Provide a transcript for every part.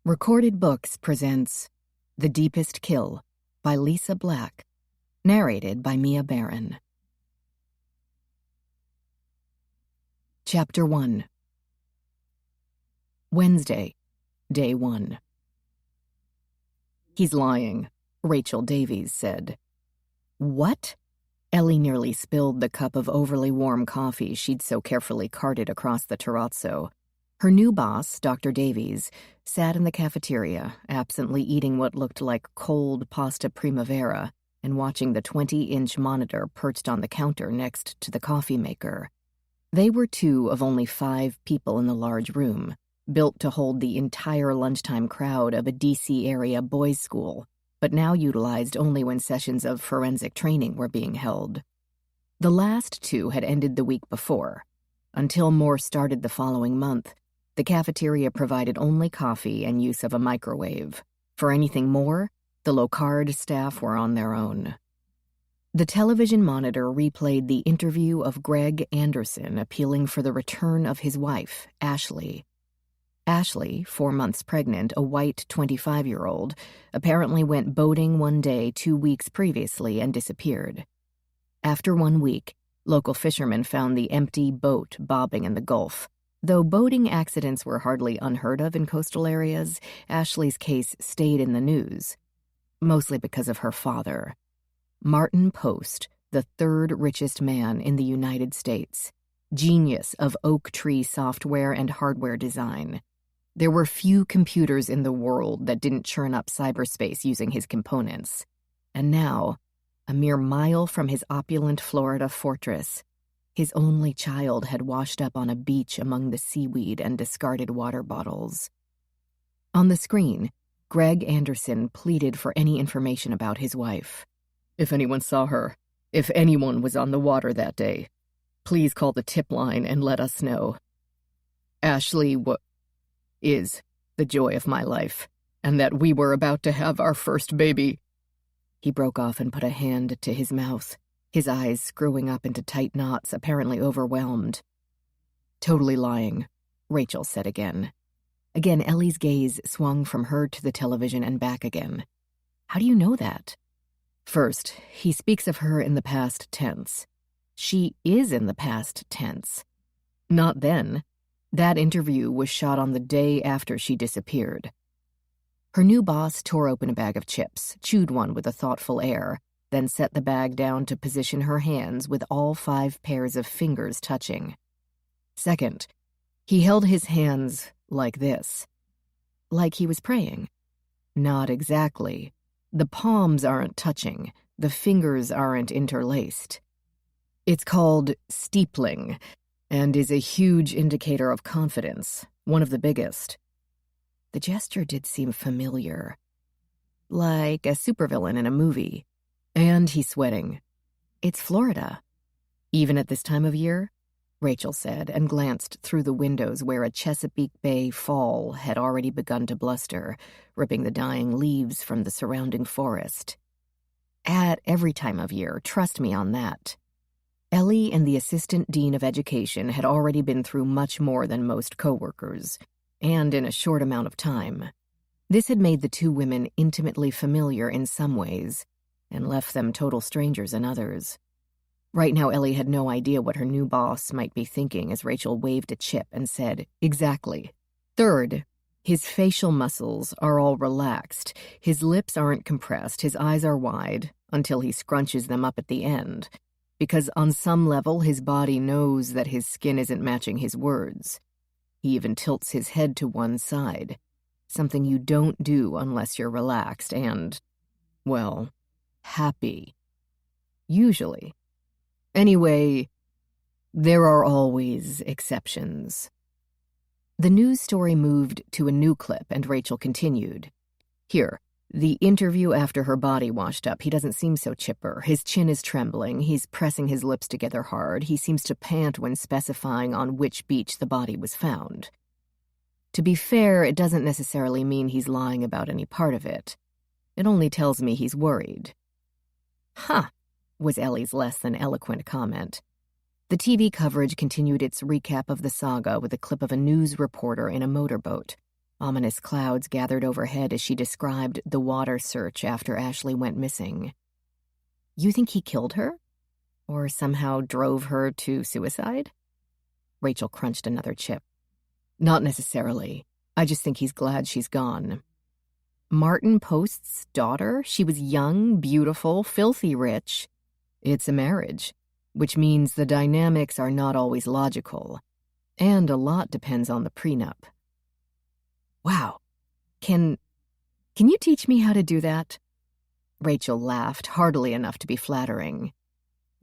Recorded Books presents The Deepest Kill by Lisa Black, narrated by Mia Barron. Chapter 1. Wednesday, Day 1. "He's lying," Rachel Davies said. "What?" Ellie nearly spilled the cup of overly warm coffee she'd so carefully carted across the terrazzo. Her new boss, Dr. Davies, sat in the cafeteria, absently eating what looked like cold pasta primavera and watching the 20-inch monitor perched on the counter next to the coffee maker. They were two of only 5 people in the large room, built to hold the entire lunchtime crowd of a D.C. area boys' school, but now utilized only when sessions of forensic training were being held. The last 2 had ended the week before. Until more started the following month, the cafeteria provided only coffee and use of a microwave. For anything more, the low-card staff were on their own. The television monitor replayed the interview of Greg Anderson appealing for the return of his wife, Ashley. Ashley, 4 months pregnant, a white 25-year-old, apparently went boating one day 2 weeks previously and disappeared. After 1 week, local fishermen found the empty boat bobbing in the Gulf. Though boating accidents were hardly unheard of in coastal areas, Ashley's case stayed in the news, mostly because of her father. Martin Post, the 3rd richest man in the United States, genius of oak tree software and hardware design. There were few computers in the world that didn't churn up cyberspace using his components. And now, a mere mile from his opulent Florida fortress, his only child had washed up on a beach among the seaweed and discarded water bottles. On the screen, Greg Anderson pleaded for any information about his wife. "If anyone saw her, if anyone was on the water that day, please call the tip line and let us know. Ashley is the joy of my life, and that we were about to have our first baby." He broke off and put a hand to his mouth, his eyes screwing up into tight knots, apparently overwhelmed. "Totally lying," Rachel said again. Again, Ellie's gaze swung from her to the television and back again. "How do you know that?" "First, he speaks of her in the past tense. She is in the past tense. Not then. That interview was shot on the day after she disappeared." Her new boss tore open a bag of chips, chewed one with a thoughtful air, then set the bag down to position her hands with all 5 pairs of fingers touching. Second, he held his hands like this. Like he was praying. Not exactly. The palms aren't touching. The fingers aren't interlaced. It's called steepling, and is a huge indicator of confidence, one of the biggest. The gesture did seem familiar. Like a supervillain in a movie. And he's sweating. "It's Florida." "Even at this time of year?" Rachel said, and glanced through the windows where a Chesapeake Bay fall had already begun to bluster, ripping the dying leaves from the surrounding forest. "At every time of year, trust me on that." Ellie and the assistant dean of education had already been through much more than most coworkers, and in a short amount of time. This had made the 2 women intimately familiar in some ways, and left them total strangers in others. Right now, Ellie had no idea what her new boss might be thinking as Rachel waved a chip and said, "Exactly." Third, his facial muscles are all relaxed, his lips aren't compressed, his eyes are wide, until he scrunches them up at the end, because on some level his body knows that his skin isn't matching his words. He even tilts his head to one side, something you don't do unless you're relaxed and, well, happy. Usually. Anyway, there are always exceptions. The news story moved to a new clip, and Rachel continued. "Here, the interview after her body washed up. He doesn't seem so chipper. His chin is trembling. He's pressing his lips together hard. He seems to pant when specifying on which beach the body was found. To be fair, it doesn't necessarily mean he's lying about any part of it. It only tells me he's worried." "Huh," was Ellie's less than eloquent comment. The TV coverage continued its recap of the saga with a clip of a news reporter in a motorboat. Ominous clouds gathered overhead as she described the water search after Ashley went missing. You think he killed her? Or somehow drove her to suicide? Rachel crunched another chip. Not necessarily. I just think he's glad she's gone. Martin Post's daughter? She was young, beautiful, filthy rich. It's a marriage, which means the dynamics are not always logical. And a lot depends on the prenup. Wow. Can you teach me how to do that? Rachel laughed, heartily enough to be flattering.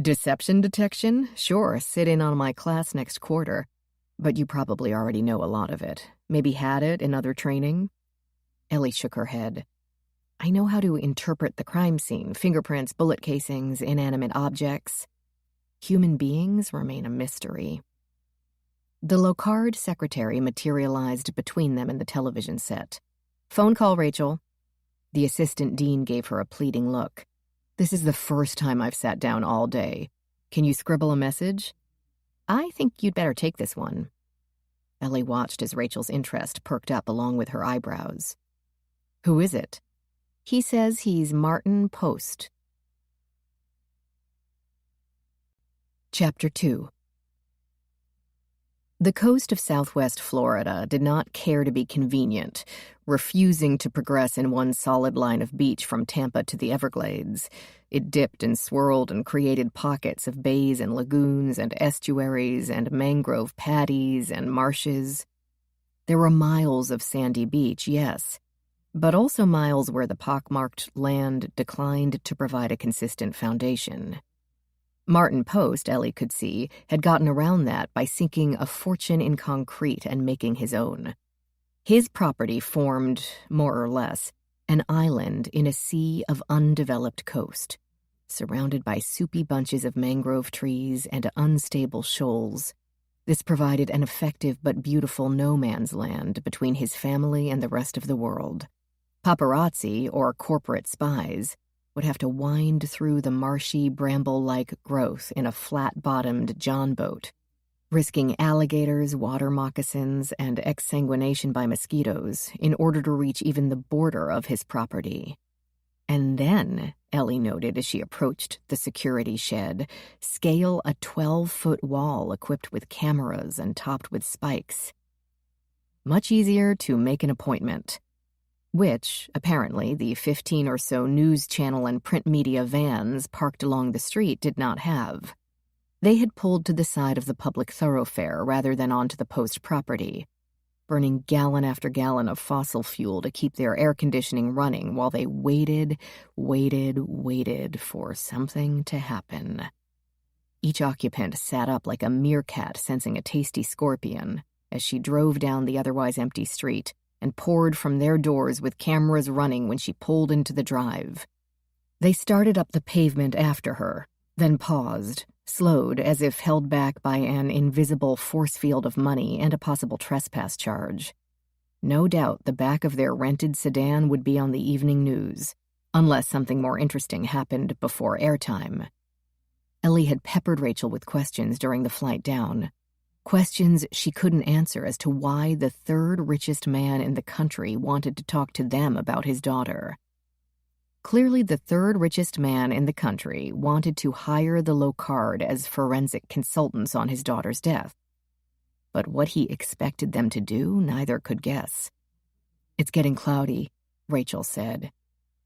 Deception detection? Sure, sit in on my class next quarter. But you probably already know a lot of it. Maybe had it in other training? Ellie shook her head. I know how to interpret the crime scene, fingerprints, bullet casings, inanimate objects. Human beings remain a mystery. The Locard secretary materialized between them and the television set. Phone call, Rachel. The assistant dean gave her a pleading look. This is the first time I've sat down all day. Can you scribble a message? I think you'd better take this one. Ellie watched as Rachel's interest perked up along with her eyebrows. Who is it? He says he's Martin Post. Chapter 2. The coast of southwest Florida did not care to be convenient, refusing to progress in one solid line of beach from Tampa to the Everglades. It dipped and swirled and created pockets of bays and lagoons and estuaries and mangrove paddies and marshes. There were miles of sandy beach, yes, but also miles where the pockmarked land declined to provide a consistent foundation. Martin Post, Ellie could see, had gotten around that by sinking a fortune in concrete and making his own. His property formed, more or less, an island in a sea of undeveloped coast, surrounded by soupy bunches of mangrove trees and unstable shoals. This provided an effective but beautiful no-man's land between his family and the rest of the world. Paparazzi, or corporate spies, would have to wind through the marshy, bramble-like growth in a flat-bottomed John boat, risking alligators, water moccasins, and exsanguination by mosquitoes in order to reach even the border of his property. And then, Ellie noted as she approached the security shed, scale a 12-foot wall equipped with cameras and topped with spikes. Much easier to make an appointment. Which, apparently, the 15 or so news channel and print media vans parked along the street did not have. They had pulled to the side of the public thoroughfare rather than onto the Post property, burning gallon after gallon of fossil fuel to keep their air conditioning running while they waited for something to happen. Each occupant sat up like a meerkat sensing a tasty scorpion as she drove down the otherwise empty street, and poured from their doors with cameras running when she pulled into the drive. They started up the pavement after her, then paused, slowed as if held back by an invisible force field of money and a possible trespass charge. No doubt the back of their rented sedan would be on the evening news, unless something more interesting happened before airtime. Ellie had peppered Rachel with questions during the flight down. Questions she couldn't answer as to why the third richest man in the country wanted to talk to them about his daughter. Clearly, the third richest man in the country wanted to hire the Locard as forensic consultants on his daughter's death. But what he expected them to do, neither could guess. It's getting cloudy, Rachel said.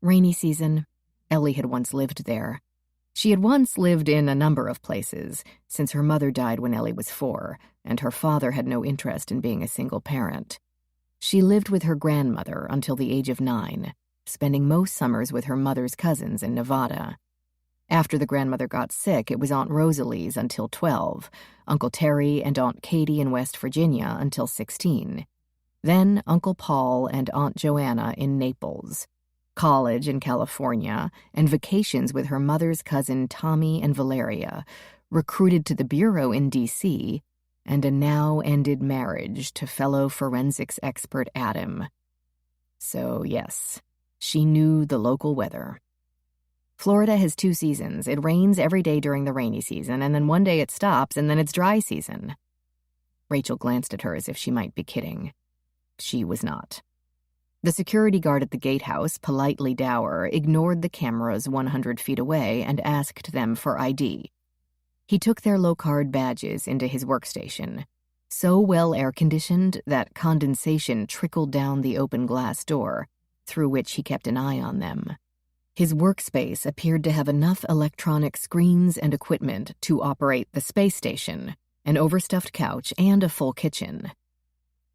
Rainy season. Ellie had once lived there. She had once lived in a number of places, since her mother died when Ellie was 4, and her father had no interest in being a single parent. She lived with her grandmother until the age of 9, spending most summers with her mother's cousins in Nevada. After the grandmother got sick, it was Aunt Rosalie's until 12, Uncle Terry and Aunt Katie in West Virginia until 16, then Uncle Paul and Aunt Joanna in Naples, college in California, and vacations with her mother's cousin Tommy and Valeria, recruited to the bureau in D.C., and a now-ended marriage to fellow forensics expert Adam. So, yes, she knew the local weather. Florida has 2 seasons. It rains every day during the rainy season, and then one day it stops, and then it's dry season. Rachel glanced at her as if she might be kidding. She was not. The security guard at the gatehouse, politely dour, ignored the cameras 100 feet away and asked them for ID. He took their low-card badges into his workstation, so well air-conditioned that condensation trickled down the open glass door, through which he kept an eye on them. His workspace appeared to have enough electronic screens and equipment to operate the space station, an overstuffed couch, and a full kitchen.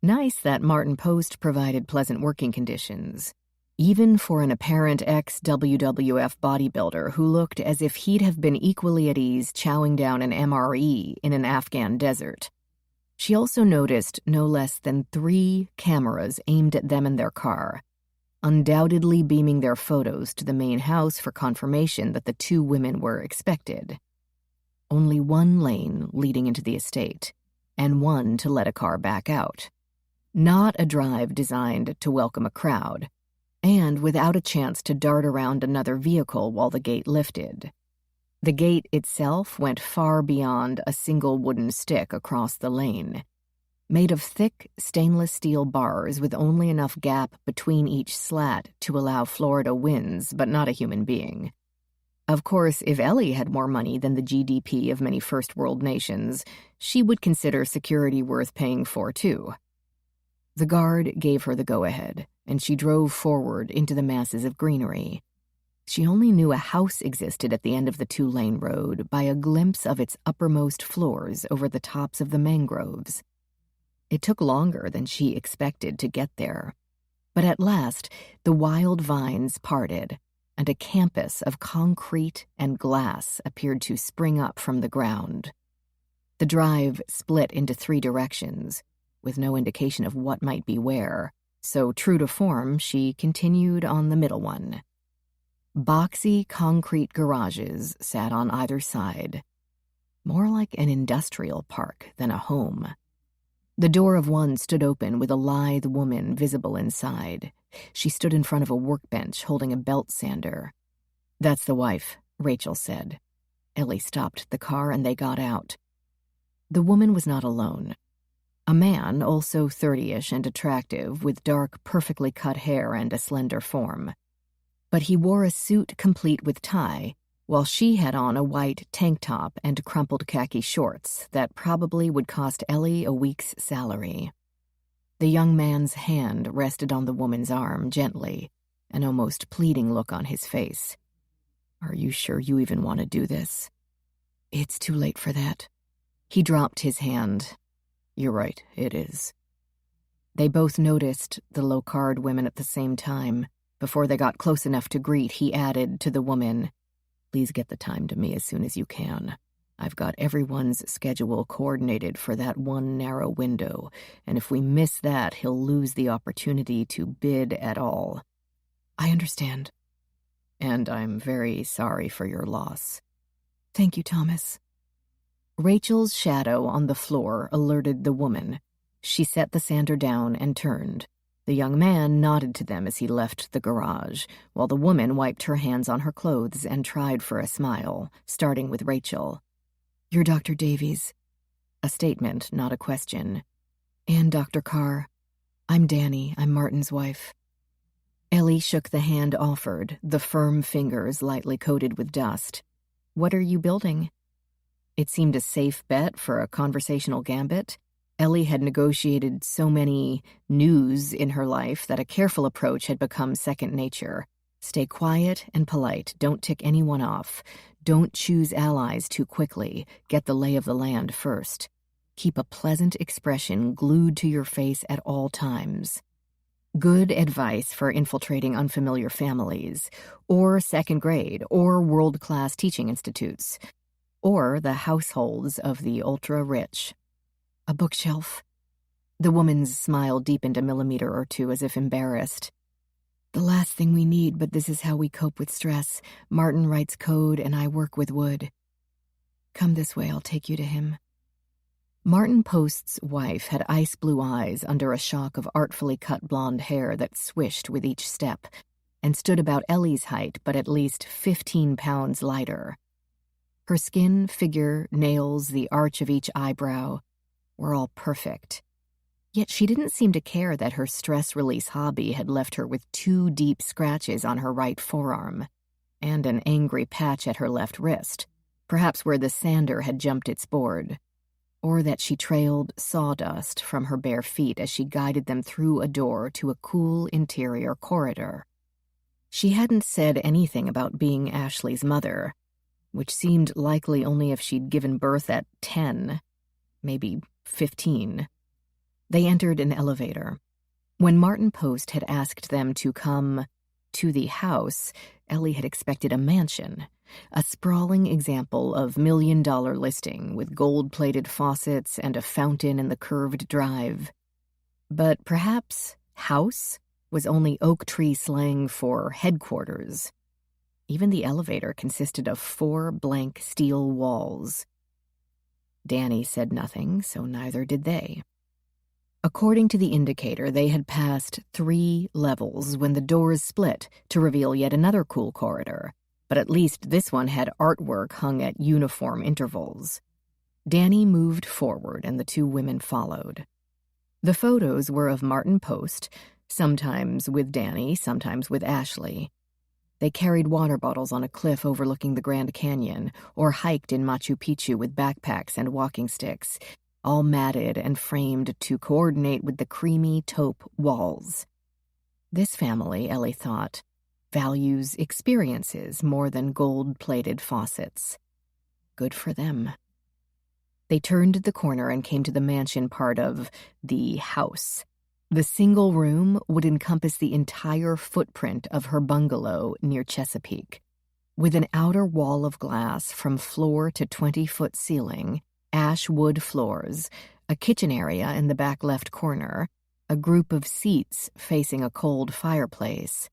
Nice that Martin Post provided pleasant working conditions, even for an apparent ex-WWF bodybuilder who looked as if he'd have been equally at ease chowing down an MRE in an Afghan desert. She also noticed no less than 3 cameras aimed at them in their car, undoubtedly beaming their photos to the main house for confirmation that the 2 women were expected. Only 1 lane leading into the estate, and 1 to let a car back out. Not a drive designed to welcome a crowd, and without a chance to dart around another vehicle while the gate lifted. The gate itself went far beyond a single wooden stick across the lane, made of thick stainless steel bars with only enough gap between each slat to allow Florida winds, but not a human being. Of course, if Ellie had more money than the GDP of many first-world nations, she would consider security worth paying for, too. The guard gave her the go-ahead, and she drove forward into the masses of greenery. She only knew a house existed at the end of the 2-lane road by a glimpse of its uppermost floors over the tops of the mangroves. It took longer than she expected to get there, but at last the wild vines parted, and a campus of concrete and glass appeared to spring up from the ground. The drive split into 3 directions, with no indication of what might be where, so true to form, she continued on the middle one. Boxy concrete garages sat on either side, more like an industrial park than a home. The door of one stood open with a lithe woman visible inside. She stood in front of a workbench holding a belt sander. "That's the wife," Rachel said. Ellie stopped the car and they got out. The woman was not alone. A man, also 30-ish and attractive, with dark, perfectly cut hair and a slender form. But he wore a suit complete with tie, while she had on a white tank top and crumpled khaki shorts that probably would cost Ellie a week's salary. The young man's hand rested on the woman's arm gently, an almost pleading look on his face. "Are you sure you even want to do this?" "It's too late for that." He dropped his hand. "You're right, it is." They both noticed the low-card women at the same time. Before they got close enough to greet, he added to the woman, "Please get the time to me as soon as you can. I've got everyone's schedule coordinated for that one narrow window, and if we miss that, he'll lose the opportunity to bid at all." "I understand." "And I'm very sorry for your loss." "Thank you, Thomas." Rachel's shadow on the floor alerted the woman. She set the sander down and turned. The young man nodded to them as he left the garage, while the woman wiped her hands on her clothes and tried for a smile, starting with Rachel. "You're Dr. Davies." A statement, not a question. "And Dr. Carr. I'm Danny. I'm Martin's wife." Ellie shook the hand offered, the firm fingers lightly coated with dust. "What are you building?" It seemed a safe bet for a conversational gambit. Ellie had negotiated so many news in her life that a careful approach had become second nature. Stay quiet and polite. Don't tick anyone off. Don't choose allies too quickly. Get the lay of the land first. Keep a pleasant expression glued to your face at all times. Good advice for infiltrating unfamiliar families, or second grade, or world-class teaching institutes, or the households of the ultra-rich. "A bookshelf." The woman's smile deepened a millimeter or two as if embarrassed. "The last thing we need, but this is how we cope with stress. Martin writes code and I work with wood." "Come this way, I'll take you to him." Martin Post's wife had ice-blue eyes under a shock of artfully cut blonde hair that swished with each step, and stood about Ellie's height but at least 15 pounds lighter. Her skin, figure, nails, the arch of each eyebrow were all perfect. Yet she didn't seem to care that her stress release hobby had left her with 2 deep scratches on her right forearm and an angry patch at her left wrist, perhaps where the sander had jumped its board, or that she trailed sawdust from her bare feet as she guided them through a door to a cool interior corridor. She hadn't said anything about being Ashley's mother, which seemed likely only if she'd given birth at 10, maybe 15. They entered an elevator. When Martin Post had asked them to come to the house, Ellie had expected a mansion, a sprawling example of million-dollar listing with gold-plated faucets and a fountain in the curved drive. But perhaps house was only oak tree slang for headquarters. Even the elevator consisted of 4 blank steel walls. Danny said nothing, so neither did they. According to the indicator, they had passed 3 levels when the doors split to reveal yet another cool corridor, but at least this one had artwork hung at uniform intervals. Danny moved forward and the 2 women followed. The photos were of Martin Post, sometimes with Danny, sometimes with Ashley. They carried water bottles on a cliff overlooking the Grand Canyon, or hiked in Machu Picchu with backpacks and walking sticks, all matted and framed to coordinate with the creamy taupe walls. This family, Ellie thought, values experiences more than gold-plated faucets. Good for them. They turned the corner and came to the mansion part of the house. The single room would encompass the entire footprint of her bungalow near Chesapeake. With an outer wall of glass from floor to 20-foot ceiling, ash wood floors, a kitchen area in the back left corner, a group of seats facing a cold fireplace.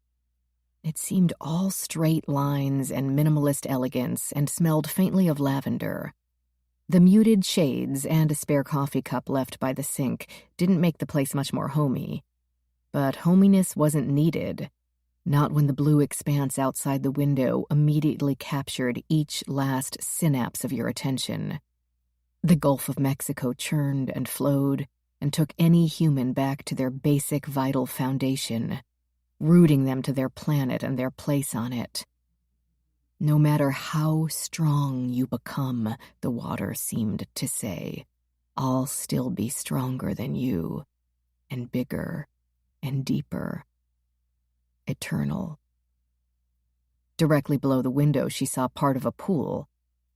It seemed all straight lines and minimalist elegance and smelled faintly of lavender. The muted shades and a spare coffee cup left by the sink didn't make the place much more homey. But hominess wasn't needed, not when the blue expanse outside the window immediately captured each last synapse of your attention. The Gulf of Mexico churned and flowed and took any human back to their basic vital foundation, rooting them to their planet and their place on it. No matter how strong you become, the water seemed to say, I'll still be stronger than you, and bigger, and deeper. Eternal. Directly below the window, she saw part of a pool,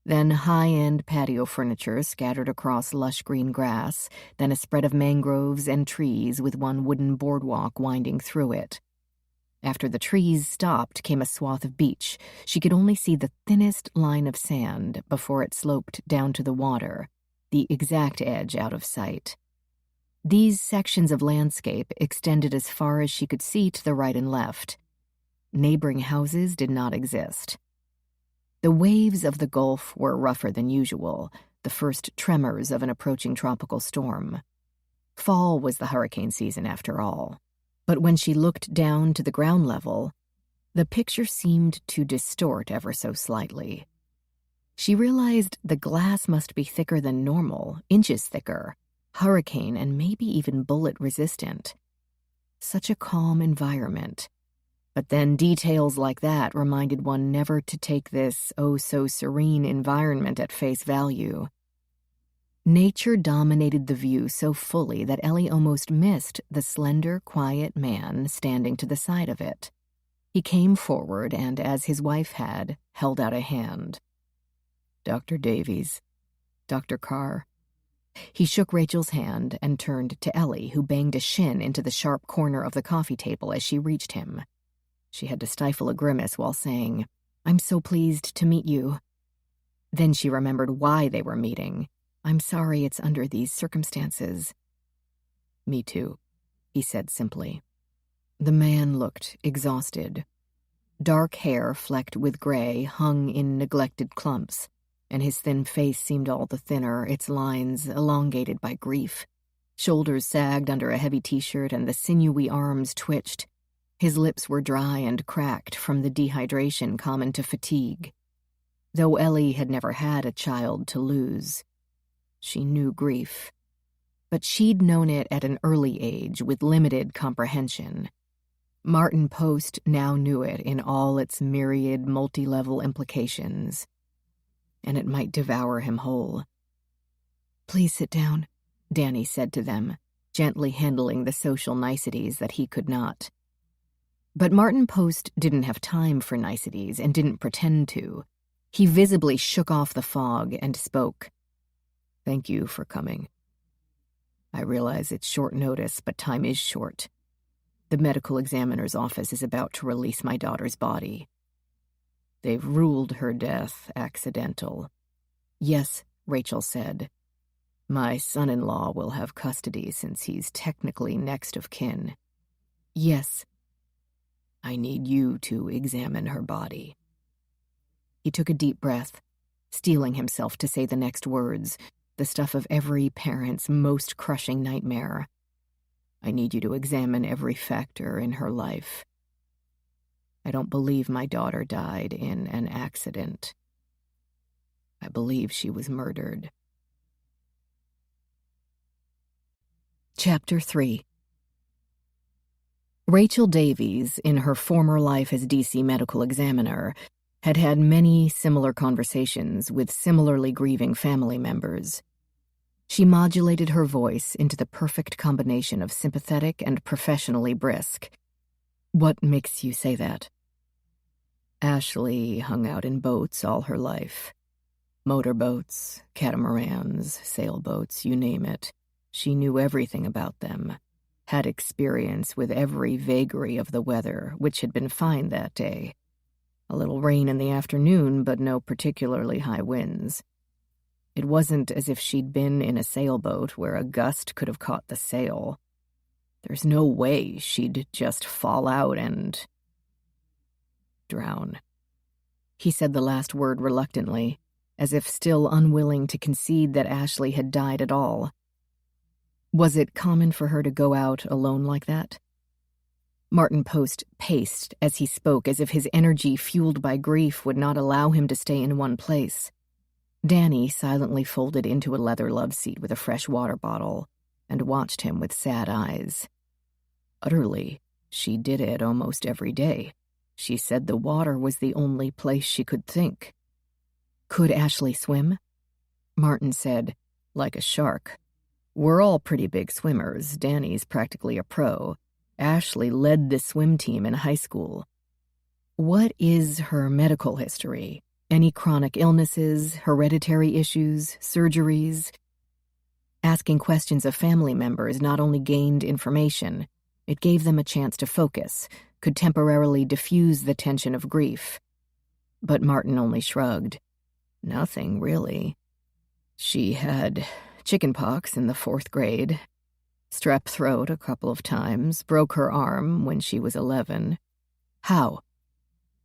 then high-end patio furniture scattered across lush green grass, then a spread of mangroves and trees with one wooden boardwalk winding through it. After the trees stopped came a swath of beach. She could only see the thinnest line of sand before it sloped down to the water, the exact edge out of sight. These sections of landscape extended as far as she could see to the right and left. Neighboring houses did not exist. The waves of the Gulf were rougher than usual, the first tremors of an approaching tropical storm. Fall was the hurricane season after all. But when she looked down to the ground level, the picture seemed to distort ever so slightly. She realized the glass must be thicker than normal, inches thicker, hurricane and maybe even bullet-resistant. Such a calm environment. But then details like that reminded one never to take this oh-so-serene environment at face value. Nature dominated the view so fully that Ellie almost missed the slender, quiet man standing to the side of it. He came forward and, as his wife had, held out a hand. Dr. Davies. Dr. Carr. He shook Rachel's hand and turned to Ellie, who banged a shin into the sharp corner of the coffee table as she reached him. She had to stifle a grimace while saying, "I'm so pleased to meet you." Then she remembered why they were meeting. "I'm sorry it's under these circumstances." "Me too," he said simply. The man looked exhausted. Dark hair flecked with gray hung in neglected clumps, and his thin face seemed all the thinner, its lines elongated by grief. Shoulders sagged under a heavy t-shirt and the sinewy arms twitched. His lips were dry and cracked from the dehydration common to fatigue. Though Ellie had never had a child to lose, she knew grief. but she'd known it at an early age with limited comprehension. Martin Post now knew it in all its myriad multi-level implications, and it might devour him whole. "Please sit down," Danny said to them, gently handling the social niceties that he could not. But Martin Post didn't have time for niceties and didn't pretend to. He visibly shook off the fog and spoke. "Thank you for coming. I realize it's short notice, but time is short. The medical examiner's office is about to release my daughter's body. They've ruled her death accidental." "Yes," Rachel said. "My son-in-law will have custody since he's technically next of kin." "Yes." "I need you to examine her body." He took a deep breath, steeling himself to say the next words, the stuff of every parent's most crushing nightmare. "I need you to examine every factor in her life. I don't believe my daughter died in an accident. I believe she was murdered." Chapter 3. Rachel Davies, in her former life as DC medical examiner, had had many similar conversations with similarly grieving family members. She modulated her voice into the perfect combination of sympathetic and professionally brisk. "What makes you say that?" "Ashley hung out in boats all her life. Motorboats, catamarans, sailboats, you name it. She knew everything about them, had experience with every vagary of the weather, which had been fine that day. A little rain in the afternoon, but no particularly high winds. It wasn't as if she'd been in a sailboat where a gust could have caught the sail. There's no way she'd just fall out and drown." He said the last word reluctantly, as if still unwilling to concede that Ashley had died at all. "Was it common for her to go out alone like that?" Martin Post paced as he spoke, as if his energy fueled by grief would not allow him to stay in one place. Danny silently folded into a leather love seat with a fresh water bottle and watched him with sad eyes. "Utterly. She did it almost every day. She said the water was the only place she could think." "Could Ashley swim?" Martin said, "Like a shark. We're all pretty big swimmers. Danny's practically a pro. Ashley led the swim team in high school." "What is her medical history? Any chronic illnesses, hereditary issues, surgeries?" Asking questions of family members not only gained information, it gave them a chance to focus, could temporarily diffuse the tension of grief. But Martin only shrugged. "Nothing, really. She had chickenpox in the 4th grade. Strep throat a couple of times, broke her arm when she was 11. "How?"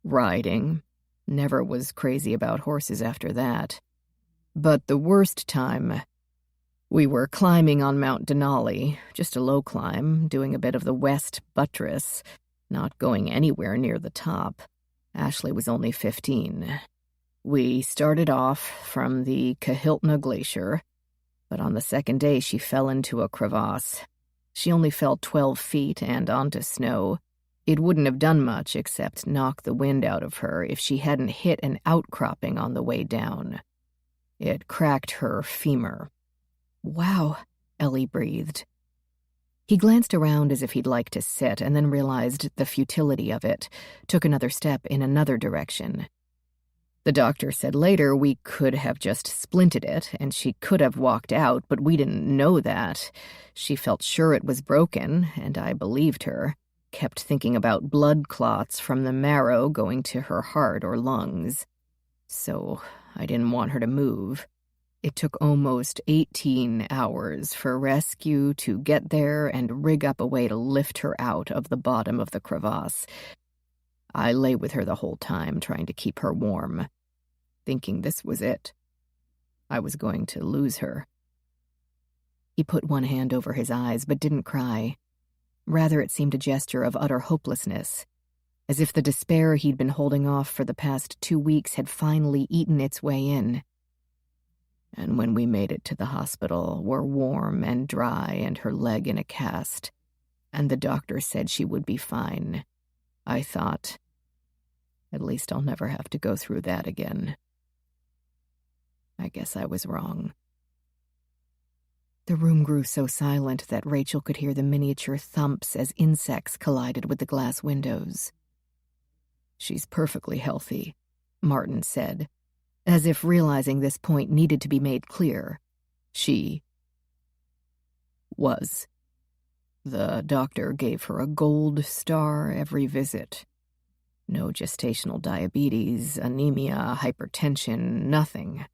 "Riding. Never was crazy about horses after that. But the worst time, we were climbing on Mount Denali, just a low climb, doing a bit of the west buttress, not going anywhere near the top. Ashley was only 15. We started off from the Kahiltna Glacier, but on the second day she fell into a crevasse. She only fell 12 feet and onto snow. It wouldn't have done much except knock the wind out of her if she hadn't hit an outcropping on the way down. It cracked her femur." "Wow," Ellie breathed. He glanced around as if he'd like to sit and then realized the futility of it, took another step in another direction. "The doctor said later we could have just splinted it, and she could have walked out, but we didn't know that. She felt sure it was broken, and I believed her. Kept thinking about blood clots from the marrow going to her heart or lungs. So I didn't want her to move. It took almost 18 hours for rescue to get there and rig up a way to lift her out of the bottom of the crevasse. I lay with her the whole time, trying to keep her warm, thinking this was it. I was going to lose her." He put one hand over his eyes, but didn't cry. Rather, it seemed a gesture of utter hopelessness, as if the despair he'd been holding off for the past 2 weeks had finally eaten its way in. And when we made it to the hospital, we're warm and dry and her leg in a cast, and the doctor said she would be fine. I thought, at least I'll never have to go through that again. I guess I was wrong. The room grew so silent that Rachel could hear the miniature thumps as insects collided with the glass windows. She's perfectly healthy, Martin said, as if realizing this point needed to be made clear. She was. The doctor gave her a gold star every visit. No gestational diabetes, anemia, hypertension, nothing.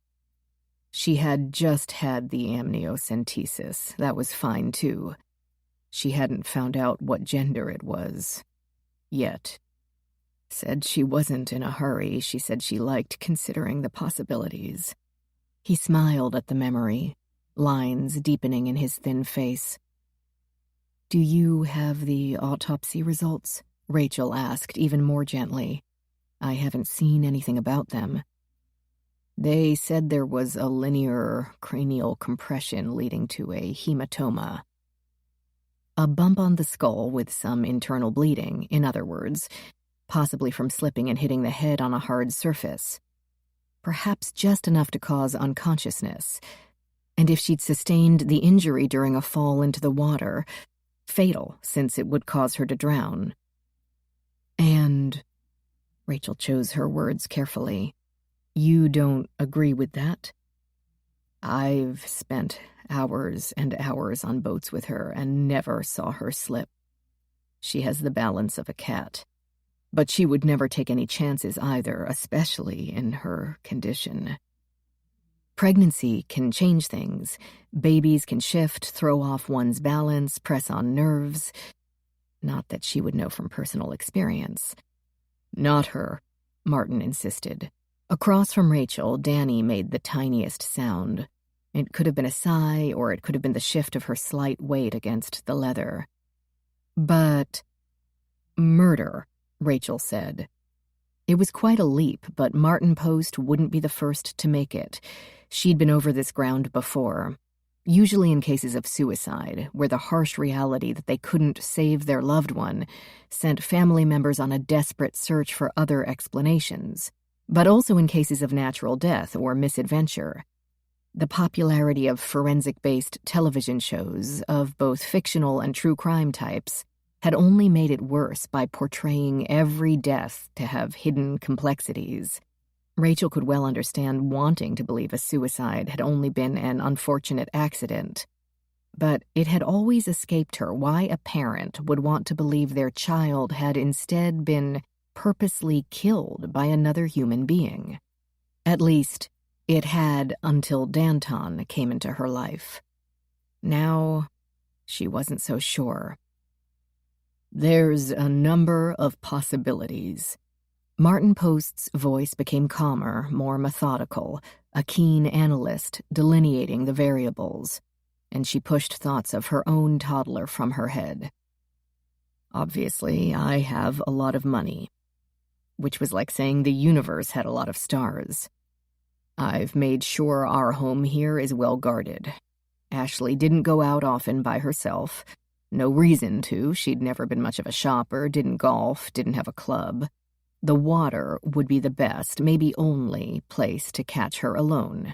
She had just had the amniocentesis. That was fine, too. She hadn't found out what gender it was. Yet. Said she wasn't in a hurry. She said she liked considering the possibilities. He smiled at the memory, lines deepening in his thin face. "Do you have the autopsy results?" Rachel asked, even more gently. "I haven't seen anything about them." They said there was a linear cranial compression leading to a hematoma. A bump on the skull with some internal bleeding, in other words, possibly from slipping and hitting the head on a hard surface. Perhaps just enough to cause unconsciousness. And if she'd sustained the injury during a fall into the water, fatal, since it would cause her to drown. And, Rachel chose her words carefully, you don't agree with that? I've spent hours and hours on boats with her and never saw her slip. She has the balance of a cat. But she would never take any chances either, especially in her condition. Pregnancy can change things. Babies can shift, throw off one's balance, press on nerves. Not that she would know from personal experience. Not her, Martin insisted. Across from Rachel, Danny made the tiniest sound. It could have been a sigh, or it could have been the shift of her slight weight against the leather. But murder, Rachel said. It was quite a leap, but Martin Post wouldn't be the first to make it. She'd been over this ground before, usually in cases of suicide, where the harsh reality that they couldn't save their loved one sent family members on a desperate search for other explanations, but also in cases of natural death or misadventure. The popularity of forensic-based television shows, of both fictional and true crime types, had only made it worse by portraying every death to have hidden complexities. Rachel could well understand wanting to believe a suicide had only been an unfortunate accident. But it had always escaped her why a parent would want to believe their child had instead been purposely killed by another human being. At least, it had until Danton came into her life. Now, she wasn't so sure. There's a number of possibilities. Martin Post's voice became calmer, more methodical, a keen analyst delineating the variables, and she pushed thoughts of her own toddler from her head. Obviously, I have a lot of money, which was like saying the universe had a lot of stars. I've made sure our home here is well guarded. Ashley didn't go out often by herself. No reason to. She'd never been much of a shopper, didn't golf, didn't have a club. The water would be the best, maybe only, place to catch her alone.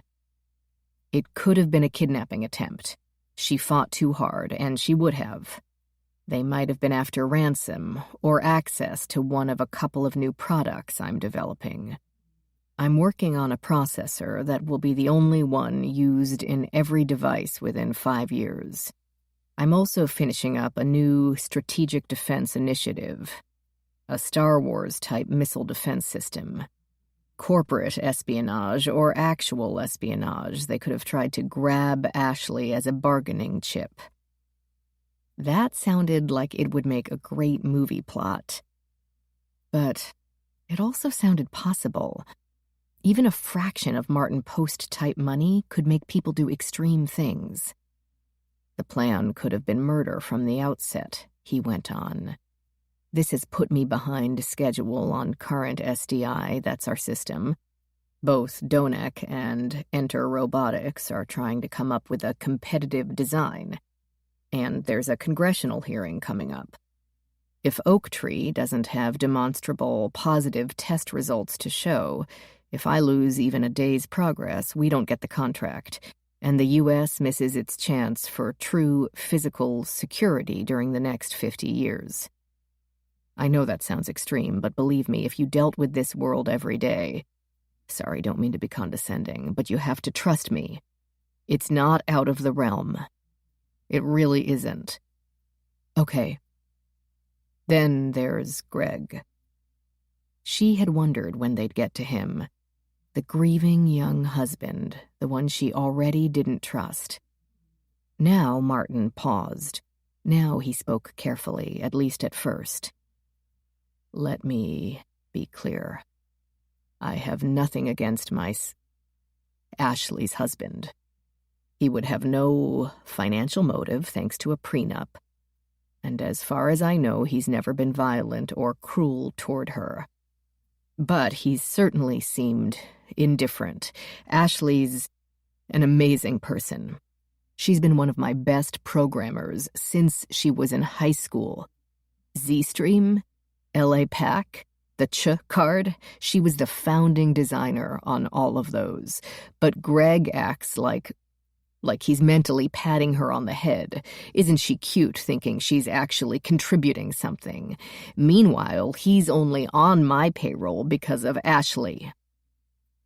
It could have been a kidnapping attempt. She fought too hard, and she would have. They might have been after ransom, or access to one of a couple of new products I'm developing. I'm working on a processor that will be the only one used in every device within 5 years. I'm also finishing up a new strategic defense initiative, a Star Wars-type missile defense system. Corporate espionage or actual espionage. They could have tried to grab Ashley as a bargaining chip. That sounded like it would make a great movie plot. But it also sounded possible. Even a fraction of Martin Post-type money could make people do extreme things. The plan could have been murder from the outset, he went on. This has put me behind schedule on current SDI, that's our system. Both Donek and Enter Robotics are trying to come up with a competitive design, and there's a congressional hearing coming up. If Oak Tree doesn't have demonstrable positive test results to show, if I lose even a day's progress, we don't get the contract, and the U.S. misses its chance for true physical security during the next 50 years. I know that sounds extreme, but believe me, if you dealt with this world every day— sorry, don't mean to be condescending, but you have to trust me. It's not out of the realm. It really isn't. Okay. Then there's Greg. She had wondered when they'd get to him. The grieving young husband, the one she already didn't trust. Now Martin paused. Now he spoke carefully, at least at first. Let me be clear. I have nothing against Ashley's husband. He would have no financial motive thanks to a prenup. And as far as I know, he's never been violent or cruel toward her. But he's certainly seemed indifferent. Ashley's an amazing person. She's been one of my best programmers since she was in high school. Z-Stream, LA Pack, the Ch card, she was the founding designer on all of those. But Greg acts like he's mentally patting her on the head. Isn't she cute, thinking she's actually contributing something? Meanwhile, he's only on my payroll because of Ashley.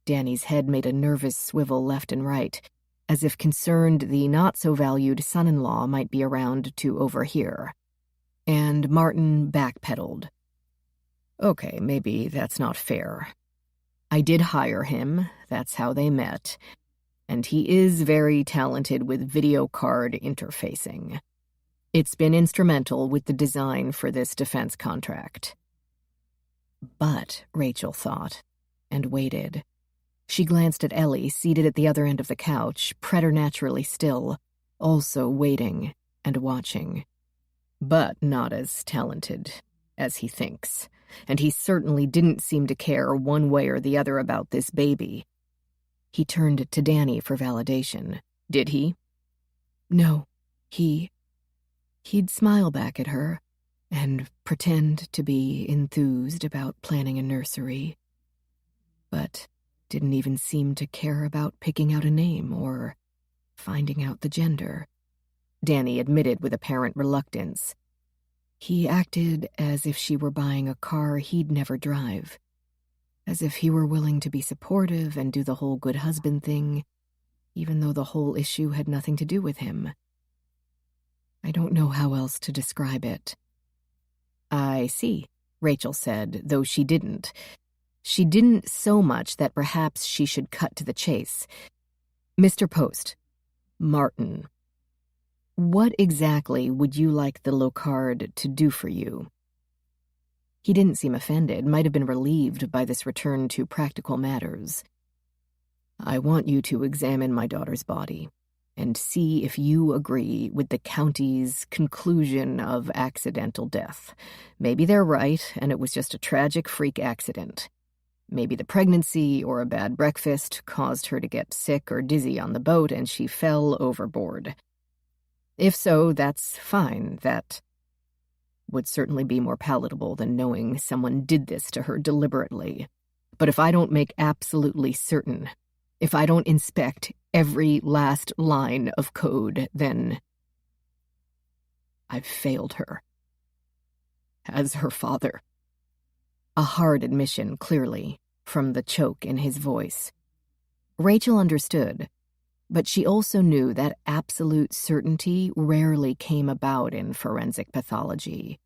Danny's head made a nervous swivel left and right, as if concerned the not-so-valued son-in-law might be around to overhear. And Martin backpedaled. Okay, maybe that's not fair. I did hire him, that's how they met, and he is very talented with video card interfacing. It's been instrumental with the design for this defense contract. But, Rachel thought, and waited. She glanced at Ellie, seated at the other end of the couch, preternaturally still, also waiting and watching. But not as talented as he thinks, and he certainly didn't seem to care one way or the other about this baby. He turned to Danny for validation. Did he? No, he'd smile back at her and pretend to be enthused about planning a nursery, but didn't even seem to care about picking out a name or finding out the gender. Danny admitted with apparent reluctance. He acted as if she were buying a car he'd never drive, as if he were willing to be supportive and do the whole good husband thing, even though the whole issue had nothing to do with him. I don't know how else to describe it. I see, Rachel said, though she didn't. She didn't so much that perhaps she should cut to the chase. Mr. Post, Martin, what exactly would you like the Locard to do for you? He didn't seem offended, might have been relieved by this return to practical matters. I want you to examine my daughter's body and see if you agree with the county's conclusion of accidental death. Maybe they're right, and it was just a tragic freak accident. Maybe the pregnancy or a bad breakfast caused her to get sick or dizzy on the boat and she fell overboard. If so, that's fine. That would certainly be more palatable than knowing someone did this to her deliberately. But if I don't make absolutely certain, if I don't inspect every last line of code, then I've failed her. As her father. A hard admission, clearly, from the choke in his voice. Rachel understood, but she also knew that absolute certainty rarely came about in forensic pathology.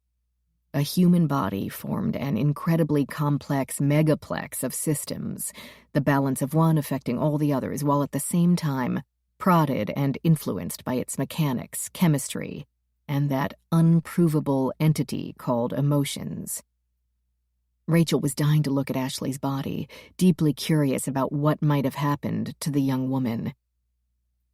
A human body formed an incredibly complex megaplex of systems, the balance of one affecting all the others, while at the same time prodded and influenced by its mechanics, chemistry, and that unprovable entity called emotions. Rachel was dying to look at Ashley's body, deeply curious about what might have happened to the young woman.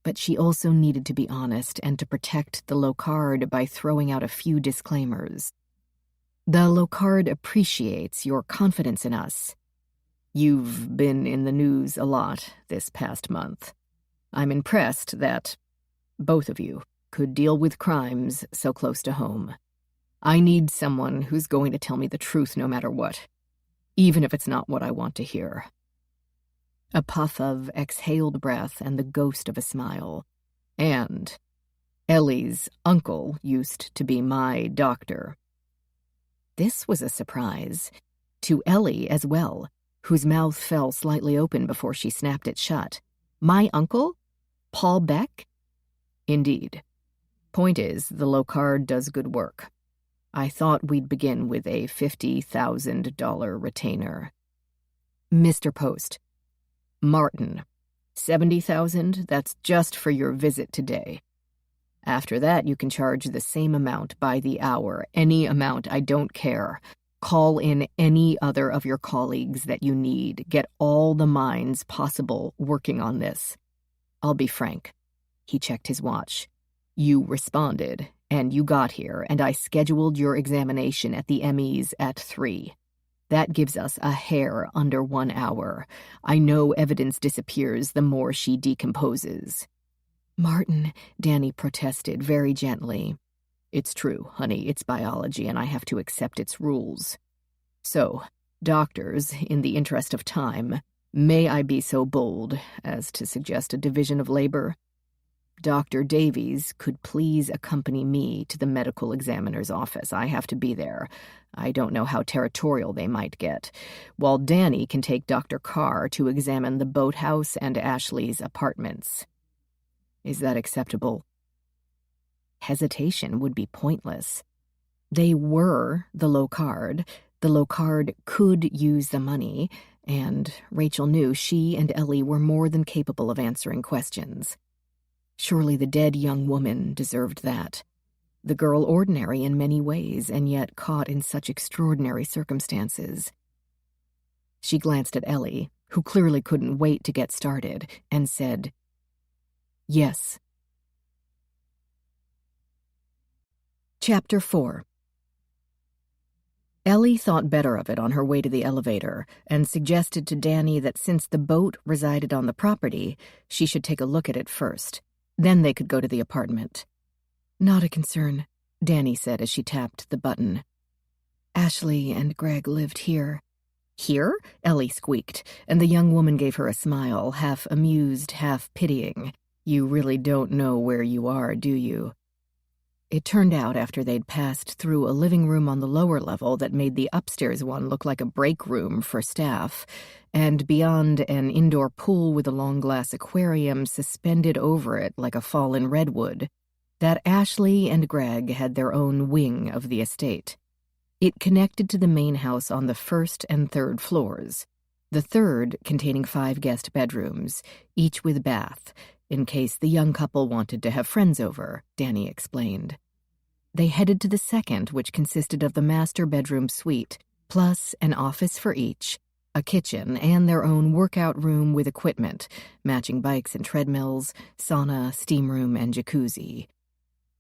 But she also needed to be honest and to protect the Locard by throwing out a few disclaimers. The Locard appreciates your confidence in us. You've been in the news a lot this past month. I'm impressed that both of you could deal with crimes so close to home. I need someone who's going to tell me the truth no matter what, even if it's not what I want to hear." A puff of exhaled breath and the ghost of a smile. "And Ellie's uncle used to be my doctor." This was a surprise. To Ellie as well, whose mouth fell slightly open before she snapped it shut. "My uncle? Paul Beck?" "Indeed. Point is, the Locard does good work. I thought we'd begin with a $50,000 retainer." "Mr. Post." "Martin. 70,000, that's just for your visit today. After that, you can charge the same amount by the hour, any amount, I don't care. Call in any other of your colleagues that you need. Get all the minds possible working on this. I'll be frank." He checked his watch. "You responded, and you got here, and I scheduled your examination at the MEs at 3. That gives us a hair under 1 hour. I know evidence disappears the more she decomposes." "Martin," Danny protested very gently. "It's true, honey, it's biology, and I have to accept its rules. So, doctors, in the interest of time, may I be so bold as to suggest a division of labor? Dr. Davies could please accompany me to the medical examiner's office. I have to be there. I don't know how territorial they might get. While Danny can take Dr. Carr to examine the boathouse and Ashley's apartments. Is that acceptable?" Hesitation would be pointless. They were the Locard. The Locard could use the money, and Rachel knew she and Ellie were more than capable of answering questions. Surely the dead young woman deserved that. The girl ordinary in many ways, and yet caught in such extraordinary circumstances. She glanced at Ellie, who clearly couldn't wait to get started, and said, "Yes." Chapter 4. Ellie thought better of it on her way to the elevator and suggested to Danny that since the boat resided on the property, she should take a look at it first. Then they could go to the apartment. "Not a concern," Danny said as she tapped the button. "Ashley and Greg lived here." "Here?" Ellie squeaked, and the young woman gave her a smile, half amused, half pitying. "You really don't know where you are, do you?" It turned out after they'd passed through a living room on the lower level that made the upstairs one look like a break room for staff, and beyond an indoor pool with a long glass aquarium suspended over it like a fallen redwood, that Ashley and Greg had their own wing of the estate. It connected to the main house on the first and third floors, the third containing 5 guest bedrooms, each with bath, in case the young couple wanted to have friends over, Danny explained. They headed to the second, which consisted of the master bedroom suite, plus an office for each, a kitchen, and their own workout room with equipment, matching bikes and treadmills, sauna, steam room, and jacuzzi.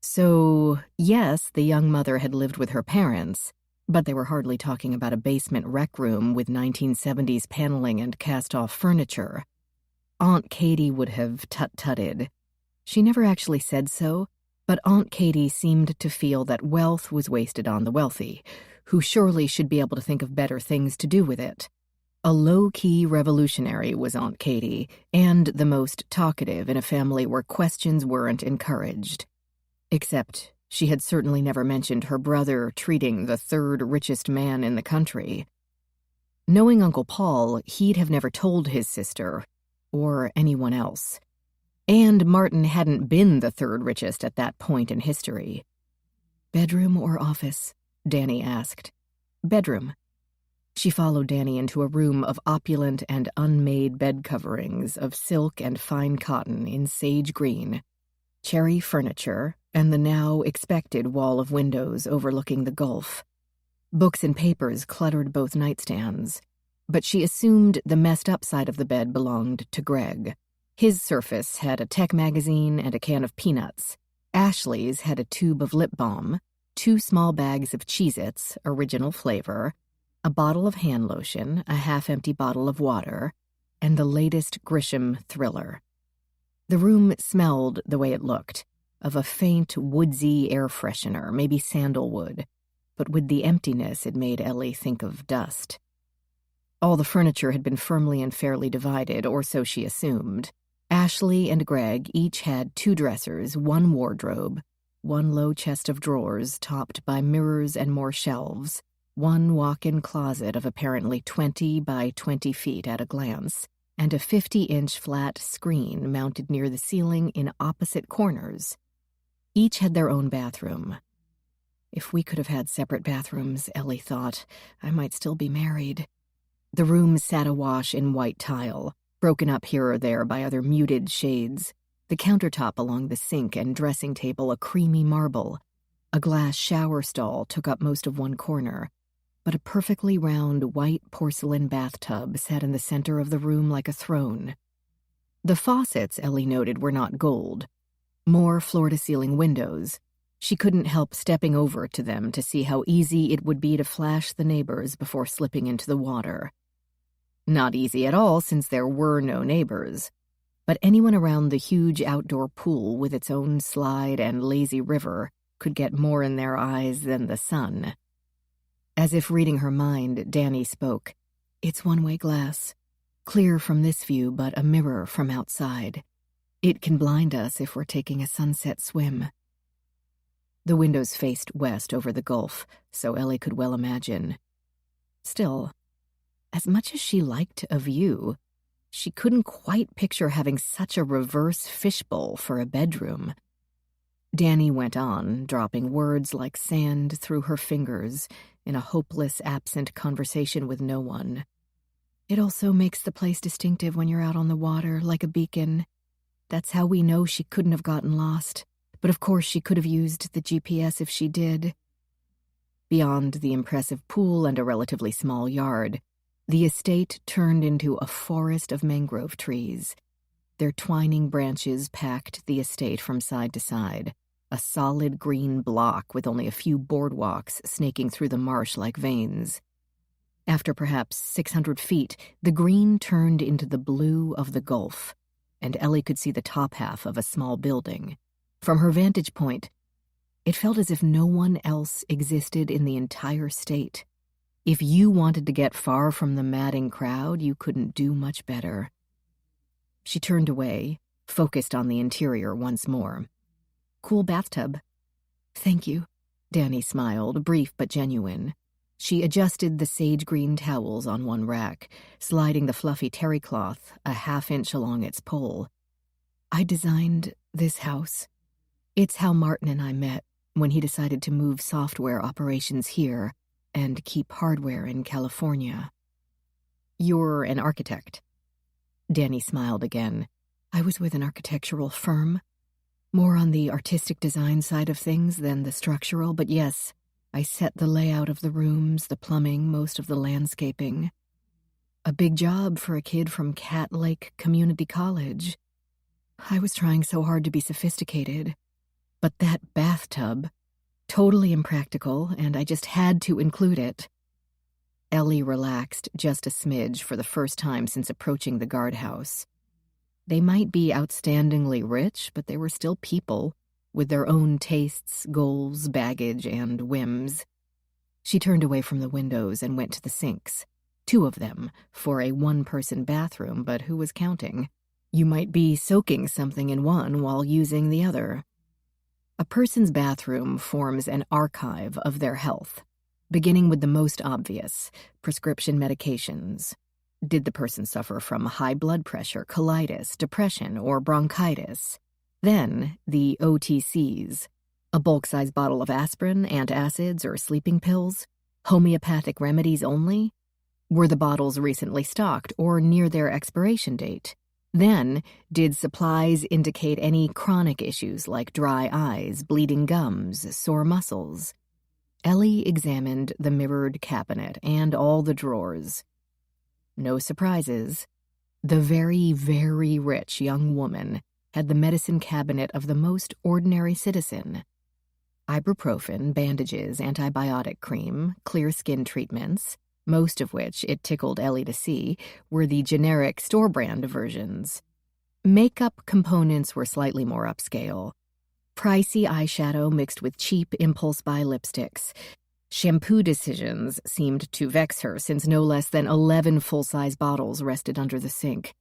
So, yes, the young mother had lived with her parents, but they were hardly talking about a basement rec room with 1970s paneling and cast-off furniture. Aunt Katie would have tut-tutted. She never actually said so, but Aunt Katie seemed to feel that wealth was wasted on the wealthy, who surely should be able to think of better things to do with it. A low-key revolutionary was Aunt Katie, and the most talkative in a family where questions weren't encouraged. Except she had certainly never mentioned her brother treating the third richest man in the country. Knowing Uncle Paul, he'd have never told his sister, or anyone else. And Martin hadn't been the third richest at that point in history. "Bedroom or office?" Danny asked. "Bedroom." She followed Danny into a room of opulent and unmade bed coverings of silk and fine cotton in sage green, cherry furniture, and the now expected wall of windows overlooking the Gulf. Books and papers cluttered both nightstands, but she assumed the messed-up side of the bed belonged to Greg. His surface had a tech magazine and a can of peanuts. Ashley's had a tube of lip balm, 2 small bags of Cheez-Its, original flavor, A bottle of hand lotion, a half-empty bottle of water, and the latest Grisham thriller. The room smelled the way it looked, of a faint, woodsy air freshener, maybe sandalwood, but with the emptiness it made Ellie think of dust. All the furniture had been firmly and fairly divided, or so she assumed. Ashley and Greg each had 2 dressers, 1 wardrobe, 1 low chest of drawers topped by mirrors and more shelves, 1 walk-in closet of apparently 20 by 20 feet at a glance, and a 50-inch flat screen mounted near the ceiling in opposite corners. Each had their own bathroom. If we could have had separate bathrooms, Ellie thought, I might still be married. The room sat awash in white tile, broken up here or there by other muted shades, the countertop along the sink and dressing table a creamy marble. A glass shower stall took up most of one corner, but a perfectly round white porcelain bathtub sat in the center of the room like a throne. The faucets, Ellie noted, were not gold. More floor-to-ceiling windows. She couldn't help stepping over to them to see how easy it would be to flash the neighbors before slipping into the water. Not easy at all, since there were no neighbors, but anyone around the huge outdoor pool with its own slide and lazy river could get more in their eyes than the sun. As if reading her mind, Danny spoke. It's one-way glass. Clear from this view, but a mirror from outside. It can blind us if we're taking a sunset swim. The windows faced west over the Gulf, so Ellie could well imagine. Still, as much as she liked a view, she couldn't quite picture having such a reverse fishbowl for a bedroom. Danny went on, dropping words like sand through her fingers in a hopeless, absent conversation with no one. It also makes the place distinctive when you're out on the water, like a beacon. That's how we know she couldn't have gotten lost. But of course she could have used the GPS if she did. Beyond the impressive pool and a relatively small yard, the estate turned into a forest of mangrove trees. Their twining branches packed the estate from side to side, a solid green block with only a few boardwalks snaking through the marsh like veins. After perhaps 600 feet, the green turned into the blue of the Gulf, and Ellie could see the top half of a small building. From her vantage point, it felt as if no one else existed in the entire state. If you wanted to get far from the madding crowd, you couldn't do much better. She turned away, focused on the interior once more. Cool bathtub. Thank you. Danny smiled, brief but genuine. She adjusted the sage-green towels on one rack, sliding the fluffy terry cloth a half-inch along its pole. I designed this house. It's how Martin and I met when he decided to move software operations here and keep hardware in California. You're an architect. Danny smiled again. I was with an architectural firm. More on the artistic design side of things than the structural, but yes, I set the layout of the rooms, the plumbing, most of the landscaping. A big job for a kid from Cat Lake Community College. I was trying so hard to be sophisticated. But that bathtub, totally impractical, and I just had to include it. Ellie relaxed just a smidge for the first time since approaching the guardhouse. They might be outstandingly rich, but they were still people, with their own tastes, goals, baggage, and whims. She turned away from the windows and went to the sinks. 2 of them, for a one-person bathroom, but who was counting? You might be soaking something in one while using the other. A person's bathroom forms an archive of their health, beginning with the most obvious, prescription medications. Did the person suffer from high blood pressure, colitis, depression, or bronchitis? Then, the OTCs, a bulk-size bottle of aspirin, antacids, or sleeping pills, homeopathic remedies only? Were the bottles recently stocked or near their expiration date? Then, did supplies indicate any chronic issues like dry eyes, bleeding gums, sore muscles? Ellie examined the mirrored cabinet and all the drawers. No surprises. The very, very rich young woman had the medicine cabinet of the most ordinary citizen. Ibuprofen, bandages, antibiotic cream, clear skin treatments, most of which, it tickled Ellie to see, were the generic store-brand versions. Makeup components were slightly more upscale. Pricey eyeshadow mixed with cheap impulse-buy lipsticks. Shampoo decisions seemed to vex her since no less than 11 full-size bottles rested under the sink.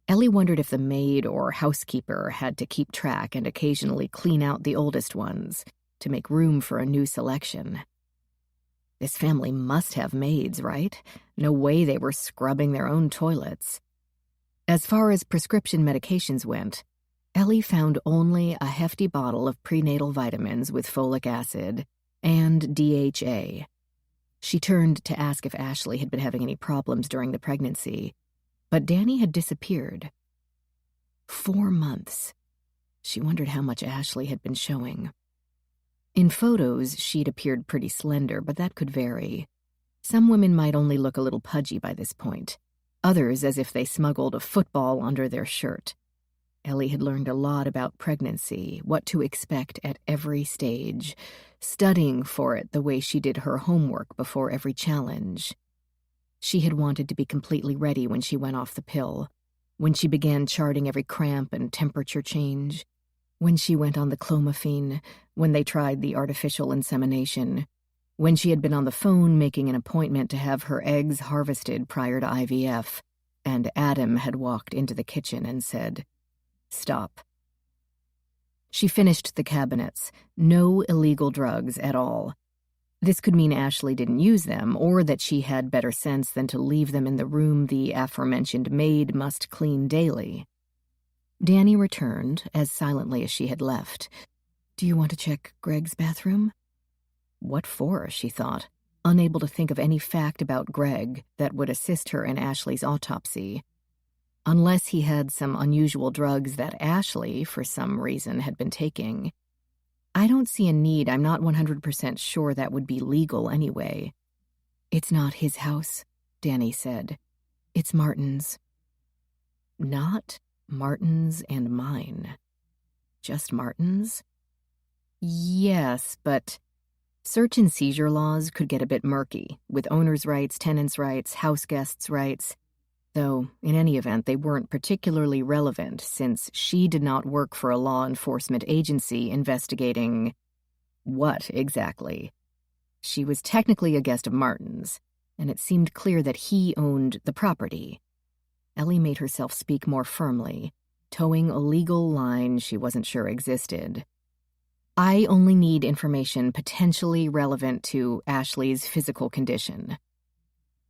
Ellie wondered if the maid or housekeeper had to keep track and occasionally clean out the oldest ones to make room for a new selection. This family must have maids, right? No way they were scrubbing their own toilets. As far as prescription medications went, Ellie found only a hefty bottle of prenatal vitamins with folic acid and DHA. She turned to ask if Ashley had been having any problems during the pregnancy, but Danny had disappeared. 4 months. She wondered how much Ashley had been showing. In photos, she'd appeared pretty slender, but that could vary. Some women might only look a little pudgy by this point, others as if they smuggled a football under their shirt. Ellie had learned a lot about pregnancy, what to expect at every stage, studying for it the way she did her homework before every challenge. She had wanted to be completely ready when she went off the pill, when she began charting every cramp and temperature change, when she went on the clomiphene, when they tried the artificial insemination, when she had been on the phone making an appointment to have her eggs harvested prior to IVF, and Adam had walked into the kitchen and said, "Stop." She finished the cabinets. No illegal drugs at all. This could mean Ashley didn't use them, or that she had better sense than to leave them in the room the aforementioned maid must clean daily. Danny returned, as silently as she had left. "Do you want to check Greg's bathroom?" What for, she thought, unable to think of any fact about Greg that would assist her in Ashley's autopsy. Unless he had some unusual drugs that Ashley, for some reason, had been taking. I don't see a need. I'm not 100% sure that would be legal anyway. "It's not his house," Danny said. "It's Martin's." Not Martin's and mine. Just Martin's? Yes, but search and seizure laws could get a bit murky, with owners' rights, tenants' rights, house guests' rights. Though, in any event, they weren't particularly relevant since she did not work for a law enforcement agency investigating what exactly. She was technically a guest of Martin's, and it seemed clear that he owned the property. Ellie made herself speak more firmly, towing a legal line she wasn't sure existed. "I only need information potentially relevant to Ashley's physical condition."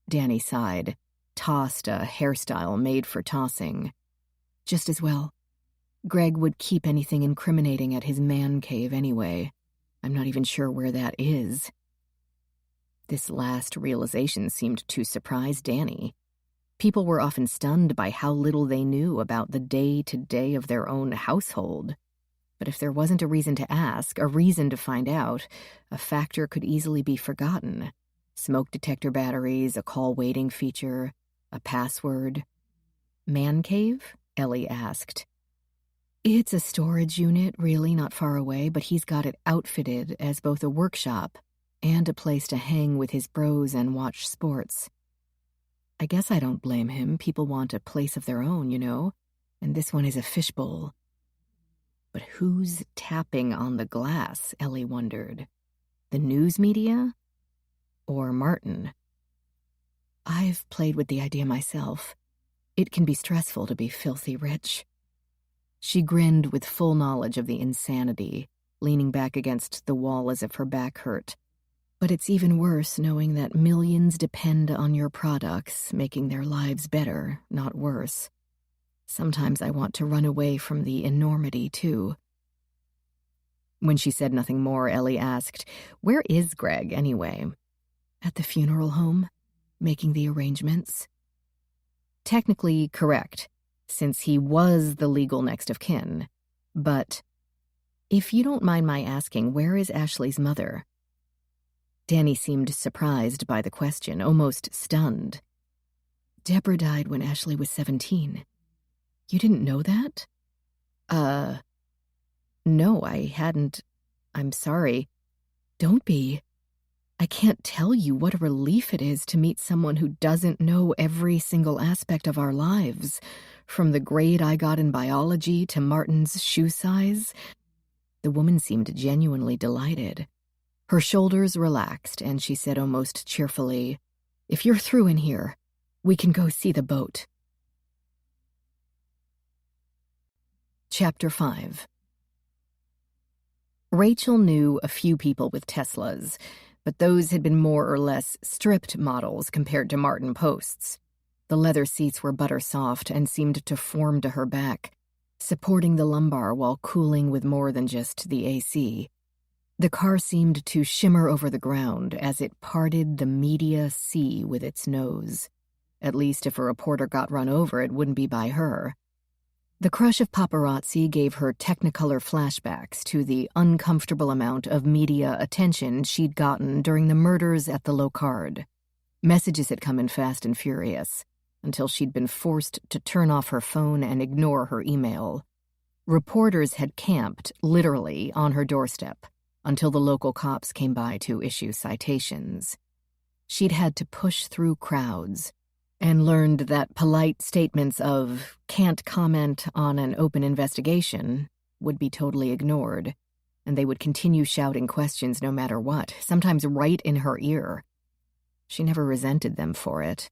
Danny sighed, tossed a hairstyle made for tossing. "Just as well. Greg would keep anything incriminating at his man cave anyway. I'm not even sure where that is." This last realization seemed to surprise Danny. People were often stunned by how little they knew about the day-to-day of their own household. But if there wasn't a reason to ask, a reason to find out, a factor could easily be forgotten. Smoke detector batteries, a call waiting feature, a password. "Man cave?" Ellie asked. "It's a storage unit, really not far away, but he's got it outfitted as both a workshop and a place to hang with his bros and watch sports. I guess I don't blame him. People want a place of their own, you know, and this one is a fishbowl." But who's tapping on the glass, Ellie wondered. The news media? Or Martin? "I've played with the idea myself. It can be stressful to be filthy rich." She grinned with full knowledge of the insanity, leaning back against the wall as if her back hurt. "But it's even worse knowing that millions depend on your products, making their lives better, not worse. Sometimes I want to run away from the enormity, too." When she said nothing more, Ellie asked, "Where is Greg, anyway?" "At the funeral home, making the arrangements." Technically correct, since he was the legal next of kin. But, if you don't mind my asking, where is Ashley's mother? Danny seemed surprised by the question, almost stunned. "Deborah died when Ashley was 17. You didn't know that?" No, I hadn't. I'm sorry." "Don't be." I can't tell you what a relief it is to meet someone who doesn't know every single aspect of our lives, from the grade I got in biology to Martin's shoe size." The woman seemed genuinely delighted. Her shoulders relaxed, and she said almost cheerfully, "If you're through in here, we can go see the boat." Chapter 5. Rachel knew a few people with Teslas, but those had been more or less stripped models compared to Martin Post's. The leather seats were butter-soft and seemed to form to her back, supporting the lumbar while cooling with more than just the AC. The car seemed to shimmer over the ground as it parted the media sea with its nose. At least if a reporter got run over, it wouldn't be by her. The crush of paparazzi gave her Technicolor flashbacks to the uncomfortable amount of media attention she'd gotten during the murders at the Locard. Messages had come in fast and furious, until she'd been forced to turn off her phone and ignore her email. Reporters had camped, literally, on her doorstep, until the local cops came by to issue citations. She'd had to push through crowds, and learned that polite statements of "can't comment on an open investigation" would be totally ignored, and they would continue shouting questions no matter what, sometimes right in her ear. She never resented them for it.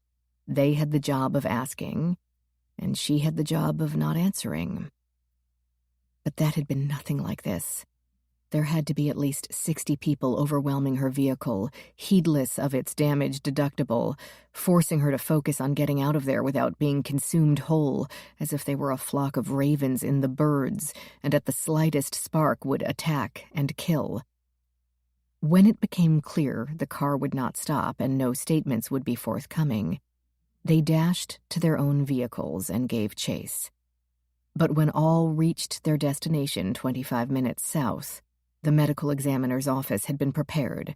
They had the job of asking, and she had the job of not answering. But that had been nothing like this. There had to be at least 60 people overwhelming her vehicle, heedless of its damage deductible, forcing her to focus on getting out of there without being consumed whole, as if they were a flock of ravens in the birds, and at the slightest spark would attack and kill. When it became clear the car would not stop and no statements would be forthcoming, they dashed to their own vehicles and gave chase. But when all reached their destination 25 minutes south, the medical examiner's office had been prepared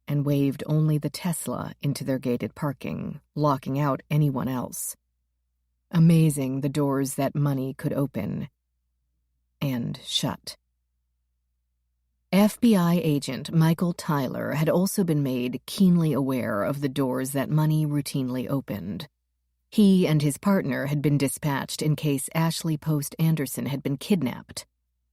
and waved only the Tesla into their gated parking, locking out anyone else. Amazing the doors that money could open and shut. FBI agent Michael Tyler had also been made keenly aware of the doors that money routinely opened. He and his partner had been dispatched in case Ashley Post Anderson had been kidnapped.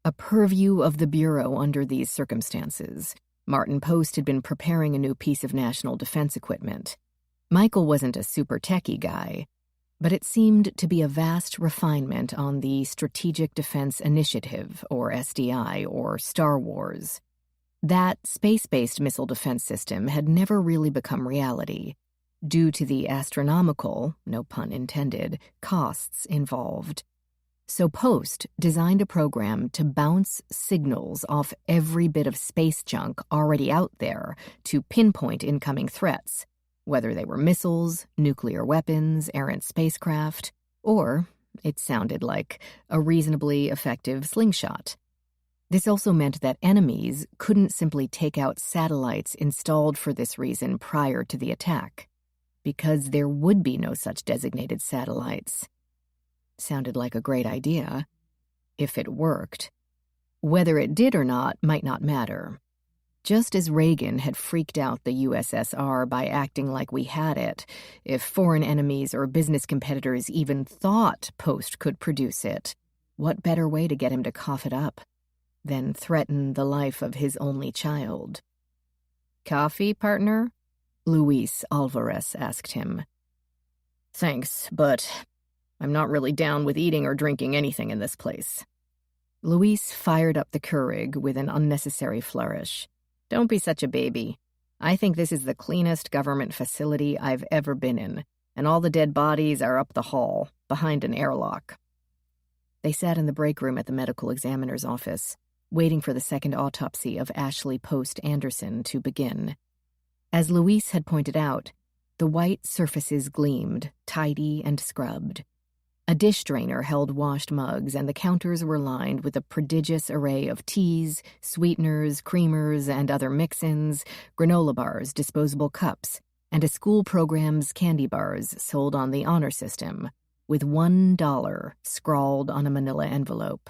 A purview of the Bureau under these circumstances. Martin Post had been preparing a new piece of national defense equipment. Michael wasn't a super techie guy, but it seemed to be a vast refinement on the Strategic Defense Initiative, or SDI, or Star Wars. That space-based missile defense system had never really become reality, due to the astronomical, no pun intended, costs involved. So Post designed a program to bounce signals off every bit of space junk already out there to pinpoint incoming threats, whether they were missiles, nuclear weapons, errant spacecraft, or, it sounded like, a reasonably effective slingshot. This also meant that enemies couldn't simply take out satellites installed for this reason prior to the attack, because there would be no such designated satellites. Sounded like a great idea, if it worked. Whether it did or not might not matter. Just as Reagan had freaked out the USSR by acting like we had it, if foreign enemies or business competitors even thought Post could produce it, what better way to get him to cough it up than threaten the life of his only child? "Coffee, partner?" Luis Alvarez asked him. "Thanks, but I'm not really down with eating or drinking anything in this place." Luis fired up the Keurig with an unnecessary flourish. "Don't be such a baby. I think this is the cleanest government facility I've ever been in, and all the dead bodies are up the hall, behind an airlock." They sat in the break room at the medical examiner's office, waiting for the second autopsy of Ashley Post Anderson to begin. As Luis had pointed out, the white surfaces gleamed, tidy and scrubbed. A dish drainer held washed mugs, and the counters were lined with a prodigious array of teas, sweeteners, creamers, and other mix-ins, granola bars, disposable cups, and a school program's candy bars sold on the honor system, with $1 scrawled on a manila envelope.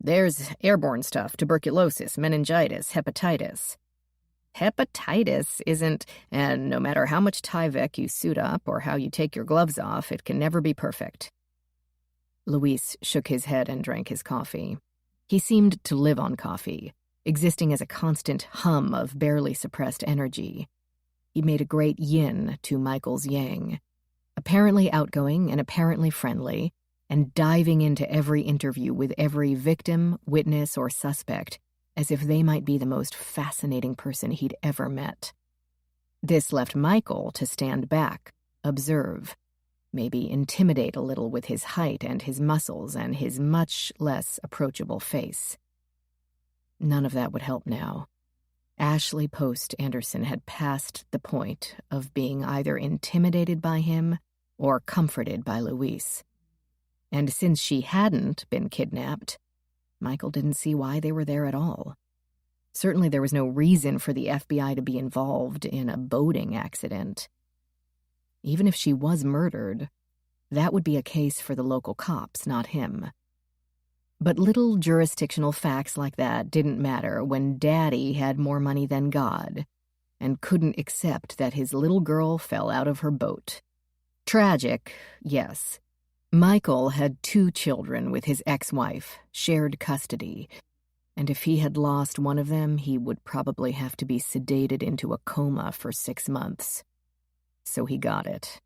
"There's airborne stuff, tuberculosis, meningitis, hepatitis." Hepatitis isn't, and no matter how much Tyvek you suit up or how you take your gloves off, it can never be perfect. Luis shook his head and drank his coffee. He seemed to live on coffee, existing as a constant hum of barely suppressed energy. He made a great yin to Michael's yang, apparently outgoing and apparently friendly, and diving into every interview with every victim, witness, or suspect as if they might be the most fascinating person he'd ever met. This left Michael to stand back, observe, maybe intimidate a little with his height and his muscles and his much less approachable face. None of that would help now. Ashley Post Anderson had passed the point of being either intimidated by him or comforted by Luis. And since she hadn't been kidnapped, Michael didn't see why they were there at all. Certainly there was no reason for the FBI to be involved in a boating accident. Even if she was murdered, that would be a case for the local cops, not him. But little jurisdictional facts like that didn't matter when Daddy had more money than God and couldn't accept that his little girl fell out of her boat. Tragic, yes. Michael had 2 children with his ex-wife, shared custody, and if he had lost one of them, he would probably have to be sedated into a coma for 6 months. So he got it.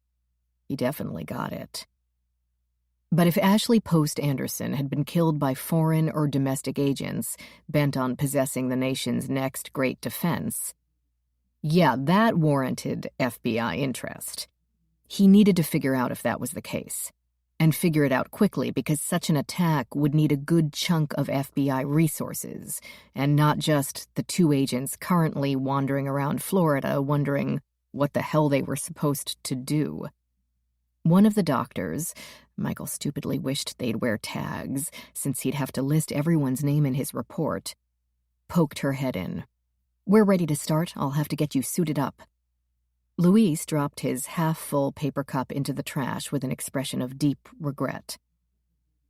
He definitely got it. But if Ashley Post Anderson had been killed by foreign or domestic agents bent on possessing the nation's next great defense, yeah, that warranted FBI interest. He needed to figure out if that was the case, and figure it out quickly because such an attack would need a good chunk of FBI resources, and not just the 2 agents currently wandering around Florida wondering what the hell they were supposed to do. One of the doctors, Michael stupidly wished they'd wear tags since he'd have to list everyone's name in his report, poked her head in. "We're ready to start. I'll have to get you suited up." Luis dropped his half-full paper cup into the trash with an expression of deep regret.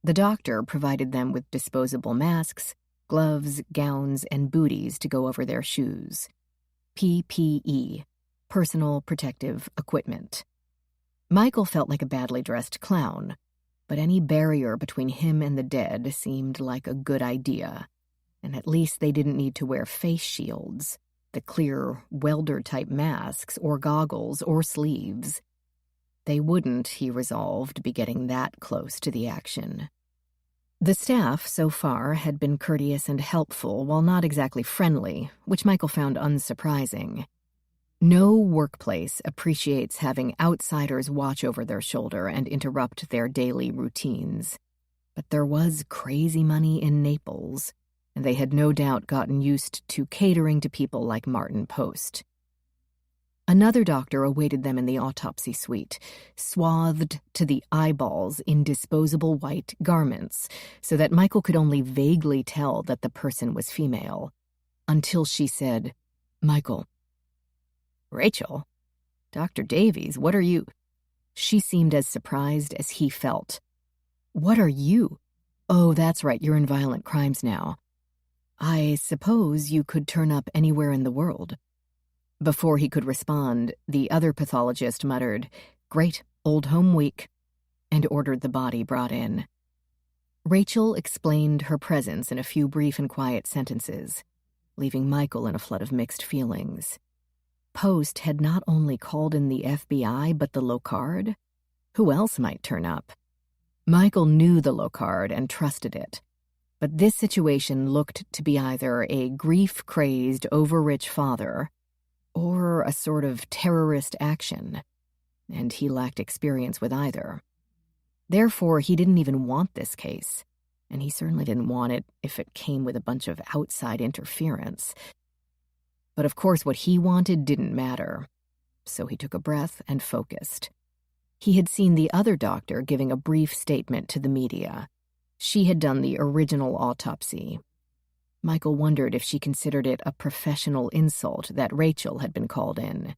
The doctor provided them with disposable masks, gloves, gowns, and booties to go over their shoes. PPE, personal protective equipment. Michael felt like a badly dressed clown, but any barrier between him and the dead seemed like a good idea, and at least they didn't need to wear face shields, the clear welder-type masks or goggles or sleeves. They wouldn't, he resolved, be getting that close to the action. The staff, so far, had been courteous and helpful while not exactly friendly, which Michael found unsurprising. No workplace appreciates having outsiders watch over their shoulder and interrupt their daily routines. But there was crazy money in Naples, and they had no doubt gotten used to catering to people like Martin Post. Another doctor awaited them in the autopsy suite, swathed to the eyeballs in disposable white garments, so that Michael could only vaguely tell that the person was female, until she said, "Michael." "Rachel? Dr. Davies, what are you?" She seemed as surprised as he felt. "What are you? Oh, that's right, you're in violent crimes now. I suppose you could turn up anywhere in the world." Before he could respond, the other pathologist muttered, "Great, old home week," and ordered the body brought in. Rachel explained her presence in a few brief and quiet sentences, leaving Michael in a flood of mixed feelings. Post had not only called in the FBI, but the Locard? Who else might turn up? Michael knew the Locard and trusted it. But this situation looked to be either a grief-crazed, over-rich father or a sort of terrorist action, and he lacked experience with either. Therefore, he didn't even want this case, and he certainly didn't want it if it came with a bunch of outside interference. But of course, what he wanted didn't matter, so he took a breath and focused. He had seen the other doctor giving a brief statement to the media. She had done the original autopsy. Michael wondered if she considered it a professional insult that Rachel had been called in.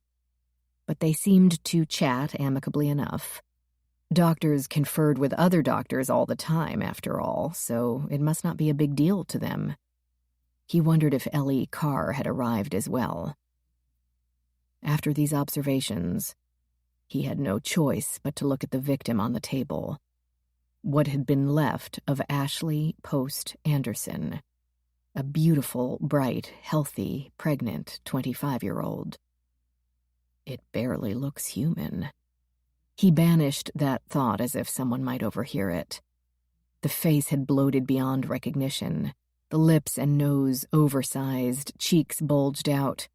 But they seemed to chat amicably enough. Doctors conferred with other doctors all the time, after all, so it must not be a big deal to them. He wondered if Ellie Carr had arrived as well. After these observations, he had no choice but to look at the victim on the table. What had been left of Ashley Post Anderson, a beautiful, bright, healthy, pregnant 25-year-old. It barely looks human. He banished that thought as if someone might overhear it. The face had bloated beyond recognition, the lips and nose oversized, cheeks bulged out.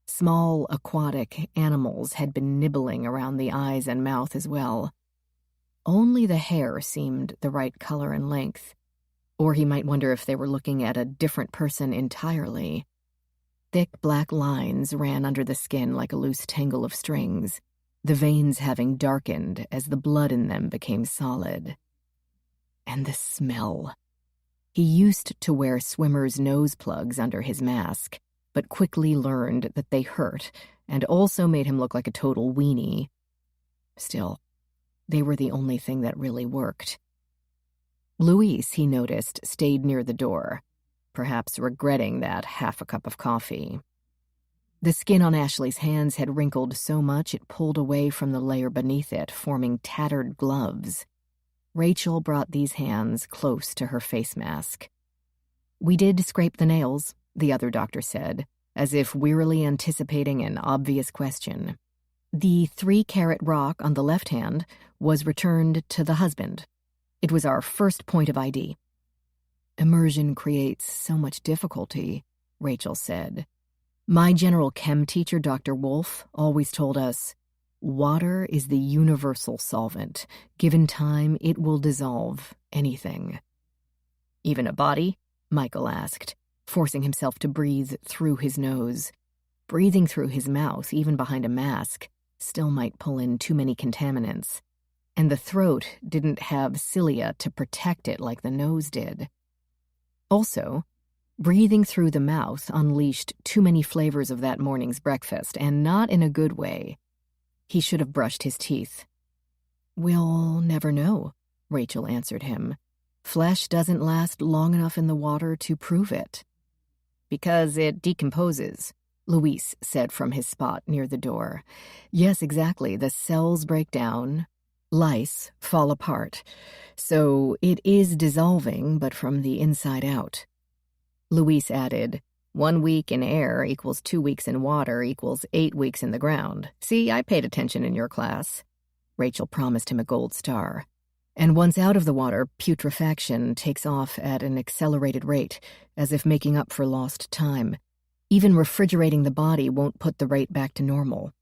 Small aquatic animals had been nibbling around the eyes and mouth as well. Only the hair seemed the right color and length, or he might wonder if they were looking at a different person entirely. Thick black lines ran under the skin like a loose tangle of strings, the veins having darkened as the blood in them became solid. And the smell. He used to wear swimmer's nose plugs under his mask, but quickly learned that they hurt and also made him look like a total weenie. Still, they were the only thing that really worked. Louise, he noticed, stayed near the door, perhaps regretting that half a cup of coffee. The skin on Ashley's hands had wrinkled so much it pulled away from the layer beneath it, forming tattered gloves. Rachel brought these hands close to her face mask. "We did scrape the nails," the other doctor said, as if wearily anticipating an obvious question. "The 3-carat rock on the left hand was returned to the husband. It was our first point of ID." "Immersion creates so much difficulty," Rachel said. "My general chem teacher, Dr. Wolf, always told us, water is the universal solvent. Given time, it will dissolve anything." "Even a body?" Michael asked, forcing himself to breathe through his nose. Breathing through his mouth, even behind a mask, still might pull in too many contaminants. And the throat didn't have cilia to protect it like the nose did. Also, breathing through the mouth unleashed too many flavors of that morning's breakfast, and not in a good way. He should have brushed his teeth. "We'll never know," Rachel answered him. "Flesh doesn't last long enough in the water to prove it." "Because it decomposes," Luis said from his spot near the door. "Yes, exactly. The cells break down. Lice fall apart. So it is dissolving, but from the inside out." Luis added, 1 week in air equals 2 weeks in water equals 8 weeks in the ground. See, I paid attention in your class." Rachel promised him a gold star. "And once out of the water, putrefaction takes off at an accelerated rate, as if making up for lost time. Even refrigerating the body won't put the rate back to normal.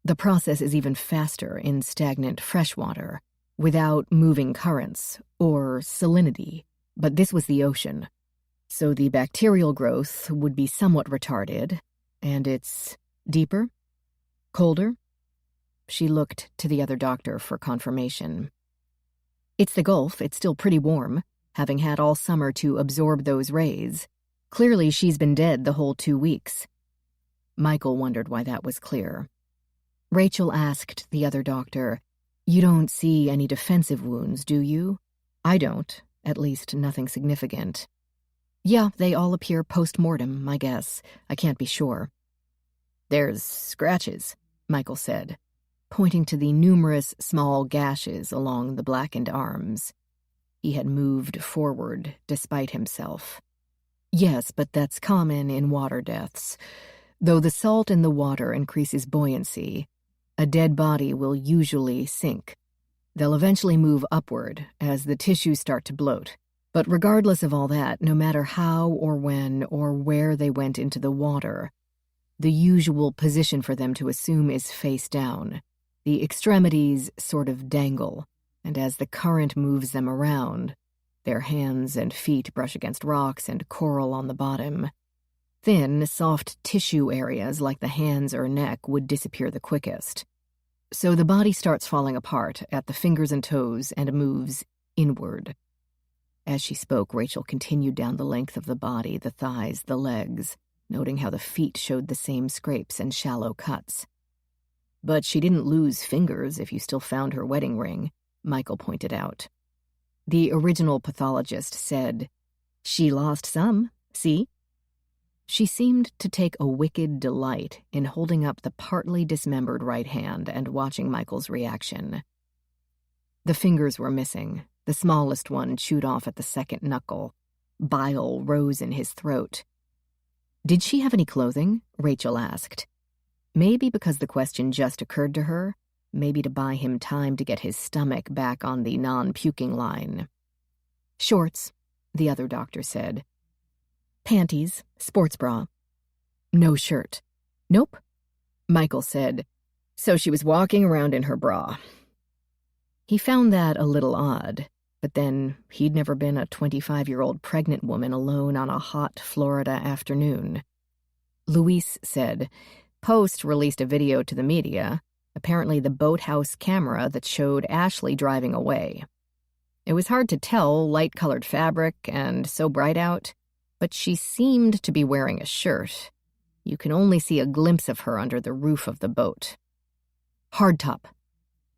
The process is even faster in stagnant freshwater, without moving currents or salinity. But this was the ocean. So the bacterial growth would be somewhat retarded, and it's deeper? Colder?" She looked to the other doctor for confirmation. "It's the Gulf. It's still pretty warm, having had all summer to absorb those rays. Clearly she's been dead the whole 2 weeks." Michael wondered why that was clear. Rachel asked the other doctor, "You don't see any defensive wounds, do you?" "I don't. At least nothing significant." "Yeah, they all appear post-mortem, I guess. I can't be sure." "There's scratches," Michael said, pointing to the numerous small gashes along the blackened arms. He had moved forward despite himself. "Yes, but that's common in water deaths. Though the salt in the water increases buoyancy, a dead body will usually sink. They'll eventually move upward as the tissues start to bloat. But regardless of all that, no matter how or when or where they went into the water, the usual position for them to assume is face down. The extremities sort of dangle, and as the current moves them around, their hands and feet brush against rocks and coral on the bottom. Thin, soft tissue areas like the hands or neck would disappear the quickest. So the body starts falling apart at the fingers and toes and moves inward. As she spoke, Rachel continued down the length of the body, the thighs, the legs, noting how the feet showed the same scrapes and shallow cuts. "But she didn't lose fingers if you still found her wedding ring," Michael pointed out. The original pathologist said, "She lost some, see?" She seemed to take a wicked delight in holding up the partly dismembered right hand and watching Michael's reaction. The fingers were missing, the smallest one chewed off at the second knuckle. Bile rose in his throat. "Did she have any clothing?" Rachel asked. Maybe because the question just occurred to her, maybe to buy him time to get his stomach back on the non-puking line. "Shorts," the other doctor said. "Panties, sports bra. No shirt." "Nope," Michael said. "So she was walking around in her bra." He found that a little odd, but then he'd never been a 25-year-old pregnant woman alone on a hot Florida afternoon. Luis said, Post released a video to the media, apparently the boathouse camera that showed Ashley driving away. It was hard to tell, light-colored fabric and so bright out, but she seemed to be wearing a shirt. You can only see a glimpse of her under the roof of the boat. "Hardtop,"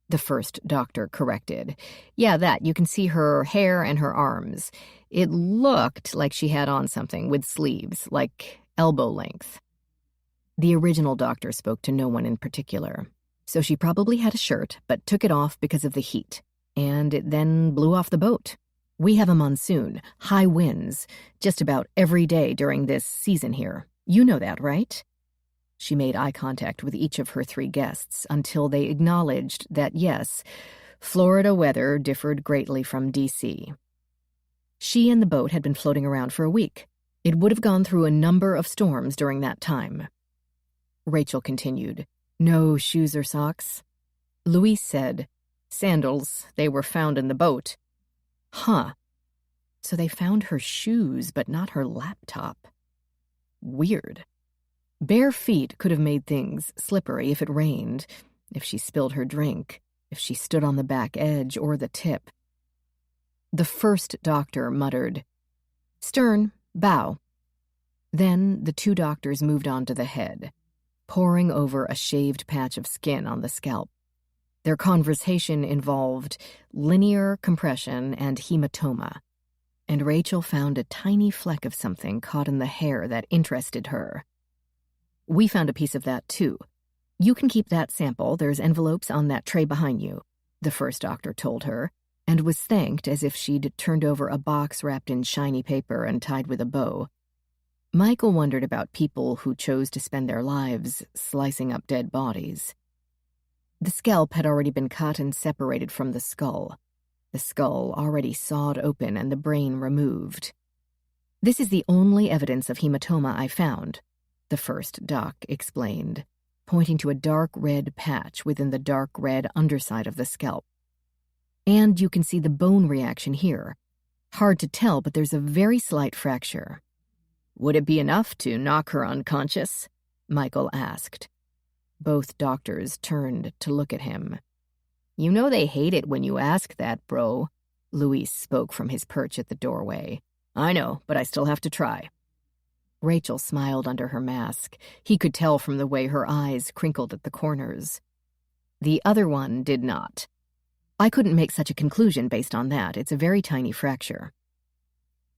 the first doctor corrected. "Yeah, that. You can see her hair and her arms. It looked like she had on something with sleeves, like elbow length." The original doctor spoke to no one in particular. So she probably had a shirt, but took it off because of the heat. And it then blew off the boat. "We have a monsoon, high winds, just about every day during this season here. You know that, right?" She made eye contact with each of her three guests until they acknowledged that, yes, Florida weather differed greatly from D.C. She and the boat had been floating around for a week. It would have gone through a number of storms during that time. Rachel continued, "No shoes or socks?" Luis said, "Sandals. They were found in the boat." "Huh. So they found her shoes, but not her laptop. Weird. Bare feet could have made things slippery if it rained, if she spilled her drink, if she stood on the back edge or the tip." The first doctor muttered, "Stern, bow." Then the two doctors moved on to the head, poring over a shaved patch of skin on the scalp. Their conversation involved linear compression and hematoma, and Rachel found a tiny fleck of something caught in the hair that interested her. "We found a piece of that, too. You can keep that sample. There's envelopes on that tray behind you," the first doctor told her, and was thanked as if she'd turned over a box wrapped in shiny paper and tied with a bow. Michael wondered about people who chose to spend their lives slicing up dead bodies. The scalp had already been cut and separated from the skull already sawed open and the brain removed. "This is the only evidence of hematoma I found," the first doc explained, pointing to a dark red patch within the dark red underside of the scalp. "And you can see the bone reaction here. Hard to tell, but there's a very slight fracture." "Would it be enough to knock her unconscious?" Michael asked. Both doctors turned to look at him. "You know they hate it when you ask that, bro." Luis spoke from his perch at the doorway. "I know, but I still have to try." Rachel smiled under her mask. He could tell from the way her eyes crinkled at the corners. The other one did not. "I couldn't make such a conclusion based on that. It's a very tiny fracture."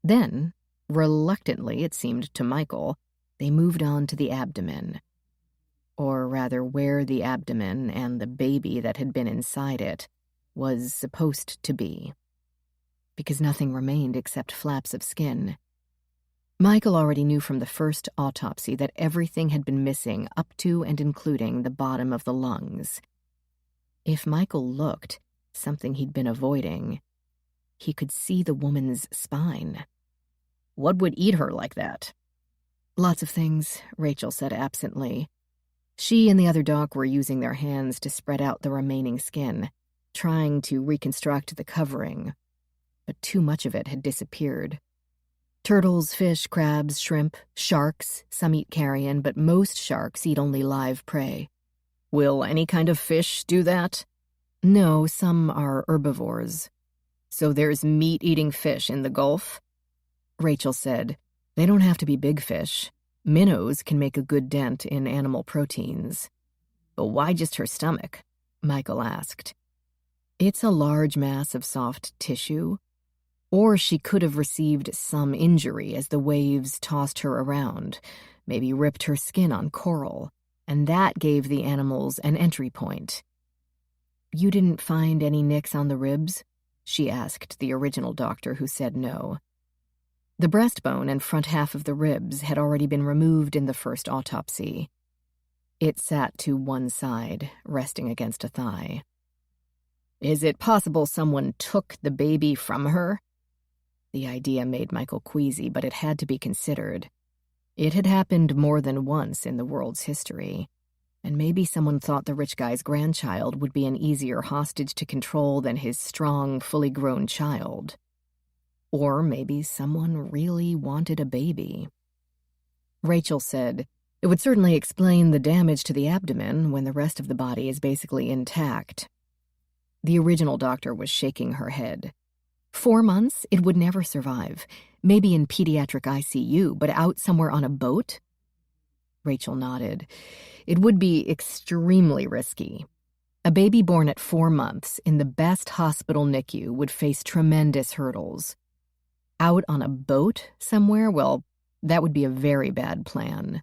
Then, reluctantly, it seemed to Michael, they moved on to the abdomen. Or rather, where the abdomen and the baby that had been inside it was supposed to be. Because nothing remained except flaps of skin. Michael already knew from the first autopsy that everything had been missing up to and including the bottom of the lungs. If Michael looked, something he'd been avoiding, he could see the woman's spine. "What would eat her like that?" "Lots of things," Rachel said absently. She and the other doc were using their hands to spread out the remaining skin, trying to reconstruct the covering. But too much of it had disappeared. Turtles, fish, crabs, shrimp, sharks, some eat carrion, but most sharks eat only live prey. "Will any kind of fish do that?" "No, some are herbivores." "So there's meat-eating fish in the Gulf?" Rachel said, "They don't have to be big fish. Minnows can make a good dent in animal proteins." "But why just her stomach?" Michael asked. "It's a large mass of soft tissue. Or she could have received some injury as the waves tossed her around, maybe ripped her skin on coral, and that gave the animals an entry point. "You didn't find any nicks on the ribs?" she asked the original doctor, who said no. The breastbone and front half of the ribs had already been removed in the first autopsy. It sat to one side, resting against a thigh. "Is it possible someone took the baby from her?" The idea made Michael queasy, but it had to be considered. It had happened more than once in the world's history, and maybe someone thought the rich guy's grandchild would be an easier hostage to control than his strong, fully grown child. Or maybe someone really wanted a baby. Rachel said, "It would certainly explain the damage to the abdomen when the rest of the body is basically intact." The original doctor was shaking her head. 4 months? It would never survive. Maybe in pediatric ICU, but out somewhere on a boat? Rachel nodded. It would be extremely risky. A baby born at 4 months in the best hospital NICU would face tremendous hurdles. Out on a boat somewhere? Well, that would be a very bad plan.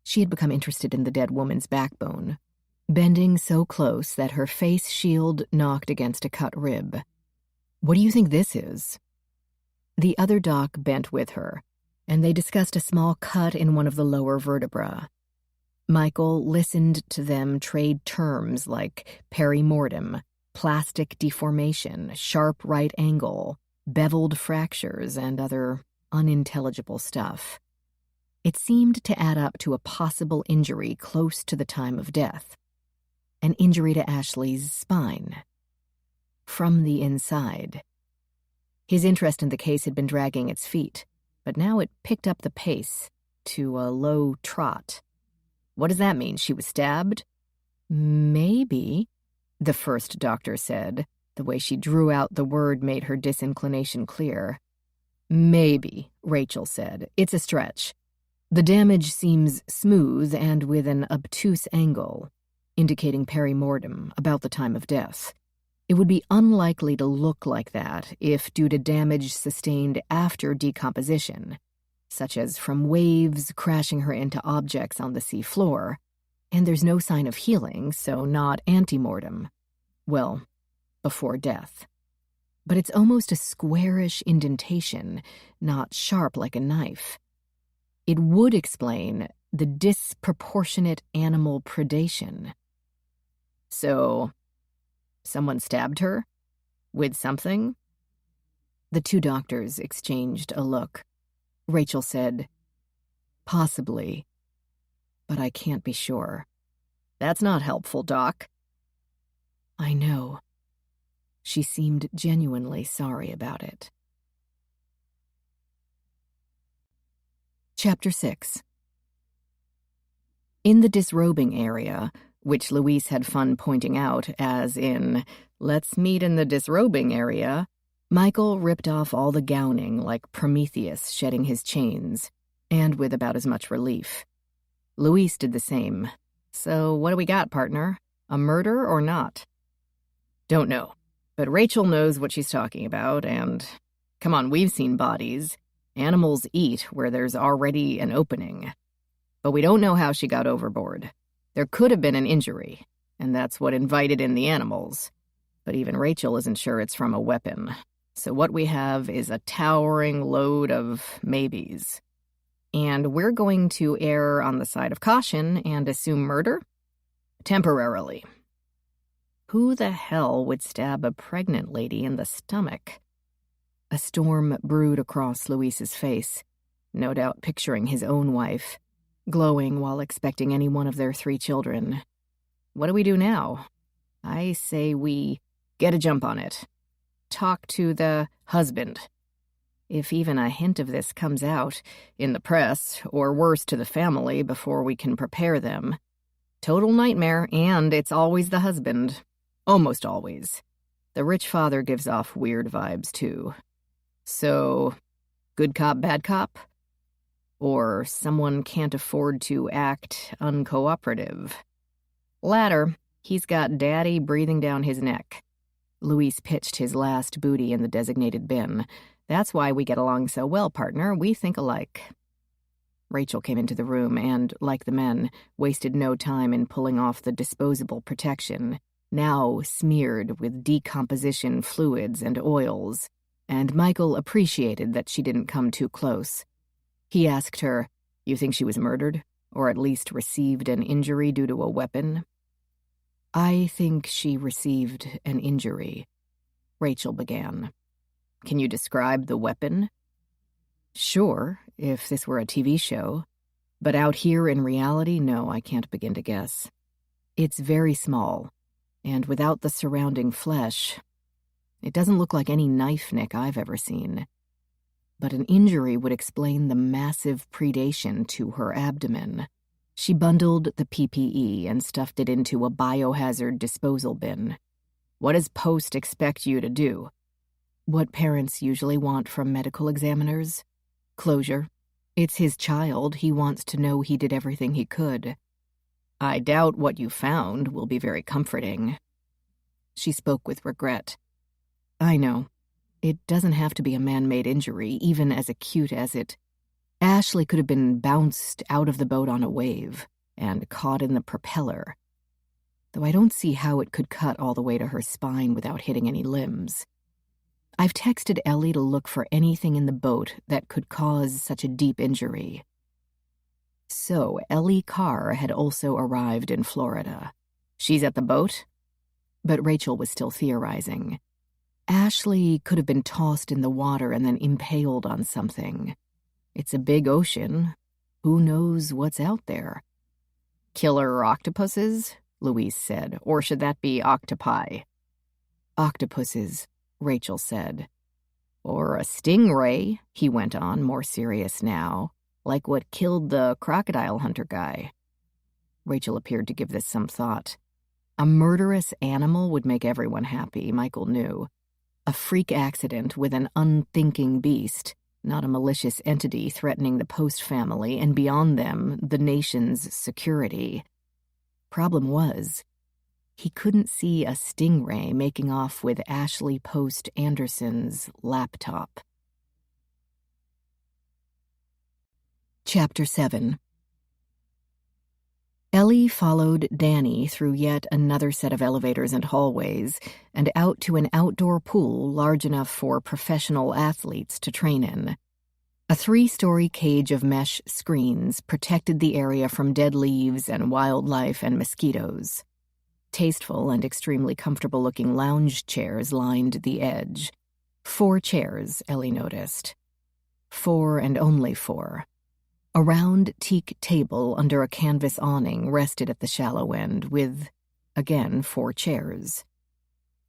She had become interested in the dead woman's backbone, bending so close that her face shield knocked against a cut rib. "What do you think this is?" The other doc bent with her, and they discussed a small cut in one of the lower vertebrae. Michael listened to them trade terms like perimortem, plastic deformation, sharp right angle, beveled fractures, and other unintelligible stuff. It seemed to add up to a possible injury close to the time of death. An injury to Ashley's spine. From the inside. His interest in the case had been dragging its feet, but now it picked up the pace to a low trot. "What does that mean? She was stabbed?" "Maybe," the first doctor said. The way she drew out the word made her disinclination clear. "Maybe," Rachel said. "It's a stretch. The damage seems smooth and with an obtuse angle, indicating perimortem, about the time of death. It would be unlikely to look like that if due to damage sustained after decomposition, such as from waves crashing her into objects on the sea floor, and there's no sign of healing, so not antemortem. Well, before death. But it's almost a squarish indentation, not sharp like a knife. It would explain the disproportionate animal predation. So, someone stabbed her? With something?" The two doctors exchanged a look. Rachel said, "Possibly, but I can't be sure." "That's not helpful, Doc." "I know." She seemed genuinely sorry about it. Chapter 6. In the disrobing area, which Louise had fun pointing out as in, "Let's meet in the disrobing area," Michael ripped off all the gowning like Prometheus shedding his chains, and with about as much relief. Louise did the same. "So what do we got, partner? A murder or not?" "Don't know, but Rachel knows what she's talking about, and come on, we've seen bodies. Animals eat where there's already an opening. But we don't know how she got overboard. There could have been an injury, and that's what invited in the animals. But even Rachel isn't sure it's from a weapon. So what we have is a towering load of maybes. And we're going to err on the side of caution and assume murder? Temporarily. Who the hell would stab a pregnant lady in the stomach? A storm brewed across Luis's face, no doubt picturing his own wife, glowing while expecting any one of their 3 children. What do we do now? I say we get a jump on it. Talk to the husband. If even a hint of this comes out, in the press, or worse to the family before we can prepare them. Total nightmare, and it's always the husband. Almost always. The rich father gives off weird vibes, too. So, good cop, bad cop? Or someone can't afford to act uncooperative? Latter, he's got daddy breathing down his neck. Luis pitched his last booty in the designated bin. "That's why we get along so well, partner. We think alike." Rachel came into the room and, like the men, wasted no time in pulling off the disposable protection, now smeared with decomposition fluids and oils, and Michael appreciated that she didn't come too close. He asked her, "You think she was murdered? Or at least received an injury due to a weapon?" "I think she received an injury," Rachel began. "Can you describe the weapon?" "Sure, if this were a TV show. But out here in reality, no, I can't begin to guess. It's very small, and without the surrounding flesh, it doesn't look like any knife nick I've ever seen. But an injury would explain the massive predation to her abdomen." She bundled the PPE and stuffed it into a biohazard disposal bin. "What does Post expect you to do?" "What parents usually want from medical examiners. Closure. It's his child. He wants to know he did everything he could." "I doubt what you found will be very comforting." She spoke with regret. "I know. It doesn't have to be a man-made injury, even as acute as it. Ashley could have been bounced out of the boat on a wave and caught in the propeller, though I don't see how it could cut all the way to her spine without hitting any limbs. I've texted Ellie to look for anything in the boat that could cause such a deep injury." So Ellie Carr had also arrived in Florida. "She's at the boat?" But Rachel was still theorizing. Ashley could have been tossed in the water and then impaled on something. It's a big ocean. Who knows what's out there? "Killer octopuses?" Louise said. "Or should that be octopi?" "Octopuses," Rachel said. "Or a stingray," he went on, more serious now, "like what killed the crocodile hunter guy." Rachel appeared to give this some thought. A murderous animal would make everyone happy, Michael knew. A freak accident with an unthinking beast, not a malicious entity threatening the Post family and beyond them, the nation's security. Problem was, he couldn't see a stingray making off with Ashley Post Anderson's laptop. Chapter 7. Ellie followed Danny through yet another set of elevators and hallways and out to an outdoor pool large enough for professional athletes to train in. A 3-story cage of mesh screens protected the area from dead leaves and wildlife and mosquitoes. Tasteful and extremely comfortable-looking lounge chairs lined the edge. 4 chairs, Ellie noticed. 4 and only 4. A round teak table under a canvas awning rested at the shallow end with, again, 4 chairs.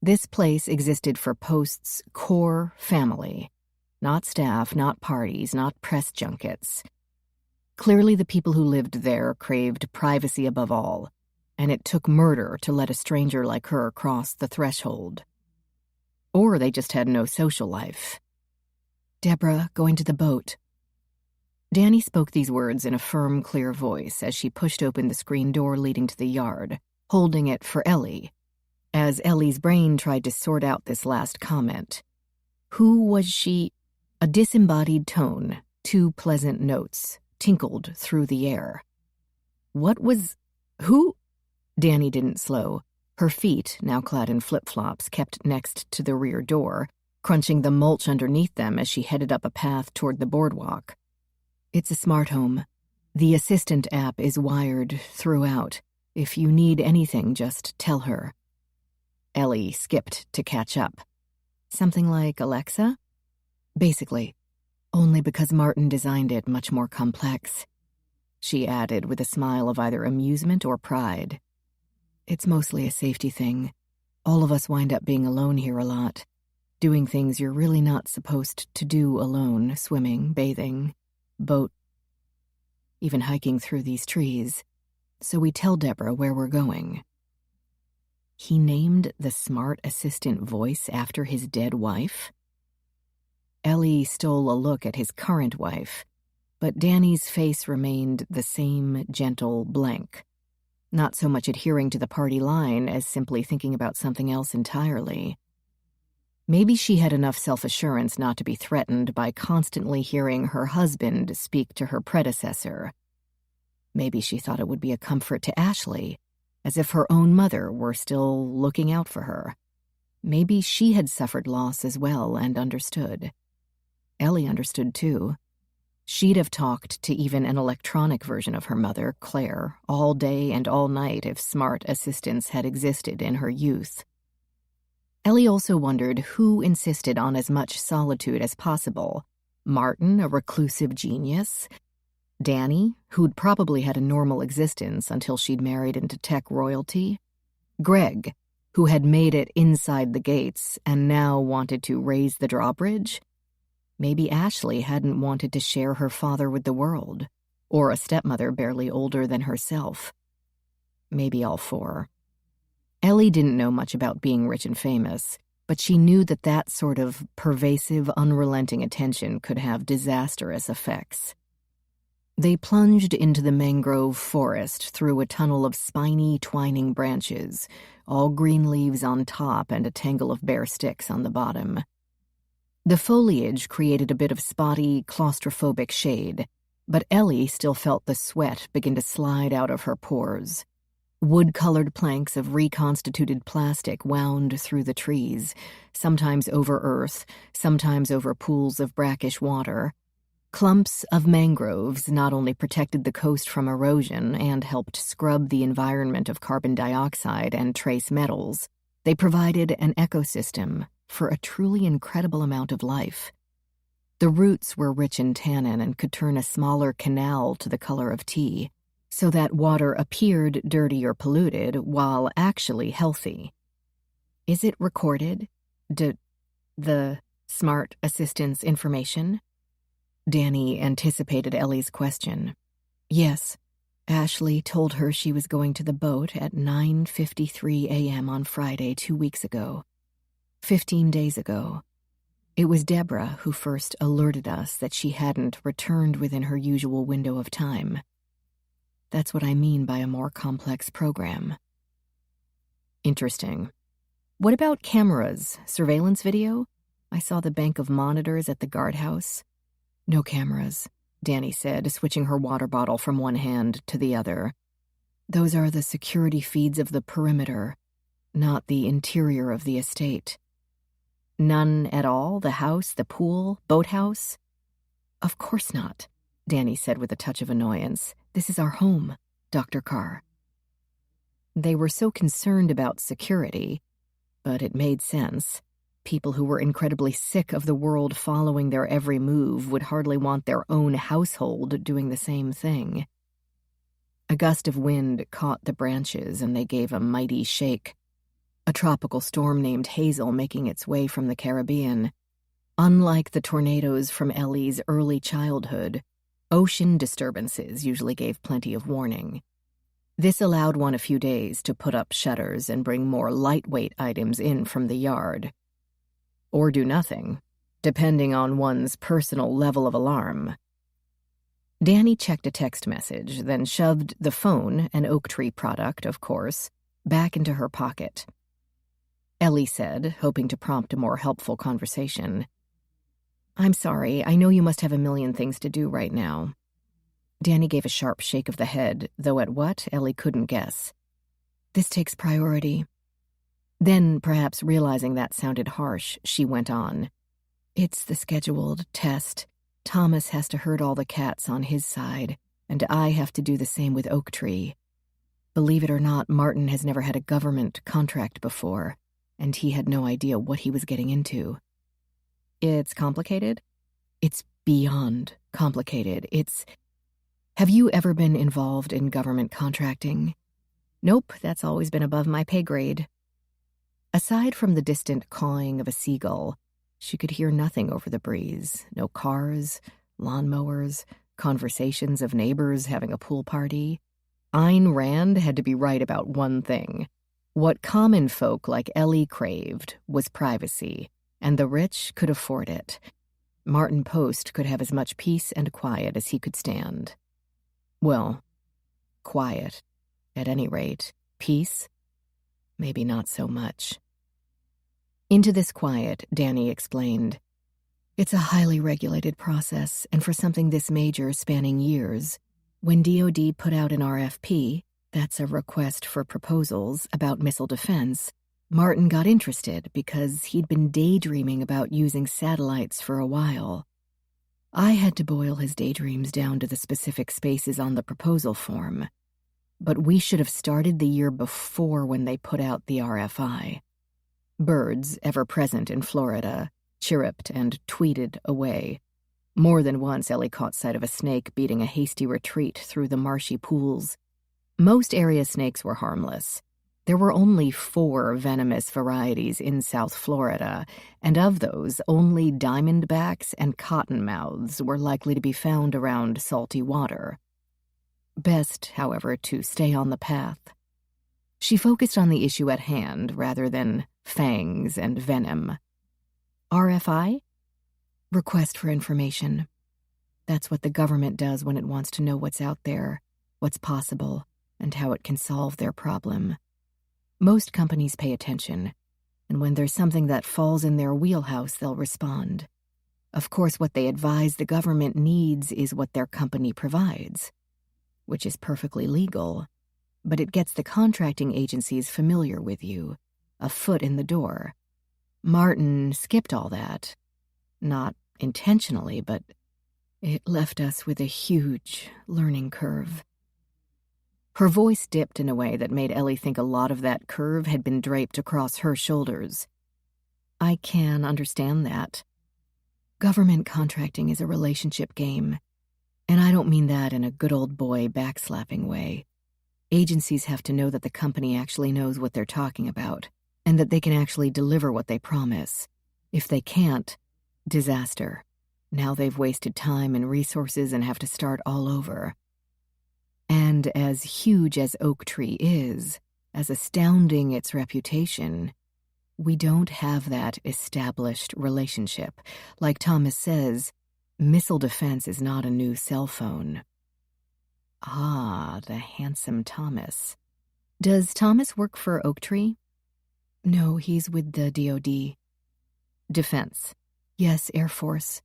This place existed for Post's core family. Not staff, not parties, not press junkets. Clearly the people who lived there craved privacy above all, and it took murder to let a stranger like her cross the threshold. Or they just had no social life. "Deborah, going to the boat." Danny spoke these words in a firm, clear voice as she pushed open the screen door leading to the yard, holding it for Ellie, as Ellie's brain tried to sort out this last comment. Who was she? A disembodied tone, 2 pleasant notes, tinkled through the air. What was... who? Danny didn't slow. Her feet, now clad in flip-flops, kept next to the rear door, crunching the mulch underneath them as she headed up a path toward the boardwalk. "It's a smart home. The assistant app is wired throughout. If you need anything, just tell her." Ellie skipped to catch up. "Something like Alexa?" "Basically. Only because Martin designed it much more complex," she added with a smile of either amusement or pride. "It's mostly a safety thing. All of us wind up being alone here a lot. Doing things you're really not supposed to do alone, swimming, bathing, boat, even hiking through these trees. So we tell Deborah where we're going." He named the smart assistant voice after his dead wife? Ellie stole a look at his current wife, but Danny's face remained the same gentle blank, not so much adhering to the party line as simply thinking about something else entirely. Maybe she had enough self-assurance not to be threatened by constantly hearing her husband speak to her predecessor. Maybe she thought it would be a comfort to Ashley, as if her own mother were still looking out for her. Maybe she had suffered loss as well and understood. Ellie understood too. She'd have talked to even an electronic version of her mother, Claire, all day and all night if smart assistants had existed in her youth. Ellie also wondered who insisted on as much solitude as possible. Martin, a reclusive genius? Danny, who'd probably had a normal existence until she'd married into tech royalty? Greg, who had made it inside the gates and now wanted to raise the drawbridge? Maybe Ashley hadn't wanted to share her father with the world, or a stepmother barely older than herself. Maybe all four. Ellie didn't know much about being rich and famous, but she knew that that sort of pervasive, unrelenting attention could have disastrous effects. They plunged into the mangrove forest through a tunnel of spiny, twining branches, all green leaves on top and a tangle of bare sticks on the bottom. The foliage created a bit of spotty, claustrophobic shade, but Ellie still felt the sweat begin to slide out of her pores. Wood-colored planks of reconstituted plastic wound through the trees, sometimes over earth, sometimes over pools of brackish water. Clumps of mangroves not only protected the coast from erosion and helped scrub the environment of carbon dioxide and trace metals, they provided an ecosystem for a truly incredible amount of life. The roots were rich in tannin and could turn a smaller canal to the color of tea, so that water appeared dirty or polluted while actually healthy. Is it recorded? The smart assistant's information? Danny anticipated Ellie's question. Yes. Ashley told her she was going to the boat at 9:53 a.m. on Friday 2 weeks ago. 15 days ago. It was Deborah who first alerted us that she hadn't returned within her usual window of time. That's what I mean by a more complex program. Interesting. What about cameras, surveillance video? I saw the bank of monitors at the guardhouse. No cameras, Danny said, switching her water bottle from one hand to the other. Those are the security feeds of the perimeter, not the interior of the estate. None at all? The house, the pool, boathouse? Of course not, Danny said with a touch of annoyance. This is our home, Dr. Carr. They were so concerned about security, but it made sense. People who were incredibly sick of the world following their every move would hardly want their own household doing the same thing. A gust of wind caught the branches and they gave a mighty shake. A tropical storm named Hazel making its way from the Caribbean. Unlike the tornadoes from Ellie's early childhood, ocean disturbances usually gave plenty of warning. This allowed one a few days to put up shutters and bring more lightweight items in from the yard. Or do nothing, depending on one's personal level of alarm. Danny checked a text message, then shoved the phone, an oak tree product, of course, back into her pocket. Ellie said, hoping to prompt a more helpful conversation. I'm sorry, I know you must have a million things to do right now. Danny gave a sharp shake of the head, though at what, Ellie couldn't guess. This takes priority. Then, perhaps realizing that sounded harsh, she went on. It's the scheduled test. Thomas has to herd all the cats on his side, and I have to do the same with Oak Tree. Believe it or not, Martin has never had a government contract before, and he had no idea what he was getting into. It's complicated? It's beyond complicated. Have you ever been involved in government contracting? Nope, that's always been above my pay grade. Aside from the distant cawing of a seagull, she could hear nothing over the breeze. No cars, lawnmowers, conversations of neighbors having a pool party. Ayn Rand had to be right about one thing. What common folk like Ellie craved was privacy, and the rich could afford it. Martin Post could have as much peace and quiet as he could stand. Well, quiet, at any rate. Peace? Maybe not so much. Into this quiet, Danny explained. It's a highly regulated process, and for something this major spanning years, when DoD put out an RFP, that's a request for proposals about missile defense, Martin got interested because he'd been daydreaming about using satellites for a while. I had to boil his daydreams down to the specific spaces on the proposal form, but we should have started the year before when they put out the RFI. Birds, ever present in Florida, chirruped and tweeted away. More than once, Ellie caught sight of a snake beating a hasty retreat through the marshy pools. Most area snakes were harmless. There were only 4 venomous varieties in South Florida, and of those, only diamondbacks and cottonmouths were likely to be found around salty water. Best, however, to stay on the path. She focused on the issue at hand rather than fangs and venom. RFI? Request for information. That's what the government does when it wants to know what's out there, what's possible, and how it can solve their problem. Most companies pay attention, and when there's something that falls in their wheelhouse, they'll respond. Of course, what they advise the government needs is what their company provides, which is perfectly legal, but it gets the contracting agencies familiar with you, a foot in the door. Martin skipped all that. Not intentionally, but it left us with a huge learning curve. Her voice dipped in a way that made Ellie think a lot of that curve had been draped across her shoulders. I can understand that. Government contracting is a relationship game, and I don't mean that in a good old boy backslapping way. Agencies have to know that the company actually knows what they're talking about, and that they can actually deliver what they promise. If they can't, disaster. Now they've wasted time and resources and have to start all over. And as huge as Oak Tree is, as astounding its reputation, we don't have that established relationship. Like Thomas says, missile defense is not a new cell phone. Ah, the handsome Thomas. Does Thomas work for Oak Tree? No, he's with the DoD. Defense. Yes, Air Force.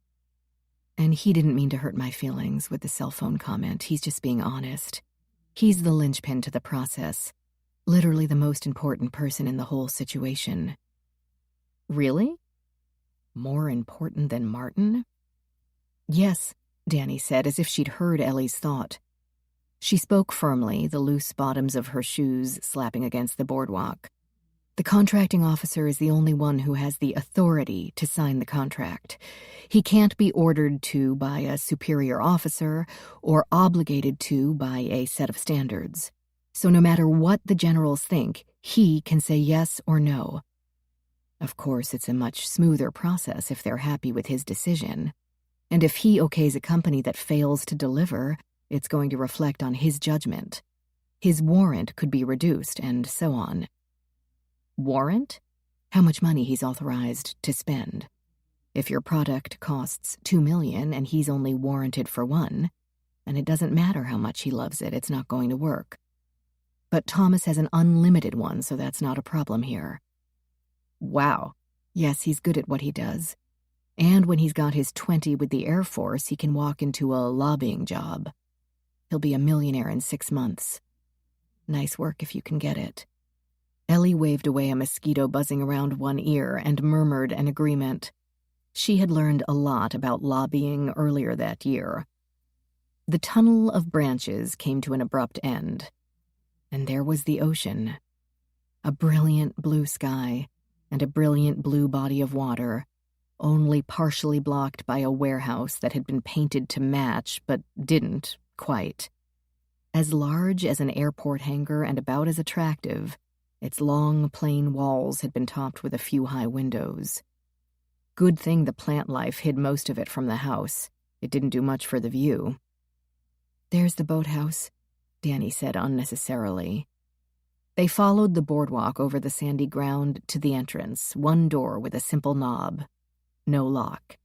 And he didn't mean to hurt my feelings with the cell phone comment. He's just being honest. He's the linchpin to the process. Literally the most important person in the whole situation. Really? More important than Martin? Yes, Danny said, as if she'd heard Ellie's thought. She spoke firmly, the loose bottoms of her shoes slapping against the boardwalk. The contracting officer is the only one who has the authority to sign the contract. He can't be ordered to by a superior officer or obligated to by a set of standards. So no matter what the generals think, he can say yes or no. Of course, it's a much smoother process if they're happy with his decision. And if he okays a company that fails to deliver, it's going to reflect on his judgment. His warrant could be reduced, and so on. Warrant? How much money he's authorized to spend. If your product costs $2 million and he's only warranted for $1 million, and it doesn't matter how much he loves it, it's not going to work. But Thomas has an unlimited one, so that's not a problem here. Wow. Yes, he's good at what he does. And when he's got his 20 with the Air Force, he can walk into a lobbying job. He'll be a millionaire in 6 months. Nice work if you can get it. Ellie waved away a mosquito buzzing around one ear and murmured an agreement. She had learned a lot about lobbying earlier that year. The tunnel of branches came to an abrupt end, and there was the ocean. A brilliant blue sky and a brilliant blue body of water, only partially blocked by a warehouse that had been painted to match but didn't quite. As large as an airport hangar and about as attractive, its long, plain walls had been topped with a few high windows. Good thing the plant life hid most of it from the house. It didn't do much for the view. There's the boathouse, Danny said unnecessarily. They followed the boardwalk over the sandy ground to the entrance, one door with a simple knob. No lock.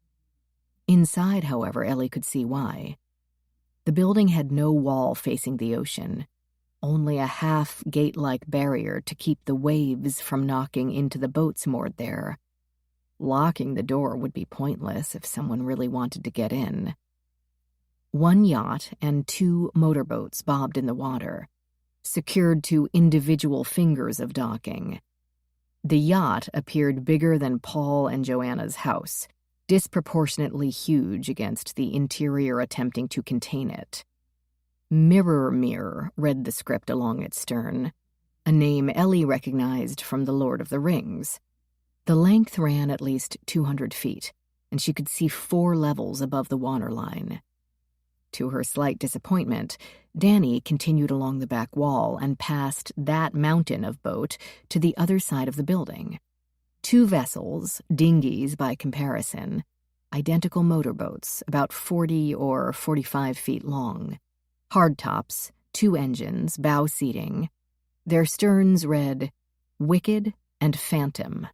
Inside, however, Ellie could see why. The building had no wall facing the ocean, only a half gate-like barrier to keep the waves from knocking into the boats moored there, Locking the door would be pointless if someone really wanted to get in. One yacht and 2 motorboats bobbed in the water, secured to individual fingers of docking. The yacht appeared bigger than Paul and Joanna's house, disproportionately huge against the interior attempting to contain it. Mirror read the script along its stern, a name Ellie recognized from The Lord of the Rings. The length ran at least 200 feet, and she could see 4 levels above the waterline. To her slight disappointment, Danny continued along the back wall and past that mountain of boat to the other side of the building. 2 vessels, dinghies by comparison, identical motorboats, about 40 or 45 feet long. Hardtops, 2 engines, bow seating. Their sterns read, Wicked and Phantom.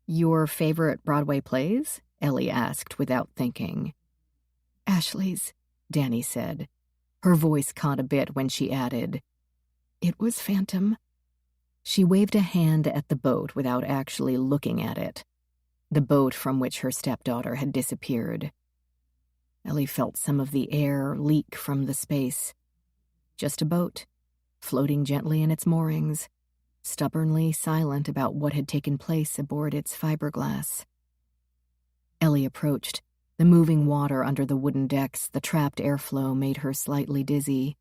"Your favorite Broadway plays?" Ellie asked without thinking. "Ashley's," Danny said. Her voice caught a bit when she added, "It was Phantom." She waved a hand at the boat without actually looking at it, the boat from which her stepdaughter had disappeared. Ellie felt some of the air leak from the space. Just a boat, floating gently in its moorings, stubbornly silent about what had taken place aboard its fiberglass. Ellie approached. The moving water under the wooden decks, the trapped airflow made her slightly dizzy.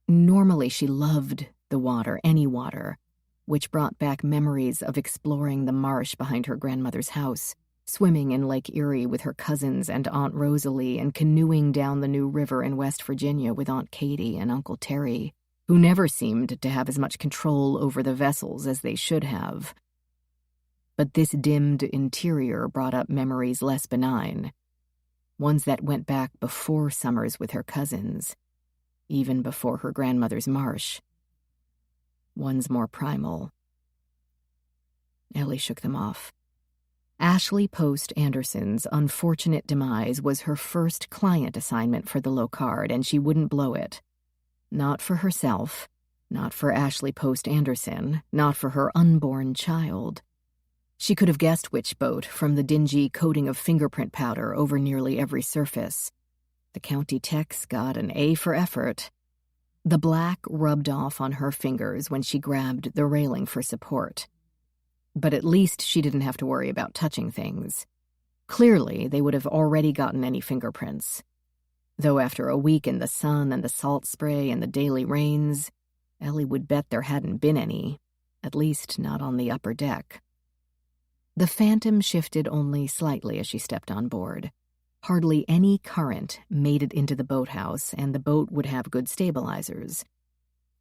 Normally she loved the water, any water, which brought back memories of exploring the marsh behind her grandmother's house, swimming in Lake Erie with her cousins and Aunt Rosalie, and canoeing down the New River in West Virginia with Aunt Katie and Uncle Terry, who never seemed to have as much control over the vessels as they should have. But this dimmed interior brought up memories less benign, ones that went back before summers with her cousins, even before her grandmother's marsh. Ones more primal. Ellie shook them off. Ashley Post Anderson's unfortunate demise was her first client assignment for the Locard, and she wouldn't blow it. Not for herself, not for Ashley Post Anderson, not for her unborn child. She could have guessed which boat from the dingy coating of fingerprint powder over nearly every surface. The county techs got an A for effort. The black rubbed off on her fingers when she grabbed the railing for support. But at least she didn't have to worry about touching things. Clearly, they would have already gotten any fingerprints. Though after a week in the sun and the salt spray and the daily rains, Ellie would bet there hadn't been any, at least not on the upper deck. The Phantom shifted only slightly as she stepped on board. Hardly any current made it into the boathouse, and the boat would have good stabilizers.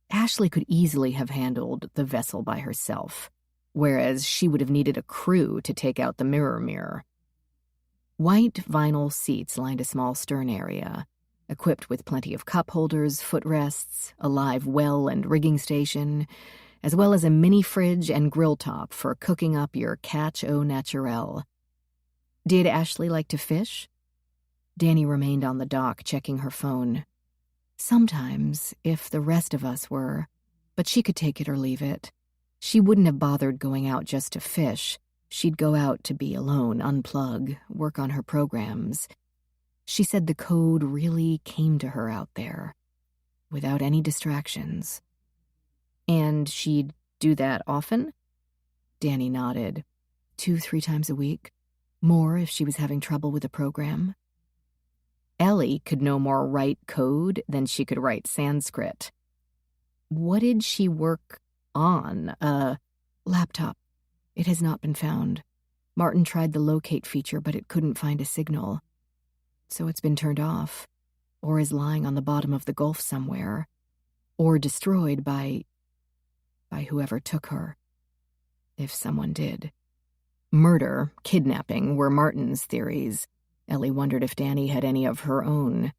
Ashley could easily have handled the vessel by herself, whereas she would have needed a crew to take out the mirror. White vinyl seats lined a small stern area, equipped with plenty of cup holders, footrests, a live well and rigging station, as well as a mini fridge and grill top for cooking up your catch au naturel. Did Ashley like to fish? Danny remained on the dock, checking her phone. Sometimes, if the rest of us were, but she could take it or leave it. She wouldn't have bothered going out just to fish. She'd go out to be alone, unplug, work on her programs. She said the code really came to her out there, without any distractions. And she'd do that often? Danny nodded. 2-3 times a week. More if she was having trouble with a program. Ellie could no more write code than she could write Sanskrit. What did she work on? A laptop. It has not been found. Martin tried the locate feature, but it couldn't find a signal. So it's been turned off, or is lying on the bottom of the Gulf somewhere, or destroyed by whoever took her. If someone did. Murder, kidnapping were Martin's theories. Ellie wondered if Danny had any of her own.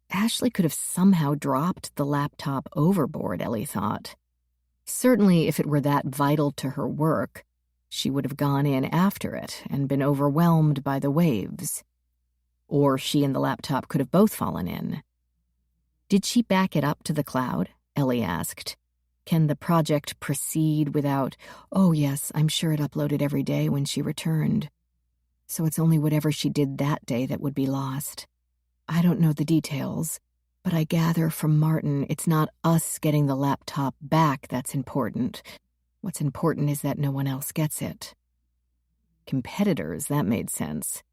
Ashley could have somehow dropped the laptop overboard, Ellie thought. Certainly, if it were that vital to her work, she would have gone in after it and been overwhelmed by the waves. Or she and the laptop could have both fallen in. Did she back it up to the cloud? Ellie asked. Can the project proceed without, oh yes, I'm sure it uploaded every day when she returned. So it's only whatever she did that day that would be lost. I don't know the details, but I gather from Martin it's not us getting the laptop back that's important. What's important is that no one else gets it. Competitors, that made sense.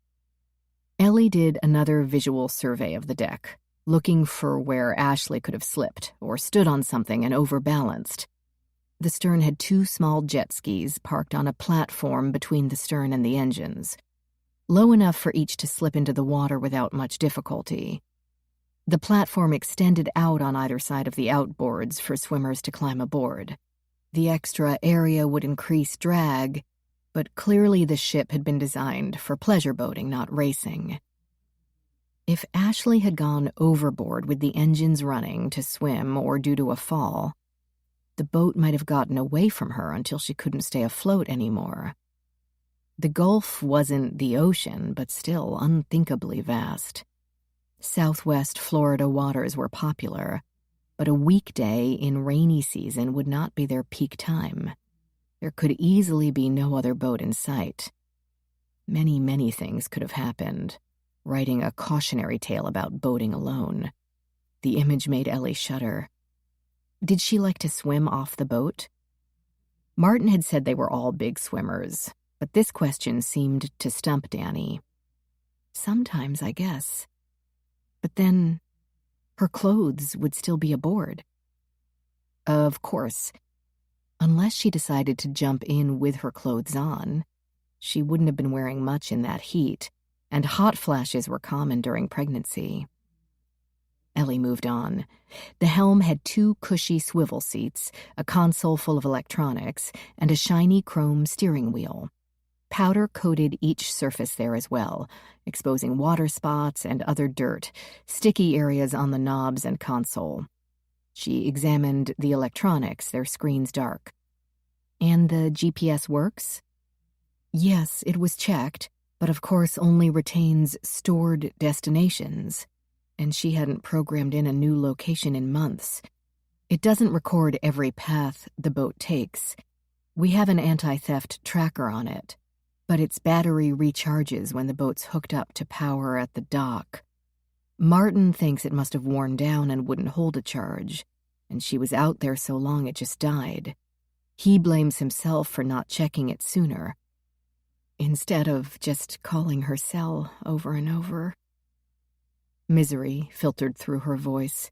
Ellie did another visual survey of the deck, looking for where Ashley could have slipped or stood on something and overbalanced. The stern had 2 small jet skis parked on a platform between the stern and the engines, low enough for each to slip into the water without much difficulty. The platform extended out on either side of the outboards for swimmers to climb aboard. The extra area would increase drag, but clearly the ship had been designed for pleasure boating, not racing. If Ashley had gone overboard with the engines running to swim or due to a fall, the boat might have gotten away from her until she couldn't stay afloat anymore. The Gulf wasn't the ocean, but still unthinkably vast. Southwest Florida waters were popular, but a weekday in rainy season would not be their peak time. There could easily be no other boat in sight. Many, many things could have happened, writing a cautionary tale about boating alone. The image made Ellie shudder. Did she like to swim off the boat? Martin had said they were all big swimmers, but this question seemed to stump Danny. Sometimes, I guess. But then, her clothes would still be aboard. Of course, unless she decided to jump in with her clothes on, she wouldn't have been wearing much in that heat, and hot flashes were common during pregnancy. Ellie moved on. The helm had 2 cushy swivel seats, a console full of electronics, and a shiny chrome steering wheel. Powder coated each surface there as well, exposing water spots and other dirt, sticky areas on the knobs and console. She examined the electronics, their screens dark. And the GPS works? Yes, it was checked, but of course only retains stored destinations, and she hadn't programmed in a new location in months. It doesn't record every path the boat takes. We have an anti-theft tracker on it, but its battery recharges when the boat's hooked up to power at the dock. Martin thinks it must have worn down and wouldn't hold a charge, and she was out there so long it just died. He blames himself for not checking it sooner, instead of just calling her cell over and over. Misery filtered through her voice.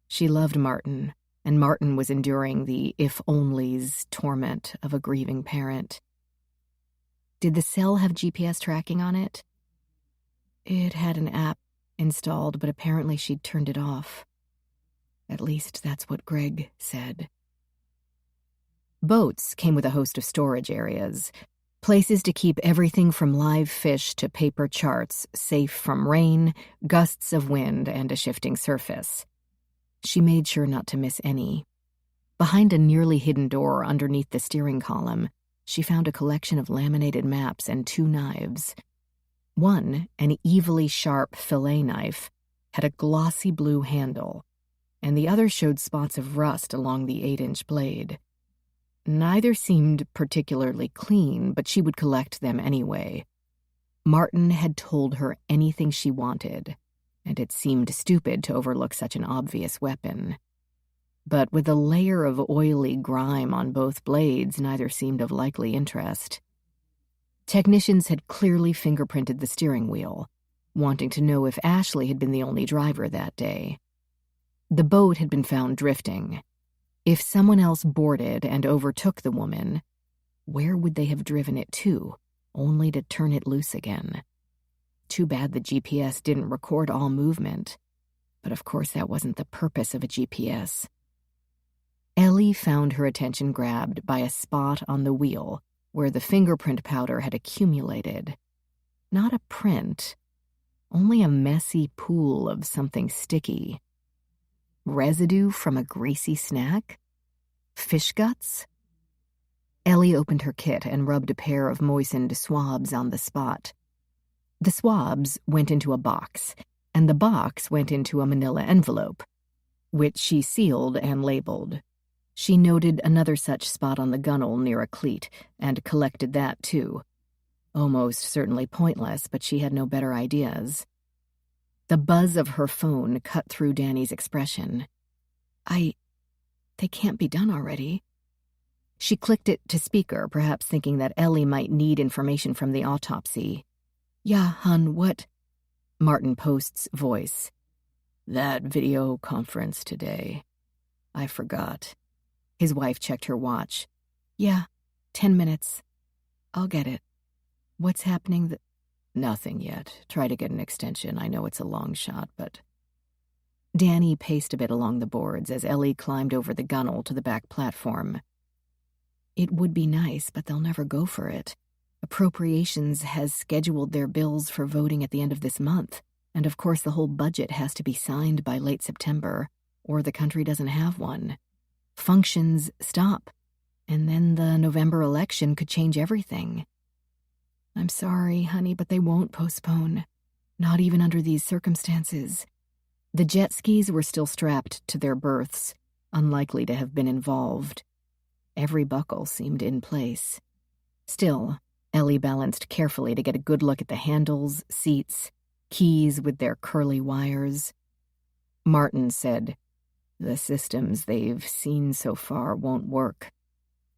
She loved Martin, and Martin was enduring the if-onlys torment of a grieving parent. Did the cell have GPS tracking on it? It had an app installed, but apparently she'd turned it off. At least that's what Greg said. Boats came with a host of storage areas, places to keep everything from live fish to paper charts safe from rain, gusts of wind, and a shifting surface. She made sure not to miss any. Behind a nearly hidden door underneath the steering column, she found a collection of laminated maps and 2 knives. One, an evilly sharp fillet knife, had a glossy blue handle, and the other showed spots of rust along the 8-inch blade. Neither seemed particularly clean, but she would collect them anyway. Martin had told her anything she wanted, and it seemed stupid to overlook such an obvious weapon. But with a layer of oily grime on both blades, neither seemed of likely interest. Technicians had clearly fingerprinted the steering wheel, wanting to know if Ashley had been the only driver that day. The boat had been found drifting. If someone else boarded and overtook the woman, where would they have driven it to, only to turn it loose again? Too bad the GPS didn't record all movement, but of course that wasn't the purpose of a GPS. Ellie found her attention grabbed by a spot on the wheel where the fingerprint powder had accumulated. Not a print, only a messy pool of something sticky. Residue from a greasy snack? Fish guts? Ellie opened her kit and rubbed a pair of moistened swabs on the spot. The swabs went into a box, and the box went into a manila envelope, which she sealed and labeled. She noted another such spot on the gunwale near a cleat and collected that too. Almost certainly pointless, but she had no better ideas. The buzz of her phone cut through Danny's expression. They can't be done already. She clicked it to speaker, perhaps thinking that Ellie might need information from the autopsy. Yeah, hun, what? Martin Post's voice. That video conference today. I forgot. His wife checked her watch. Yeah, 10 minutes. I'll get it. What's happening? Nothing yet. Try to get an extension. I know it's a long shot, but... Danny paced a bit along the boards as Ellie climbed over the gunwale to the back platform. It would be nice, but they'll never go for it. Appropriations has scheduled their bills for voting at the end of this month, and of course the whole budget has to be signed by late September, or the country doesn't have one. Functions stop, and then the November election could change everything. I'm sorry, honey, but they won't postpone. Not even under these circumstances. The jet skis were still strapped to their berths, unlikely to have been involved. Every buckle seemed in place. Still, Ellie balanced carefully to get a good look at the handles, seats, keys with their curly wires. Martin said, "The systems they've seen so far won't work.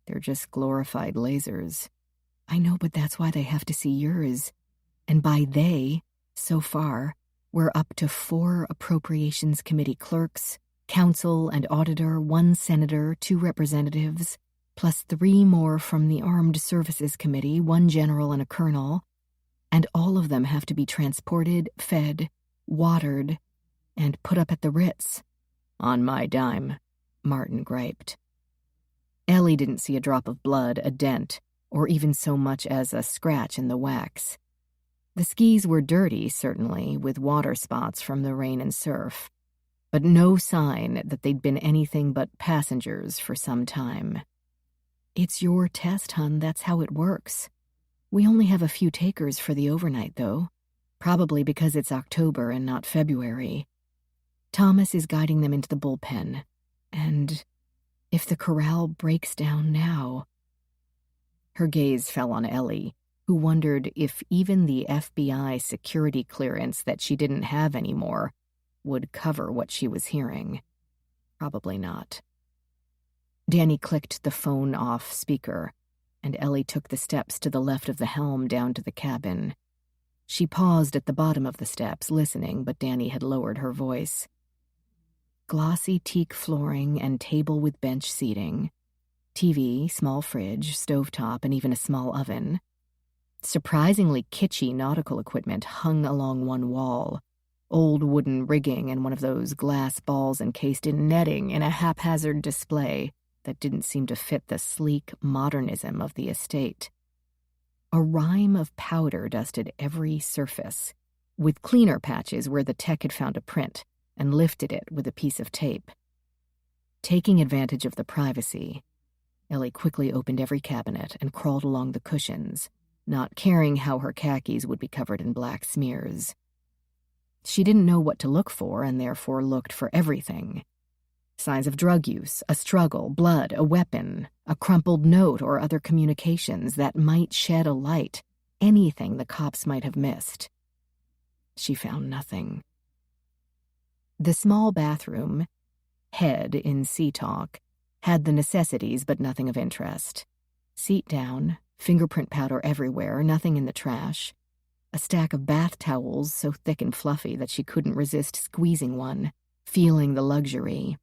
They're just glorified lasers." I know, but that's why they have to see yours. And by they, so far, we're up to 4 Appropriations Committee clerks, counsel and auditor, 1 senator, 2 representatives, plus 3 more from the Armed Services Committee, 1 general and a colonel, and all of them have to be transported, fed, watered, and put up at the Ritz. On my dime, Martin griped. Ellie didn't see a drop of blood, a dent, or even so much as a scratch in the wax. The skis were dirty, certainly, with water spots from the rain and surf, but no sign that they'd been anything but passengers for some time. It's your test, hun, that's how it works. We only have a few takers for the overnight, though, probably because it's October and not February. Thomas is guiding them into the bullpen, and if the corral breaks down now... Her gaze fell on Ellie, who wondered if even the FBI security clearance that she didn't have anymore would cover what she was hearing. Probably not. Danny clicked the phone off speaker, and Ellie took the steps to the left of the helm down to the cabin. She paused at the bottom of the steps, listening, but Danny had lowered her voice. Glossy teak flooring and table with bench seating. TV, small fridge, stovetop, and even a small oven. Surprisingly kitschy nautical equipment hung along one wall. Old wooden rigging and one of those glass balls encased in netting in a haphazard display that didn't seem to fit the sleek modernism of the estate. A rime of powder dusted every surface, with cleaner patches where the tech had found a print and lifted it with a piece of tape. Taking advantage of the privacy, Ellie quickly opened every cabinet and crawled along the cushions, not caring how her khakis would be covered in black smears. She didn't know what to look for and therefore looked for everything. Signs of drug use, a struggle, blood, a weapon, a crumpled note or other communications that might shed a light, anything the cops might have missed. She found nothing. The small bathroom, head in Sea Talk, had the necessities but nothing of interest. Seat down, fingerprint powder everywhere, nothing in the trash. A stack of bath towels so thick and fluffy that she couldn't resist squeezing one, feeling the luxury.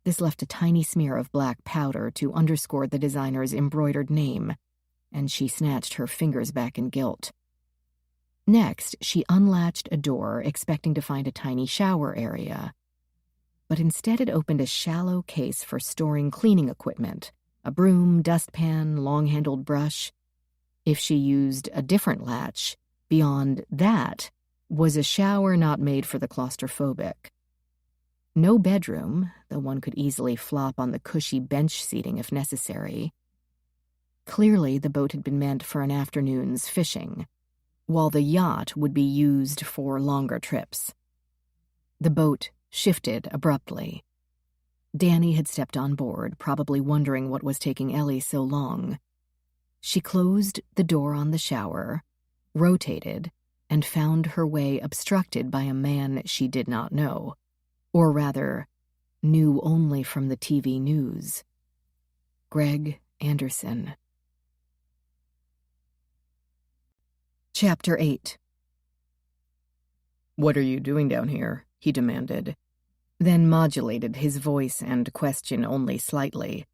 This left a tiny smear of black powder to underscore the designer's embroidered name, and she snatched her fingers back in guilt. Next, she unlatched a door, expecting to find a tiny shower area. But instead it opened a shallow case for storing cleaning equipment, a broom, dustpan, long-handled brush. If she used a different latch, beyond that was a shower not made for the claustrophobic. No bedroom, though one could easily flop on the cushy bench seating if necessary. Clearly, the boat had been meant for an afternoon's fishing, while the yacht would be used for longer trips. The boat shifted abruptly. Danny had stepped on board, probably wondering what was taking Ellie so long. She closed the door on the shower, rotated, and found her way obstructed by a man she did not know, or rather, knew only from the TV news. Greg Anderson. Chapter 8. "What are you doing down here?" he demanded, then modulated his voice and question only slightly.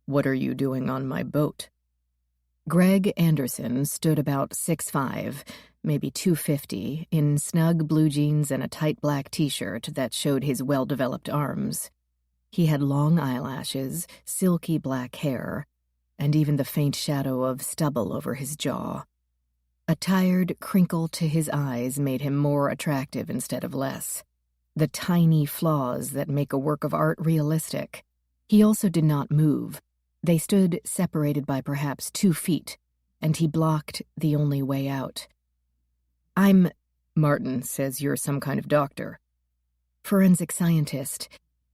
"What are you doing on my boat?" Greg Anderson stood about 6'5", maybe 250, in snug blue jeans and a tight black t-shirt that showed his well-developed arms. He had long eyelashes, silky black hair, and even the faint shadow of stubble over his jaw. A tired crinkle to his eyes made him more attractive instead of less. The tiny flaws that make a work of art realistic. He also did not move. They stood separated by perhaps 2 feet, and he blocked the only way out. Martin says you're some kind of doctor." "Forensic scientist.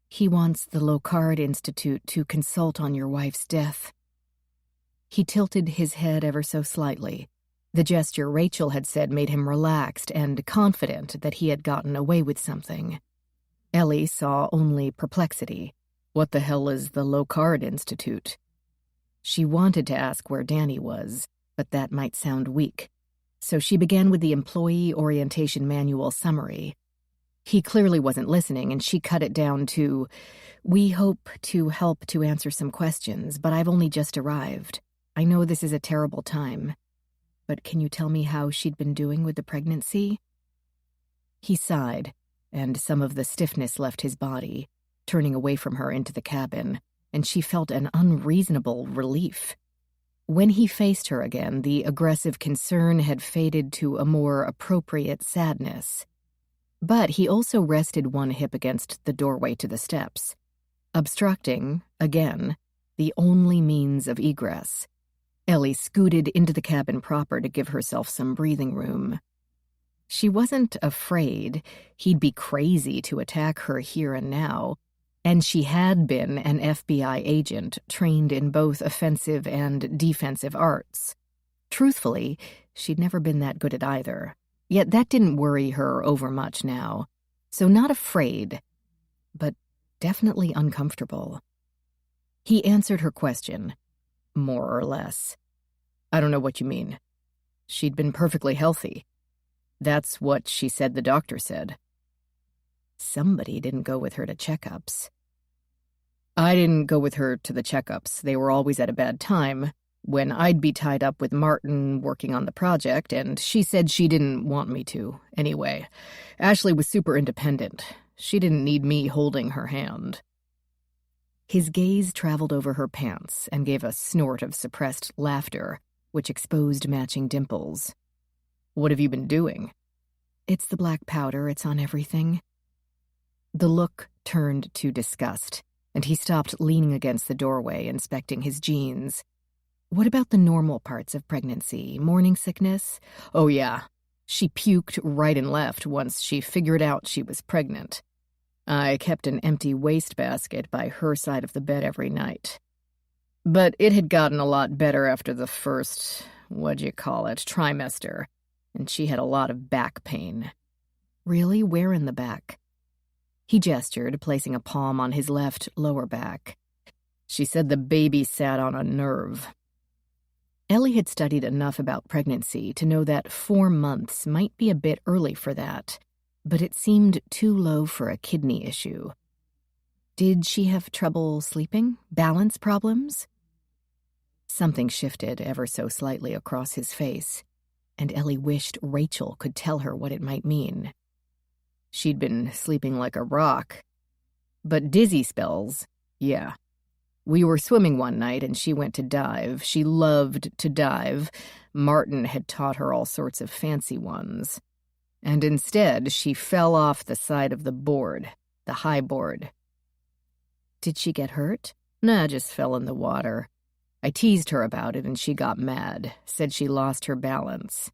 He wants the Locard Institute to consult on your wife's death." He tilted his head ever so slightly. The gesture Rachel had said made him relaxed and confident that he had gotten away with something. Ellie saw only perplexity. What the hell is the Locard Institute? She wanted to ask where Danny was, but that might sound weak. So she began with the employee orientation manual summary. He clearly wasn't listening, and she cut it down to, "We hope to help to answer some questions, but I've only just arrived. I know this is a terrible time. But can you tell me how she'd been doing with the pregnancy?" He sighed, and some of the stiffness left his body, turning away from her into the cabin, and she felt an unreasonable relief. When he faced her again, the aggressive concern had faded to a more appropriate sadness. But he also rested one hip against the doorway to the steps, obstructing, again, the only means of egress. Ellie scooted into the cabin proper to give herself some breathing room. She wasn't afraid. He'd be crazy to attack her here and now, and she had been an FBI agent trained in both offensive and defensive arts. Truthfully, she'd never been that good at either, yet that didn't worry her overmuch now. So not afraid, but definitely uncomfortable. He answered her question, more or less. "I don't know what you mean. She'd been perfectly healthy. That's what she said the doctor said." Somebody didn't go with her to checkups. "I didn't go with her to the checkups. They were always at a bad time, when I'd be tied up with Martin working on the project, and she said she didn't want me to. Anyway, Ashley was super independent. She didn't need me holding her hand." His gaze traveled over her pants and gave a snort of suppressed laughter, which exposed matching dimples. "What have you been doing?" "It's the black powder. It's on everything." The look turned to disgust, and he stopped leaning against the doorway, inspecting his jeans. "What about the normal parts of pregnancy? Morning sickness?" "Oh, yeah. She puked right and left once she figured out she was pregnant. I kept an empty wastebasket by her side of the bed every night. But it had gotten a lot better after the first, trimester, and she had a lot of back pain." "Really? Where in the back?" He gestured, placing a palm on his left lower back. "She said the baby sat on a nerve." Ellie had studied enough about pregnancy to know that 4 months might be a bit early for that, but it seemed too low for a kidney issue. Did she have trouble sleeping? Balance problems? Something shifted ever so slightly across his face, and Ellie wished Rachel could tell her what it might mean. She'd been sleeping like a rock. But dizzy spells, yeah. We were swimming one night and she went to dive. She loved to dive. Martin had taught her all sorts of fancy ones. And instead, she fell off the side of the board, the high board. Did she get hurt? Nah, just fell in the water. I teased her about it and she got mad, said she lost her balance.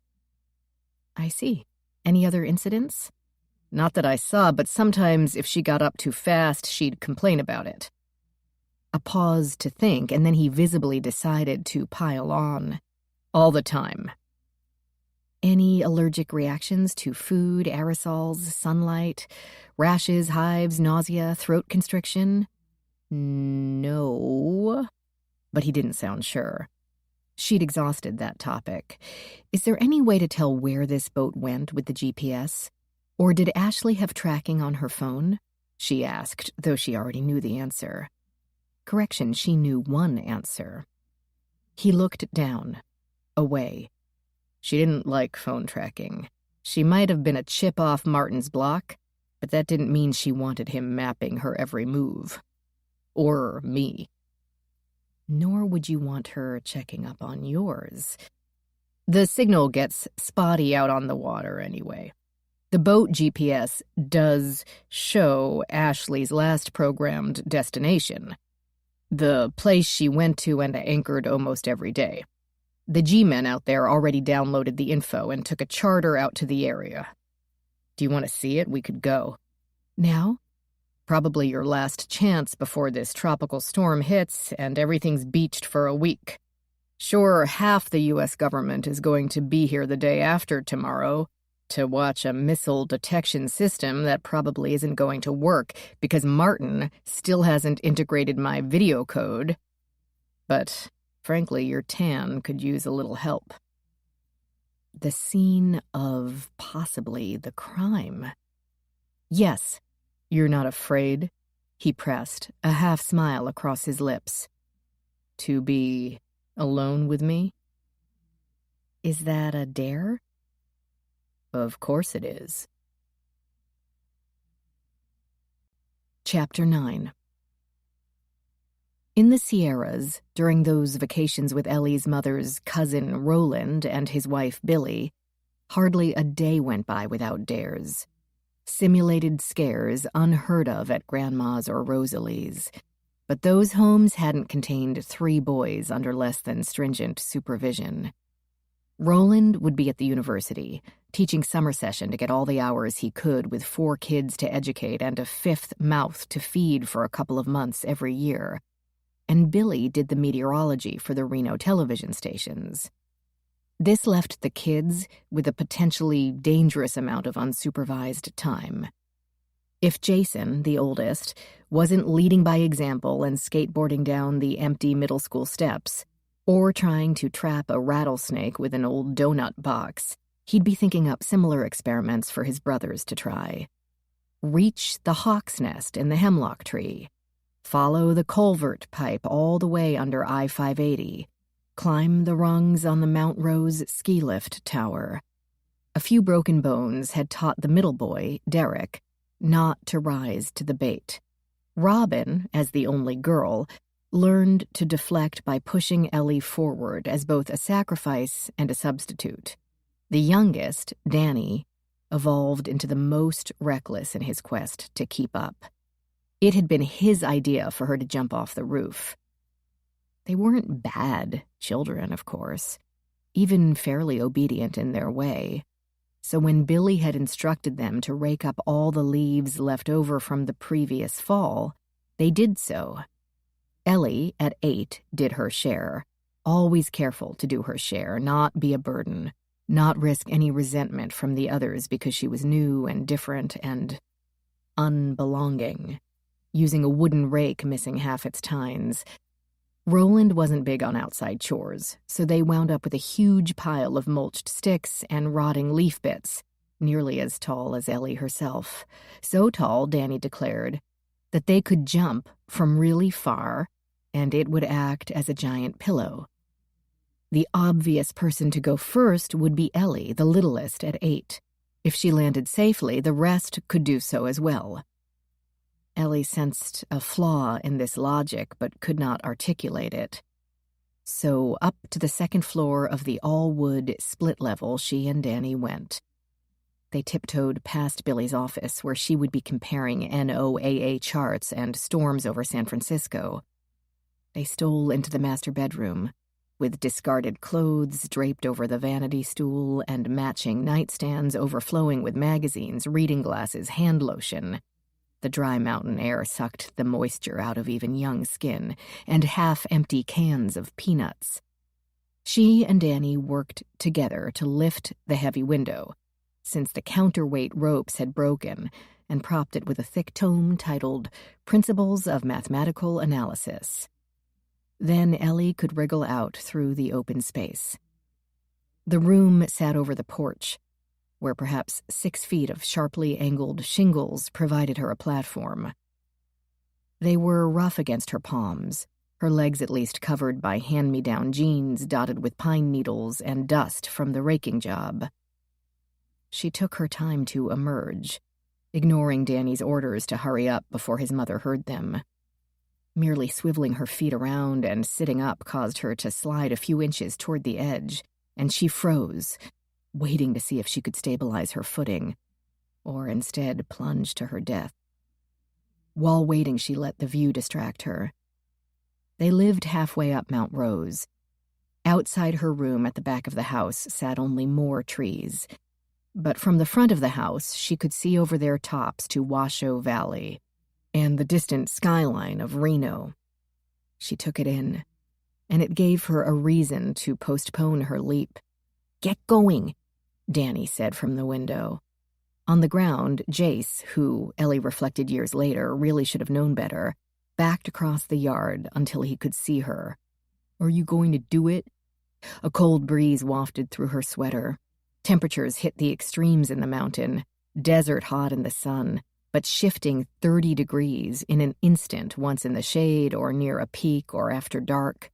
I see. Any other incidents? Not that I saw, but sometimes if she got up too fast, she'd complain about it. A pause to think, and then he visibly decided to pile on. All the time. Any allergic reactions to food, aerosols, sunlight, rashes, hives, nausea, throat constriction? No. But he didn't sound sure. She'd exhausted that topic. Is there any way to tell where this boat went with the GPS? Or did Ashley have tracking on her phone? She asked, though she already knew the answer. Correction, she knew one answer. He looked down, away. She didn't like phone tracking. She might have been a chip off Martin's block, but that didn't mean she wanted him mapping her every move. Or me. Nor would you want her checking up on yours. The signal gets spotty out on the water anyway. The boat GPS does show Ashley's last programmed destination, the place she went to and anchored almost every day. The G-men out there already downloaded the info and took a charter out to the area. Do you want to see it? We could go. Now? Probably your last chance before this tropical storm hits and everything's beached for a week. Sure, half the U.S. government is going to be here the day after tomorrow to watch a missile detection system that probably isn't going to work because Martin still hasn't integrated my video code. But, frankly, your tan could use a little help. The scene of possibly the crime. Yes. You're not afraid? He pressed, a half-smile across his lips. To be alone with me? Is that a dare? Of course it is. Chapter 9. In the Sierras, during those vacations with Ellie's mother's cousin Roland and his wife Billy, hardly a day went by without dares. Simulated scares unheard of at Grandma's or Rosalie's. But those homes hadn't contained 3 boys under less than stringent supervision. Roland would be at the university, teaching summer session to get all the hours he could with 4 kids to educate and a 5th mouth to feed for a couple of months every year. And Billy did the meteorology for the Reno television stations. This left the kids with a potentially dangerous amount of unsupervised time. If Jason, the oldest, wasn't leading by example and skateboarding down the empty middle school steps, or trying to trap a rattlesnake with an old donut box, he'd be thinking up similar experiments for his brothers to try. Reach the hawk's nest in the hemlock tree. Follow the culvert pipe all the way under I-580. Climb the rungs on the Mount Rose ski lift tower. A few broken bones had taught the middle boy, Derek, not to rise to the bait. Robin, as the only girl, learned to deflect by pushing Ellie forward as both a sacrifice and a substitute. The youngest, Danny, evolved into the most reckless in his quest to keep up. It had been his idea for her to jump off the roof. They weren't bad children, of course, even fairly obedient in their way. So when Billy had instructed them to rake up all the leaves left over from the previous fall, they did so. Ellie, at 8, did her share, always careful to do her share, not be a burden, not risk any resentment from the others because she was new and different and unbelonging, using a wooden rake missing half its tines. Roland wasn't big on outside chores, so they wound up with a huge pile of mulched sticks and rotting leaf bits, nearly as tall as Ellie herself. So tall, Danny declared, that they could jump from really far, and it would act as a giant pillow. The obvious person to go first would be Ellie, the littlest, at 8. If she landed safely, the rest could do so as well. Ellie sensed a flaw in this logic, but could not articulate it. So up to the 2nd floor of the all-wood split level she and Danny went. They tiptoed past Billy's office, where she would be comparing NOAA charts and storms over San Francisco. They stole into the master bedroom. with discarded clothes draped over the vanity stool and matching nightstands overflowing with magazines, reading glasses, hand lotion. The dry mountain air sucked the moisture out of even young skin, and half-empty cans of peanuts. She and Danny worked together to lift the heavy window, since the counterweight ropes had broken, and propped it with a thick tome titled Principles of Mathematical Analysis. Then Ellie could wriggle out through the open space. The room sat over the porch, where perhaps 6 feet of sharply angled shingles provided her a platform. They were rough against her palms, her legs at least covered by hand-me-down jeans dotted with pine needles and dust from the raking job. She took her time to emerge, ignoring Danny's orders to hurry up before his mother heard them. Merely swiveling her feet around and sitting up caused her to slide a few inches toward the edge, and she froze, waiting to see if she could stabilize her footing, or instead plunge to her death. While waiting, she let the view distract her. They lived halfway up Mount Rose. Outside her room at the back of the house sat only more trees, but from the front of the house she could see over their tops to Washoe Valley and the distant skyline of Reno. She took it in, and it gave her a reason to postpone her leap. "Get going," Danny said from the window. On the ground, Jace, who, Ellie reflected years later, really should have known better, backed across the yard until he could see her. "Are you going to do it?" A cold breeze wafted through her sweater. Temperatures hit the extremes in the mountain, desert hot in the sun, but shifting 30 degrees in an instant once in the shade or near a peak or after dark.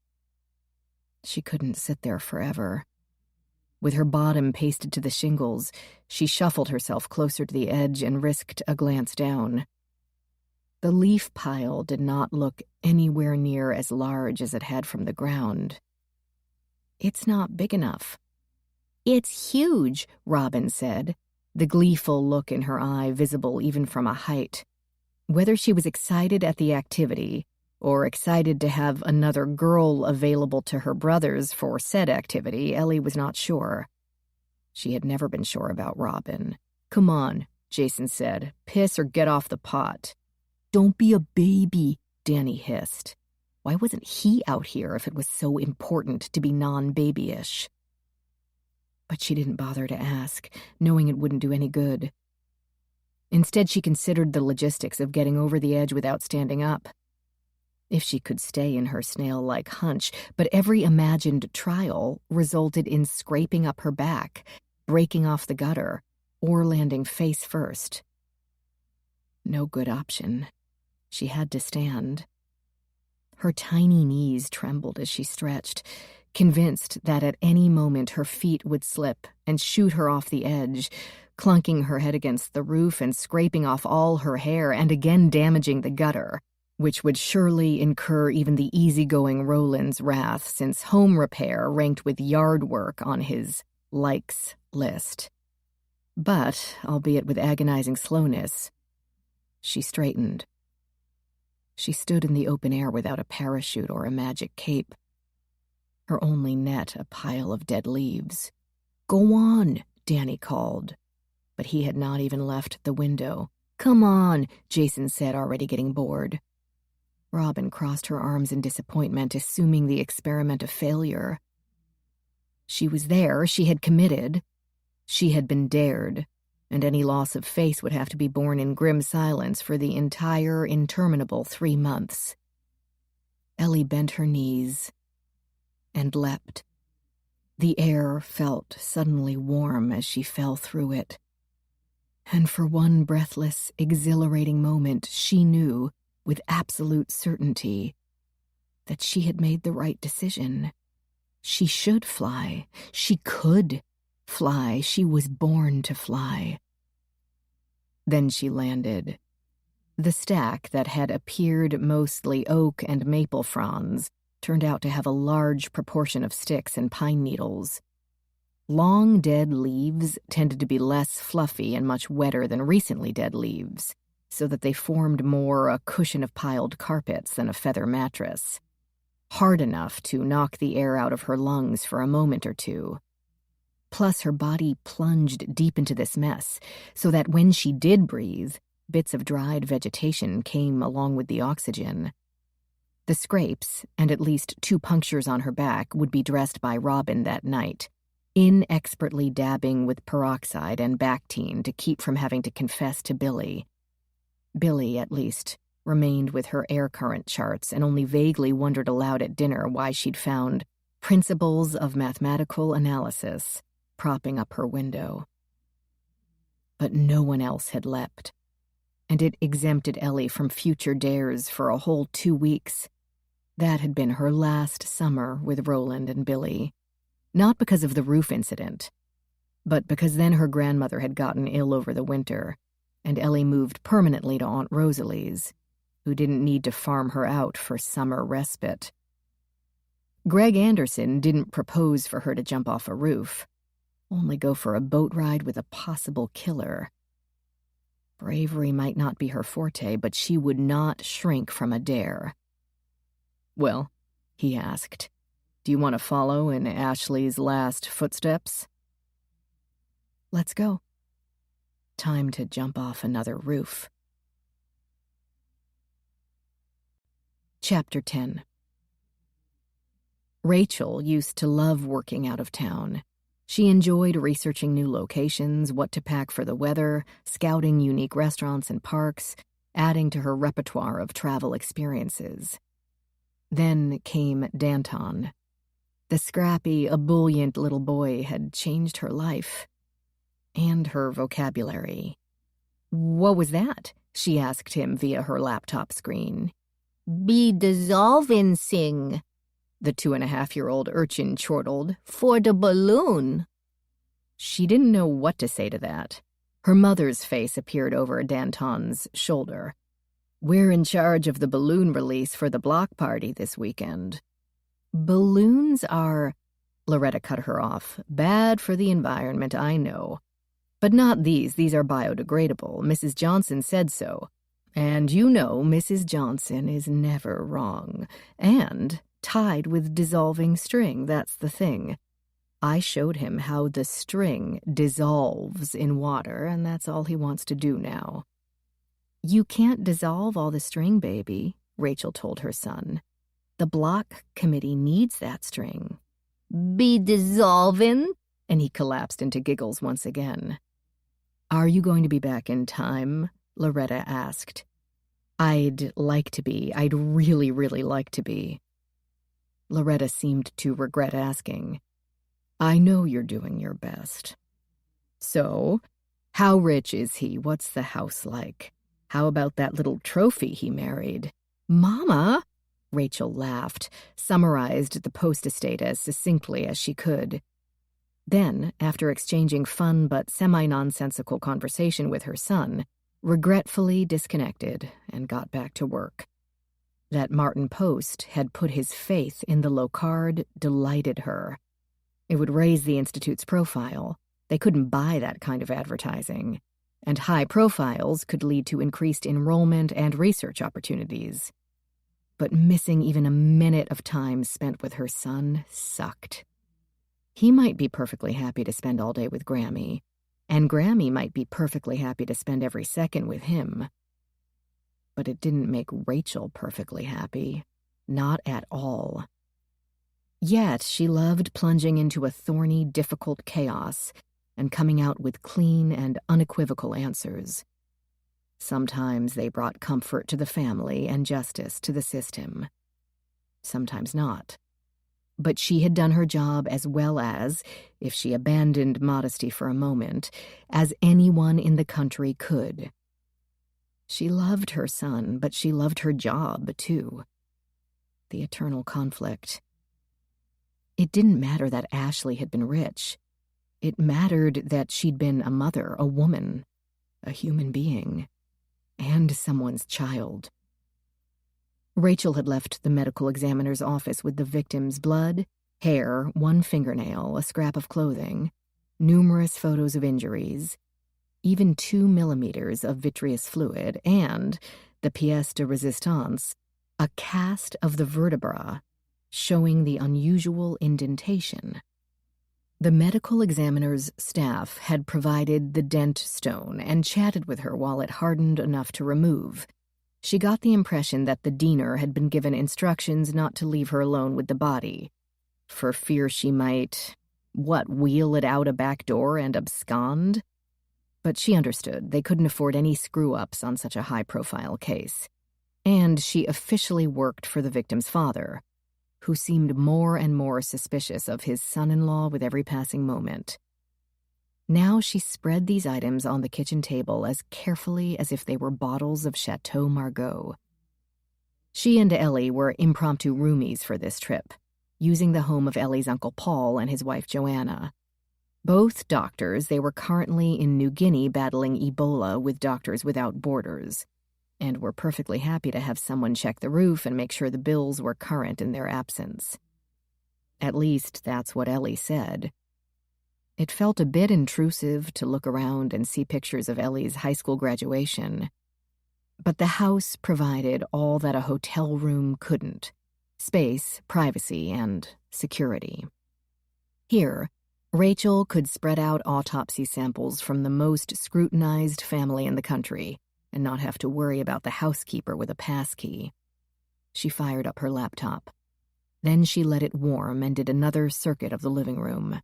She couldn't sit there forever. With her bottom pasted to the shingles, she shuffled herself closer to the edge and risked a glance down. The leaf pile did not look anywhere near as large as it had from the ground. "It's not big enough." "It's huge," Robin said, the gleeful look in her eye visible even from a height. Whether she was excited at the activity or excited to have another girl available to her brothers for said activity, Ellie was not sure. She had never been sure about Robin. "Come on," Jason said. "Piss or get off the pot." "Don't be a baby," Danny hissed. Why wasn't he out here if it was so important to be non-babyish? But she didn't bother to ask, knowing it wouldn't do any good. Instead, she considered the logistics of getting over the edge without standing up. If she could stay in her snail-like hunch, but every imagined trial resulted in scraping up her back, breaking off the gutter, or landing face first. No good option. She had to stand. Her tiny knees trembled as she stretched, convinced that at any moment her feet would slip and shoot her off the edge, clunking her head against the roof and scraping off all her hair and again damaging the gutter, which would surely incur even the easygoing Roland's wrath, since home repair ranked with yard work on his likes list. But, albeit with agonizing slowness, she straightened. She stood in the open air without a parachute or a magic cape. Her only net a pile of dead leaves. "Go on," Danny called. But he had not even left the window. "Come on," Jason said, already getting bored. Robin crossed her arms in disappointment, assuming the experiment a failure. She was there, she had committed. She had been dared, and any loss of face would have to be borne in grim silence for the entire, interminable 3 months. Ellie bent her knees and leapt. The air felt suddenly warm as she fell through it. And for one breathless, exhilarating moment, she knew, with absolute certainty, that she had made the right decision. She should fly. She could fly. She was born to fly. Then she landed. The stack that had appeared mostly oak and maple fronds turned out to have a large proportion of sticks and pine needles. Long dead leaves tended to be less fluffy and much wetter than recently dead leaves, so that they formed more a cushion of piled carpets than a feather mattress. hard enough to knock the air out of her lungs for a moment or two. Plus, her body plunged deep into this mess, so that when she did breathe, bits of dried vegetation came along with the oxygen. The scrapes, and at least 2 punctures on her back, would be dressed by Robin that night, inexpertly dabbing with peroxide and Bactine to keep from having to confess to Billy. Billy, at least, remained with her air current charts and only vaguely wondered aloud at dinner why she'd found Principles of Mathematical Analysis propping up her window. But no one else had leapt, and it exempted Ellie from future dares for a whole 2 weeks. That had been her last summer with Roland and Billy. Not because of the roof incident, but because then her grandmother had gotten ill over the winter, and Ellie moved permanently to Aunt Rosalie's, who didn't need to farm her out for summer respite. Greg Anderson didn't propose for her to jump off a roof, only go for a boat ride with a possible killer. Bravery might not be her forte, but she would not shrink from a dare. "Well," he asked, "do you want to follow in Ashley's last footsteps?" "Let's go. Time to jump off another roof." Chapter 10. Rachel used to love working out of town. She enjoyed researching new locations, what to pack for the weather, scouting unique restaurants and parks, adding to her repertoire of travel experiences. Then came Danton. The scrappy, ebullient little boy had changed her life. And her vocabulary. "What was that?" she asked him via her laptop screen. "Be dissolving sing," the 2.5-year-old urchin chortled, "for the balloon." She didn't know what to say to that. Her mother's face appeared over Danton's shoulder. "We're in charge of the balloon release for the block party this weekend." "Balloons are," Loretta cut her off, "bad for the environment, I know. But not these. These are biodegradable. Mrs. Johnson said so. And you know Mrs. Johnson is never wrong. And tied with dissolving string, that's the thing. I showed him how the string dissolves in water, and that's all he wants to do now." "You can't dissolve all the string, baby," Rachel told her son. "The block committee needs that string." "Be dissolving?" And he collapsed into giggles once again. "Are you going to be back in time?" Loretta asked. "I'd like to be. I'd really, really like to be." Loretta seemed to regret asking. "I know you're doing your best." "So, how rich is he? What's the house like? How about that little trophy he married?" "Mama!" Rachel laughed, summarized the post estate as succinctly as she could. Then, after exchanging fun but semi-nonsensical conversation with her son, regretfully disconnected and got back to work. That Martin Post had put his faith in the Locard delighted her. It would raise the Institute's profile. They couldn't buy that kind of advertising. And high profiles could lead to increased enrollment and research opportunities. But missing even a minute of time spent with her son sucked. He might be perfectly happy to spend all day with Grammy, and Grammy might be perfectly happy to spend every second with him. But it didn't make Rachel perfectly happy. Not at all. Yet she loved plunging into a thorny, difficult chaos and coming out with clean and unequivocal answers. Sometimes they brought comfort to the family and justice to the system. Sometimes not. But she had done her job as well as, if she abandoned modesty for a moment, as anyone in the country could. She loved her son, but she loved her job, too. The eternal conflict. It didn't matter that Ashley had been rich. It mattered that she'd been a mother, a woman, a human being, and someone's child. Rachel had left the medical examiner's office with the victim's blood, hair, 1 fingernail, a scrap of clothing, numerous photos of injuries, even 2 millimeters of vitreous fluid, and, the pièce de résistance, a cast of the vertebra. showing the unusual indentation. The medical examiner's staff had provided the dent stone and chatted with her while it hardened enough to remove. She got the impression that the diener had been given instructions not to leave her alone with the body, for fear she might, wheel it out a back door and abscond? But she understood they couldn't afford any screw-ups on such a high-profile case. And she officially worked for the victim's father, who seemed more and more suspicious of his son-in-law with every passing moment. Now she spread these items on the kitchen table as carefully as if they were bottles of Chateau Margaux. She and Ellie were impromptu roomies for this trip, using the home of Ellie's Uncle Paul and his wife Joanna. Both doctors, they were currently in New Guinea battling Ebola with Doctors Without Borders, and were perfectly happy to have someone check the roof and make sure the bills were current in their absence. At least that's what Ellie said. It felt a bit intrusive to look around and see pictures of Ellie's high school graduation, but the house provided all that a hotel room couldn't: space, privacy, and security. Here, Rachel could spread out autopsy samples from the most scrutinized family in the country and not have to worry about the housekeeper with a passkey. She fired up her laptop. Then she let it warm and did another circuit of the living room.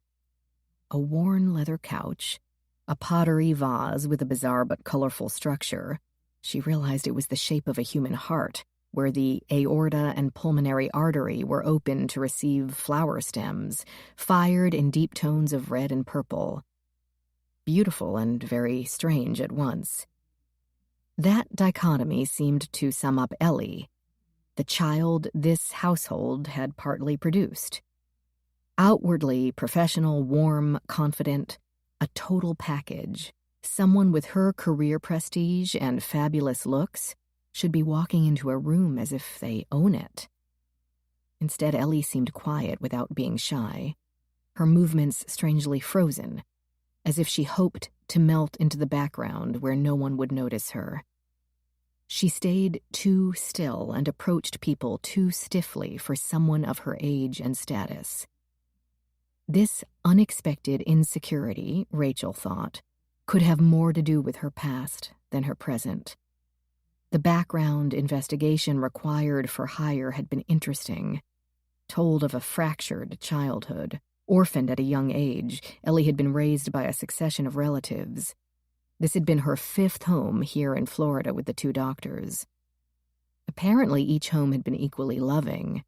A worn leather couch, a pottery vase with a bizarre but colorful structure. She realized it was the shape of a human heart, where the aorta and pulmonary artery were open to receive flower stems, fired in deep tones of red and purple. Beautiful and very strange at once. That dichotomy seemed to sum up Ellie, the child this household had partly produced. Outwardly professional, warm, confident, a total package, someone with her career prestige and fabulous looks should be walking into a room as if they own it. Instead, Ellie seemed quiet without being shy, her movements strangely frozen, as if she hoped to melt into the background where no one would notice her. She stayed too still and approached people too stiffly for someone of her age and status. This unexpected insecurity, Rachel thought, could have more to do with her past than her present. The background investigation required for hire had been interesting. Told of a fractured childhood, orphaned at a young age, Ellie had been raised by a succession of relatives. This had been her 5th home here in Florida with the 2 doctors. Apparently each home had been equally loving,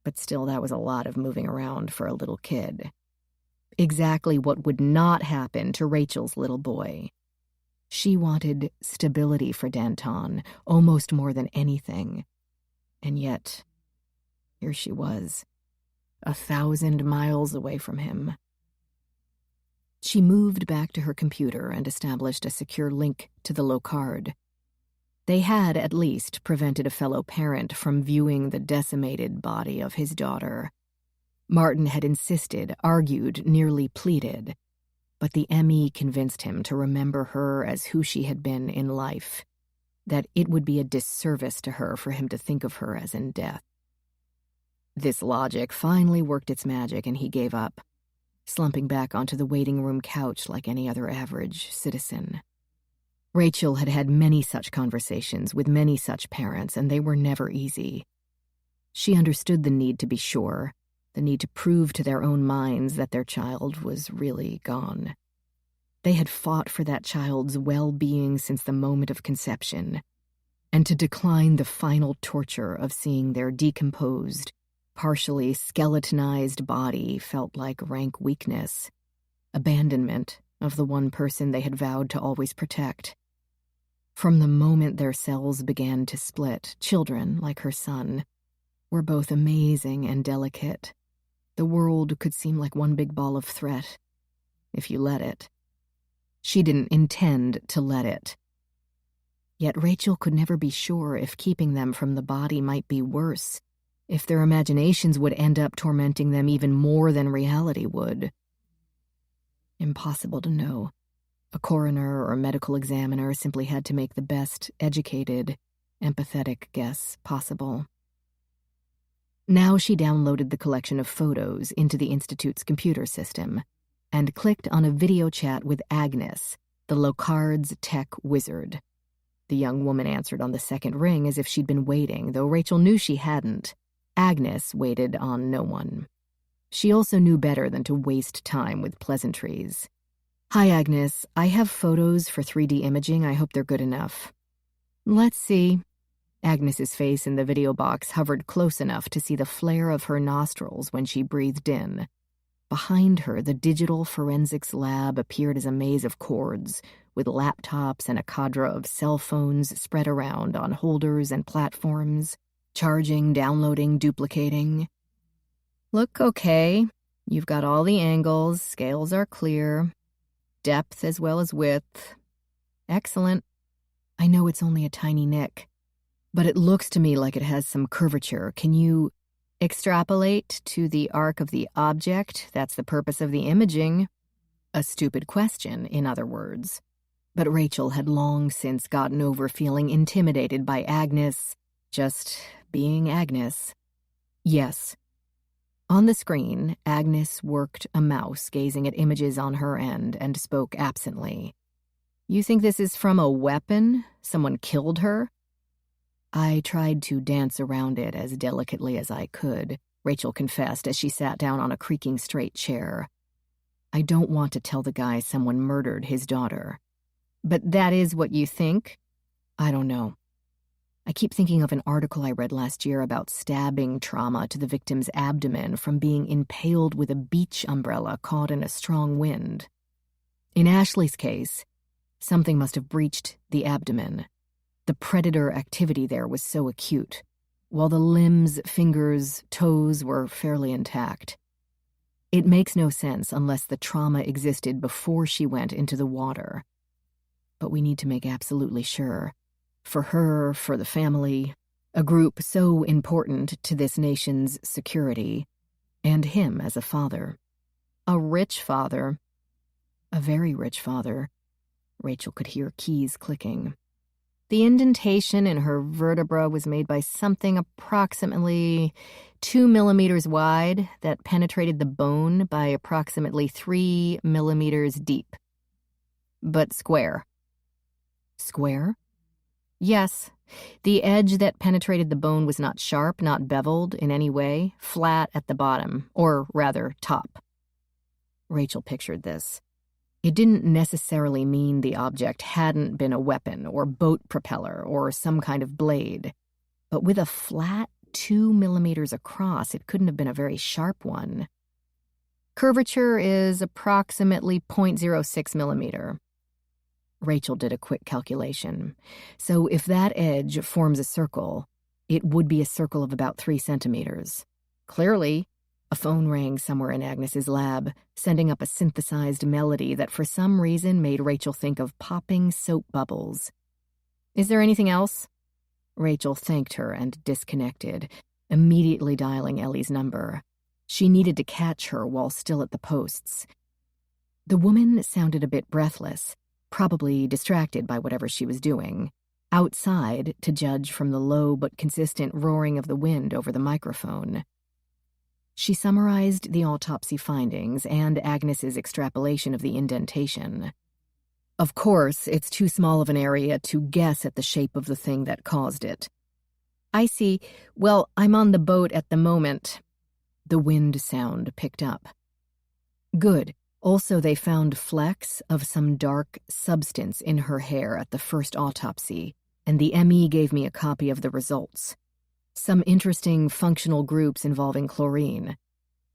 but still that was a lot of moving around for a little kid. Exactly what would not happen to Rachel's little boy. She wanted stability for Danton, almost more than anything. And yet, here she was, 1,000 miles away from him. She moved back to her computer and established a secure link to the Locard. They had, at least, prevented a fellow parent from viewing the decimated body of his daughter. Martin had insisted, argued, nearly pleaded, but the ME convinced him to remember her as who she had been in life, that it would be a disservice to her for him to think of her as in death. This logic finally worked its magic, and he gave up, slumping back onto the waiting room couch like any other average citizen. Rachel had had many such conversations with many such parents, and they were never easy. She understood the need to be sure, the need to prove to their own minds that their child was really gone. They had fought for that child's well-being since the moment of conception, and to decline the final torture of seeing their decomposed, partially skeletonized body felt like rank weakness, abandonment of the one person they had vowed to always protect. From the moment their cells began to split, children, like her son, were both amazing and delicate. The world could seem like one big ball of threat, if you let it. She didn't intend to let it. Yet Rachel could never be sure if keeping them from the body might be worse, if their imaginations would end up tormenting them even more than reality would. Impossible to know. A coroner or medical examiner simply had to make the best educated, empathetic guess possible. Now she downloaded the collection of photos into the Institute's computer system and clicked on a video chat with Agnes, the Locard's tech wizard. The young woman answered on the second ring as if she'd been waiting, though Rachel knew she hadn't. Agnes waited on no one. She also knew better than to waste time with pleasantries. "Hi, Agnes. I have photos for 3D imaging. I hope they're good enough." "Let's see." Agnes's face in the video box hovered close enough to see the flare of her nostrils when she breathed in. Behind her, the digital forensics lab appeared as a maze of cords, with laptops and a cadre of cell phones spread around on holders and platforms, charging, downloading, duplicating. "Look okay. You've got all the angles, scales are clear, depth as well as width. Excellent. I know it's only a tiny nick, but it looks to me like it has some curvature. Can you extrapolate to the arc of the object? That's the purpose of the imaging." A stupid question, in other words. But Rachel had long since gotten over feeling intimidated by Agnes, just being Agnes. "Yes." On the screen, Agnes worked a mouse, gazing at images on her end, and spoke absently. "You think this is from a weapon? Someone killed her?" "I tried to dance around it as delicately as I could," Rachel confessed as she sat down on a creaking straight chair. "I don't want to tell the guy someone murdered his daughter." "But that is what you think?" "I don't know. I keep thinking of an article I read last year about stabbing trauma to the victim's abdomen from being impaled with a beach umbrella caught in a strong wind. In Ashley's case, something must have breached the abdomen. The predator activity there was so acute, while the limbs, fingers, toes were fairly intact. It makes no sense unless the trauma existed before she went into the water. But we need to make absolutely sure. For her, for the family, a group so important to this nation's security, and him as a father. A rich father. A very rich father. Rachel could hear keys clicking. The indentation in her vertebra was made by something approximately 2 millimeters wide that penetrated the bone by approximately 3 millimeters deep. But square. Square? Yes. The edge that penetrated the bone was not sharp, not beveled in any way, flat at the bottom, or rather, top. Rachel pictured this. It didn't necessarily mean the object hadn't been a weapon or boat propeller or some kind of blade, but with a flat 2 millimeters across, it couldn't have been a very sharp one. Curvature is approximately 0.06 millimeter. Rachel did a quick calculation. So if that edge forms a circle, it would be a circle of about 3 centimeters. Clearly, a phone rang somewhere in Agnes's lab, sending up a synthesized melody that for some reason made Rachel think of popping soap bubbles. "Is there anything else?" Rachel thanked her and disconnected, immediately dialing Ellie's number. She needed to catch her while still at the posts. The woman sounded a bit breathless, probably distracted by whatever she was doing, outside to judge from the low but consistent roaring of the wind over the microphone. She summarized the autopsy findings and Agnes's extrapolation of the indentation. Of course, it's too small of an area to guess at the shape of the thing that caused it. "I see. Well, I'm on the boat at the moment." The wind sound picked up. "Good. Also, they found flecks of some dark substance in her hair at the first autopsy, and the ME gave me a copy of the results. Some interesting functional groups involving chlorine.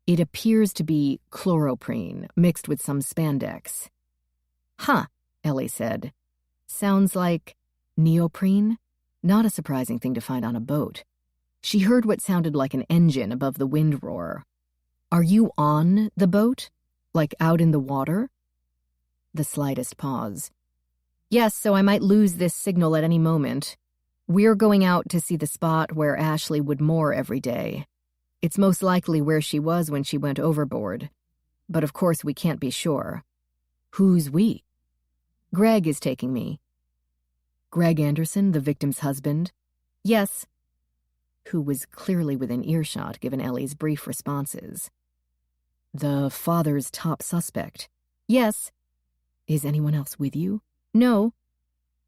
It appears to be chloroprene, mixed with some spandex." "Huh," Ellie said. "Sounds like neoprene? Not a surprising thing to find on a boat." She heard what sounded like an engine above the wind roar. "Are you on the boat? Like out in the water?" The slightest pause. "Yes, so I might lose this signal at any moment. We're going out to see the spot where Ashley would moor every day. It's most likely where she was when she went overboard. But of course we can't be sure." "Who's we?" "Greg is taking me." "Greg Anderson, the victim's husband?" "Yes." who was clearly within earshot given Ellie's brief responses. "The father's top suspect." "Yes." "Is anyone else with you?" "No."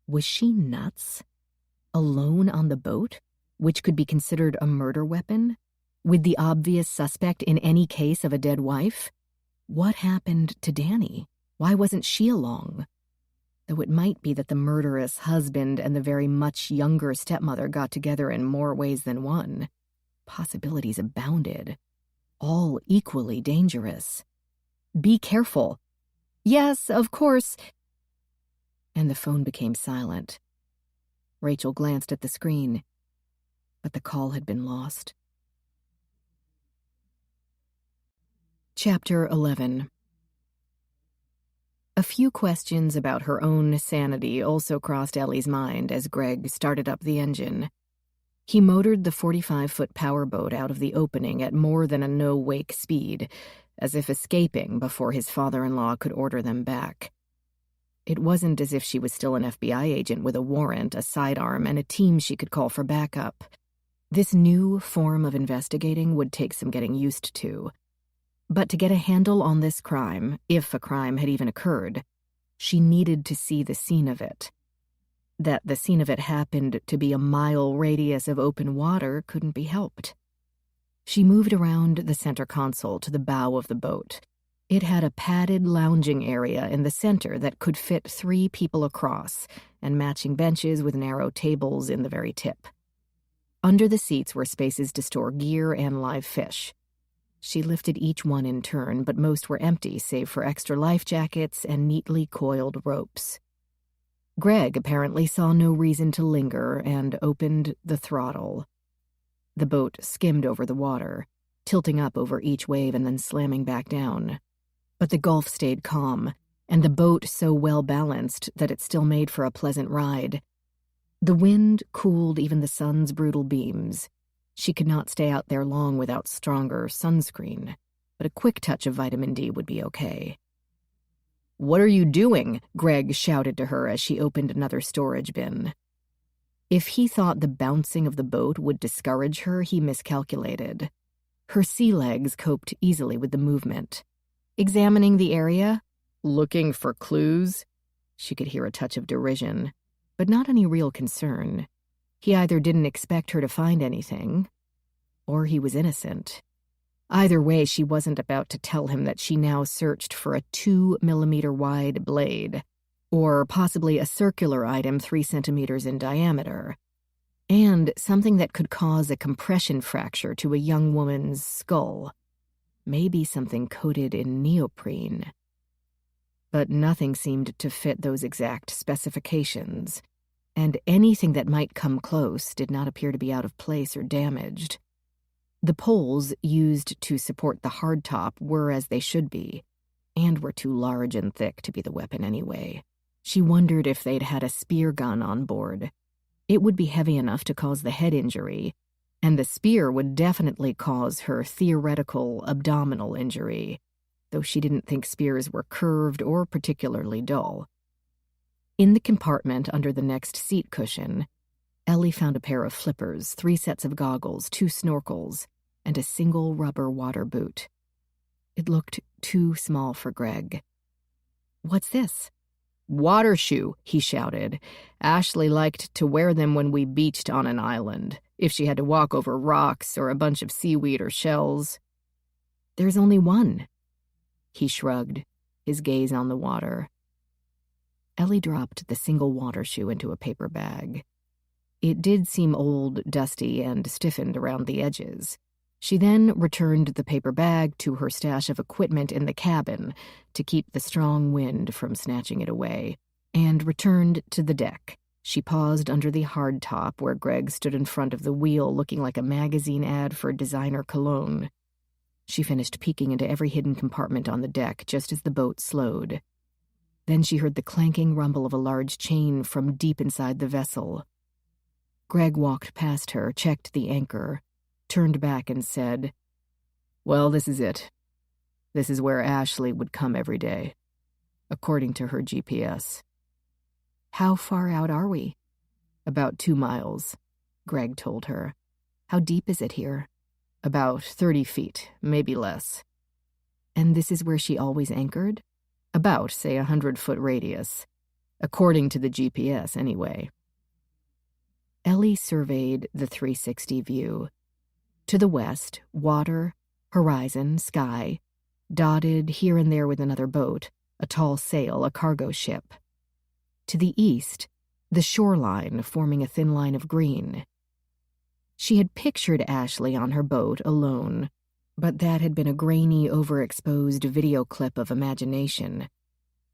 Was she nuts? Alone on the boat, which could be considered a murder weapon, with the obvious suspect in any case of a dead wife? What happened to Danny? Why wasn't she along? Though it might be that the murderous husband and the very much younger stepmother got together in more ways than one. Possibilities abounded, all equally dangerous. "Be careful." "Yes, of course." And the phone became silent. Rachel glanced at the screen, but the call had been lost. Chapter 11. A few questions about her own sanity also crossed Ellie's mind as Greg started up the engine. He motored the 45-foot powerboat out of the opening at more than a no-wake speed, as if escaping before his father-in-law could order them back. It wasn't as if she was still an FBI agent with a warrant, a sidearm, and a team she could call for backup. This new form of investigating would take some getting used to. But to get a handle on this crime, if a crime had even occurred, she needed to see the scene of it. That the scene of it happened to be a mile radius of open water couldn't be helped. She moved around the center console to the bow of the boat. It had a padded lounging area in the center that could fit 3 people across, and matching benches with narrow tables in the very tip. Under the seats were spaces to store gear and live fish. She lifted each one in turn, but most were empty save for extra life jackets and neatly coiled ropes. Greg apparently saw no reason to linger and opened the throttle. The boat skimmed over the water, tilting up over each wave and then slamming back down. But the Gulf stayed calm, and the boat so well balanced that it still made for a pleasant ride. The wind cooled even the sun's brutal beams. She could not stay out there long without stronger sunscreen, but a quick touch of vitamin D would be okay. "What are you doing?" Greg shouted to her as she opened another storage bin. If he thought the bouncing of the boat would discourage her, he miscalculated. Her sea legs coped easily with the movement. Examining the area? Looking for clues? She could hear a touch of derision, but not any real concern. He either didn't expect her to find anything, or he was innocent. Either way, she wasn't about to tell him that she now searched for a 2-millimeter wide blade, or possibly a circular item 3 centimeters in diameter, and something that could cause a compression fracture to a young woman's skull. Maybe something coated in neoprene. But nothing seemed to fit those exact specifications, and anything that might come close did not appear to be out of place or damaged. The poles used to support the hardtop were as they should be, and were too large and thick to be the weapon anyway. She wondered if they'd had a spear gun on board. It would be heavy enough to cause the head injury, and the spear would definitely cause her theoretical abdominal injury, though she didn't think spears were curved or particularly dull. In the compartment under the next seat cushion, Ellie found a pair of flippers, 3 sets of goggles, 2 snorkels, and a single rubber water boot. It looked too small for Greg. "What's this?" "Water shoe," he shouted. "Ashley liked to wear them when we beached on an island, if she had to walk over rocks or a bunch of seaweed or shells." "There's only one." He shrugged, his gaze on the water. Ellie dropped the single water shoe into a paper bag. It did seem old, dusty, and stiffened around the edges. She then returned the paper bag to her stash of equipment in the cabin to keep the strong wind from snatching it away, and returned to the deck. She paused under the hardtop where Greg stood in front of the wheel looking like a magazine ad for designer cologne. She finished peeking into every hidden compartment on the deck just as the boat slowed. Then she heard the clanking rumble of a large chain from deep inside the vessel. Greg walked past her, checked the anchor, turned back and said, "Well, this is it. This is where Ashley would come every day, according to her GPS." "How far out are we?" "About 2 miles," Greg told her. How deep is it here? About 30 feet, maybe less. And this is where she always anchored? About, say, 100-foot radius. According to the GPS, anyway. Ellie surveyed the 360 view. To the west, water, horizon, sky, dotted here and there with another boat, a tall sail, a cargo ship. To the east, the shoreline forming a thin line of green. She had pictured Ashley on her boat alone, but that had been a grainy, overexposed video clip of imagination.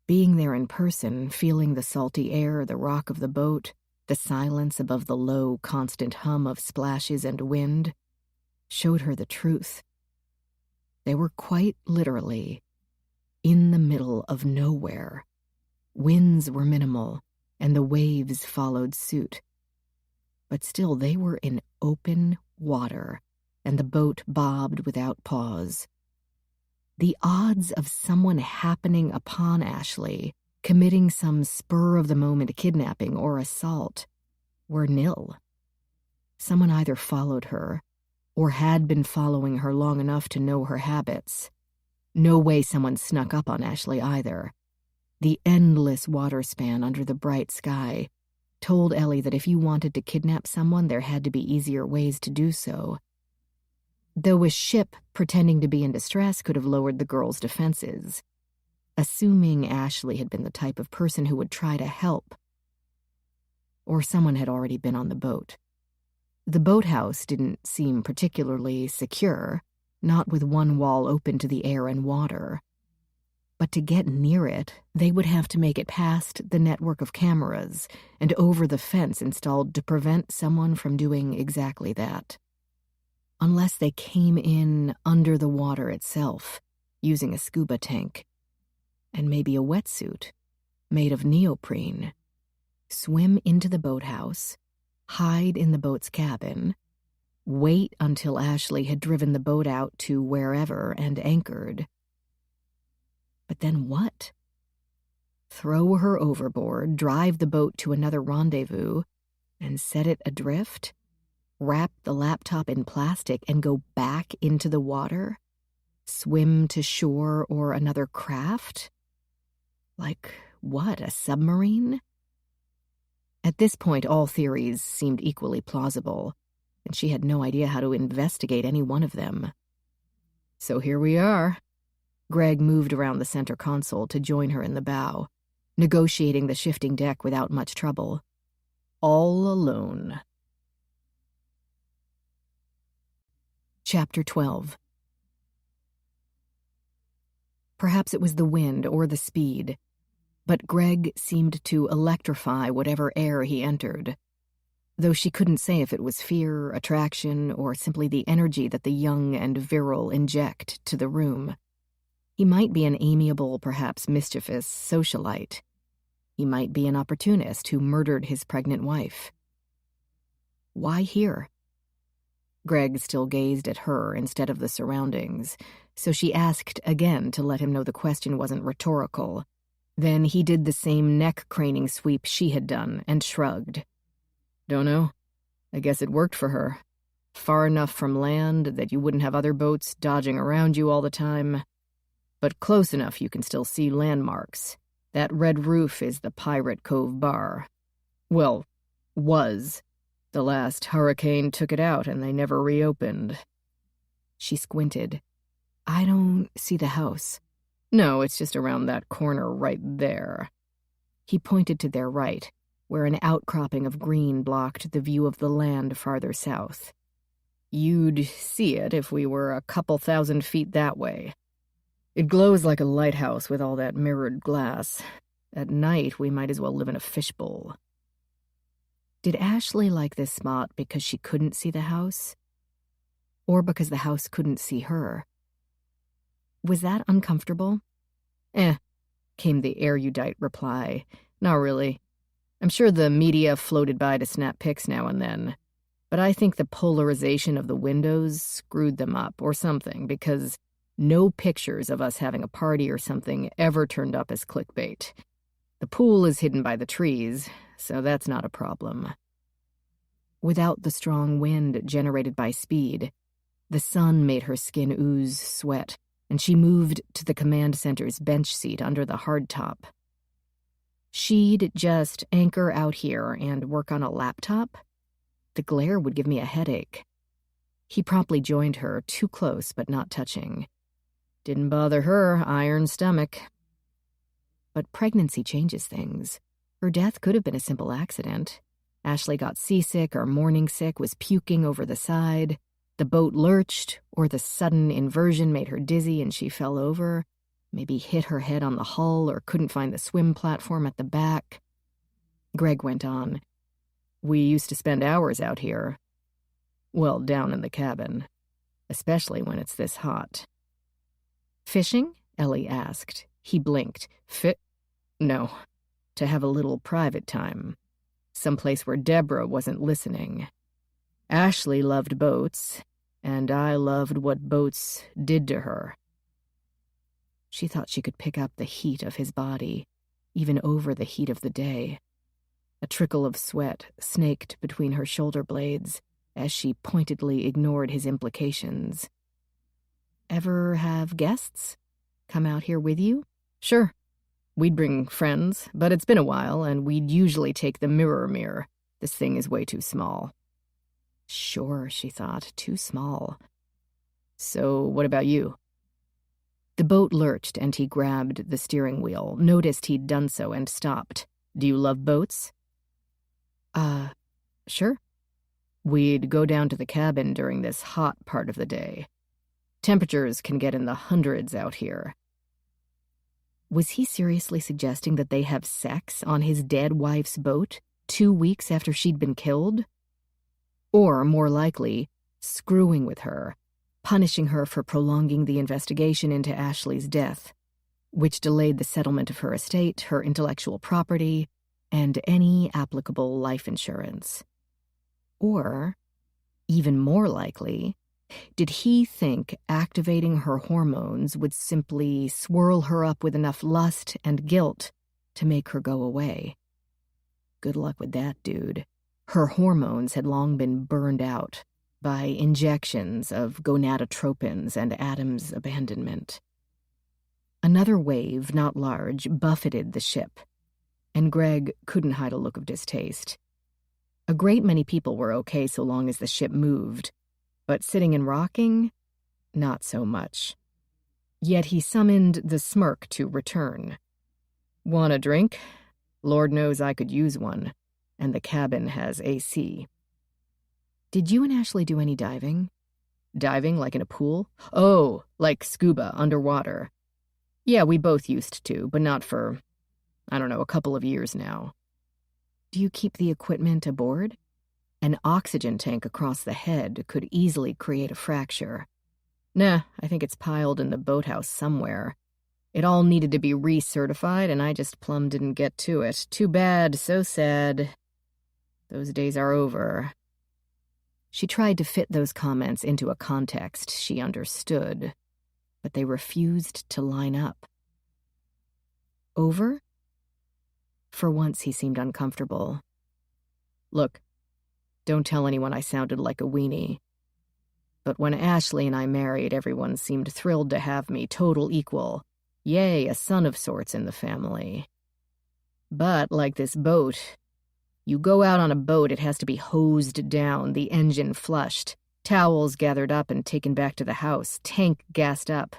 Being there in person, feeling the salty air, the rock of the boat, the silence above the low, constant hum of splashes and wind, showed her the truth. They were quite literally in the middle of nowhere. Winds were minimal, and the waves followed suit. But still they were in open water, and the boat bobbed without pause. The odds of someone happening upon Ashley, committing some spur-of-the-moment kidnapping or assault, were nil. Someone either followed her, or had been following her long enough to know her habits. No way someone snuck up on Ashley either. The endless water span under the bright sky told Ellie that if you wanted to kidnap someone, there had to be easier ways to do so. Though a ship pretending to be in distress could have lowered the girl's defenses, assuming Ashley had been the type of person who would try to help. Or someone had already been on the boat. The boathouse didn't seem particularly secure, not with one wall open to the air and water. But to get near it, they would have to make it past the network of cameras and over the fence installed to prevent someone from doing exactly that. Unless they came in under the water itself, using a scuba tank. And maybe a wetsuit, made of neoprene. Swim into the boathouse, hide in the boat's cabin, wait until Ashley had driven the boat out to wherever and anchored. But then what? Throw her overboard, drive the boat to another rendezvous, and set it adrift? Wrap the laptop in plastic and go back into the water? Swim to shore or another craft? Like what, a submarine? At this point, all theories seemed equally plausible, and she had no idea how to investigate any one of them. So here we are. Greg moved around the center console to join her in the bow, negotiating the shifting deck without much trouble. All alone. Chapter 12. Perhaps it was the wind or the speed, but Greg seemed to electrify whatever air he entered, though she couldn't say if it was fear, attraction, or simply the energy that the young and virile inject to the room. He might be an amiable, perhaps mischievous socialite. He might be an opportunist who murdered his pregnant wife. Why here? Greg still gazed at her instead of the surroundings, so she asked again to let him know the question wasn't rhetorical. Then he did the same neck-craning sweep she had done and shrugged. Don't know. I guess it worked for her. Far enough from land that you wouldn't have other boats dodging around you all the time, but close enough you can still see landmarks. That red roof is the Pirate Cove Bar. Well, was. The last hurricane took it out and they never reopened. She squinted. I don't see the house. No, it's just around that corner right there. He pointed to their right, where an outcropping of green blocked the view of the land farther south. You'd see it if we were a couple thousand feet that way. It glows like a lighthouse with all that mirrored glass. At night, we might as well live in a fishbowl. Did Ashley like this spot because she couldn't see the house? Or because the house couldn't see her? Was that uncomfortable? Came the erudite reply. Not really. I'm sure the media floated by to snap pics now and then, but I think the polarization of the windows screwed them up or something, because no pictures of us having a party or something ever turned up as clickbait. The pool is hidden by the trees, so that's not a problem. Without the strong wind generated by speed, the sun made her skin ooze sweat, and she moved to the command center's bench seat under the hardtop. She'd just anchor out here and work on a laptop? The glare would give me a headache. He promptly joined her, too close but not touching. Didn't bother her, iron stomach. But pregnancy changes things. Her death could have been a simple accident. Ashley got seasick or morning sick, was puking over the side. The boat lurched, or the sudden inversion made her dizzy and she fell over. Maybe hit her head on the hull or couldn't find the swim platform at the back. Greg went on. We used to spend hours out here. Well, down in the cabin. Especially when it's this hot. Fishing? Ellie asked. He blinked. No. To have a little private time. Someplace where Deborah wasn't listening. Ashley loved boats, and I loved what boats did to her. She thought she could pick up the heat of his body, even over the heat of the day. A trickle of sweat snaked between her shoulder blades as she pointedly ignored his implications. Ever have guests come out here with you? Sure. We'd bring friends, but it's been a while, and we'd usually take the mirror. This thing is way too small. Sure, she thought, too small. So what about you? The boat lurched, and he grabbed the steering wheel, noticed he'd done so, and stopped. Do you love boats? Sure. We'd go down to the cabin during this hot part of the day. Temperatures can get in the hundreds out here. Was he seriously suggesting that they have sex on his dead wife's boat 2 weeks after she'd been killed? Or, more likely, screwing with her, punishing her for prolonging the investigation into Ashley's death, which delayed the settlement of her estate, her intellectual property, and any applicable life insurance. Or, even more likely, did he think activating her hormones would simply swirl her up with enough lust and guilt to make her go away? Good luck with that, dude. Her hormones had long been burned out by injections of gonadotropins and Adam's abandonment. Another wave, not large, buffeted the ship, and Greg couldn't hide a look of distaste. A great many people were okay so long as the ship moved, but sitting and rocking, not so much. Yet he summoned the smirk to return. Want a drink? Lord knows I could use one, and the cabin has AC. Did you and Ashley do any diving? Diving, like in a pool? Oh, like scuba, underwater. Yeah, we both used to, but not for, a couple of years now. Do you keep the equipment aboard? An oxygen tank across the head could easily create a fracture. Nah, I think it's piled in the boathouse somewhere. It all needed to be recertified, and I just plumb didn't get to it. Too bad, so sad. Those days are over. She tried to fit those comments into a context she understood, but they refused to line up. Over? For once, he seemed uncomfortable. Look, don't tell anyone I sounded like a weenie. But when Ashley and I married, everyone seemed thrilled to have me, total equal. Yay, a son of sorts in the family. But, like this boat, you go out on a boat, it has to be hosed down, the engine flushed, towels gathered up and taken back to the house, tank gassed up,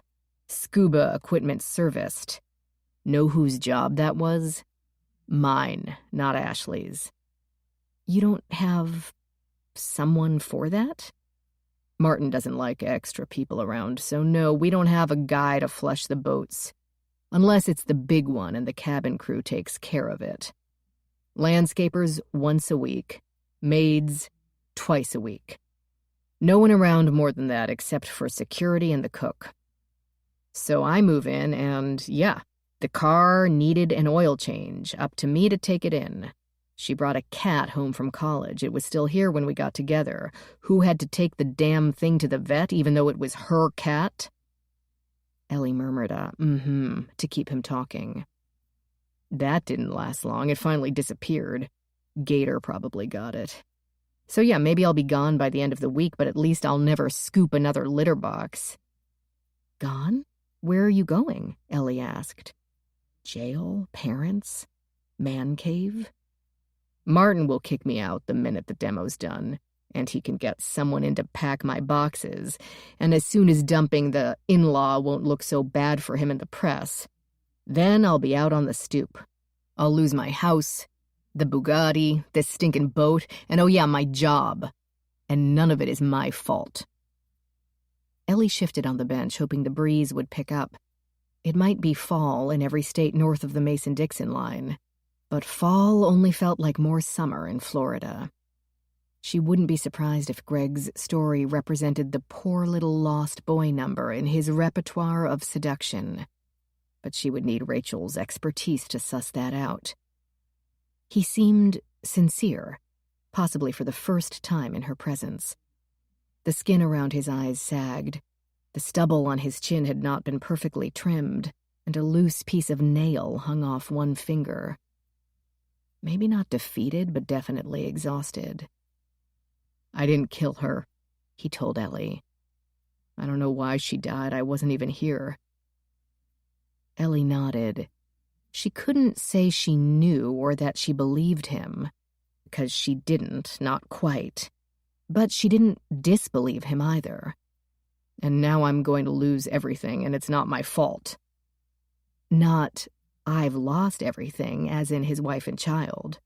scuba equipment serviced. Know whose job that was? Mine, not Ashley's. You don't have someone for that? Martin doesn't like extra people around, so no, we don't have a guy to flush the boats. Unless it's the big one and the cabin crew takes care of it. Landscapers once a week. Maids twice a week. No one around more than that except for security and the cook. So I move in and, yeah, the car needed an oil change, up to me to take it in. She brought a cat home from college. It was still here when we got together. Who had to take the damn thing to the vet, even though it was her cat? Ellie murmured a to keep him talking. That didn't last long. It finally disappeared. Gator probably got it. So yeah, maybe I'll be gone by the end of the week, but at least I'll never scoop another litter box." "Gone? Where are you going?" Ellie asked. "Jail? Parents? Man cave?" "Martin will kick me out the minute the demo's done, and he can get someone in to pack my boxes, and as soon as dumping the in-law won't look so bad for him in the press, then I'll be out on the stoop. I'll lose my house, the Bugatti, this stinking boat, and oh yeah, my job. And none of it is my fault." Ellie shifted on the bench, hoping the breeze would pick up. It might be fall in every state north of the Mason-Dixon line, but fall only felt like more summer in Florida. She wouldn't be surprised if Greg's story represented the poor little lost boy number in his repertoire of seduction, but she would need Rachel's expertise to suss that out. He seemed sincere, possibly for the first time in her presence. The skin around his eyes sagged, the stubble on his chin had not been perfectly trimmed, and a loose piece of nail hung off one finger. Maybe not defeated, but definitely exhausted. "I didn't kill her," he told Ellie. "I don't know why she died. I wasn't even here." Ellie nodded. She couldn't say she knew or that she believed him, because she didn't, not quite. But she didn't disbelieve him either. "And now I'm going to lose everything, and it's not my fault." Not, "I've lost everything," as in his wife and child.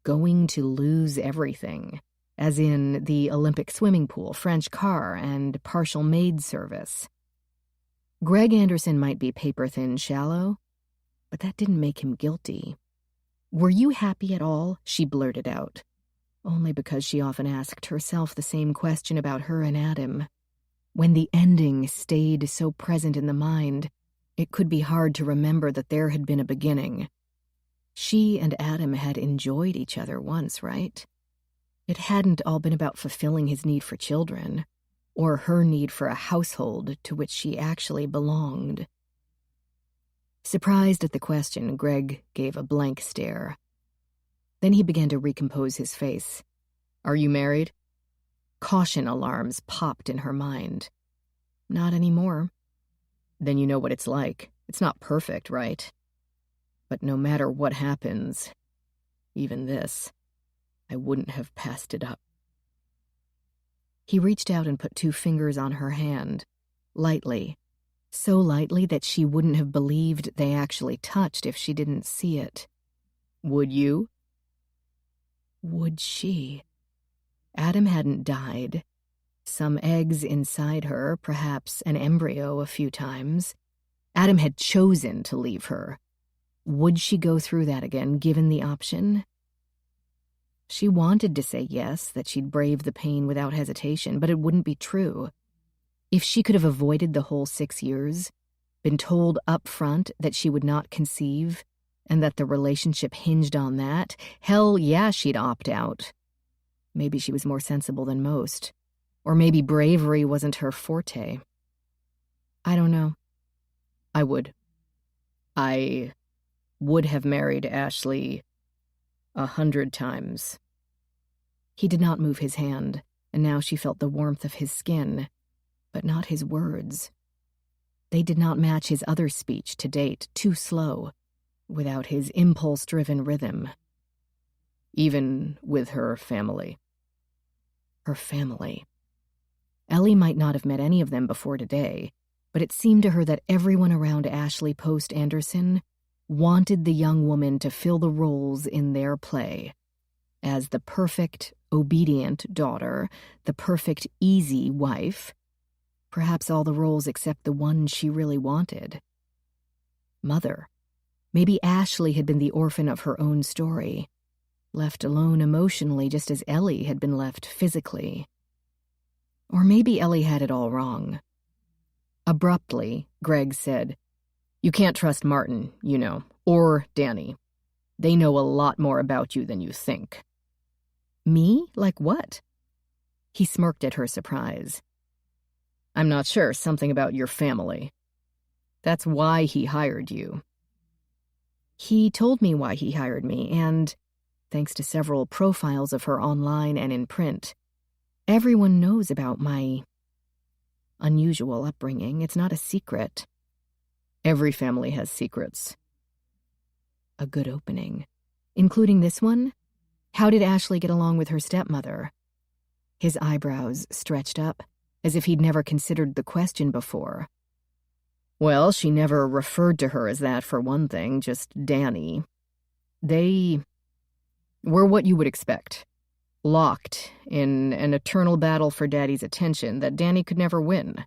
Going to lose everything, as in the Olympic swimming pool, French car, and partial maid service. Greg Anderson might be paper-thin shallow, but that didn't make him guilty. "Were you happy at all?" she blurted out, only because she often asked herself the same question about her and Adam. When the ending stayed so present in the mind, it could be hard to remember that there had been a beginning. She and Adam had enjoyed each other once, right? It hadn't all been about fulfilling his need for children, or her need for a household to which she actually belonged. Surprised at the question, Greg gave a blank stare. Then he began to recompose his face. "Are you married?" Caution alarms popped in her mind. "Not anymore." "Then you know what it's like. It's not perfect, right? But no matter what happens, even this, I wouldn't have passed it up." He reached out and put 2 fingers on her hand, lightly, so lightly that she wouldn't have believed they actually touched if she didn't see it. "Would you?" Would she? Adam hadn't died. Some eggs inside her, perhaps an embryo a few times. Adam had chosen to leave her. Would she go through that again, given the option? She wanted to say yes, that she'd brave the pain without hesitation, but it wouldn't be true. If she could have avoided the whole 6 years, been told up front that she would not conceive, and that the relationship hinged on that, hell yeah, she'd opt out. Maybe she was more sensible than most. Or maybe bravery wasn't her forte. I don't know. I would have married Ashley 100 times. He did not move his hand, and now she felt the warmth of his skin, but not his words. They did not match his other speech to date, too slow, without his impulse-driven rhythm. Even with her family. Her family. Ellie might not have met any of them before today, but it seemed to her that everyone around Ashley Post Anderson wanted the young woman to fill the roles in their play. As the perfect, obedient daughter, the perfect, easy wife, perhaps all the roles except the one she really wanted. Mother. Maybe Ashley had been the orphan of her own story, left alone emotionally just as Ellie had been left physically. Or maybe Ellie had it all wrong. Abruptly, Greg said, "You can't trust Martin, you know, or Danny. They know a lot more about you than you think." "Me? Like what?" He smirked at her surprise. "I'm not sure, something about your family. That's why he hired you." He told me why he hired me, and thanks to several profiles of her online and in print. Everyone knows about my unusual upbringing. It's not a secret. Every family has secrets. A good opening. Including this one? How did Ashley get along with her stepmother? His eyebrows stretched up, as if he'd never considered the question before. Well, she never referred to her as that, for one thing, just Danny. They were what you would expect. Locked in an eternal battle for Daddy's attention that Danny could never win.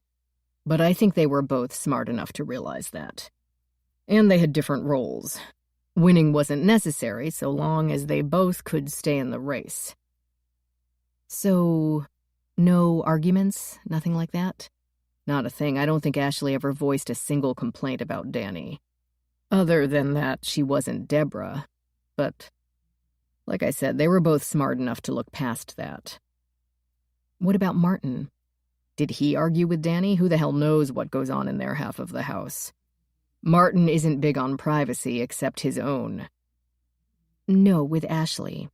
But I think they were both smart enough to realize that. And they had different roles. Winning wasn't necessary so long as they both could stay in the race. So, no arguments? Nothing like that? Not a thing. I don't think Ashley ever voiced a single complaint about Danny. Other than that, she wasn't Deborah. But, like I said, they were both smart enough to look past that. What about Martin? Did he argue with Danny? Who the hell knows what goes on in their half of the house? Martin isn't big on privacy except his own. No, with Ashley.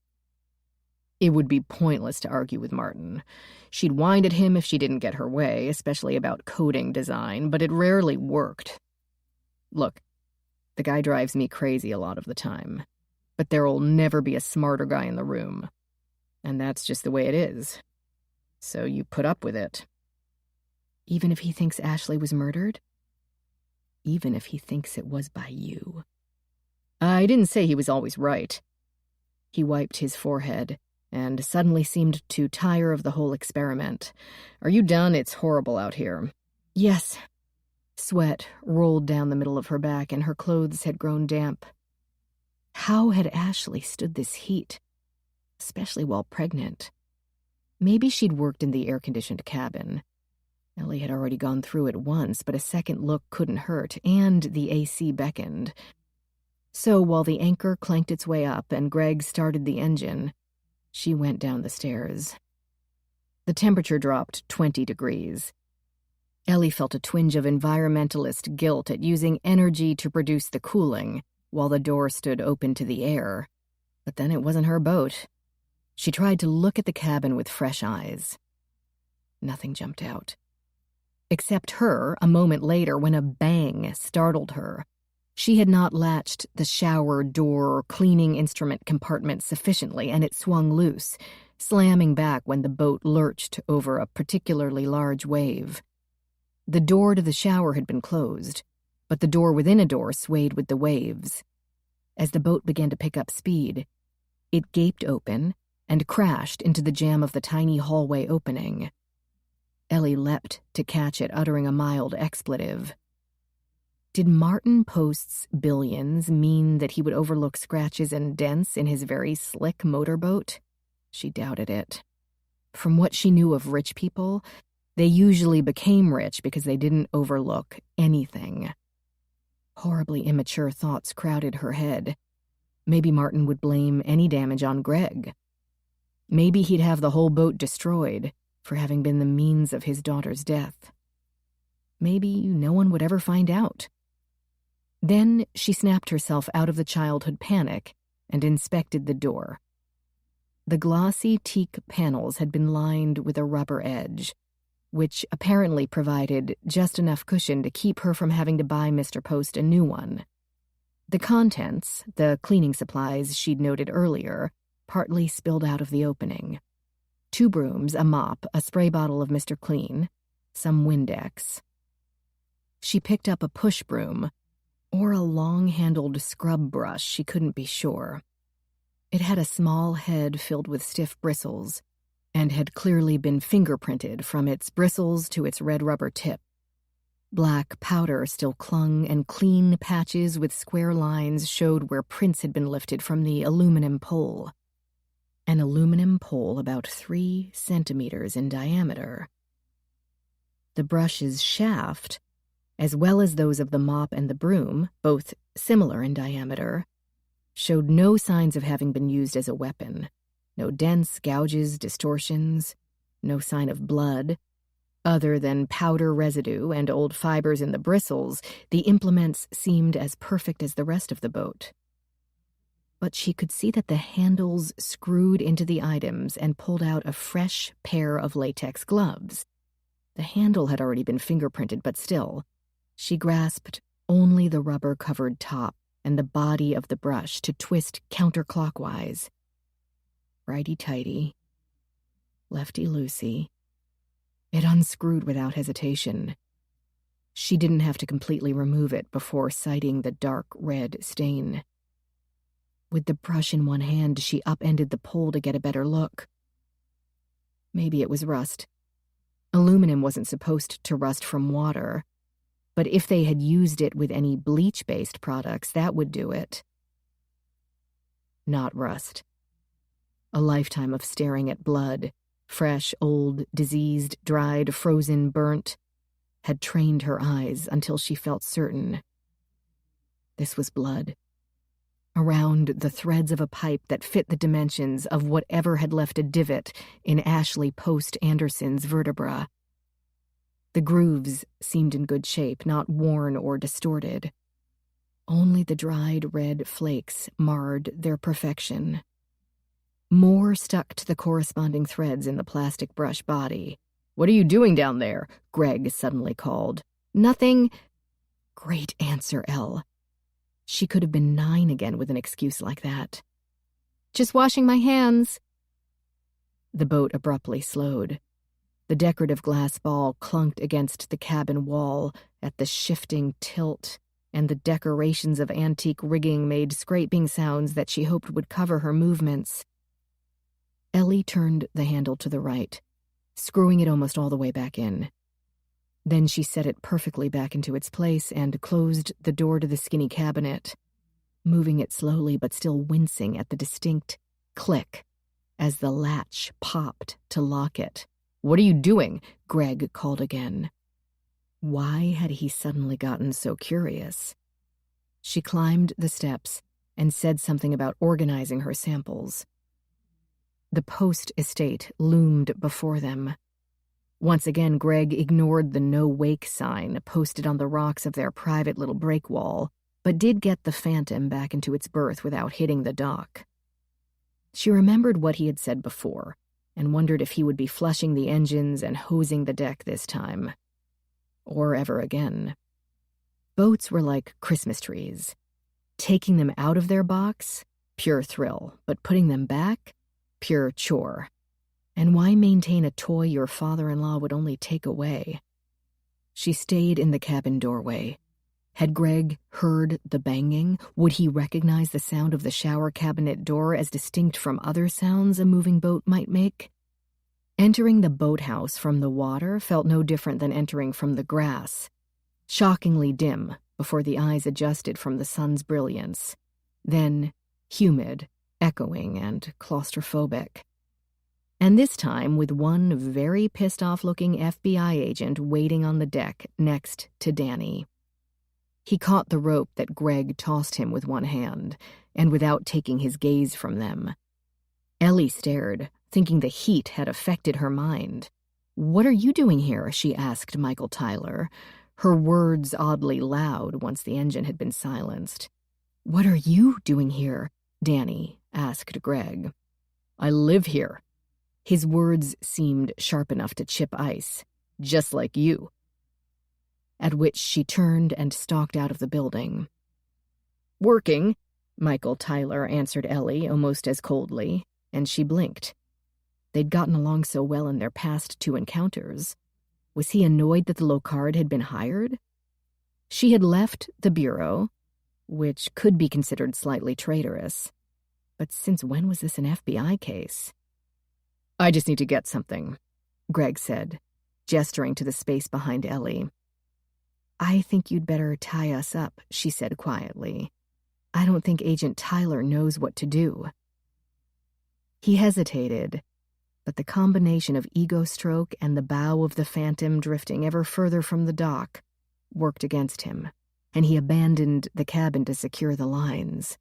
It would be pointless to argue with Martin. She'd whine at him if she didn't get her way, especially about coding design, but it rarely worked. Look, the guy drives me crazy a lot of the time, but there'll never be a smarter guy in the room. And that's just the way it is. So you put up with it. Even if he thinks Ashley was murdered? Even if he thinks it was by you. I didn't say he was always right. He wiped his forehead and suddenly seemed to tire of the whole experiment. Are you done? It's horrible out here. Yes. Sweat rolled down the middle of her back and her clothes had grown damp. How had Ashley stood this heat? Especially while pregnant. Maybe she'd worked in the air-conditioned cabin. Ellie had already gone through it once, but a second look couldn't hurt, and the AC beckoned. So while the anchor clanked its way up and Greg started the engine, she went down the stairs. The temperature dropped 20 degrees. Ellie felt a twinge of environmentalist guilt at using energy to produce the cooling, while the door stood open to the air. But then it wasn't her boat. She tried to look at the cabin with fresh eyes. Nothing jumped out. Except her, a moment later, when a bang startled her. She had not latched the shower door cleaning instrument compartment sufficiently, and it swung loose, slamming back when the boat lurched over a particularly large wave. The door to the shower had been closed, but the door within a door swayed with the waves. As the boat began to pick up speed, it gaped open and crashed into the jamb of the tiny hallway opening. Ellie leapt to catch it, uttering a mild expletive. Did Martin Post's billions mean that he would overlook scratches and dents in his very slick motorboat? She doubted it. From what she knew of rich people, they usually became rich because they didn't overlook anything. Horribly immature thoughts crowded her head. Maybe Martin would blame any damage on Greg. Maybe he'd have the whole boat destroyed for having been the means of his daughter's death. Maybe no one would ever find out. Then she snapped herself out of the childhood panic and inspected the door. The glossy teak panels had been lined with a rubber edge, which apparently provided just enough cushion to keep her from having to buy Mr. Post a new one. The contents, the cleaning supplies she'd noted earlier, partly spilled out of the opening. 2 brooms, a mop, a spray bottle of Mr. Clean, some Windex. She picked up a push broom, or a long-handled scrub brush, she couldn't be sure. It had a small head filled with stiff bristles, and had clearly been fingerprinted from its bristles to its red rubber tip. Black powder still clung, and clean patches with square lines showed where prints had been lifted from the aluminum pole. An aluminum pole about 3 centimeters in diameter. The brush's shaft, as well as those of the mop and the broom, both similar in diameter, showed no signs of having been used as a weapon. No dents, gouges, distortions, no sign of blood. Other than powder residue and old fibers in the bristles, the implements seemed as perfect as the rest of the boat. but she could see that the handles screwed into the items and pulled out a fresh pair of latex gloves. The handle had already been fingerprinted, but still, she grasped only the rubber-covered top and the body of the brush to twist counterclockwise. Righty-tighty, lefty-loosey. It unscrewed without hesitation. She didn't have to completely remove it before sighting the dark red stain. With the brush in one hand, she upended the pole to get a better look. Maybe it was rust. Aluminum wasn't supposed to rust from water, but if they had used it with any bleach-based products, that would do it. Not rust. A lifetime of staring at blood, fresh, old, diseased, dried, frozen, burnt, had trained her eyes until she felt certain. This was blood. Around the threads of a pipe that fit the dimensions of whatever had left a divot in Ashley Post Anderson's vertebra. The grooves seemed in good shape, not worn or distorted. Only the dried red flakes marred their perfection. More stuck to the corresponding threads in the plastic brush body. "What are you doing down there?" Greg suddenly called. "Nothing." Great answer, Elle. She could have been 9 again with an excuse like that. "Just washing my hands." The boat abruptly slowed. The decorative glass ball clunked against the cabin wall at the shifting tilt, and the decorations of antique rigging made scraping sounds that she hoped would cover her movements. Ellie turned the handle to the right, screwing it almost all the way back in. Then she set it perfectly back into its place and closed the door to the skinny cabinet, moving it slowly but still wincing at the distinct click as the latch popped to lock it. "What are you doing?" Greg called again. Why had he suddenly gotten so curious? She climbed the steps and said something about organizing her samples. The Post estate loomed before them. Once again, Greg ignored the no-wake sign posted on the rocks of their private little break wall, but did get the Phantom back into its berth without hitting the dock. She remembered what he had said before, and wondered if he would be flushing the engines and hosing the deck this time. Or ever again. Boats were like Christmas trees. Taking them out of their box, pure thrill, but putting them back, pure chore. And why maintain a toy your father-in-law would only take away? She stayed in the cabin doorway. Had Greg heard the banging? Would he recognize the sound of the shower cabinet door as distinct from other sounds a moving boat might make? Entering the boathouse from the water felt no different than entering from the grass. Shockingly dim before the eyes adjusted from the sun's brilliance. Then humid, echoing, and claustrophobic. And this time with one very pissed-off-looking FBI agent waiting on the deck next to Danny. He caught the rope that Greg tossed him with one hand, and without taking his gaze from them. Ellie stared, thinking the heat had affected her mind. "What are you doing here?" she asked Michael Tyler, her words oddly loud once the engine had been silenced. "What are you doing here?" Danny asked Greg. "I live here." His words seemed sharp enough to chip ice, "just like you." At which she turned and stalked out of the building. "Working," Michael Tyler answered Ellie almost as coldly, and she blinked. They'd gotten along so well in their past 2 encounters. Was he annoyed that the Locard had been hired? She had left the bureau, which could be considered slightly traitorous. But since when was this an FBI case? "I just need to get something," Greg said, gesturing to the space behind Ellie. "I think you'd better tie us up," she said quietly. "I don't think Agent Tyler knows what to do." He hesitated, but the combination of ego stroke and the bow of the Phantom drifting ever further from the dock worked against him, and he abandoned the cabin to secure the lines.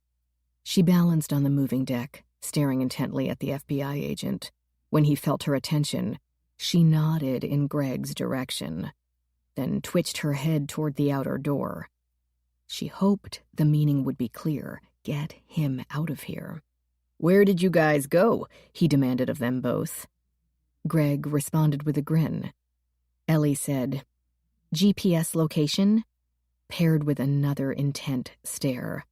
She balanced on the moving deck, staring intently at the FBI agent. When he felt her attention, she nodded in Greg's direction, then twitched her head toward the outer door. She hoped the meaning would be clear. Get him out of here. "Where did you guys go?" he demanded of them both. Greg responded with a grin. Ellie said, "GPS location," paired with another intent stare.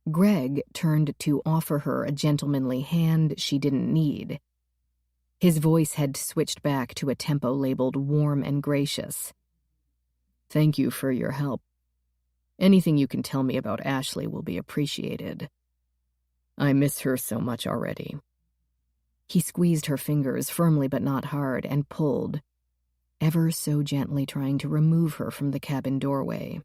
Greg turned to offer her a gentlemanly hand she didn't need. His voice had switched back to a tempo labeled warm and gracious. "Thank you for your help. Anything you can tell me about Ashley will be appreciated. I miss her so much already." He squeezed her fingers firmly but not hard and pulled, ever so gently trying to remove her from the cabin doorway.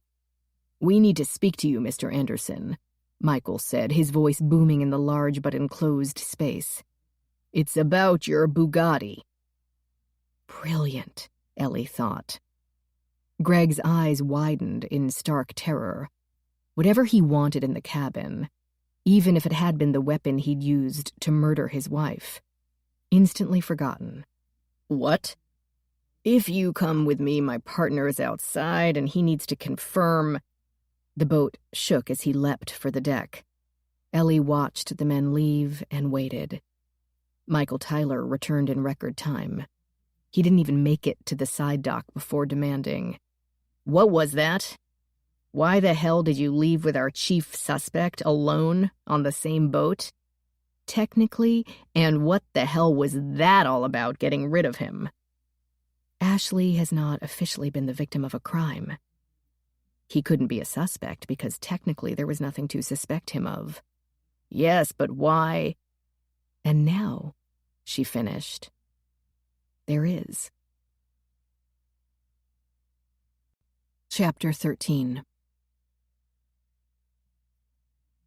"We need to speak to you, Mr. Anderson," Michael said, his voice booming in the large but enclosed space. "It's about your Bugatti." Brilliant, Ellie thought. Greg's eyes widened in stark terror. Whatever he wanted in the cabin, even if it had been the weapon he'd used to murder his wife, instantly forgotten. "What?" "If you come with me, my partner is outside and he needs to confirm." The boat shook as he leapt for the deck. Ellie watched the men leave and waited. Michael Tyler returned in record time. He didn't even make it to the side dock before demanding, "What was that? Why the hell did you leave with our chief suspect alone on the same boat? Technically, and what the hell was that all about, getting rid of him?" Ashley has not officially been the victim of a crime. He couldn't be a suspect because technically there was nothing to suspect him of. "Yes, but why?" "And now," she finished, "there is." Chapter 13.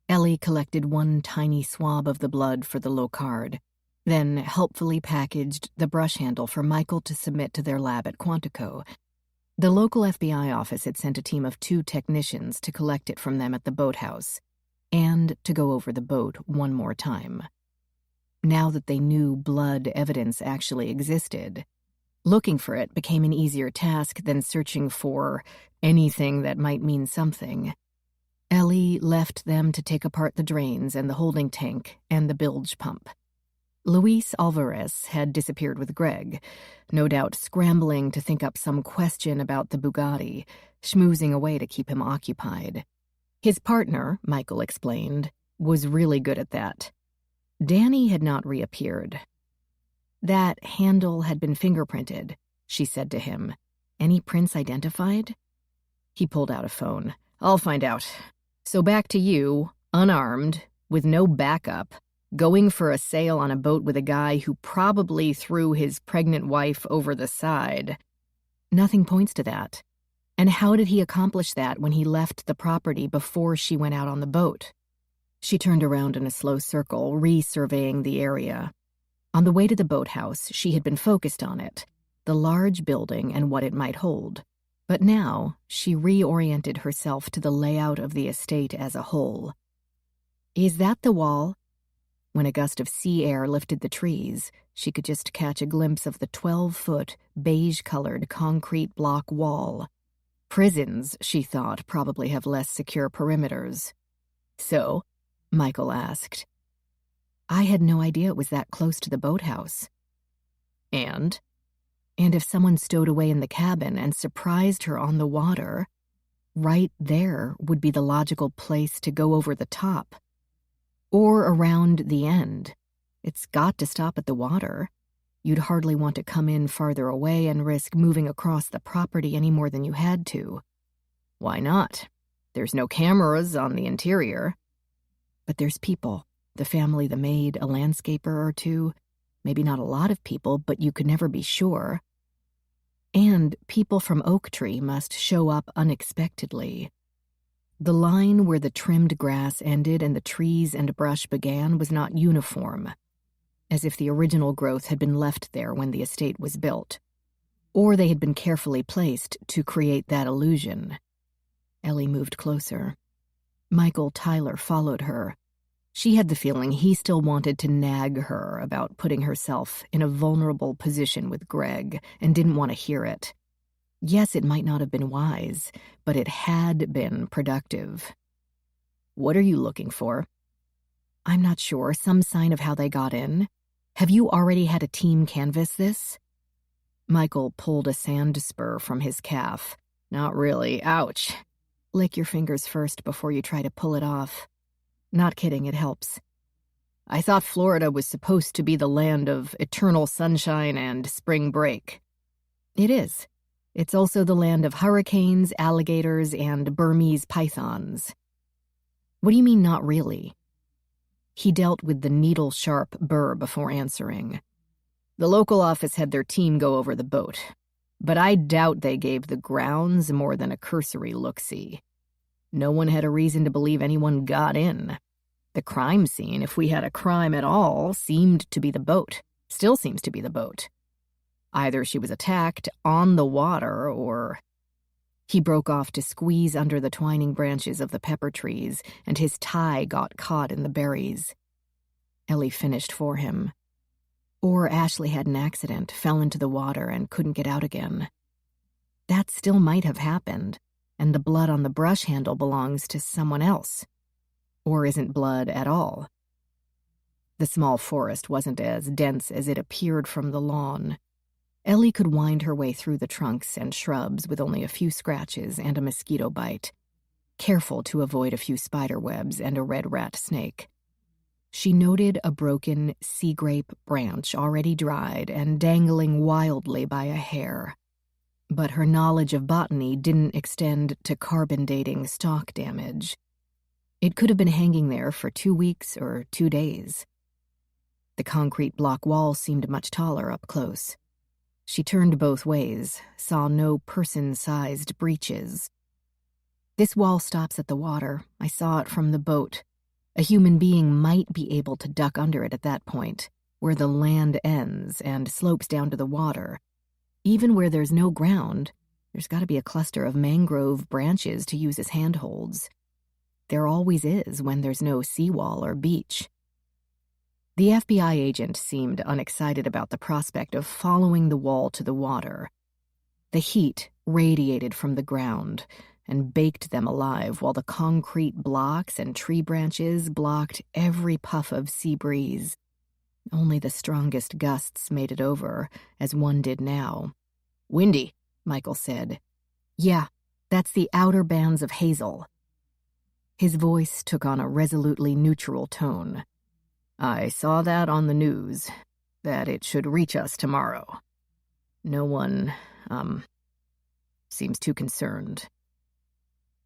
Ellie collected one tiny swab of the blood for the Locard, then helpfully packaged the brush handle for Michael to submit to their lab at Quantico. The local FBI office had sent a team of 2 technicians to collect it from them at the boathouse, and to go over the boat one more time. Now that they knew blood evidence actually existed, looking for it became an easier task than searching for anything that might mean something. Ellie left them to take apart the drains and the holding tank and the bilge pump. Luis Alvarez had disappeared with Greg, no doubt scrambling to think up some question about the Bugatti, schmoozing away to keep him occupied. His partner, Michael explained, was really good at that. Danny had not reappeared. "That handle had been fingerprinted," she said to him. "Any prints identified?" He pulled out a phone. "I'll find out. So back to you, unarmed, with no backup, going for a sail on a boat with a guy who probably threw his pregnant wife over the side." "Nothing points to that. And how did he accomplish that when he left the property before she went out on the boat?" She turned around in a slow circle, resurveying the area. On the way to the boathouse, she had been focused on it, the large building and what it might hold. But now, she reoriented herself to the layout of the estate as a whole. "Is that the wall?" When a gust of sea air lifted the trees, she could just catch a glimpse of the 12-foot, beige-colored concrete block wall. Prisons, she thought, probably have less secure perimeters. "So?" Michael asked. "I had no idea it was that close to the boathouse." "And?" "And if someone stowed away in the cabin and surprised her on the water, right there would be the logical place to go over the top. Or around the end. It's got to stop at the water. You'd hardly want to come in farther away and risk moving across the property any more than you had to." "Why not? There's no cameras on the interior." "But there's people. The family, the maid, a landscaper or 2. Maybe not a lot of people, but you could never be sure. And people from Oak Tree must show up unexpectedly." The line where the trimmed grass ended and the trees and brush began was not uniform, as if the original growth had been left there when the estate was built, or they had been carefully placed to create that illusion. Ellie moved closer. Michael Tyler followed her. She had the feeling he still wanted to nag her about putting herself in a vulnerable position with Greg and didn't want to hear it. Yes, it might not have been wise, but it had been productive. What are you looking for? I'm not sure. Some sign of how they got in. Have you already had a team canvass this? Michael pulled a sand spur from his calf. Not really. Ouch. Lick your fingers first before you try to pull it off. Not kidding, it helps. I thought Florida was supposed to be the land of eternal sunshine and spring break. It is. It's also the land of hurricanes, alligators, and Burmese pythons. What do you mean, not really? He dealt with the needle-sharp burr before answering. The local office had their team go over the boat, but I doubt they gave the grounds more than a cursory look-see. No one had a reason to believe anyone got in. The crime scene, if we had a crime at all, seemed to be the boat. Still seems to be the boat. Either she was attacked on the water, or... He broke off to squeeze under the twining branches of the pepper trees, and his tie got caught in the berries. Ellie finished for him. Or Ashley had an accident, fell into the water, and couldn't get out again. That still might have happened, and the blood on the brush handle belongs to someone else. Or isn't blood at all. The small forest wasn't as dense as it appeared from the lawn. Ellie could wind her way through the trunks and shrubs with only a few scratches and a mosquito bite, careful to avoid a few spider webs and a red rat snake. She noted a broken sea grape branch already dried and dangling wildly by a hair. But her knowledge of botany didn't extend to carbon dating stalk damage. It could have been hanging there for 2 weeks or 2 days. The concrete block wall seemed much taller up close. She turned both ways, saw no person-sized breaches. This wall stops at the water. I saw it from the boat. A human being might be able to duck under it at that point, where the land ends and slopes down to the water. Even where there's no ground, there's got to be a cluster of mangrove branches to use as handholds. There always is when there's no seawall or beach. The FBI agent seemed unexcited about the prospect of following the wall to the water. The heat radiated from the ground and baked them alive, while the concrete blocks and tree branches blocked every puff of sea breeze. Only the strongest gusts made it over, as one did now. "Windy," Michael said. "Yeah, that's the outer bands of hazel." His voice took on a resolutely neutral tone. "I saw that on the news, that it should reach us tomorrow. No one, seems too concerned."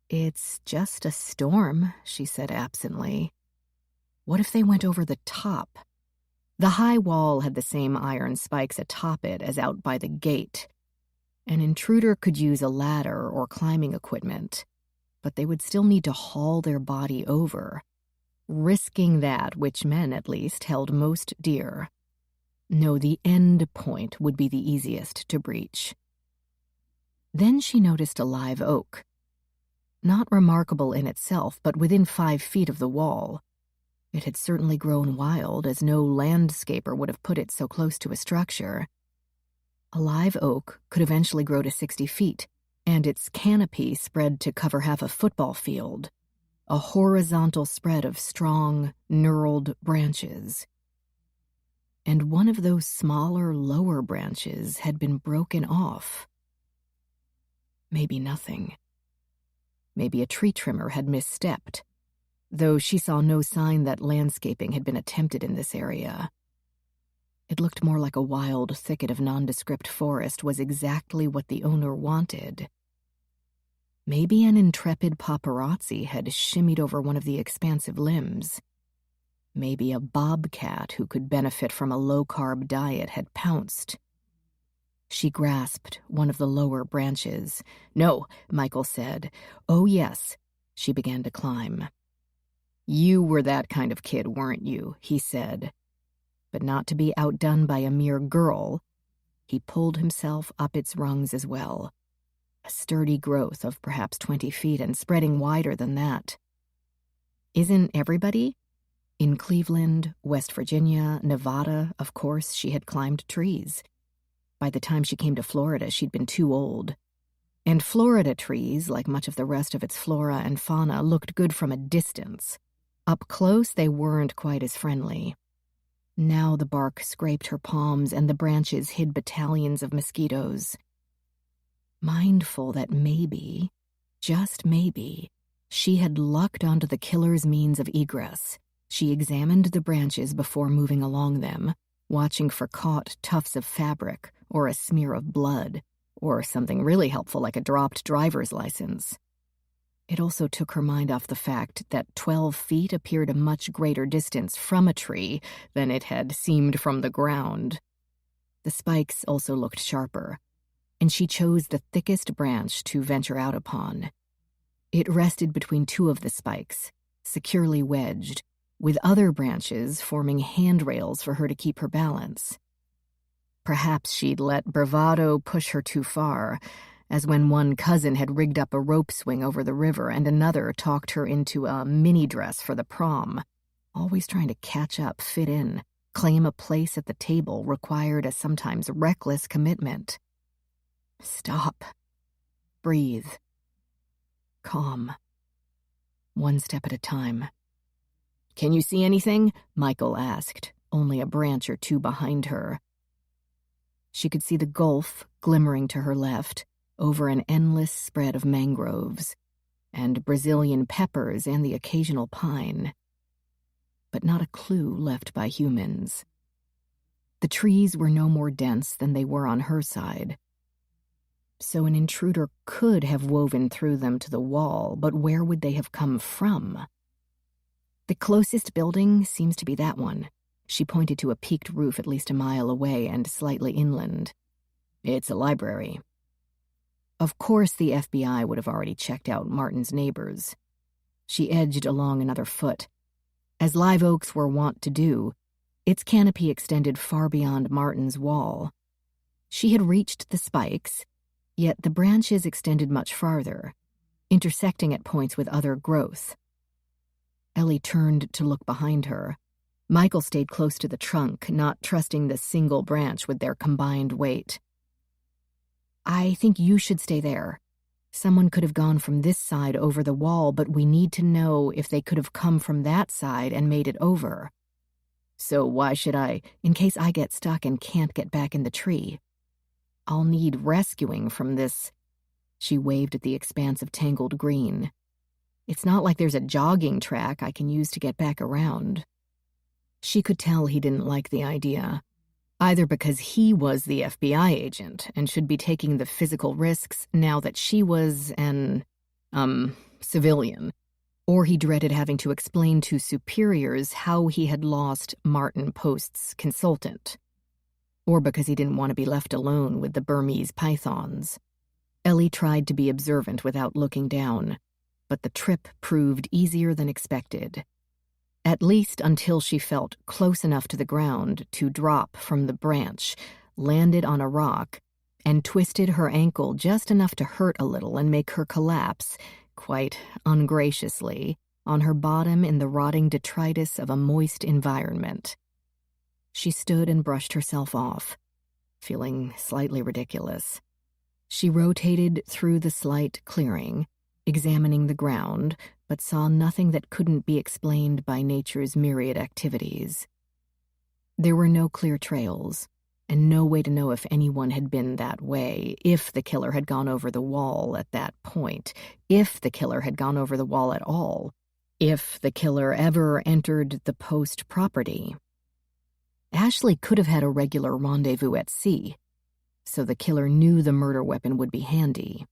"It's just a storm," she said absently. What if they went over the top? The high wall had the same iron spikes atop it as out by the gate. An intruder could use a ladder or climbing equipment, but they would still need to haul their body over, risking that which men, at least, held most dear. No, the end point would be the easiest to breach. Then she noticed a live oak. Not remarkable in itself, but within 5 feet of the wall. It had certainly grown wild, as no landscaper would have put it so close to a structure. A live oak could eventually grow to 60 feet, and its canopy spread to cover half a football field, a horizontal spread of strong, knurled branches. And one of those smaller, lower branches had been broken off. Maybe nothing. Maybe a tree trimmer had misstepped, though she saw no sign that landscaping had been attempted in this area. It looked more like a wild thicket of nondescript forest was exactly what the owner wanted. Maybe an intrepid paparazzi had shimmied over one of the expansive limbs. Maybe a bobcat who could benefit from a low-carb diet had pounced. She grasped one of the lower branches. "No," Michael said. "Oh, yes." She began to climb. "You were that kind of kid, weren't you?" he said. But not to be outdone by a mere girl, he pulled himself up its rungs as well. A sturdy growth of perhaps 20 feet and spreading wider than that. Isn't everybody? In Cleveland, West Virginia, Nevada, of course, she had climbed trees. By the time she came to Florida, she'd been too old. And Florida trees, like much of the rest of its flora and fauna, looked good from a distance. Up close, they weren't quite as friendly. Now the bark scraped her palms and the branches hid battalions of mosquitoes. Mindful that maybe, just maybe, she had lucked onto the killer's means of egress, she examined the branches before moving along them, watching for caught tufts of fabric or a smear of blood, or something really helpful like a dropped driver's license. It also took her mind off the fact that 12 feet appeared a much greater distance from a tree than it had seemed from the ground. The spikes also looked sharper, and she chose the thickest branch to venture out upon. It rested between two of the spikes, securely wedged, with other branches forming handrails for her to keep her balance. Perhaps she'd let bravado push her too far, as when one cousin had rigged up a rope swing over the river and another talked her into a mini dress for the prom. Always trying to catch up, fit in, claim a place at the table required a sometimes reckless commitment. Stop. Breathe. Calm. One step at a time. "Can you see anything?" Michael asked, only a branch or two behind her. She could see the Gulf glimmering to her left over an endless spread of mangroves, and Brazilian peppers and the occasional pine. But not a clue left by humans. The trees were no more dense than they were on her side. So an intruder could have woven through them to the wall, but where would they have come from? "The closest building seems to be that one." She pointed to a peaked roof at least a mile away and slightly inland. "It's a library." Of course the FBI would have already checked out Martin's neighbors. She edged along another foot. As live oaks were wont to do, its canopy extended far beyond Martin's wall. She had reached the spikes, yet the branches extended much farther, intersecting at points with other growth. Ellie turned to look behind her. Michael stayed close to the trunk, not trusting the single branch with their combined weight. "I think you should stay there. Someone could have gone from this side over the wall, but we need to know if they could have come from that side and made it over. So why should I, in case I get stuck and can't get back in the tree? I'll need rescuing from this." She waved at the expanse of tangled green. "It's not like there's a jogging track I can use to get back around." She could tell he didn't like the idea, either because he was the FBI agent and should be taking the physical risks now that she was an, civilian, or he dreaded having to explain to superiors how he had lost Martin Post's consultant, or because he didn't want to be left alone with the Burmese pythons. Ellie tried to be observant without looking down, but the trip proved easier than expected. At least until she felt close enough to the ground to drop from the branch, landed on a rock, and twisted her ankle just enough to hurt a little and make her collapse, quite ungraciously, on her bottom in the rotting detritus of a moist environment. She stood and brushed herself off, feeling slightly ridiculous. She rotated through the slight clearing, examining the ground, but saw nothing that couldn't be explained by nature's myriad activities. There were no clear trails, and no way to know if anyone had been that way, if the killer had gone over the wall at that point, if the killer had gone over the wall at all, if the killer ever entered the Post property. Ashley could have had a regular rendezvous at sea, so the killer knew the murder weapon would be handy.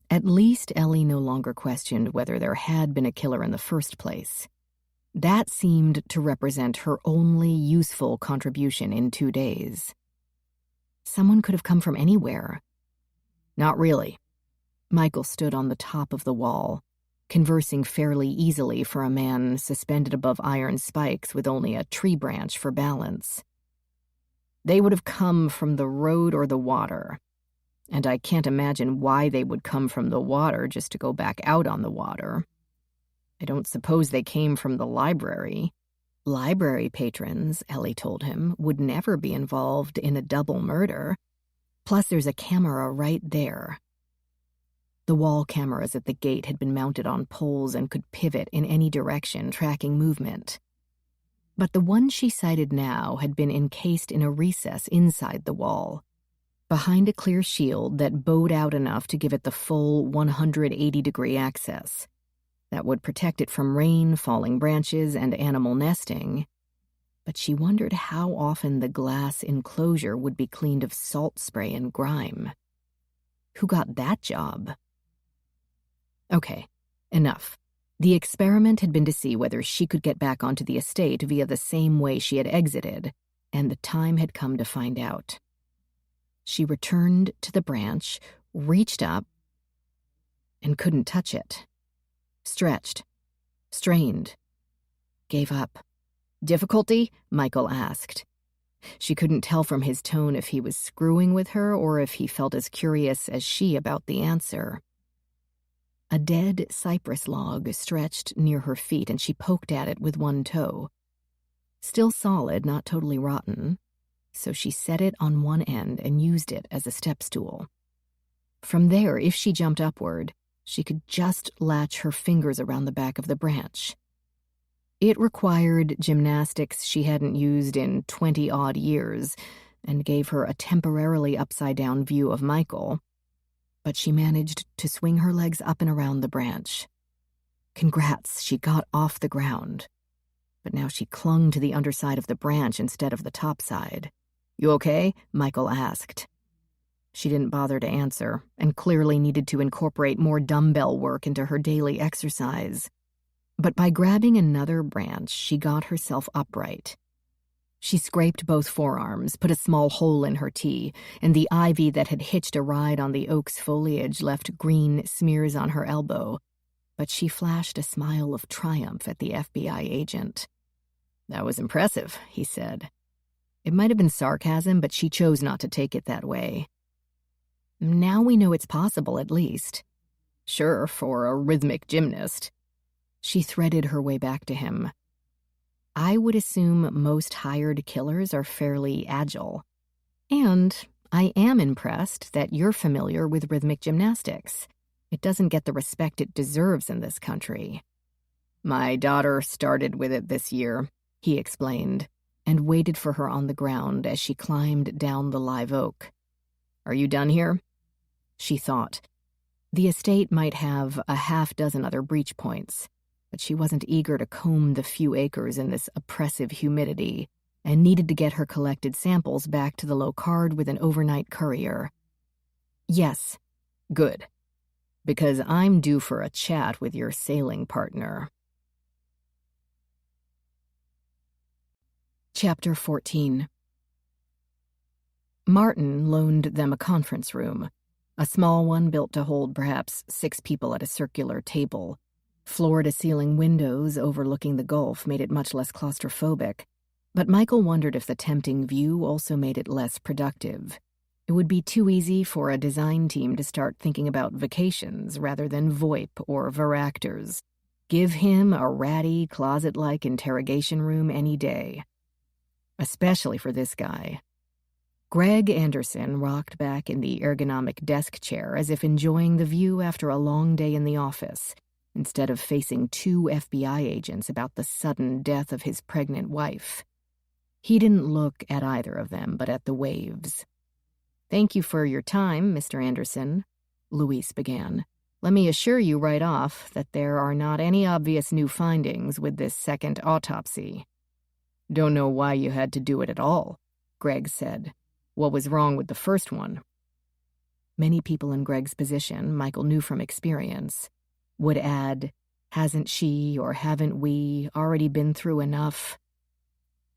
At least Ellie no longer questioned whether there had been a killer in the first place. That seemed to represent her only useful contribution in 2 days. Someone could have come from anywhere. Not really. Michael stood on the top of the wall, conversing fairly easily for a man suspended above iron spikes with only a tree branch for balance. They would have come from the road or the water, and I can't imagine why they would come from the water just to go back out on the water. I don't suppose they came from the library. Library patrons, Ellie told him, would never be involved in a double murder. Plus, there's a camera right there. The wall cameras at the gate had been mounted on poles and could pivot in any direction, tracking movement. But the one she sighted now had been encased in a recess inside the wall, behind a clear shield that bowed out enough to give it the full 180-degree access. That would protect it from rain, falling branches, and animal nesting. But she wondered how often the glass enclosure would be cleaned of salt spray and grime. Who got that job? Okay, enough. The experiment had been to see whether she could get back onto the estate via the same way she had exited, and the time had come to find out. She returned to the branch, reached up, and couldn't touch it. Stretched, strained, gave up. Difficulty? Michael asked. She couldn't tell from his tone if he was screwing with her or if he felt as curious as she about the answer. A dead cypress log stretched near her feet, and she poked at it with one toe. Still solid, not totally rotten, so she set it on one end and used it as a step stool. From there, if she jumped upward, she could just latch her fingers around the back of the branch. It required gymnastics she hadn't used in 20-odd years and gave her a temporarily upside-down view of Michael, but she managed to swing her legs up and around the branch. Congrats, she got off the ground. But now she clung to the underside of the branch instead of the top side. "You okay?" Michael asked. She didn't bother to answer, and clearly needed to incorporate more dumbbell work into her daily exercise. But by grabbing another branch, she got herself upright. She scraped both forearms, put a small hole in her tee, and the ivy that had hitched a ride on the oak's foliage left green smears on her elbow. But she flashed a smile of triumph at the FBI agent. "That was impressive," he said. It might have been sarcasm, but she chose not to take it that way. "Now we know it's possible, at least." "Sure, for a rhythmic gymnast." She threaded her way back to him. "I would assume most hired killers are fairly agile. And I am impressed that you're familiar with rhythmic gymnastics. It doesn't get the respect it deserves in this country." "My daughter started with it this year," he explained, and waited for her on the ground as she climbed down the live oak. "Are you done here?" She thought. The estate might have a half-dozen other breach points, but she wasn't eager to comb the few acres in this oppressive humidity and needed to get her collected samples back to the Locard with an overnight courier. "Yes." "Good. Because I'm due for a chat with your sailing partner." Chapter 14. Martin loaned them a conference room, a small one built to hold perhaps 6 people at a circular table. Floor-to-ceiling windows overlooking the Gulf made it much less claustrophobic, but Michael wondered if the tempting view also made it less productive. It would be too easy for a design team to start thinking about vacations rather than VoIP or Varactors. Give him a ratty, closet-like interrogation room any day. Especially for this guy. Greg Anderson rocked back in the ergonomic desk chair as if enjoying the view after a long day in the office, instead of facing 2 FBI agents about the sudden death of his pregnant wife. He didn't look at either of them, but at the waves. "Thank you for your time, Mr. Anderson," Luis began. "Let me assure you right off that there are not any obvious new findings with this second autopsy." "Don't know why you had to do it at all," Greg said. "What was wrong with the first one?" Many people in Greg's position, Michael knew from experience, would add, "Hasn't she or haven't we already been through enough?"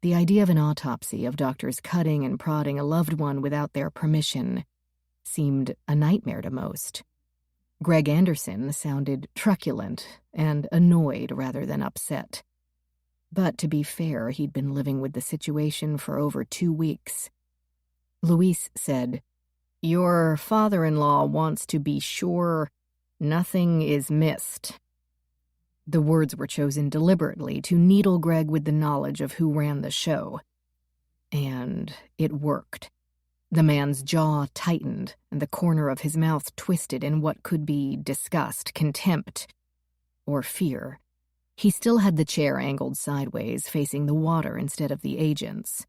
The idea of an autopsy, of doctors cutting and prodding a loved one without their permission, seemed a nightmare to most. Greg Anderson sounded truculent and annoyed rather than upset. But to be fair, he'd been living with the situation for over 2 weeks. Luis said, "Your father-in-law wants to be sure nothing is missed." The words were chosen deliberately to needle Greg with the knowledge of who ran the show. And it worked. The man's jaw tightened, and the corner of his mouth twisted in what could be disgust, contempt, or fear. He still had the chair angled sideways, facing the water instead of the agents.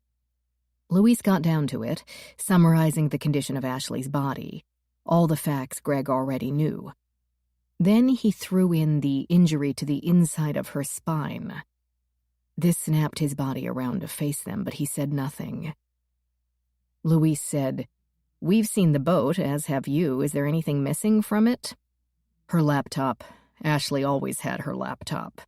Louise got down to it, summarizing the condition of Ashley's body, all the facts Greg already knew. Then he threw in the injury to the inside of her spine. This snapped his body around to face them, but he said nothing. Louise said, "We've seen the boat, as have you. Is there anything missing from it?" Her laptop. Ashley always had her laptop.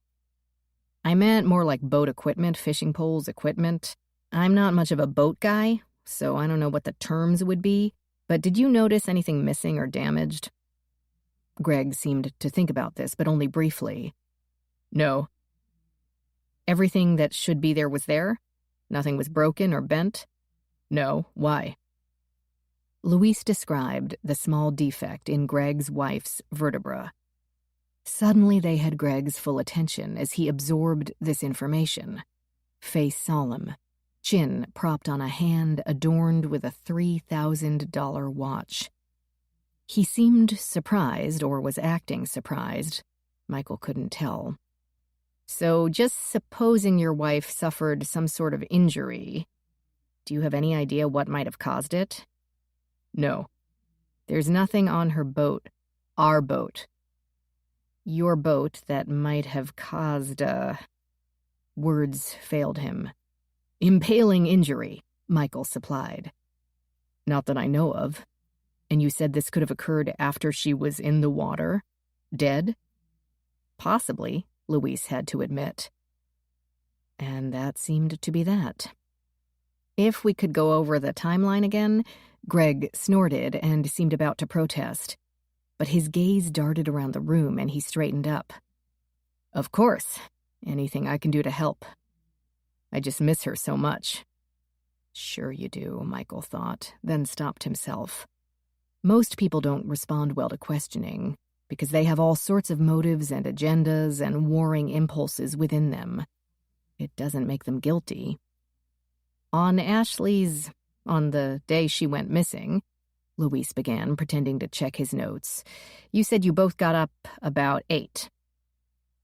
"I meant more like boat equipment, fishing poles, equipment. I'm not much of a boat guy, so I don't know what the terms would be, but did you notice anything missing or damaged?" Greg seemed to think about this, but only briefly. "No." "Everything that should be there was there? Nothing was broken or bent?" "No. Why?" Louise described the small defect in Greg's wife's vertebra. Suddenly they had Greg's full attention as he absorbed this information. Face solemn, chin propped on a hand adorned with a $3,000 watch. He seemed surprised, or was acting surprised. Michael couldn't tell. "So just supposing your wife suffered some sort of injury, do you have any idea what might have caused it?" "No." "There's nothing on her boat, our boat, your boat, that might have caused a..." Words failed him. "Impaling injury," Michael supplied. "Not that I know of. And you said this could have occurred after she was in the water? Dead?" "Possibly," Louise had to admit. And that seemed to be that. "If we could go over the timeline again," Greg snorted and seemed about to protest. But his gaze darted around the room and he straightened up. "Of course. Anything I can do to help. I just miss her so much." "Sure you do," Michael thought, then stopped himself. Most people don't respond well to questioning because they have all sorts of motives and agendas and warring impulses within them. It doesn't make them guilty. On the day she went missing," Louise began, pretending to check his notes, "you said you both got up about 8.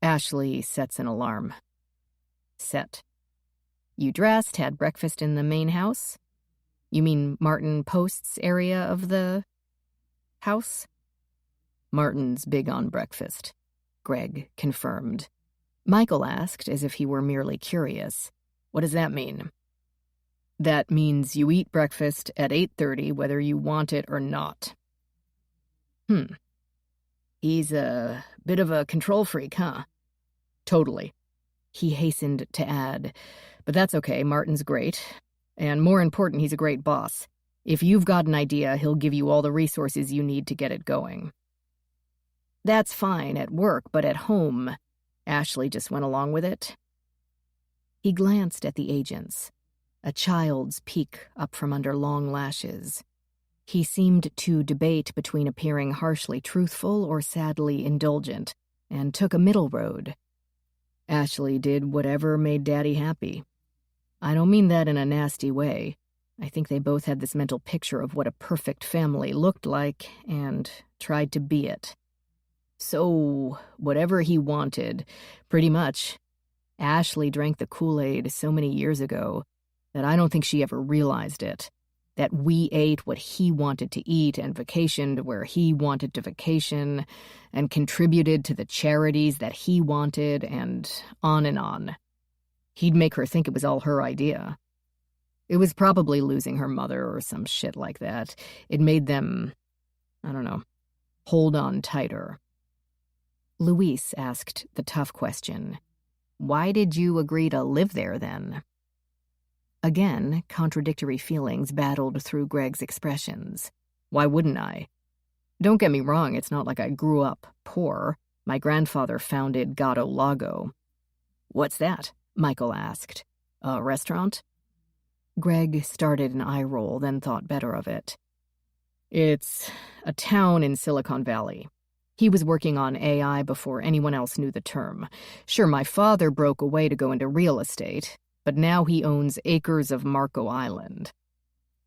Ashley sets an alarm." "Set." "You dressed, had breakfast in the main house? You mean Martin Post's area of the house?" "Martin's big on breakfast," Greg confirmed. Michael asked, as if he were merely curious, "What does that mean?" "That means you eat breakfast at 8:30 whether you want it or not." He's a bit of a control freak, huh?" "Totally," he hastened to add. "But that's okay, Martin's great. And more important, he's a great boss. If you've got an idea, he'll give you all the resources you need to get it going." "That's fine at work, but at home," Ashley just went along with it. He glanced at the agents. A child's peek up from under long lashes. He seemed to debate between appearing harshly truthful or sadly indulgent, and took a middle road. "Ashley did whatever made Daddy happy. I don't mean that in a nasty way. I think they both had this mental picture of what a perfect family looked like and tried to be it. So, whatever he wanted, pretty much. Ashley drank the Kool-Aid so many years ago that I don't think she ever realized it. That we ate what he wanted to eat and vacationed where he wanted to vacation and contributed to the charities that he wanted and on and on. He'd make her think it was all her idea. It was probably losing her mother or some shit like that. It made them, I don't know, hold on tighter." Louise asked the tough question. "Why did you agree to live there then?" Again, contradictory feelings battled through Greg's expressions. "Why wouldn't I? Don't get me wrong, it's not like I grew up poor. My grandfather founded Gato Lago." "What's that?" Michael asked. "A restaurant?" Greg started an eye roll, then thought better of it. "It's a town in Silicon Valley. He was working on AI before anyone else knew the term. Sure, my father broke away to go into real estate, but now he owns acres of Marco Island."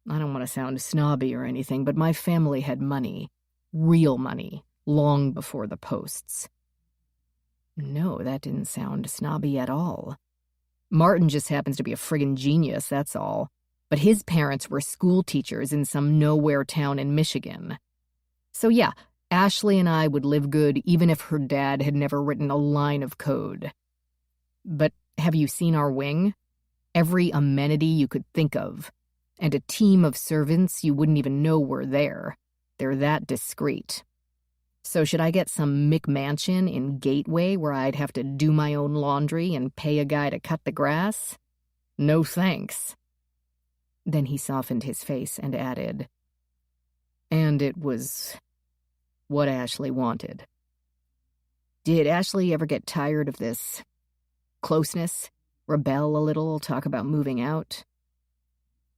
I don't want to sound snobby or anything, but my family had money. Real money. Long before the posts. No, that didn't sound snobby at all. Martin just happens to be a friggin' genius, that's all. But his parents were school teachers in some nowhere town in Michigan. So yeah, Ashley and I would live good even if her dad had never written a line of code. But have you seen our wing? Every amenity you could think of. And a team of servants you wouldn't even know were there. They're that discreet. So should I get some McMansion in Gateway where I'd have to do my own laundry and pay a guy to cut the grass? No thanks. Then he softened his face and added, and it was what Ashley wanted. Did Ashley ever get tired of this closeness? Rebel a little, talk about moving out?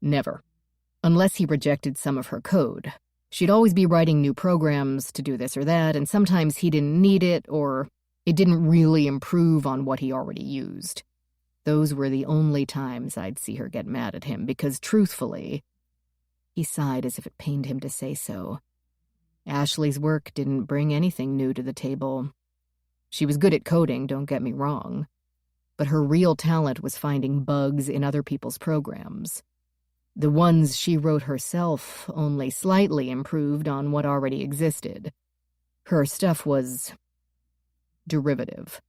Never. Unless he rejected some of her code. She'd always be writing new programs to do this or that, and sometimes he didn't need it, or it didn't really improve on what he already used. Those were the only times I'd see her get mad at him, because truthfully, he sighed as if it pained him to say so. Ashley's work didn't bring anything new to the table. She was good at coding, don't get me wrong, but her real talent was finding bugs in other people's programs. The ones she wrote herself only slightly improved on what already existed. Her stuff was derivative.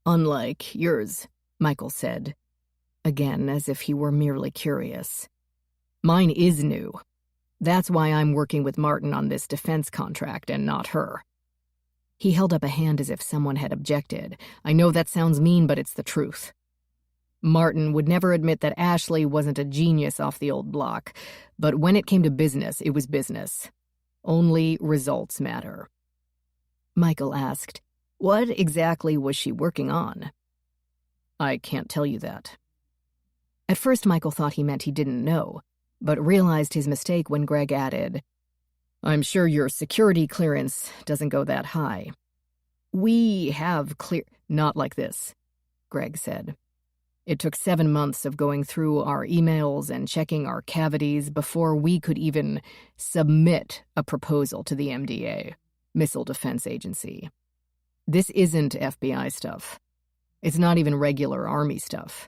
Unlike yours, Michael said, again as if he were merely curious. Mine is new. That's why I'm working with Martin on this defense contract and not her. He held up a hand as if someone had objected. I know that sounds mean, but it's the truth. Martin would never admit that Ashley wasn't a genius off the old block, but when it came to business, it was business. Only results matter. Michael asked, what exactly was she working on? I can't tell you that. At first, Michael thought he meant he didn't know, but realized his mistake when Greg added, I'm sure your security clearance doesn't go that high. We have Not like this, Greg said. It took 7 months of going through our emails and checking our cavities before we could even submit a proposal to the MDA, Missile Defense Agency. This isn't FBI stuff. It's not even regular Army stuff.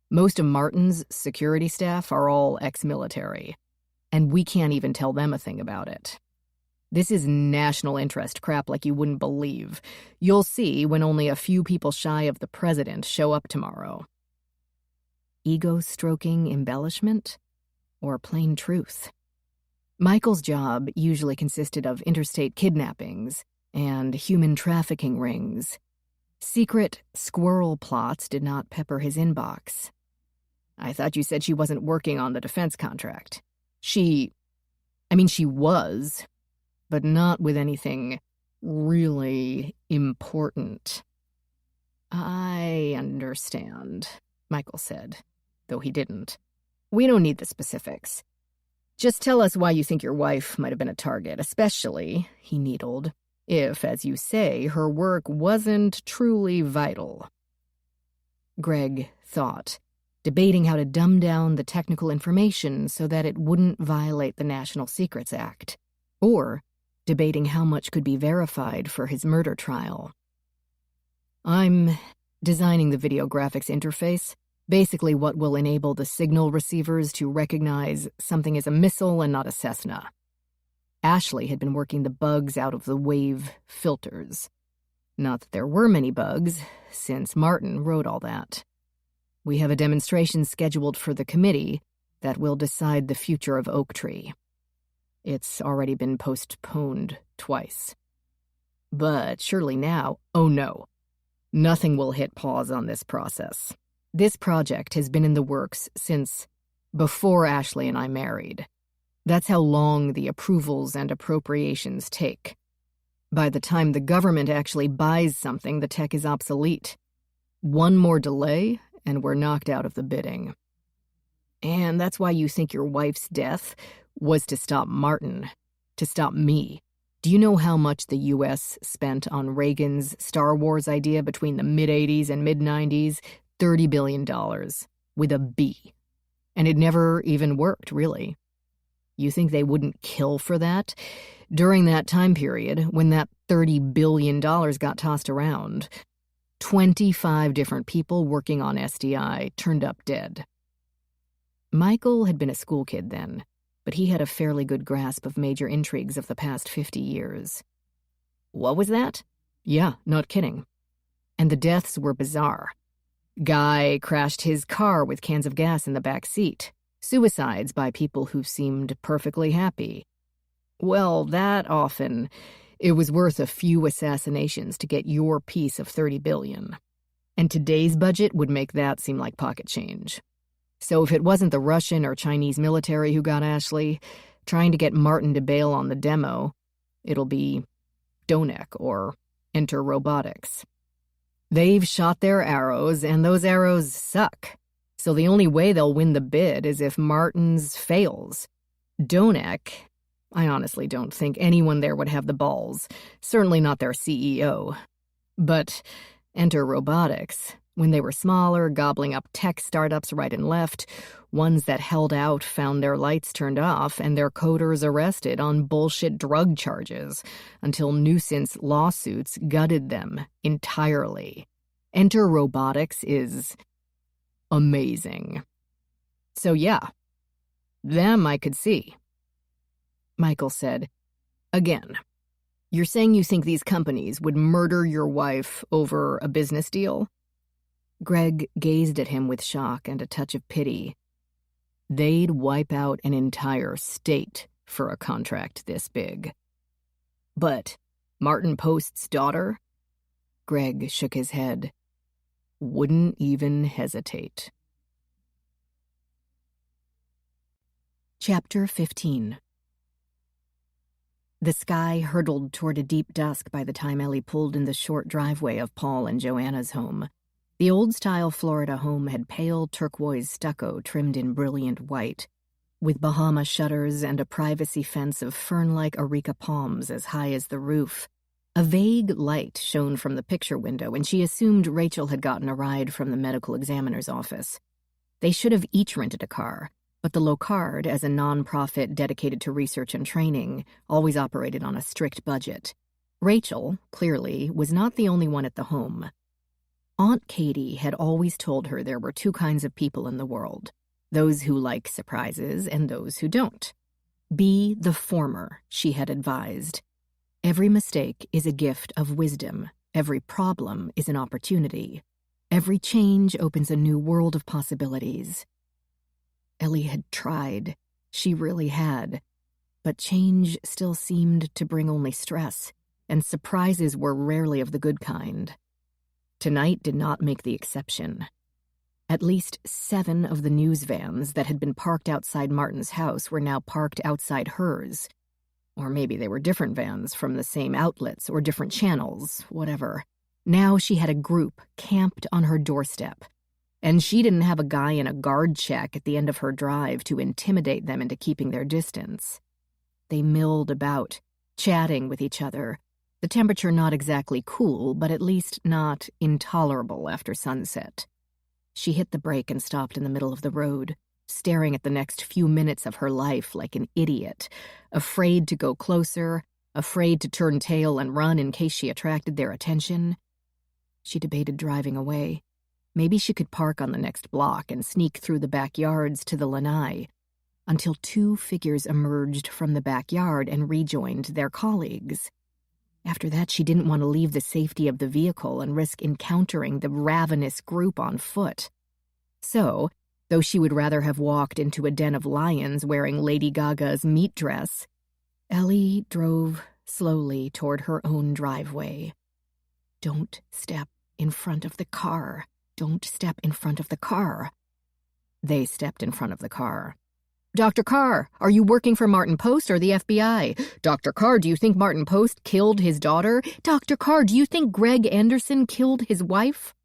Most of Martin's security staff are all ex-military, and we can't even tell them a thing about it. This is national interest crap like you wouldn't believe. You'll see when only a few people shy of the president show up tomorrow. Ego-stroking embellishment? Or plain truth? Michael's job usually consisted of interstate kidnappings and human trafficking rings. Secret squirrel plots did not pepper his inbox. I thought you said she wasn't working on the defense contract. She was, but not with anything really important. I understand, Michael said, though he didn't. We don't need the specifics. Just tell us why you think your wife might have been a target, especially, he needled, if, as you say, her work wasn't truly vital. Greg thought, debating how to dumb down the technical information so that it wouldn't violate the National Secrets Act, or debating how much could be verified for his murder trial. I'm designing the video graphics interface, basically what will enable the signal receivers to recognize something as a missile and not a Cessna. Ashley had been working the bugs out of the wave filters. Not that there were many bugs, since Martin wrote all that. We have a demonstration scheduled for the committee that will decide the future of Oak Tree. It's already been postponed twice. But surely now, oh no, nothing will hit pause on this process. This project has been in the works since before Ashley and I married. That's how long the approvals and appropriations take. By the time the government actually buys something, the tech is obsolete. One more delay, and we're knocked out of the bidding. And that's why you think your wife's death was to stop Martin, to stop me. Do you know how much the U.S. spent on Reagan's Star Wars idea between the mid-'80s and mid-'90s? $30 billion, with a B. And it never even worked, really. You think they wouldn't kill for that? During that time period, when that $30 billion got tossed around, 25 different people working on SDI turned up dead. Michael had been a school kid then, but he had a fairly good grasp of major intrigues of the past 50 years. What was that? Yeah, not kidding. And the deaths were bizarre. Guy crashed his car with cans of gas in the back seat. Suicides by people who seemed perfectly happy. Well, that often, it was worth a few assassinations to get your piece of $30 billion. And today's budget would make that seem like pocket change. So if it wasn't the Russian or Chinese military who got Ashley, trying to get Martin to bail on the demo, it'll be Donek or Enter Robotics. They've shot their arrows, and those arrows suck. So the only way they'll win the bid is if Martin's fails. Donek, I honestly don't think anyone there would have the balls. Certainly not their CEO. But Enter Robotics, when they were smaller, gobbling up tech startups right and left, ones that held out found their lights turned off and their coders arrested on bullshit drug charges until nuisance lawsuits gutted them entirely. Enter Robotics is amazing. So yeah, them I could see. Michael said, again, you're saying you think these companies would murder your wife over a business deal? Greg gazed at him with shock and a touch of pity. They'd wipe out an entire state for a contract this big. But Martin Post's daughter? Greg shook his head. Wouldn't even hesitate. Chapter 15. The sky hurtled toward a deep dusk by the time Ellie pulled in the short driveway of Paul and Joanna's home. The old-style Florida home had pale turquoise stucco trimmed in brilliant white, with Bahama shutters and a privacy fence of fern-like areca palms as high as the roof. A vague light shone from the picture window, and she assumed Rachel had gotten a ride from the medical examiner's office. They should have each rented a car, but the Locard, as a non-profit dedicated to research and training, always operated on a strict budget. Rachel, clearly, was not the only one at the home. Aunt Katie had always told her there were two kinds of people in the world, those who like surprises and those who don't. Be the former, she had advised. Every mistake is a gift of wisdom. Every problem is an opportunity. Every change opens a new world of possibilities. Ellie had tried. She really had. But change still seemed to bring only stress, and surprises were rarely of the good kind. Tonight did not make the exception. At least 7 of the news vans that had been parked outside Martin's house were now parked outside hers. Or maybe they were different vans from the same outlets or different channels, whatever. Now she had a group camped on her doorstep, and she didn't have a guy in a guard shack at the end of her drive to intimidate them into keeping their distance. They milled about, chatting with each other, the temperature not exactly cool, but at least not intolerable after sunset. She hit the brake and stopped in the middle of the road, staring at the next few minutes of her life like an idiot, afraid to go closer, afraid to turn tail and run in case she attracted their attention. She debated driving away. Maybe she could park on the next block and sneak through the backyards to the lanai, until 2 figures emerged from the backyard and rejoined their colleagues. After that, she didn't want to leave the safety of the vehicle and risk encountering the ravenous group on foot. So, though she would rather have walked into a den of lions wearing Lady Gaga's meat dress, Ellie drove slowly toward her own driveway. Don't step in front of the car. Don't step in front of the car. They stepped in front of the car. Dr. Carr, are you working for Martin Post or the FBI? Dr. Carr, do you think Martin Post killed his daughter? Dr. Carr, do you think Greg Anderson killed his wife?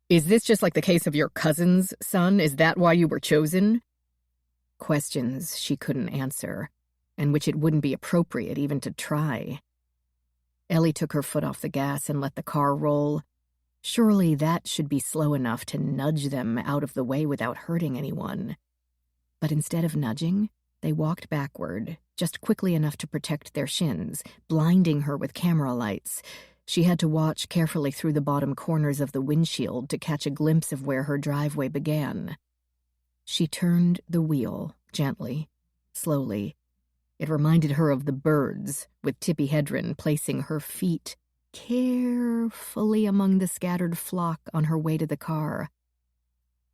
Is this just like the case of your cousin's son? Is that why you were chosen? Questions she couldn't answer, and which it wouldn't be appropriate even to try. Ellie took her foot off the gas and let the car roll. Surely that should be slow enough to nudge them out of the way without hurting anyone. But instead of nudging, They walked backward, just quickly enough to protect their shins, blinding her with camera lights. She had to watch carefully through the bottom corners of the windshield to catch a glimpse of where her driveway began. She turned the wheel, gently, slowly. It reminded her of the birds, with Tippi Hedren placing her feet carefully among the scattered flock on her way to the car.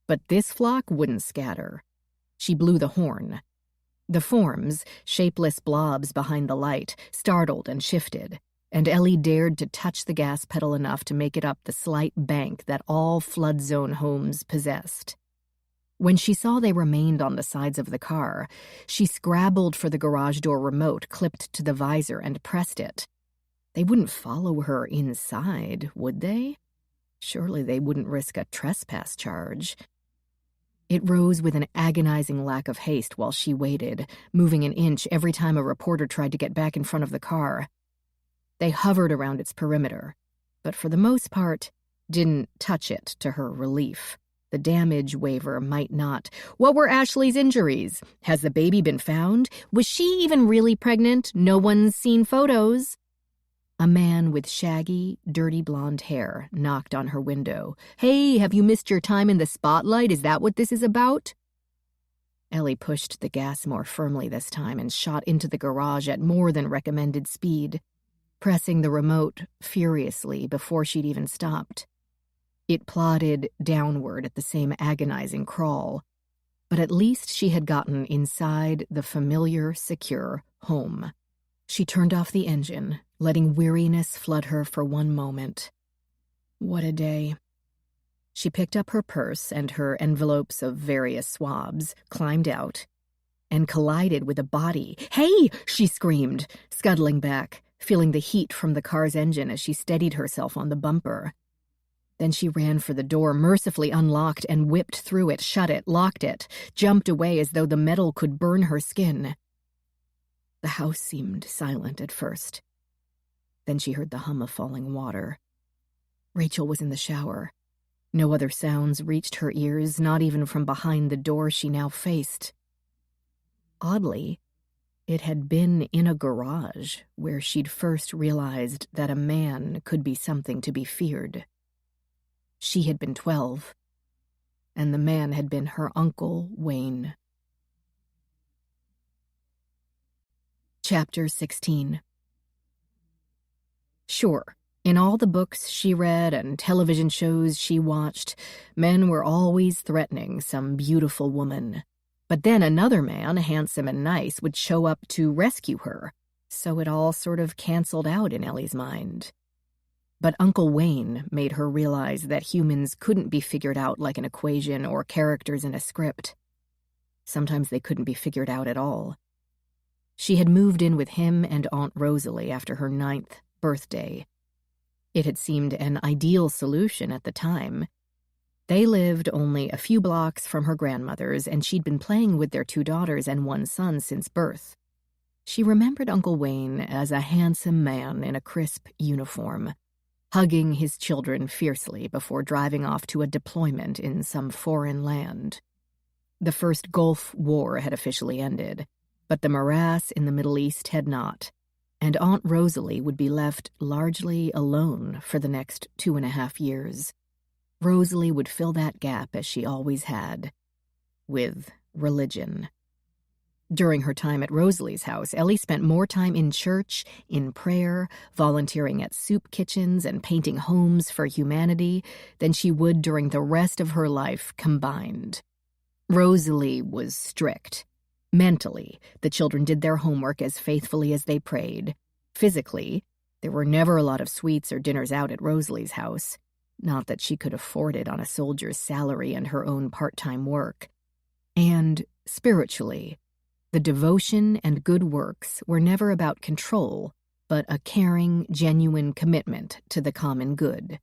But this flock wouldn't scatter. She blew the horn. The forms, shapeless blobs behind the light, startled and shifted, and Ellie dared to touch the gas pedal enough to make it up the slight bank that all flood zone homes possessed. When she saw they remained on the sides of the car, she scrabbled for the garage door remote clipped to the visor and pressed it. They wouldn't follow her inside, would they? Surely they wouldn't risk a trespass charge. It rose with an agonizing lack of haste while she waited, moving an inch every time a reporter tried to get back in front of the car. They hovered around its perimeter, but for the most part, didn't touch it to her relief. The damage waiver might not. What were Ashley's injuries? Has the baby been found? Was she even really pregnant? No one's seen photos. A man with shaggy, dirty blonde hair knocked on her window. "Hey, have you missed your time in the spotlight? Is that what this is about?" Ellie pushed the gas more firmly this time and shot into the garage at more than recommended speed, pressing the remote furiously before she'd even stopped. It plodded downward at the same agonizing crawl, but at least she had gotten inside the familiar, secure home. She turned off the engine, letting weariness flood her for one moment. What a day. She picked up her purse and her envelopes of various swabs, climbed out, and collided with a body. "Hey!" she screamed, scuttling back, feeling the heat from the car's engine as she steadied herself on the bumper. Then she ran for the door, mercifully unlocked, and whipped through it, shut it, locked it, jumped away as though the metal could burn her skin. The house seemed silent at first. Then she heard the hum of falling water. Rachel was in the shower. No other sounds reached her ears, not even from behind the door she now faced. Oddly, it had been in a garage where she'd first realized that a man could be something to be feared. She had been 12, and the man had been her Uncle Wayne. Chapter 16. Sure, in all the books she read and television shows she watched, men were always threatening some beautiful woman. But then another man, handsome and nice, would show up to rescue her, so it all sort of canceled out in Ellie's mind. But Uncle Wayne made her realize that humans couldn't be figured out like an equation or characters in a script. Sometimes they couldn't be figured out at all. She had moved in with him and Aunt Rosalie after her 9th birthday. It had seemed an ideal solution at the time. They lived only a few blocks from her grandmother's, and she'd been playing with their 2 daughters and 1 son since birth. She remembered Uncle Wayne as a handsome man in a crisp uniform, hugging his children fiercely before driving off to a deployment in some foreign land. The first Gulf War had officially ended, but the morass in the Middle East had not, and Aunt Rosalie would be left largely alone for the next 2.5 years. Rosalie would fill that gap as she always had, with religion. During her time at Rosalie's house, Ellie spent more time in church, in prayer, volunteering at soup kitchens and painting homes for humanity than she would during the rest of her life combined. Rosalie was strict. Mentally, the children did their homework as faithfully as they prayed. Physically, there were never a lot of sweets or dinners out at Rosalie's house. Not that she could afford it on a soldier's salary and her own part-time work. And spiritually, the devotion and good works were never about control, but a caring, genuine commitment to the common good.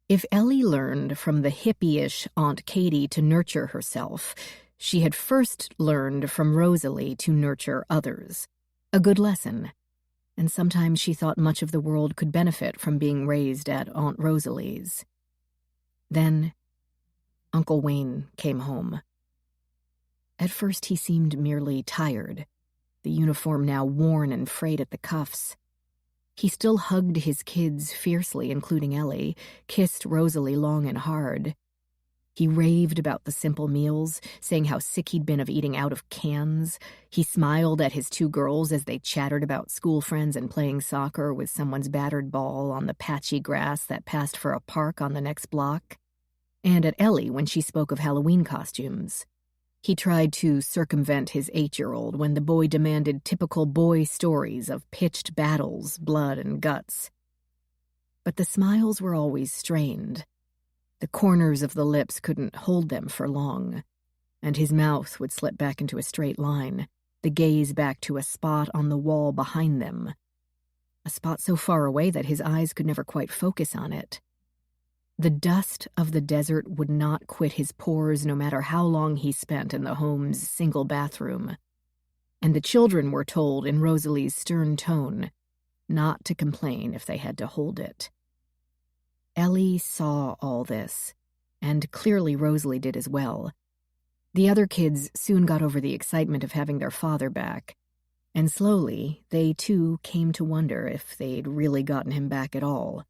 If Ellie learned from the hippie-ish Aunt Katie to nurture herself, she had first learned from Rosalie to nurture others. A good lesson. And sometimes she thought much of the world could benefit from being raised at Aunt Rosalie's. Then, Uncle Wayne came home. At first he seemed merely tired, the uniform now worn and frayed at the cuffs. He still hugged his kids fiercely, including Ellie, kissed Rosalie long and hard. He raved about the simple meals, saying how sick he'd been of eating out of cans. He smiled at his two girls as they chattered about school friends and playing soccer with someone's battered ball on the patchy grass that passed for a park on the next block. And at Ellie when she spoke of Halloween costumes. He tried to circumvent his 8-year-old when the boy demanded typical boy stories of pitched battles, blood, and guts. But the smiles were always strained. The corners of the lips couldn't hold them for long, and his mouth would slip back into a straight line, the gaze back to a spot on the wall behind them, a spot so far away that his eyes could never quite focus on it. The dust of the desert would not quit his pores no matter how long he spent in the home's single bathroom, and the children were told in Rosalie's stern tone not to complain if they had to hold it. Ellie saw all this, and clearly Rosalie did as well. The other kids soon got over the excitement of having their father back, and slowly they too came to wonder if they'd really gotten him back at all.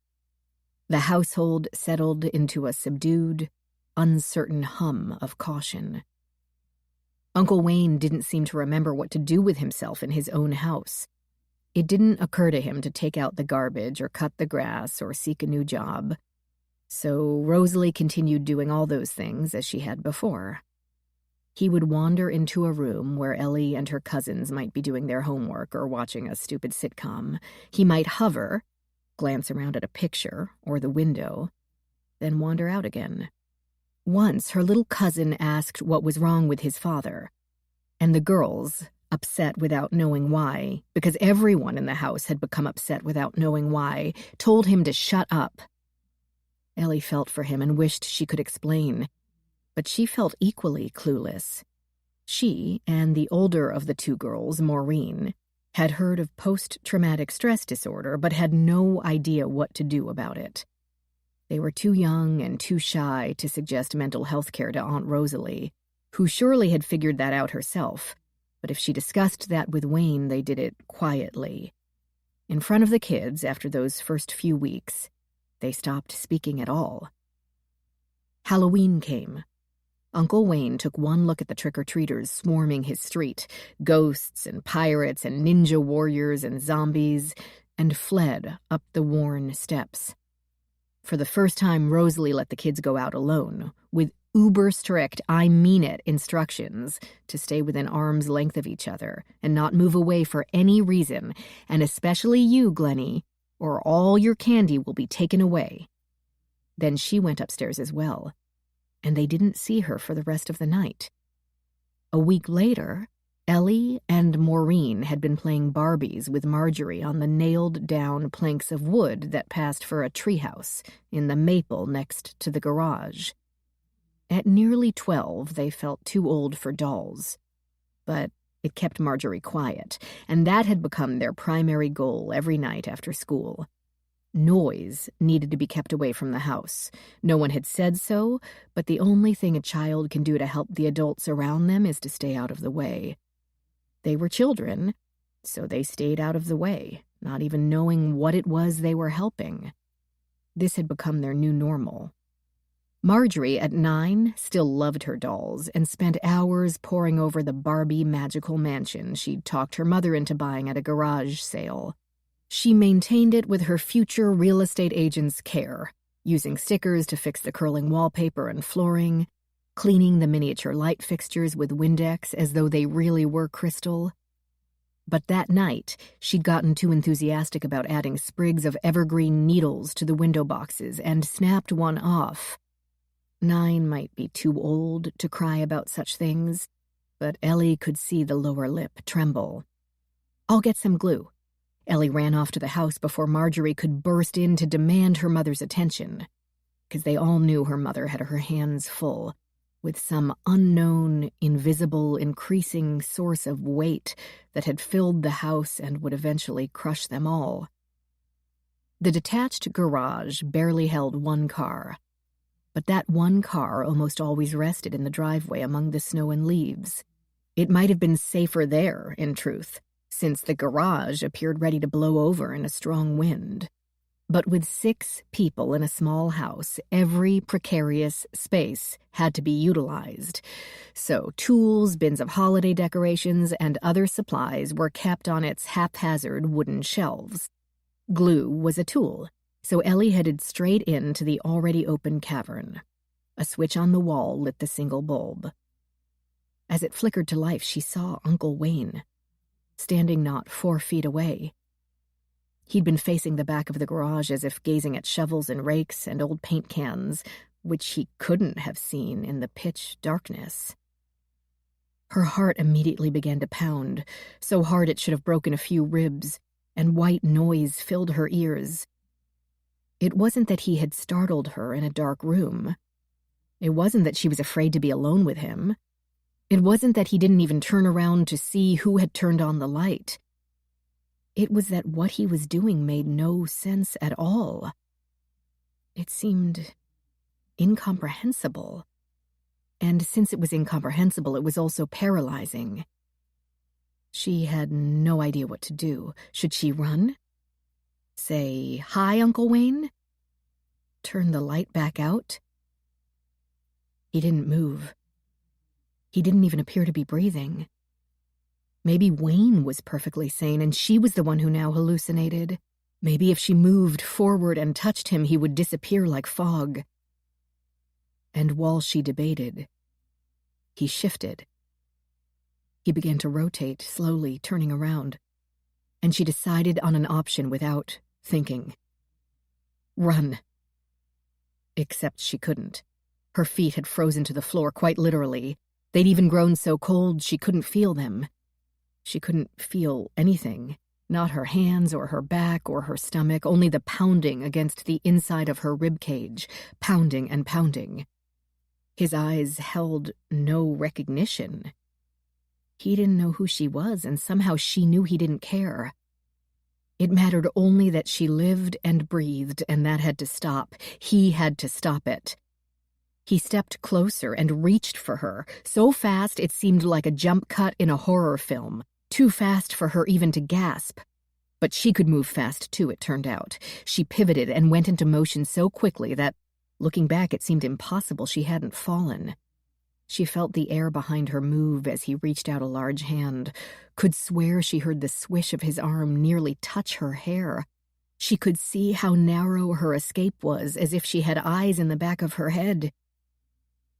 The household settled into a subdued, uncertain hum of caution. Uncle Wayne didn't seem to remember what to do with himself in his own house. It didn't occur to him to take out the garbage or cut the grass or seek a new job. So Rosalie continued doing all those things as she had before. He would wander into a room where Ellie and her cousins might be doing their homework or watching a stupid sitcom. He might hover, glance around at a picture or the window, then wander out again. Once, her little cousin asked what was wrong with his father, and the girls, upset without knowing why, because everyone in the house had become upset without knowing why, told him to shut up. Ellie felt for him and wished she could explain, but she felt equally clueless. She, and the older of the two girls, Maureen, had heard of post-traumatic stress disorder but had no idea what to do about it. They were too young and too shy to suggest mental health care to Aunt Rosalie, who surely had figured that out herself. But if she discussed that with Wayne, they did it quietly. In front of the kids, after those first few weeks, they stopped speaking at all. Halloween came. Uncle Wayne took one look at the trick-or-treaters swarming his street, ghosts and pirates and ninja warriors and zombies, and fled up the worn steps. For the first time, Rosalie let the kids go out alone, with uber-strict, I mean it, instructions to stay within arm's length of each other and not move away for any reason, and especially you, Glennie, or all your candy will be taken away. Then she went upstairs as well, and they didn't see her for the rest of the night. A week later, Ellie and Maureen had been playing Barbies with Marjorie on the nailed-down planks of wood that passed for a treehouse in the maple next to the garage. At nearly 12, they felt too old for dolls. But it kept Marjorie quiet, and that had become their primary goal every night after school. Noise needed to be kept away from the house. No one had said so, but the only thing a child can do to help the adults around them is to stay out of the way. They were children, so they stayed out of the way, not even knowing what it was they were helping. This had become their new normal. Marjorie, at 9, still loved her dolls and spent hours poring over the Barbie magical mansion she'd talked her mother into buying at a garage sale. She maintained it with her future real estate agent's care, using stickers to fix the curling wallpaper and flooring, cleaning the miniature light fixtures with Windex as though they really were crystal. But that night, she'd gotten too enthusiastic about adding sprigs of evergreen needles to the window boxes and snapped one off. 9 might be too old to cry about such things, but Ellie could see the lower lip tremble. "I'll get some glue." Ellie ran off to the house before Marjorie could burst in to demand her mother's attention, because they all knew her mother had her hands full with some unknown, invisible, increasing source of weight that had filled the house and would eventually crush them all. The detached garage barely held one car, but that one car almost always rested in the driveway among the snow and leaves. It might have been safer there, in truth, since the garage appeared ready to blow over in a strong wind. But with 6 people in a small house, every precarious space had to be utilized. So tools, bins of holiday decorations, and other supplies were kept on its haphazard wooden shelves. Glue was a tool, so Ellie headed straight into the already open cavern. A switch on the wall lit the single bulb. As it flickered to life, she saw Uncle Wayne, standing not 4 feet away. He'd been facing the back of the garage as if gazing at shovels and rakes and old paint cans, which he couldn't have seen in the pitch darkness. Her heart immediately began to pound, so hard it should have broken a few ribs, and white noise filled her ears. It wasn't that he had startled her in a dark room. It wasn't that she was afraid to be alone with him. It wasn't that he didn't even turn around to see who had turned on the light. It was that what he was doing made no sense at all. It seemed incomprehensible. And since it was incomprehensible, it was also paralyzing. She had no idea what to do. Should she run? Say, "Hi, Uncle Wayne?" Turn the light back out? He didn't move. He didn't even appear to be breathing. Maybe Wayne was perfectly sane and she was the one who now hallucinated. Maybe if she moved forward and touched him, he would disappear like fog. And while she debated, he shifted. He began to rotate, slowly turning around, and she decided on an option without thinking. Run. Except she couldn't. Her feet had frozen to the floor, quite literally. They'd even grown so cold she couldn't feel them. She couldn't feel anything, not her hands or her back or her stomach, only the pounding against the inside of her rib cage, pounding and pounding. His eyes held no recognition. He didn't know who she was, and somehow she knew he didn't care. It mattered only that she lived and breathed, and that had to stop. He had to stop it. He stepped closer and reached for her, so fast it seemed like a jump cut in a horror film, too fast for her even to gasp. But she could move fast too, it turned out. She pivoted and went into motion so quickly that, looking back, it seemed impossible she hadn't fallen. She felt the air behind her move as he reached out a large hand, could swear she heard the swish of his arm nearly touch her hair. She could see how narrow her escape was, as if she had eyes in the back of her head.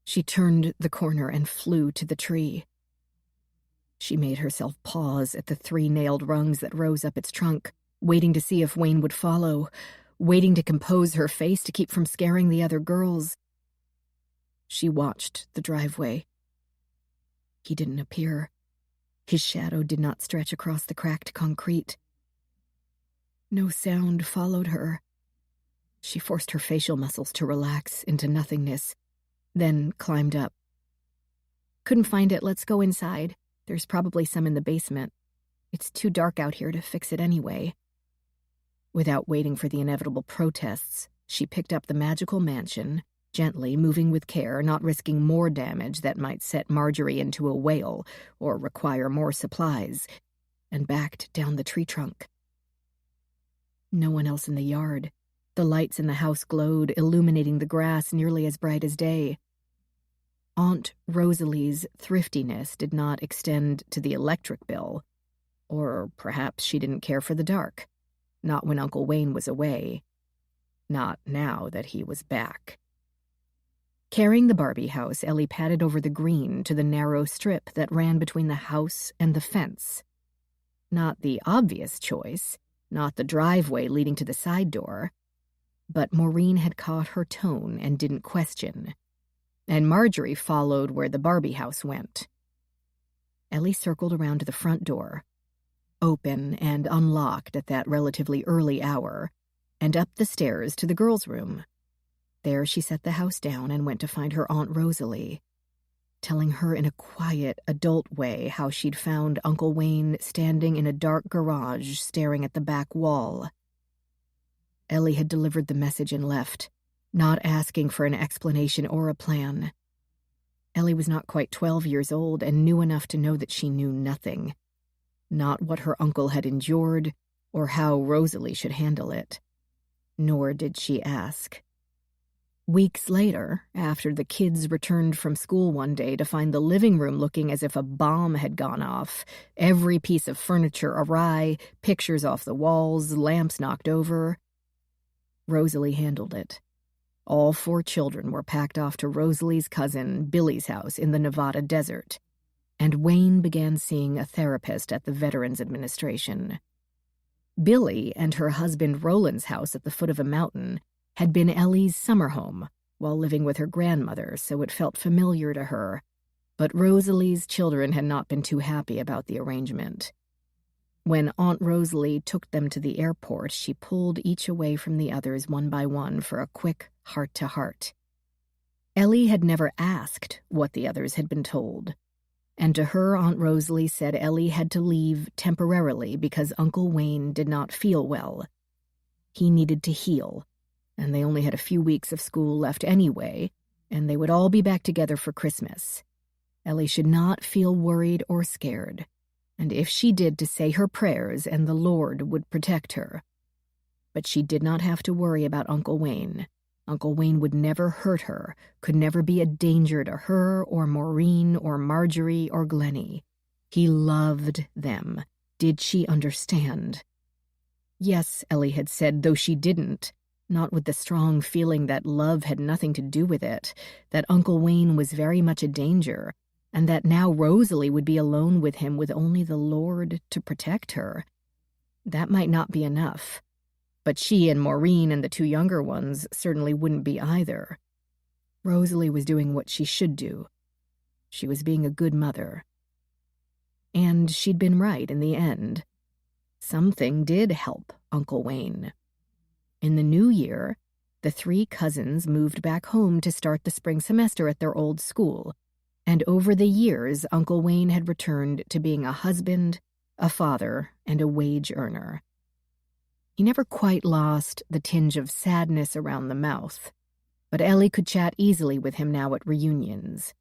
She turned the corner and flew to the tree. She made herself pause at the 3 nailed rungs that rose up its trunk, waiting to see if Wayne would follow, waiting to compose her face to keep from scaring the other girls. She watched the driveway. He didn't appear. His shadow did not stretch across the cracked concrete. No sound followed her. She forced her facial muscles to relax into nothingness, then climbed up. "Couldn't find it. Let's go inside. There's probably some in the basement. It's too dark out here to fix it anyway." Without waiting for the inevitable protests, she picked up the magical mansion, gently, moving with care, not risking more damage that might set Marjorie into a wail or require more supplies, and backed down the tree trunk. No one else in the yard. The lights in the house glowed, illuminating the grass nearly as bright as day. Aunt Rosalie's thriftiness did not extend to the electric bill. Or perhaps she didn't care for the dark. Not when Uncle Wayne was away. Not now that he was back. Carrying the Barbie house, Ellie padded over the green to the narrow strip that ran between the house and the fence. Not the obvious choice, not the driveway leading to the side door. But Maureen had caught her tone and didn't question. And Marjorie followed where the Barbie house went. Ellie circled around to the front door, open and unlocked at that relatively early hour, and up the stairs to the girls' room. There she set the house down and went to find her Aunt Rosalie, telling her in a quiet, adult way how she'd found Uncle Wayne standing in a dark garage staring at the back wall. Ellie had delivered the message and left, not asking for an explanation or a plan. Ellie was not quite 12 years old and knew enough to know that she knew nothing. Not what her uncle had endured or how Rosalie should handle it. Nor did she ask. Weeks later, after the kids returned from school one day to find the living room looking as if a bomb had gone off, every piece of furniture awry, pictures off the walls, lamps knocked over, Rosalie handled it. All 4 children were packed off to Rosalie's cousin Billy's house in the Nevada desert, and Wayne began seeing a therapist at the Veterans Administration. Billy and her husband Roland's house at the foot of a mountain had been Ellie's summer home while living with her grandmother, so it felt familiar to her, but Rosalie's children had not been too happy about the arrangement. When Aunt Rosalie took them to the airport, she pulled each away from the others one by one for a quick heart-to-heart. Ellie had never asked what the others had been told, and to her Aunt Rosalie said Ellie had to leave temporarily because Uncle Wayne did not feel well. He needed to heal, and they only had a few weeks of school left anyway, and they would all be back together for Christmas. Ellie should not feel worried or scared, and if she did, to say her prayers and the Lord would protect her. But she did not have to worry about Uncle Wayne. Uncle Wayne would never hurt her, could never be a danger to her or Maureen or Marjorie or Glennie. He loved them. Did she understand? Yes, Ellie had said, though she didn't, not with the strong feeling that love had nothing to do with it, that Uncle Wayne was very much a danger, and that now Rosalie would be alone with him with only the Lord to protect her. That might not be enough, but she and Maureen and the 2 younger ones certainly wouldn't be either. Rosalie was doing what she should do. She was being a good mother. And she'd been right in the end. Something did help Uncle Wayne. In the new year, the 3 cousins moved back home to start the spring semester at their old school, and over the years, Uncle Wayne had returned to being a husband, a father, and a wage earner. He never quite lost the tinge of sadness around the mouth, but Ellie could chat easily with him now at reunions.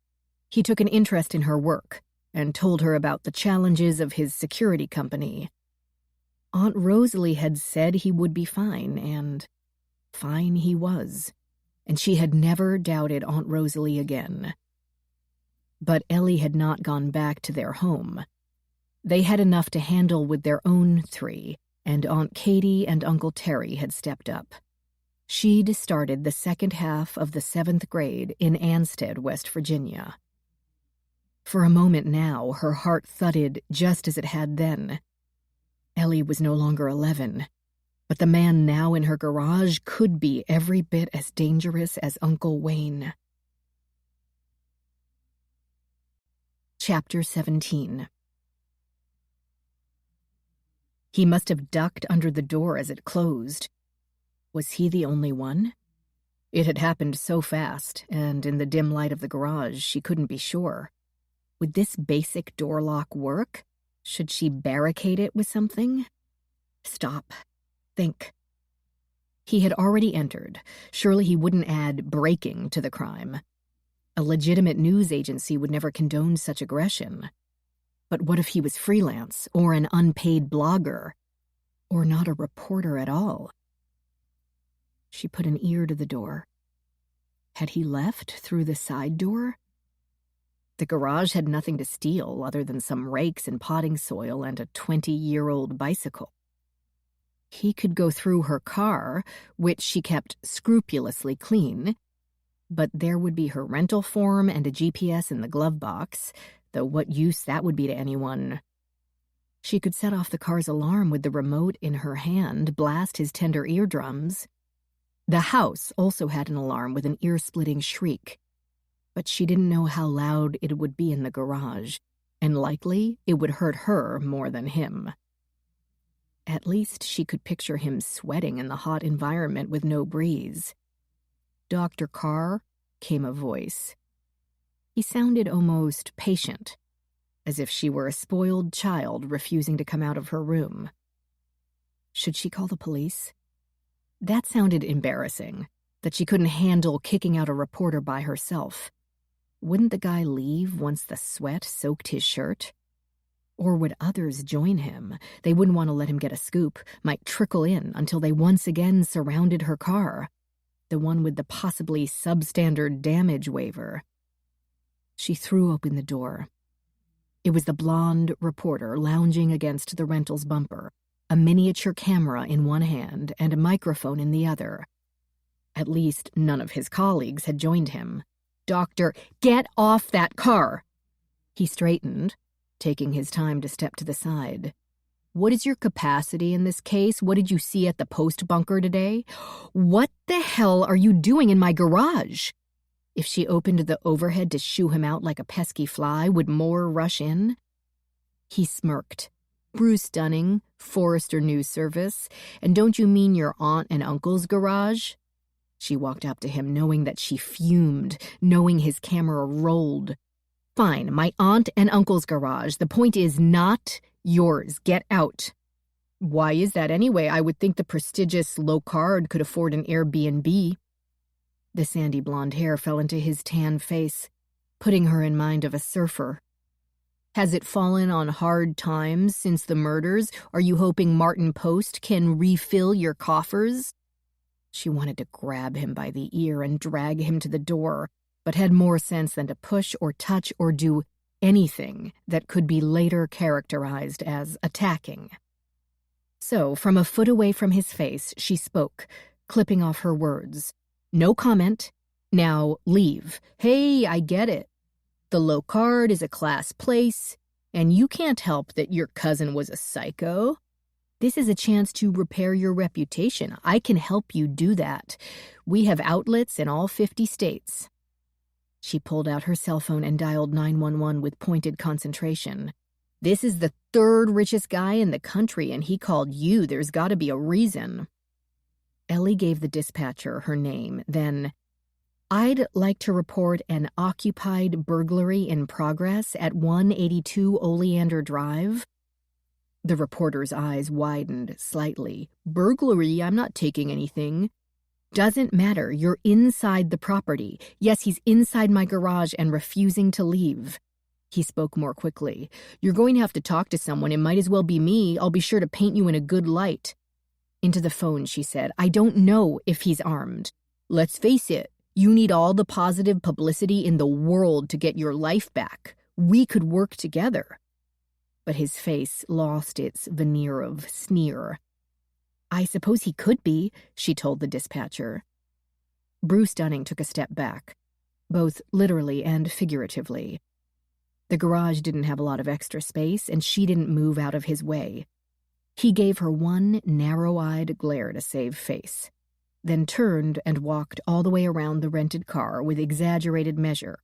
He took an interest in her work and told her about the challenges of his security company. Aunt Rosalie had said he would be fine, and fine he was, and she had never doubted Aunt Rosalie again. But Ellie had not gone back to their home. They had enough to handle with their own 3, and Aunt Katie and Uncle Terry had stepped up. She'd started the second half of the 7th grade in Ansted, West Virginia. For a moment now, her heart thudded just as it had then. Ellie was no longer 11, but the man now in her garage could be every bit as dangerous as Uncle Wayne. Chapter 17. He must have ducked under the door as it closed. Was he the only one? It had happened so fast, and in the dim light of the garage, she couldn't be sure. Would this basic door lock work? Should she barricade it with something? Stop. Think. He had already entered. Surely he wouldn't add breaking to the crime. A legitimate news agency would never condone such aggression. But what if he was freelance, or an unpaid blogger, or not a reporter at all? She put an ear to the door. Had he left through the side door? The garage had nothing to steal other than some rakes and potting soil and a 20-year-old bicycle. He could go through her car, which she kept scrupulously clean, but there would be her rental form and a GPS in the glove box, though what use that would be to anyone. She could set off the car's alarm with the remote in her hand, blast his tender eardrums. The house also had an alarm with an ear-splitting shriek, but she didn't know how loud it would be in the garage, and likely it would hurt her more than him. At least she could picture him sweating in the hot environment with no breeze. "Dr. Carr," came a voice. He sounded almost patient, as if she were a spoiled child refusing to come out of her room. Should she call the police? That sounded embarrassing, that she couldn't handle kicking out a reporter by herself. Wouldn't the guy leave once the sweat soaked his shirt? Or would others join him? They wouldn't want to let him get a scoop, might trickle in until they once again surrounded her car, the one with the possibly substandard damage waiver. She threw open the door. It was the blonde reporter lounging against the rental's bumper, a miniature camera in one hand and a microphone in the other. At least none of his colleagues had joined him. "Doctor, get off that car!" He straightened, taking his time to step to the side. "What is your capacity in this case? What did you see at the post bunker today? What the hell are you doing in my garage?" If she opened the overhead to shoo him out like a pesky fly, would more rush in? He smirked. "Bruce Dunning, Forrester News Service. And don't you mean your aunt and uncle's garage?" She walked up to him, knowing that she fumed, knowing his camera rolled. "Fine, my aunt and uncle's garage. The point is not yours. Get out." "Why is that anyway? I would think the prestigious low-card could afford an Airbnb." The sandy blonde hair fell into his tan face, putting her in mind of a surfer. "Has it fallen on hard times since the murders? Are you hoping Martin Post can refill your coffers?" She wanted to grab him by the ear and drag him to the door, but had more sense than to push or touch or do anything that could be later characterized as attacking. So, from a foot away from his face, she spoke, clipping off her words. "No comment. Now leave. Hey, I get it. The low card is a class place, and you can't help that your cousin was a psycho. This is a chance to repair your reputation. I can help you do that. We have outlets in all 50 states. She pulled out her cell phone and dialed 911 with pointed concentration. "This is the third richest guy in the country, and he called you. There's got to be a reason." Ellie gave the dispatcher her name, then, "I'd like to report an occupied burglary in progress at 182 Oleander Drive." The reporter's eyes widened slightly. "Burglary? I'm not taking anything." "Doesn't matter. You're inside the property. Yes, he's inside my garage and refusing to leave." He spoke more quickly. "You're going to have to talk to someone. It might as well be me. I'll be sure to paint you in a good light." Into the phone, she said, "I don't know if he's armed. Let's face it. You need all the positive publicity in the world to get your life back. We could work together." But his face lost its veneer of sneer. "I suppose he could be," she told the dispatcher. Bruce Dunning took a step back, both literally and figuratively. The garage didn't have a lot of extra space, and she didn't move out of his way. He gave her one narrow-eyed glare to save face, then turned and walked all the way around the rented car with exaggerated measure.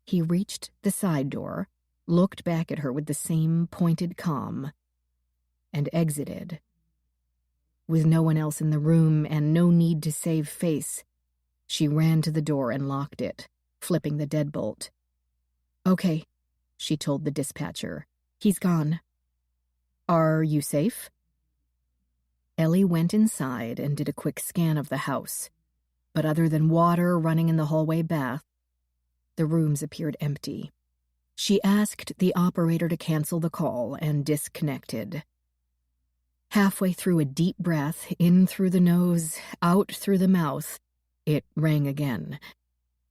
He reached the side door, looked back at her with the same pointed calm, and exited. With no one else in the room and no need to save face, she ran to the door and locked it, flipping the deadbolt. "Okay," she told the dispatcher. "He's gone." "Are you safe?" Ellie went inside and did a quick scan of the house, but other than water running in the hallway bath, the rooms appeared empty. She asked the operator to cancel the call and disconnected. Halfway through a deep breath, in through the nose, out through the mouth, it rang again.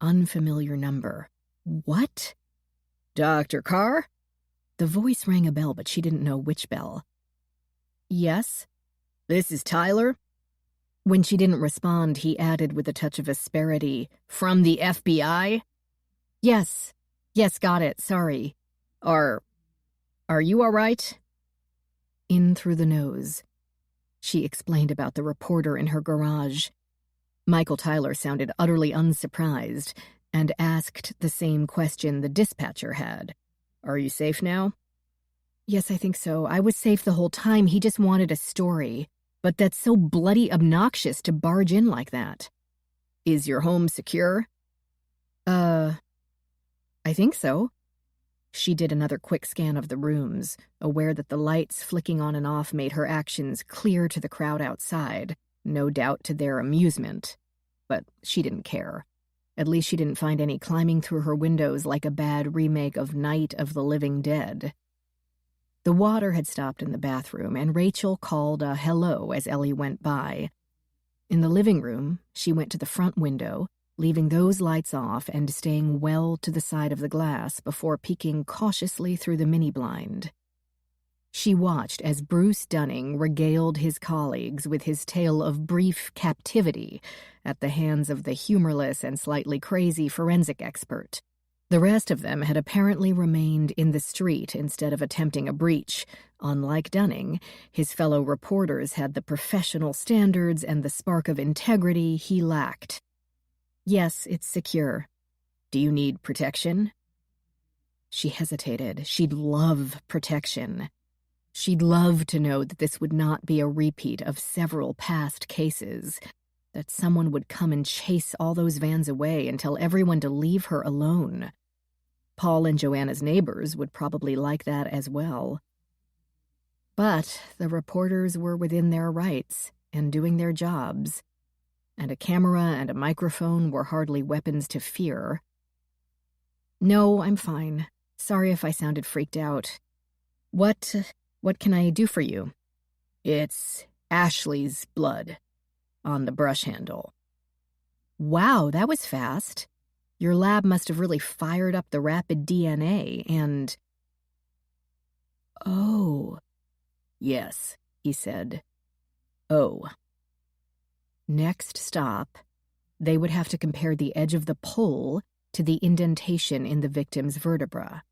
Unfamiliar number. What? "Dr. Carr?" The voice rang a bell, but she didn't know which bell. "Yes?" "This is Tyler." When she didn't respond, he added with a touch of asperity, "From the FBI?" Yes, got it, sorry." Are you all right?" In through the nose. She explained about the reporter in her garage. Michael Tyler sounded utterly unsurprised and asked the same question the dispatcher had. "Are you safe now?" "Yes, I think so. I was safe the whole time. He just wanted a story. But that's so bloody obnoxious to barge in like that." "Is your home secure?" I think so." She did another quick scan of the rooms, aware that the lights flicking on and off made her actions clear to the crowd outside, no doubt to their amusement. But she didn't care. At least she didn't find any climbing through her windows like a bad remake of Night of the Living Dead. The water had stopped in the bathroom, and Rachel called a hello as Ellie went by. In the living room, she went to the front window, leaving those lights off and staying well to the side of the glass before peeking cautiously through the mini-blind. She watched as Bruce Dunning regaled his colleagues with his tale of brief captivity at the hands of the humorless and slightly crazy forensic expert. The rest of them had apparently remained in the street instead of attempting a breach. Unlike Dunning, his fellow reporters had the professional standards and the spark of integrity he lacked. Yes, it's secure. Do you need protection? She hesitated. She'd love protection. She'd love to know that this would not be a repeat of several past cases, that someone would come and chase all those vans away and tell everyone to leave her alone. Paul and Joanna's neighbors would probably like that as well. But the reporters were within their rights and doing their jobs, and a camera and a microphone were hardly weapons to fear. No, I'm fine. Sorry if I sounded freaked out. What can I do for you? It's Ashley's blood on the brush handle. Wow, that was fast. Your lab must have really fired up the rapid DNA and... Oh. Yes, he said. Oh. Next stop, they would have to compare the edge of the pole to the indentation in the victim's vertebra.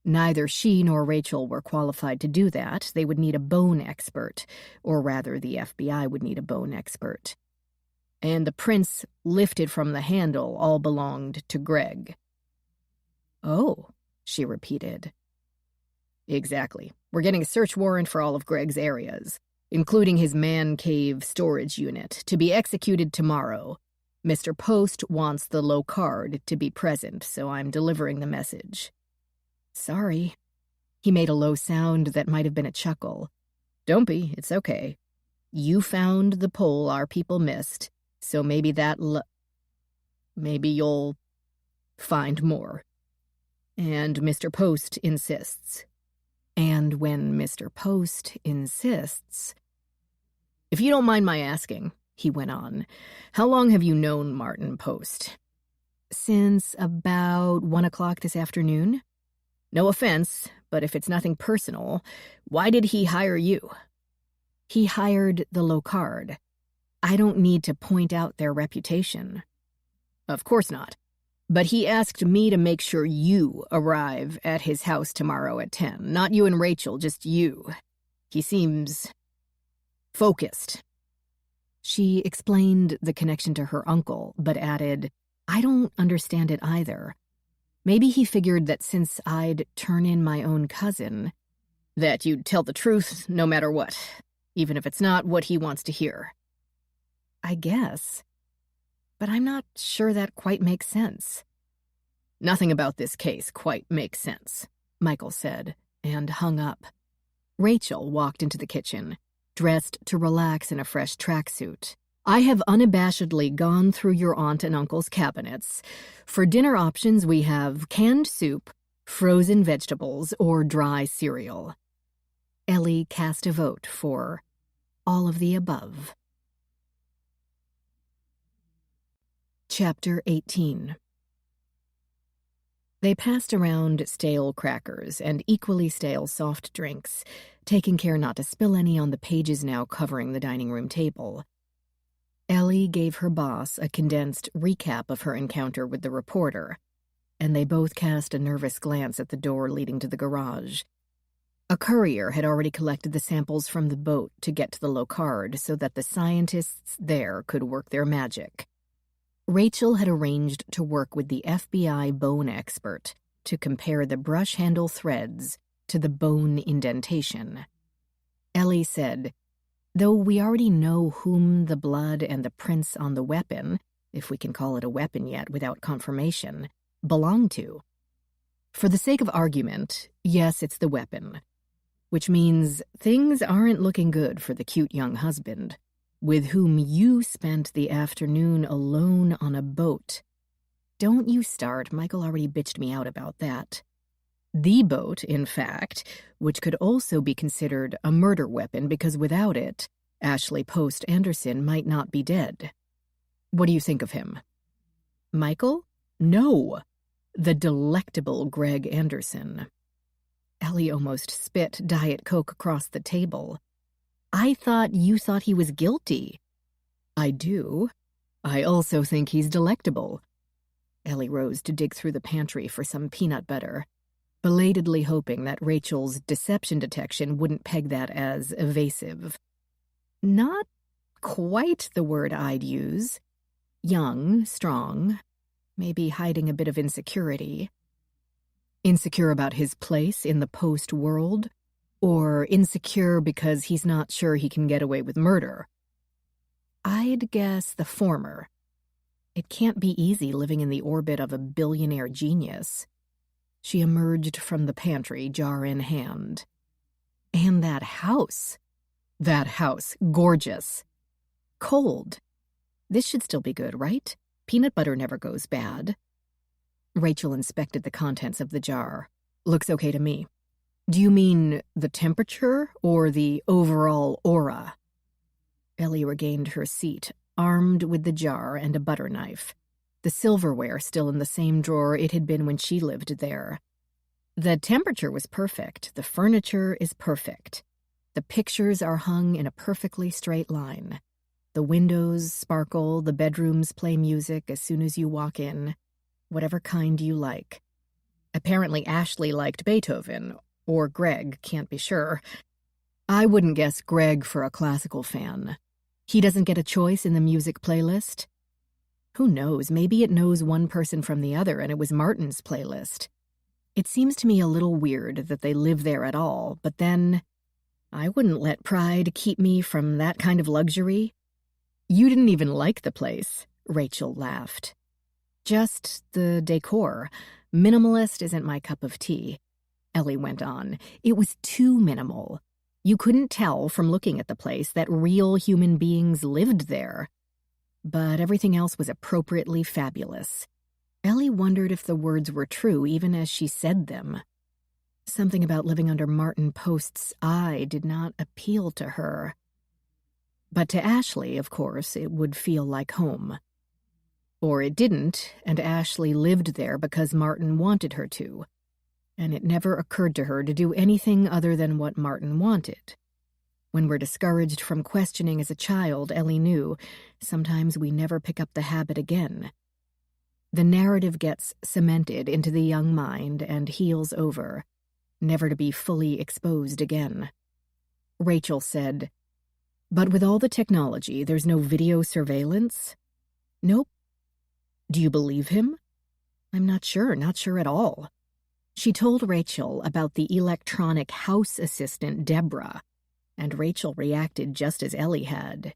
Neither she nor Rachel were qualified to do that. They would need a bone expert, or rather the FBI would need a bone expert. And the prints lifted from the handle all belonged to Greg. Oh, she repeated. Exactly. We're getting a search warrant for all of Greg's areas, including his man cave storage unit, to be executed tomorrow. Mr. Post wants the low card to be present, so I'm delivering the message. Sorry. He made a low sound that might have been a chuckle. Don't be, it's okay. You found the pole our people missed, so maybe maybe you'll find more. And Mr. Post insists. And when Mr. Post insists... If you don't mind my asking, he went on, how long have you known Martin Post? Since about 1 o'clock this afternoon. No offense, but if it's nothing personal, why did he hire you? He hired the Locard. I don't need to point out their reputation. Of course not. But he asked me to make sure you arrive at his house tomorrow at 10. Not you and Rachel, just you. He seems focused. She explained the connection to her uncle, but added, I don't understand it either. Maybe he figured that since I'd turn in my own cousin, that you'd tell the truth no matter what, even if it's not what he wants to hear. I guess. But I'm not sure that quite makes sense. Nothing about this case quite makes sense, Michael said, and hung up. Rachel walked into the kitchen, dressed to relax in a fresh tracksuit. I have unabashedly gone through your aunt and uncle's cabinets. For dinner options, we have canned soup, frozen vegetables, or dry cereal. Ellie cast a vote for all of the above. Chapter 18. They passed around stale crackers and equally stale soft drinks, taking care not to spill any on the pages now covering the dining room table. Ellie gave her boss a condensed recap of her encounter with the reporter, and they both cast a nervous glance at the door leading to the garage. A courier had already collected the samples from the boat to get to the Locard so that the scientists there could work their magic. Rachel had arranged to work with the FBI bone expert to compare the brush handle threads to the bone indentation. Ellie said, though we already know whom the blood and the prints on the weapon, if we can call it a weapon yet without confirmation, belong to. For the sake of argument, yes, it's the weapon. Which means things aren't looking good for the cute young husband, with whom you spent the afternoon alone on a boat. Don't you start. Michael already bitched me out about that. The boat, in fact, which could also be considered a murder weapon because without it, Ashley Post Anderson might not be dead. What do you think of him? Michael? No. The delectable Greg Anderson. Ellie almost spit Diet Coke across the table. I thought you thought he was guilty. I do. I also think he's delectable. Ellie rose to dig through the pantry for some peanut butter, belatedly hoping that Rachel's deception detection wouldn't peg that as evasive. Not quite the word I'd use. Young, strong, maybe hiding a bit of insecurity. Insecure about his place in the post-world, or insecure because he's not sure he can get away with murder? I'd guess the former. It can't be easy living in the orbit of a billionaire genius. She emerged from the pantry, jar in hand. And that house. That house, gorgeous. Cold. This should still be good, right? Peanut butter never goes bad. Rachel inspected the contents of the jar. Looks okay to me. Do you mean the temperature or the overall aura? Ellie regained her seat, armed with the jar and a butter knife, the silverware still in the same drawer it had been when she lived there. The temperature was perfect. The furniture is perfect. The pictures are hung in a perfectly straight line. The windows sparkle, the bedrooms play music as soon as you walk in, whatever kind you like. Apparently Ashley liked Beethoven, or Greg, can't be sure. I wouldn't guess Greg for a classical fan. He doesn't get a choice in the music playlist? Who knows, maybe it knows one person from the other and it was Martin's playlist. It seems to me a little weird that they live there at all, but then I wouldn't let pride keep me from that kind of luxury. You didn't even like the place, Rachel laughed. Just the decor. Minimalist isn't my cup of tea. Ellie went on. It was too minimal. You couldn't tell from looking at the place that real human beings lived there. But everything else was appropriately fabulous. Ellie wondered if the words were true even as she said them. Something about living under Martin Post's eye did not appeal to her. But to Ashley, of course, it would feel like home. Or it didn't, and Ashley lived there because Martin wanted her to. And it never occurred to her to do anything other than what Martin wanted. When we're discouraged from questioning as a child, Ellie knew, sometimes we never pick up the habit again. The narrative gets cemented into the young mind and heals over, never to be fully exposed again. Rachel said, "But with all the technology, there's no video surveillance?" "Nope." "Do you believe him?" "I'm not sure at all." She told Rachel about the electronic house assistant, Deborah, and Rachel reacted just as Ellie had.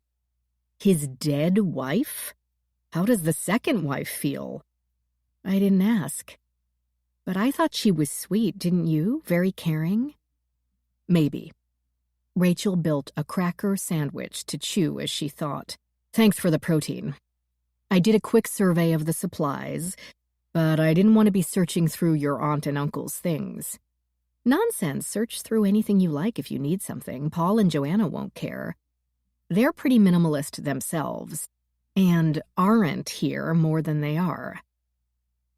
His dead wife? How does the second wife feel? I didn't ask. But I thought she was sweet, didn't you? Very caring? Maybe. Rachel built a cracker sandwich to chew as she thought. Thanks for the protein. I did a quick survey of the supplies, but I didn't want to be searching through your aunt and uncle's things. Nonsense, search through anything you like if you need something. Paul and Joanna won't care. They're pretty minimalist themselves, and aren't here more than they are.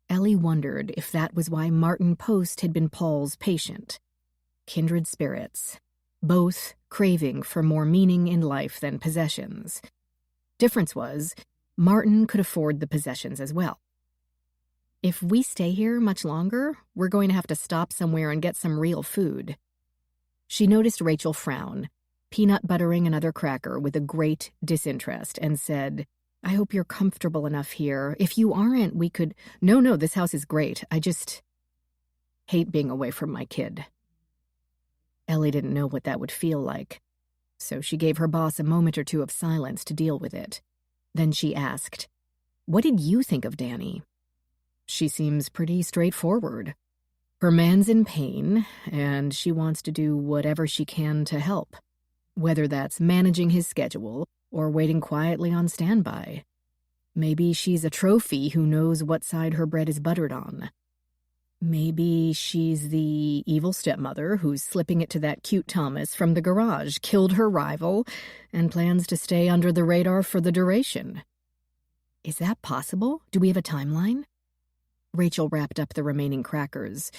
Ellie wondered if that was why Martin Post had been Paul's patient. Kindred spirits, both craving for more meaning in life than possessions. Difference was, Martin could afford the possessions as well. If we stay here much longer, we're going to have to stop somewhere and get some real food. She noticed Rachel frown, peanut buttering another cracker with a great disinterest, and said, I hope you're comfortable enough here. If you aren't, we could... No, this house is great. I just hate being away from my kid. Ellie didn't know what that would feel like, so she gave her boss a moment or two of silence to deal with it. Then she asked, What did you think of Danny? She seems pretty straightforward. Her man's in pain, and she wants to do whatever she can to help, whether that's managing his schedule or waiting quietly on standby. Maybe she's a trophy who knows what side her bread is buttered on. Maybe she's the evil stepmother who's slipping it to that cute Thomas from the garage, killed her rival, and plans to stay under the radar for the duration. Is that possible? Do we have a timeline? Rachel wrapped up the remaining crackers.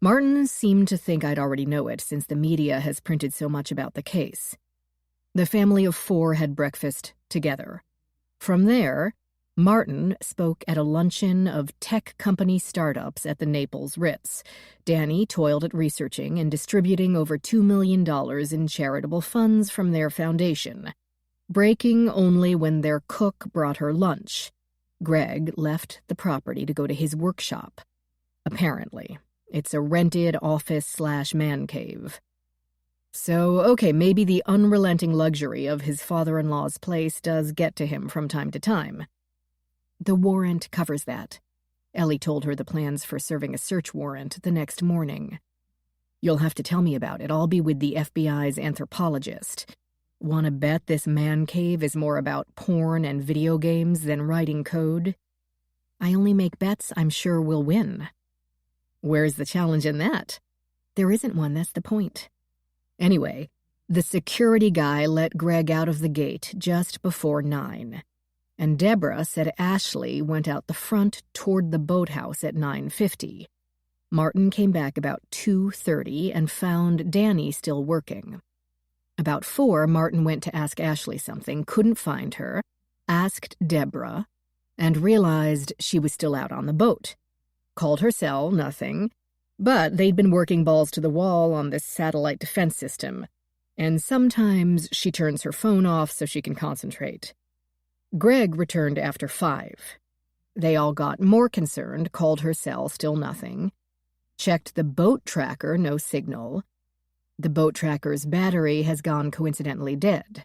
Martin seemed to think I'd already know it, since the media has printed so much about the case. The family of 4 had breakfast together. From there, Martin spoke at a luncheon of tech company startups at the Naples Ritz. Danny toiled at researching and distributing over $2 million in charitable funds from their foundation, breaking only when their cook brought her lunch. Greg left the property to go to his workshop. Apparently, it's a rented office/man cave. So, okay, maybe the unrelenting luxury of his father-in-law's place does get to him from time to time. The warrant covers that. Ellie told her the plans for serving a search warrant the next morning. You'll have to tell me about it. I'll be with the FBI's anthropologist. Want to bet this man cave is more about porn and video games than writing code? I only make bets I'm sure we'll win. Where's the challenge in that? There isn't one, that's the point. Anyway, the security guy let Greg out of the gate just before 9. And Deborah said Ashley went out the front toward the boathouse at 9:50. Martin came back about 2:30 and found Danny still working. About 4, Martin went to ask Ashley something, couldn't find her, asked Deborah, and realized she was still out on the boat. Called her cell, nothing, but they'd been working balls to the wall on this satellite defense system, and sometimes she turns her phone off so she can concentrate. Greg returned after 5. They all got more concerned, called her cell, still nothing. Checked the boat tracker, no signal. The boat tracker's battery has gone coincidentally dead.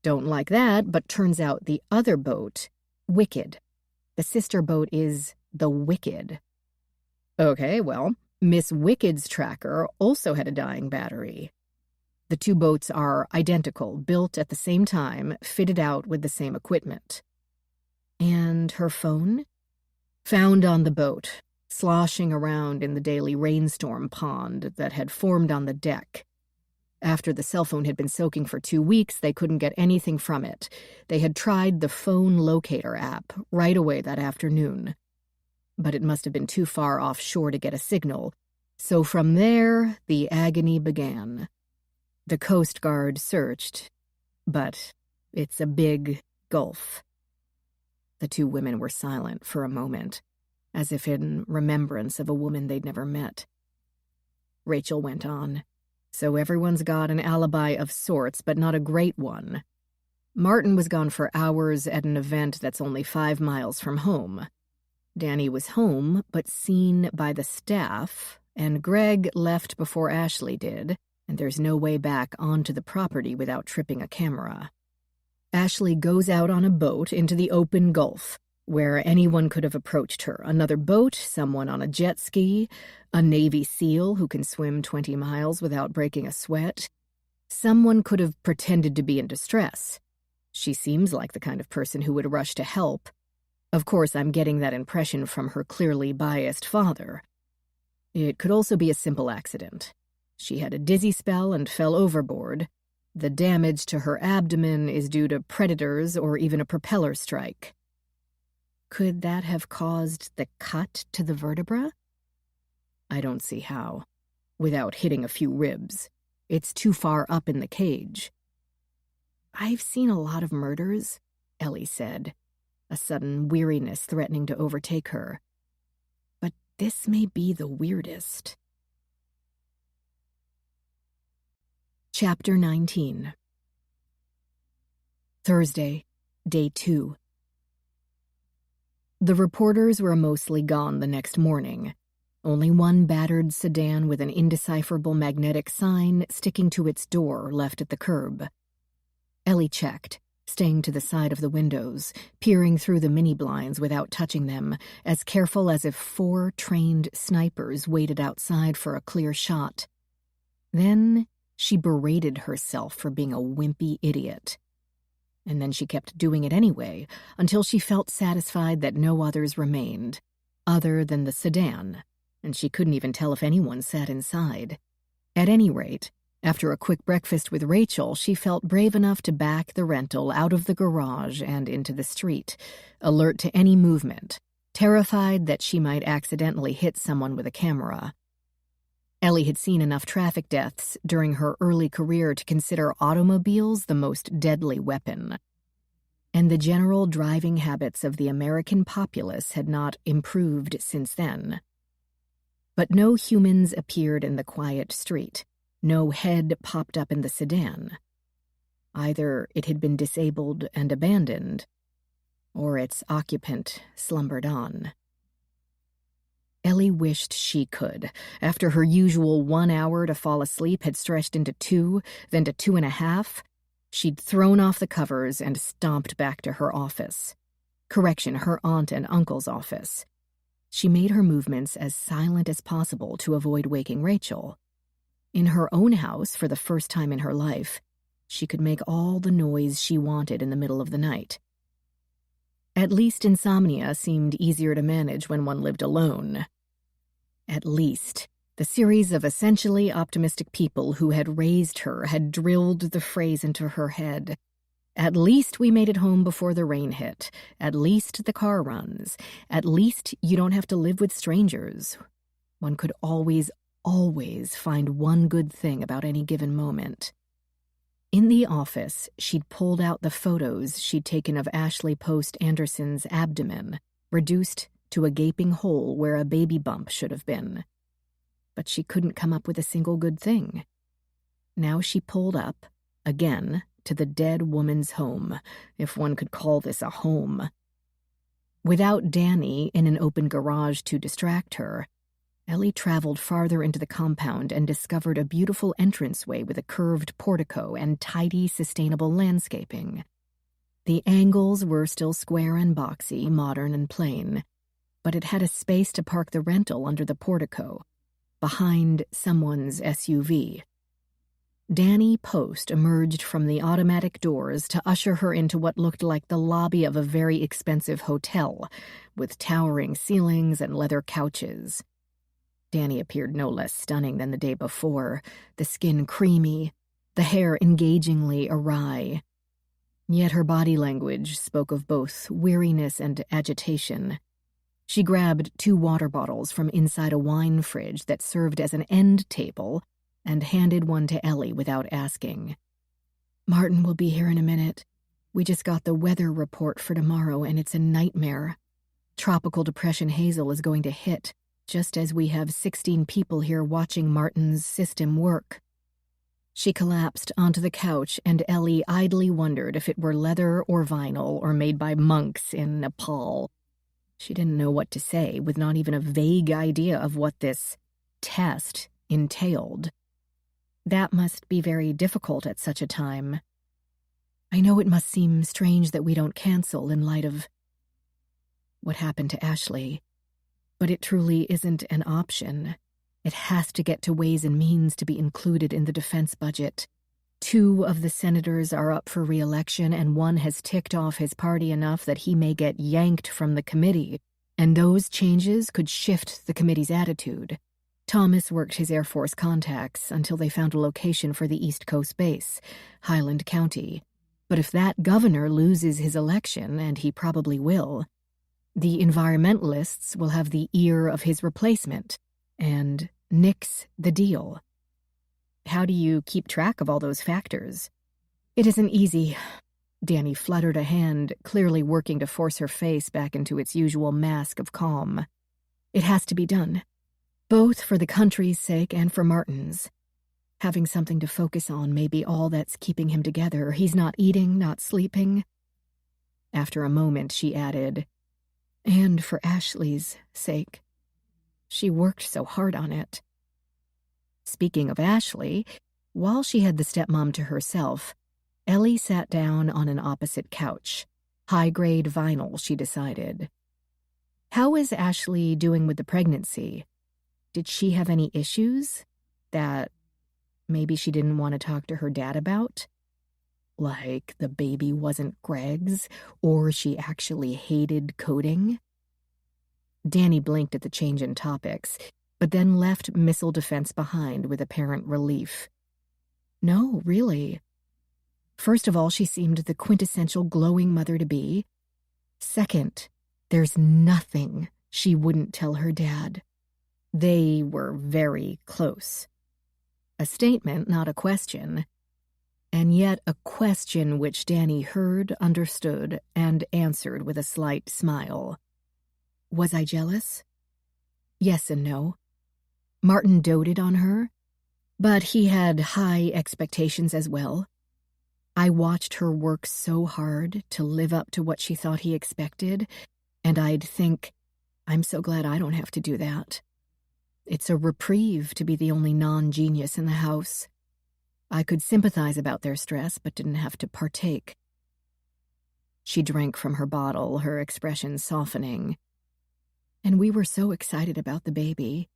Don't like that, but turns out the other boat, Wicked. The sister boat is the Wicked. Okay, well, Miss Wicked's tracker also had a dying battery. The 2 boats are identical, built at the same time, fitted out with the same equipment. And her phone? Found on the boat, sloshing around in the daily rainstorm pond that had formed on the deck. After the cell phone had been soaking for 2 weeks, they couldn't get anything from it. They had tried the phone locator app right away that afternoon. But it must have been too far offshore to get a signal. So from there, the agony began. The Coast Guard searched, but it's a big gulf. The 2 women were silent for a moment, as if in remembrance of a woman they'd never met. Rachel went on. So everyone's got an alibi of sorts, but not a great one. Martin was gone for hours at an event that's only 5 miles from home. Danny was home, but seen by the staff, and Greg left before Ashley did, and there's no way back onto the property without tripping a camera. Ashley goes out on a boat into the open Gulf, where anyone could have approached her. Another boat, someone on a jet ski, a Navy SEAL who can swim 20 miles without breaking a sweat. Someone could have pretended to be in distress. She seems like the kind of person who would rush to help. Of course, I'm getting that impression from her clearly biased father. It could also be a simple accident. She had a dizzy spell and fell overboard. The damage to her abdomen is due to predators or even a propeller strike. Could that have caused the cut to the vertebra? I don't see how, without hitting a few ribs. It's too far up in the cage. I've seen a lot of murders, Ellie said, a sudden weariness threatening to overtake her. But this may be the weirdest. Chapter 19. Thursday, Day 2. The reporters were mostly gone the next morning. Only one battered sedan with an indecipherable magnetic sign sticking to its door left at the curb. Ellie checked, staying to the side of the windows, peering through the mini-blinds without touching them, as careful as if 4 trained snipers waited outside for a clear shot. Then she berated herself for being a wimpy idiot. And then she kept doing it anyway, until she felt satisfied that no others remained, other than the sedan, and she couldn't even tell if anyone sat inside. At any rate, after a quick breakfast with Rachel, she felt brave enough to back the rental out of the garage and into the street, alert to any movement, terrified that she might accidentally hit someone with a camera. Ellie had seen enough traffic deaths during her early career to consider automobiles the most deadly weapon. And the general driving habits of the American populace had not improved since then. But no humans appeared in the quiet street. No head popped up in the sedan. Either it had been disabled and abandoned, or its occupant slumbered on. Ellie wished she could. After her usual 1 hour to fall asleep had stretched into 2, then to 2.5, she'd thrown off the covers and stomped back to her office. Correction, her aunt and uncle's office. She made her movements as silent as possible to avoid waking Rachel. In her own house, for the first time in her life, she could make all the noise she wanted in the middle of the night. At least insomnia seemed easier to manage when one lived alone. At least, the series of essentially optimistic people who had raised her had drilled the phrase into her head. At least we made it home before the rain hit. At least the car runs. At least you don't have to live with strangers. One could always find one good thing about any given moment. In the office, she'd pulled out the photos she'd taken of Ashley Post Anderson's abdomen, reduced to a gaping hole where a baby bump should have been. But she couldn't come up with a single good thing. Now she pulled up, again, to the dead woman's home, if one could call this a home. Without Danny in an open garage to distract her, Ellie traveled farther into the compound and discovered a beautiful entranceway with a curved portico and tidy, sustainable landscaping. The angles were still square and boxy, modern and plain, but it had a space to park the rental under the portico, behind someone's SUV. Danny Post emerged from the automatic doors to usher her into what looked like the lobby of a very expensive hotel, with towering ceilings and leather couches. Danny appeared no less stunning than the day before, the skin creamy, the hair engagingly awry. Yet her body language spoke of both weariness and agitation. She grabbed 2 water bottles from inside a wine fridge that served as an end table and handed one to Ellie without asking. "Martin will be here in a minute. We just got the weather report for tomorrow and it's a nightmare. Tropical Depression Hazel is going to hit, just as we have 16 people here watching Martin's system work." She collapsed onto the couch, and Ellie idly wondered if it were leather or vinyl or made by monks in Nepal. She didn't know what to say, with not even a vague idea of what this test entailed. That must be very difficult at such a time. I know it must seem strange that we don't cancel in light of what happened to Ashley. But it truly isn't an option. It has to get to Ways and Means to be included in the defense budget. 2 of the senators are up for re-election, and one has ticked off his party enough that he may get yanked from the committee, and those changes could shift the committee's attitude. Thomas worked his Air Force contacts until they found a location for the East Coast base, Highland County. But if that governor loses his election, and he probably will, the environmentalists will have the ear of his replacement and nix the deal. How do you keep track of all those factors? It isn't easy. Danny fluttered a hand, clearly working to force her face back into its usual mask of calm. It has to be done, both for the country's sake and for Martin's. Having something to focus on may be all that's keeping him together. He's not eating, not sleeping. After a moment, she added, "And for Ashley's sake. She worked so hard on it." Speaking of Ashley, while she had the stepmom to herself, Ellie sat down on an opposite couch. High-grade vinyl, she decided. How is Ashley doing with the pregnancy? Did she have any issues that maybe she didn't want to talk to her dad about? Like the baby wasn't Greg's, or she actually hated coding? Danny blinked at the change in topics, but then left missile defense behind with apparent relief. No, really. First of all, she seemed the quintessential glowing mother-to-be. Second, there's nothing she wouldn't tell her dad. They were very close. A statement, not a question, and yet a question which Danny heard, understood, and answered with a slight smile. Was I jealous? Yes and no. Martin doted on her, but he had high expectations as well. I watched her work so hard to live up to what she thought he expected, and I'd think, I'm so glad I don't have to do that. It's a reprieve to be the only non-genius in the house. I could sympathize about their stress, but didn't have to partake. She drank from her bottle, her expression softening. And we were so excited about the baby.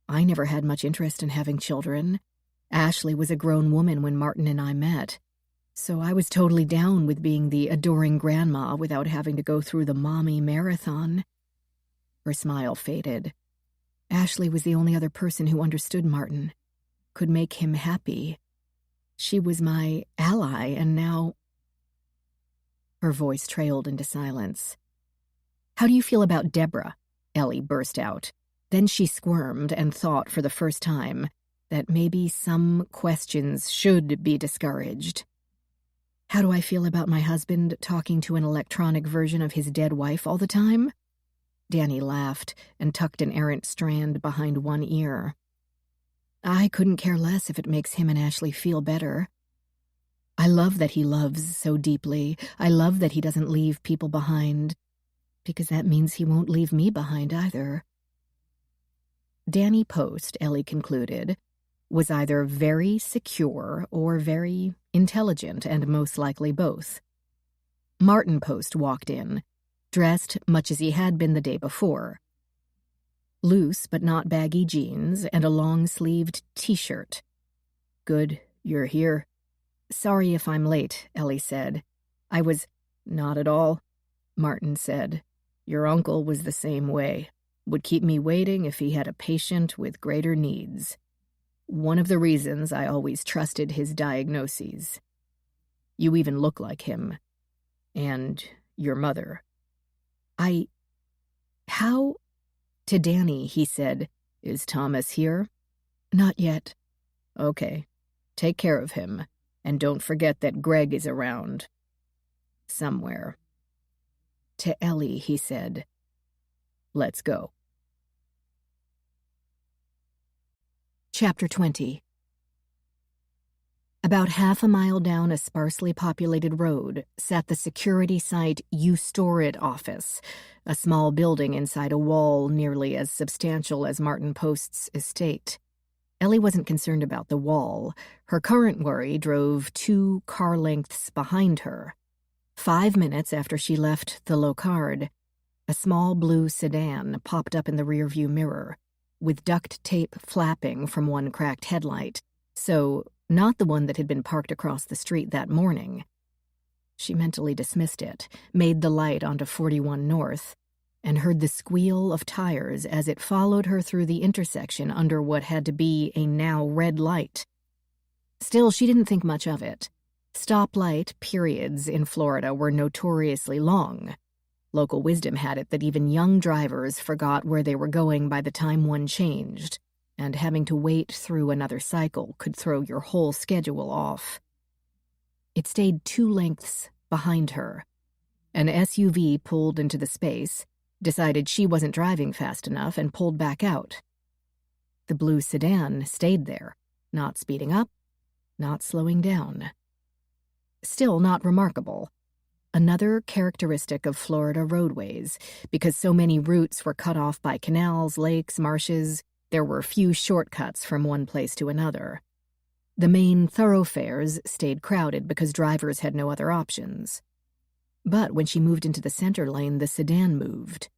I never had much interest in having children. Ashley was a grown woman when Martin and I met, so I was totally down with being the adoring grandma without having to go through the mommy marathon. Her smile faded. Ashley was the only other person who understood Martin, could make him happy. She was my ally, and now... Her voice trailed into silence. How do you feel about Deborah? Ellie burst out. Then she squirmed and thought for the first time that maybe some questions should be discouraged. How do I feel about my husband talking to an electronic version of his dead wife all the time? Danny laughed and tucked an errant strand behind one ear. I couldn't care less if it makes him and Ashley feel better. I love that he loves so deeply. I love that he doesn't leave people behind, because that means he won't leave me behind either. Danny Post, Ellie concluded, was either very secure or very intelligent, and most likely both. Martin Post walked in, dressed much as he had been the day before. Loose but not baggy jeans and a long-sleeved t-shirt. Good, you're here. Sorry if I'm late, Ellie said. I was... Not at all, Martin said. Your uncle was the same way. Would keep me waiting if he had a patient with greater needs. One of the reasons I always trusted his diagnoses. You even look like him. And your mother. How? To Danny, he said, Is Thomas here? Not yet. Okay. Take care of him. And don't forget that Greg is around. Somewhere. To Ellie, he said, Let's go. Chapter 20. About half a mile down a sparsely populated road sat the security site You Store It office, a small building inside a wall nearly as substantial as Martin Post's estate. Ellie wasn't concerned about the wall. Her current worry drove 2 car lengths behind her. 5 minutes after she left the Locard, a small blue sedan popped up in the rearview mirror, with duct tape flapping from one cracked headlight, so not the one that had been parked across the street that morning. She mentally dismissed it, made the light onto 41 North, and heard the squeal of tires as it followed her through the intersection under what had to be a now red light. Still, she didn't think much of it. Stoplight periods in Florida were notoriously long. Local wisdom had it that even young drivers forgot where they were going by the time one changed, and having to wait through another cycle could throw your whole schedule off. It stayed 2 lengths behind her. An SUV pulled into the space, decided she wasn't driving fast enough, and pulled back out. The blue sedan stayed there, not speeding up, not slowing down. Still not remarkable. Another characteristic of Florida roadways, because so many routes were cut off by canals, lakes, marshes, there were few shortcuts from one place to another. The main thoroughfares stayed crowded because drivers had no other options. But when she moved into the center lane, the sedan moved.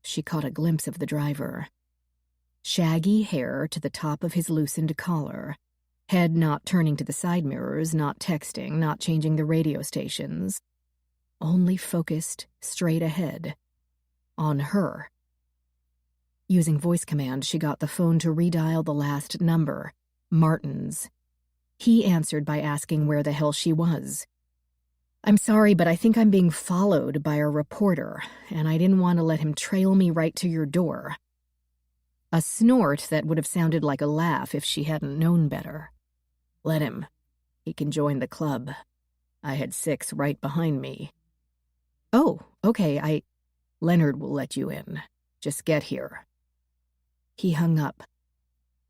She caught a glimpse of the driver. Shaggy hair to the top of his loosened collar. head not turning to the side mirrors, not texting, not changing the radio stations, only focused straight ahead, on her. Using voice command, she got the phone to redial the last number, Martin's. He answered by asking where the hell she was. "I'm sorry, but I think I'm being followed by a reporter, and I didn't want to let him trail me right to your door." A snort that would have sounded like a laugh if she hadn't known better. "Let him. He can join the club. I had 6 right behind me." "Oh, okay, Leonard will let you in. Just get here." He hung up.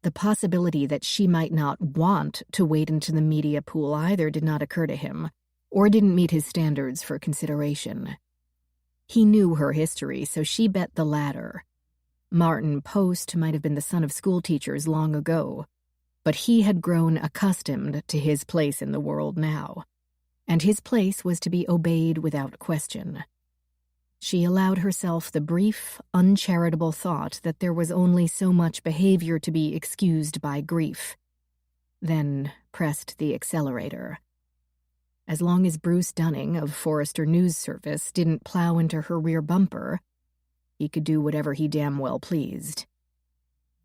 The possibility that she might not want to wade into the media pool either did not occur to him, or didn't meet his standards for consideration. He knew her history, so she bet the latter. Martin Post might have been the son of schoolteachers long ago, but he had grown accustomed to his place in the world now, and his place was to be obeyed without question. She allowed herself the brief, uncharitable thought that there was only so much behavior to be excused by grief, then pressed the accelerator. As long as Bruce Dunning of Forrester News Service didn't plow into her rear bumper, he could do whatever he damn well pleased.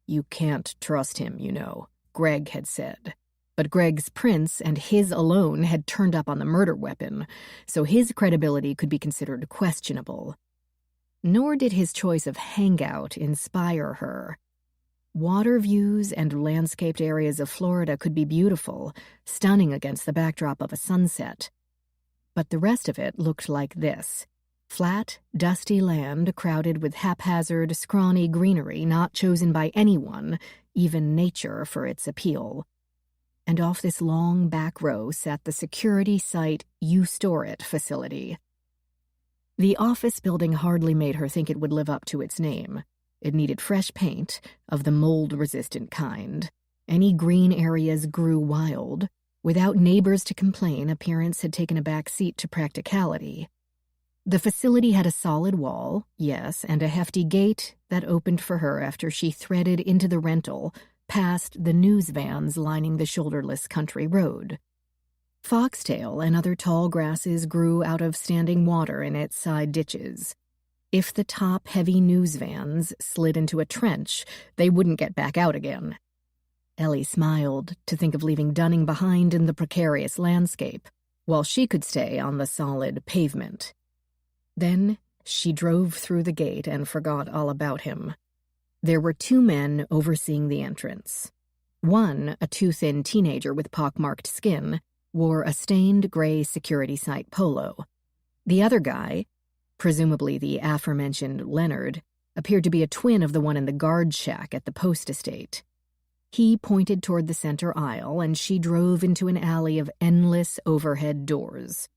"You can't trust him, you know," Greg had said. But Greg's prints and his alone had turned up on the murder weapon, so his credibility could be considered questionable. Nor did his choice of hangout inspire her. Water views and landscaped areas of Florida could be beautiful, stunning against the backdrop of a sunset. But the rest of it looked like this: flat, dusty land crowded with haphazard, scrawny greenery not chosen by anyone, even nature, for its appeal. And off this long back row sat the security site You Store It facility. The office building hardly made her think it would live up to its name. It needed fresh paint, of the mold-resistant kind. Any green areas grew wild. Without neighbors to complain, appearance had taken a back seat to practicality. The facility had a solid wall, yes, and a hefty gate that opened for her after she threaded into the rental, past the news vans lining the shoulderless country road. Foxtail and other tall grasses grew out of standing water in its side ditches. If the top-heavy news vans slid into a trench, they wouldn't get back out again. Ellie smiled to think of leaving Dunning behind in the precarious landscape, while she could stay on the solid pavement. Then she drove through the gate and forgot all about him. There were 2 men overseeing the entrance. One, a too-thin teenager with pockmarked skin, wore a stained gray security site polo. The other guy, presumably the aforementioned Leonard, appeared to be a twin of the one in the guard shack at the post estate. He pointed toward the center aisle, and she drove into an alley of endless overhead doors.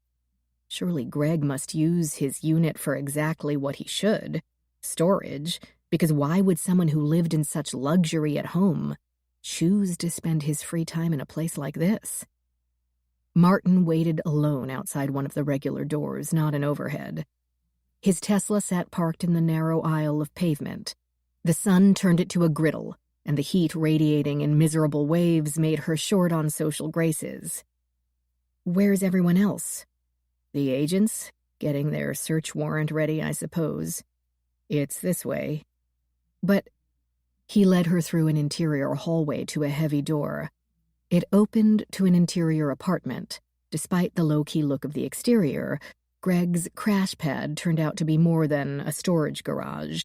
Surely Greg must use his unit for exactly what he should, storage, because why would someone who lived in such luxury at home choose to spend his free time in a place like this? Martin waited alone outside one of the regular doors, not an overhead. His Tesla sat parked in the narrow aisle of pavement. The sun turned it to a griddle, and the heat radiating in miserable waves made her short on social graces. Where's everyone else? The agents? Getting their search warrant ready, I suppose. It's this way. But he led her through an interior hallway to a heavy door. It opened to an interior apartment. Despite the low-key look of the exterior, Greg's crash pad turned out to be more than a storage garage.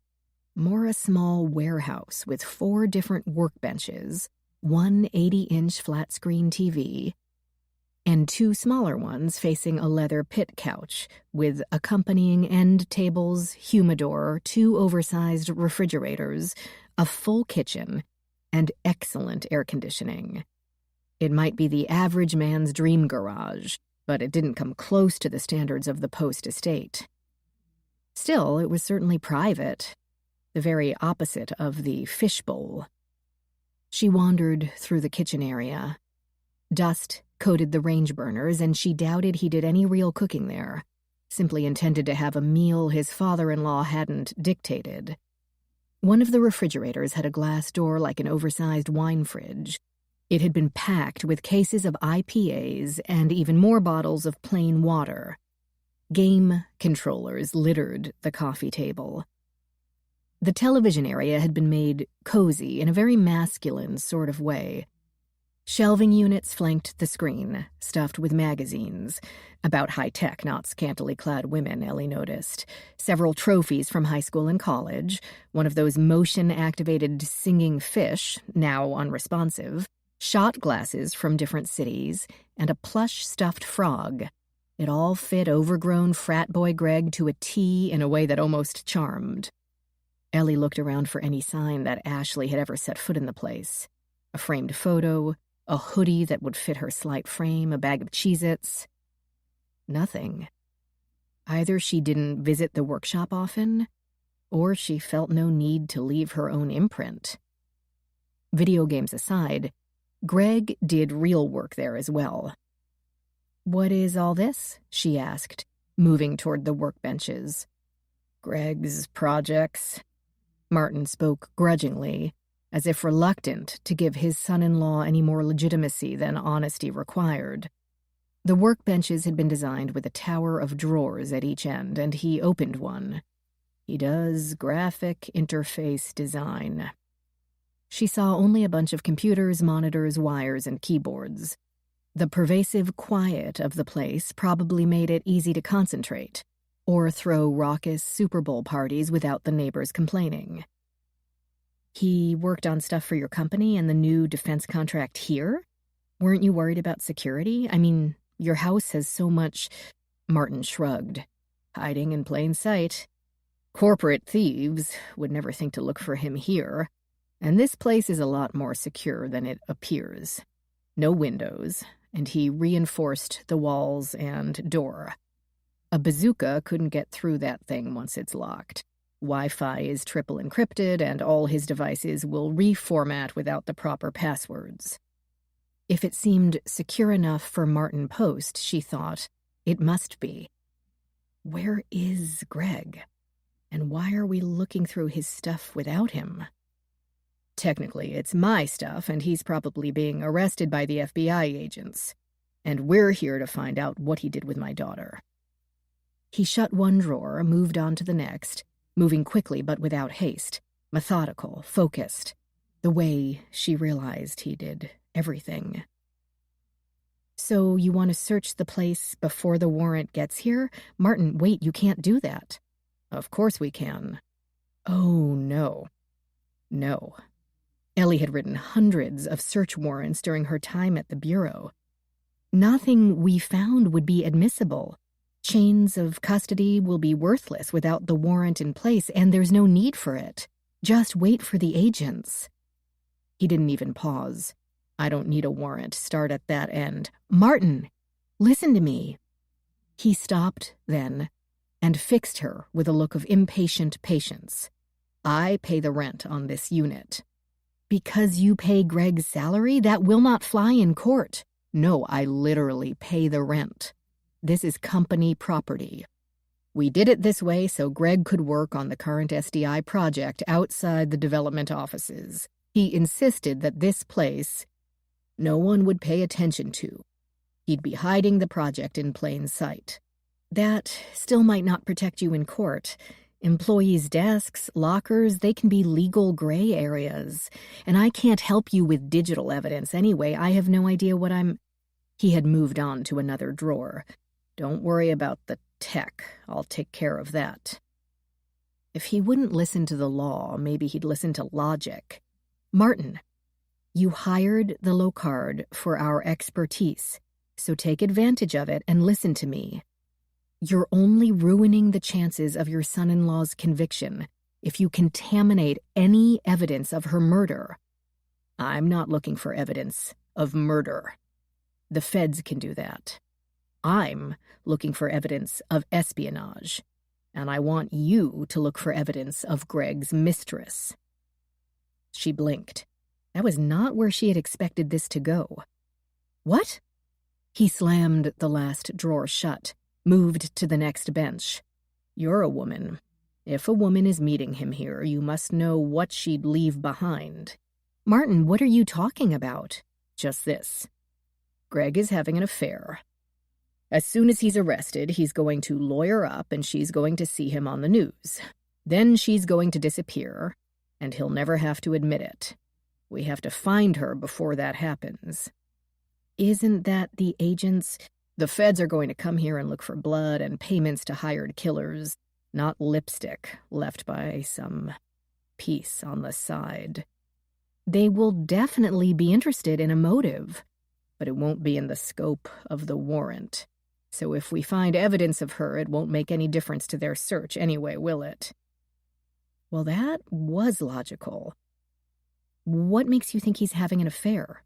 More a small warehouse with 4 different workbenches, one 80-inch flat-screen TV, and 2 smaller ones facing a leather pit couch with accompanying end tables, humidor, 2 oversized refrigerators, a full kitchen, and excellent air conditioning. It might be the average man's dream garage, but it didn't come close to the standards of the Post estate. Still, it was certainly private, the very opposite of the fishbowl. She wandered through the kitchen area. Dust coated the range burners, and she doubted he did any real cooking there, simply intended to have a meal his father-in-law hadn't dictated. One of the refrigerators had a glass door like an oversized wine fridge. It had been packed with cases of IPAs and even more bottles of plain water. Game controllers littered the coffee table. The television area had been made cozy in a very masculine sort of way. Shelving units flanked the screen, stuffed with magazines. About high-tech, not scantily clad women, Ellie noticed. Several trophies from high school and college, one of those motion-activated singing fish, now unresponsive, shot glasses from different cities, and a plush stuffed frog. It all fit overgrown frat boy Greg to a T in a way that almost charmed. Ellie looked around for any sign that Ashley had ever set foot in the place. A framed photo, a hoodie that would fit her slight frame, a bag of Cheez-Its. Nothing. Either she didn't visit the workshop often, or she felt no need to leave her own imprint. Video games aside, Greg did real work there as well. "What is all this?" she asked, moving toward the workbenches. "Greg's projects." Martin spoke grudgingly, as if reluctant to give his son-in-law any more legitimacy than honesty required. The workbenches had been designed with a tower of drawers at each end, and he opened one. He does graphic interface design. She saw only a bunch of computers, monitors, wires, and keyboards. The pervasive quiet of the place probably made it easy to concentrate, or throw raucous Super Bowl parties without the neighbors complaining. "He worked on stuff for your company and the new defense contract here? Weren't you worried about security? I mean, your house has so much—" Martin shrugged. "Hiding in plain sight. Corporate thieves would never think to look for him here, and this place is a lot more secure than it appears. No windows, and he reinforced the walls and door. A bazooka couldn't get through that thing once it's locked. Wi-Fi is triple encrypted, and all his devices will reformat without the proper passwords." If it seemed secure enough for Martin Post, she thought, it must be. Where is Greg? And why are we looking through his stuff without him? Technically, it's my stuff, and he's probably being arrested by the FBI agents. And we're here to find out what he did with my daughter. He shut one drawer, moved on to the next, moving quickly but without haste, methodical, focused, the way she realized he did everything. "So you want to search the place before the warrant gets here? Martin, wait, you can't do that." "Of course we can." "Oh, no." No. Ellie had written hundreds of search warrants during her time at the Bureau. "Nothing we found would be admissible. Chains of custody will be worthless without the warrant in place, and there's no need for it. Just wait for the agents." He didn't even pause. "I don't need a warrant. Start at that end." "Martin, listen to me." He stopped then and fixed her with a look of impatient patience. "I pay the rent on this unit." "Because you pay Greg's salary? That will not fly in court." "No, I literally pay the rent. This is company property. We did it this way so Greg could work on the current SDI project outside the development offices. He insisted that this place no one would pay attention to. He'd be hiding the project in plain sight. That still might not protect you in court. Employees' desks, lockers, they can be legal gray areas. And I can't help you with digital evidence anyway. I have no idea what I'm—" He had moved on to another drawer. "Don't worry about the tech. I'll take care of that." If he wouldn't listen to the law, maybe he'd listen to logic. "Martin, you hired the Locard for our expertise, so take advantage of it and listen to me. You're only ruining the chances of your son-in-law's conviction if you contaminate any evidence of her murder. I'm not looking for evidence of murder. The feds can do that. I'm looking for evidence of espionage, and I want you to look for evidence of Greg's mistress." She blinked. That was not where she had expected this to go. "What?" He slammed the last drawer shut, moved to the next bench. "You're a woman. If a woman is meeting him here, you must know what she'd leave behind." "Martin, what are you talking about?" Just this. Greg is having an affair. As soon as he's arrested, he's going to lawyer up and she's going to see him on the news. Then she's going to disappear, and he'll never have to admit it. We have to find her before that happens. Isn't that the agents? The feds are going to come here and look for blood and payments to hired killers, not lipstick left by some piece on the side. They will definitely be interested in a motive, but it won't be in the scope of the warrant. So if we find evidence of her, it won't make any difference to their search anyway, will it? Well, that was logical. What makes you think he's having an affair?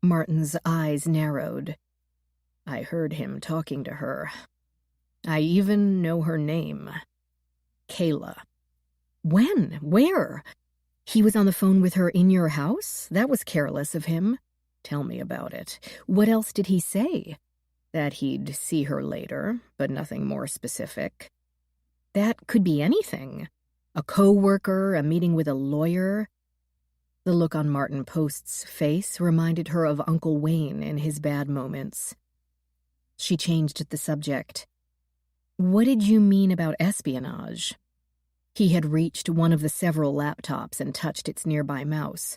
Martin's eyes narrowed. I heard him talking to her. I even know her name. Kayla. When? Where? He was on the phone with her in your house? That was careless of him. Tell me about it. What else did he say? That he'd see her later, but nothing more specific. That could be anything. A co-worker, a meeting with a lawyer. The look on Martin Post's face reminded her of Uncle Wayne in his bad moments. She changed the subject. What did you mean about espionage? He had reached one of the several laptops and touched its nearby mouse.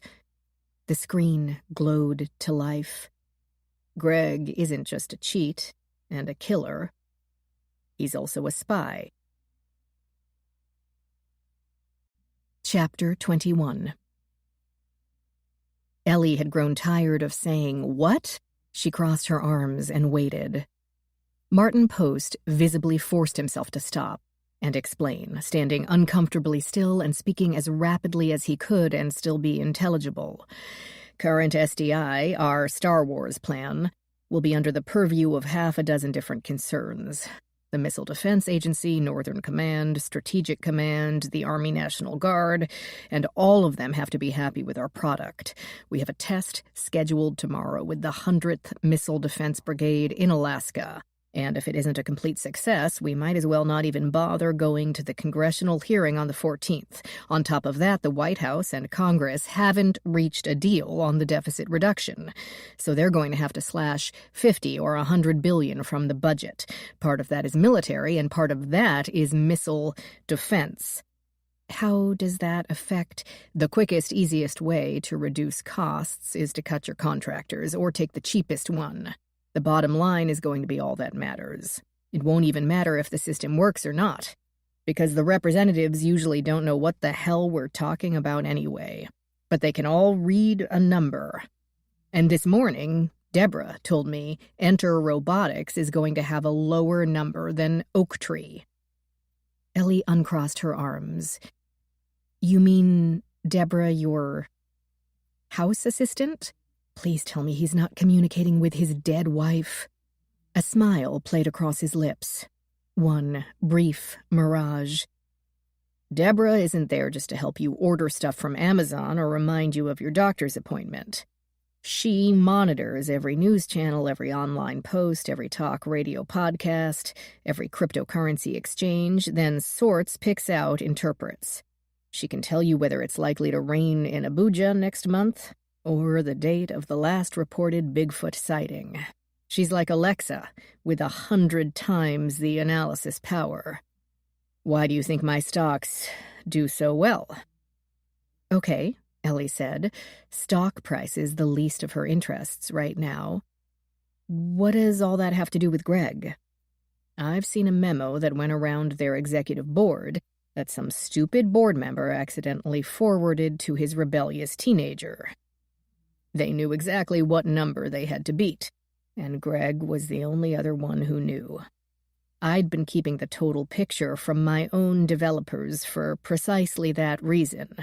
The screen glowed to life. Greg isn't just a cheat and a killer. He's also a spy. Chapter 21. Ellie had grown tired of saying, "What?" She crossed her arms and waited. Martin Post visibly forced himself to stop and explain, standing uncomfortably still and speaking as rapidly as he could and still be intelligible. Current SDI, our Star Wars plan, will be under the purview of half a dozen different concerns. The Missile Defense Agency, Northern Command, Strategic Command, the Army National Guard, and all of them have to be happy with our product. We have a test scheduled tomorrow with the 100th Missile Defense Brigade in Alaska. And if it isn't a complete success, we might as well not even bother going to the congressional hearing on the 14th. On top of that, the White House and Congress haven't reached a deal on the deficit reduction. So they're going to have to slash $50 or $100 billion from the budget. Part of that is military, and part of that is missile defense. How does that affect? The quickest, easiest way to reduce costs is to cut your contractors or take the cheapest one. The bottom line is going to be all that matters. It won't even matter if the system works or not, because the representatives usually don't know what the hell we're talking about anyway. But they can all read a number. And this morning, Deborah told me Enter Robotics is going to have a lower number than Oak Tree. Ellie uncrossed her arms. You mean Deborah, your house assistant? Please tell me he's not communicating with his dead wife. A smile played across his lips. One brief mirage. Deborah isn't there just to help you order stuff from Amazon or remind you of your doctor's appointment. She monitors every news channel, every online post, every talk radio podcast, every cryptocurrency exchange, then sorts, picks out, interprets. She can tell you whether it's likely to rain in Abuja next month, or the date of the last reported Bigfoot sighting. She's like Alexa, with 100 times the analysis power. Why do you think my stocks do so well? Okay, Ellie said. Stock price is the least of her interests right now. What does all that have to do with Greg? I've seen a memo that went around their executive board that some stupid board member accidentally forwarded to his rebellious teenager. They knew exactly what number they had to beat, and Greg was the only other one who knew. I'd been keeping the total picture from my own developers for precisely that reason.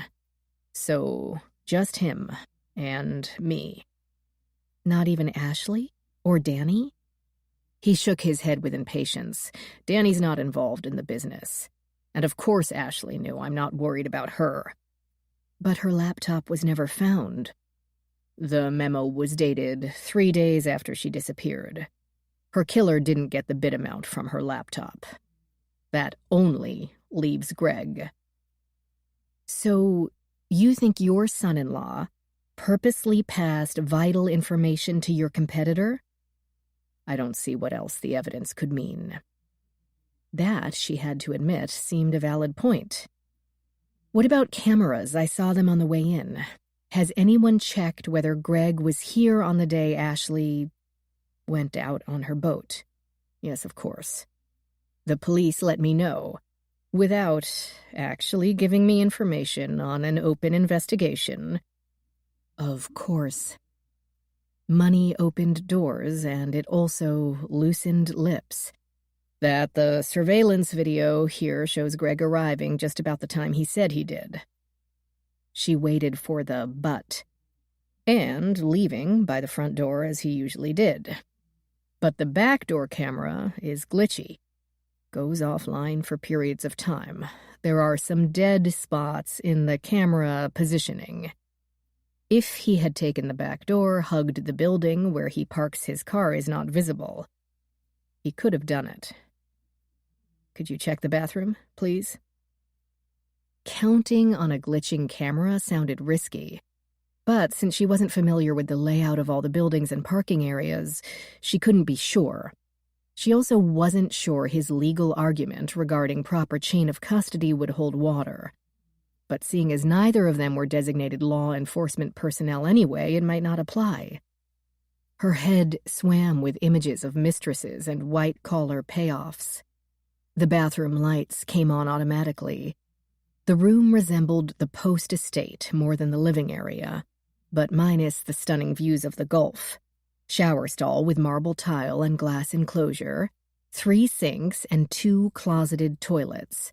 So, just him and me. Not even Ashley? Or Danny? He shook his head with impatience. Danny's not involved in the business. And of course Ashley knew. I'm not worried about her. But her laptop was never found. The memo was dated 3 days after she disappeared. Her killer didn't get the bit amount from her laptop. That only leaves Greg. So, you think your son-in-law, Purposely passed vital information to your competitor? I don't see what else the evidence could mean. That, she had to admit, seemed a valid point. What about cameras? I saw them on the way in. Has anyone checked whether Greg was here on the day Ashley went out on her boat? Yes, of course. The police let me know, without actually giving me information on an open investigation. Of course. Money opened doors, and it also loosened lips. That the surveillance video here shows Greg arriving just about the time he said he did. She waited for the but, and leaving by the front door as he usually did. But the back door camera is glitchy. Goes offline for periods of time. There are some dead spots in the camera positioning. If he had taken the back door, hugged the building where he parks his car is not visible. He could have done it. Could you check the bathroom, please? Counting on a glitching camera sounded risky, but since she wasn't familiar with the layout of all the buildings and parking areas, she couldn't be sure. She also wasn't sure his legal argument regarding proper chain of custody would hold water. But seeing as neither of them were designated law enforcement personnel anyway, it might not apply. Her head swam with images of mistresses and white-collar payoffs. The bathroom lights came on automatically. The room resembled the Post estate more than the living area, but minus the stunning views of the Gulf. Shower stall with marble tile and glass enclosure, 3 sinks and 2 closeted toilets.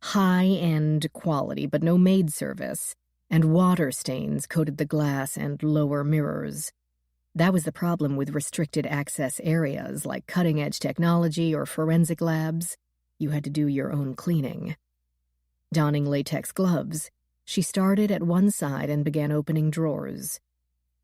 High-end quality, but no maid service, and water stains coated the glass and lower mirrors. That was the problem with restricted access areas like cutting-edge technology or forensic labs. You had to do your own cleaning. Donning latex gloves, she started at one side and began opening drawers.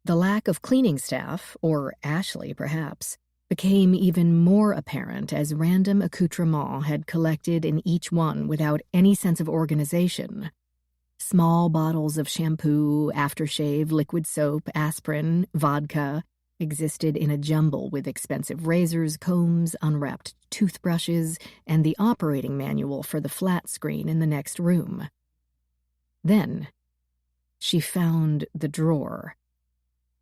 The lack of cleaning staff, or Ashley perhaps, became even more apparent as random accoutrements had collected in each one without any sense of organization. Small bottles of shampoo, aftershave, liquid soap, aspirin, vodka existed in a jumble with expensive razors, combs, unwrapped toothbrushes, and the operating manual for the flat screen in the next room. Then, she found the drawer.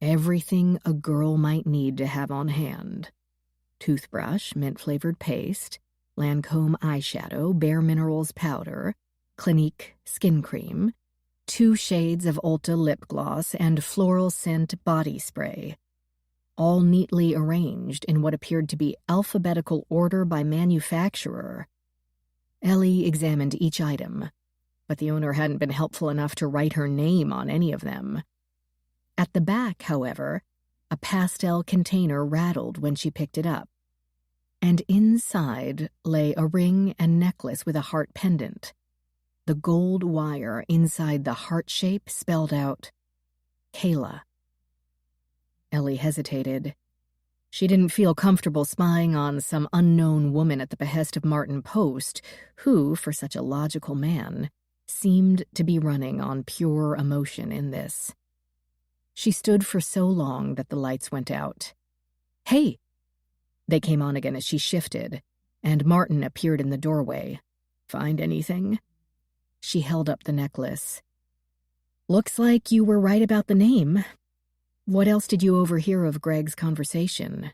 Everything a girl might need to have on hand. Toothbrush, mint-flavored paste, Lancome eyeshadow, Bare Minerals powder, Clinique skin cream, 2 shades of Ulta lip gloss, and floral scent body spray. All neatly arranged in what appeared to be alphabetical order by manufacturer. Ellie examined each item, but the owner hadn't been helpful enough to write her name on any of them. At the back, however, a pastel container rattled when she picked it up, and inside lay a ring and necklace with a heart pendant. The gold wire inside the heart shape spelled out, Kayla. Ellie hesitated. She didn't feel comfortable spying on some unknown woman at the behest of Martin Post, who, for such a logical man, seemed to be running on pure emotion in this. She stood for so long that the lights went out. "Hey!" They came on again as she shifted, and Martin appeared in the doorway. "Find anything?" She held up the necklace. "Looks like you were right about the name. What else did you overhear of Greg's conversation?"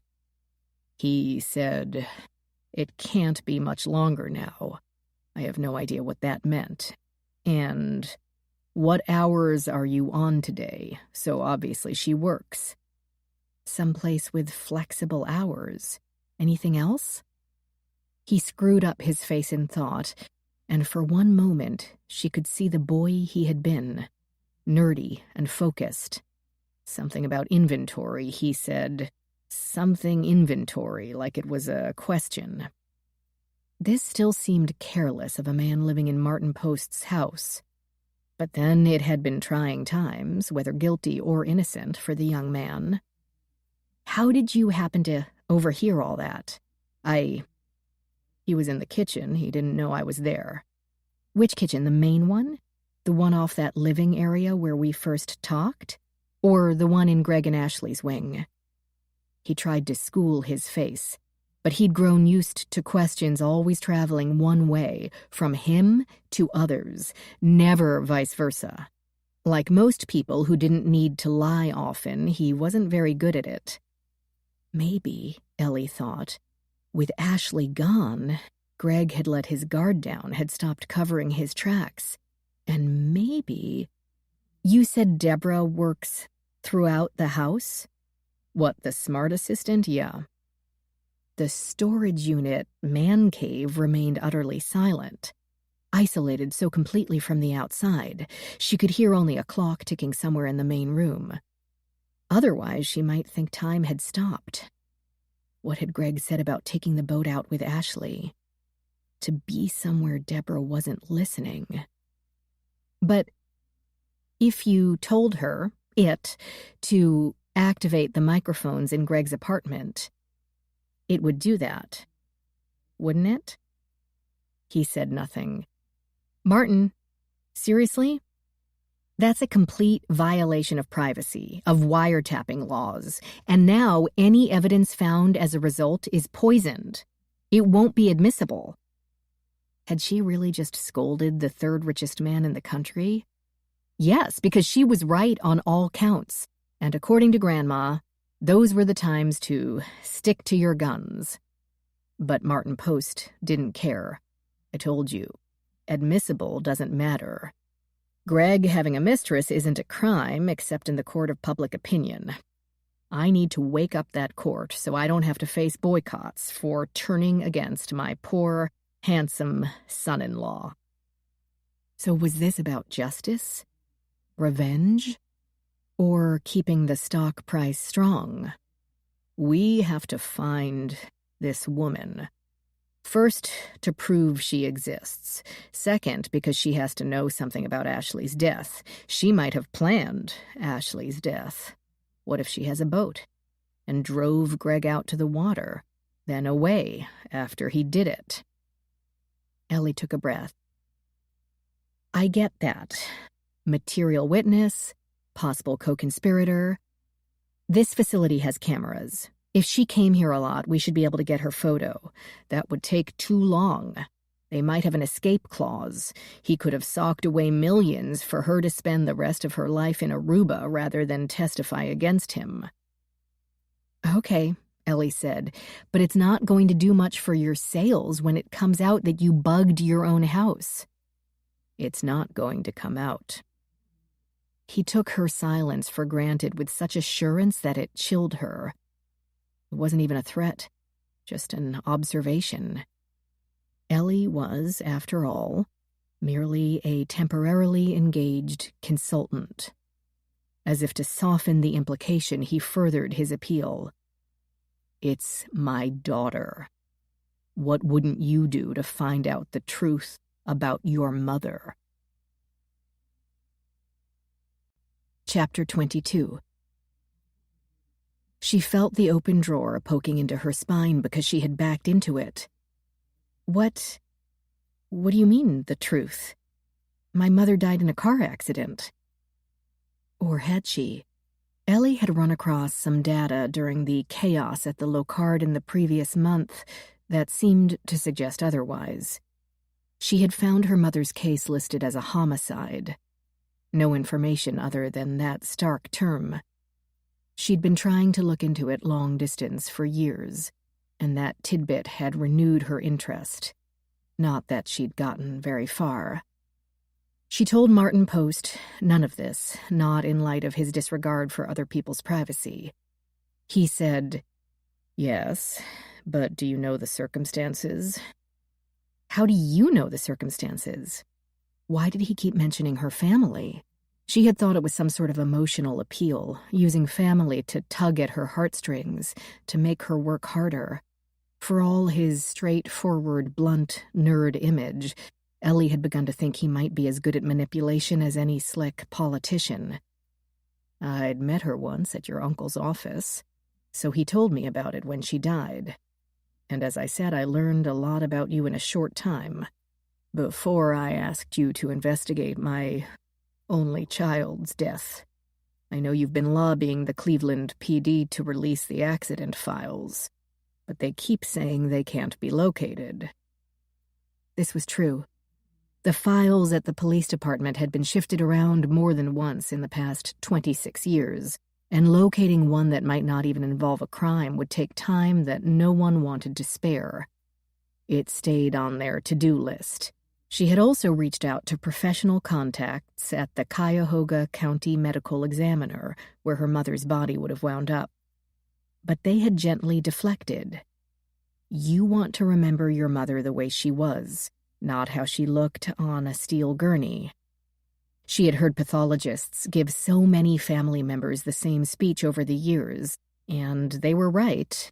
"He said, 'It can't be much longer now.' I have no idea what that meant. And, 'What hours are you on today?' So obviously she works." "Someplace with flexible hours. Anything else?" He screwed up his face in thought, and for one moment she could see the boy he had been, nerdy and focused. Something about inventory, he said. Something inventory, like it was a question. This still seemed careless of a man living in Martin Post's house. But then it had been trying times, whether guilty or innocent, for the young man. "How did you happen to overhear all that?" He was in the kitchen. He didn't know I was there." "Which kitchen? The main one? The one off that living area where we first talked?" Or the one in Greg and Ashley's wing? He tried to school his face, but he'd grown used to questions always traveling one way, from him to others, never vice versa. Like most people who didn't need to lie often, he wasn't very good at it. Maybe, Ellie thought, with Ashley gone, Greg had let his guard down, had stopped covering his tracks. And maybe... You said Deborah works throughout the house? What, the smart assistant? Yeah. The storage unit, man cave, remained utterly silent. Isolated so completely from the outside, she could hear only a clock ticking somewhere in the main room. Otherwise, she might think time had stopped. What had Greg said about taking the boat out with Ashley? To be somewhere Deborah wasn't listening. But if you told her, to activate the microphones in Greg's apartment, it would do that, wouldn't it? He said nothing. Martin, seriously? That's a complete violation of privacy, of wiretapping laws, and now any evidence found as a result is poisoned. It won't be admissible. Had she really just scolded the third richest man in the country? Yes, because she was right on all counts, and according to Grandma, those were the times to stick to your guns. But Martin Post didn't care. I told you, admissible doesn't matter. Greg having a mistress isn't a crime except in the court of public opinion. I need to wake up that court so I don't have to face boycotts for turning against my poor, handsome son-in-law. So was this about justice? Revenge? Or keeping the stock price strong? We have to find this woman. First, to prove she exists. Second, because she has to know something about Ashley's death. She might have planned Ashley's death. What if she has a boat and drove Greg out to the water, then away after he did it? Ellie took a breath. I get that. Material witness, possible co-conspirator. This facility has cameras. If she came here a lot, we should be able to get her photo. That would take too long. They might have an escape clause. He could have socked away millions for her to spend the rest of her life in Aruba rather than testify against him. Okay, Ellie said, but it's not going to do much for your sales when it comes out that you bugged your own house. It's not going to come out. He took her silence for granted with such assurance that it chilled her. It wasn't even a threat, just an observation. Ellie was, after all, merely a temporarily engaged consultant. As if to soften the implication, he furthered his appeal. It's my daughter. What wouldn't you do to find out the truth about your mother? Chapter 22. She felt the open drawer poking into her spine because she had backed into it. What do you mean, the truth? My mother died in a car accident. Or had she? Ellie had run across some data during the chaos at the Locard in the previous month that seemed to suggest otherwise. She had found her mother's case listed as a homicide. No information other than that stark term. She'd been trying to look into it long distance for years, and that tidbit had renewed her interest. Not that she'd gotten very far. She told Martin Post none of this, not in light of his disregard for other people's privacy. He said, "Yes, but do you know the circumstances?" How do you know the circumstances? Why did he keep mentioning her family? She had thought it was some sort of emotional appeal, using family to tug at her heartstrings, to make her work harder. For all his straightforward, blunt, nerd image, Ellie had begun to think he might be as good at manipulation as any slick politician. I'd met her once at your uncle's office, so he told me about it when she died. And as I said, I learned a lot about you in a short time, before I asked you to investigate my only child's death. I know you've been lobbying the Cleveland PD to release the accident files, but they keep saying they can't be located." This was true. The files at the police department had been shifted around more than once in the past 26 years, and locating one that might not even involve a crime would take time that no one wanted to spare. It stayed on their to-do list. She had also reached out to professional contacts at the Cuyahoga County Medical Examiner, where her mother's body would have wound up. But they had gently deflected. You want to remember your mother the way she was, not how she looked on a steel gurney. She had heard pathologists give so many family members the same speech over the years, and they were right.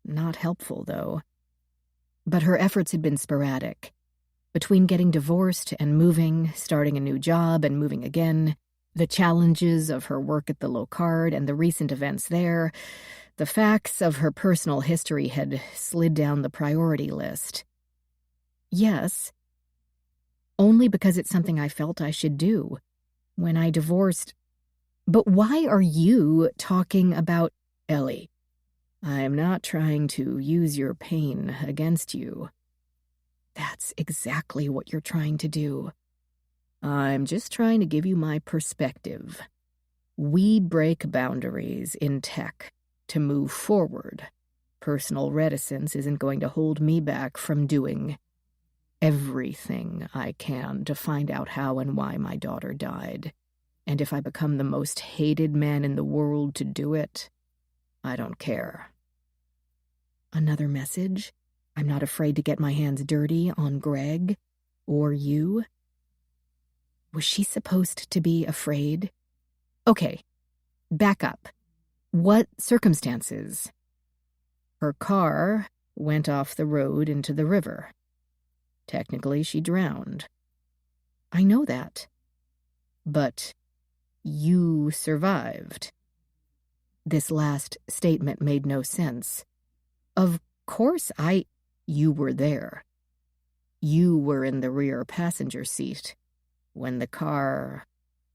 Not helpful, though. But her efforts had been sporadic. Between getting divorced and moving, starting a new job and moving again, the challenges of her work at the Locard and the recent events there, the facts of her personal history had slid down the priority list. Yes, only because it's something I felt I should do. When I divorced... But why are you talking about Ellie? I'm not trying to use your pain against you. That's exactly what you're trying to do. I'm just trying to give you my perspective. We break boundaries in tech to move forward. Personal reticence isn't going to hold me back from doing everything I can to find out how and why my daughter died. And if I become the most hated man in the world to do it, I don't care. Another message? I'm not afraid to get my hands dirty on Greg or you. Was she supposed to be afraid? Okay, back up. What circumstances? Her car went off the road into the river. Technically, she drowned. I know that. But you survived. This last statement made no sense. Of course You were there. You were in the rear passenger seat when the car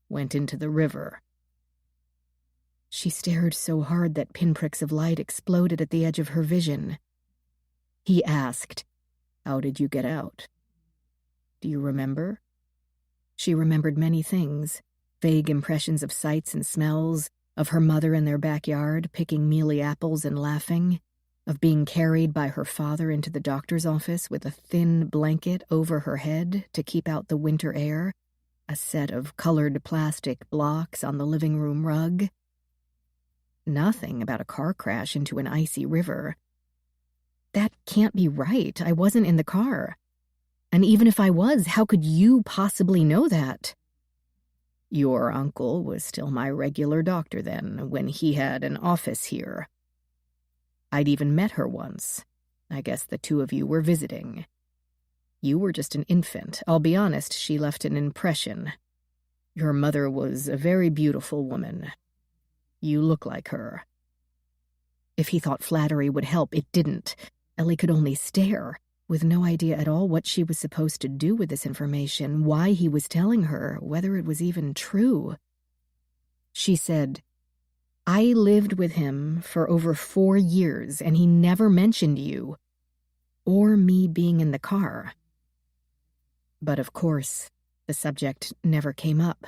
went into the river. She stared so hard that pinpricks of light exploded at the edge of her vision. He asked, "How did you get out?" Do you remember? She remembered many things, vague impressions of sights and smells, of her mother in their backyard picking mealy apples and laughing, of being carried by her father into the doctor's office with a thin blanket over her head to keep out the winter air, a set of colored plastic blocks on the living room rug. Nothing about a car crash into an icy river. That can't be right. I wasn't in the car. And even if I was, how could you possibly know that? Your uncle was still my regular doctor then, when he had an office here. I'd even met her once. I guess the two of you were visiting. You were just an infant. I'll be honest, she left an impression. Your mother was a very beautiful woman. You look like her. If he thought flattery would help, it didn't. Ellie could only stare, with no idea at all what she was supposed to do with this information, why he was telling her, whether it was even true. She said, I lived with him for over 4 years, and he never mentioned you, or me being in the car. But of course, the subject never came up.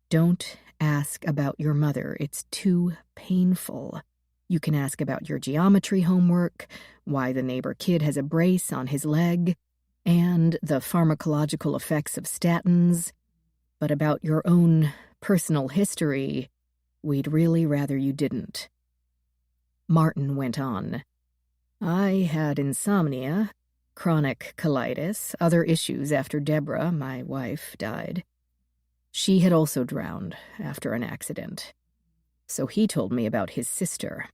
Don't ask about your mother. It's too painful. You can ask about your geometry homework, why the neighbor kid has a brace on his leg, and the pharmacological effects of statins. But about your own personal history, we'd really rather you didn't. Martin went on. I had insomnia, chronic colitis, other issues after Deborah, my wife, died. She had also drowned after an accident. So he told me about his sister.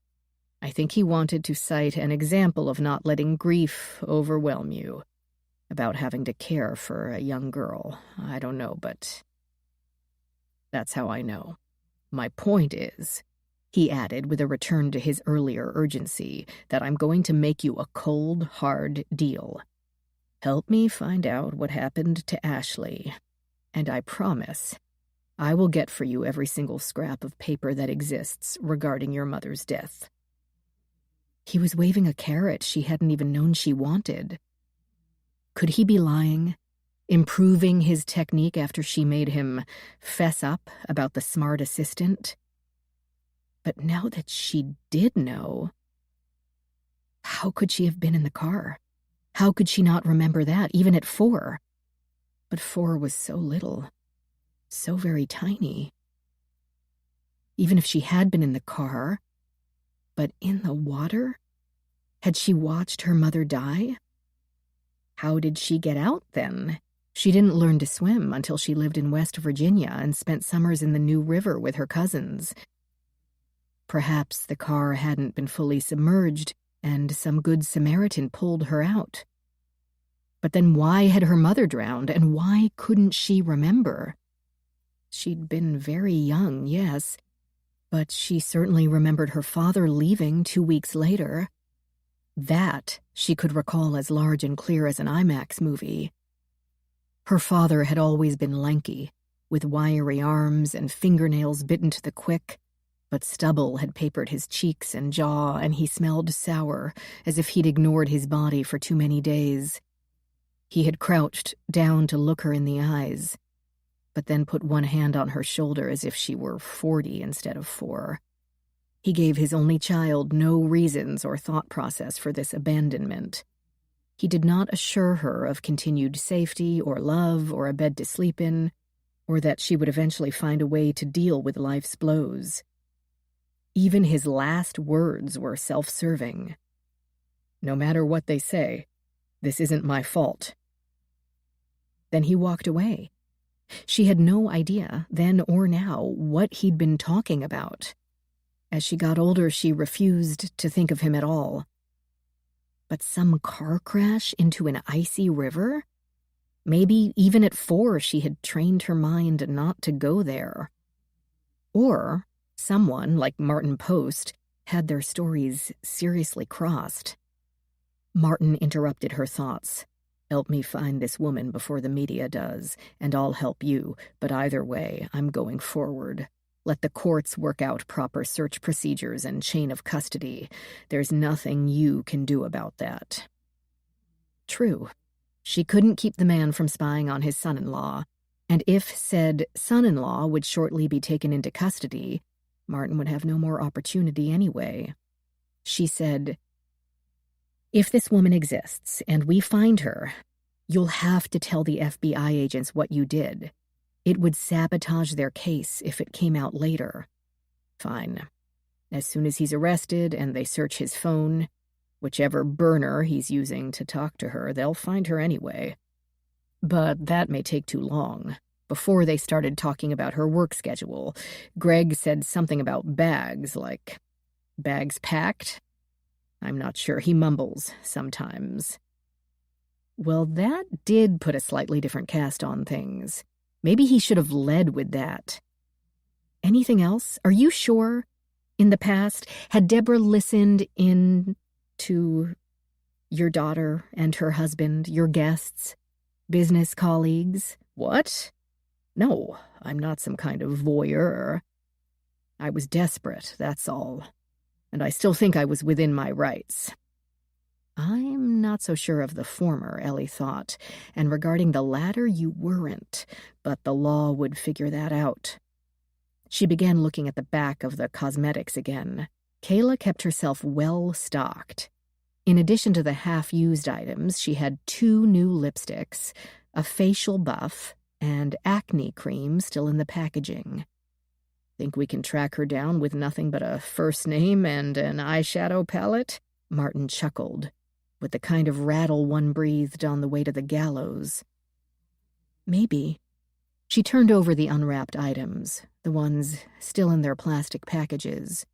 I think he wanted to cite an example of not letting grief overwhelm you, about having to care for a young girl. I don't know, but that's how I know. My point is, he added with a return to his earlier urgency, that I'm going to make you a cold, hard deal. Help me find out what happened to Ashley, and I promise I will get for you every single scrap of paper that exists regarding your mother's death." He was waving a carrot she hadn't even known she wanted. Could he be lying? Improving his technique after she made him fess up about the smart assistant? But now that she did know, how could she have been in the car? How could she not remember that, even at 4? But 4 was so little, so very tiny. Even if she had been in the car, but in the water? Had she watched her mother die? How did she get out, then? She didn't learn to swim until she lived in West Virginia and spent summers in the New River with her cousins. Perhaps the car hadn't been fully submerged, and some good Samaritan pulled her out. But then why had her mother drowned, and why couldn't she remember? She'd been very young, yes, but she certainly remembered her father leaving 2 weeks later. That she could recall as large and clear as an IMAX movie. Her father had always been lanky, with wiry arms and fingernails bitten to the quick, but stubble had papered his cheeks and jaw, and he smelled sour, as if he'd ignored his body for too many days. He had crouched down to look her in the eyes, but then put one hand on her shoulder as if she were 40 instead of 4. He gave his only child no reasons or thought process for this abandonment. He did not assure her of continued safety or love or a bed to sleep in, or that she would eventually find a way to deal with life's blows. Even his last words were self-serving. "No matter what they say, this isn't my fault." Then he walked away. She had no idea, then or now, what he'd been talking about. As she got older, she refused to think of him at all. But some car crash into an icy river? Maybe even at 4 she had trained her mind not to go there. Or someone, like Martin Post, had their stories seriously crossed. Martin interrupted her thoughts. "Help me find this woman before the media does, and I'll help you, but either way, I'm going forward. Let the courts work out proper search procedures and chain of custody. There's nothing you can do about that." True. She couldn't keep the man from spying on his son-in-law, and if said son-in-law would shortly be taken into custody, Martin would have no more opportunity anyway. She said, "If this woman exists and we find her, you'll have to tell the FBI agents what you did. It would sabotage their case if it came out later." "Fine. As soon as he's arrested and they search his phone, whichever burner he's using to talk to her, they'll find her anyway. But that may take too long." Before they started talking about her work schedule, Greg said something about bags, like, "Bags packed?" "I'm not sure. He mumbles sometimes." Well, that did put a slightly different cast on things. Maybe he should have led with that. Anything else? Are you sure? In the past, had Deborah listened in to your daughter and her husband, your guests, business colleagues? What? No, I'm not some kind of voyeur. I was desperate, that's all. And I still think I was within my rights. I'm not so sure of the former, Ellie thought, and regarding the latter, you weren't, but the law would figure that out. She began looking at the back of the cosmetics again. Kayla kept herself well stocked. In addition to the half-used items, she had 2 new lipsticks, a facial buff, and acne cream still in the packaging. Think we can track her down with nothing but a first name and an eyeshadow palette? Martin chuckled, with the kind of rattle one breathed on the way to the gallows. Maybe. She turned over the unwrapped items, the ones still in their plastic packages.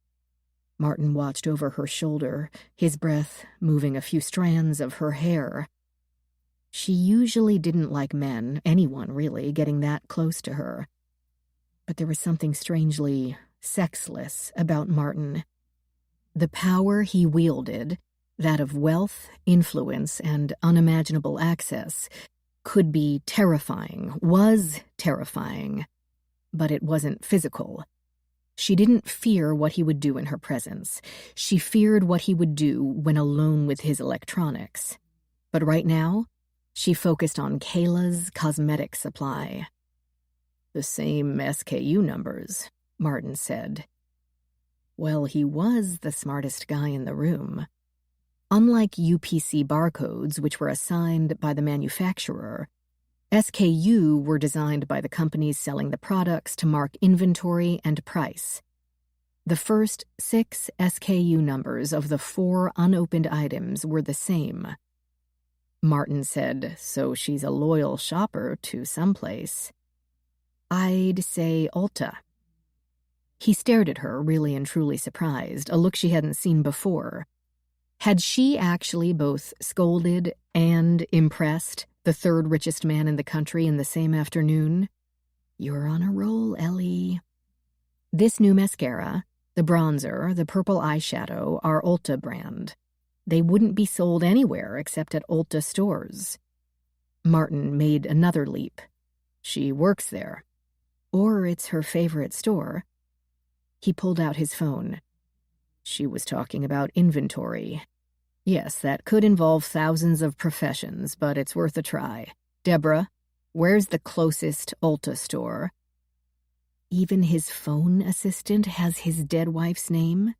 Martin watched over her shoulder, his breath moving a few strands of her hair. She usually didn't like men, anyone really, getting that close to her. But there was something strangely sexless about Martin. The power he wielded, that of wealth, influence, and unimaginable access, could be terrifying, was terrifying. but it wasn't physical. She didn't fear what he would do in her presence. She feared what he would do when alone with his electronics. But right now, she focused on Kayla's cosmetic supply. "The same SKU numbers," Martin said. Well, he was the smartest guy in the room. Unlike UPC barcodes, which were assigned by the manufacturer, SKU were designed by the companies selling the products to mark inventory and price. The first 6 SKU numbers of the 4 unopened items were the same. Martin said, "So she's a loyal shopper to someplace." "I'd say Ulta." He stared at her, really and truly surprised, a look she hadn't seen before. Had she actually both scolded and impressed the 3rd richest man in the country in the same afternoon? "You're on a roll, Ellie." This new mascara, the bronzer, the purple eyeshadow, are Ulta brand. They wouldn't be sold anywhere except at Ulta stores. Martin made another leap. She works there. Or it's her favorite store. He pulled out his phone. She was talking about inventory. Yes, that could involve thousands of professions, but it's worth a try. "Deborah, where's the closest Ulta store?" Even his phone assistant has his dead wife's name?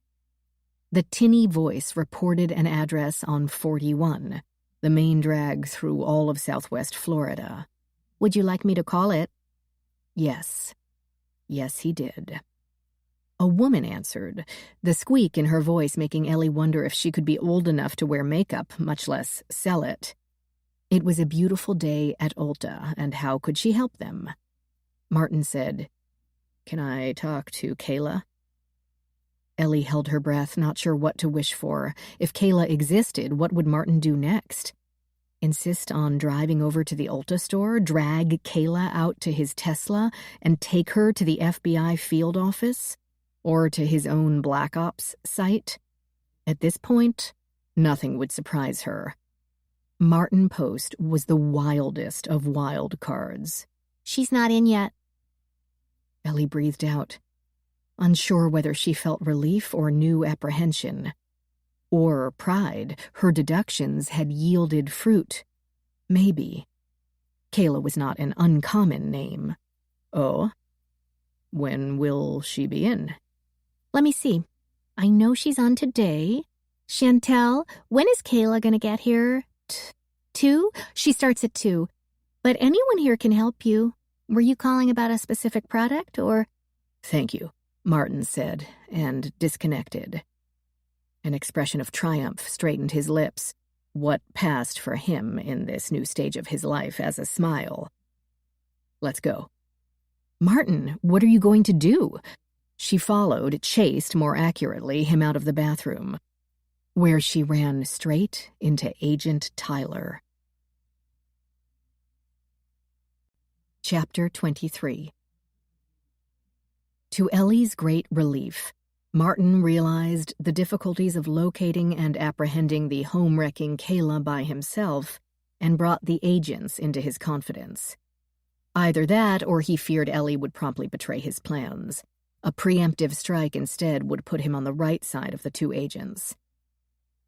The tinny voice reported an address on 41, the main drag through all of Southwest Florida. "Would you like me to call it?" Yes. Yes, he did. A woman answered, the squeak in her voice making Ellie wonder if she could be old enough to wear makeup, much less sell it. It was a beautiful day at Ulta, and how could she help them? Martin said, "Can I talk to Kayla?" Ellie held her breath, not sure what to wish for. If Kayla existed, what would Martin do next? Insist on driving over to the Ulta store, drag Kayla out to his Tesla, and take her to the FBI field office? Or to his own Black Ops site? At this point, nothing would surprise her. Martin Post was the wildest of wild cards. "She's not in yet." Ellie breathed out, unsure whether she felt relief or new apprehension. Or pride. Her deductions had yielded fruit. Maybe. Kayla was not an uncommon name. "Oh? When will she be in?" "Let me see. I know she's on today. Chantel, when is Kayla gonna get here? 2? She starts at 2. But anyone here can help you. Were you calling about a specific product, or—" "Thank you," Martin said, and disconnected. An expression of triumph straightened his lips, what passed for him in this new stage of his life as a smile. "Let's go." "Martin, what are you going to do?" She followed, chased, more accurately, him out of the bathroom, where she ran straight into Agent Tyler. Chapter 23. To Ellie's great relief, Martin realized the difficulties of locating and apprehending the home-wrecking Kayla by himself and brought the agents into his confidence. Either that, or he feared Ellie would promptly betray his plans. A preemptive strike instead would put him on the right side of the 2 agents.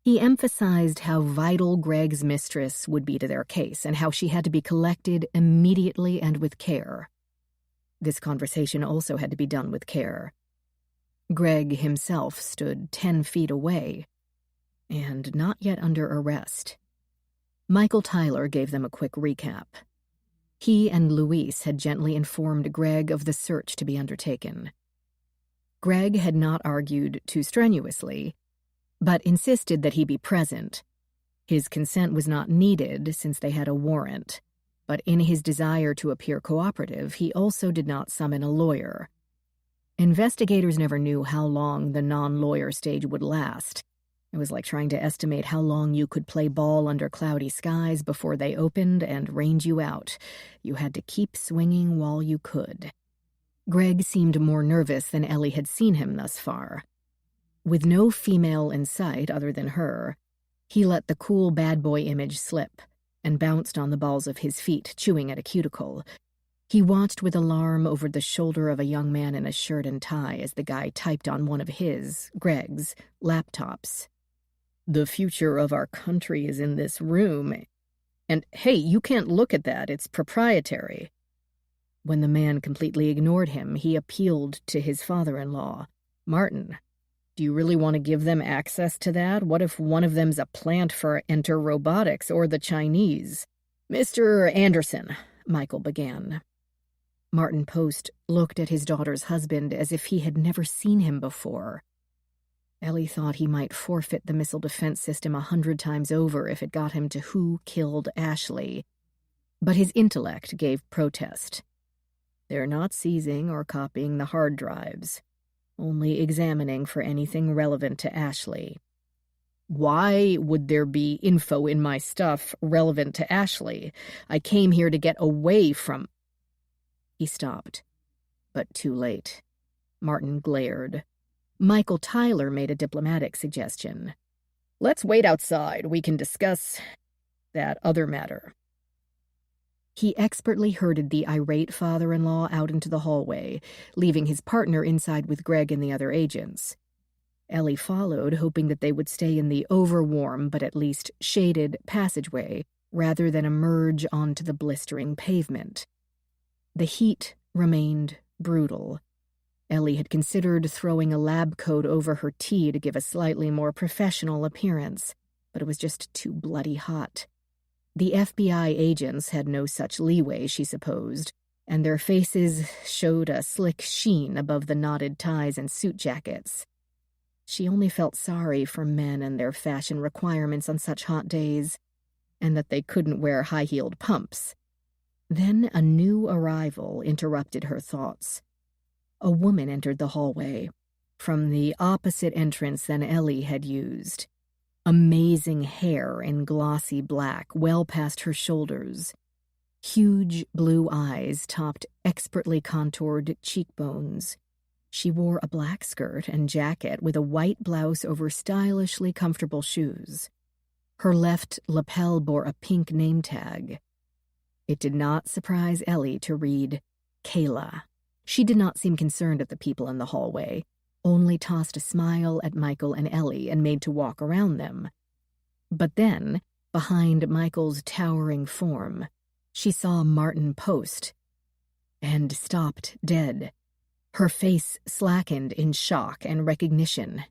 He emphasized how vital Greg's mistress would be to their case and how she had to be collected immediately and with care. This conversation also had to be done with care. Greg himself stood 10 feet away, and not yet under arrest. Michael Tyler gave them a quick recap. He and Luis had gently informed Greg of the search to be undertaken. Greg had not argued too strenuously, but insisted that he be present. His consent was not needed since they had a warrant, but in his desire to appear cooperative, he also did not summon a lawyer. Investigators never knew how long the non-lawyer stage would last. It was like trying to estimate how long you could play ball under cloudy skies before they opened and rained you out. You had to keep swinging while you could. Greg seemed more nervous than Ellie had seen him thus far. With no female in sight other than her, he let the cool bad boy image slip and bounced on the balls of his feet, chewing at a cuticle. He watched with alarm over the shoulder of a young man in a shirt and tie as the guy typed on one of his, Greg's, laptops. "The future of our country is in this room. And, hey, you can't look at that. It's proprietary." When the man completely ignored him, he appealed to his father-in-law. "Martin, do you really want to give them access to that? What if one of them's a plant for Enter Robotics or the Chinese?" "Mr. Anderson," Michael began. Martin Post looked at his daughter's husband as if he had never seen him before. Ellie thought he might forfeit the missile defense system 100 times over if it got him to who killed Ashley. But his intellect gave protest. "They're not seizing or copying the hard drives, only examining for anything relevant to Ashley." "Why would there be info in my stuff relevant to Ashley? I came here to get away from—" He stopped, but too late. Martin glared. Michael Tyler made a diplomatic suggestion. "Let's wait outside. We can discuss that other matter." He expertly herded the irate father-in-law out into the hallway, leaving his partner inside with Greg and the other agents. Ellie followed, hoping that they would stay in the overwarm but at least shaded passageway rather than emerge onto the blistering pavement. The heat remained brutal. Ellie had considered throwing a lab coat over her tea to give a slightly more professional appearance, but it was just too bloody hot. The FBI agents had no such leeway, she supposed, and their faces showed a slick sheen above the knotted ties and suit jackets. She only felt sorry for men and their fashion requirements on such hot days, and that they couldn't wear high-heeled pumps. Then a new arrival interrupted her thoughts. A woman entered the hallway, from the opposite entrance than Ellie had used. Amazing hair in glossy black, well past her shoulders. Huge blue eyes topped expertly contoured cheekbones. She wore a black skirt and jacket with a white blouse over stylishly comfortable shoes. Her left lapel bore a pink name tag. It did not surprise Ellie to read Kayla. She did not seem concerned at the people in the hallway, only tossed a smile at Michael and Ellie and made to walk around them. But then, behind Michael's towering form, she saw Martin Post and stopped dead. Her face slackened in shock and recognition.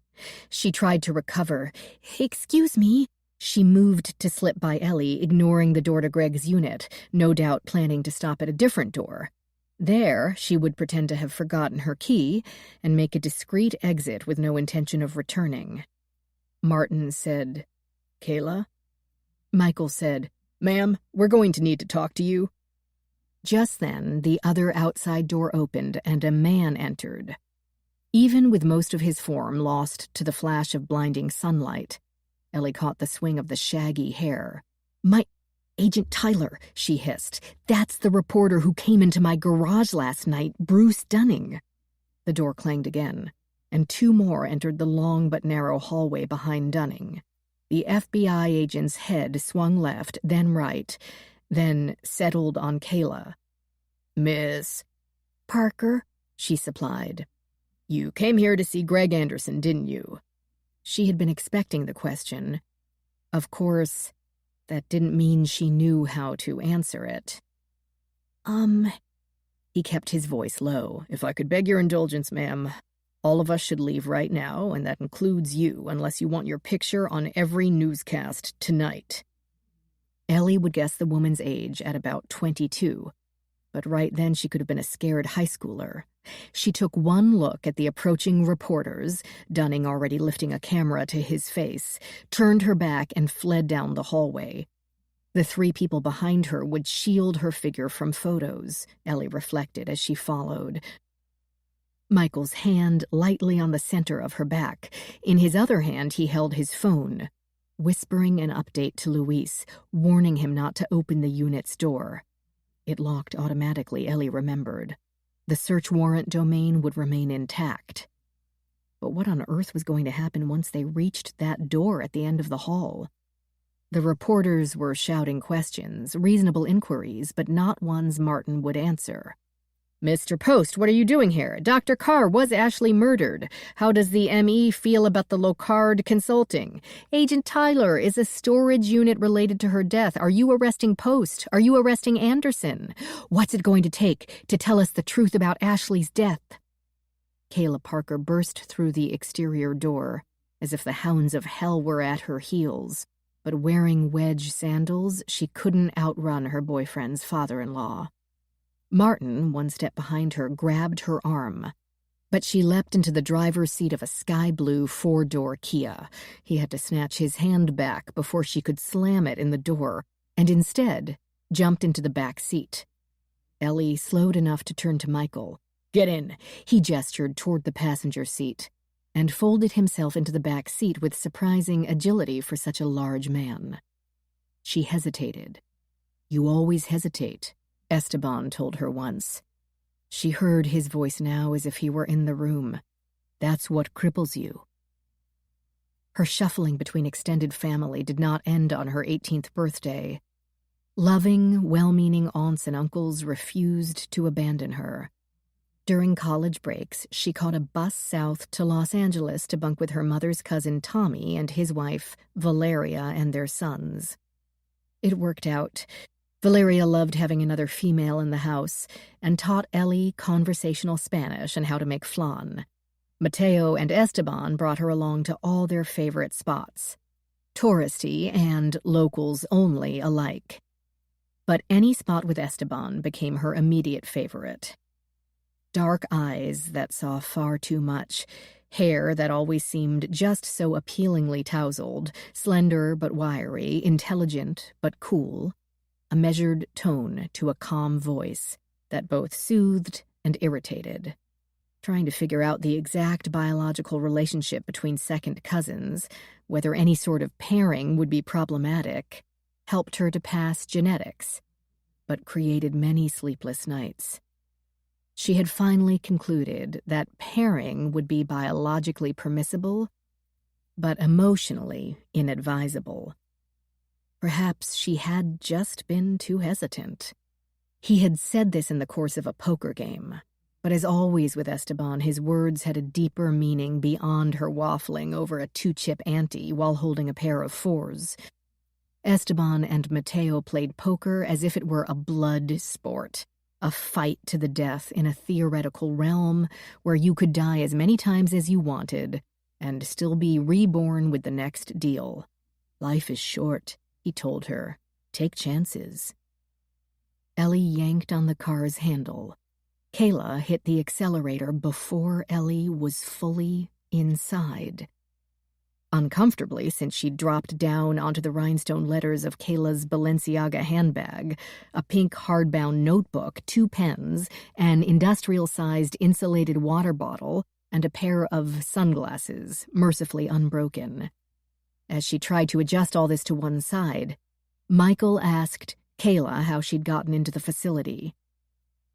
She tried to recover. "Excuse me." She moved to slip by Ellie, ignoring the door to Greg's unit, no doubt planning to stop at a different door. There, she would pretend to have forgotten her key and make a discreet exit with no intention of returning. Martin said, "Kayla?" Michael said, "Ma'am, we're going to need to talk to you." Just then, the other outside door opened and a man entered. Even with most of his form lost to the flash of blinding sunlight, Ellie caught the swing of the shaggy hair. Agent Tyler," she hissed. "That's the reporter who came into my garage last night, Bruce Dunning." The door clanged again, and two more entered the long but narrow hallway behind Dunning. The FBI agent's head swung left, then right, then settled on Kayla. "Miss "Parker," she supplied. "You came here to see Greg Anderson, didn't you?" She had been expecting the question. Of course, that didn't mean she knew how to answer it. He kept his voice low. "If I could beg your indulgence, ma'am, all of us should leave right now, and that includes you, unless you want your picture on every newscast tonight." Ellie would guess the woman's age at about 22, but right then she could have been a scared high schooler. She took one look at the approaching reporters, Dunning already lifting a camera to his face, turned her back and fled down the hallway. The three people behind her would shield her figure from photos, Ellie reflected as she followed. Michael's hand lightly on the center of her back. In his other hand, he held his phone, whispering an update to Luis, warning him not to open the unit's door. It locked automatically, Ellie remembered. The search warrant domain would remain intact. But what on earth was going to happen once they reached that door at the end of the hall? The reporters were shouting questions, reasonable inquiries, but not ones Martin would answer. "Mr. Post, what are you doing here? Dr. Carr, was Ashley murdered? How does the ME feel about the Locard Consulting? Agent Tyler, is a storage unit related to her death? Are you arresting Post? Are you arresting Anderson? What's it going to take to tell us the truth about Ashley's death?" Kayla Parker burst through the exterior door, as if the hounds of hell were at her heels. But wearing wedge sandals, she couldn't outrun her boyfriend's father-in-law. Martin, one step behind her, grabbed her arm. But she leapt into the driver's seat of a sky-blue four-door Kia. He had to snatch his hand back before she could slam it in the door, and instead jumped into the back seat. Ellie slowed enough to turn to Michael. "Get in." He gestured toward the passenger seat, and folded himself into the back seat with surprising agility for such a large man. She hesitated. "You always hesitate," Esteban told her once. She heard his voice now as if he were in the room. "That's what cripples you." Her shuffling between extended family did not end on her 18th birthday. Loving, well-meaning aunts and uncles refused to abandon her. During college breaks, she caught a bus south to Los Angeles to bunk with her mother's cousin Tommy and his wife, Valeria, and their sons. It worked out. Valeria loved having another female in the house and taught Ellie conversational Spanish and how to make flan. Mateo and Esteban brought her along to all their favorite spots, touristy and locals only alike. But any spot with Esteban became her immediate favorite. Dark eyes that saw far too much, hair that always seemed just so appealingly tousled, slender but wiry, intelligent but cool, a measured tone to a calm voice that both soothed and irritated. Trying to figure out the exact biological relationship between second cousins, whether any sort of pairing would be problematic, helped her to pass genetics, but created many sleepless nights. She had finally concluded that pairing would be biologically permissible, but emotionally inadvisable. Perhaps she had just been too hesitant. He had said this in the course of a poker game, but as always with Esteban, his words had a deeper meaning beyond her waffling over a 2-chip ante while holding a pair of 4s. Esteban and Mateo played poker as if it were a blood sport, a fight to the death in a theoretical realm where you could die as many times as you wanted and still be reborn with the next deal. "Life is short," he told her. "Take chances." Ellie yanked on the car's handle. Kayla hit the accelerator before Ellie was fully inside. Uncomfortably, since she dropped down onto the rhinestone letters of Kayla's Balenciaga handbag, a pink hardbound notebook, 2 pens, an industrial-sized insulated water bottle, and a pair of sunglasses, mercifully unbroken. As she tried to adjust all this to one side, Michael asked Kayla how she'd gotten into the facility.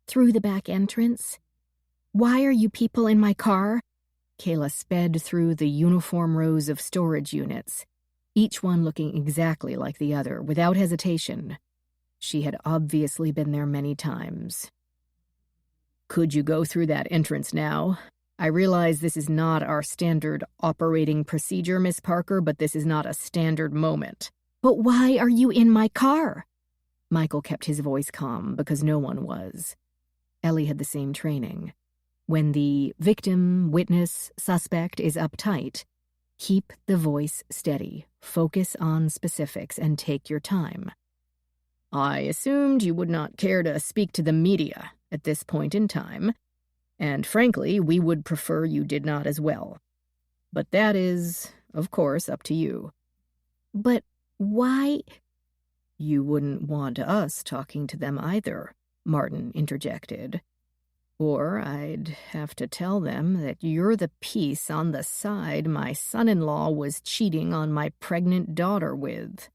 "Through the back entrance." "Why are you people in my car?" Kayla sped through the uniform rows of storage units, each one looking exactly like the other, without hesitation. She had obviously been there many times. "Could you go through that entrance now? I realize this is not our standard operating procedure, Miss Parker, but this is not a standard moment." "But why are you in my car?" Michael kept his voice calm because no one was. Ellie had the same training. When the victim, witness, suspect is uptight, keep the voice steady, focus on specifics, and take your time. "I assumed you would not care to speak to the media at this point in time, and frankly, we would prefer you did not as well. But that is, of course, up to you." "But why—" "You wouldn't want us talking to them either," Martin interjected. "Or I'd have to tell them that you're the piece on the side my son-in-law was cheating on my pregnant daughter with."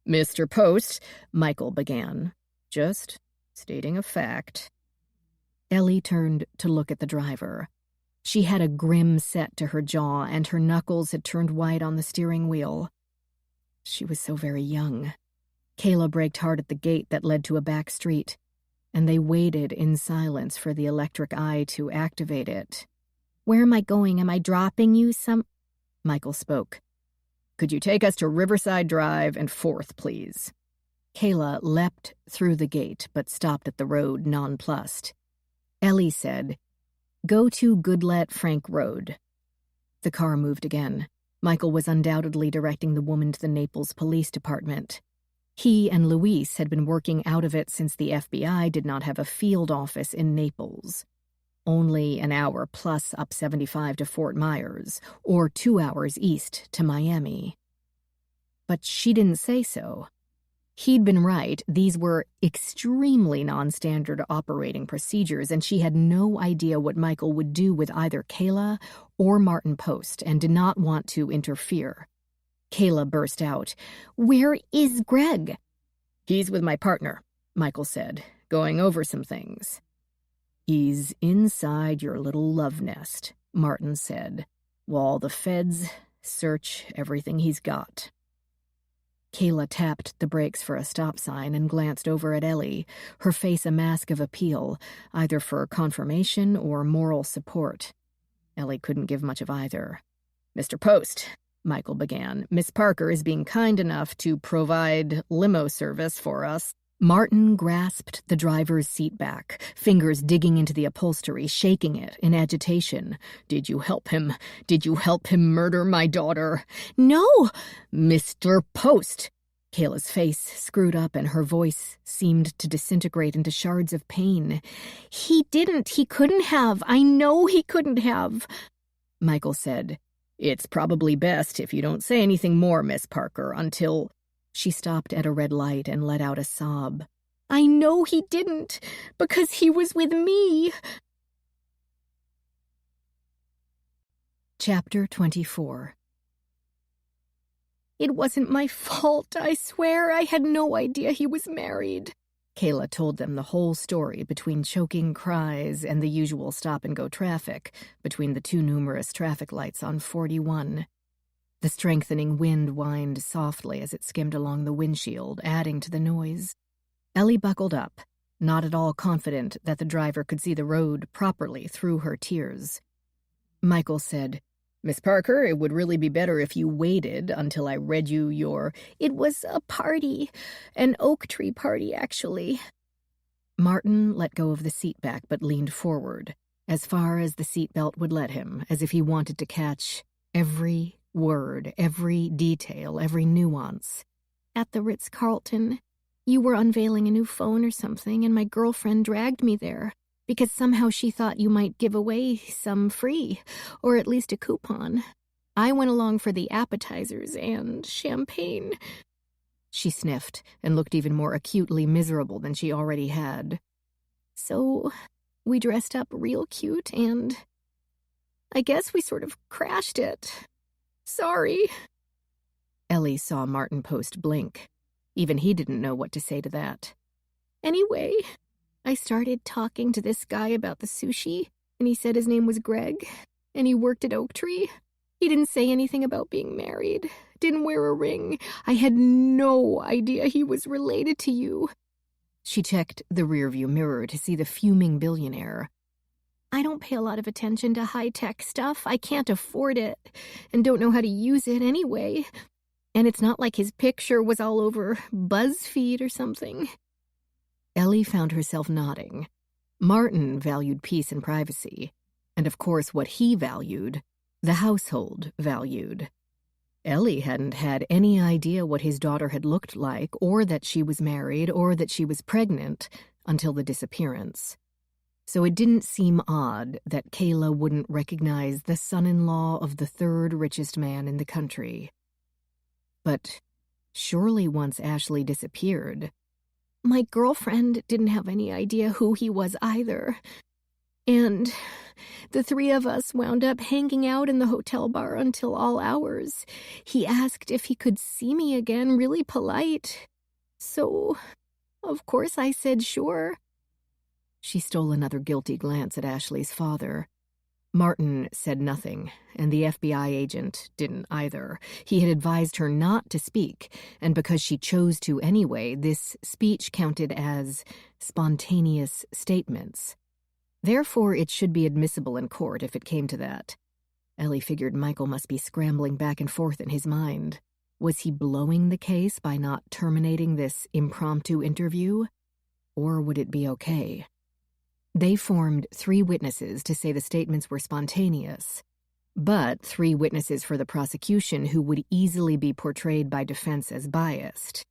"Mr. Post," Michael began, "just stating a fact." Ellie turned to look at the driver. She had a grim set to her jaw, and her knuckles had turned white on the steering wheel. She was so very young. Kayla braked hard at the gate that led to a back street, and they waited in silence for the electric eye to activate it. "Where am I going? Am I dropping you some—" Michael spoke. "Could you take us to Riverside Drive and 4th, please?" Kayla leapt through the gate, but stopped at the road, nonplussed. Ellie said, "Go to Goodlet Frank Road." The car moved again. Michael was undoubtedly directing the woman to the Naples Police Department. He and Luis had been working out of it since the FBI did not have a field office in Naples. Only an hour plus up 75 to Fort Myers, or 2 hours east to Miami. But she didn't say so. He'd been right. These were extremely non-standard operating procedures, and she had no idea what Michael would do with either Kayla or Martin Post, and did not want to interfere. Kayla burst out, "Where is Greg?" "He's with my partner," Michael said, "going over some things." "He's inside your little love nest," Martin said, "while the feds search everything he's got." Kayla tapped the brakes for a stop sign and glanced over at Ellie, her face a mask of appeal, either for confirmation or moral support. Ellie couldn't give much of either. "Mr. Post," Michael began, "Miss Parker is being kind enough to provide limo service for us." Martin grasped the driver's seat back, fingers digging into the upholstery, shaking it in agitation. "Did you help him? Did you help him murder my daughter?" "No!" "Mr. Post!" Kayla's face screwed up and her voice seemed to disintegrate into shards of pain. "He didn't. He couldn't have. I know he couldn't have." Michael said, "It's probably best if you don't say anything more, Miss Parker, until—" She stopped at a red light and let out a sob. "I know he didn't, because he was with me." Chapter 24. "It wasn't my fault, I swear. I had no idea he was married." Kayla told them the whole story, between choking cries and the usual stop-and-go traffic between the too numerous traffic lights on 41. The strengthening wind whined softly as it skimmed along the windshield, adding to the noise. Ellie buckled up, not at all confident that the driver could see the road properly through her tears. Michael said, "Miss Parker, it would really be better if you waited until I read you your—" "It was a party. An oak tree party, actually." Martin let go of the seat back but leaned forward, as far as the seatbelt would let him, as if he wanted to catch every word, every detail, every nuance. "At the Ritz-Carlton. You were unveiling a new phone or something, and my girlfriend dragged me there, because somehow she thought you might give away some free, or at least a coupon. I went along for the appetizers and champagne." She sniffed and looked even more acutely miserable than she already had. "So we dressed up real cute, and I guess we sort of crashed it. Sorry." Ellie saw Martin Post blink. Even he didn't know what to say to that. "Anyway, I started talking to this guy about the sushi, and he said his name was Greg, and he worked at Oak Tree. He didn't say anything about being married, didn't wear a ring. I had no idea he was related to you." She checked the rearview mirror to see the fuming billionaire. "I don't pay a lot of attention to high-tech stuff. I can't afford it, and don't know how to use it anyway. And it's not like his picture was all over BuzzFeed or something." Ellie found herself nodding. Martin valued peace and privacy, and of course what he valued, the household valued. Ellie hadn't had any idea what his daughter had looked like, or that she was married, or that she was pregnant, until the disappearance. So it didn't seem odd that Kayla wouldn't recognize the son-in-law of the third richest man in the country. But surely once Ashley disappeared... "My girlfriend didn't have any idea who he was either. And the three of us wound up hanging out in the hotel bar until all hours. He asked if he could see me again, really polite. So, of course, I said sure." She stole another guilty glance at Ashley's father. Martin said nothing, and the FBI agent didn't either. He had advised her not to speak, and because she chose to anyway, this speech counted as spontaneous statements. Therefore, it should be admissible in court if it came to that. Ellie figured Michael must be scrambling back and forth in his mind. Was he blowing the case by not terminating this impromptu interview? Or would it be okay? They formed 3 witnesses to say the statements were spontaneous, but 3 witnesses for the prosecution who would easily be portrayed by defense as biased.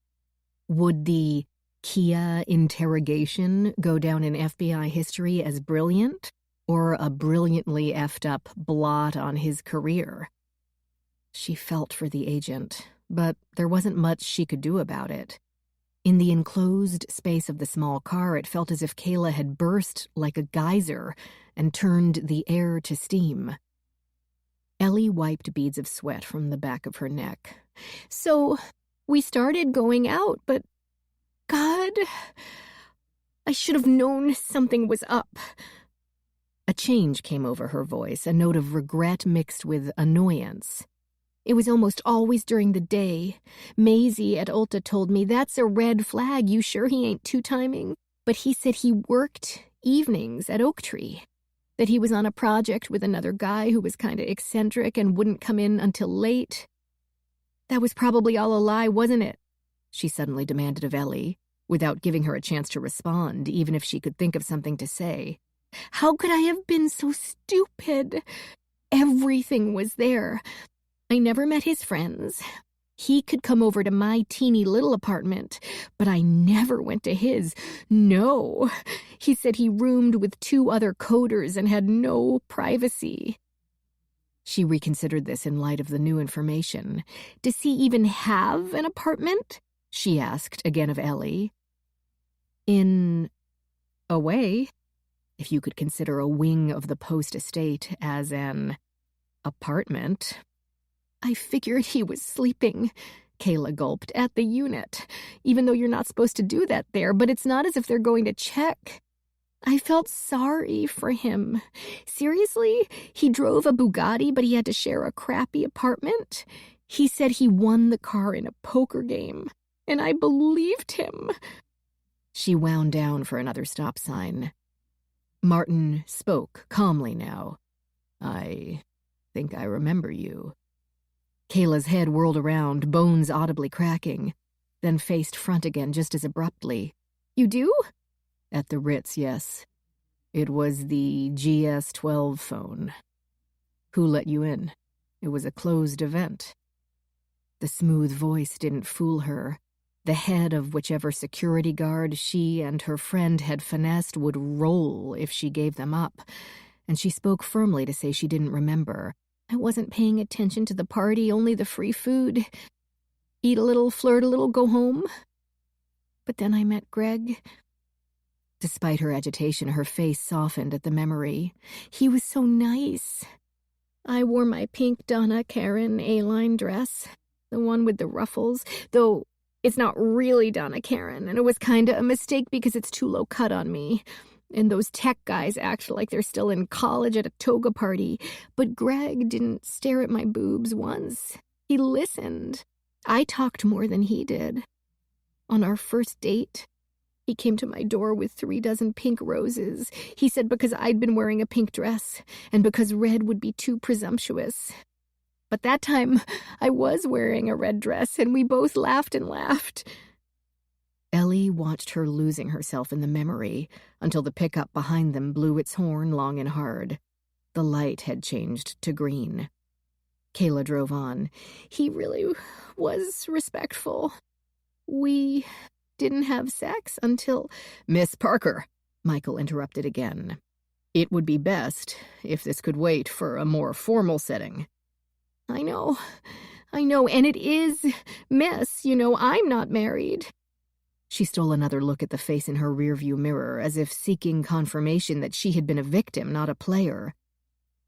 Would the Kia interrogation go down in FBI history as brilliant, or a brilliantly effed up blot on his career? She felt for the agent, but there wasn't much she could do about it. In the enclosed space of the small car, it felt as if Kayla had burst like a geyser and turned the air to steam. Ellie wiped beads of sweat from the back of her neck. So, we started going out, but God, I should have known something was up. A change came over her voice, a note of regret mixed with annoyance. It was almost always during the day. Maisie at Ulta told me, "That's a red flag, you sure he ain't two-timing?" But he said he worked evenings at Oak Tree, that he was on a project with another guy who was kind of eccentric and wouldn't come in until late. That was probably all a lie, wasn't it? She suddenly demanded of Ellie, without giving her a chance to respond, even if she could think of something to say. How could I have been so stupid? Everything was there. I never met his friends. He could come over to my teeny little apartment, but I never went to his. No. He said he roomed with 2 other coders and had no privacy. She reconsidered this in light of the new information. Does he even have an apartment? She asked again of Ellie. In a way, if you could consider a wing of the Post estate as an apartment. I figured he was sleeping, Kayla gulped, at the unit, even though you're not supposed to do that there, but it's not as if they're going to check. I felt sorry for him. Seriously? He drove a Bugatti, but he had to share a crappy apartment? He said he won the car in a poker game, and I believed him. She wound down for another stop sign. Martin spoke calmly now. I think I remember you. Kayla's head whirled around, bones audibly cracking, then faced front again just as abruptly. You do? At the Ritz, yes. It was the GS-12 phone. Who let you in? It was a closed event. The smooth voice didn't fool her. The head of whichever security guard she and her friend had finessed would roll if she gave them up, and she spoke firmly to say she didn't remember. I wasn't paying attention to the party, only the free food. Eat a little, flirt a little, go home. But then I met Greg. Despite her agitation, her face softened at the memory. He was so nice. I wore my pink Donna Karan A-line dress, the one with the ruffles, though it's not really Donna Karan, and it was kinda a mistake because it's too low cut on me. And those tech guys act like they're still in college at a toga party. But Greg didn't stare at my boobs once. He listened. I talked more than he did. On our first date, he came to my door with 3 dozen pink roses. He said because I'd been wearing a pink dress, and because red would be too presumptuous. But that time, I was wearing a red dress, and we both laughed and laughed. Ellie watched her losing herself in the memory until the pickup behind them blew its horn long and hard. The light had changed to green. Kayla drove on. He really was respectful. We didn't have sex until— Miss Parker, Michael interrupted again. It would be best if this could wait for a more formal setting. I know, and it is, miss, I'm not married. She stole another look at the face in her rearview mirror, as if seeking confirmation that she had been a victim, not a player.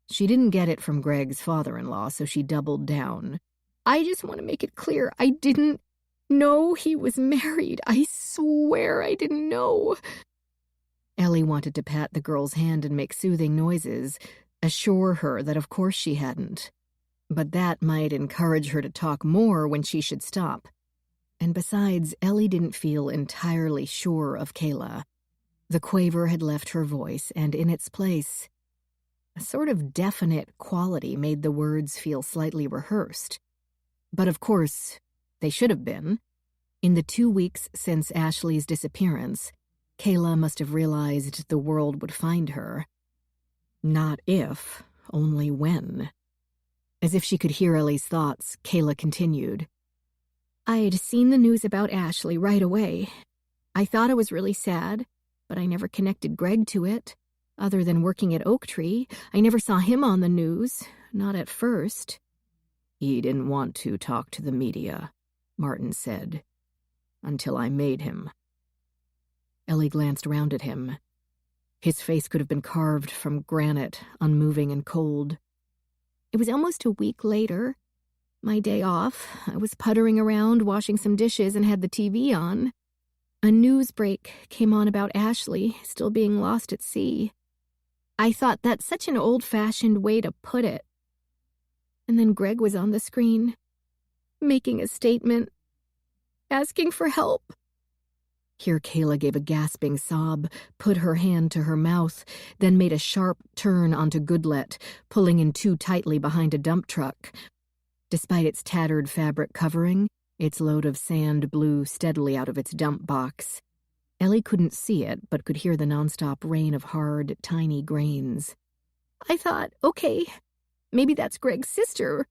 She didn't get it from Greg's father-in-law, so she doubled down. I just want to make it clear, I didn't know he was married. I swear I didn't know. Ellie wanted to pat the girl's hand and make soothing noises, assure her that of course she hadn't, but that might encourage her to talk more when she should stop. And besides, Ellie didn't feel entirely sure of Kayla. The quaver had left her voice, and in its place, a sort of definite quality made the words feel slightly rehearsed. But of course, they should have been. In the 2 weeks since Ashley's disappearance, Kayla must have realized the world would find her. Not if, only when. As if she could hear Ellie's thoughts, Kayla continued. I'd seen the news about Ashley right away. I thought it was really sad, but I never connected Greg to it. Other than working at Oak Tree, I never saw him on the news, not at first. He didn't want to talk to the media, Martin said, until I made him. Ellie glanced round at him. His face could have been carved from granite, unmoving and cold. It was almost a week later. My day off, I was puttering around, washing some dishes, and had the TV on. A news break came on about Ashley still being lost at sea. I thought that's such an old-fashioned way to put it. And then Greg was on the screen, making a statement, asking for help. Here Kayla gave a gasping sob, put her hand to her mouth, then made a sharp turn onto Goodlet, pulling in too tightly behind a dump truck. Despite its tattered fabric covering, its load of sand blew steadily out of its dump box. Ellie couldn't see it, but could hear the nonstop rain of hard, tiny grains. I thought, okay, maybe that's Greg's sister.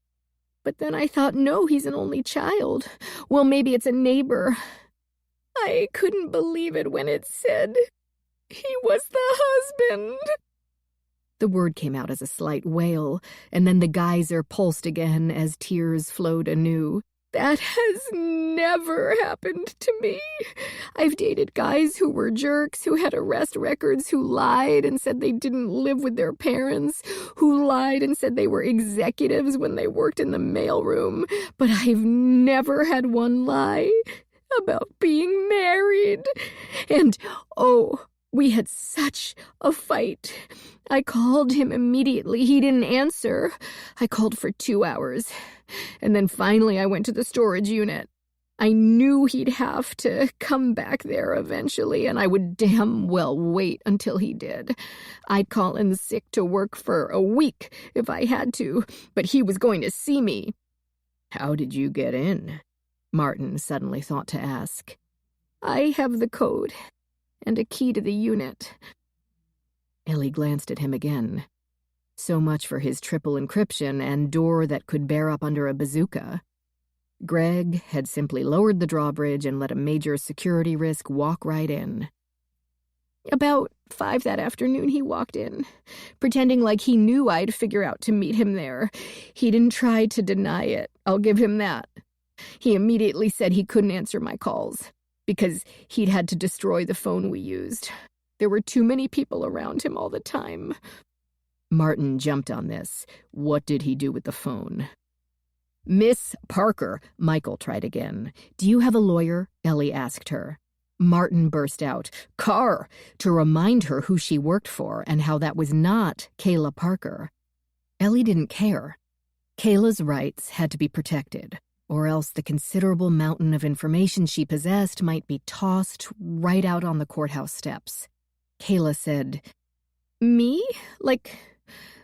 But then I thought, no, he's an only child. Well, maybe it's a neighbor. I couldn't believe it when it said he was the husband. The word came out as a slight wail, and then the geyser pulsed again as tears flowed anew. That has never happened to me. I've dated guys who were jerks, who had arrest records, who lied and said they didn't live with their parents, who lied and said they were executives when they worked in the mailroom. But I've never had one lie about being married. And, oh, we had such a fight. I called him immediately. He didn't answer. I called for 2 hours. And then finally I went to the storage unit. I knew he'd have to come back there eventually, and I would damn well wait until he did. I'd call in sick to work for a week if I had to, but he was going to see me. How did you get in? Martin suddenly thought to ask. I have the code and a key to the unit. Ellie glanced at him again. So much for his triple encryption and door that could bear up under a bazooka. Greg had simply lowered the drawbridge and let a major security risk walk right in. About 5 that afternoon, he walked in, pretending like he knew I'd figure out to meet him there. He didn't try to deny it, I'll give him that. He immediately said he couldn't answer my calls, because he'd had to destroy the phone we used. There were too many people around him all the time. Martin jumped on this. What did he do with the phone? Miss Parker, Michael tried again. Do you have a lawyer? Ellie asked her. Martin burst out, Carr, to remind her who she worked for and how that was not Kayla Parker. Ellie didn't care. Kayla's rights had to be protected, or else the considerable mountain of information she possessed might be tossed right out on the courthouse steps. Kayla said, Me? Like,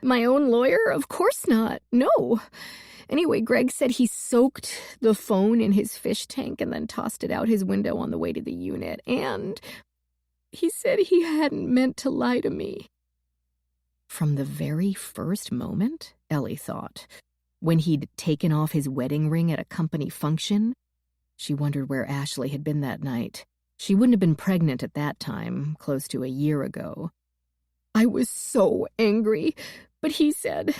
my own lawyer? Of course not. No. Anyway, Greg said he soaked the phone in his fish tank and then tossed it out his window on the way to the unit. And he said he hadn't meant to lie to me. From the very first moment, Ellie thought, when he'd taken off his wedding ring at a company function, she wondered where Ashley had been that night. She wouldn't have been pregnant at that time, close to a year ago. I was so angry, but he said,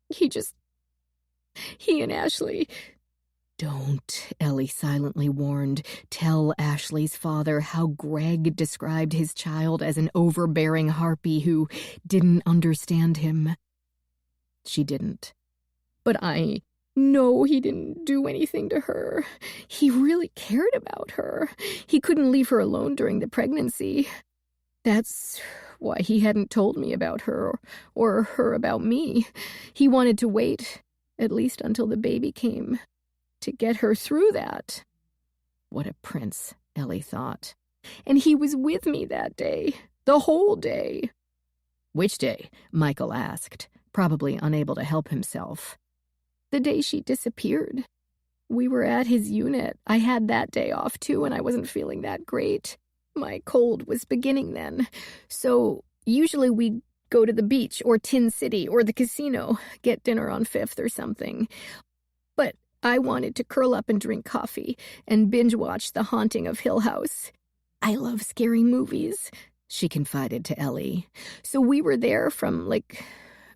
he and Ashley... Don't, Ellie silently warned. Tell Ashley's father how Greg described his child as an overbearing harpy who didn't understand him. She didn't. But I know he didn't do anything to her. He really cared about her. He couldn't leave her alone during the pregnancy. That's why he hadn't told me about her or her about me. He wanted to wait, at least until the baby came, to get her through that. What a prince, Ellie thought. And he was with me that day, the whole day. Which day? Michael asked, probably unable to help himself. The day she disappeared. We were at his unit. I had that day off, too, and I wasn't feeling that great. My cold was beginning then. So usually we'd go to the beach or Tin City or the casino, get dinner on Fifth or something. But I wanted to curl up and drink coffee and binge-watch The Haunting of Hill House. I love scary movies, she confided to Ellie. So we were there from,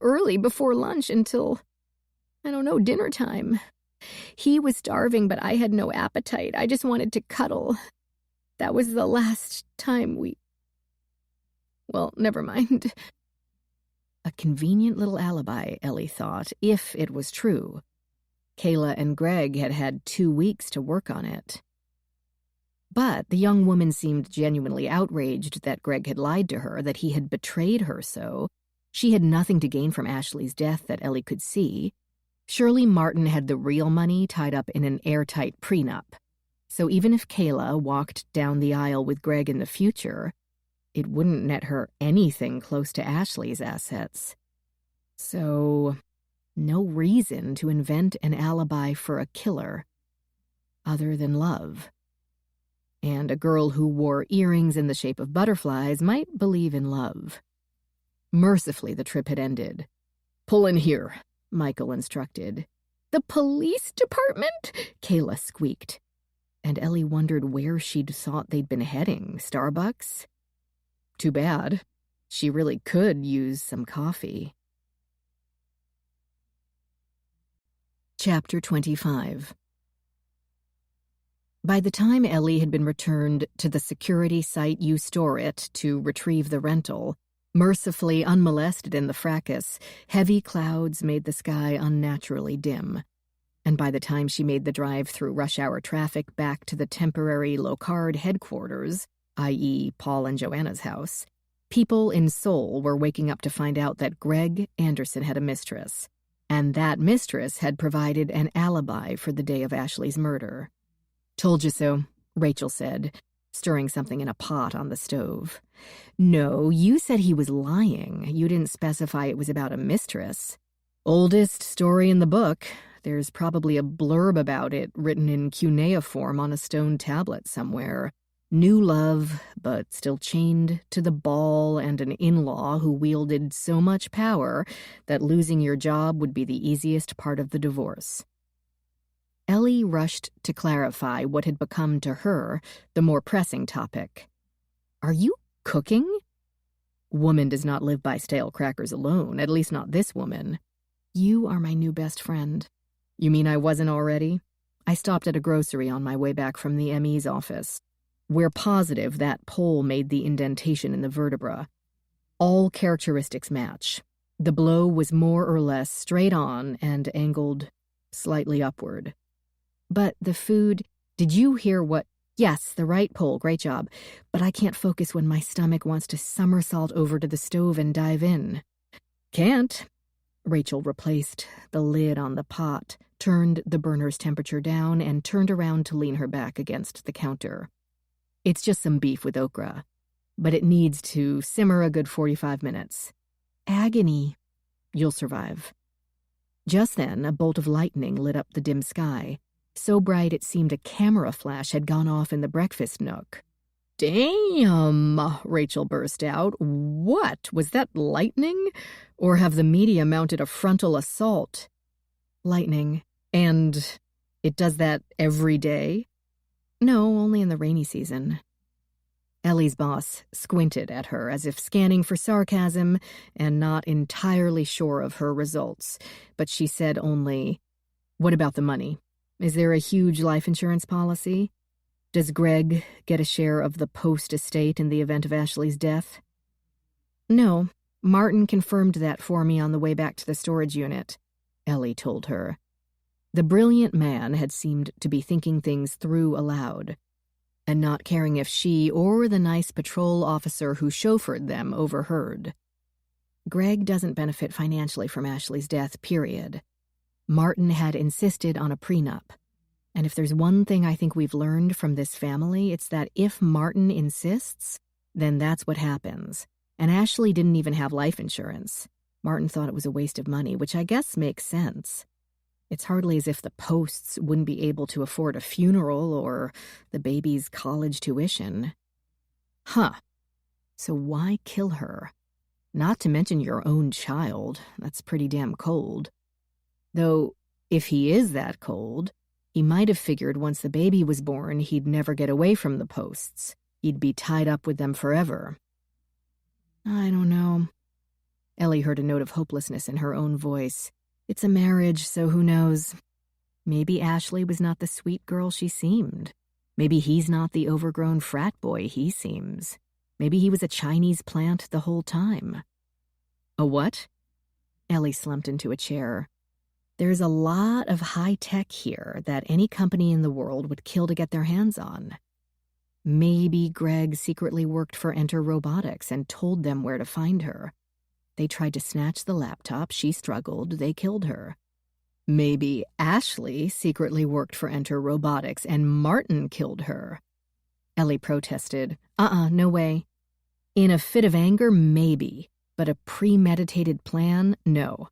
early before lunch until, dinner time. He was starving, but I had no appetite. I just wanted to cuddle. That was the last time we... Well, never mind. A convenient little alibi, Ellie thought, if it was true. Kayla and Greg had had 2 weeks to work on it. But the young woman seemed genuinely outraged that Greg had lied to her, that he had betrayed her so. She had nothing to gain from Ashley's death that Ellie could see. Surely Martin had the real money tied up in an airtight prenup. So even if Kayla walked down the aisle with Greg in the future, it wouldn't net her anything close to Ashley's assets. So, no reason to invent an alibi for a killer other than love. And a girl who wore earrings in the shape of butterflies might believe in love. Mercifully, the trip had ended. "Pull in here," Michael instructed. "The police department?" Kayla squeaked. And Ellie wondered where she'd thought they'd been heading. Starbucks? Too bad. She really could use some coffee. Chapter 25. By the time Ellie had been returned to the security site you store it to retrieve the rental, mercifully unmolested in the fracas, heavy clouds made the sky unnaturally dim. And by the time she made the drive through rush-hour traffic back to the temporary Locard headquarters, i.e. Paul and Joanna's house, people in Seoul were waking up to find out that Greg Anderson had a mistress, and that mistress had provided an alibi for the day of Ashley's murder. "Told you so," Rachel said, stirring something in a pot on the stove. "No, you said he was lying. You didn't specify it was about a mistress. Oldest story in the book. There's probably a blurb about it written in cuneiform on a stone tablet somewhere. New love, but still chained to the ball and an in-law who wielded so much power that losing your job would be the easiest part of the divorce." Ellie rushed to clarify what had become to her the more pressing topic. "Are you cooking?" "Woman does not live by stale crackers alone, at least not this woman." "You are my new best friend." "You mean I wasn't already?" "I stopped at a grocery on my way back from the ME's office. We're positive that pole made the indentation in the vertebra. All characteristics match. The blow was more or less straight on and angled slightly upward. But the food, did you hear what—" "Yes, the right pole, great job. But I can't focus when my stomach wants to somersault over to the stove and dive in." "Can't." Rachel replaced the lid on the pot, turned the burner's temperature down, and turned around to lean her back against the counter. "It's just some beef with okra, but it needs to simmer a good 45 minutes. Agony. You'll survive." Just then, a bolt of lightning lit up the dim sky, so bright it seemed a camera flash had gone off in the breakfast nook. "Damn!" Rachel burst out. "What? Was that lightning? Or have the media mounted a frontal assault?" "Lightning. And it does that every day?" "No, only in the rainy season." Ellie's boss squinted at her as if scanning for sarcasm and not entirely sure of her results, but she said only, "What about the money? Is there a huge life insurance policy? Does Greg get a share of the Post estate in the event of Ashley's death?" "No, Martin confirmed that for me on the way back to the storage unit," Ellie told her. The brilliant man had seemed to be thinking things through aloud. and not caring if she or the nice patrol officer who chauffeured them overheard. Greg doesn't benefit financially from Ashley's death, period. Martin had insisted on a prenup. And if there's one thing I think we've learned from this family, it's that if Martin insists, then that's what happens. And Ashley didn't even have life insurance. Martin thought it was a waste of money, which I guess makes sense. It's hardly as if the Posts wouldn't be able to afford a funeral or the baby's college tuition. Huh. So why kill her? Not to mention your own child. That's pretty damn cold. Though, if he is that cold, he might have figured once the baby was born he'd never get away from the Posts. He'd be tied up with them forever. I don't know. Ellie heard a note of hopelessness in her own voice. It's a marriage, so who knows? Maybe Ashley was not the sweet girl she seemed. Maybe he's not the overgrown frat boy he seems. Maybe he was a Chinese plant the whole time. A what? Ellie slumped into a chair. There's a lot of high tech here that any company in the world would kill to get their hands on. Maybe Greg secretly worked for Enter Robotics and told them where to find her. They tried to snatch the laptop, she struggled, they killed her. Maybe Ashley secretly worked for Enter Robotics and Martin killed her. Ellie protested. No way. In a fit of anger, maybe, but a premeditated plan, no.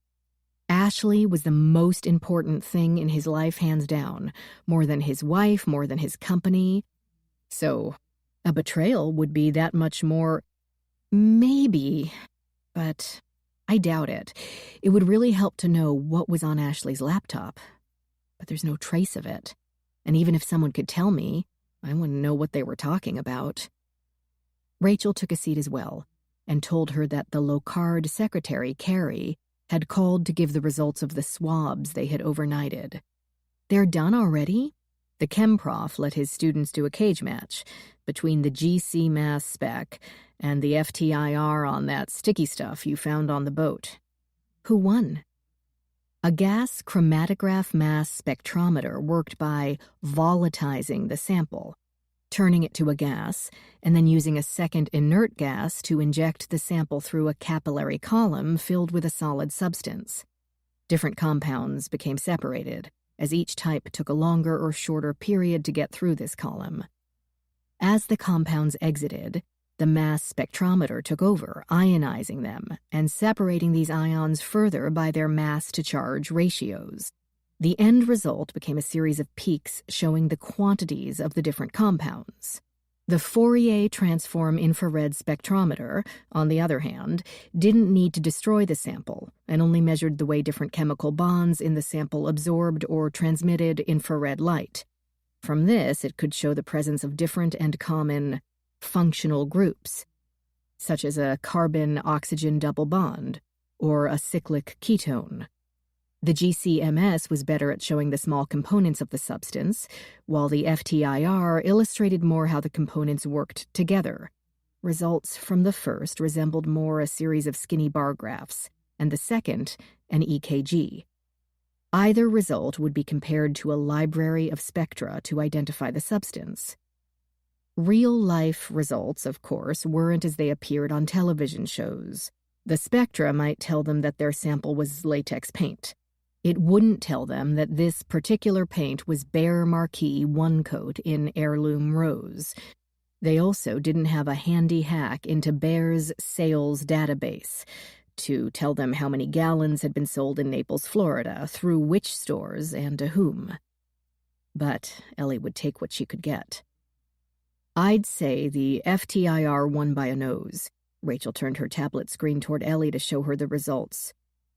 Ashley was the most important thing in his life, hands down, more than his wife, more than his company. So, a betrayal would be that much more... Maybe, but I doubt it. It would really help to know what was on Ashley's laptop. But there's no trace of it. And even if someone could tell me, I wouldn't know what they were talking about. Rachel took a seat as well, and told her that the Locard secretary, Carrie, had called to give the results of the swabs they had overnighted. They're done already? The chem prof let his students do a cage match between the GC mass spec and the FTIR on that sticky stuff you found on the boat. Who won? A gas chromatograph mass spectrometer worked by volatilizing the sample, turning it to a gas, and then using a second inert gas to inject the sample through a capillary column filled with a solid substance. Different compounds became separated, as each type took a longer or shorter period to get through this column. As the compounds exited, the mass spectrometer took over, ionizing them, and separating these ions further by their mass-to-charge ratios. The end result became a series of peaks showing the quantities of the different compounds. The Fourier transform infrared spectrometer, on the other hand, didn't need to destroy the sample and only measured the way different chemical bonds in the sample absorbed or transmitted infrared light. From this, it could show the presence of different and common functional groups, such as a carbon-oxygen double bond or a cyclic ketone. The GCMS was better at showing the small components of the substance, while the FTIR illustrated more how the components worked together. Results from the first resembled more a series of skinny bar graphs, and the second, an EKG. Either result would be compared to a library of spectra to identify the substance. Real-life results, of course, weren't as they appeared on television shows. The spectra might tell them that their sample was latex paint. It wouldn't tell them that this particular paint was Behr Marquis one coat in heirloom rose. They also didn't have a handy hack into Behr's sales database to tell them how many gallons had been sold in Naples, Florida, through which stores and to whom. But Ellie would take what she could get. I'd say the FTIR won by a nose. Rachel turned her tablet screen toward Ellie to show her the results.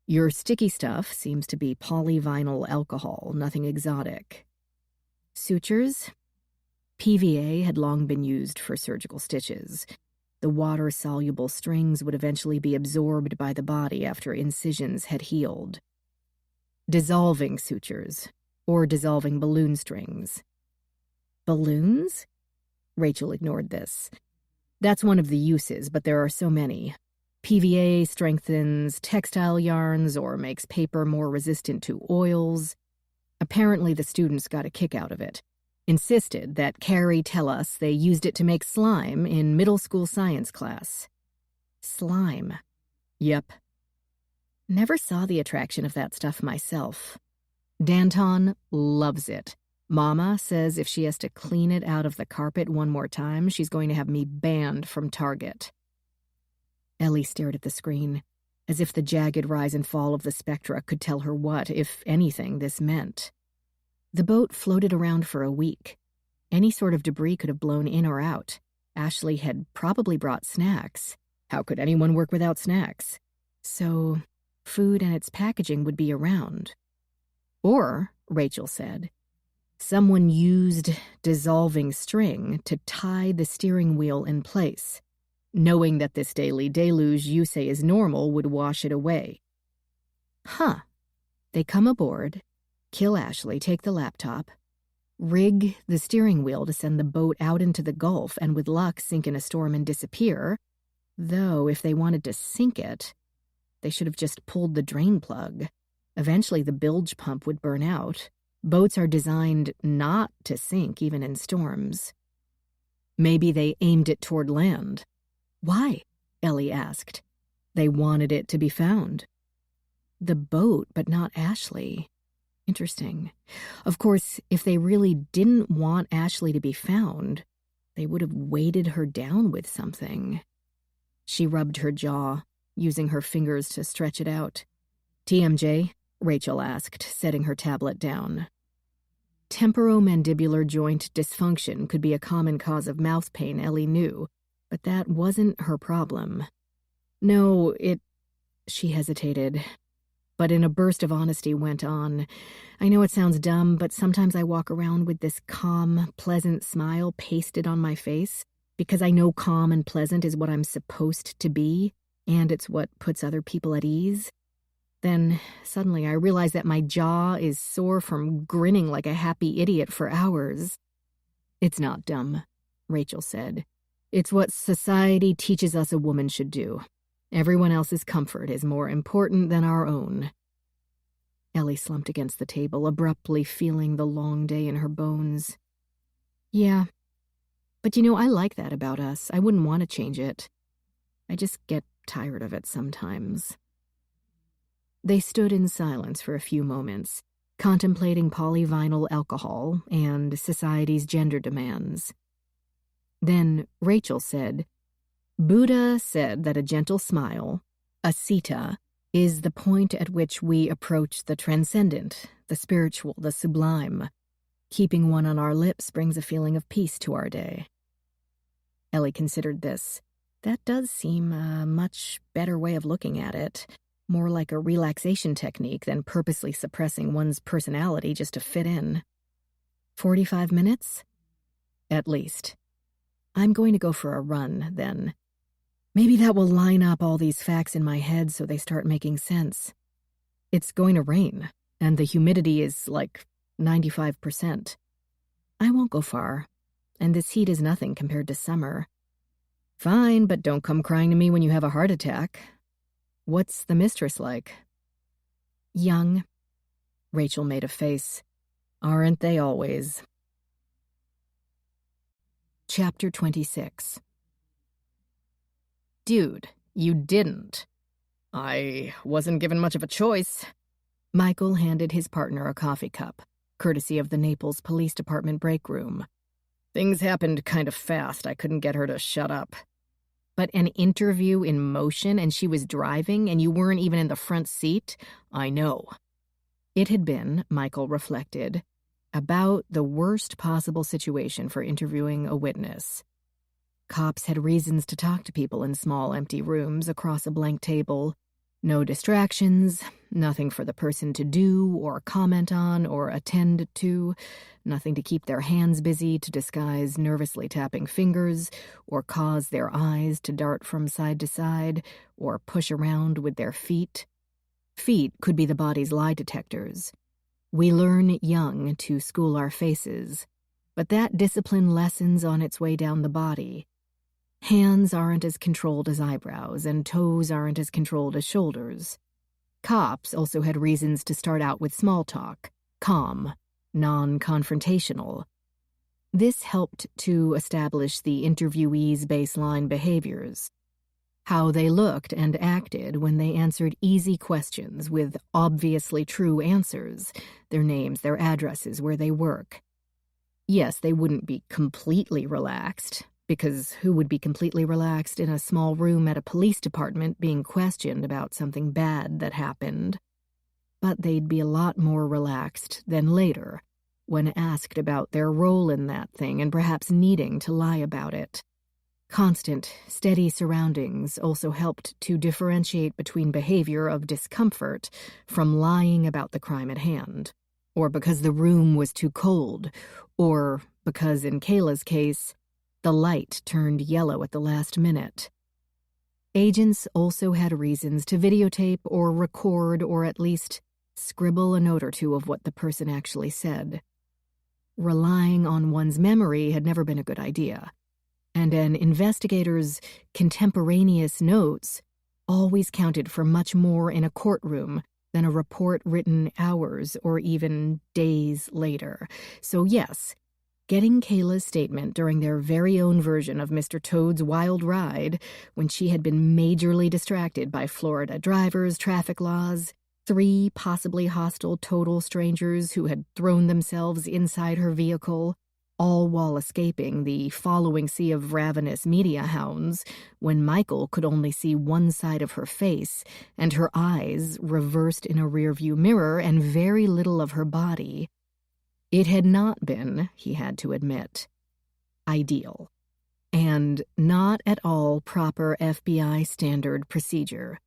Your sticky stuff seems to be polyvinyl alcohol, nothing exotic. Sutures? PVA had long been used for surgical stitches. The water-soluble strings would eventually be absorbed by the body after incisions had healed. Dissolving sutures, or dissolving balloon strings. Balloons? Rachel ignored this. That's one of the uses, but there are so many. PVA strengthens textile yarns or makes paper more resistant to oils. Apparently the students got a kick out of it. Insisted that Carrie tell us they used it to make slime in middle school science class. Slime. Yep. Never saw the attraction of that stuff myself. Danton loves it. Mama says if she has to clean it out of the carpet one more time, she's going to have me banned from Target. Ellie stared at the screen, as if the jagged rise and fall of the spectra could tell her what, if anything, this meant. The boat floated around for a week. Any sort of debris could have blown in or out. Ashley had probably brought snacks. How could anyone work without snacks? So, food and its packaging would be around. Or, Rachel said, someone used dissolving string to tie the steering wheel in place, knowing that this daily deluge you say is normal would wash it away. Huh. They come aboard, kill Ashley, take the laptop, rig the steering wheel to send the boat out into the Gulf and with luck sink in a storm and disappear, though if they wanted to sink it, they should have just pulled the drain plug. Eventually the bilge pump would burn out. Boats are designed not to sink even in storms. Maybe they aimed it toward land. Why? Ellie asked. They wanted it to be found. The boat, but not Ashley. Interesting. Of course, if they really didn't want Ashley to be found, they would have weighted her down with something. She rubbed her jaw, using her fingers to stretch it out. TMJ? Rachel asked, setting her tablet down. Temporomandibular joint dysfunction could be a common cause of mouth pain, Ellie knew, but that wasn't her problem. No, she hesitated, but in a burst of honesty went on. I know it sounds dumb, but sometimes I walk around with this calm, pleasant smile pasted on my face because I know calm and pleasant is what I'm supposed to be, and it's what puts other people at ease. Then, suddenly, I realize that my jaw is sore from grinning like a happy idiot for hours. It's not dumb, Rachel said. It's what society teaches us a woman should do. Everyone else's comfort is more important than our own. Ellie slumped against the table, abruptly feeling the long day in her bones. Yeah, but I like that about us. I wouldn't want to change it. I just get tired of it sometimes. They stood in silence for a few moments, contemplating polyvinyl alcohol and society's gender demands. Then Rachel said, Buddha said that a gentle smile, a sita, is the point at which we approach the transcendent, the spiritual, the sublime. Keeping one on our lips brings a feeling of peace to our day. Ellie considered this. That does seem a much better way of looking at it. More like a relaxation technique than purposely suppressing one's personality just to fit in. 45 minutes? At least. I'm going to go for a run, then. Maybe that will line up all these facts in my head so they start making sense. It's going to rain, and the humidity is like 95%. I won't go far, and this heat is nothing compared to summer. Fine, but don't come crying to me when you have a heart attack. What's the mistress like? Young. Rachel made a face. Aren't they always? Chapter 26. Dude, you didn't. I wasn't given much of a choice. Michael handed his partner a coffee cup, courtesy of the Naples Police Department break room. Things happened kind of fast. I couldn't get her to shut up. But an interview in motion and she was driving and you weren't even in the front seat? I know. It had been, Michael reflected, about the worst possible situation for interviewing a witness. Cops had reasons to talk to people in small empty rooms across a blank table. No distractions, nothing for the person to do or comment on or attend to, nothing to keep their hands busy to disguise nervously tapping fingers or cause their eyes to dart from side to side or push around with their feet. Feet could be the body's lie detectors. We learn young to school our faces, but that discipline lessens on its way down the body. Hands aren't as controlled as eyebrows, and toes aren't as controlled as shoulders. Cops also had reasons to start out with small talk, calm, non-confrontational. This helped to establish the interviewees' baseline behaviors, how they looked and acted when they answered easy questions with obviously true answers, their names, their addresses, where they work. Yes, they wouldn't be completely relaxed, because who would be completely relaxed in a small room at a police department being questioned about something bad that happened? But they'd be a lot more relaxed than later, when asked about their role in that thing and perhaps needing to lie about it. Constant, steady surroundings also helped to differentiate between behavior of discomfort from lying about the crime at hand, or because the room was too cold, or because, in Kayla's case, the light turned yellow at the last minute. Agents also had reasons to videotape or record or at least scribble a note or two of what the person actually said. Relying on one's memory had never been a good idea, and an investigator's contemporaneous notes always counted for much more in a courtroom than a report written hours or even days later. So yes, getting Kayla's statement during their very own version of Mr. Toad's wild ride, when she had been majorly distracted by Florida drivers, traffic laws, 3 possibly hostile total strangers who had thrown themselves inside her vehicle, all while escaping the following sea of ravenous media hounds, when Michael could only see one side of her face and her eyes reversed in a rearview mirror and very little of her body. It had not been, he had to admit, ideal, and not at all proper FBI standard procedure.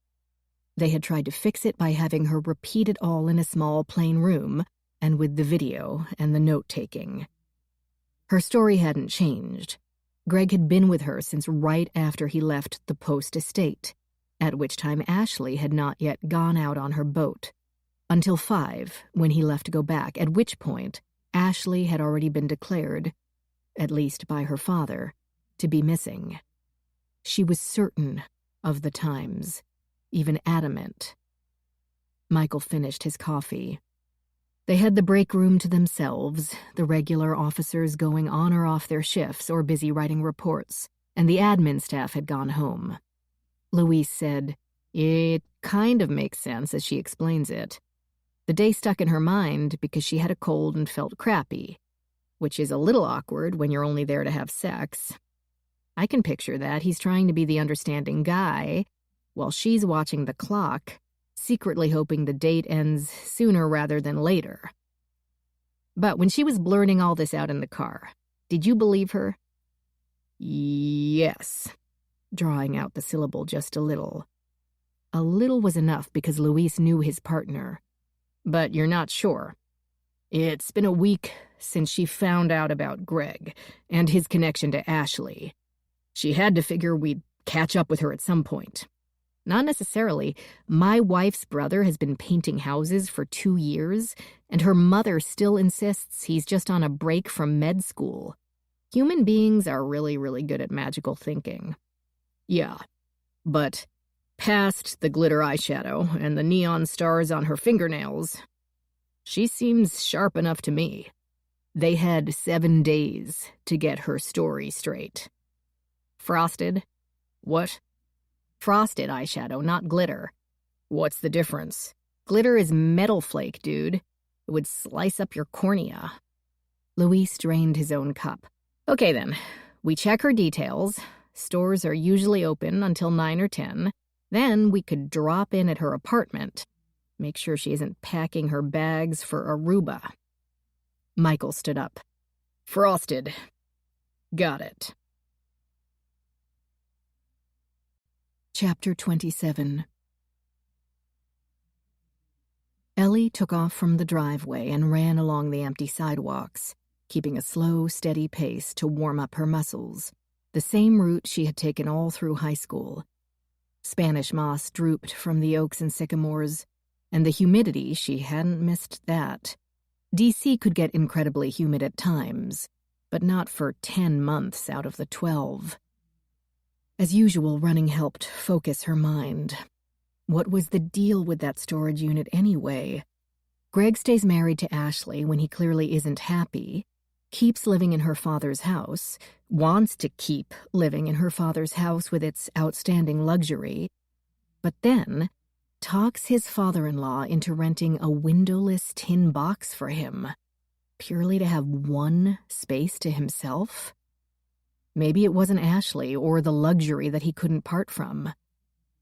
They had tried to fix it by having her repeat it all in a small plain room, and with the video and the note-taking. Her story hadn't changed. Greg had been with her since right after he left the Post estate, at which time Ashley had not yet gone out on her boat. Until 5, when he left to go back, at which point Ashley had already been declared, at least by her father, to be missing. She was certain of the times, even adamant. Michael finished his coffee. They had the break room to themselves, the regular officers going on or off their shifts or busy writing reports, and the admin staff had gone home. Louise said, "It kind of makes sense as she explains it. The day stuck in her mind because she had a cold and felt crappy, which is a little awkward when you're only there to have sex. I can picture that. He's trying to be the understanding guy, while she's watching the clock, secretly hoping the date ends sooner rather than later. But when she was blurting all this out in the car, did you believe her?" "Yes," drawing out the syllable just a little. A little was enough because Luis knew his partner. "But you're not sure." "It's been a week since she found out about Greg and his connection to Ashley. She had to figure we'd catch up with her at some point." "Not necessarily. My wife's brother has been painting houses for 2 years, and her mother still insists he's just on a break from med school. Human beings are really, really good at magical thinking." "Yeah, but past the glitter eyeshadow and the neon stars on her fingernails, she seems sharp enough to me. They had 7 days to get her story straight." "Frosted?" "What?" "Frosted eyeshadow, not glitter." "What's the difference?" "Glitter is metal flake, dude. It would slice up your cornea." Luis drained his own cup. "Okay then, we check her details. Stores are usually open until 9 or 10. Then we could drop in at her apartment. Make sure she isn't packing her bags for Aruba." Michael stood up. "Frosted. Got it." Chapter 27. Ellie took off from the driveway and ran along the empty sidewalks, keeping a slow, steady pace to warm up her muscles, the same route she had taken all through high school. Spanish moss drooped from the oaks and sycamores, and the humidity, she hadn't missed that. D.C. could get incredibly humid at times, but not for 10 months out of the 12. As usual, running helped focus her mind. What was the deal with that storage unit anyway? Greg stays married to Ashley when he clearly isn't happy, keeps living in her father's house, wants to keep living in her father's house with its outstanding luxury, but then talks his father-in-law into renting a windowless tin box for him, purely to have one space to himself? Maybe it wasn't Ashley or the luxury that he couldn't part from.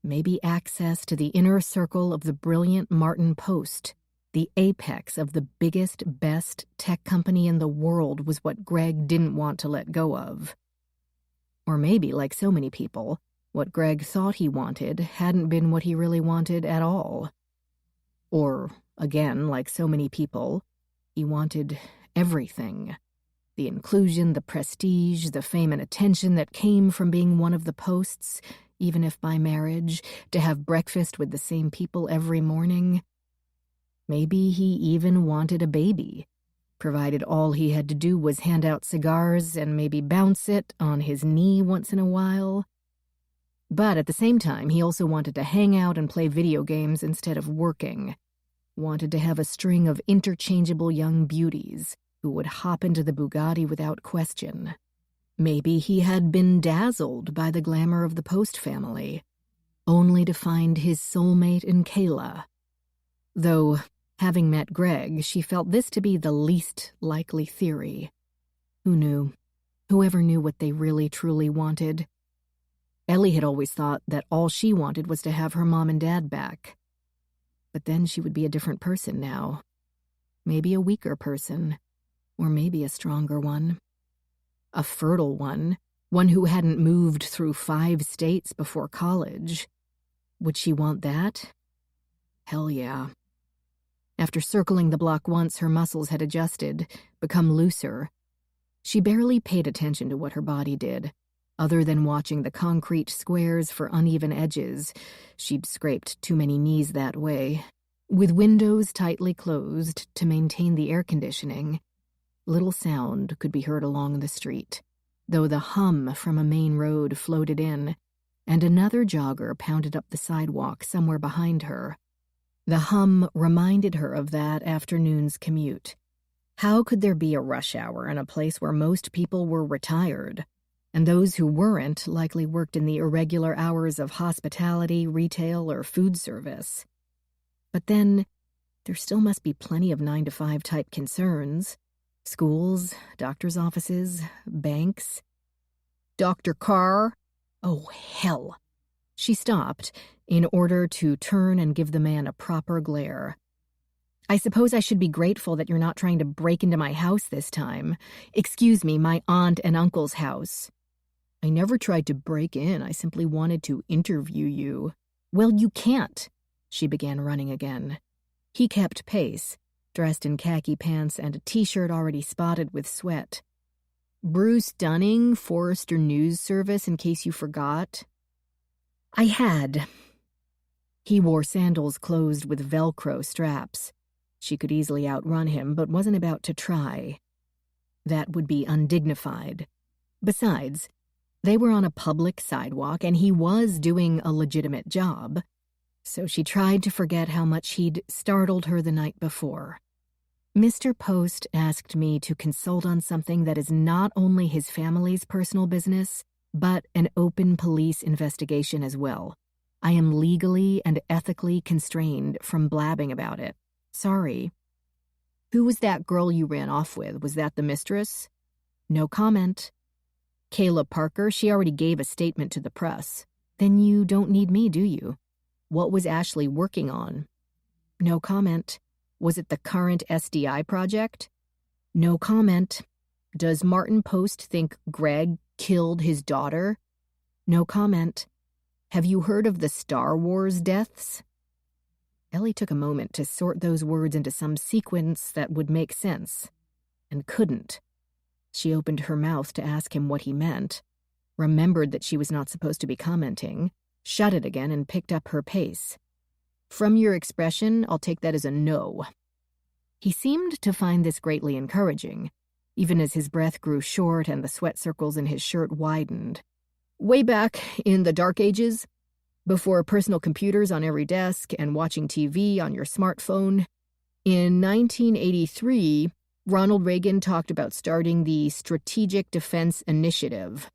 Maybe access to the inner circle of the brilliant Martin Post, the apex of the biggest, best tech company in the world, was what Greg didn't want to let go of. Or maybe, like so many people, what Greg thought he wanted hadn't been what he really wanted at all. Or, again, like so many people, he wanted everything. The inclusion, the prestige, the fame and attention that came from being one of the Posts, even if by marriage, to have breakfast with the same people every morning. Maybe he even wanted a baby, provided all he had to do was hand out cigars and maybe bounce it on his knee once in a while. But at the same time, he also wanted to hang out and play video games instead of working. Wanted to have a string of interchangeable young beauties who would hop into the Bugatti without question. Maybe he had been dazzled by the glamour of the Post family, only to find his soulmate in Kayla. Though, having met Greg, she felt this to be the least likely theory. Who knew? Whoever knew what they really truly wanted? Ellie had always thought that all she wanted was to have her mom and dad back. But then she would be a different person now. Maybe a weaker person, or maybe a stronger one. A fertile one who hadn't moved through 5 states before college. Would she want that? Hell yeah. After circling the block once, her muscles had adjusted, become looser. She barely paid attention to what her body did, other than watching the concrete squares for uneven edges. She'd scraped too many knees that way. With windows tightly closed to maintain the air conditioning, little sound could be heard along the street, though the hum from a main road floated in, and another jogger pounded up the sidewalk somewhere behind her. The hum reminded her of that afternoon's commute. How could there be a rush hour in a place where most people were retired? And those who weren't likely worked in the irregular hours of hospitality, retail, or food service. But then, there still must be plenty of 9-to-5 type concerns. Schools, doctor's offices, banks. Dr. Carr? Oh, hell. She stopped in order to turn and give the man a proper glare. I suppose I should be grateful that you're not trying to break into my house this time. Excuse me, my aunt and uncle's house. I never tried to break in. I simply wanted to interview you. Well, you can't. She began running again. He kept pace, dressed in khaki pants and a t-shirt already spotted with sweat. Bruce Dunning, Forrester News Service, in case you forgot. I had. He wore sandals closed with Velcro straps. She could easily outrun him, but wasn't about to try. That would be undignified. Besides, they were on a public sidewalk, and he was doing a legitimate job. So she tried to forget how much he'd startled her the night before. Mr. Post asked me to consult on something that is not only his family's personal business, but an open police investigation as well. I am legally and ethically constrained from blabbing about it. Sorry. Who was that girl you ran off with? Was that the mistress? No comment. Kayla Parker, she already gave a statement to the press. Then you don't need me, do you? What was Ashley working on? No comment. Was it the current SDI project? No comment. Does Martin Post think Greg killed his daughter? No comment. Have you heard of the Star Wars deaths? Ellie took a moment to sort those words into some sequence that would make sense, and couldn't. She opened her mouth to ask him what he meant, remembered that she was not supposed to be commenting, shut it again, and picked up her pace. From your expression, I'll take that as a no. He seemed to find this greatly encouraging, even as his breath grew short and the sweat circles in his shirt widened. Way back in the dark ages, before personal computers on every desk and watching TV on your smartphone, in 1983, Ronald Reagan talked about starting the Strategic Defense Initiative,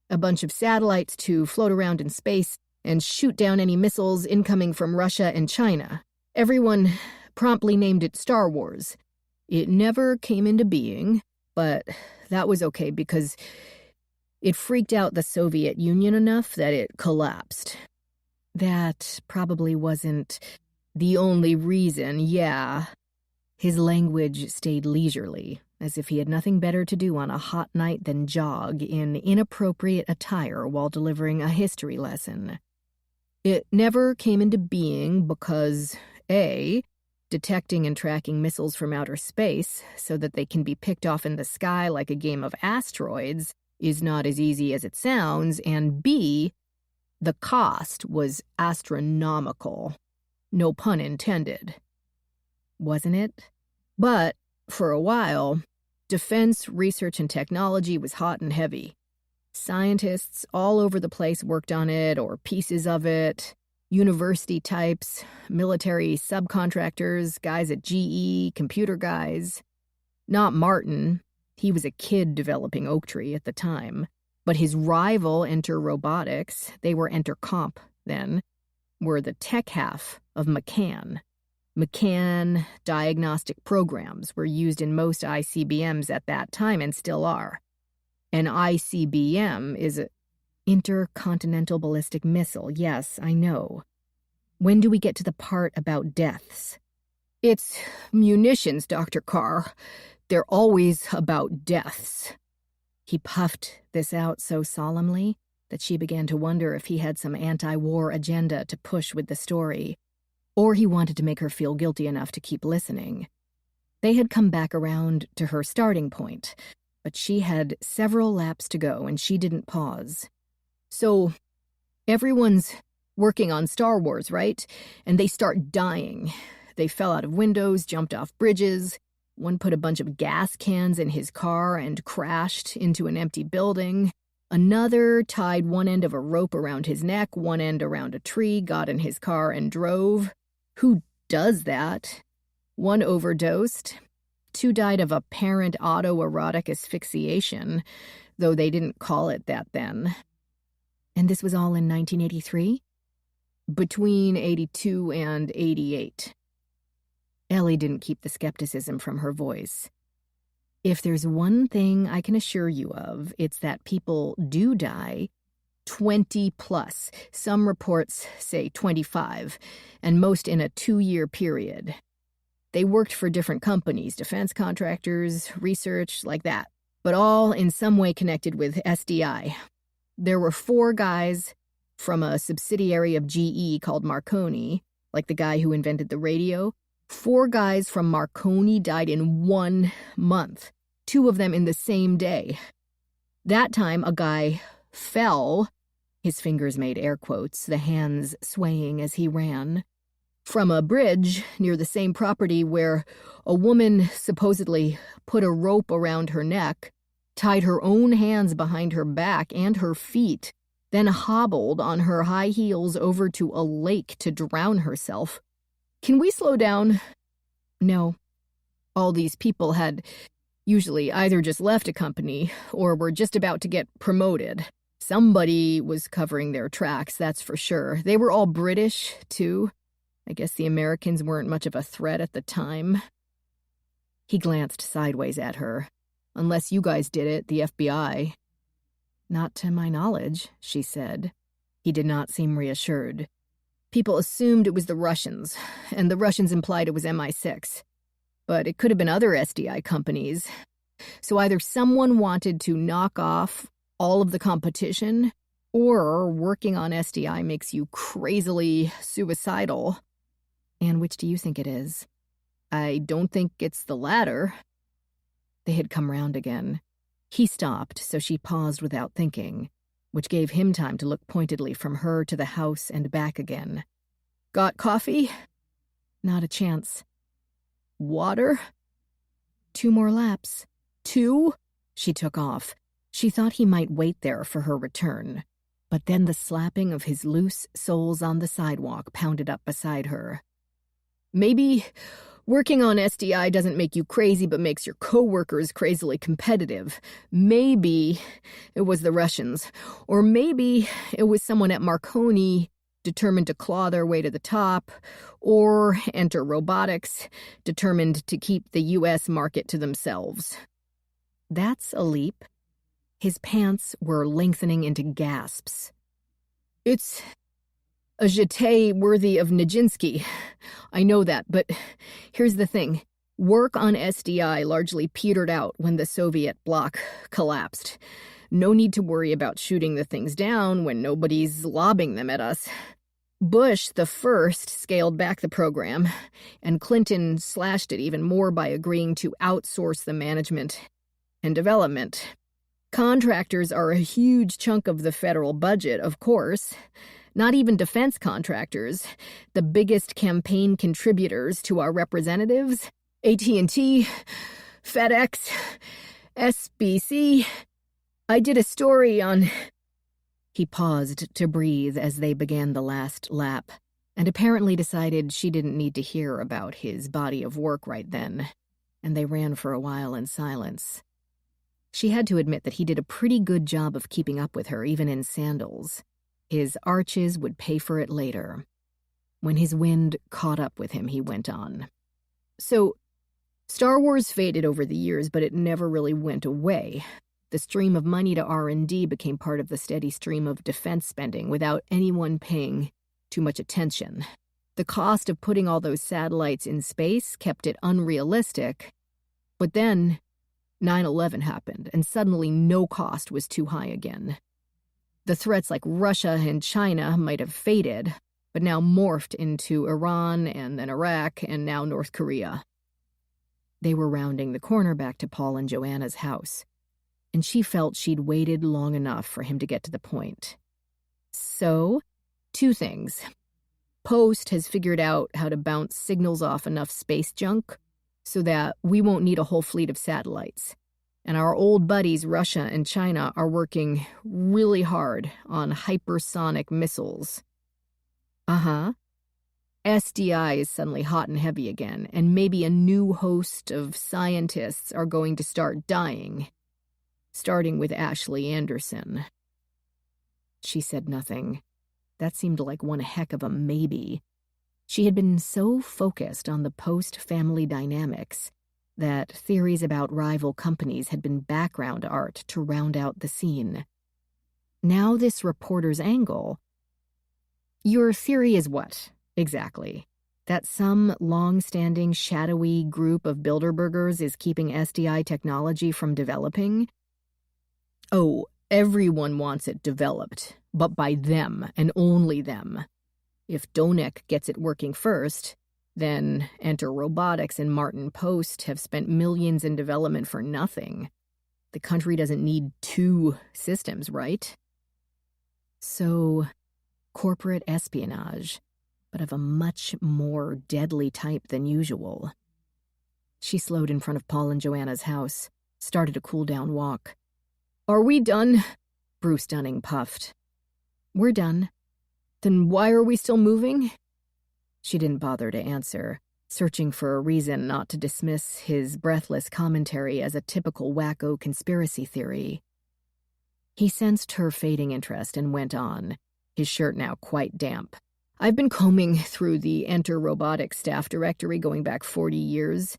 a bunch of satellites to float around in space and shoot down any missiles incoming from Russia and China. Everyone promptly named it Star Wars. It never came into being, but that was okay because it freaked out the Soviet Union enough that it collapsed. That probably wasn't the only reason, yeah. His language stayed leisurely, as if he had nothing better to do on a hot night than jog in inappropriate attire while delivering a history lesson. It never came into being because, A, detecting and tracking missiles from outer space so that they can be picked off in the sky like a game of asteroids is not as easy as it sounds, and B, the cost was astronomical. No pun intended. Wasn't it? But, for a while, defense research and technology was hot and heavy. Scientists all over the place worked on it, or pieces of it. University types, military subcontractors, guys at GE, computer guys. Not Martin. He was a kid developing Oak Tree at the time. But his rival, Enter Robotics, they were Enter Comp then, were the tech half of McCann. McCann diagnostic programs were used in most ICBMs at that time and still are. An ICBM is a intercontinental ballistic missile. Yes, I know. When do we get to the part about deaths? It's munitions, Dr. Carr. They're always about deaths. He puffed this out so solemnly that she began to wonder if he had some anti-war agenda to push with the story, or he wanted to make her feel guilty enough to keep listening. They had come back around to her starting point, but she had several laps to go and she didn't pause. So, everyone's working on Star Wars, right? And they start dying. They fell out of windows, jumped off bridges. One put a bunch of gas cans in his car and crashed into an empty building. Another tied one end of a rope around his neck, one end around a tree, got in his car and drove. Who does that? One overdosed. 2 died of apparent autoerotic asphyxiation, though they didn't call it that then. And this was all in 1983? Between 82 and 88. Ellie didn't keep the skepticism from her voice. If there's one thing I can assure you of, it's that people do die 20 plus. Some reports say 25, and most in a 2-year period. They worked for different companies, defense contractors, research, like that, but all in some way connected with SDI. There were 4 guys from a subsidiary of GE called Marconi, like the guy who invented the radio. 4 guys from Marconi died in 1 month, 2 of them in the same day. That time, a guy fell, his fingers made air quotes, the hands swaying as he ran, from a bridge near the same property where a woman supposedly put a rope around her neck, tied her own hands behind her back and her feet, then hobbled on her high heels over to a lake to drown herself. Can we slow down? No. All these people had usually either just left a company or were just about to get promoted. Somebody was covering their tracks, that's for sure. They were all British, too. I guess the Americans weren't much of a threat at the time. He glanced sideways at her. Unless you guys did it, the FBI. Not to my knowledge, she said. He did not seem reassured. People assumed it was the Russians, and the Russians implied it was MI6. But it could have been other SDI companies. So either someone wanted to knock off all of the competition, or working on SDI makes you crazily suicidal. And which do you think it is? I don't think it's the latter. They had come round again. He stopped, so she paused without thinking, which gave him time to look pointedly from her to the house and back again. Got coffee? Not a chance. Water? 2 more laps. 2? She took off. She thought he might wait there for her return. But then the slapping of his loose soles on the sidewalk pounded up beside her. Maybe Working on SDI doesn't make you crazy, but makes your coworkers crazily competitive. Maybe it was the Russians, or maybe it was someone at Marconi determined to claw their way to the top, or enter robotics, determined to keep the U.S. market to themselves. That's a leap. His pants were lengthening into gasps. It's a jeté worthy of Nijinsky. I know that, but here's the thing. Work on SDI largely petered out when the Soviet bloc collapsed. No need to worry about shooting the things down when nobody's lobbing them at us. Bush, the first, scaled back the program, and Clinton slashed it even more by agreeing to outsource the management and development. Contractors are a huge chunk of the federal budget, of course. Not even defense contractors, the biggest campaign contributors to our representatives, AT&T, FedEx, SBC. I did a story on... He paused to breathe as they began the last lap, and apparently decided she didn't need to hear about his body of work right then, and they ran for a while in silence. She had to admit that he did a pretty good job of keeping up with her, even in sandals. His arches would pay for it later. When his wind caught up with him, he went on. So, Star Wars faded over the years, but it never really went away. The stream of money to R&D became part of the steady stream of defense spending without anyone paying too much attention. The cost of putting all those satellites in space kept it unrealistic, but then 9/11 happened, and suddenly no cost was too high again. The threats like Russia and China might have faded, but now morphed into Iran and then Iraq and now North Korea. They were rounding the corner back to Paul and Joanna's house, and she felt she'd waited long enough for him to get to the point. So, 2 things. Post has figured out how to bounce signals off enough space junk so that we won't need a whole fleet of satellites. And our old buddies Russia and China are working really hard on hypersonic missiles. SDI is suddenly hot and heavy again, and maybe a new host of scientists are going to start dying, starting with Ashley Anderson. She said nothing. That seemed like one heck of a maybe. She had been so focused on the post-family dynamics that theories about rival companies had been background art to round out the scene. Now this reporter's angle. Your theory is what, exactly? That some long-standing, shadowy group of Bilderbergers is keeping SDI technology from developing? Oh, everyone wants it developed, but by them and only them. If Donek gets it working first, then Enter Robotics and Martin Post have spent millions in development for nothing. The country doesn't need 2 systems, right? So, corporate espionage, but of a much more deadly type than usual. She slowed in front of Paul and Joanna's house, started a cool-down walk. Are we done? Bruce Dunning puffed. We're done. Then why are we still moving? She didn't bother to answer, searching for a reason not to dismiss his breathless commentary as a typical wacko conspiracy theory. He sensed her fading interest and went on, his shirt now quite damp. I've been combing through the Enter Robotics staff directory going back 40 years.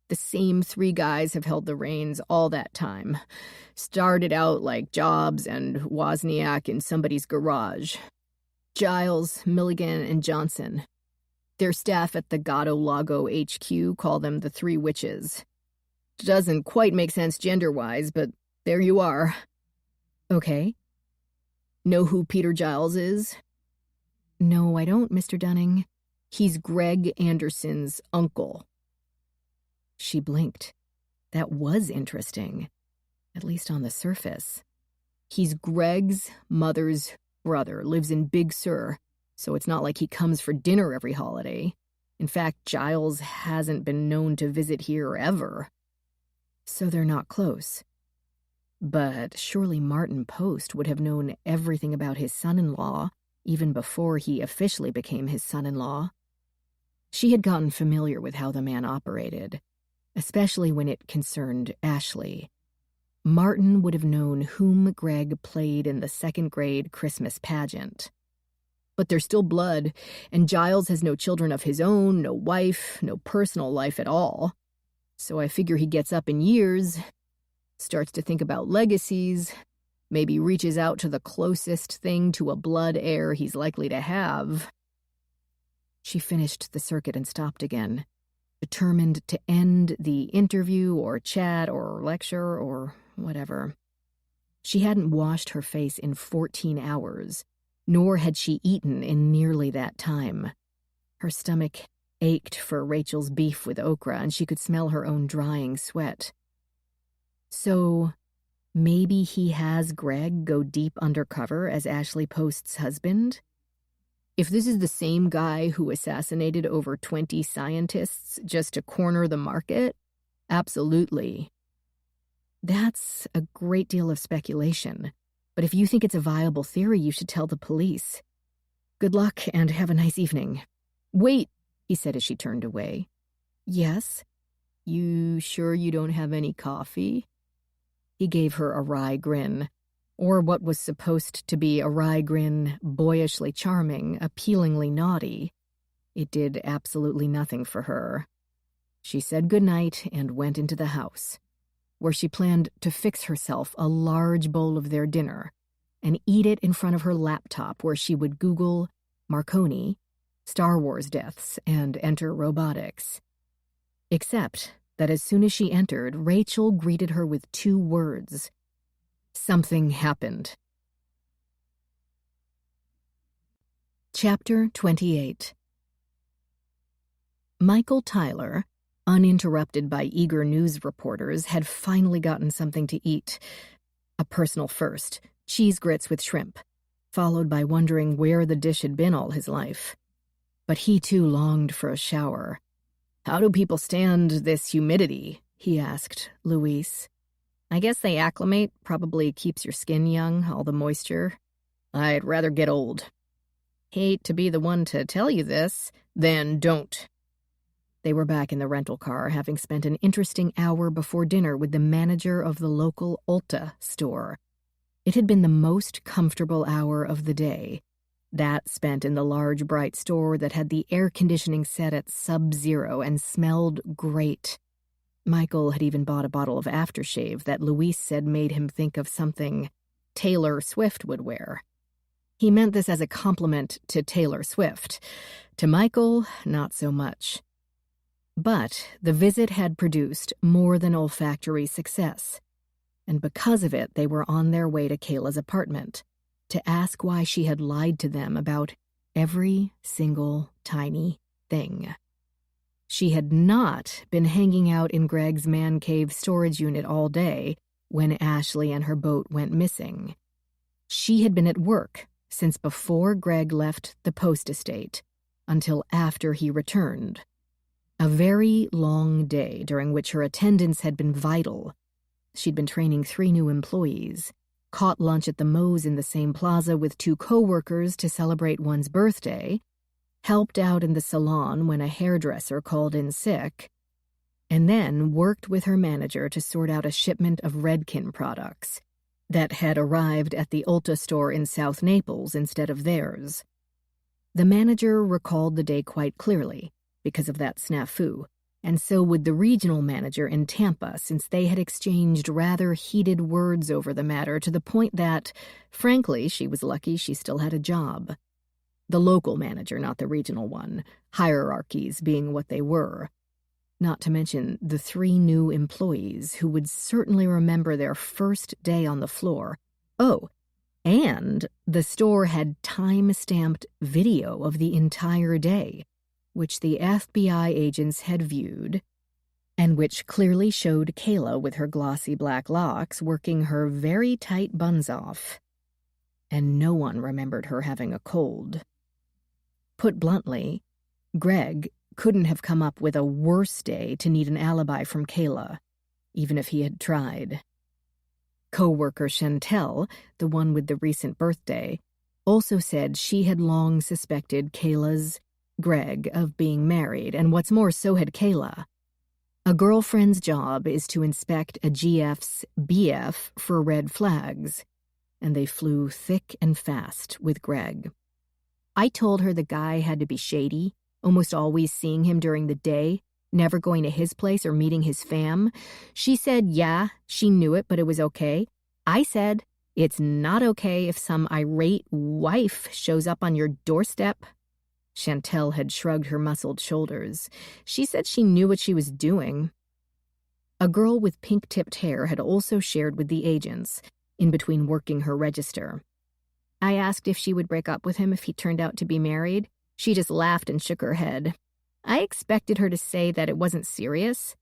The same 3 guys have held the reins all that time. Started out like Jobs and Wozniak in somebody's garage. Giles, Milligan, and Johnson. Their staff at the Gato Lago HQ call them the 3 witches. Doesn't quite make sense gender-wise, but there you are. Okay. Know who Peter Giles is? No, I don't, Mr. Dunning. He's Greg Anderson's uncle. She blinked. That was interesting, at least on the surface. He's Greg's mother's brother, lives in Big Sur, so it's not like he comes for dinner every holiday. In fact, Giles hasn't been known to visit here ever. So they're not close. But surely Martin Post would have known everything about his son-in-law, even before he officially became his son-in-law. She had gotten familiar with how the man operated, especially when it concerned Ashley. Martin would have known whom Greg played in the second-grade Christmas pageant. But there's still blood, and Giles has no children of his own, no wife, no personal life at all. So I figure he gets up in years, starts to think about legacies, maybe reaches out to the closest thing to a blood heir he's likely to have. She finished the circuit and stopped again, determined to end the interview or chat or lecture or whatever. She hadn't washed her face in 14 hours, nor had she eaten in nearly that time. Her stomach ached for Rachel's beef with okra, and she could smell her own drying sweat. So, maybe he has Greg go deep undercover as Ashley Post's husband? If this is the same guy who assassinated over 20 scientists just to corner the market, absolutely. That's a great deal of speculation, but if you think it's a viable theory, you should tell the police. Good luck and have a nice evening. Wait, he said as she turned away. Yes? You sure you don't have any coffee? He gave her a wry grin, or what was supposed to be a wry grin, boyishly charming, appealingly naughty. It did absolutely nothing for her. She said goodnight and went into the house, where she planned to fix herself a large bowl of their dinner and eat it in front of her laptop, where she would Google Marconi, Star Wars deaths, and enter robotics. Except that as soon as she entered, Rachel greeted her with 2 words. Something happened. Chapter 28. Michael Tyler, uninterrupted by eager news reporters, had finally gotten something to eat. A personal first, cheese grits with shrimp, followed by wondering where the dish had been all his life. But he too longed for a shower. "How do people stand this humidity?" he asked Luis. "I guess they acclimate. Probably keeps your skin young, all the moisture." "I'd rather get old." "Hate to be the one to tell you this." "Then don't." They were back in the rental car, having spent an interesting hour before dinner with the manager of the local Ulta store. It had been the most comfortable hour of the day, that spent in the large, bright store that had the air conditioning set at sub-zero and smelled great. Michael had even bought a bottle of aftershave that Luis said made him think of something Taylor Swift would wear. He meant this as a compliment to Taylor Swift. To Michael, not so much. But the visit had produced more than olfactory success, and because of it, they were on their way to Kayla's apartment to ask why she had lied to them about every single tiny thing. She had not been hanging out in Greg's man cave storage unit all day when Ashley and her boat went missing. She had been at work since before Greg left the Post estate until after he returned. A very long day during which her attendance had been vital. She'd been training 3 new employees, caught lunch at the Moe's in the same plaza with 2 co-workers to celebrate one's birthday, helped out in the salon when a hairdresser called in sick, and then worked with her manager to sort out a shipment of Redken products that had arrived at the Ulta store in South Naples instead of theirs. The manager recalled the day quite clearly because of that snafu, and so would the regional manager in Tampa, since they had exchanged rather heated words over the matter, to the point that, frankly, she was lucky she still had a job. The local manager, not the regional one, hierarchies being what they were. Not to mention the 3 new employees who would certainly remember their first day on the floor. Oh, and the store had time-stamped video of the entire day, which the FBI agents had viewed, and which clearly showed Kayla with her glossy black locks working her very tight buns off. And no one remembered her having a cold. Put bluntly, Greg couldn't have come up with a worse day to need an alibi from Kayla, even if he had tried. Co-worker Chantel, the one with the recent birthday, also said she had long suspected Kayla's Greg, of being married, and what's more, so had Kayla. A girlfriend's job is to inspect a GF's BF for red flags, and they flew thick and fast with Greg. I told her the guy had to be shady, almost always seeing him during the day, never going to his place or meeting his fam. She said, yeah, she knew it, but it was okay. I said, it's not okay if some irate wife shows up on your doorstep. Chantel had shrugged her muscled shoulders. She said she knew what she was doing. A girl with pink-tipped hair had also shared with the agents, in between working her register. I asked if she would break up with him if he turned out to be married. She just laughed and shook her head. I expected her to say that it wasn't serious,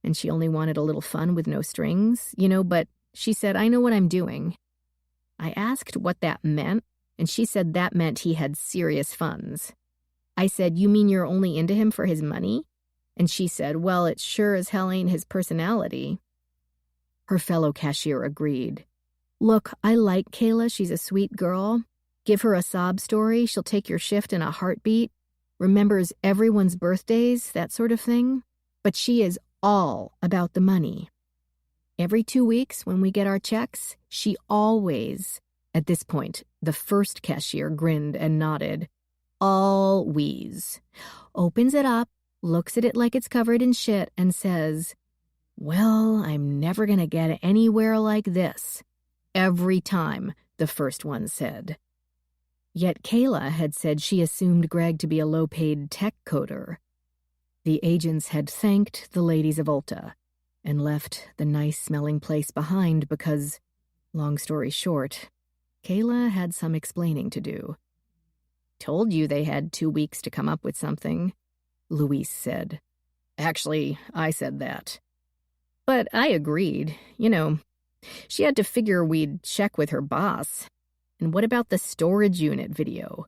and she only wanted a little fun with no strings, but she said, I know what I'm doing. I asked what that meant, and she said that meant he had serious funds. I said, you mean you're only into him for his money? And she said, well, it sure as hell ain't his personality. Her fellow cashier agreed. Look, I like Kayla. She's a sweet girl. Give her a sob story. She'll take your shift in a heartbeat. Remembers everyone's birthdays, that sort of thing. But she is all about the money. Every 2 weeks when we get our checks, she always, at this point, the first cashier grinned and nodded, always, opens it up, looks at it like it's covered in shit, and says, well, I'm never gonna get anywhere like this. Every time, the first one said. Yet Kayla had said she assumed Greg to be a low-paid tech coder. The agents had thanked the ladies of Ulta and left the nice-smelling place behind because, long story short, Kayla had some explaining to do. Told you they had 2 weeks to come up with something, Luis said. Actually, I said that. But I agreed. She had to figure we'd check with her boss. And what about the storage unit video?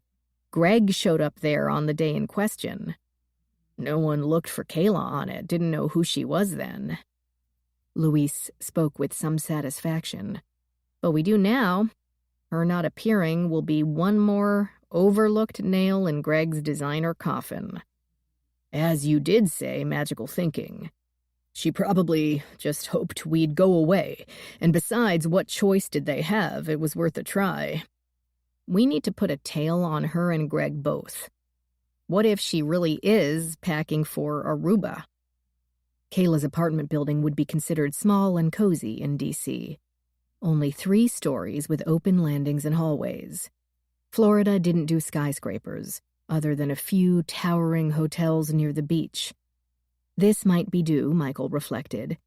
Greg showed up there on the day in question. No one looked for Kayla on it, didn't know who she was then. Luis spoke with some satisfaction. But we do now. Her not appearing will be one more overlooked nail in Greg's designer coffin. As you did say, magical thinking. She probably just hoped we'd go away, and besides, what choice did they have? It was worth a try. We need to put a tail on her and Greg both. What if she really is packing for Aruba? Kayla's apartment building would be considered small and cozy in D.C. Only 3 stories with open landings and hallways. Florida didn't do skyscrapers, other than a few towering hotels near the beach. This might be due, Michael reflected,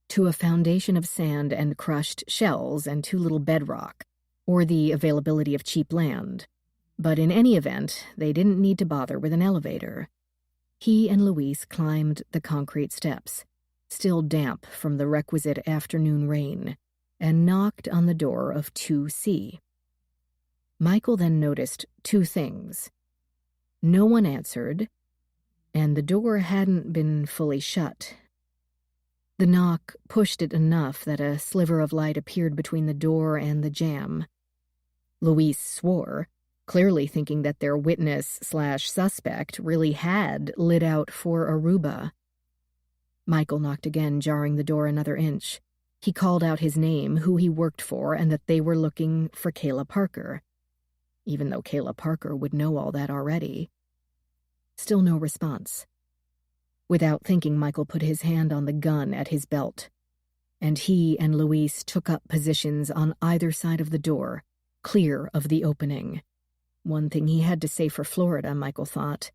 to a foundation of sand and crushed shells and too little bedrock, or the availability of cheap land. But in any event, they didn't need to bother with an elevator. He and Luis climbed the concrete steps, still damp from the requisite afternoon rain, and knocked on the door of 2C. Michael then noticed 2 things. No one answered, and the door hadn't been fully shut. The knock pushed it enough that a sliver of light appeared between the door and the jamb. Luis swore, clearly thinking that their witness/suspect really had lit out for Aruba. Michael knocked again, jarring the door another inch. He called out his name, who he worked for, and that they were looking for Kayla Parker. Even though Kayla Parker would know all that already. Still no response. Without thinking, Michael put his hand on the gun at his belt, and he and Luis took up positions on either side of the door, clear of the opening. One thing he had to say for Florida, Michael thought.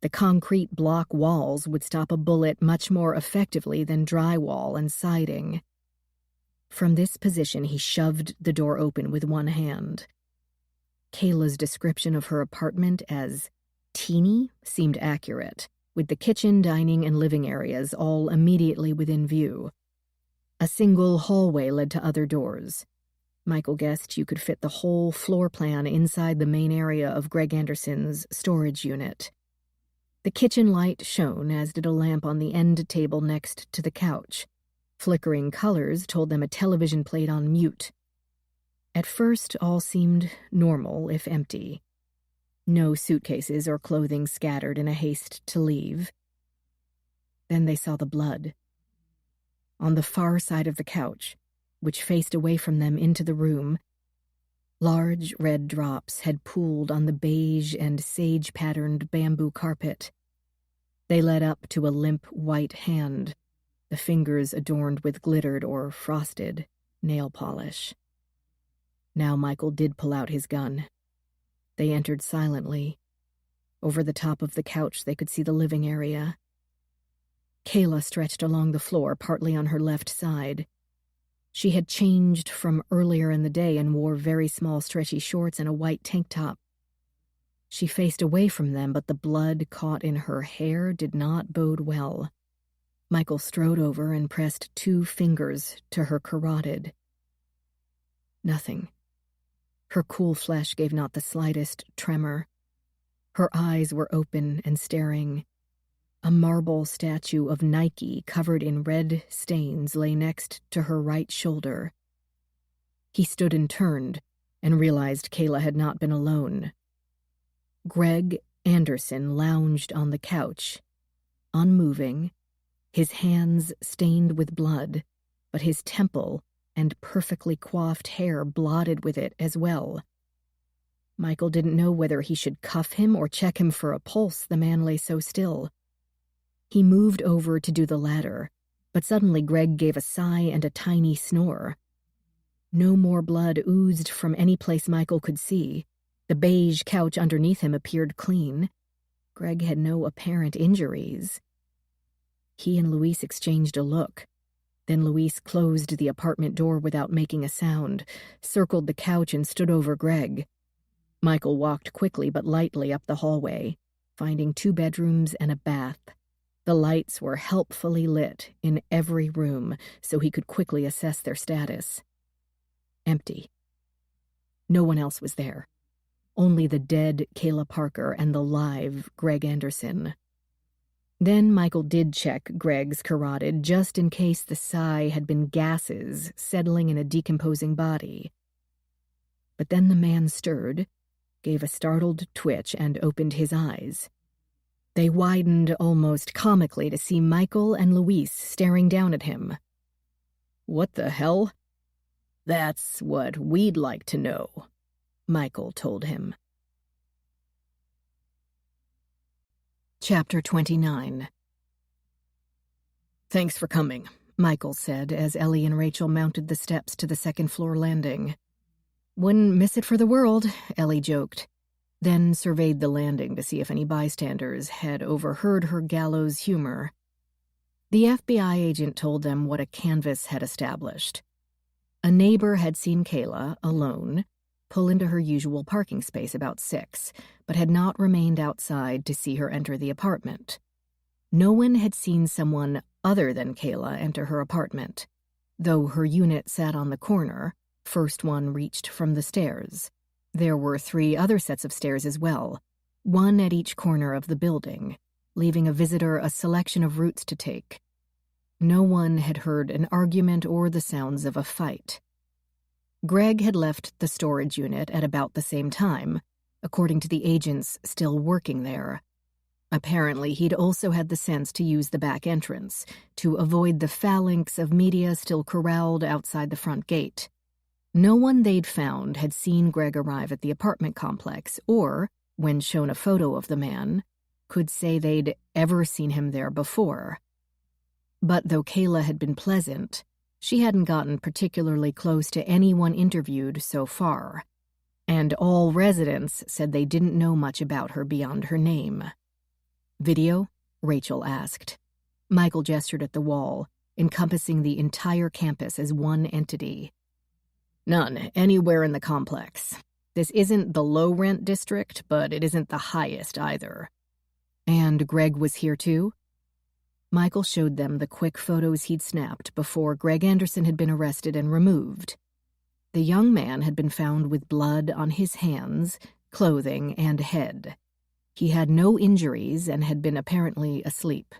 The concrete block walls would stop a bullet much more effectively than drywall and siding. From this position, he shoved the door open with one hand. Kayla's description of her apartment as teeny seemed accurate, with the kitchen, dining, and living areas all immediately within view. A single hallway led to other doors. Michael guessed you could fit the whole floor plan inside the main area of Greg Anderson's storage unit. The kitchen light shone, as did a lamp on the end table next to the couch. Flickering colors told them a television played on mute. At first, all seemed normal, if empty. No suitcases or clothing scattered in a haste to leave. Then they saw the blood. On the far side of the couch, which faced away from them into the room, large red drops had pooled on the beige and sage-patterned bamboo carpet. They led up to a limp white hand, the fingers adorned with glittered or frosted nail polish. Now Michael did pull out his gun. They entered silently. Over the top of the couch they could see the living area. Kayla stretched along the floor, partly on her left side. She had changed from earlier in the day and wore very small stretchy shorts and a white tank top. She faced away from them, but the blood caught in her hair did not bode well. Michael strode over and pressed 2 fingers to her carotid. Nothing. Her cool flesh gave not the slightest tremor. Her eyes were open and staring. A marble statue of Nike covered in red stains lay next to her right shoulder. He stood and turned and realized Kayla had not been alone. Greg Anderson lounged on the couch, unmoving, his hands stained with blood, but his temple and perfectly coiffed hair blotted with it as well. Michael didn't know whether he should cuff him or check him for a pulse. The man lay so still. He moved over to do the latter, but suddenly Greg gave a sigh and a tiny snore. No more blood oozed from any place Michael could see. The beige couch underneath him appeared clean. Greg had no apparent injuries. He and Luis exchanged a look. Then Luis closed the apartment door without making a sound, circled the couch and stood over Greg. Michael walked quickly but lightly up the hallway, finding 2 bedrooms and a bath. The lights were helpfully lit in every room so he could quickly assess their status. Empty. No one else was there. Only the dead Kayla Parker and the live Greg Anderson. Then Michael did check Greg's carotid just in case the sigh had been gases settling in a decomposing body. But then the man stirred, gave a startled twitch, and opened his eyes. They widened almost comically to see Michael and Luis staring down at him. "What the hell?" "That's what we'd like to know," Michael told him. Chapter 29. "Thanks for coming," Michael said as Ellie and Rachel mounted the steps to the second-floor landing. "Wouldn't miss it for the world," Ellie joked, then surveyed the landing to see if any bystanders had overheard her gallows humor. The FBI agent told them what a canvas had established. A neighbor had seen Kayla, alone, pull into her usual parking space about 6, but had not remained outside to see her enter the apartment. No one had seen someone other than Kayla enter her apartment, though her unit sat on the corner, first one reached from the stairs. There were 3 other sets of stairs as well, one at each corner of the building, leaving a visitor a selection of routes to take. No one had heard an argument or the sounds of a fight. Greg had left the storage unit at about the same time, according to the agents still working there. Apparently, he'd also had the sense to use the back entrance, to avoid the phalanx of media still corralled outside the front gate. No one they'd found had seen Greg arrive at the apartment complex or, when shown a photo of the man, could say they'd ever seen him there before. But though Kayla had been pleasant, she hadn't gotten particularly close to anyone interviewed so far, and all residents said they didn't know much about her beyond her name. "Video?" Rachel asked. Michael gestured at the wall, encompassing the entire campus as one entity. "None, anywhere in the complex. This isn't the low-rent district, but it isn't the highest either." "And Greg was here too?" Michael showed them the quick photos he'd snapped before Greg Anderson had been arrested and removed. The young man had been found with blood on his hands, clothing, and head. He had no injuries and had been apparently asleep.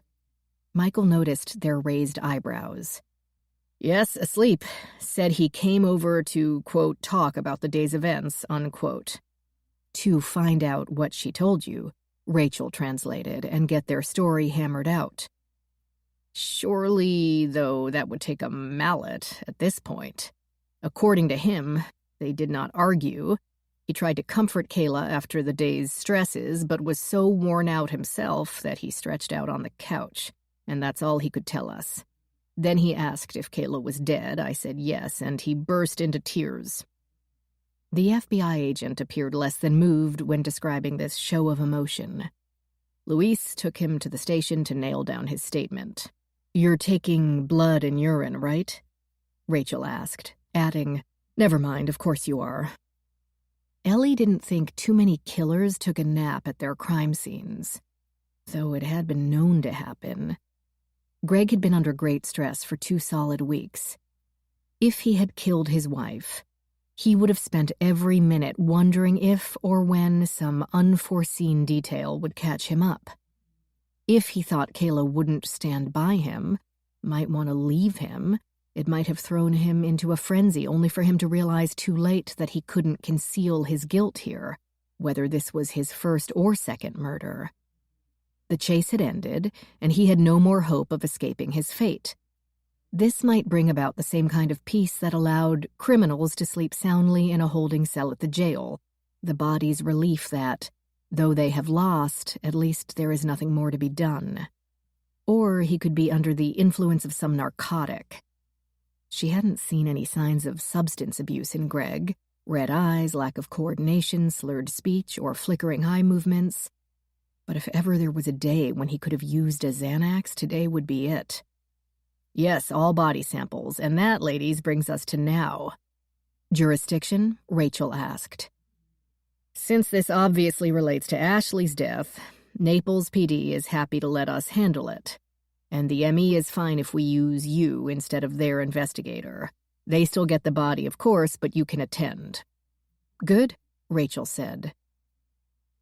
Michael noticed their raised eyebrows. "Yes, asleep. Said he came over to, quote, talk about the day's events, unquote." "To find out what she told you," Rachel translated, "and get their story hammered out." Surely, though, that would take a mallet at this point. According to him, they did not argue. He tried to comfort Kayla after the day's stresses, but was so worn out himself that he stretched out on the couch, and that's all he could tell us. Then he asked if Kayla was dead. I said yes, and he burst into tears. The FBI agent appeared less than moved when describing this show of emotion. Luis took him to the station to nail down his statement. "You're taking blood and urine, right?" Rachel asked, adding, "Never mind, of course you are." Ellie didn't think too many killers took a nap at their crime scenes, though it had been known to happen. Greg had been under great stress for 2 solid weeks. If he had killed his wife, he would have spent every minute wondering if or when some unforeseen detail would catch him up. If he thought Kayla wouldn't stand by him, might want to leave him, it might have thrown him into a frenzy only for him to realize too late that he couldn't conceal his guilt here, whether this was his first or second murder. The chase had ended, and he had no more hope of escaping his fate. This might bring about the same kind of peace that allowed criminals to sleep soundly in a holding cell at the jail, the body's relief that, though they have lost, at least there is nothing more to be done. Or he could be under the influence of some narcotic. She hadn't seen any signs of substance abuse in Greg: red eyes, lack of coordination, slurred speech, or flickering eye movements. But if ever there was a day when he could have used a Xanax, today would be it. "Yes, all body samples, and that, ladies, brings us to now." "Jurisdiction?" Rachel asked. "Since this obviously relates to Ashley's death, Naples PD is happy to let us handle it. And the ME is fine if we use you instead of their investigator. They still get the body, of course, but you can attend." "Good," Rachel said.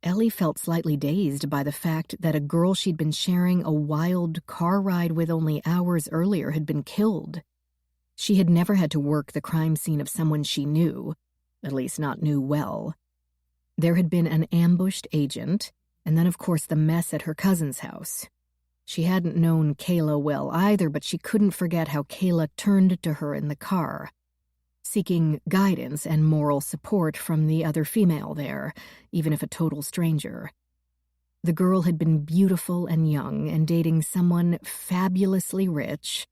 Ellie felt slightly dazed by the fact that a girl she'd been sharing a wild car ride with only hours earlier had been killed. She had never had to work the crime scene of someone she knew, at least not knew well. There had been an ambushed agent, and then of course the mess at her cousin's house. She hadn't known Kayla well either, but she couldn't forget how Kayla turned to her in the car, seeking guidance and moral support from the other female there, even if a total stranger. The girl had been beautiful and young and dating someone fabulously rich,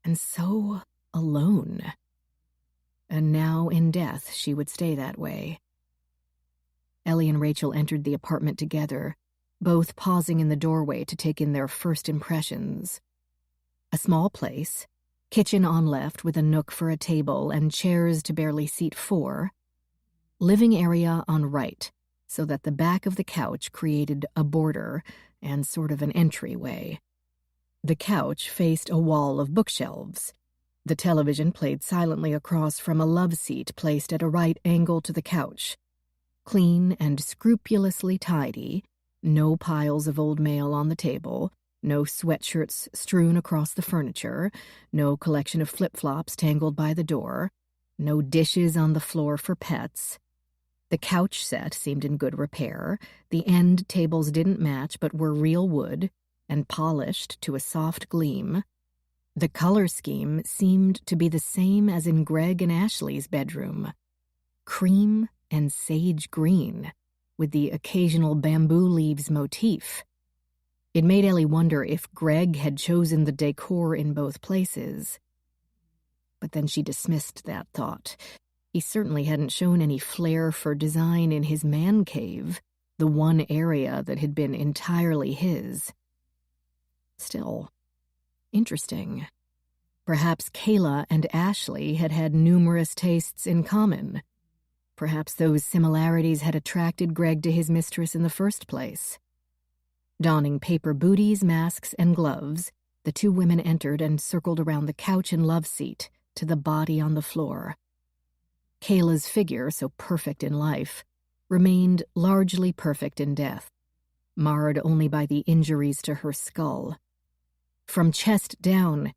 and so alone. And now in death she would stay that way. Ellie and Rachel entered the apartment together, both pausing in the doorway to take in their first impressions. A small place, kitchen on left with a nook for a table and chairs to barely seat 4, living area on right, so that the back of the couch created a border and sort of an entryway. The couch faced a wall of bookshelves. The television played silently across from a love seat placed at a right angle to the couch. Clean and scrupulously tidy, no piles of old mail on the table, no sweatshirts strewn across the furniture, no collection of flip-flops tangled by the door, no dishes on the floor for pets. The couch set seemed in good repair. The end tables didn't match but were real wood and polished to a soft gleam. The color scheme seemed to be the same as in Greg and Ashley's bedroom: cream and sage green, with the occasional bamboo leaves motif. It made Ellie wonder if Greg had chosen the decor in both places. But then she dismissed that thought. He certainly hadn't shown any flair for design in his man cave, the one area that had been entirely his. Still, interesting. Perhaps Kayla and Ashley had had numerous tastes in common. Perhaps those similarities had attracted Greg to his mistress in the first place. Donning paper booties, masks, and gloves, the two women entered and circled around the couch and love seat to the body on the floor. Kayla's figure, so perfect in life, remained largely perfect in death, marred only by the injuries to her skull. From chest down,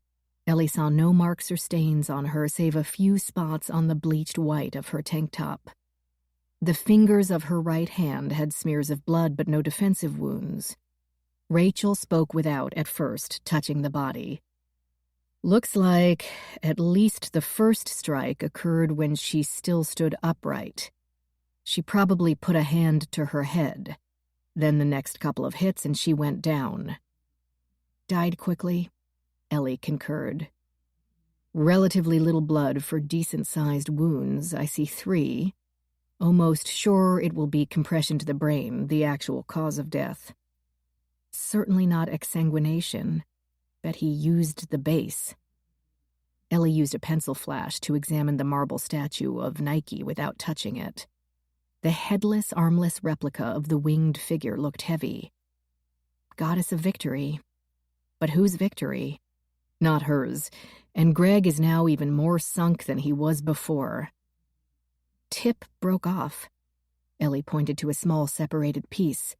Ellie saw no marks or stains on her save a few spots on the bleached white of her tank top. The fingers of her right hand had smears of blood but no defensive wounds. Rachel spoke without, at first, touching the body. "Looks like at least the first strike occurred when she still stood upright. She probably put a hand to her head. Then the next couple of hits and she went down." "Died quickly," Ellie concurred. "Relatively little blood for decent-sized wounds. I see 3. Almost sure it will be compression to the brain, the actual cause of death. Certainly not exsanguination. Bet he used the base." Ellie used a pencil flash to examine the marble statue of Nike without touching it. The headless, armless replica of the winged figure looked heavy. Goddess of victory. But whose victory? Not hers, and Greg is now even more sunk than he was before. Tip broke off. Ellie pointed to a small separated piece.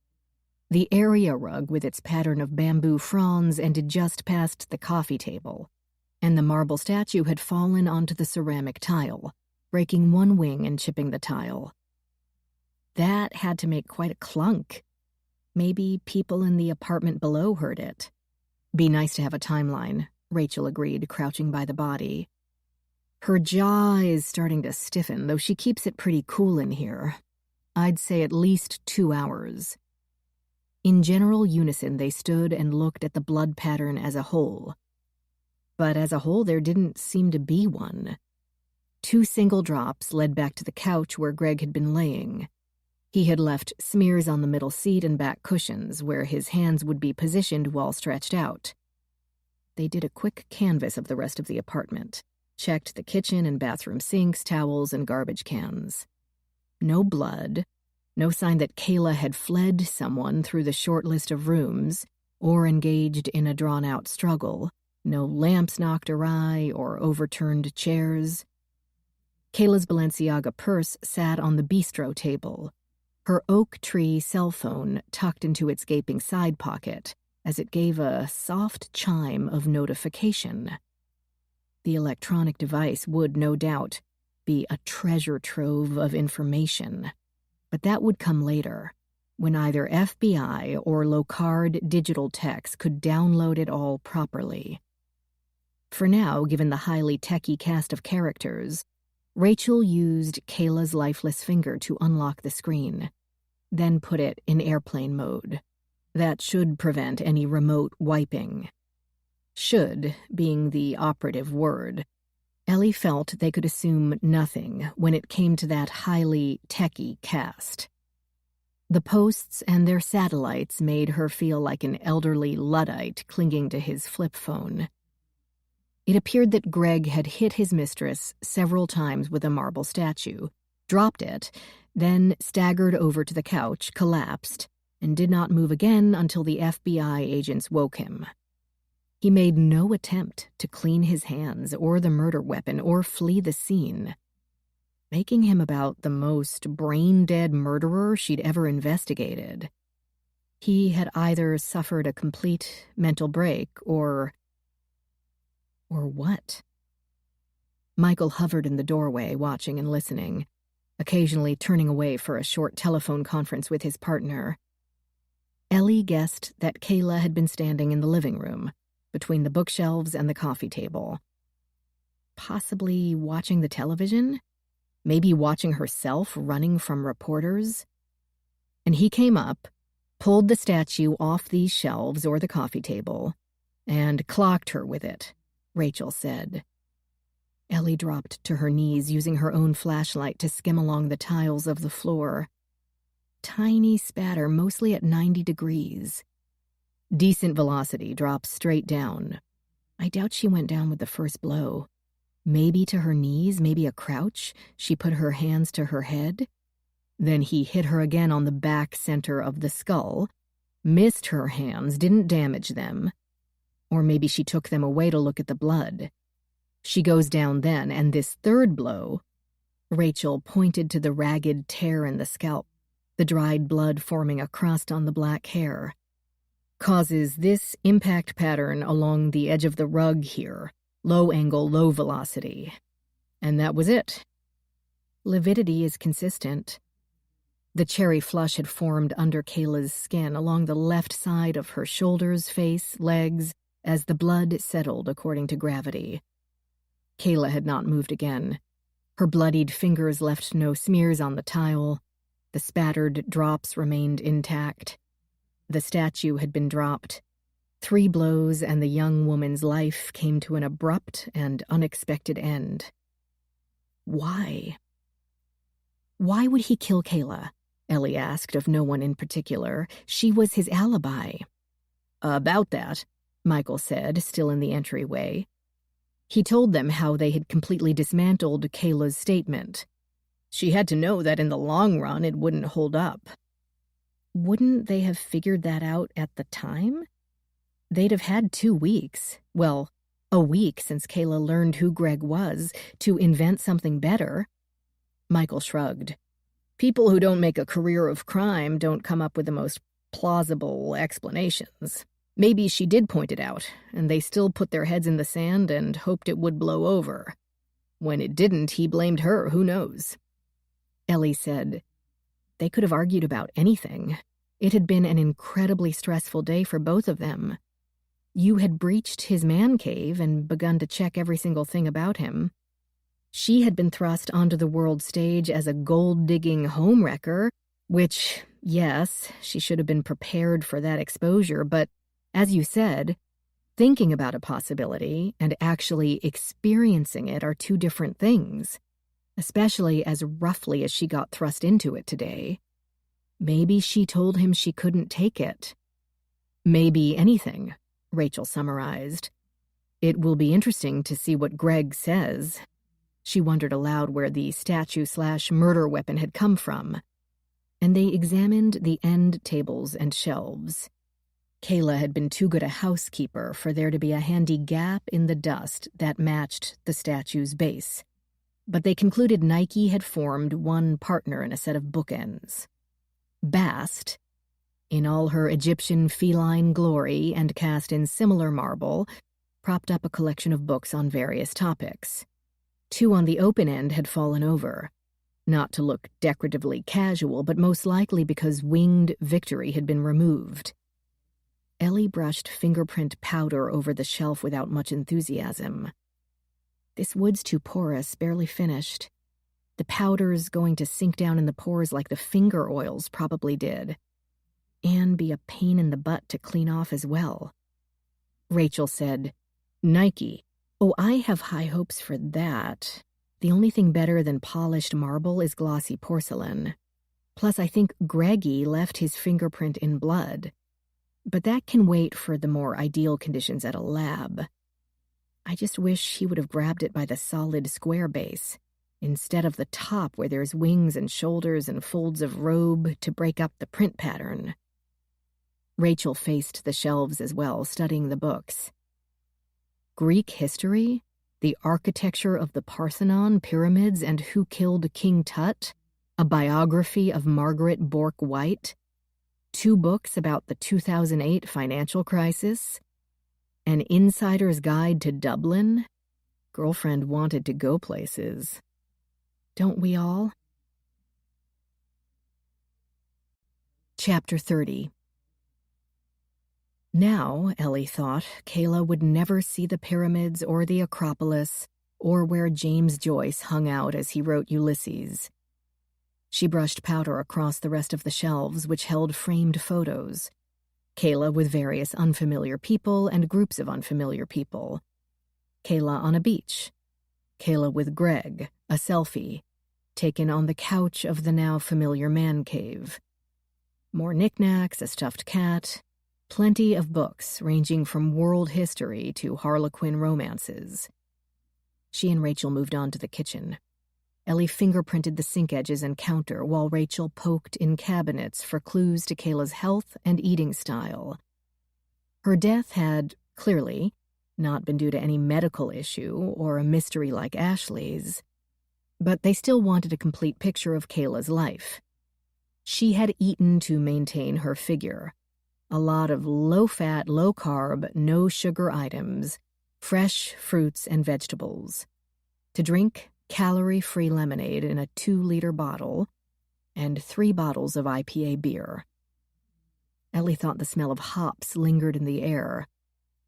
The area rug with its pattern of bamboo fronds ended just past the coffee table, and the marble statue had fallen onto the ceramic tile, breaking one wing and chipping the tile. That had to make quite a clunk. Maybe people in the apartment below heard it. Be nice to have a timeline, Rachel agreed, crouching by the body. Her jaw is starting to stiffen, though she keeps it pretty cool in here. I'd say at least 2 hours. In general unison, they stood and looked at the blood pattern as a whole. But as a whole, there didn't seem to be one. 2 single drops led back to the couch where Greg had been laying. He had left smears on the middle seat and back cushions, where his hands would be positioned while stretched out. They did a quick canvass of the rest of the apartment, checked the kitchen and bathroom sinks, towels, and garbage cans. No blood. No sign that Kayla had fled someone through the short list of rooms or engaged in a drawn-out struggle. No lamps knocked awry or overturned chairs. Kayla's Balenciaga purse sat on the bistro table, her oak tree cell phone tucked into its gaping side pocket as it gave a soft chime of notification. The electronic device would, no doubt, be a treasure trove of information. But that would come later, when either FBI or Locard digital techs could download it all properly. For now, given the highly techy cast of characters, Rachel used Kayla's lifeless finger to unlock the screen, then put it in airplane mode. That should prevent any remote wiping. Should being the operative word. Ellie felt they could assume nothing when it came to that highly techy cast. The posts and their satellites made her feel like an elderly Luddite clinging to his flip phone. It appeared that Greg had hit his mistress several times with a marble statue, dropped it, then staggered over to the couch, collapsed, and did not move again until the FBI agents woke him. He made no attempt to clean his hands or the murder weapon or flee the scene, making him about the most brain-dead murderer she'd ever investigated. He had either suffered a complete mental break or what? Michael hovered in the doorway, watching and listening, occasionally turning away for a short telephone conference with his partner. Ellie guessed that Kayla had been standing in the living room, between the bookshelves and the coffee table. Possibly watching the television? Maybe watching herself running from reporters? And he came up, pulled the statue off these shelves or the coffee table, and clocked her with it, Rachel said. Ellie dropped to her knees, using her own flashlight to skim along the tiles of the floor. Tiny spatter, mostly at 90 degrees. Decent velocity, drops straight down. I doubt she went down with the first blow. Maybe to her knees, maybe a crouch. She put her hands to her head. Then he hit her again on the back center of the skull, missed her hands, didn't damage them. Or maybe she took them away to look at the blood. She goes down then, and this third blow, Rachel pointed to the ragged tear in the scalp, the dried blood forming a crust on the black hair, causes this impact pattern along the edge of the rug here, low angle, low velocity. And that was it. Lividity is consistent. The cherry flush had formed under Kayla's skin along the left side of her shoulders, face, legs, as the blood settled according to gravity. Kayla had not moved again. Her bloodied fingers left no smears on the tile. The spattered drops remained intact. The statue had been dropped. 3 blows and the young woman's life came to an abrupt and unexpected end. Why? Why would he kill Kayla? Ellie asked of no one in particular. She was his alibi. About that, Michael said, still in the entryway. He told them how they had completely dismantled Kayla's statement. She had to know that in the long run it wouldn't hold up. Wouldn't they have figured that out at the time? They'd have had 2 weeks, well, a week since Kayla learned who Greg was, to invent something better. Michael shrugged. People who don't make a career of crime don't come up with the most plausible explanations. Maybe she did point it out, and they still put their heads in the sand and hoped it would blow over. When it didn't, he blamed her, who knows? Ellie said, they could have argued about anything. It had been an incredibly stressful day for both of them. You had breached his man cave and begun to check every single thing about him. She had been thrust onto the world stage as a gold-digging homewrecker, which, yes, she should have been prepared for that exposure, but as you said, thinking about a possibility and actually experiencing it are 2 different things, especially as roughly as she got thrust into it today. Maybe she told him she couldn't take it. Maybe anything, Rachel summarized. It will be interesting to see what Greg says. She wondered aloud where the statue/murder weapon had come from, and they examined the end tables and shelves. Kayla had been too good a housekeeper for there to be a handy gap in the dust that matched the statue's base, but they concluded Nike had formed one partner in a set of bookends. Bast, in all her Egyptian feline glory and cast in similar marble, propped up a collection of books on various topics. 2 on the open end had fallen over, not to look decoratively casual, but most likely because winged victory had been removed. Ellie brushed fingerprint powder over the shelf without much enthusiasm. This wood's too porous, barely finished. The powder's going to sink down in the pores like the finger oils probably did, and be a pain in the butt to clean off as well. Rachel said, Nike. Oh, I have high hopes for that. The only thing better than polished marble is glossy porcelain. Plus, I think Greggy left his fingerprint in blood. But that can wait for the more ideal conditions at a lab. I just wish he would have grabbed it by the solid square base, instead of the top where there's wings and shoulders and folds of robe to break up the print pattern. Rachel faced the shelves as well, studying the books. Greek history, the architecture of the Parthenon, pyramids, and who killed King Tut, a biography of Margaret Bourke-White, 2 books about the 2008 financial crisis, an insider's guide to Dublin. Girlfriend wanted to go places. Don't we all? Chapter 30. Now, Ellie thought, Kayla would never see the pyramids or the Acropolis or where James Joyce hung out as he wrote Ulysses. She brushed powder across the rest of the shelves, which held framed photos. Kayla with various unfamiliar people and groups of unfamiliar people. Kayla on a beach. Kayla with Greg, a selfie, taken on the couch of the now familiar man cave. More knickknacks, a stuffed cat, plenty of books ranging from world history to Harlequin romances. She and Rachel moved on to the kitchen. Ellie fingerprinted the sink edges and counter while Rachel poked in cabinets for clues to Kayla's health and eating style. Her death had, clearly, not been due to any medical issue or a mystery like Ashley's, but they still wanted a complete picture of Kayla's life. She had eaten to maintain her figure. A lot of low-fat, low-carb, no-sugar items, fresh fruits and vegetables. To drink, calorie-free lemonade in a 2-liter bottle, and 3 bottles of IPA beer. Ellie thought the smell of hops lingered in the air,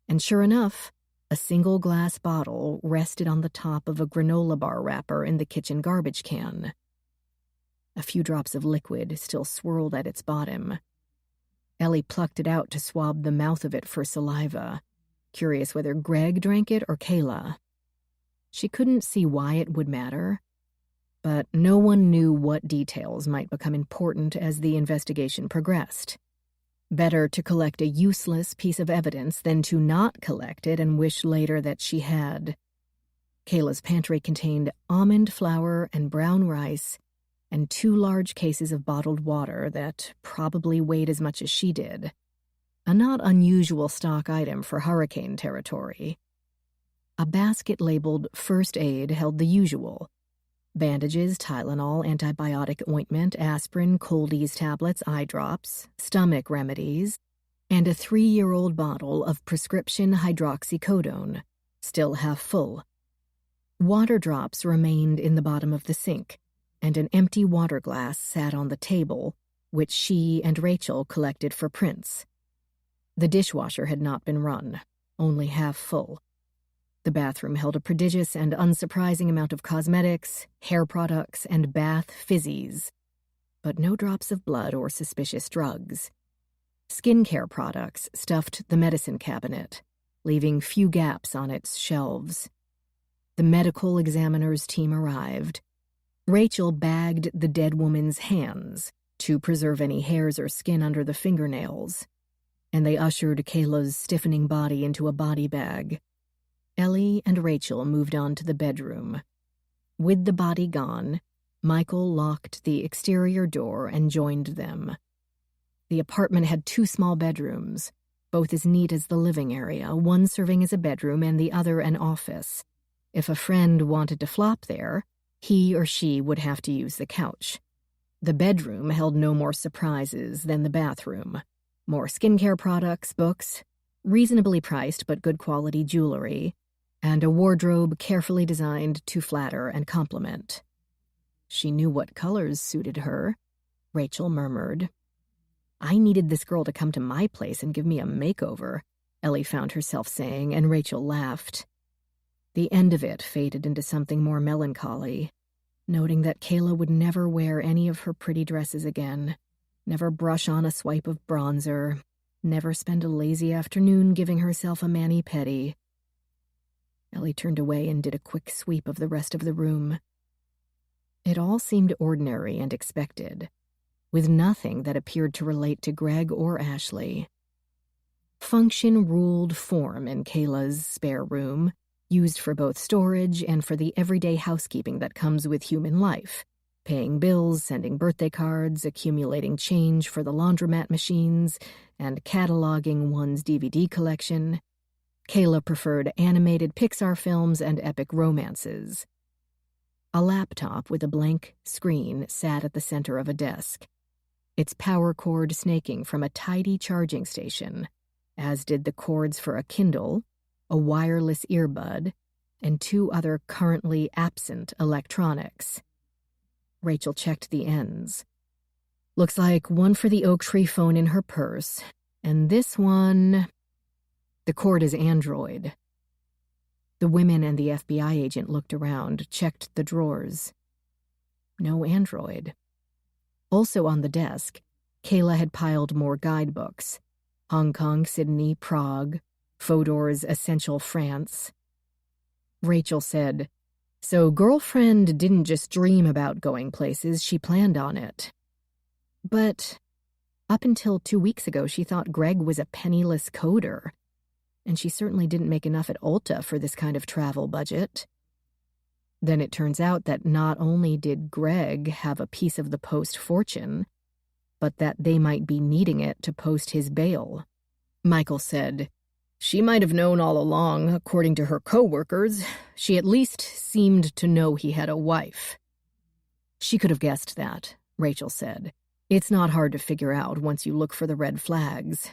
and sure enough, a single glass bottle rested on the top of a granola bar wrapper in the kitchen garbage can. A few drops of liquid still swirled at its bottom. Ellie plucked it out to swab the mouth of it for saliva, curious whether Greg drank it or Kayla. She couldn't see why it would matter, but no one knew what details might become important as the investigation progressed. Better to collect a useless piece of evidence than to not collect it and wish later that she had. Kayla's pantry contained almond flour and brown rice and 2 large cases of bottled water that probably weighed as much as she did. A not unusual stock item for hurricane territory. A basket labeled first aid held the usual: bandages, Tylenol, antibiotic ointment, aspirin, cold ease tablets, eye drops, stomach remedies, and a 3-year-old bottle of prescription hydroxycodone, still half full. Water drops remained in the bottom of the sink, and an empty water glass sat on the table, which she and Rachel collected for Prince. The dishwasher had not been run, only half full. The bathroom held a prodigious and unsurprising amount of cosmetics, hair products, and bath fizzies, but no drops of blood or suspicious drugs. Skincare products stuffed the medicine cabinet, leaving few gaps on its shelves. The medical examiner's team arrived. Rachel bagged the dead woman's hands to preserve any hairs or skin under the fingernails, and they ushered Kayla's stiffening body into a body bag. Ellie and Rachel moved on to the bedroom. With the body gone, Michael locked the exterior door and joined them. The apartment had 2 small bedrooms, both as neat as the living area, one serving as a bedroom and the other an office. If a friend wanted to flop there, he or she would have to use the couch. The bedroom held no more surprises than the bathroom. More skincare products, books, reasonably priced but good quality jewelry, and a wardrobe carefully designed to flatter and compliment. She knew what colors suited her, Rachel murmured. I needed this girl to come to my place and give me a makeover, Ellie found herself saying, and Rachel laughed. The end of it faded into something more melancholy, noting that Kayla would never wear any of her pretty dresses again, never brush on a swipe of bronzer, never spend a lazy afternoon giving herself a mani-pedi. Ellie turned away and did a quick sweep of the rest of the room. It all seemed ordinary and expected, with nothing that appeared to relate to Greg or Ashley. Function ruled form in Kayla's spare room, used for both storage and for the everyday housekeeping that comes with human life, paying bills, sending birthday cards, accumulating change for the laundromat machines, and cataloging one's DVD collection. Kayla preferred animated Pixar films and epic romances. A laptop with a blank screen sat at the center of a desk, its power cord snaking from a tidy charging station, as did the cords for a Kindle, a wireless earbud, and 2 other currently absent electronics. Rachel checked the ends. Looks like one for the oak tree phone in her purse, and this one... The cord is Android. The women and the FBI agent looked around, checked the drawers. No Android. Also on the desk, Kayla had piled more guidebooks. Hong Kong, Sydney, Prague, Fodor's Essential France. Rachel said, "So girlfriend didn't just dream about going places, she planned on it. But up until 2 weeks ago, she thought Greg was a penniless coder, and she certainly didn't make enough at Ulta for this kind of travel budget." Then it turns out that not only did Greg have a piece of the Post fortune, but that they might be needing it to post his bail. Michael said, "She might have known all along, according to her co-workers. She at least seemed to know he had a wife." "She could have guessed that," Rachel said. "It's not hard to figure out once you look for the red flags.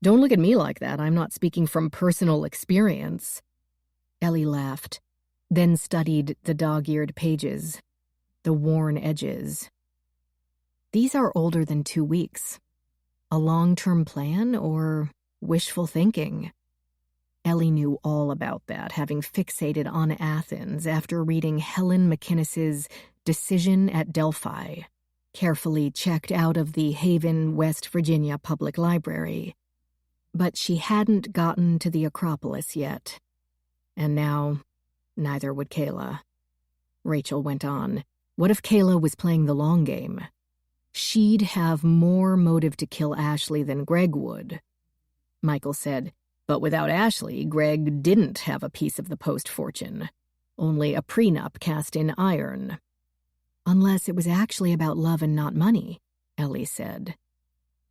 Don't look at me like that. I'm not speaking from personal experience." Ellie laughed, then studied the dog-eared pages, the worn edges. These are older than 2 weeks. A long-term plan or wishful thinking? Ellie knew all about that, having fixated on Athens after reading Helen McInnes's Decision at Delphi, carefully checked out of the Haven, West Virginia Public Library. But she hadn't gotten to the Acropolis yet. And now, neither would Kayla. Rachel went on. What if Kayla was playing the long game? She'd have more motive to kill Ashley than Greg would. Michael said, but without Ashley, Greg didn't have a piece of the Post fortune. Only a prenup cast in iron. Unless it was actually about love and not money, Ellie said.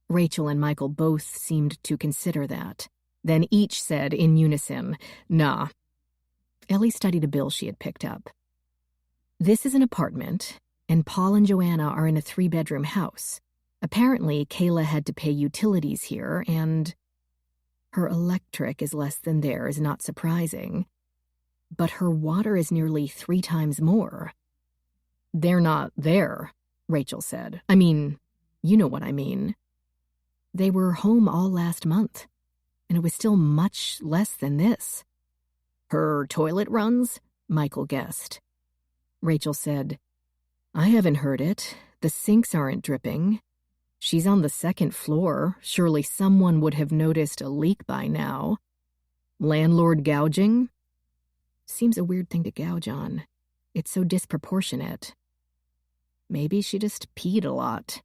Rachel and Michael both seemed to consider that. Then each said in unison, nah. Ellie studied a bill she had picked up. This is an apartment, and Paul and Joanna are in a 3-bedroom house. Apparently, Kayla had to pay utilities here, and her electric is less than theirs, not surprising. But her water is nearly 3 times more. They're not there, Rachel said. I mean, you know what I mean. They were home all last month, and it was still much less than this. Her toilet runs? Michael guessed. Rachel said, I haven't heard it. The sinks aren't dripping. She's on the 2nd floor. Surely someone would have noticed a leak by now. Landlord gouging? Seems a weird thing to gouge on. It's so disproportionate. Maybe she just peed a lot.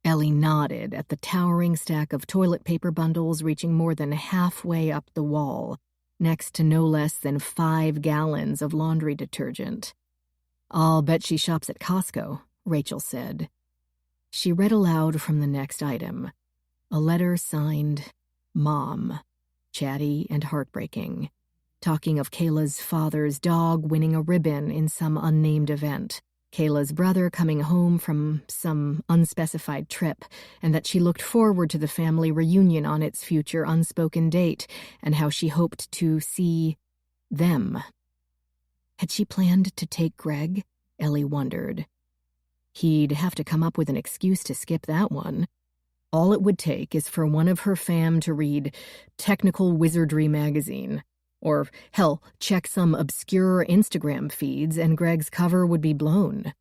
Ellie nodded at the towering stack of toilet paper bundles reaching more than halfway up the wall, next to no less than 5 gallons of laundry detergent. I'll bet she shops at Costco, Rachel said. She read aloud from the next item. A letter signed, Mom, chatty and heartbreaking, talking of Kayla's father's dog winning a ribbon in some unnamed event, Kayla's brother coming home from some unspecified trip, and that she looked forward to the family reunion on its future unspoken date, and how she hoped to see them. Had she planned to take Greg? Ellie wondered. He'd have to come up with an excuse to skip that one. All it would take is for one of her fam to read Technical Wizardry magazine, or, hell, check some obscure Instagram feeds and Greg's cover would be blown.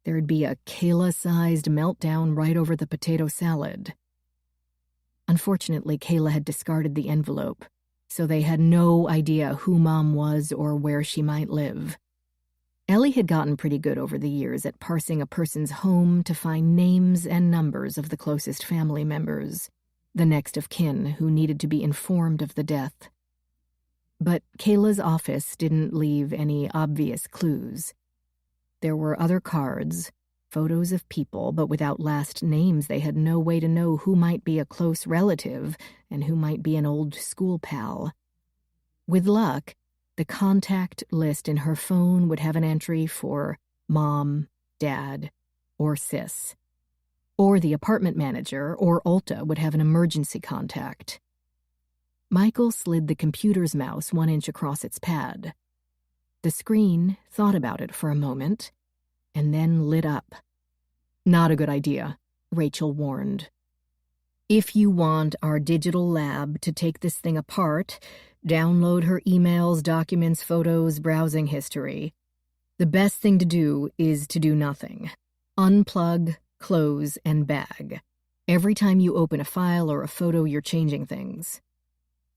There'd be a Kayla-sized meltdown right over the potato salad. Unfortunately, Kayla had discarded the envelope, so they had no idea who Mom was or where she might live. Ellie had gotten pretty good over the years at parsing a person's home to find names and numbers of the closest family members, the next of kin who needed to be informed of the death. But Kayla's office didn't leave any obvious clues. There were other cards, photos of people, but without last names they had no way to know who might be a close relative and who might be an old school pal. With luck, the contact list in her phone would have an entry for Mom, Dad, or Sis. Or the apartment manager or Ulta would have an emergency contact. Michael slid the computer's mouse 1 inch across its pad. The screen thought about it for a moment, and then lit up. Not a good idea, Rachel warned. If you want our digital lab to take this thing apart, download her emails, documents, photos, browsing history. The best thing to do is to do nothing. Unplug, close, and bag. Every time you open a file or a photo, you're changing things.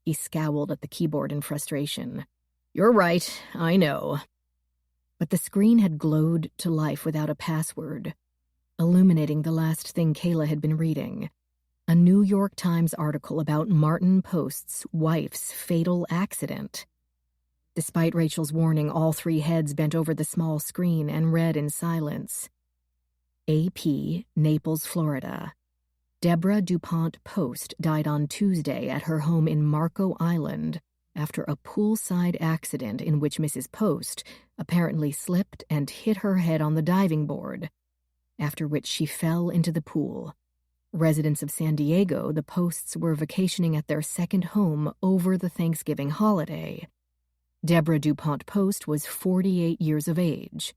He scowled at the keyboard in frustration. You're right, I know. But the screen had glowed to life without a password, illuminating the last thing Kayla had been reading. A New York Times article about Martin Post's wife's fatal accident. Despite Rachel's warning, all 3 heads bent over the small screen and read in silence. AP, Naples, Florida. Deborah DuPont Post died on Tuesday at her home in Marco Island after a poolside accident in which Mrs. Post apparently slipped and hit her head on the diving board, after which she fell into the pool. Residents of San Diego, the Posts were vacationing at their second home over the Thanksgiving holiday. Deborah DuPont Post was 48 years of age.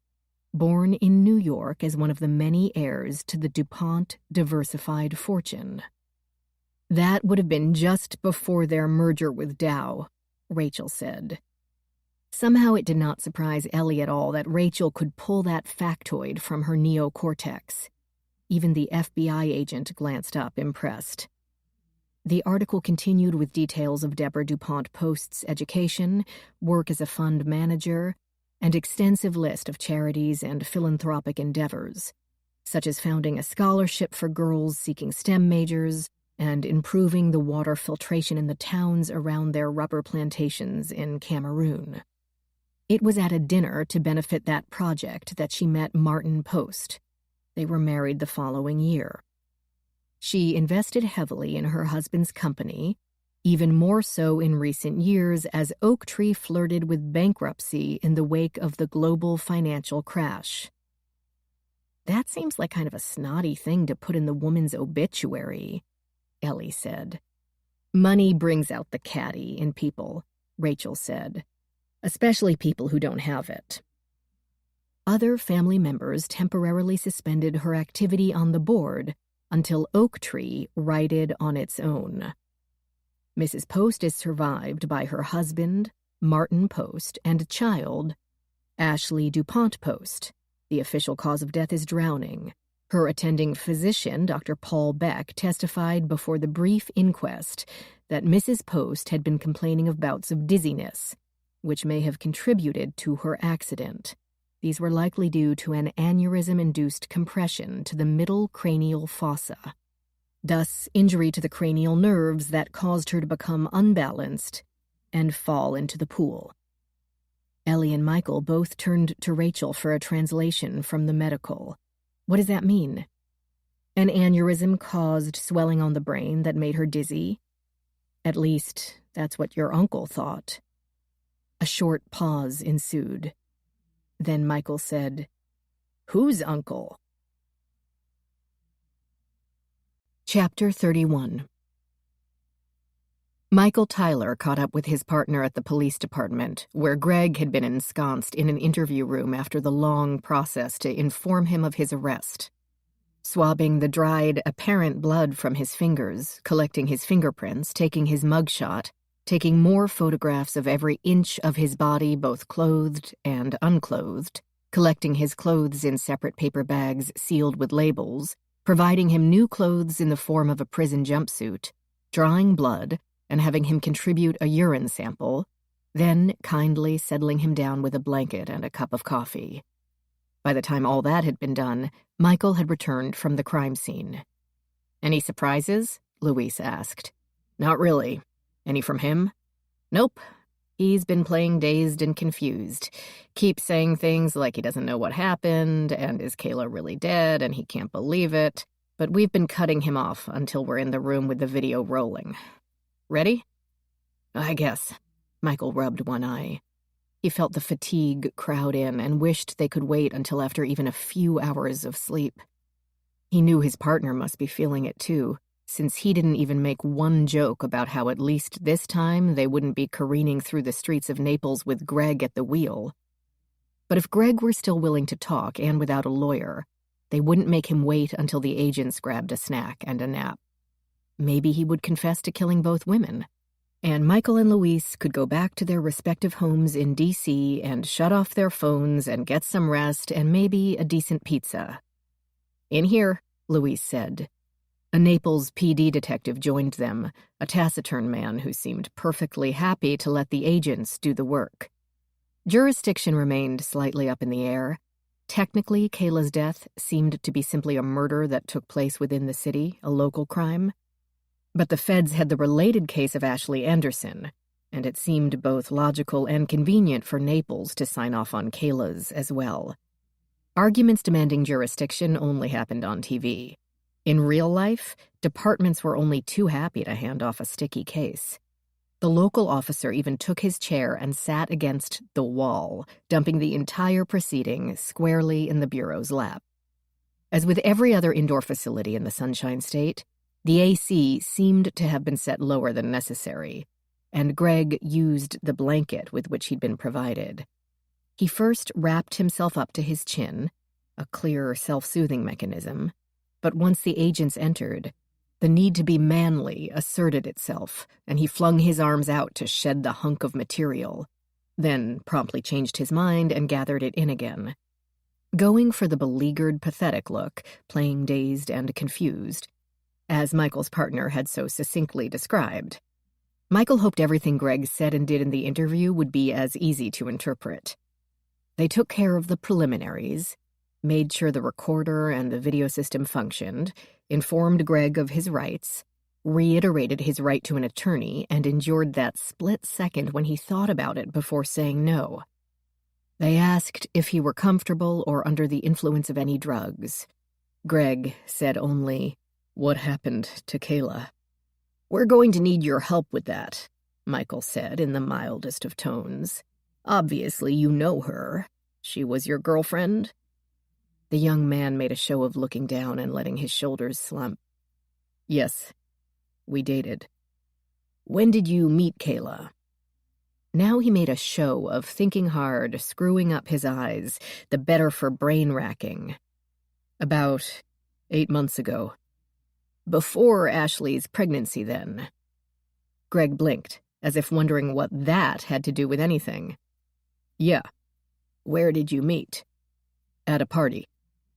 born in New York as one of the many heirs to the DuPont diversified fortune. That would have been just before their merger with Dow, Rachel said. Somehow it did not surprise Ellie at all that Rachel could pull that factoid from her neocortex. Even the FBI agent glanced up, impressed. The article continued with details of Deborah DuPont Post's education, work as a fund manager, and extensive list of charities and philanthropic endeavors, such as founding a scholarship for girls seeking STEM majors and improving the water filtration in the towns around their rubber plantations in Cameroon. It was at a dinner to benefit that project that she met Martin Post. They were married the following year. She invested heavily in her husband's company, even more so in recent years as Oaktree flirted with bankruptcy in the wake of the global financial crash. That seems like kind of a snotty thing to put in the woman's obituary, Ellie said. Money brings out the catty in people, Rachel said, especially people who don't have it. Other family members temporarily suspended her activity on the board until Oaktree righted on its own. Mrs. Post is survived by her husband, Martin Post, and child, Ashley DuPont Post. The official cause of death is drowning. Her attending physician, Dr. Paul Beck, testified before the brief inquest that Mrs. Post had been complaining of bouts of dizziness, which may have contributed to her accident. These were likely due to an aneurysm-induced compression to the middle cranial fossa, thus injury to the cranial nerves that caused her to become unbalanced and fall into the pool. Ellie and Michael both turned to Rachel for a translation from the medical. What does that mean? An aneurysm caused swelling on the brain that made her dizzy? At least, that's what your uncle thought. A short pause ensued. Then Michael said, "Whose uncle?" Chapter 31. Michael Tyler caught up with his partner at the police department, where Greg had been ensconced in an interview room after the long process to inform him of his arrest. Swabbing the dried, apparent blood from his fingers, collecting his fingerprints, taking his mugshot, taking more photographs of every inch of his body, both clothed and unclothed, collecting his clothes in separate paper bags sealed with labels, providing him new clothes in the form of a prison jumpsuit, drawing blood, and having him contribute a urine sample, then kindly settling him down with a blanket and a cup of coffee. By the time all that had been done, Michael had returned from the crime scene. "Any surprises?" Louise asked. "Not really. Any from him?" "Nope. He's been playing dazed and confused. Keeps saying things like he doesn't know what happened, and is Kayla really dead, and he can't believe it. But we've been cutting him off until we're in the room with the video rolling. Ready?" "I guess." Michael rubbed one eye. He felt the fatigue crowd in and wished they could wait until after even a few hours of sleep. He knew his partner must be feeling it too, since he didn't even make one joke about how at least this time they wouldn't be careening through the streets of Naples with Greg at the wheel. But if Greg were still willing to talk and without a lawyer, they wouldn't make him wait until the agents grabbed a snack and a nap. Maybe he would confess to killing both women, and Michael and Louise could go back to their respective homes in D.C. and shut off their phones and get some rest and maybe a decent pizza. "In here," Louise said. A Naples PD detective joined them, a taciturn man who seemed perfectly happy to let the agents do the work. Jurisdiction remained slightly up in the air. Technically, Kayla's death seemed to be simply a murder that took place within the city, a local crime. But the feds had the related case of Ashley Anderson, and it seemed both logical and convenient for Naples to sign off on Kayla's as well. Arguments demanding jurisdiction only happened on TV. In real life, departments were only too happy to hand off a sticky case. The local officer even took his chair and sat against the wall, dumping the entire proceeding squarely in the bureau's lap. As with every other indoor facility in the Sunshine State, the AC seemed to have been set lower than necessary, and Greg used the blanket with which he'd been provided. He first wrapped himself up to his chin, a clear self-soothing mechanism, but once the agents entered, the need to be manly asserted itself, and he flung his arms out to shed the hunk of material, then promptly changed his mind and gathered it in again. Going for the beleaguered, pathetic look, playing dazed and confused, as Michael's partner had so succinctly described. Michael hoped everything Greg said and did in the interview would be as easy to interpret. They took care of the preliminaries, made sure the recorder and the video system functioned, informed Greg of his rights, reiterated his right to an attorney, and endured that split second when he thought about it before saying no. They asked if he were comfortable or under the influence of any drugs. Greg said only, "What happened to Kayla?" "We're going to need your help with that," Michael said in the mildest of tones. "Obviously you know her. She was your girlfriend?" The young man made a show of looking down and letting his shoulders slump. "Yes, we dated." "When did you meet Kayla?" Now he made a show of thinking hard, screwing up his eyes, the better for brain-racking. "About 8 months ago." "Before Ashley's pregnancy, then?" Greg blinked, as if wondering what that had to do with anything. "Yeah." "Where did you meet?" "At a party.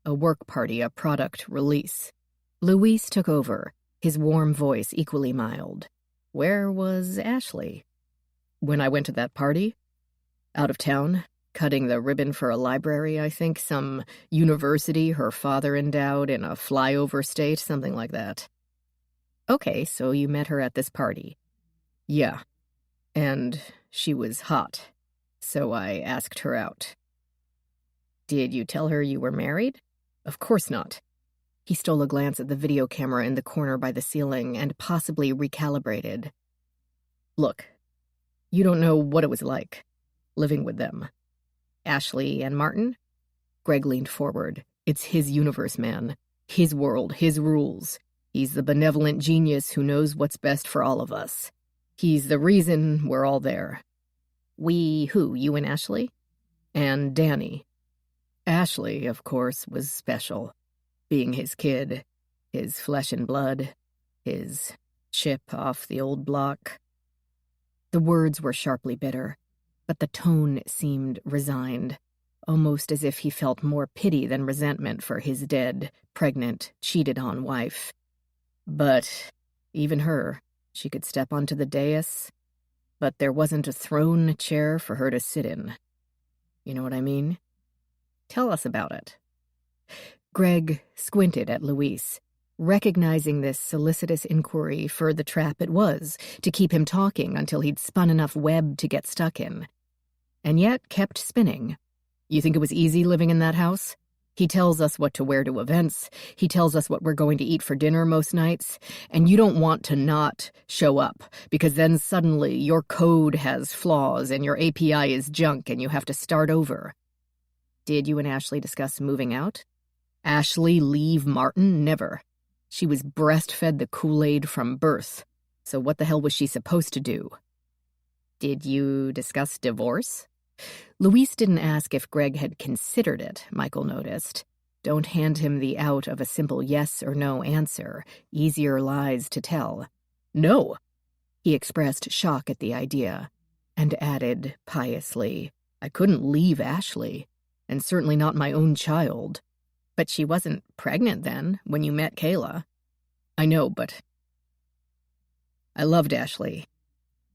A work party, a product release." Luis took over, his warm voice equally mild. "Where was Ashley?" "When I went to that party? Out of town, cutting the ribbon for a library, I think, some university her father endowed in a flyover state, something like that." "Okay, so you met her at this party." "Yeah, and she was hot, so I asked her out." "Did you tell her you were married?" "Of course not." He stole a glance at the video camera in the corner by the ceiling and possibly recalibrated. "Look, you don't know what it was like, living with them." "Ashley and Martin?" Greg leaned forward. "It's his universe, man. His world, his rules. He's the benevolent genius who knows what's best for all of us. He's the reason we're all there." "We who, you and Ashley?" "And Danny. Ashley, of course, was special. Being his kid, his flesh and blood, his chip off the old block." The words were sharply bitter, but the tone seemed resigned, almost as if he felt more pity than resentment for his dead, pregnant, cheated-on wife. But even her, she could step onto the dais, but there wasn't a throne chair for her to sit in. You know what I mean? "Tell us about it." Greg squinted at Luis, recognizing this solicitous inquiry for the trap it was to keep him talking until he'd spun enough web to get stuck in. And yet kept spinning. "You think it was easy living in that house? He tells us what to wear to events, he tells us what we're going to eat for dinner most nights, and you don't want to not show up, because then suddenly your code has flaws and your API is junk and you have to start over." "Did you and Ashley discuss moving out?" "Ashley leave Martin? Never. She was breastfed the Kool-Aid from birth, so what the hell was she supposed to do?" "Did you discuss divorce?" Luis didn't ask if Greg had considered it, Michael noticed. Don't hand him the out of a simple yes or no answer. Easier lies to tell. "No." He expressed shock at the idea, and added piously, "I couldn't leave Ashley, and certainly not my own child." "But she wasn't pregnant then, when you met Kayla." "I know, but I loved Ashley,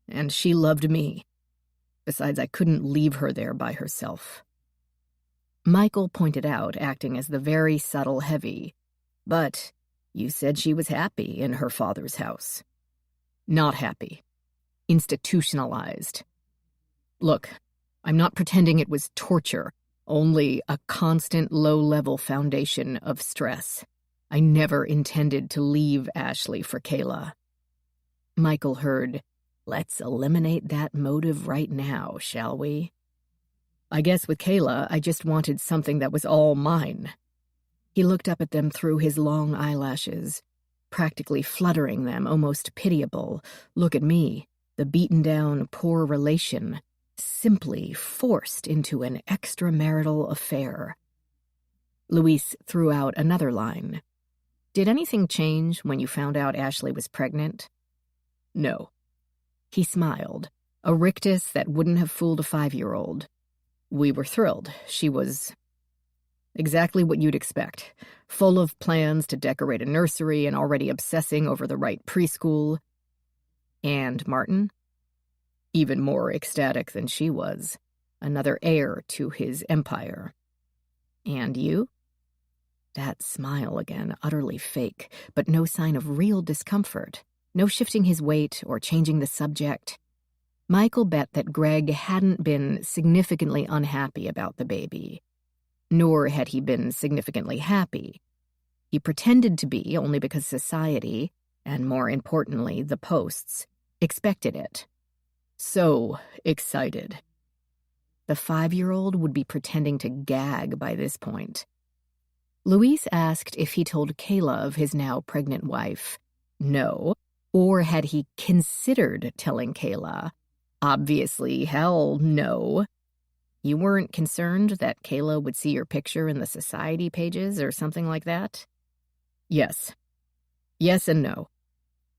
and she loved me. Besides, I couldn't leave her there by herself." Michael pointed out, acting as the very subtle heavy, "But you said she was happy in her father's house." "Not happy. Institutionalized. Look, I'm not pretending it was torture. Only a constant low-level foundation of stress. I never intended to leave Ashley for Kayla." Michael heard, "Let's eliminate that motive right now, shall we?" "I guess with Kayla, I just wanted something that was all mine." He looked up at them through his long eyelashes, practically fluttering them, almost pitiable. "Look at me, the beaten-down, poor relation, simply forced into an extramarital affair. Luis threw out another line. Did anything change when you found out Ashley was pregnant? No. He smiled, a rictus that wouldn't have fooled a 5-year-old. We were thrilled. She was exactly what you'd expect, full of plans to decorate a nursery and already obsessing over the right preschool. And Martin? Even more ecstatic than she was, another heir to his empire. And you? That smile again, utterly fake, but no sign of real discomfort, no shifting his weight or changing the subject. Michael bet that Greg hadn't been significantly unhappy about the baby, nor had he been significantly happy. He pretended to be only because society, and more importantly, the posts, expected it. So excited. The 5-year-old would be pretending to gag by this point. Luis asked if he told Kayla of his now pregnant wife. No. Or had he considered telling Kayla? Obviously, hell no. You weren't concerned that Kayla would see your picture in the society pages or something like that? Yes. Yes and no.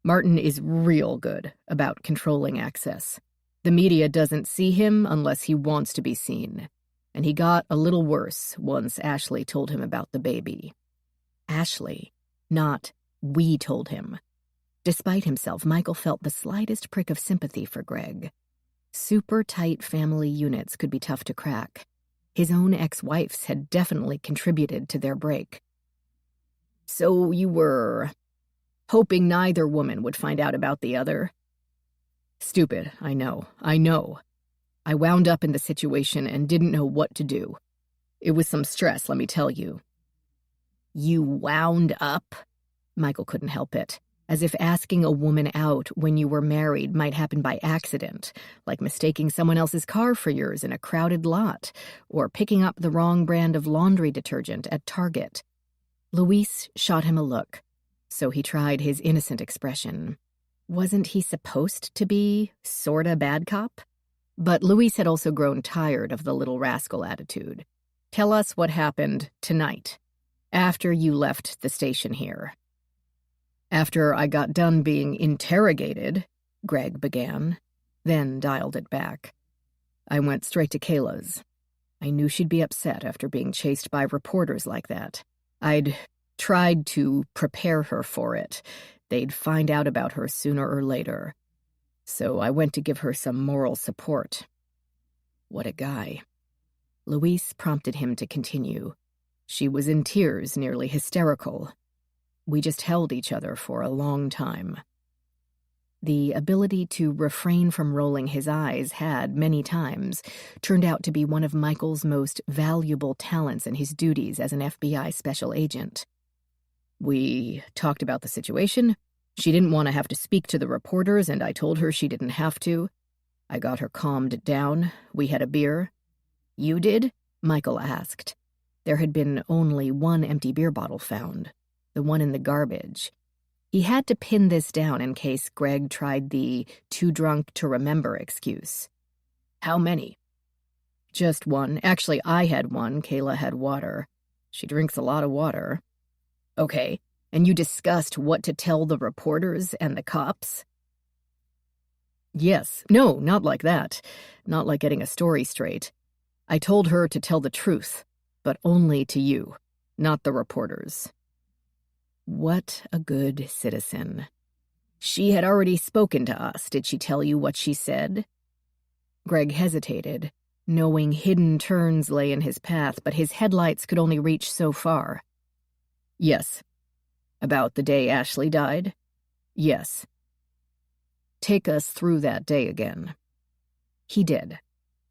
Martin is real good about controlling access. The media doesn't see him unless he wants to be seen. And he got a little worse once Ashley told him about the baby. Ashley, not we told him. Despite himself, Michael felt the slightest prick of sympathy for Greg. Super tight family units could be tough to crack. His own ex-wives had definitely contributed to their break. So you were hoping neither woman would find out about the other? Stupid, I know. I wound up in the situation and didn't know what to do. It was some stress, let me tell you. You wound up? Michael couldn't help it, as if asking a woman out when you were married might happen by accident, like mistaking someone else's car for yours in a crowded lot, or picking up the wrong brand of laundry detergent at Target. Luis shot him a look, so he tried his innocent expression. Wasn't he supposed to be sorta bad cop? But Luis had also grown tired of the little rascal attitude. Tell us what happened tonight, after you left the station here. After I got done being interrogated, Greg began, then dialed it back. I went straight to Kayla's. I knew she'd be upset after being chased by reporters like that. I'd tried to prepare her for it. They'd find out about her sooner or later. So I went to give her some moral support. What a guy. Luis prompted him to continue. She was in tears, nearly hysterical. We just held each other for a long time. The ability to refrain from rolling his eyes had, many times, turned out to be one of Michael's most valuable talents in his duties as an FBI special agent. We talked about the situation. She didn't want to have to speak to the reporters, and I told her she didn't have to. I got her calmed down. We had a beer. You did? Michael asked. There had been only one empty beer bottle found, the one in the garbage. He had to pin this down in case Greg tried the too drunk to remember excuse. How many? Just one. Actually, I had one. Kayla had water. She drinks a lot of water. Okay. And you discussed what to tell the reporters and the cops? Yes. No, not like that. Not like getting a story straight. I told her to tell the truth, but only to you, not the reporters. What a good citizen. She had already spoken to us. Did she tell you what she said? Greg hesitated, knowing hidden turns lay in his path, but his headlights could only reach so far. Yes. About the day Ashley died? Yes. Take us through that day again. He did.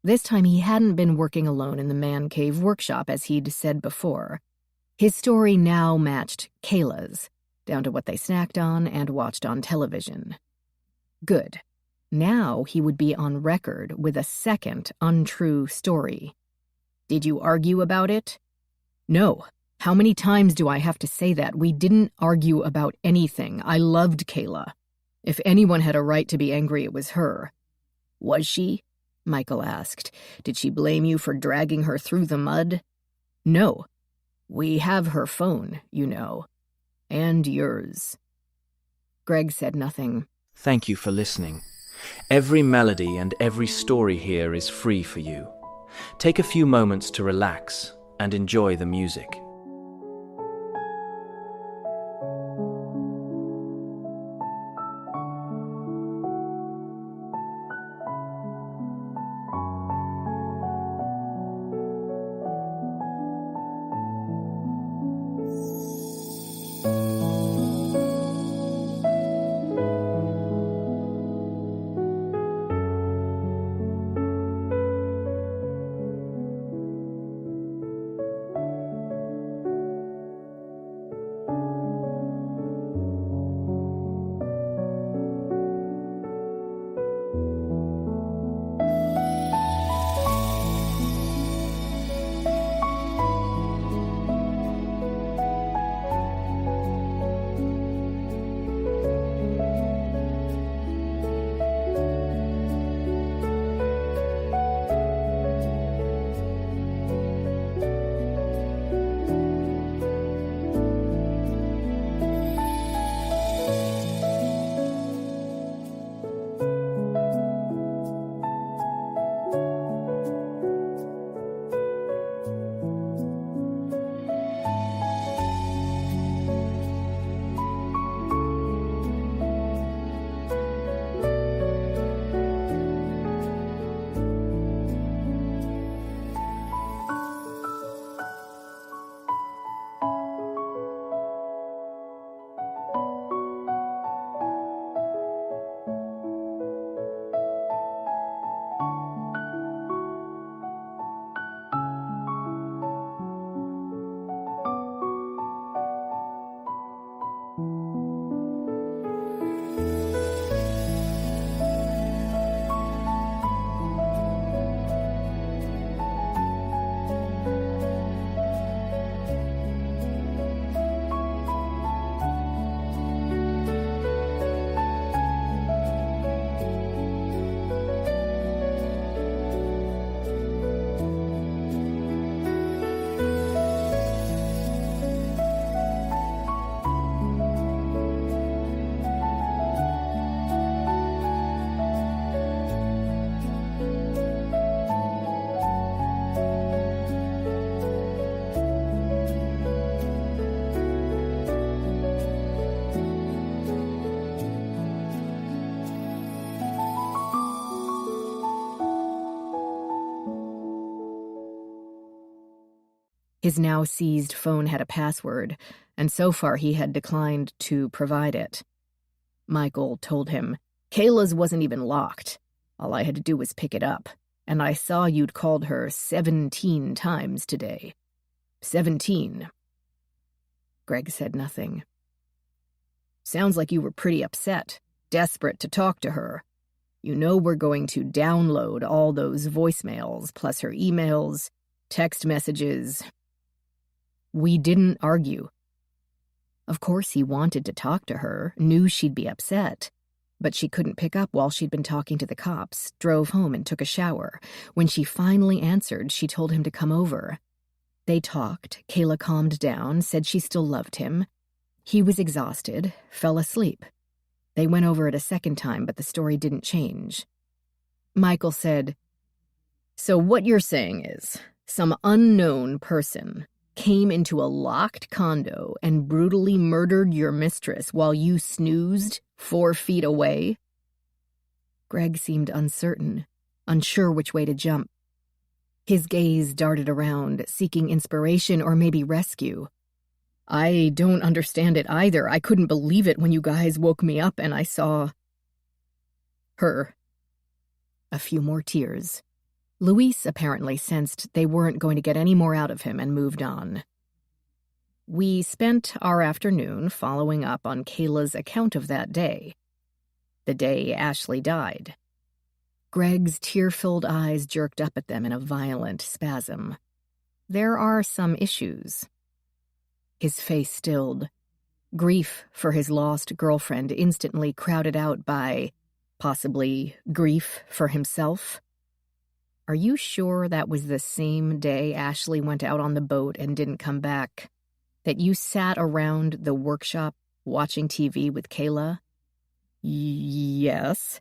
This time he hadn't been working alone in the man cave workshop as he'd said before. His story now matched Kayla's, down to what they snacked on and watched on television. Good. Now he would be on record with a second untrue story. Did you argue about it? No. How many times do I have to say that? We didn't argue about anything. I loved Kayla. If anyone had a right to be angry, it was her. Was she? Michael asked. "Did she blame you for dragging her through the mud?" "No. We have her phone, you know. And yours." Greg said nothing. Thank you for listening. Every melody and every story here is free for you. Take a few moments to relax and enjoy the music. His now seized phone had a password, and so far he had declined to provide it. Michael told him, "Kayla's wasn't even locked. All I had to do was pick it up, and I saw you'd called her 17 times today. 17. Greg said nothing. "Sounds like you were pretty upset, desperate to talk to her. You know we're going to download all those voicemails, plus her emails, text messages." We didn't argue. Of course he wanted to talk to her, knew she'd be upset, but she couldn't pick up while she'd been talking to the cops, drove home and took a shower. When she finally answered, she told him to come over. They talked, Kayla calmed down, said she still loved him. He was exhausted, fell asleep. They went over it a second time, but the story didn't change. Michael said, "So what you're saying is, some unknown person came into a locked condo and brutally murdered your mistress while you snoozed 4 feet away?" Greg seemed uncertain, unsure which way to jump. His gaze darted around, seeking inspiration or maybe rescue. "I don't understand it either. I couldn't believe it when you guys woke me up and I saw her." A few more tears. Luis apparently sensed they weren't going to get any more out of him and moved on. We spent our afternoon following up on Kayla's account of that day. The day Ashley died. Greg's tear-filled eyes jerked up at them in a violent spasm. There are some issues. His face stilled. Grief for his lost girlfriend instantly crowded out by, possibly, grief for himself. Are you sure that was the same day Ashley went out on the boat and didn't come back? That you sat around the workshop watching TV with Kayla? Yes.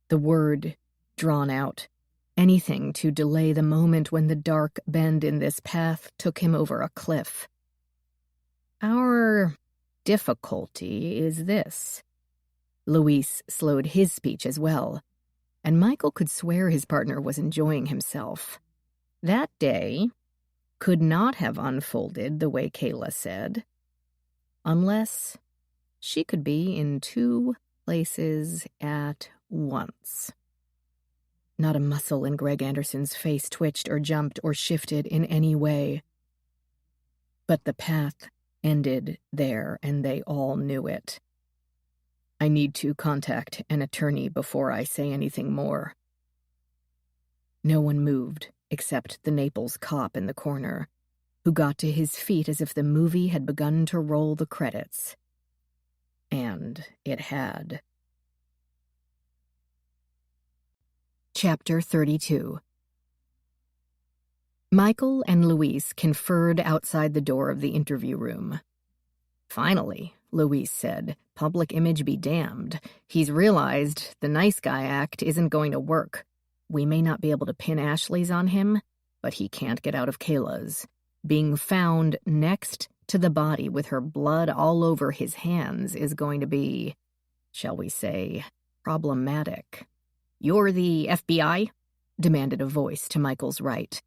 The word drawn out. Anything to delay the moment when the dark bend in this path took him over a cliff. Our difficulty is this. Luis slowed his speech as well, and Michael could swear his partner was enjoying himself. That day could not have unfolded the way Kayla said, unless she could be in two places at once. Not a muscle in Greg Anderson's face twitched or jumped or shifted in any way. But the path ended there, and they all knew it. I need to contact an attorney before I say anything more. No one moved except the Naples cop in the corner, who got to his feet as if the movie had begun to roll the credits. And it had. Chapter 32. Michael and Luis conferred outside the door of the interview room. Finally, Luis said, public image be damned. He's realized the nice guy act isn't going to work. We may not be able to pin Ashley's on him, but he can't get out of Kayla's. Being found next to the body with her blood all over his hands is going to be, shall we say, problematic. You're the FBI? Demanded a voice to Michael's right.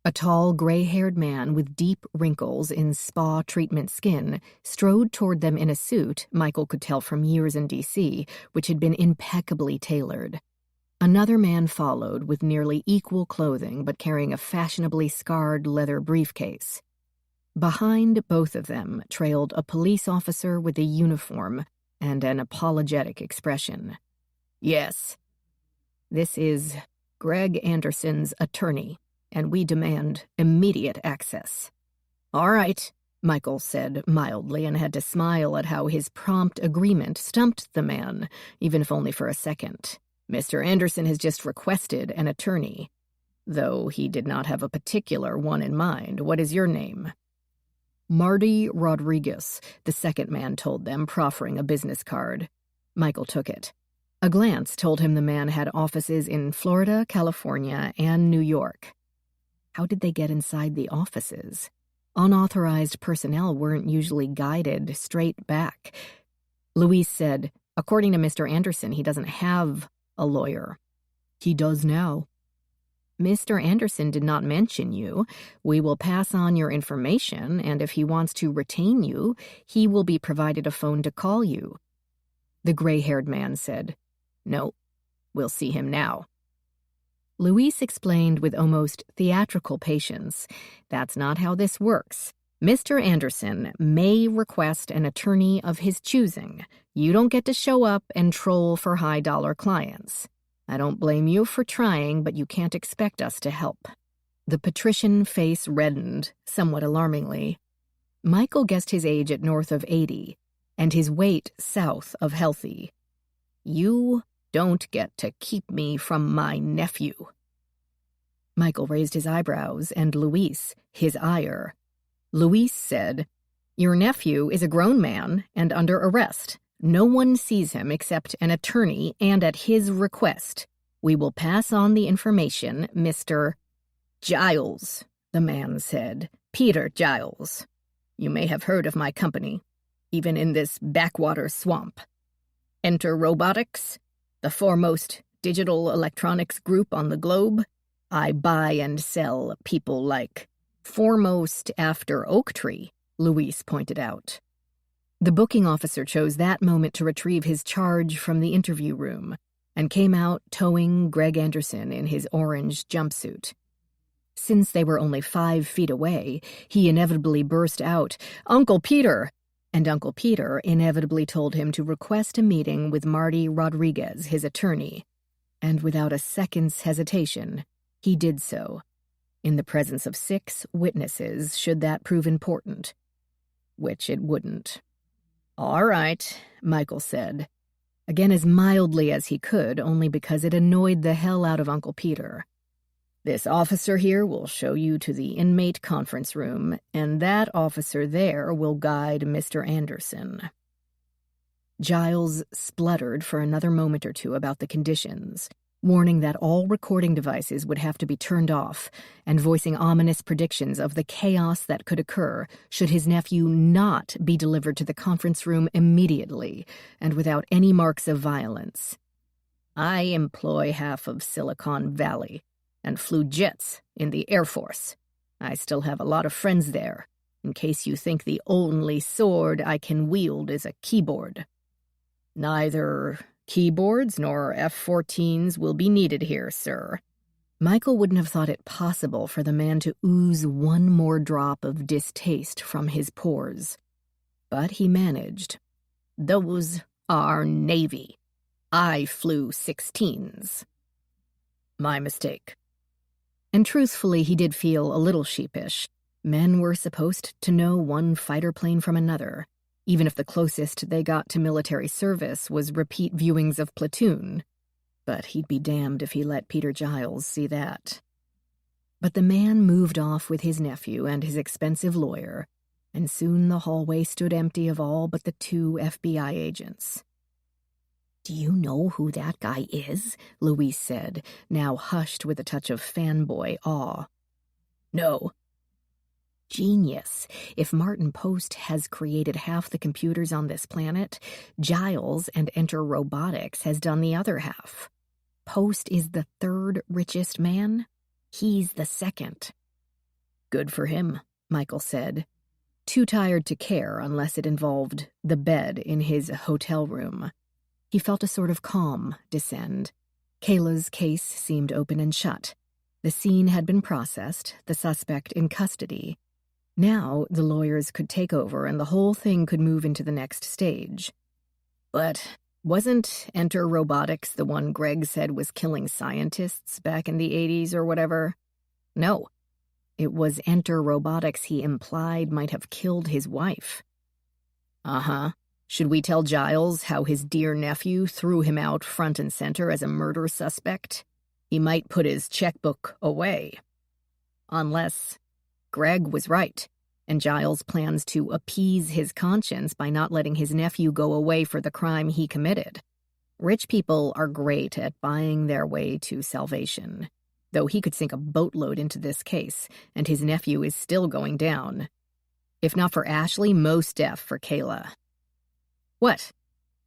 A tall, gray-haired man with deep wrinkles in spa treatment skin strode toward them in a suit Michael could tell from years in D.C., which had been impeccably tailored. Another man followed with nearly equal clothing but carrying a fashionably scarred leather briefcase. Behind both of them trailed a police officer with a uniform and an apologetic expression. Yes, this is Greg Anderson's attorney, and we demand immediate access. All right, Michael said mildly, and had to smile at how his prompt agreement stumped the man, even if only for a second. Mr. Anderson has just requested an attorney, though he did not have a particular one in mind. What is your name? Marty Rodriguez, the second man told them, proffering a business card. Michael took it. A glance told him the man had offices in Florida, California, and New York. How did they get inside the offices? Unauthorized personnel weren't usually guided straight back. Luis said, according to Mr. Anderson, he doesn't have a lawyer. He does now. Mr. Anderson did not mention you. We will pass on your information, and if he wants to retain you, he will be provided a phone to call you. The gray-haired man said, No, we'll see him now. Luis explained with almost theatrical patience, that's not how this works. Mr. Anderson may request an attorney of his choosing. You don't get to show up and troll for high-dollar clients. I don't blame you for trying, but you can't expect us to help. The patrician face reddened, somewhat alarmingly. Michael guessed his age at north of 80, and his weight south of healthy. You don't get to keep me from my nephew. Michael raised his eyebrows, and Luis, his ire. Luis said, Your nephew is a grown man and under arrest. No one sees him except an attorney, and at his request. We will pass on the information, Mr. Giles, the man said. Peter Giles. You may have heard of my company, even in this backwater swamp. Enter Robotics, the foremost digital electronics group on the globe. I buy and sell people like Foremost after Oak Tree, Luis pointed out. The booking officer chose that moment to retrieve his charge from the interview room and came out towing Greg Anderson in his orange jumpsuit. Since they were only 5 feet away, he inevitably burst out, Uncle Peter! And Uncle Peter inevitably told him to request a meeting with Marty Rodriguez, his attorney. And without a second's hesitation, he did so, in the presence of 6 witnesses, should that prove important. Which it wouldn't. All right, Michael said, again as mildly as he could, only because it annoyed the hell out of Uncle Peter. This officer here will show you to the inmate conference room, and that officer there will guide Mr. Anderson." Giles spluttered for another moment or two about the conditions, warning that all recording devices would have to be turned off, and voicing ominous predictions of the chaos that could occur should his nephew not be delivered to the conference room immediately and without any marks of violence. "I employ half of Silicon Valley and flew jets in the Air Force. I still have a lot of friends there, in case you think the only sword I can wield is a keyboard. Neither keyboards nor F-14s will be needed here, sir." Michael wouldn't have thought it possible for the man to ooze one more drop of distaste from his pores. But he managed. "Those are Navy. I flew 16s. My mistake." And truthfully, he did feel a little sheepish. Men were supposed to know one fighter plane from another, even if the closest they got to military service was repeat viewings of Platoon. But he'd be damned if he let Peter Giles see that. But the man moved off with his nephew and his expensive lawyer, and soon the hallway stood empty of all but the 2 FBI agents. "Do you know who that guy is?" Louise said, now hushed with a touch of fanboy awe. "No." "Genius. If Martin Post has created half the computers on this planet, Giles and Enter Robotics has done the other half. Post is the 3rd richest man. He's the 2nd. "Good for him," Michael said, too tired to care unless it involved the bed in his hotel room. He felt a sort of calm descend. Kayla's case seemed open and shut. The scene had been processed, the suspect in custody. Now the lawyers could take over and the whole thing could move into the next stage. But wasn't Enter Robotics the one Greg said was killing scientists back in the 80s or whatever? No. It was Enter Robotics he implied might have killed his wife. Uh-huh. Should we tell Giles how his dear nephew threw him out front and center as a murder suspect? He might put his checkbook away. Unless Greg was right, and Giles plans to appease his conscience by not letting his nephew go away for the crime he committed. Rich people are great at buying their way to salvation, though he could sink a boatload into this case, and his nephew is still going down. If not for Ashley, most deaf for Kayla. What?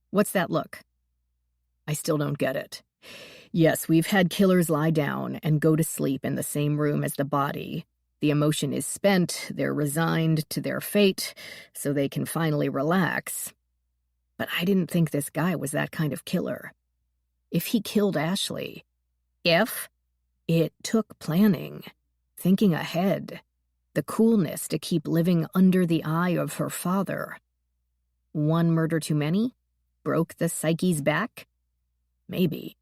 What's that look? I still don't get it. Yes, we've had killers lie down and go to sleep in the same room as the body. The emotion is spent, they're resigned to their fate, so they can finally relax. But I didn't think this guy was that kind of killer. If he killed Ashley, it took planning, thinking ahead, the coolness to keep living under the eye of her father. One murder too many? Broke the psyche's back? Maybe.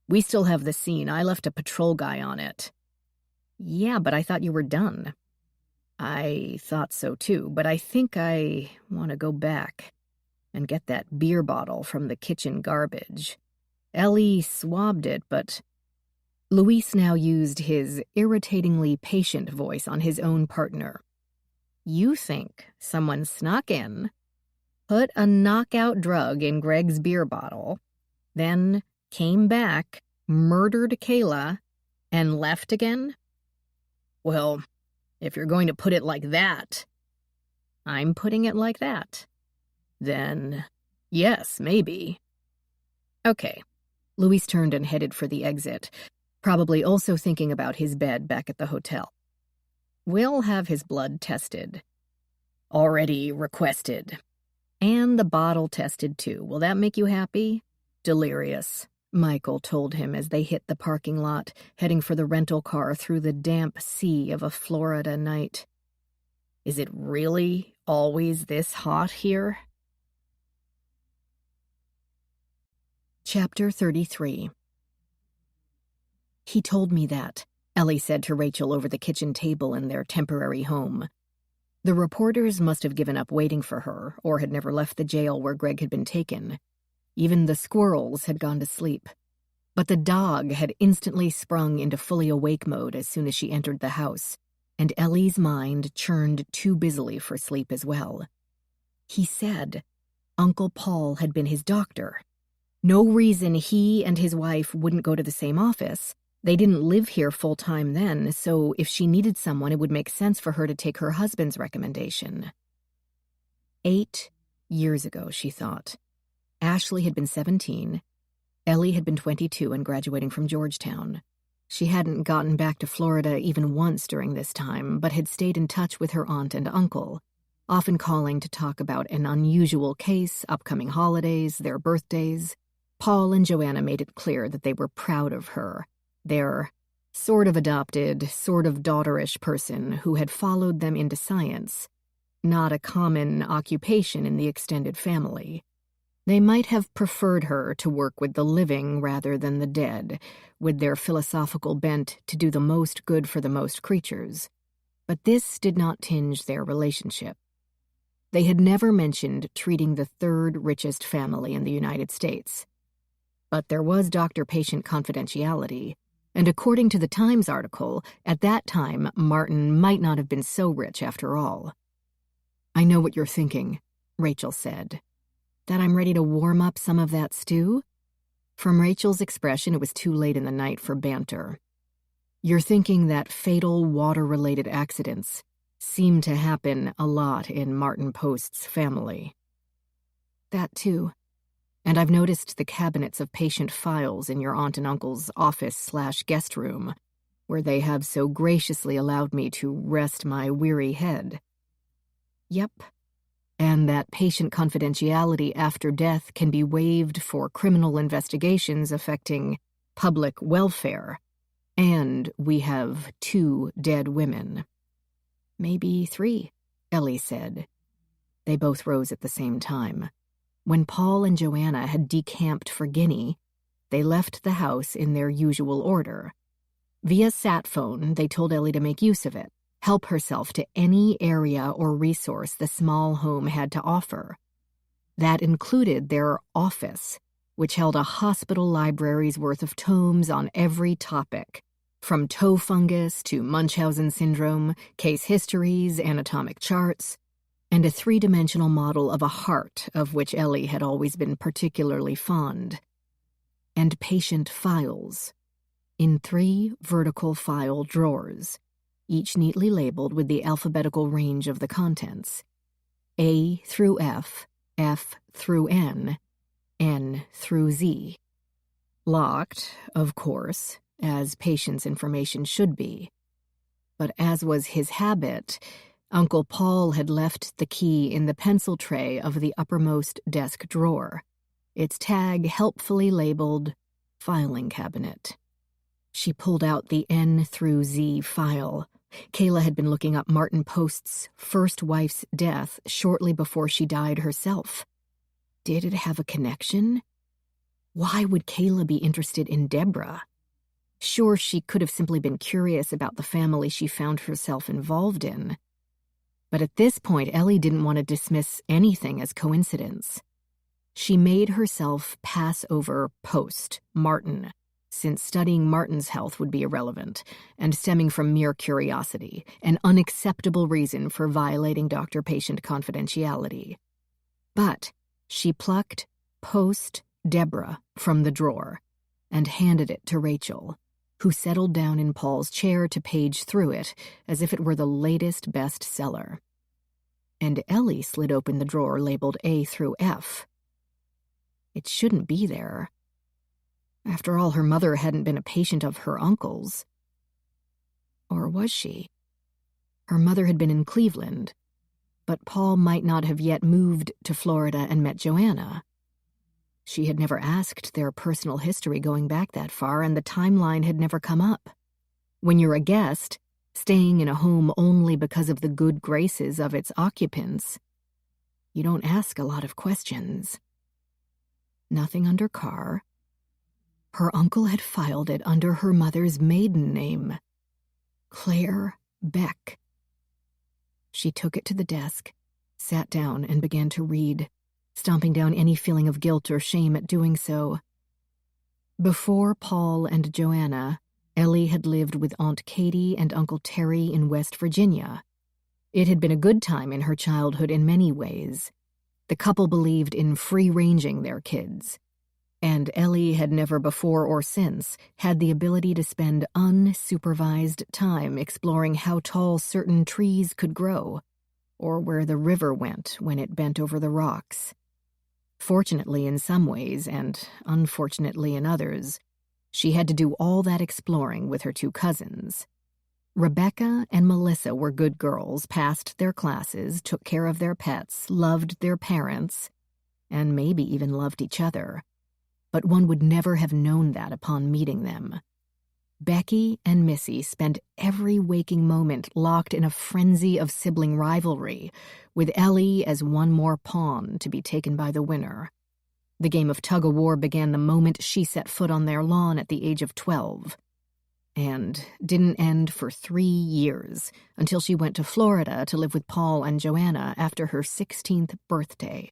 We still have the scene. I left a patrol guy on it. Yeah, but I thought you were done. I thought so too, but I think I want to go back and get that beer bottle from the kitchen garbage. Ellie swabbed it, but... Luis now used his irritatingly patient voice on his own partner. You think someone snuck in, put a knockout drug in Greg's beer bottle, then came back, murdered Kayla, and left again? Well, if you're going to put it like that, I'm putting it like that. Then, yes, maybe. Okay. Luis turned and headed for the exit, probably also thinking about his bed back at the hotel. We'll have his blood tested. Already requested. And the bottle tested too. Will that make you happy? Delirious, Michael told him as they hit the parking lot, heading for the rental car through the damp sea of a Florida night. Is it really always this hot here? Chapter 33. He told me that, Ellie said to Rachel over the kitchen table in their temporary home. The reporters must have given up waiting for her, or had never left the jail where Greg had been taken. Even the squirrels had gone to sleep. But the dog had instantly sprung into fully awake mode as soon as she entered the house, and Ellie's mind churned too busily for sleep as well. He said Uncle Paul had been his doctor. No reason he and his wife wouldn't go to the same office. They didn't live here full-time then, so if she needed someone, it would make sense for her to take her husband's recommendation. 8 years ago, she thought. Ashley had been 17. Ellie had been 22 and graduating from Georgetown. She hadn't gotten back to Florida even once during this time, but had stayed in touch with her aunt and uncle, often calling to talk about an unusual case, upcoming holidays, their birthdays. Paul and Joanna made it clear that they were proud of her, their sort of adopted, sort of daughterish person who had followed them into science, not a common occupation in the extended family. They might have preferred her to work with the living rather than the dead, with their philosophical bent to do the most good for the most creatures. But this did not tinge their relationship. They had never mentioned treating the third richest family in the United States. But there was doctor-patient confidentiality, and according to the Times article, at that time, Martin might not have been so rich after all. "I know what you're thinking," Rachel said. "That I'm ready to warm up some of that stew?" From Rachel's expression, it was too late in the night for banter. "You're thinking that fatal water-related accidents seem to happen a lot in Martin Post's family." "That too. And I've noticed the cabinets of patient files in your aunt and uncle's office/guest room, where they have so graciously allowed me to rest my weary head." "Yep. And that patient confidentiality after death can be waived for criminal investigations affecting public welfare. And we have 2 dead women." "Maybe 3, Ellie said. They both rose at the same time. When Paul and Joanna had decamped for Guinea, they left the house in their usual order. Via sat phone, they told Ellie to make use of it, help herself to any area or resource the small home had to offer. That included their office, which held a hospital library's worth of tomes on every topic, from toe fungus to Munchausen syndrome, case histories, anatomic charts, and a 3-dimensional model of a heart of which Ellie had always been particularly fond. And patient files, in 3 vertical file drawers, each neatly labeled with the alphabetical range of the contents: A through F, F through N, N through Z. Locked, of course, as patient's information should be. But as was his habit, Uncle Paul had left the key in the pencil tray of the uppermost desk drawer, its tag helpfully labeled filing cabinet. She pulled out the N through Z file. Kayla had been looking up Martin Post's first wife's death shortly before she died herself. Did it have a connection? Why would Kayla be interested in Deborah? Sure, she could have simply been curious about the family she found herself involved in. But at this point, Ellie didn't want to dismiss anything as coincidence. She made herself pass over Post, Martin, since studying Martin's health would be irrelevant and stemming from mere curiosity, an unacceptable reason for violating doctor-patient confidentiality. But she plucked Post Deborah from the drawer and handed it to Rachel, who settled down in Paul's chair to page through it as if it were the latest bestseller. And Ellie slid open the drawer labeled A through F. It shouldn't be there. After all, her mother hadn't been a patient of her uncle's. Or was she? Her mother had been in Cleveland, but Paul might not have yet moved to Florida and met Joanna. She had never asked their personal history going back that far, and the timeline had never come up. When you're a guest, staying in a home only because of the good graces of its occupants, you don't ask a lot of questions. Nothing under Carr. Her uncle had filed it under her mother's maiden name, Claire Beck. She took it to the desk, sat down, and began to read, stomping down any feeling of guilt or shame at doing so. Before Paul and Joanna, Ellie had lived with Aunt Katie and Uncle Terry in West Virginia. It had been a good time in her childhood in many ways. The couple believed in free-ranging their kids, and Ellie had never before or since had the ability to spend unsupervised time exploring how tall certain trees could grow, or where the river went when it bent over the rocks. Fortunately in some ways, and unfortunately in others, she had to do all that exploring with her two cousins. Rebecca and Melissa were good girls, passed their classes, took care of their pets, loved their parents, and maybe even loved each other. But one would never have known that upon meeting them. Becky and Missy spent every waking moment locked in a frenzy of sibling rivalry, with Ellie as one more pawn to be taken by the winner. The game of tug-of-war began the moment she set foot on their lawn at the age of 12, and didn't end for 3 years, until she went to Florida to live with Paul and Joanna after her 16th birthday.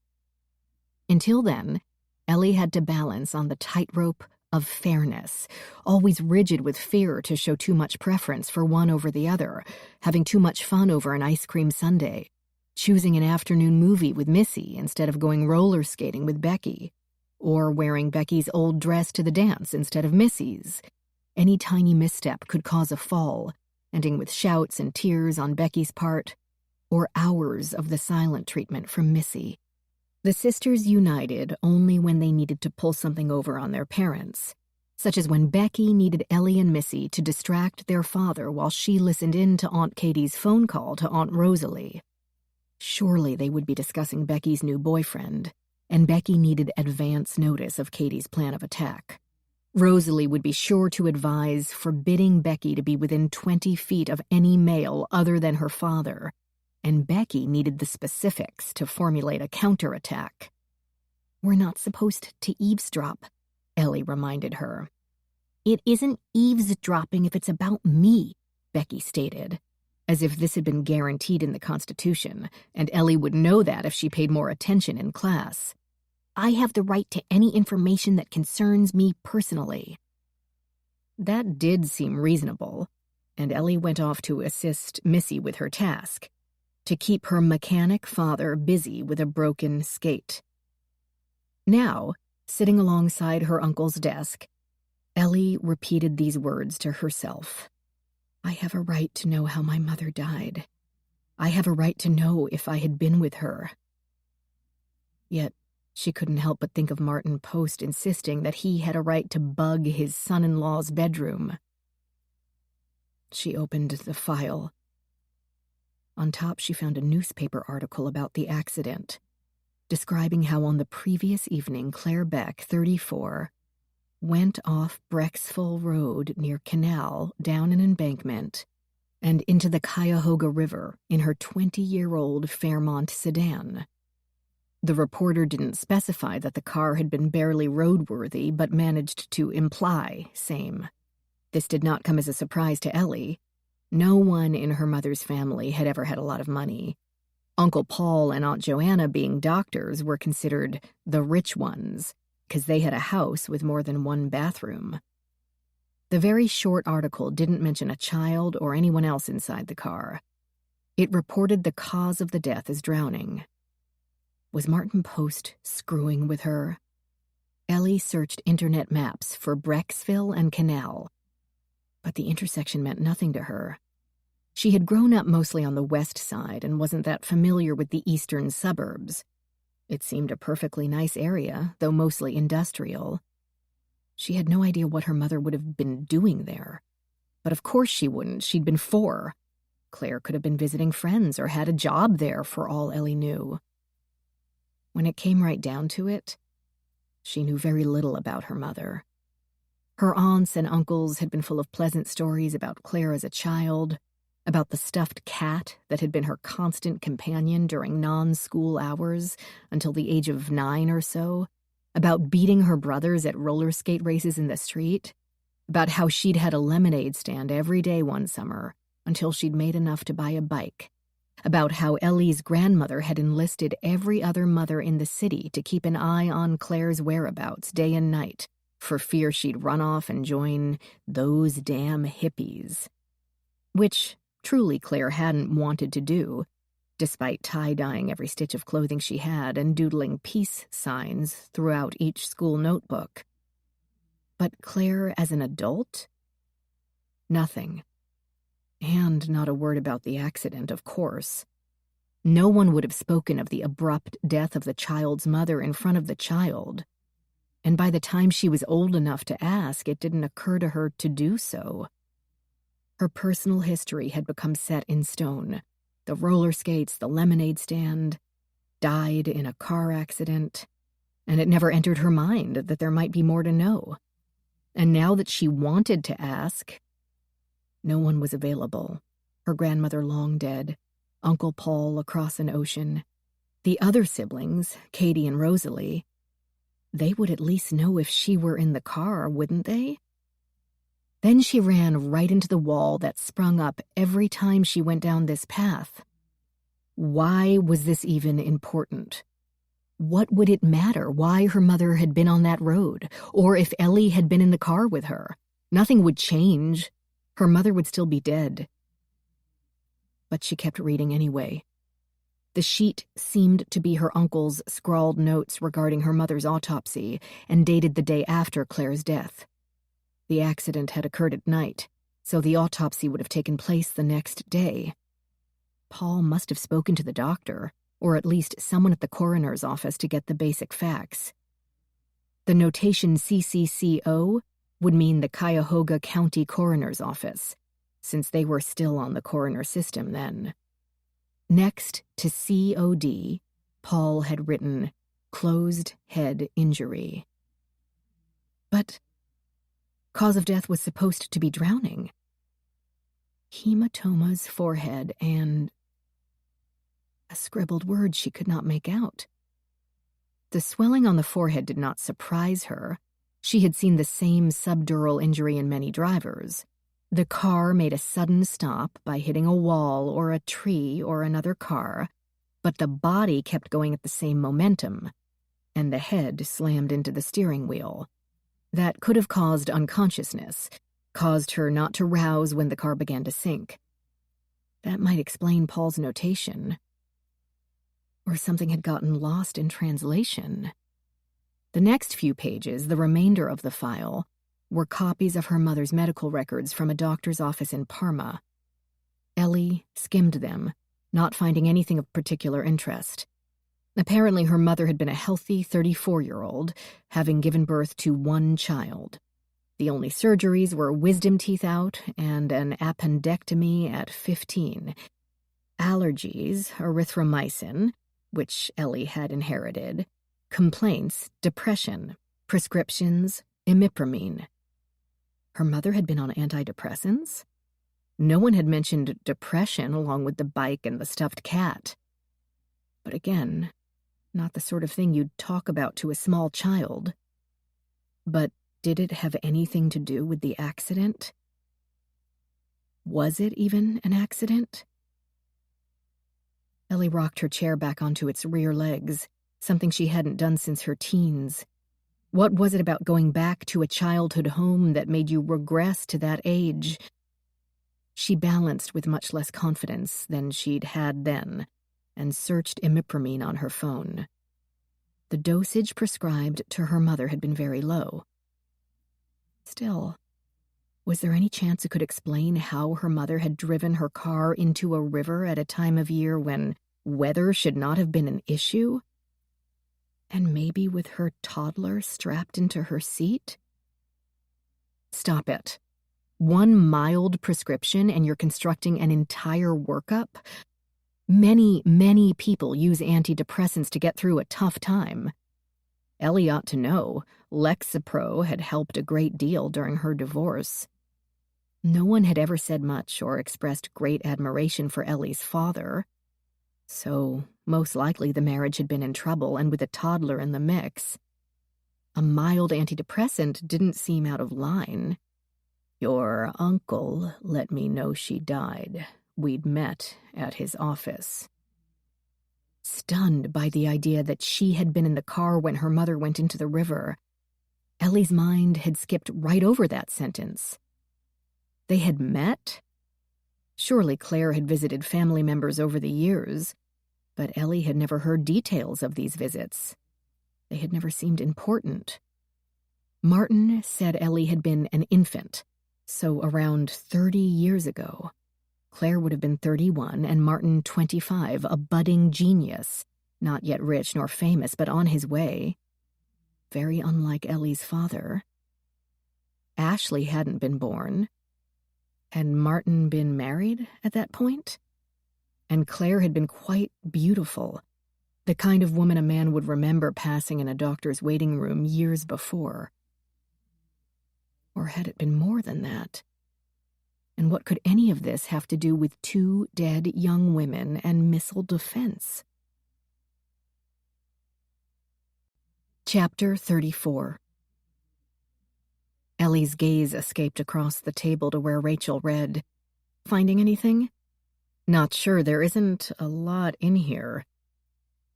Until then, Ellie had to balance on the tightrope of fairness, always rigid with fear to show too much preference for one over the other, having too much fun over an ice cream sundae, choosing an afternoon movie with Missy instead of going roller skating with Becky, or wearing Becky's old dress to the dance instead of Missy's. Any tiny misstep could cause a fall, ending with shouts and tears on Becky's part, or hours of the silent treatment from Missy. The sisters united only when they needed to pull something over on their parents, such as when Becky needed Ellie and Missy to distract their father while she listened in to Aunt Katie's phone call to Aunt Rosalie. Surely they would be discussing Becky's new boyfriend, and Becky needed advance notice of Katie's plan of attack. Rosalie would be sure to advise forbidding Becky to be within 20 feet of any male other than her father, and Becky needed the specifics to formulate a counterattack. "We're not supposed to eavesdrop," Ellie reminded her. "It isn't eavesdropping if it's about me," Becky stated, as if this had been guaranteed in the Constitution, and Ellie would know that if she paid more attention in class. "I have the right to any information that concerns me personally." That did seem reasonable, and Ellie went off to assist Missy with her task, to keep her mechanic father busy with a broken skate. Now, sitting alongside her uncle's desk, Ellie repeated these words to herself. "I have a right to know how my mother died. I have a right to know if I had been with her." Yet, she couldn't help but think of Martin Post insisting that he had a right to bug his son-in-law's bedroom. She opened the file. On top, she found a newspaper article about the accident, describing how on the previous evening Claire Beck, 34, went off Brecksville Road near Canal, down an embankment, and into the Cuyahoga River in her 20-year-old Fairmont sedan. The reporter didn't specify that the car had been barely roadworthy, but managed to imply same. This did not come as a surprise to Ellie. No one in her mother's family had ever had a lot of money. Uncle Paul and Aunt Joanna, being doctors, were considered the rich ones, because they had a house with more than one bathroom. The very short article didn't mention a child or anyone else inside the car. It reported the cause of the death as drowning. Was Martin Post screwing with her? Ellie searched internet maps for Brecksville and Canal, but the intersection meant nothing to her. She had grown up mostly on the west side and wasn't that familiar with the eastern suburbs. It seemed a perfectly nice area, though mostly industrial. She had no idea what her mother would have been doing there. But of course she wouldn't. She'd been 4. Claire could have been visiting friends or had a job there for all Ellie knew. When it came right down to it, she knew very little about her mother. Her aunts and uncles had been full of pleasant stories about Claire as a child, about the stuffed cat that had been her constant companion during non-school hours until the age of 9 or so, about beating her brothers at roller skate races in the street, about how she'd had a lemonade stand every day one summer until she'd made enough to buy a bike, about how Ellie's grandmother had enlisted every other mother in the city to keep an eye on Claire's whereabouts day and night, for fear she'd run off and join those damn hippies. Which, truly, Claire hadn't wanted to do, despite tie-dyeing every stitch of clothing she had and doodling peace signs throughout each school notebook. But Claire as an adult? Nothing. And not a word about the accident, of course. No one would have spoken of the abrupt death of the child's mother in front of the child. And by the time she was old enough to ask, it didn't occur to her to do so. Her personal history had become set in stone. The roller skates, the lemonade stand, died in a car accident, and it never entered her mind that there might be more to know. And now that she wanted to ask, no one was available. Her grandmother long dead, Uncle Paul across an ocean. The other siblings, Katie and Rosalie, they would at least know if she were in the car, wouldn't they? Then she ran right into the wall that sprung up every time she went down this path. Why was this even important? What would it matter why her mother had been on that road, or if Ellie had been in the car with her? Nothing would change. Her mother would still be dead. But she kept reading anyway. The sheet seemed to be her uncle's scrawled notes regarding her mother's autopsy and dated the day after Claire's death. The accident had occurred at night, so the autopsy would have taken place the next day. Paul must have spoken to the doctor, or at least someone at the coroner's office to get the basic facts. The notation CCCO would mean the Cuyahoga County Coroner's Office, since they were still on the coroner system then. Next to COD, Paul had written closed head injury. But cause of death was supposed to be drowning. Hematomas, forehead, and a scribbled word she could not make out. The swelling on the forehead did not surprise her. She had seen the same subdural injury in many drivers. The car made a sudden stop by hitting a wall or a tree or another car, but the body kept going at the same momentum, and the head slammed into the steering wheel. That could have caused unconsciousness, caused her not to rouse when the car began to sink. That might explain Paul's notation. Or something had gotten lost in translation. The next few pages, the remainder of the file, were copies of her mother's medical records from a doctor's office in Parma. Ellie skimmed them, not finding anything of particular interest. Apparently her mother had been a healthy 34-year-old, having given birth to one child. The only surgeries were wisdom teeth out and an appendectomy at 15. Allergies, erythromycin, which Ellie had inherited, complaints, depression, prescriptions, imipramine. Her mother had been on antidepressants? No one had mentioned depression along with the bike and the stuffed cat. But again, not the sort of thing you'd talk about to a small child. But did it have anything to do with the accident? Was it even an accident? Ellie rocked her chair back onto its rear legs, something she hadn't done since her teens. What was it about going back to a childhood home that made you regress to that age? She balanced with much less confidence than she'd had then, and searched imipramine on her phone. The dosage prescribed to her mother had been very low. Still, was there any chance it could explain how her mother had driven her car into a river at a time of year when weather should not have been an issue? And maybe with her toddler strapped into her seat? Stop it. One mild prescription and you're constructing an entire workup? Many, many people use antidepressants to get through a tough time. Ellie ought to know. Lexapro had helped a great deal during her divorce. No one had ever said much or expressed great admiration for Ellie's father. So, most likely the marriage had been in trouble, and with a toddler in the mix. A mild antidepressant didn't seem out of line. Your uncle let me know she died. We'd met at his office. Stunned by the idea that she had been in the car when her mother went into the river, Ellie's mind had skipped right over that sentence. They had met? Surely Claire had visited family members over the years, but Ellie had never heard details of these visits. They had never seemed important. Martin said Ellie had been an infant, so around 30 years ago. Claire would have been 31 and Martin 25, a budding genius, not yet rich nor famous, but on his way. Very unlike Ellie's father. Ashley hadn't been born. Had Martin been married at that point? And Claire had been quite beautiful, the kind of woman a man would remember passing in a doctor's waiting room years before. Or had it been more than that? And what could any of this have to do with two dead young women and missile defense? Chapter 34. Ellie's gaze escaped across the table to where Rachel read. Finding anything? Not sure, there isn't a lot in here.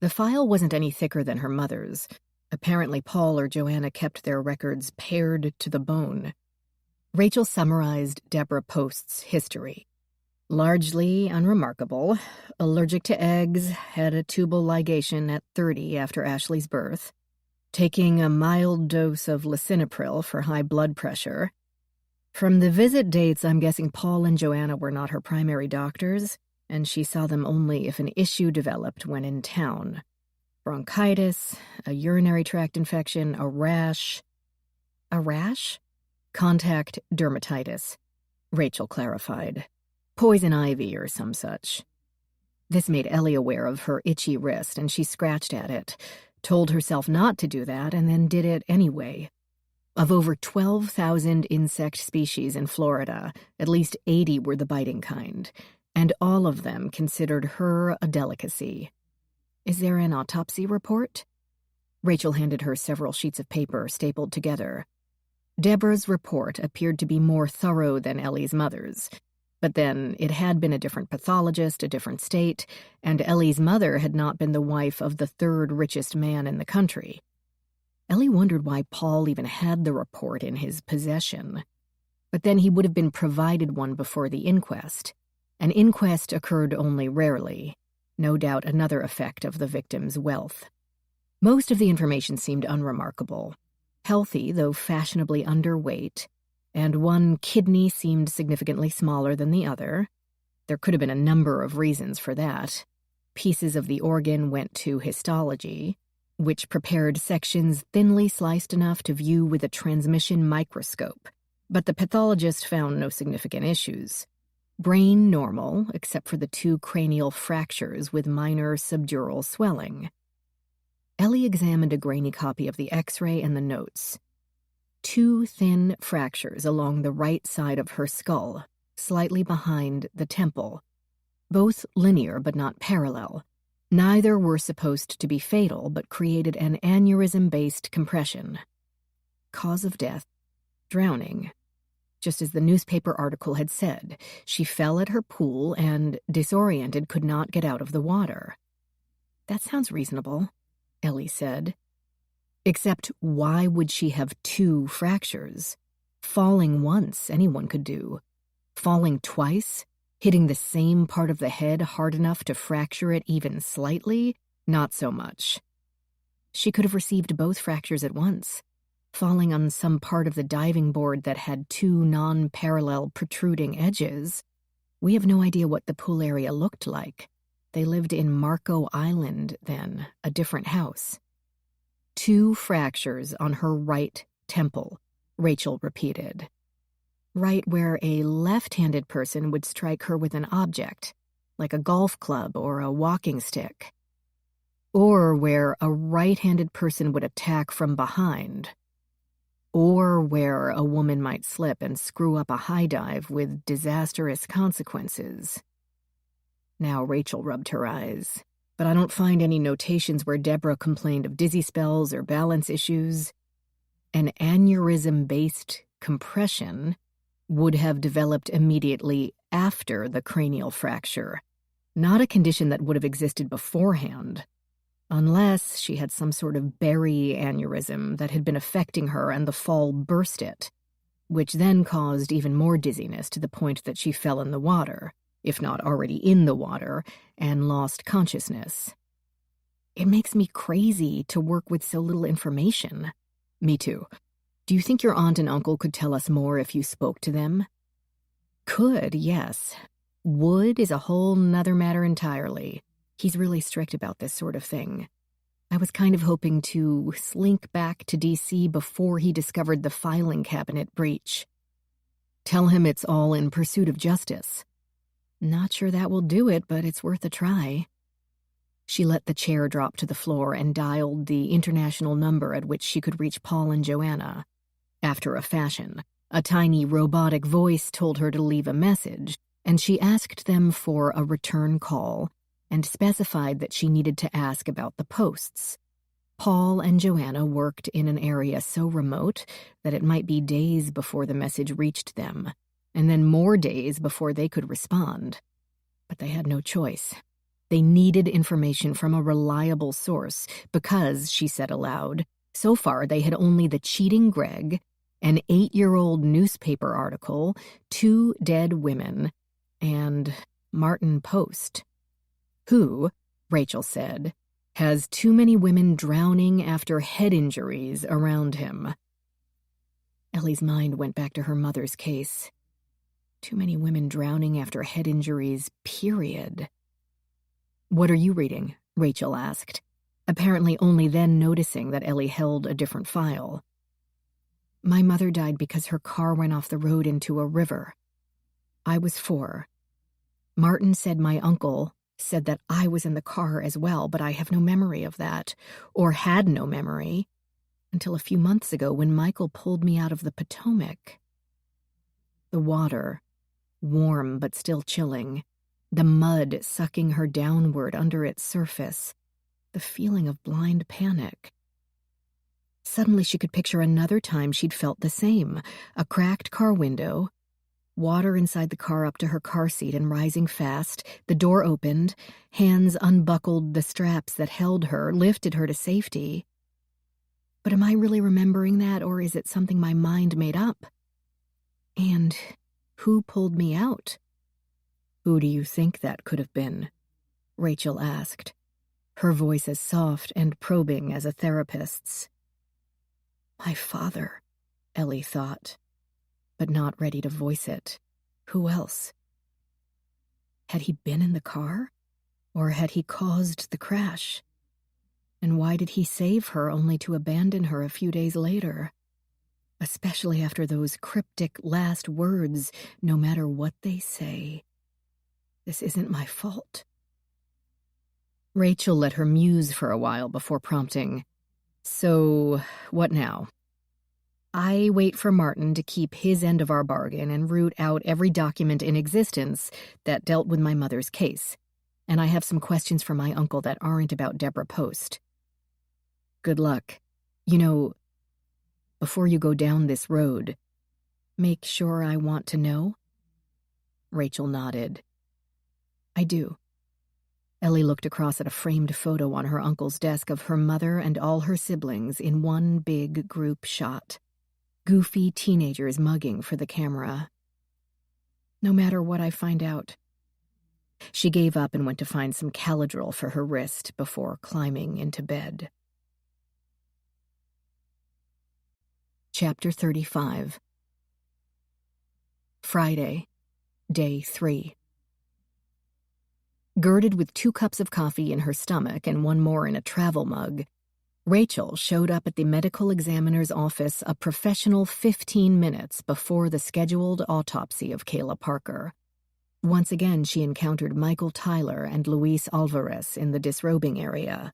The file wasn't any thicker than her mother's. Apparently Paul or Joanna kept their records pared to the bone. Rachel summarized Deborah Post's history. Largely unremarkable. Allergic to eggs, had a tubal ligation at 30 after Ashley's birth. Taking a mild dose of lisinopril for high blood pressure. From the visit dates, I'm guessing Paul and Joanna were not her primary doctors, and she saw them only if an issue developed when in town. Bronchitis, a urinary tract infection, a rash. A rash? Contact dermatitis, Rachel clarified. Poison ivy or some such. This made Ellie aware of her itchy wrist, and she scratched at it, told herself not to do that, and then did it anyway. Of over 12,000 insect species in Florida, at least 80 were the biting kind, and all of them considered her a delicacy. Is there an autopsy report? Rachel handed her several sheets of paper stapled together. Deborah's report appeared to be more thorough than Ellie's mother's, but then it had been a different pathologist, a different state, and Ellie's mother had not been the wife of the third richest man in the country. Ellie wondered why Paul even had the report in his possession. But then he would have been provided one before the inquest. An inquest occurred only rarely, no doubt another effect of the victim's wealth. Most of the information seemed unremarkable. Healthy, though fashionably underweight, and one kidney seemed significantly smaller than the other. There could have been a number of reasons for that. Pieces of the organ went to histology, which prepared sections thinly sliced enough to view with a transmission microscope, but the pathologist found no significant issues. Brain normal, except for the 2 cranial fractures with minor subdural swelling. Ellie examined a grainy copy of the X-ray and the notes. 2 thin fractures along the right side of her skull, slightly behind the temple. Both linear but not parallel. Neither were supposed to be fatal, but created an aneurysm-based compression. Cause of death: drowning. Just as the newspaper article had said, she fell at her pool and, disoriented, could not get out of the water. That sounds reasonable, Ellie said. Except why would she have 2 fractures? Falling once, anyone could do. Falling twice? Hitting the same part of the head hard enough to fracture it even slightly? Not so much. She could have received both fractures at once, falling on some part of the diving board that had 2 non-parallel protruding edges. We have no idea what the pool area looked like. They lived in Marco Island then, a different house. 2 fractures on her right temple, Rachel repeated. Right where a left-handed person would strike her with an object, like a golf club or a walking stick. Or where a right-handed person would attack from behind. Or where a woman might slip and screw up a high dive with disastrous consequences. Now Rachel rubbed her eyes. But I don't find any notations where Deborah complained of dizzy spells or balance issues. An aneurysm-based compression would have developed immediately after the cranial fracture, not a condition that would have existed beforehand. Unless she had some sort of berry aneurysm that had been affecting her and the fall burst it, which then caused even more dizziness to the point that she fell in the water, if not already in the water, and lost consciousness. It makes me crazy to work with so little information. Me too. Do you think your aunt and uncle could tell us more if you spoke to them? Could, yes. Would is a whole nother matter entirely. He's really strict about this sort of thing. I was kind of hoping to slink back to D.C. before he discovered the filing cabinet breach. Tell him it's all in pursuit of justice. Not sure that will do it, but it's worth a try. She let the chair drop to the floor and dialed the international number at which she could reach Paul and Joanna. After a fashion, a tiny robotic voice told her to leave a message, and she asked them for a return call and specified that she needed to ask about the posts. Paul and Joanna worked in an area so remote that it might be days before the message reached them, and then more days before they could respond. But they had no choice. They needed information from a reliable source because, she said aloud, so far they had only the cheating Greg, an 8-year-old newspaper article, 2 dead women, and Martin Post, who, Rachel said, has too many women drowning after head injuries around him. Ellie's mind went back to her mother's case. Too many women drowning after head injuries, period. What are you reading? Rachel asked, apparently only then noticing that Ellie held a different file. My mother died because her car went off the road into a river. I was 4. Martin said my uncle said that I was in the car as well, but I have no memory of that, or had no memory, until a few months ago when Michael pulled me out of the Potomac. The water, warm but still chilling, the mud sucking her downward under its surface, the feeling of blind panic. Suddenly she could picture another time she'd felt the same, a cracked car window, water inside the car up to her car seat and rising fast. The door opened, hands unbuckled the straps that held her, lifted her to safety. But am I really remembering that, or is it something my mind made up? And who pulled me out? Who do you think that could have been? Rachel asked, her voice as soft and probing as a therapist's. My father, Ellie thought, but not ready to voice it. Who else? Had he been in the car? Or had he caused the crash? And why did he save her only to abandon her a few days later? Especially after those cryptic last words, no matter what they say. This isn't my fault. Rachel let her muse for a while before prompting, so, what now? I wait for Martin to keep his end of our bargain and root out every document in existence that dealt with my mother's case, and I have some questions for my uncle that aren't about Deborah Post. Good luck. You know, before you go down this road, make sure I want to know? Rachel nodded. I do. Ellie looked across at a framed photo on her uncle's desk of her mother and all her siblings in one big group shot. Goofy teenagers mugging for the camera. No matter what I find out. She gave up and went to find some Caladryl for her wrist before climbing into bed. Chapter 35. Friday, Day 3. Girded with 2 cups of coffee in her stomach and 1 more in a travel mug, Rachel showed up at the medical examiner's office a professional 15 minutes before the scheduled autopsy of Kayla Parker. Once again, she encountered Michael Tyler and Luis Alvarez in the disrobing area.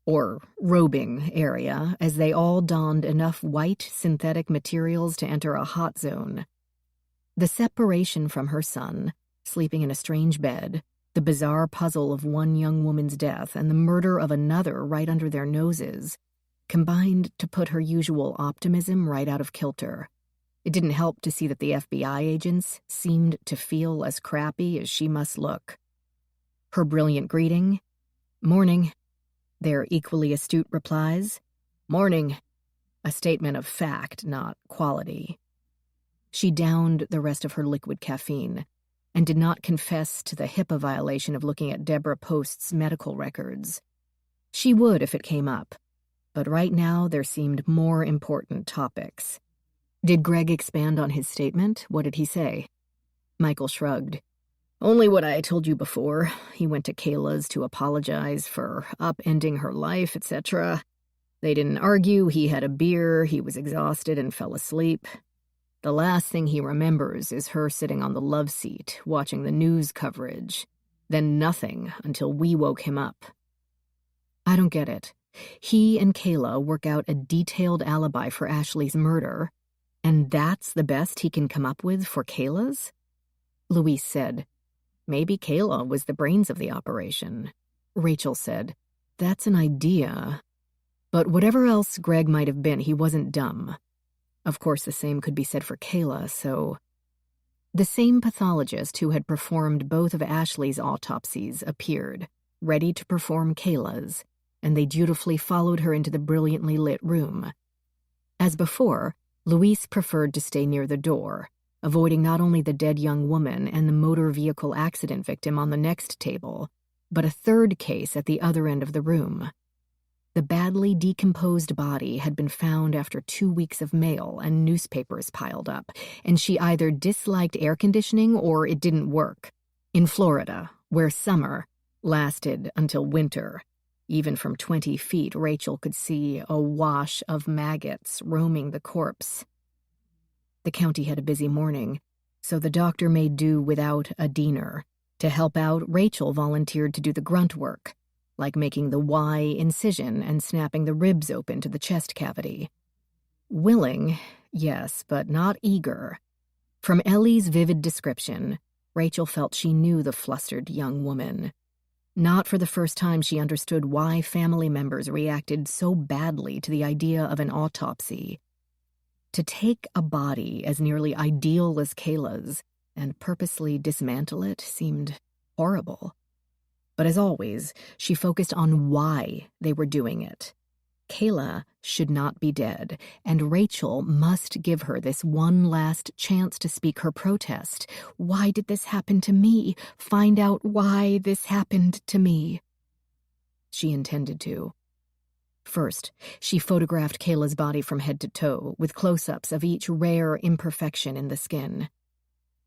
Or robing area, as they all donned enough white synthetic materials to enter a hot zone. The separation from her son, sleeping in a strange bed, the bizarre puzzle of one young woman's death and the murder of another right under their noses, combined to put her usual optimism right out of kilter. It didn't help to see that the FBI agents seemed to feel as crappy as she must look. Her brilliant greeting, "Morning," Their equally astute replies, "Morning," a statement of fact, not quality. She downed the rest of her liquid caffeine and did not confess to the HIPAA violation of looking at Deborah Post's medical records. She would if it came up, but right now there seemed more important topics. Did Greg expand on his statement? What did he say? Michael shrugged. "Only what I told you before. He went to Kayla's to apologize for upending her life, etc. They didn't argue, he had a beer, he was exhausted and fell asleep. The last thing he remembers is her sitting on the love seat, watching the news coverage. Then nothing until we woke him up." "I don't get it. He and Kayla work out a detailed alibi for Ashley's murder, and that's the best he can come up with for Kayla's?" Louise said, "Maybe Kayla was the brains of the operation." Rachel said, "That's an idea. But whatever else Greg might have been, he wasn't dumb. Of course, the same could be said for Kayla, so..." The same pathologist who had performed both of Ashley's autopsies appeared, ready to perform Kayla's, and they dutifully followed her into the brilliantly lit room. As before, Louise preferred to stay near the door, avoiding not only the dead young woman and the motor vehicle accident victim on the next table, but a third case at the other end of the room. The badly decomposed body had been found after 2 weeks of mail and newspapers piled up, and she either disliked air conditioning or it didn't work. In Florida, where summer lasted until winter, even from 20 feet, Rachel could see a wash of maggots roaming the corpse. The county had a busy morning, so the doctor made do without a diener. To help out, Rachel volunteered to do the grunt work, like making the Y incision and snapping the ribs open to the chest cavity. Willing, yes, but not eager. From Ellie's vivid description, Rachel felt she knew the flustered young woman. Not for the first time she understood why family members reacted so badly to the idea of an autopsy. To take a body as nearly ideal as Kayla's and purposely dismantle it seemed horrible. But as always, she focused on why they were doing it. Kayla should not be dead, and Rachel must give her this one last chance to speak her protest. Why did this happen to me? Find out why this happened to me. She intended to. First, she photographed Kayla's body from head to toe, with close-ups of each rare imperfection in the skin.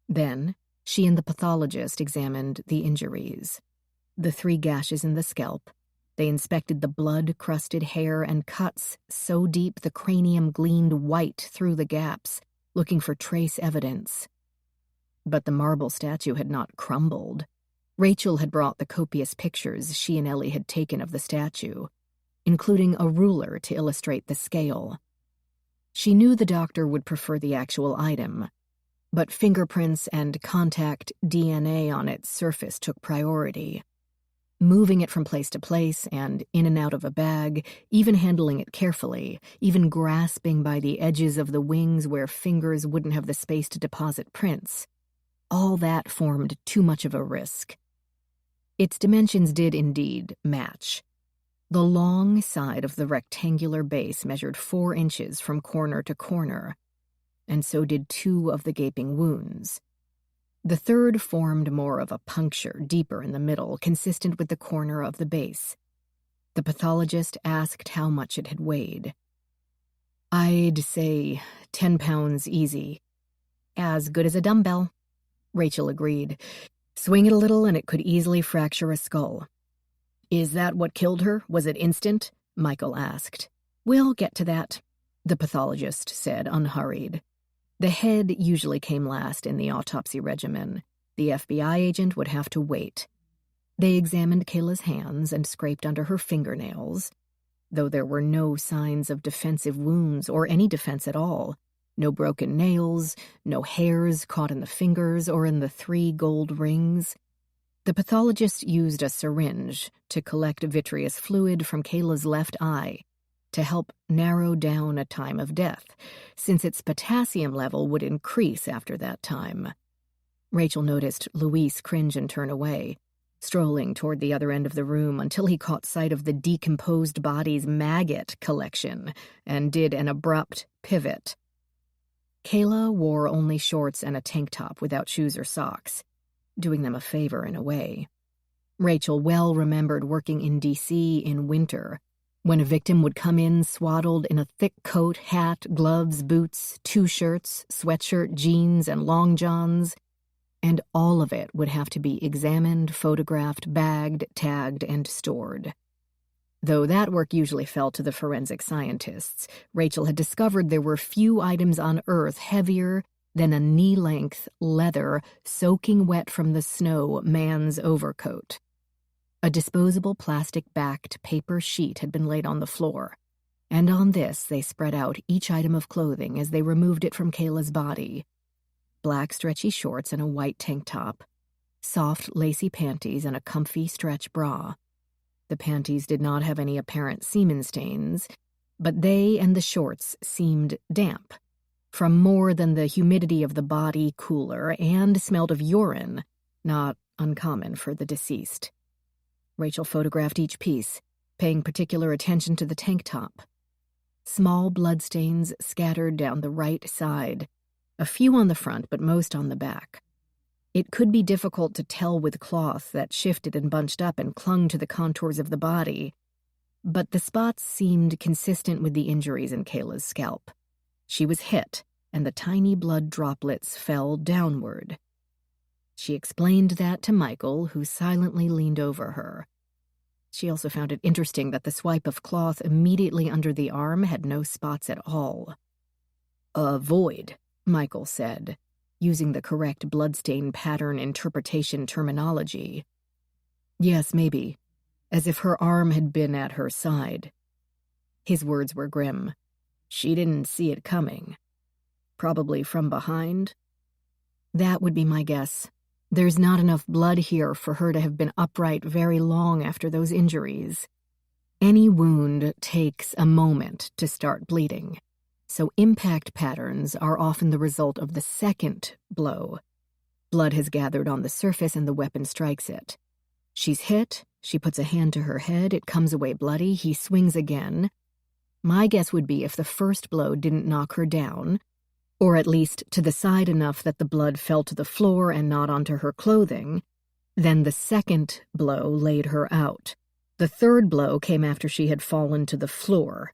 Then, she and the pathologist examined the injuries. The 3 gashes in the scalp. They inspected the blood-crusted hair and cuts so deep the cranium gleamed white through the gaps, looking for trace evidence. But the marble statue had not crumbled. Rachel had brought the copious pictures she and Ellie had taken of the statue, including a ruler to illustrate the scale. She knew the doctor would prefer the actual item, but fingerprints and contact DNA on its surface took priority. Moving it from place to place and in and out of a bag, even handling it carefully, even grasping by the edges of the wings where fingers wouldn't have the space to deposit prints, all that formed too much of a risk. Its dimensions did indeed match. The long side of the rectangular base measured 4 inches from corner to corner, and so did 2 of the gaping wounds. The third formed more of a puncture deeper in the middle, consistent with the corner of the base. The pathologist asked how much it had weighed. "I'd say 10 pounds easy." "As good as a dumbbell," Rachel agreed. "Swing it a little and it could easily fracture a skull." "Is that what killed her? Was it instant?" Michael asked. "We'll get to that," the pathologist said, unhurried. The head usually came last in the autopsy regimen. The FBI agent would have to wait. They examined Kayla's hands and scraped under her fingernails, though there were no signs of defensive wounds or any defense at all. No broken nails, no hairs caught in the fingers or in the 3 gold rings. The pathologist used a syringe to collect vitreous fluid from Kayla's left eye to help narrow down a time of death, since its potassium level would increase after that time. Rachel noticed Louise cringe and turn away. strolling toward the other end of the room until he caught sight of the decomposed body's maggot collection and did an abrupt pivot. Kayla wore only shorts and a tank top without shoes or socks, doing them a favor in a way. Rachel well remembered working in D.C. in winter, when a victim would come in swaddled in a thick coat, hat, gloves, boots, 2 shirts, sweatshirt, jeans, and long johns, and all of it would have to be examined, photographed, bagged, tagged, and stored. Though that work usually fell to the forensic scientists, Rachel had discovered there were few items on Earth heavier than a knee-length, leather, soaking wet from the snow man's overcoat. A disposable plastic-backed paper sheet had been laid on the floor, and on this they spread out each item of clothing as they removed it from Kayla's body. Black stretchy shorts and a white tank top, soft lacy panties and a comfy stretch bra. The panties did not have any apparent semen stains, but they and the shorts seemed damp, from more than the humidity of the body cooler, and smelled of urine, not uncommon for the deceased. Rachel photographed each piece, paying particular attention to the tank top. Small bloodstains scattered down the right side, a few on the front but most on the back. It could be difficult to tell with cloth that shifted and bunched up and clung to the contours of the body, but the spots seemed consistent with the injuries in Kayla's scalp. She was hit, and the tiny blood droplets fell downward. She explained that to Michael, who silently leaned over her. She also found it interesting that the swipe of cloth immediately under the arm had no spots at all. "A void," Michael said, using the correct bloodstain pattern interpretation terminology. "Yes, maybe, as if her arm had been at her side." His words were grim. "She didn't see it coming. Probably from behind?" "That would be my guess. There's not enough blood here for her to have been upright very long after those injuries. Any wound takes a moment to start bleeding, so impact patterns are often the result of the second blow. Blood has gathered on the surface and the weapon strikes it. She's hit, she puts a hand to her head, it comes away bloody, he swings again. My guess would be if the first blow didn't knock her down, or at least to the side enough that the blood fell to the floor and not onto her clothing, then the second blow laid her out. The third blow came after she had fallen to the floor.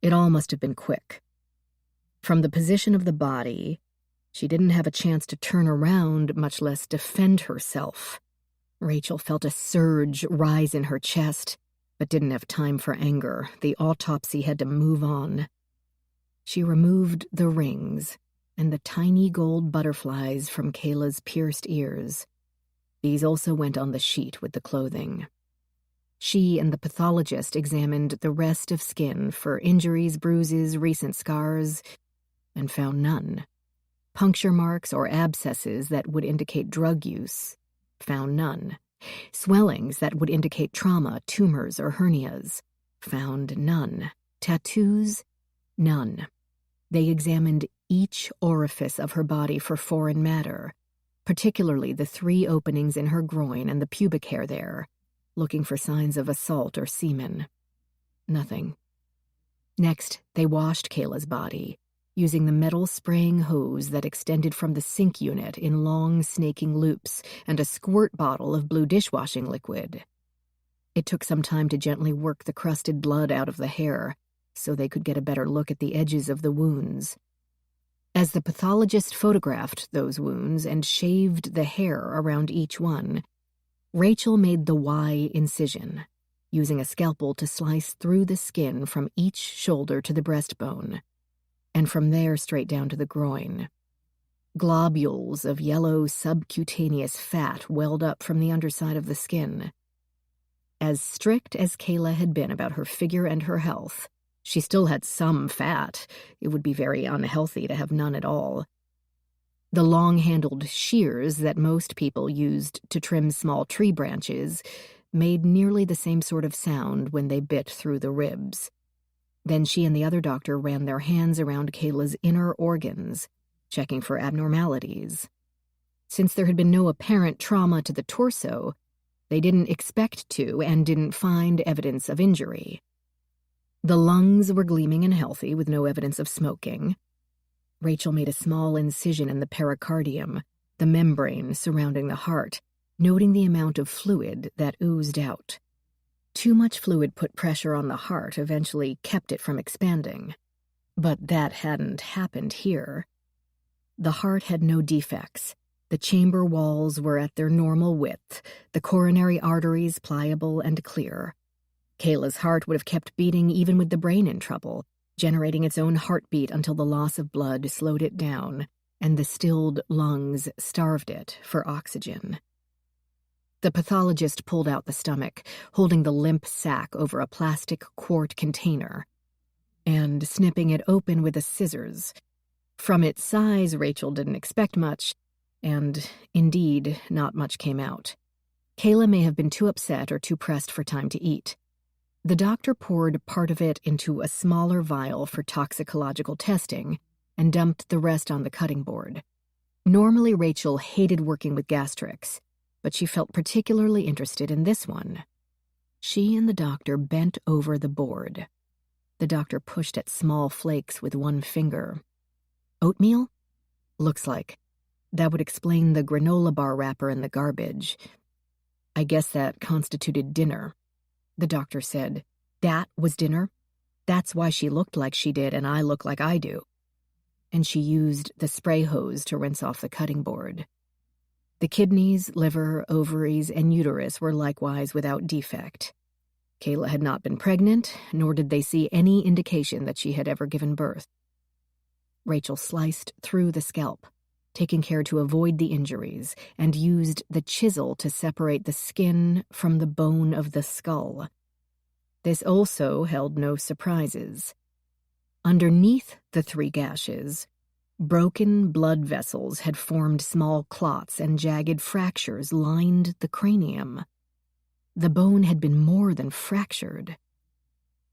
It all must have been quick. From the position of the body, she didn't have a chance to turn around, much less defend herself. Rachel felt a surge rise in her chest, but didn't have time for anger. The autopsy had to move on. She removed the rings and the tiny gold butterflies from Kayla's pierced ears. These also went on the sheet with the clothing. She and the pathologist examined the rest of skin for injuries, bruises, recent scars, and found none. Puncture marks or abscesses that would indicate drug use, found none. Swellings that would indicate trauma, tumors, or hernias, found none. Tattoos, none. They examined each orifice of her body for foreign matter, particularly the 3 openings in her groin and the pubic hair there, looking for signs of assault or semen. Nothing. Next, they washed Kayla's body, using the metal spraying hose that extended from the sink unit in long, snaking loops and a squirt bottle of blue dishwashing liquid. It took some time to gently work the crusted blood out of the hair, so they could get a better look at the edges of the wounds. As the pathologist photographed those wounds and shaved the hair around each one, Rachel made the Y incision, using a scalpel to slice through the skin from each shoulder to the breastbone, and from there straight down to the groin. Globules of yellow subcutaneous fat welled up from the underside of the skin. As strict as Kayla had been about her figure and her health, she still had some fat. It would be very unhealthy to have none at all. The long-handled shears that most people used to trim small tree branches made nearly the same sort of sound when they bit through the ribs. Then she and the other doctor ran their hands around Kayla's inner organs, checking for abnormalities. Since there had been no apparent trauma to the torso, They didn't expect to and didn't find evidence of injury. The lungs were gleaming and healthy with no evidence of smoking. Rachel made a small incision in the pericardium, the membrane surrounding the heart, noting the amount of fluid that oozed out. Too much fluid put pressure on the heart, eventually kept it from expanding. But that hadn't happened here. The heart had no defects. The chamber walls were at their normal width, the coronary arteries pliable and clear. Kayla's heart would have kept beating even with the brain in trouble, generating its own heartbeat until the loss of blood slowed it down, and the stilled lungs starved it for oxygen. The pathologist pulled out the stomach, holding the limp sac over a plastic quart container, and snipping it open with the scissors. From its size, Rachel didn't expect much, and, indeed, not much came out. Kayla may have been too upset or too pressed for time to eat. The doctor poured part of it into a smaller vial for toxicological testing and dumped the rest on the cutting board. Normally, Rachel hated working with gastrics, but she felt particularly interested in this one. She and the doctor bent over the board. The doctor pushed at small flakes with one finger. Oatmeal? Looks like. That would explain the granola bar wrapper in the garbage. I guess that constituted dinner. The doctor said, "That was dinner? That's why she looked like she did and I look like I do." And she used the spray hose to rinse off the cutting board. The kidneys, liver, ovaries, and uterus were likewise without defect. Kayla had not been pregnant, nor did they see any indication that she had ever given birth. Rachel sliced through the scalp, taking care to avoid the injuries, and used the chisel to separate the skin from the bone of the skull. This also held no surprises. Underneath the 3 gashes, broken blood vessels had formed small clots and jagged fractures lined the cranium. The bone had been more than fractured.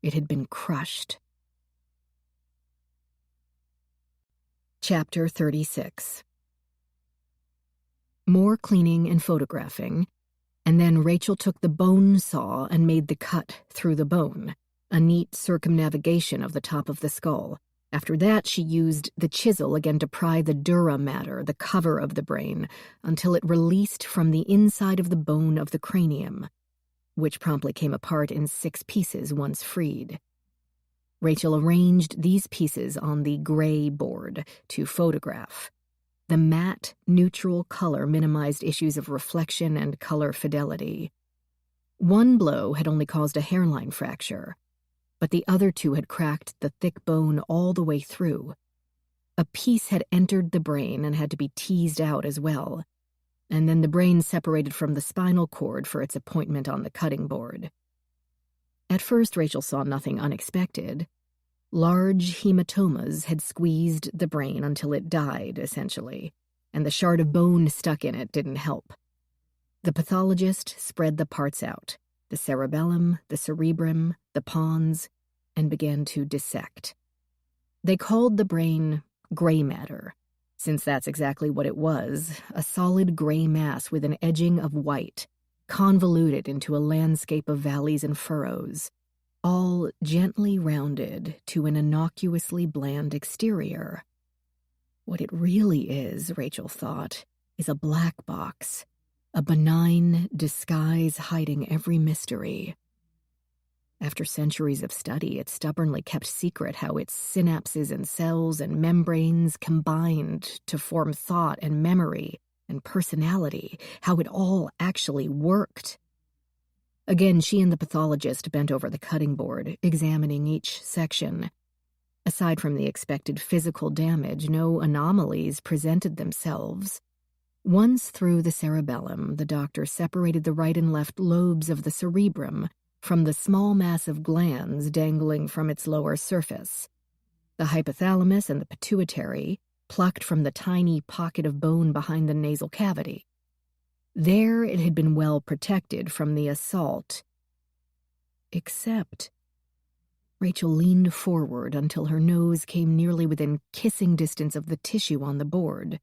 It had been crushed. Chapter 36. More cleaning and photographing, and then Rachel took the bone saw and made the cut through the bone, a neat circumnavigation of the top of the skull. After that, she used the chisel again to pry the dura mater, the cover of the brain, until it released from the inside of the bone of the cranium, which promptly came apart in 6 pieces once freed. Rachel arranged these pieces on the gray board to photograph. The matte, neutral color minimized issues of reflection and color fidelity. One blow had only caused a hairline fracture, but the other 2 had cracked the thick bone all the way through. A piece had entered the brain and had to be teased out as well, and then the brain separated from the spinal cord for its appointment on the cutting board. At first, Rachel saw nothing unexpected. Large hematomas had squeezed the brain until it died, essentially, and the shard of bone stuck in it didn't help. The pathologist spread the parts out, the cerebellum, the cerebrum, the pons, and began to dissect. They called the brain gray matter, since that's exactly what it was, a solid gray mass with an edging of white, convoluted into a landscape of valleys and furrows, all gently rounded to an innocuously bland exterior. What it really is, Rachel thought, is a black box, a benign disguise hiding every mystery. After centuries of study, it stubbornly kept secret how its synapses and cells and membranes combined to form thought and memory and personality, how it all actually worked. Again, she and the pathologist bent over the cutting board, examining each section. Aside from the expected physical damage, no anomalies presented themselves. Once through the cerebellum, the doctor separated the right and left lobes of the cerebrum from the small mass of glands dangling from its lower surface. The hypothalamus and the pituitary, plucked from the tiny pocket of bone behind the nasal cavity. There it had been well protected from the assault. Except Rachel leaned forward until her nose came nearly within kissing distance of the tissue on the board.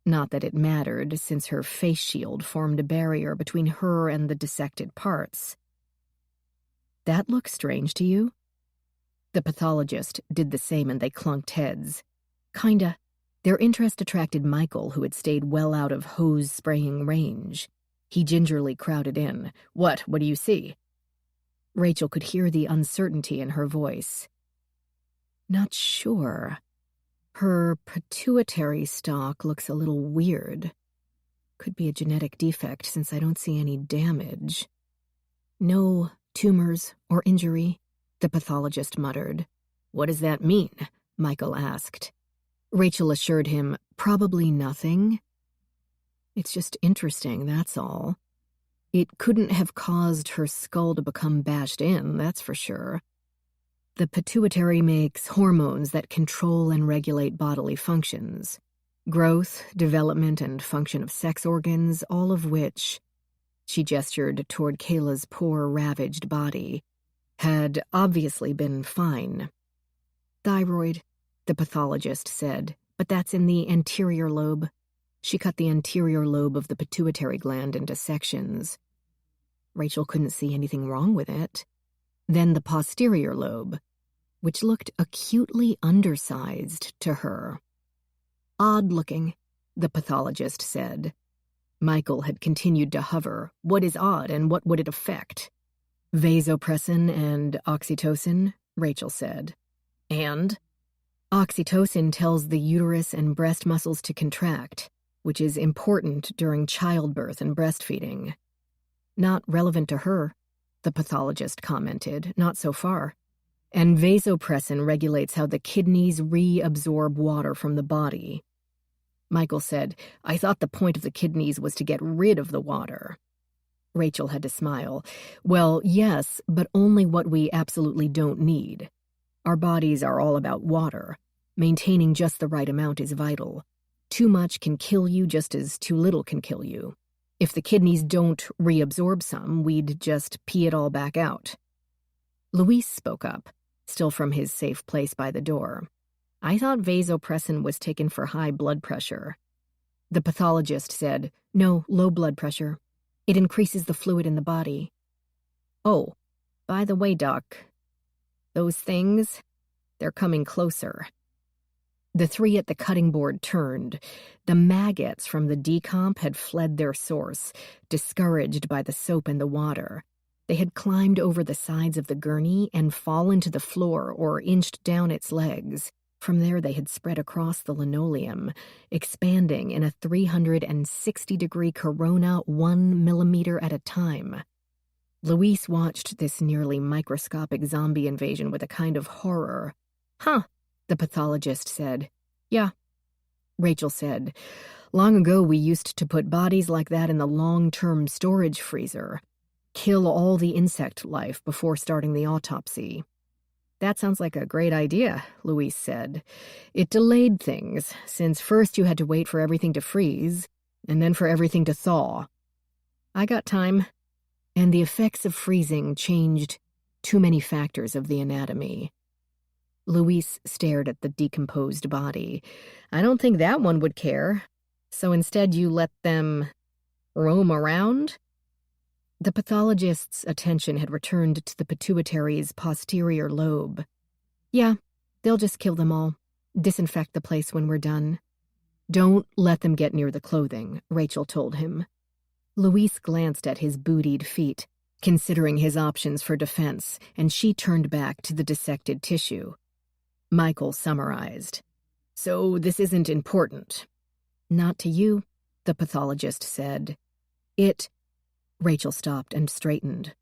Not that it mattered, since her face shield formed a barrier between her and the dissected parts. "That looks strange to you?" The pathologist did the same, and they clunked heads. "Kinda." Their interest attracted Michael, who had stayed well out of hose-spraying range. He gingerly crowded in. What do you see?" Rachel could hear the uncertainty in her voice. "Not sure. Her pituitary stalk looks a little weird. Could be a genetic defect, since I don't see any damage." "No tumors or injury," the pathologist muttered. "What does that mean?" Michael asked. Rachel assured him, "Probably nothing. It's just interesting, that's all. It couldn't have caused her skull to become bashed in, that's for sure. The pituitary makes hormones that control and regulate bodily functions. Growth, development, and function of sex organs, all of which," she gestured toward Kayla's poor, ravaged body, "had obviously been fine." "Thyroid," the pathologist said, "but that's in the anterior lobe." She cut the anterior lobe of the pituitary gland into sections. Rachel couldn't see anything wrong with it. Then the posterior lobe, which looked acutely undersized to her. "Odd-looking," the pathologist said. Michael had continued to hover. "What is odd, and what would it affect?" "Vasopressin and oxytocin," Rachel said. "And?" "Oxytocin tells the uterus and breast muscles to contract, which is important during childbirth and breastfeeding." "Not relevant to her," the pathologist commented. "Not so far. And vasopressin regulates how the kidneys reabsorb water from the body." Michael said, "I thought the point of the kidneys was to get rid of the water." Rachel had to smile. "Well, yes, but only what we absolutely don't need. Our bodies are all about water. Maintaining just the right amount is vital. Too much can kill you just as too little can kill you. If the kidneys don't reabsorb some, we'd just pee it all back out." Luis spoke up, still from his safe place by the door. "I thought vasopressin was taken for high blood pressure." The pathologist said, "No, low blood pressure. It increases the fluid in the body." "Oh, by the way, Doc, those things, they're coming closer." The three at the cutting board turned. The maggots from the decomp had fled their source, discouraged by the soap and the water. They had climbed over the sides of the gurney and fallen to the floor or inched down its legs. From there they had spread across the linoleum, expanding in a 360-degree corona 1 millimeter at a time. Luis watched this nearly microscopic zombie invasion with a kind of horror. "Huh," the pathologist said. "Yeah," Rachel said. "Long ago we used to put bodies like that in the long-term storage freezer. Kill all the insect life before starting the autopsy." "That sounds like a great idea," Luis said. "It delayed things, since first you had to wait for everything to freeze, and then for everything to thaw. I got time." And the effects of freezing changed too many factors of the anatomy. Luis stared at the decomposed body. "I don't think that one would care. So instead you let them roam around?" The pathologist's attention had returned to the pituitary's posterior lobe. "Yeah, they'll just kill them all. Disinfect the place when we're done." "Don't let them get near the clothing," Rachel told him. Luis glanced at his bootied feet, considering his options for defense, and she turned back to the dissected tissue. Michael summarized. "So this isn't important." "Not to you," the pathologist said. Rachel stopped and straightened.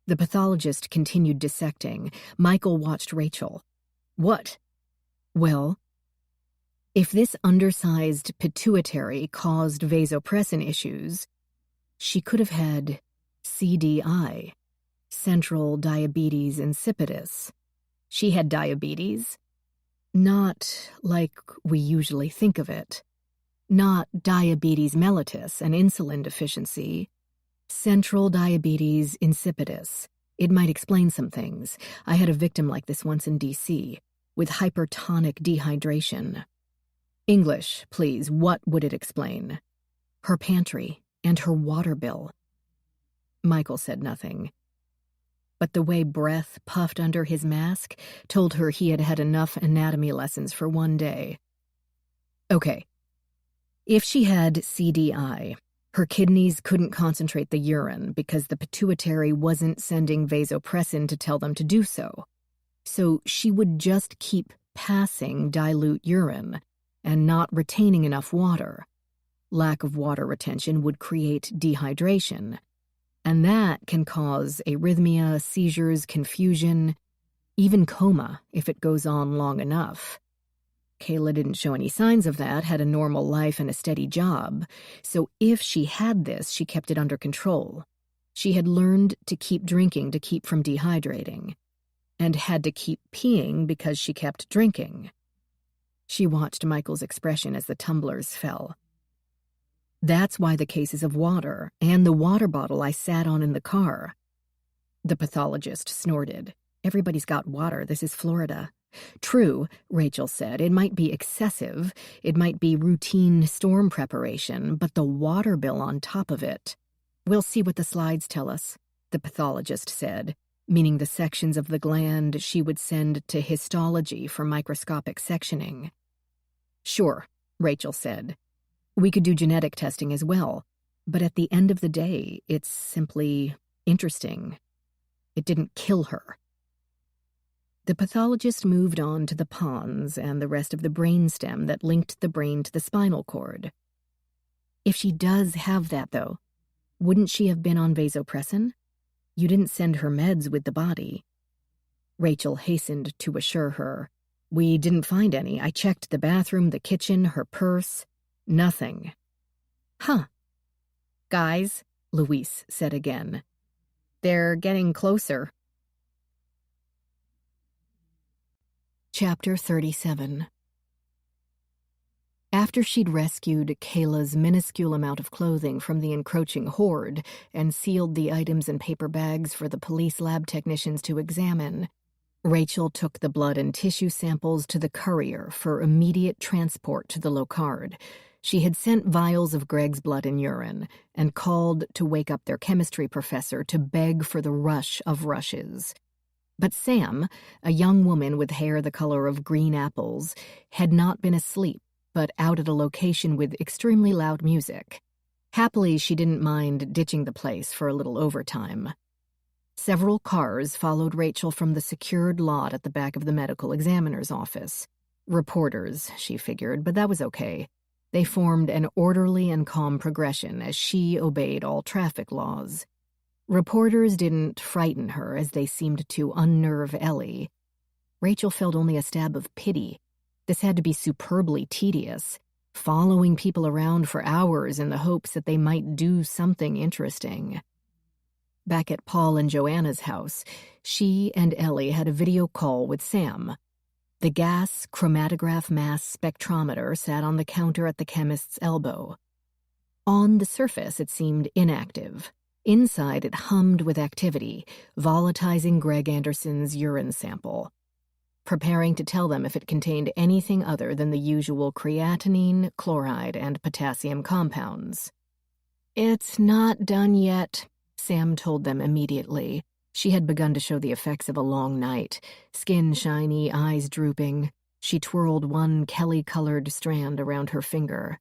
The pathologist continued dissecting. Michael watched Rachel. "What?" "Well, if this undersized pituitary caused vasopressin issues, she could have had CDI, central diabetes insipidus." "She had diabetes?" "Not like we usually think of it. Not diabetes mellitus, an insulin deficiency. Central diabetes insipidus. It might explain some things. I had a victim like this once in D.C., with hypertonic dehydration." English, please. What would it explain? Her pantry and her water bill. Michael said nothing. But the way breath puffed under his mask told her he had had enough anatomy lessons for one day. Okay. If she had CDI, her kidneys couldn't concentrate the urine because the pituitary wasn't sending vasopressin to tell them to do so. So she would just keep passing dilute urine and not retaining enough water. Lack of water retention would create dehydration, and that can cause arrhythmia, seizures, confusion, even coma if it goes on long enough. Kayla didn't show any signs of that, had a normal life and a steady job, so if she had this, she kept it under control. She had learned to keep drinking to keep from dehydrating, and had to keep peeing because she kept drinking. She watched Michael's expression as the tumblers fell. That's why the cases of water and the water bottle I sat on in the car. The pathologist snorted. Everybody's got water. This is Florida. True, Rachel said. It might be excessive. It might be routine storm preparation, but the water bill on top of it. We'll see what the slides tell us, the pathologist said, meaning the sections of the gland she would send to histology for microscopic sectioning. Sure, Rachel said. We could do genetic testing as well, but at the end of the day, it's simply interesting. It didn't kill her. The pathologist moved on to the pons and the rest of the brainstem that linked the brain to the spinal cord. If she does have that, though, wouldn't she have been on vasopressin? You didn't send her meds with the body. Rachel hastened to assure her. We didn't find any. I checked the bathroom, the kitchen, her purse. Nothing. Huh. Guys, Luis said again. They're getting closer. Chapter 37. After she'd rescued Kayla's minuscule amount of clothing from the encroaching horde and sealed the items in paper bags for the police lab technicians to examine, Rachel took the blood and tissue samples to the courier for immediate transport to the Locard. She had sent vials of Greg's blood and urine and called to wake up their chemistry professor to beg for the rush of rushes. But Sam, a young woman with hair the color of green apples, had not been asleep, but out at a location with extremely loud music. Happily, she didn't mind ditching the place for a little overtime. Several cars followed Rachel from the secured lot at the back of the medical examiner's office. Reporters, she figured, but that was okay. They formed an orderly and calm progression as she obeyed all traffic laws. Reporters didn't frighten her as they seemed to unnerve Ellie. Rachel felt only a stab of pity. This had to be superbly tedious, following people around for hours in the hopes that they might do something interesting. Back at Paul and Joanna's house, she and Ellie had a video call with Sam. The gas chromatograph mass spectrometer sat on the counter at the chemist's elbow. On the surface, it seemed inactive. Inside, it hummed with activity, volatilizing Greg Anderson's urine sample, preparing to tell them if it contained anything other than the usual creatinine, chloride, and potassium compounds. It's not done yet, Sam told them immediately. She had begun to show the effects of a long night, skin shiny, eyes drooping. She twirled one Kelly-colored strand around her finger.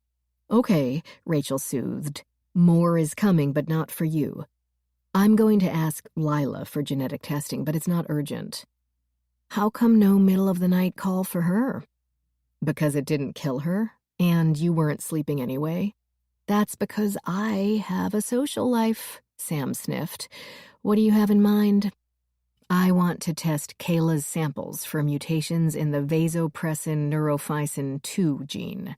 Okay, Rachel soothed. More is coming, but not for you. I'm going to ask Lila for genetic testing, but it's not urgent. How come no middle-of-the-night call for her? Because it didn't kill her, and you weren't sleeping anyway. That's because I have a social life, Sam sniffed. What do you have in mind? I want to test Kayla's samples for mutations in the vasopressin neurophysin 2 gene.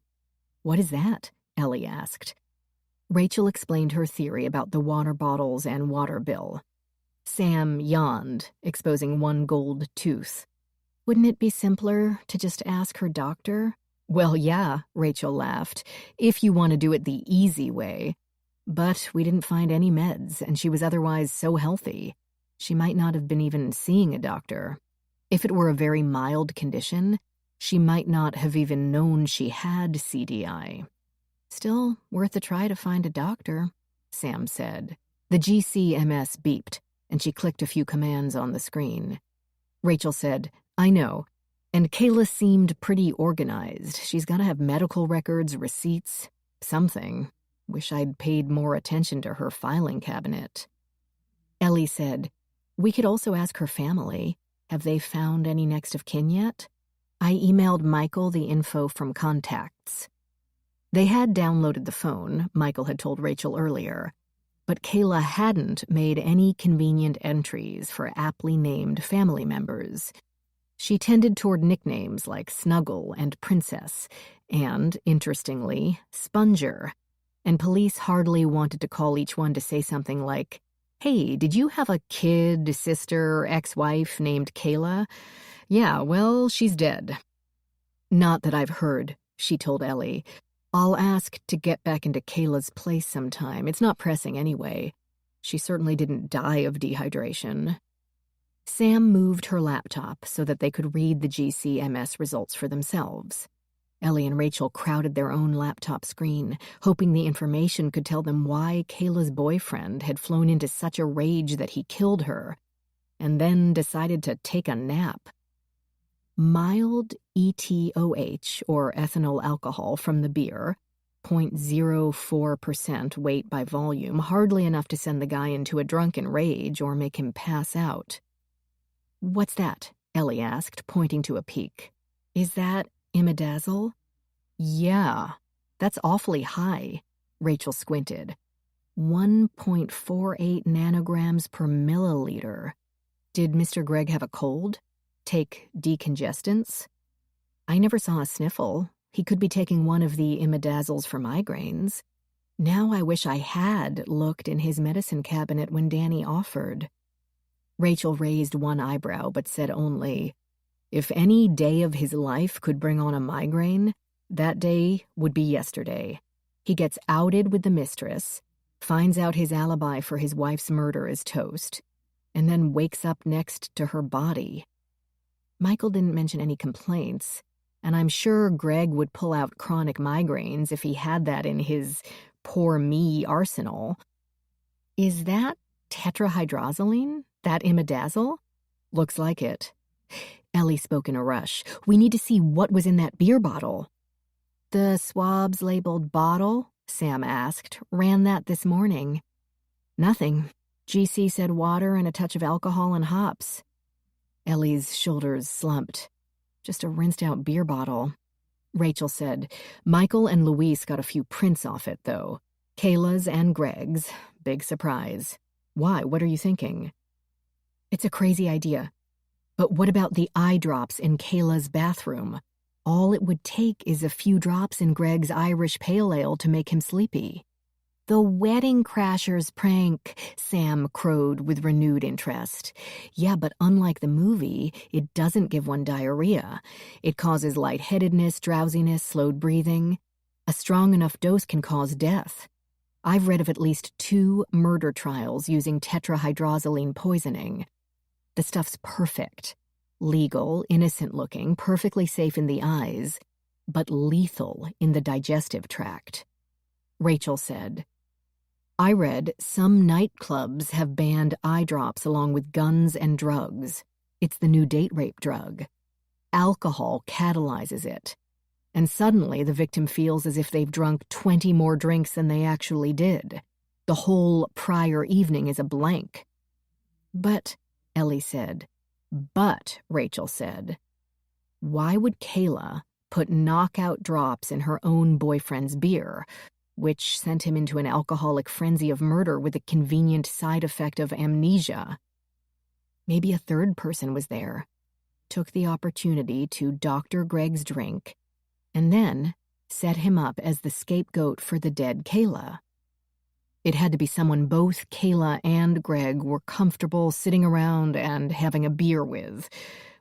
What is that? Ellie asked. Rachel explained her theory about the water bottles and water bill. Sam yawned, exposing one gold tooth. Wouldn't it be simpler to just ask her doctor? Well, yeah, Rachel laughed, if you want to do it the easy way. But we didn't find any meds, and she was otherwise so healthy. She might not have been even seeing a doctor. If it were a very mild condition, She might not have even known she had CDI. Still, worth a try to find a doctor, Sam said. The GCMS beeped, and she clicked a few commands on the screen. Rachel said, I know. And Kayla seemed pretty organized. She's got to have medical records, receipts, something. Wish I'd paid more attention to her filing cabinet. Ellie said, we could also ask her family. Have they found any next of kin yet? I emailed Michael the info from contacts. They had downloaded the phone, Michael had told Rachel earlier, but Kayla hadn't made any convenient entries for aptly named family members. She tended toward nicknames like Snuggle and Princess, and, interestingly, Sponger, and police hardly wanted to call each one to say something like, hey, did you have a kid, sister, ex-wife named Kayla? Yeah, well, she's dead. Not that I've heard, she told Ellie. I'll ask to get back into Kayla's place sometime. It's not pressing anyway. She certainly didn't die of dehydration. Sam moved her laptop so that they could read the GCMS results for themselves. Ellie and Rachel crowded their own laptop screen, hoping the information could tell them why Kayla's boyfriend had flown into such a rage that he killed her, and then decided to take a nap. Mild ETOH, or ethanol alcohol, from the beer, 0.04% weight by volume, hardly enough to send the guy into a drunken rage or make him pass out. What's that? Ellie asked, pointing to a peak. Is that imidazole? Yeah, that's awfully high, Rachel squinted. 1.48 nanograms per milliliter. Did Mr. Gregg have a cold? Take decongestants? I never saw a sniffle. He could be taking one of the imidazoles for migraines. Now I wish I had looked in his medicine cabinet when Danny offered. Rachel raised one eyebrow but said only, if any day of his life could bring on a migraine, that day would be yesterday. He gets outed with the mistress, finds out his alibi for his wife's murder is toast, and then wakes up next to her body. Michael didn't mention any complaints, and I'm sure Greg would pull out chronic migraines if he had that in his poor me arsenal. Is that tetrahydrozoline? That imidazole? Looks like it. Ellie spoke in a rush. We need to see what was in that beer bottle. The swabs labeled bottle? Sam asked. Ran that this morning. Nothing. GC said water and a touch of alcohol and hops. Ellie's shoulders slumped. Just a rinsed-out beer bottle. Rachel said, Michael and Luis got a few prints off it, though. Kayla's and Greg's. Big surprise. Why? What are you thinking? It's a crazy idea. But what about the eye drops in Kayla's bathroom? All it would take is a few drops in Greg's Irish pale ale to make him sleepy. The wedding crashers prank, Sam crowed with renewed interest. Yeah, but unlike the movie, it doesn't give one diarrhea. It causes lightheadedness, drowsiness, slowed breathing. A strong enough dose can cause death. I've read of at least 2 murder trials using tetrahydrozoline poisoning. The stuff's perfect. Legal, innocent-looking, perfectly safe in the eyes, but lethal in the digestive tract. Rachel said, I read some nightclubs have banned eye drops along with guns and drugs. It's the new date rape drug. Alcohol catalyzes it. And suddenly the victim feels as if they've drunk 20 more drinks than they actually did. The whole prior evening is a blank. But, Ellie said. But, Rachel said. Why would Kayla put knockout drops in her own boyfriend's beer, which sent him into an alcoholic frenzy of murder with the convenient side effect of amnesia? Maybe a third person was there, took the opportunity to doctor Greg's drink, and then set him up as the scapegoat for the dead Kayla. It had to be someone both Kayla and Greg were comfortable sitting around and having a beer with,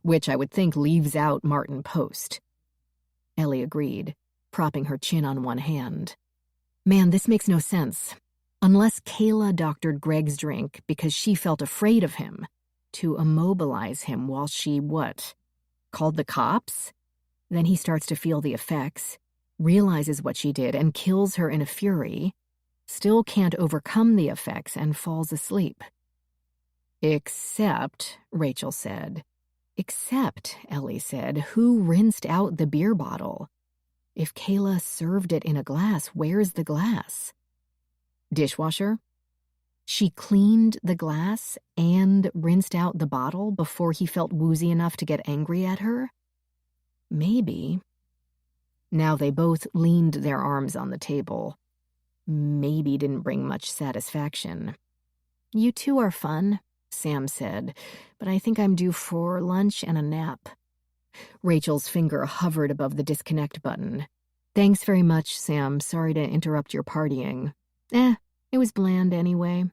which I would think leaves out Martin Post. Ellie agreed, propping her chin on one hand. Man, this makes no sense. Unless Kayla doctored Greg's drink because she felt afraid of him, to immobilize him while she, called the cops? Then he starts to feel the effects, realizes what she did, and kills her in a fury, still can't overcome the effects and falls asleep. Except, Rachel said. Except, Ellie said, who rinsed out the beer bottle? If Kayla served it in a glass, where's the glass? Dishwasher? She cleaned the glass and rinsed out the bottle before he felt woozy enough to get angry at her? Maybe. Now they both leaned their arms on the table. Maybe didn't bring much satisfaction. You two are fun, Sam said, but I think I'm due for lunch and a nap. Rachel's finger hovered above the disconnect button. Thanks very much, Sam. Sorry to interrupt your partying. It was bland anyway.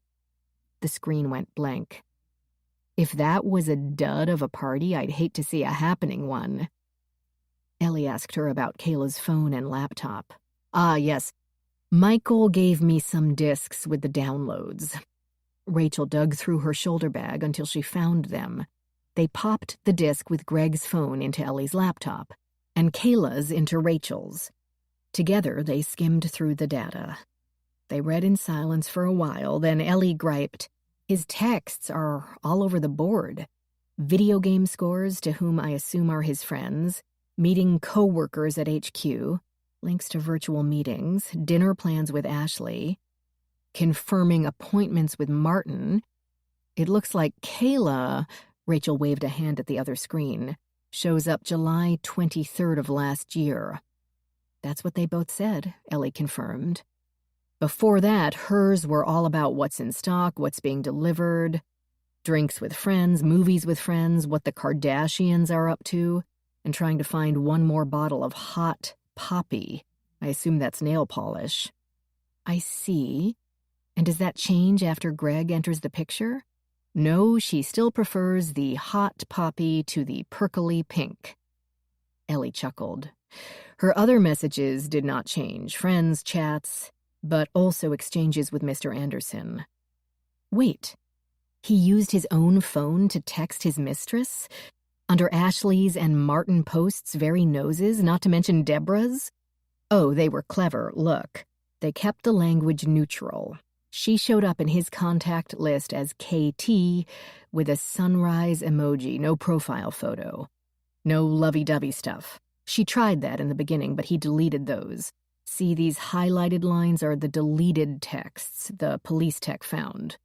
The screen went blank. If that was a dud of a party, I'd hate to see a happening one. Ellie asked her about Kayla's phone and laptop. Yes. Michael gave me some discs with the downloads. Rachel dug through her shoulder bag until she found them. They popped the disc with Greg's phone into Ellie's laptop, and Kayla's into Rachel's. Together, they skimmed through the data. They read in silence for a while, then Ellie griped, "His texts are all over the board. Video game scores to whom I assume are his friends, meeting co-workers at HQ, links to virtual meetings, dinner plans with Ashley, confirming appointments with Martin. It looks like Kayla," Rachel waved a hand at the other screen, "shows up July 23rd of last year." That's what they both said, Ellie confirmed. Before that, hers were all about what's in stock, what's being delivered, drinks with friends, movies with friends, what the Kardashians are up to, and trying to find one more bottle of hot poppy. I assume that's nail polish. I see. And does that change after Greg enters the picture? No, she still prefers the hot poppy to the perkly pink. Ellie chuckled. Her other messages did not change. Friends, chats, but also exchanges with Mr. Anderson. Wait, he used his own phone to text his mistress? Under Ashley's and Martin Post's very noses, not to mention Deborah's? Oh, they were clever, look. They kept the language neutral. She showed up in his contact list as KT with a sunrise emoji, no profile photo. No lovey-dovey stuff. She tried that in the beginning, but he deleted those. See, these highlighted lines are the deleted texts the police tech found.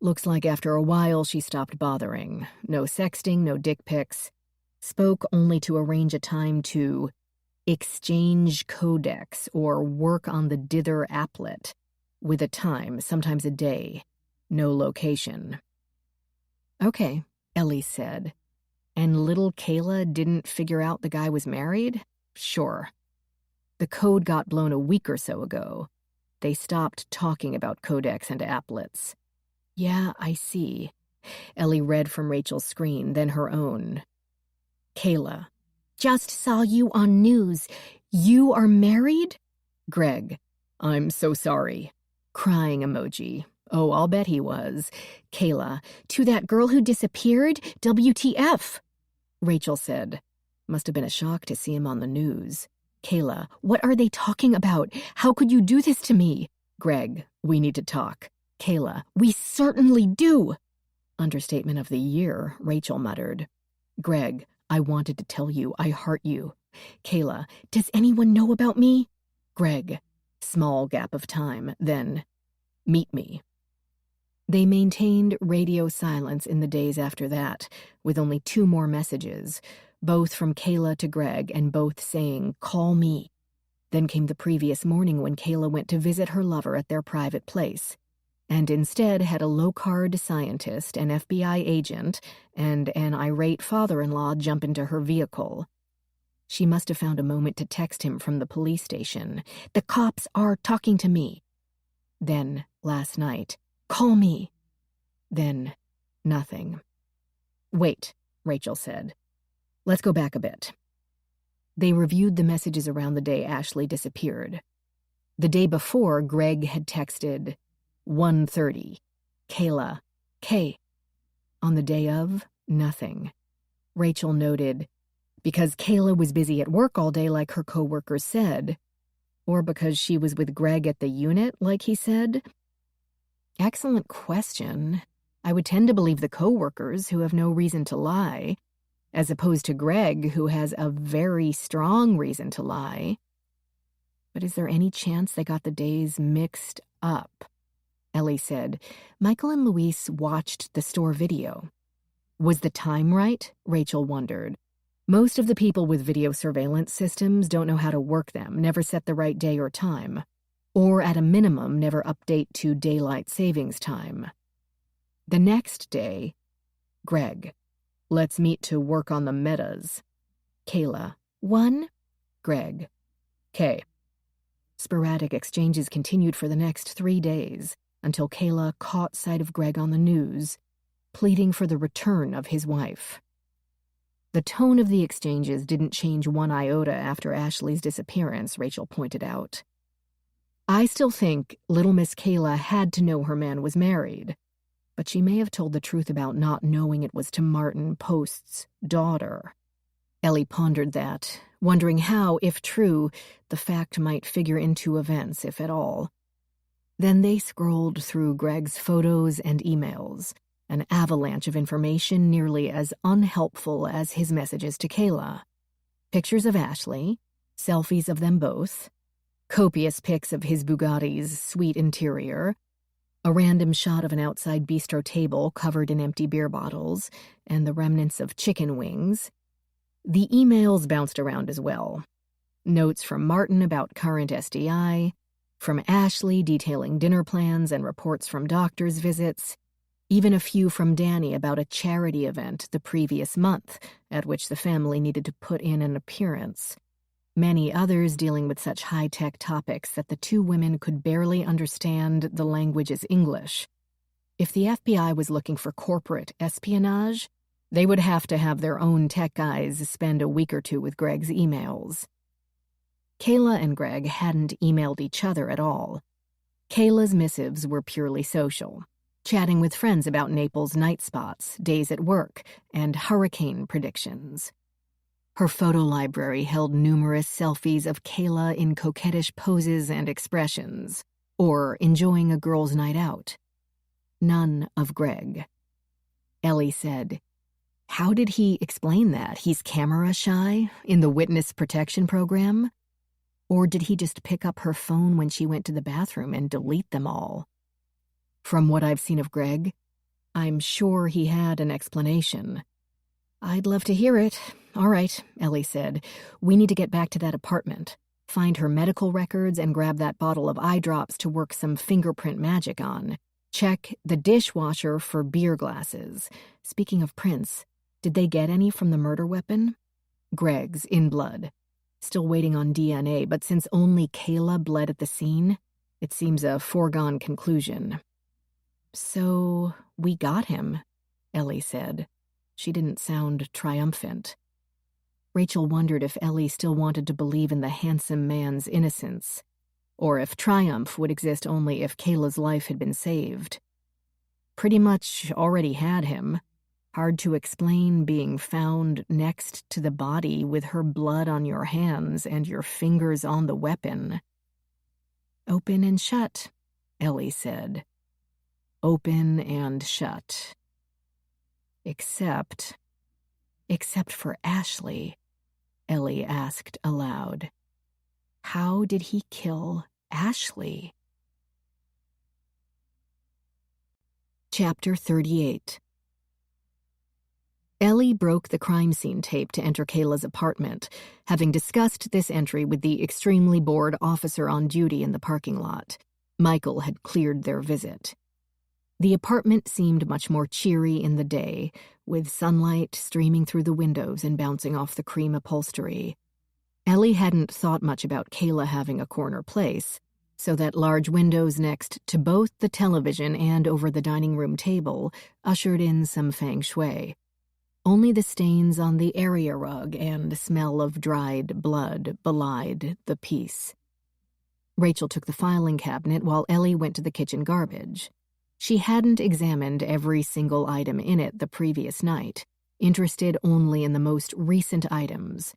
Looks like after a while she stopped bothering. No sexting, no dick pics. Spoke only to arrange a time to exchange codecs or work on the dither applet. With a time, sometimes a day. No location. Okay, Ellie said. And little Kayla didn't figure out the guy was married? Sure. The code got blown a week or so ago. They stopped talking about codecs and applets. Yeah, I see. Ellie read from Rachel's screen, then her own. Kayla. Just saw you on news. You are married? Greg. I'm so sorry. Crying emoji. Oh, I'll bet he was. Kayla. To that girl who disappeared? WTF? Rachel said. Must have been a shock to see him on the news. Kayla. What are they talking about? How could you do this to me? Greg. We need to talk. Kayla. We certainly do. Understatement of the year, Rachel muttered. Greg. I wanted to tell you I heart you. Kayla. Does anyone know about me? Greg. Small gap of time, then, meet me. They maintained radio silence in the days after that, with only 2 more messages, both from Kayla to Greg and both saying, call me. Then came the previous morning when Kayla went to visit her lover at their private place, and instead had a low-card scientist, an FBI agent, and an irate father-in-law jump into her vehicle. She must have found a moment to text him from the police station. The cops are talking to me. Then, last night, call me. Then, nothing. Wait, Rachel said. Let's go back a bit. They reviewed the messages around the day Ashley disappeared. The day before, Greg had texted 1:30. Kayla, K. On the day of, nothing. Rachel noted, Because Kayla was busy at work all day like her coworkers said? Or because she was with Greg at the unit like he said? Excellent question. I would tend to believe the coworkers who have no reason to lie, as opposed to Greg who has a very strong reason to lie. But is there any chance they got the days mixed up? Ellie said. Michael and Luis watched the store video. Was the time right? Rachel wondered. Most of the people with video surveillance systems don't know how to work them, never set the right day or time, or at a minimum never update to daylight savings time. The next day, Greg, let's meet to work on the metas. Kayla, 1. Greg, K. Sporadic exchanges continued for the next 3 days until Kayla caught sight of Greg on the news, pleading for the return of his wife. The tone of the exchanges didn't change one iota after Ashley's disappearance, Rachel pointed out. I still think little Miss Kayla had to know her man was married, but she may have told the truth about not knowing it was to Martin Post's daughter. Ellie pondered that, wondering how, if true, the fact might figure into events, if at all. Then they scrolled through Greg's photos and emails, an avalanche of information nearly as unhelpful as his messages to Kayla. Pictures of Ashley, selfies of them both, copious pics of his Bugatti's sweet interior, a random shot of an outside bistro table covered in empty beer bottles, and the remnants of chicken wings. The emails bounced around as well. Notes from Martin about current SDI, from Ashley detailing dinner plans and reports from doctor's visits, even a few from Danny about a charity event the previous month at which the family needed to put in an appearance. Many others dealing with such high-tech topics that the two women could barely understand the language as English. If the FBI was looking for corporate espionage, they would have to have their own tech guys spend a week or two with Greg's emails. Kayla and Greg hadn't emailed each other at all. Kayla's missives were purely social, chatting with friends about Naples' night spots, days at work, and hurricane predictions. Her photo library held numerous selfies of Kayla in coquettish poses and expressions, or enjoying a girl's night out. None of Greg. Ellie said, "How did he explain that? He's camera shy in the witness protection program? Or did he just pick up her phone when she went to the bathroom and delete them all?" From what I've seen of Greg, I'm sure he had an explanation. I'd love to hear it. All right, Ellie said. We need to get back to that apartment, find her medical records, and grab that bottle of eye drops to work some fingerprint magic on. Check the dishwasher for beer glasses. Speaking of prints, did they get any from the murder weapon? Greg's, in blood. Still waiting on DNA, but since only Kayla bled at the scene, it seems a foregone conclusion. So, we got him, Ellie said. She didn't sound triumphant. Rachel wondered if Ellie still wanted to believe in the handsome man's innocence, or if triumph would exist only if Kayla's life had been saved. Pretty much already had him. Hard to explain being found next to the body with her blood on your hands and your fingers on the weapon. Open and shut, Ellie said. Open and shut. Except for Ashley, Ellie asked aloud. How did he kill Ashley? Chapter 38. Ellie broke the crime scene tape to enter Kayla's apartment, having discussed this entry with the extremely bored officer on duty in the parking lot. Michael had cleared their visit. The apartment seemed much more cheery in the day, with sunlight streaming through the windows and bouncing off the cream upholstery. Ellie hadn't thought much about Kayla having a corner place, so that large windows next to both the television and over the dining room table ushered in some feng shui. Only the stains on the area rug and the smell of dried blood belied the peace. Rachel took the filing cabinet while Ellie went to the kitchen garbage. She hadn't examined every single item in it the previous night, interested only in the most recent items,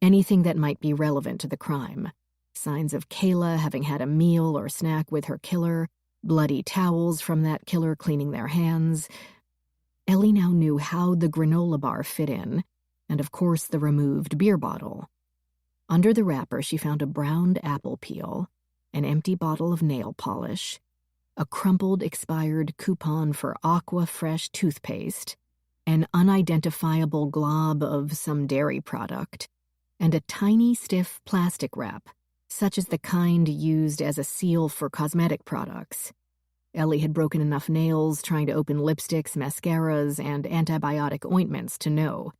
anything that might be relevant to the crime. Signs of Kayla having had a meal or snack with her killer, bloody towels from that killer cleaning their hands. Ellie now knew how the granola bar fit in, and of course the removed beer bottle. Under the wrapper, she found a browned apple peel, an empty bottle of nail polish, a crumpled expired coupon for Aqua Fresh toothpaste, an unidentifiable glob of some dairy product, and a tiny stiff plastic wrap, such as the kind used as a seal for cosmetic products. Ellie had broken enough nails trying to open lipsticks, mascaras, and antibiotic ointments to know.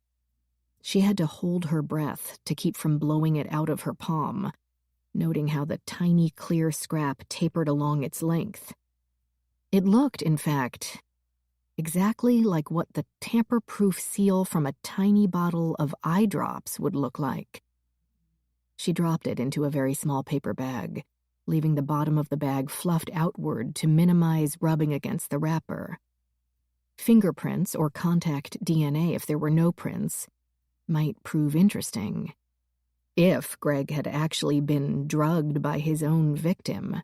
She had to hold her breath to keep from blowing it out of her palm, noting how the tiny clear scrap tapered along its length. It looked, in fact, exactly like what the tamper-proof seal from a tiny bottle of eye drops would look like. She dropped it into a very small paper bag, leaving the bottom of the bag fluffed outward to minimize rubbing against the wrapper. Fingerprints or contact DNA, if there were no prints, might prove interesting. If Greg had actually been drugged by his own victim.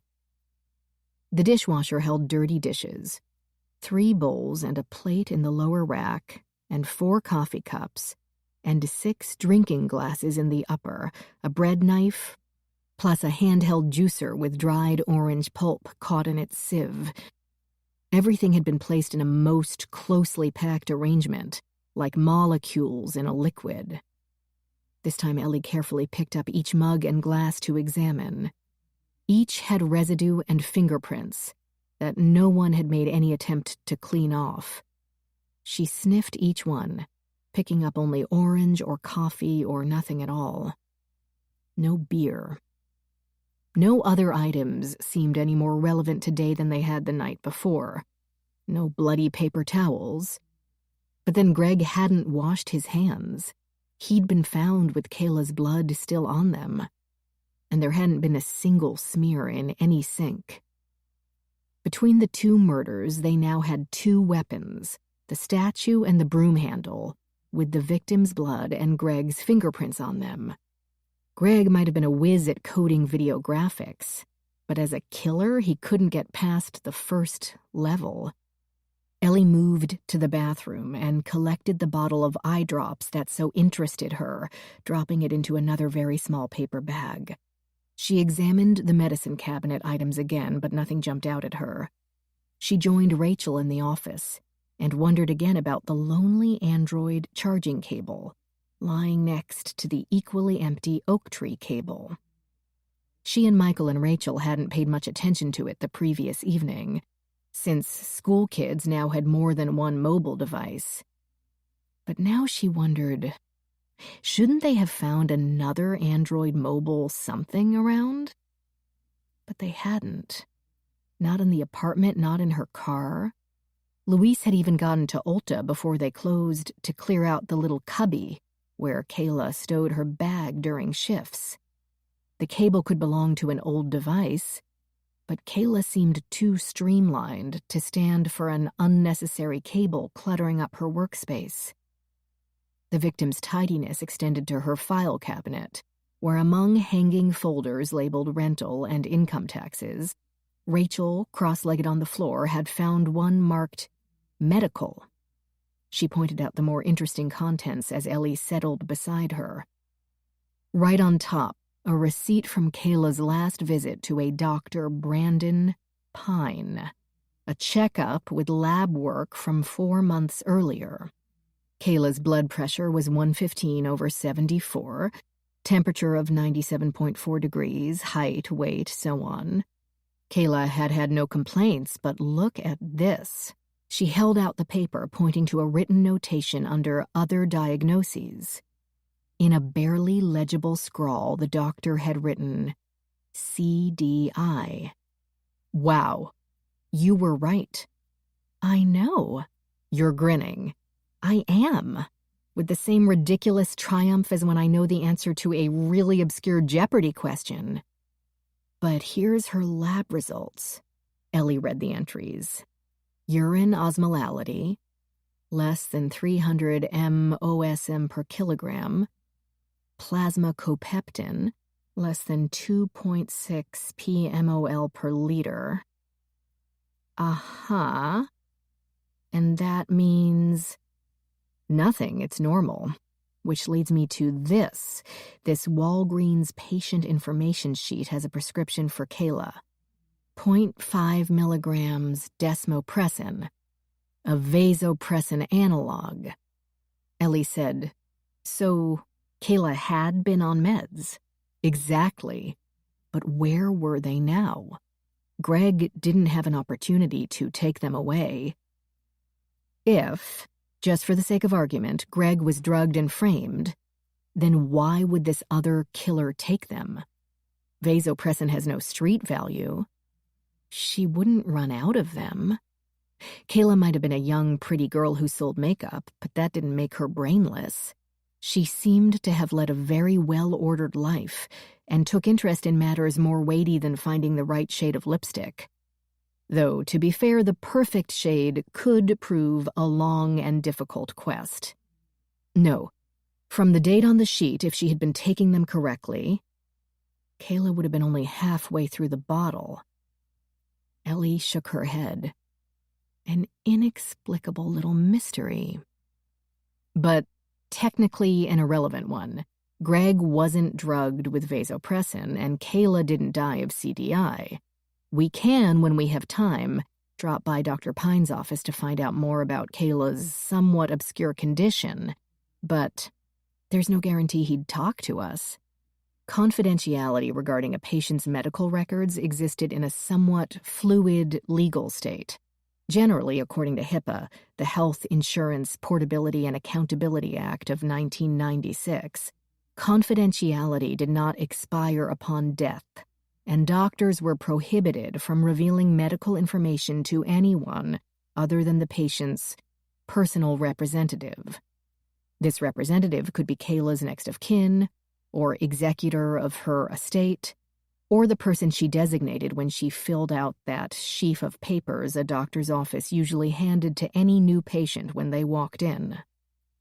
The dishwasher held dirty dishes, 3 bowls and a plate in the lower rack, and 4 coffee cups, and 6 drinking glasses in the upper, a bread knife, plus a handheld juicer with dried orange pulp caught in its sieve. Everything had been placed in a most closely packed arrangement, like molecules in a liquid. This time Ellie carefully picked up each mug and glass to examine. Each had residue and fingerprints that no one had made any attempt to clean off. She sniffed each one, picking up only orange or coffee or nothing at all. No beer. No other items seemed any more relevant today than they had the night before. No bloody paper towels. But then Greg hadn't washed his hands. He'd been found with Kayla's blood still on them, and there hadn't been a single smear in any sink. Between the 2 murders, they now had 2 weapons, the statue and the broom handle, with the victim's blood and Greg's fingerprints on them. Greg might have been a whiz at coding video graphics, but as a killer, he couldn't get past the first level. Ellie moved to the bathroom and collected the bottle of eye drops that so interested her, dropping it into another very small paper bag. She examined the medicine cabinet items again, but nothing jumped out at her. She joined Rachel in the office and wondered again about the lonely Android charging cable lying next to the equally empty oak tree cable. She and Michael and Rachel hadn't paid much attention to it the previous evening, since school kids now had more than one mobile device. But now she wondered, shouldn't they have found another Android mobile something around? But they hadn't. Not in the apartment, not in her car. Luis had even gotten to Ulta before they closed to clear out the little cubby where Kayla stowed her bag during shifts. The cable could belong to an old device, but Kayla seemed too streamlined to stand for an unnecessary cable cluttering up her workspace. The victim's tidiness extended to her file cabinet, where among hanging folders labeled rental and income taxes, Rachel, cross-legged on the floor, had found one marked medical. She pointed out the more interesting contents as Ellie settled beside her. Right on top, a receipt from Kayla's last visit to a Dr. Brandon Pine, a checkup with lab work from 4 months earlier. Kayla's blood pressure was 115/74, temperature of 97.4 degrees, height, weight, so on. Kayla had had no complaints, but look at this. She held out the paper, pointing to a written notation under Other Diagnoses. In a barely legible scrawl, the doctor had written, CDI. Wow, you were right. I know. You're grinning. I am. With the same ridiculous triumph as when I know the answer to a really obscure Jeopardy question. But here's her lab results. Ellie read the entries. Urine osmolality, less than 300 MOSM per kilogram, plasma copeptin, less than 2.6 pmol per liter. Aha. And that means nothing, it's normal. Which leads me to this. This Walgreens patient information sheet has a prescription for Kayla. 0.5 milligrams desmopressin, a vasopressin analog. Ellie said, so Kayla had been on meds. Exactly. But where were they now? Greg didn't have an opportunity to take them away. If, just for the sake of argument, Greg was drugged and framed, then why would this other killer take them? Vasopressin has no street value. She wouldn't run out of them. Kayla might have been a young, pretty girl who sold makeup, but that didn't make her brainless. She seemed to have led a very well-ordered life and took interest in matters more weighty than finding the right shade of lipstick. Though, to be fair, the perfect shade could prove a long and difficult quest. No, from the date on the sheet, if she had been taking them correctly, Kayla would have been only halfway through the bottle. Ellie shook her head. An inexplicable little mystery. But technically an irrelevant one. Greg wasn't drugged with vasopressin, and Kayla didn't die of CDI. We can, when we have time, drop by Dr. Pine's office to find out more about Kayla's somewhat obscure condition, but there's no guarantee he'd talk to us. Confidentiality regarding a patient's medical records existed in a somewhat fluid legal state. Generally, according to HIPAA, the Health Insurance Portability and Accountability Act of 1996, confidentiality did not expire upon death, and doctors were prohibited from revealing medical information to anyone other than the patient's personal representative. This representative could be Kayla's next of kin, or executor of her estate, or the person she designated when she filled out that sheaf of papers a doctor's office usually handed to any new patient when they walked in.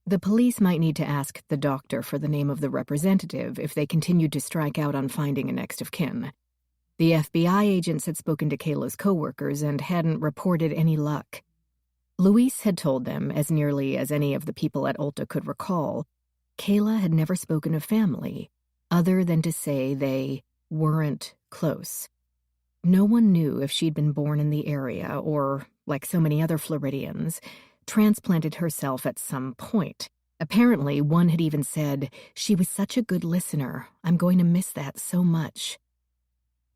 The police might need to ask the doctor for the name of the representative if they continued to strike out on finding a next of kin. The FBI agents had spoken to Kayla's coworkers and hadn't reported any luck. Luis had told them, as nearly as any of the people at Ulta could recall, Kayla had never spoken of family, other than to say they weren't close. No one knew if she'd been born in the area or, like so many other Floridians, transplanted herself at some point. Apparently, one had even said, "She was such a good listener. I'm going to miss that so much."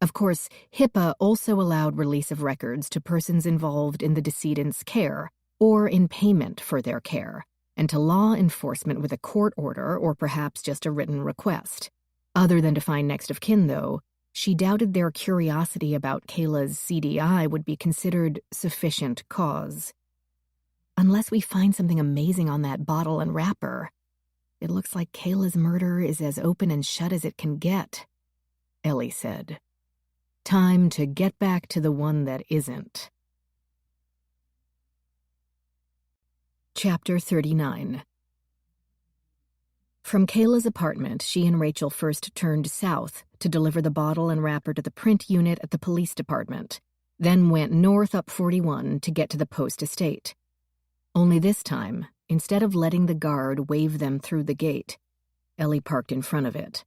Of course, HIPAA also allowed release of records to persons involved in the decedent's care or in payment for their care, and to law enforcement with a court order or perhaps just a written request. Other than to find next of kin, though, she doubted their curiosity about Kayla's CDI would be considered sufficient cause. Unless we find something amazing on that bottle and wrapper, it looks like Kayla's murder is as open and shut as it can get, Ellie said. Time to get back to the one that isn't. Chapter 39. From Kayla's apartment, she and Rachel first turned south to deliver the bottle and wrapper to the print unit at the police department, then went north up 41 to get to the post estate. Only this time, instead of letting the guard wave them through the gate, Ellie parked in front of it.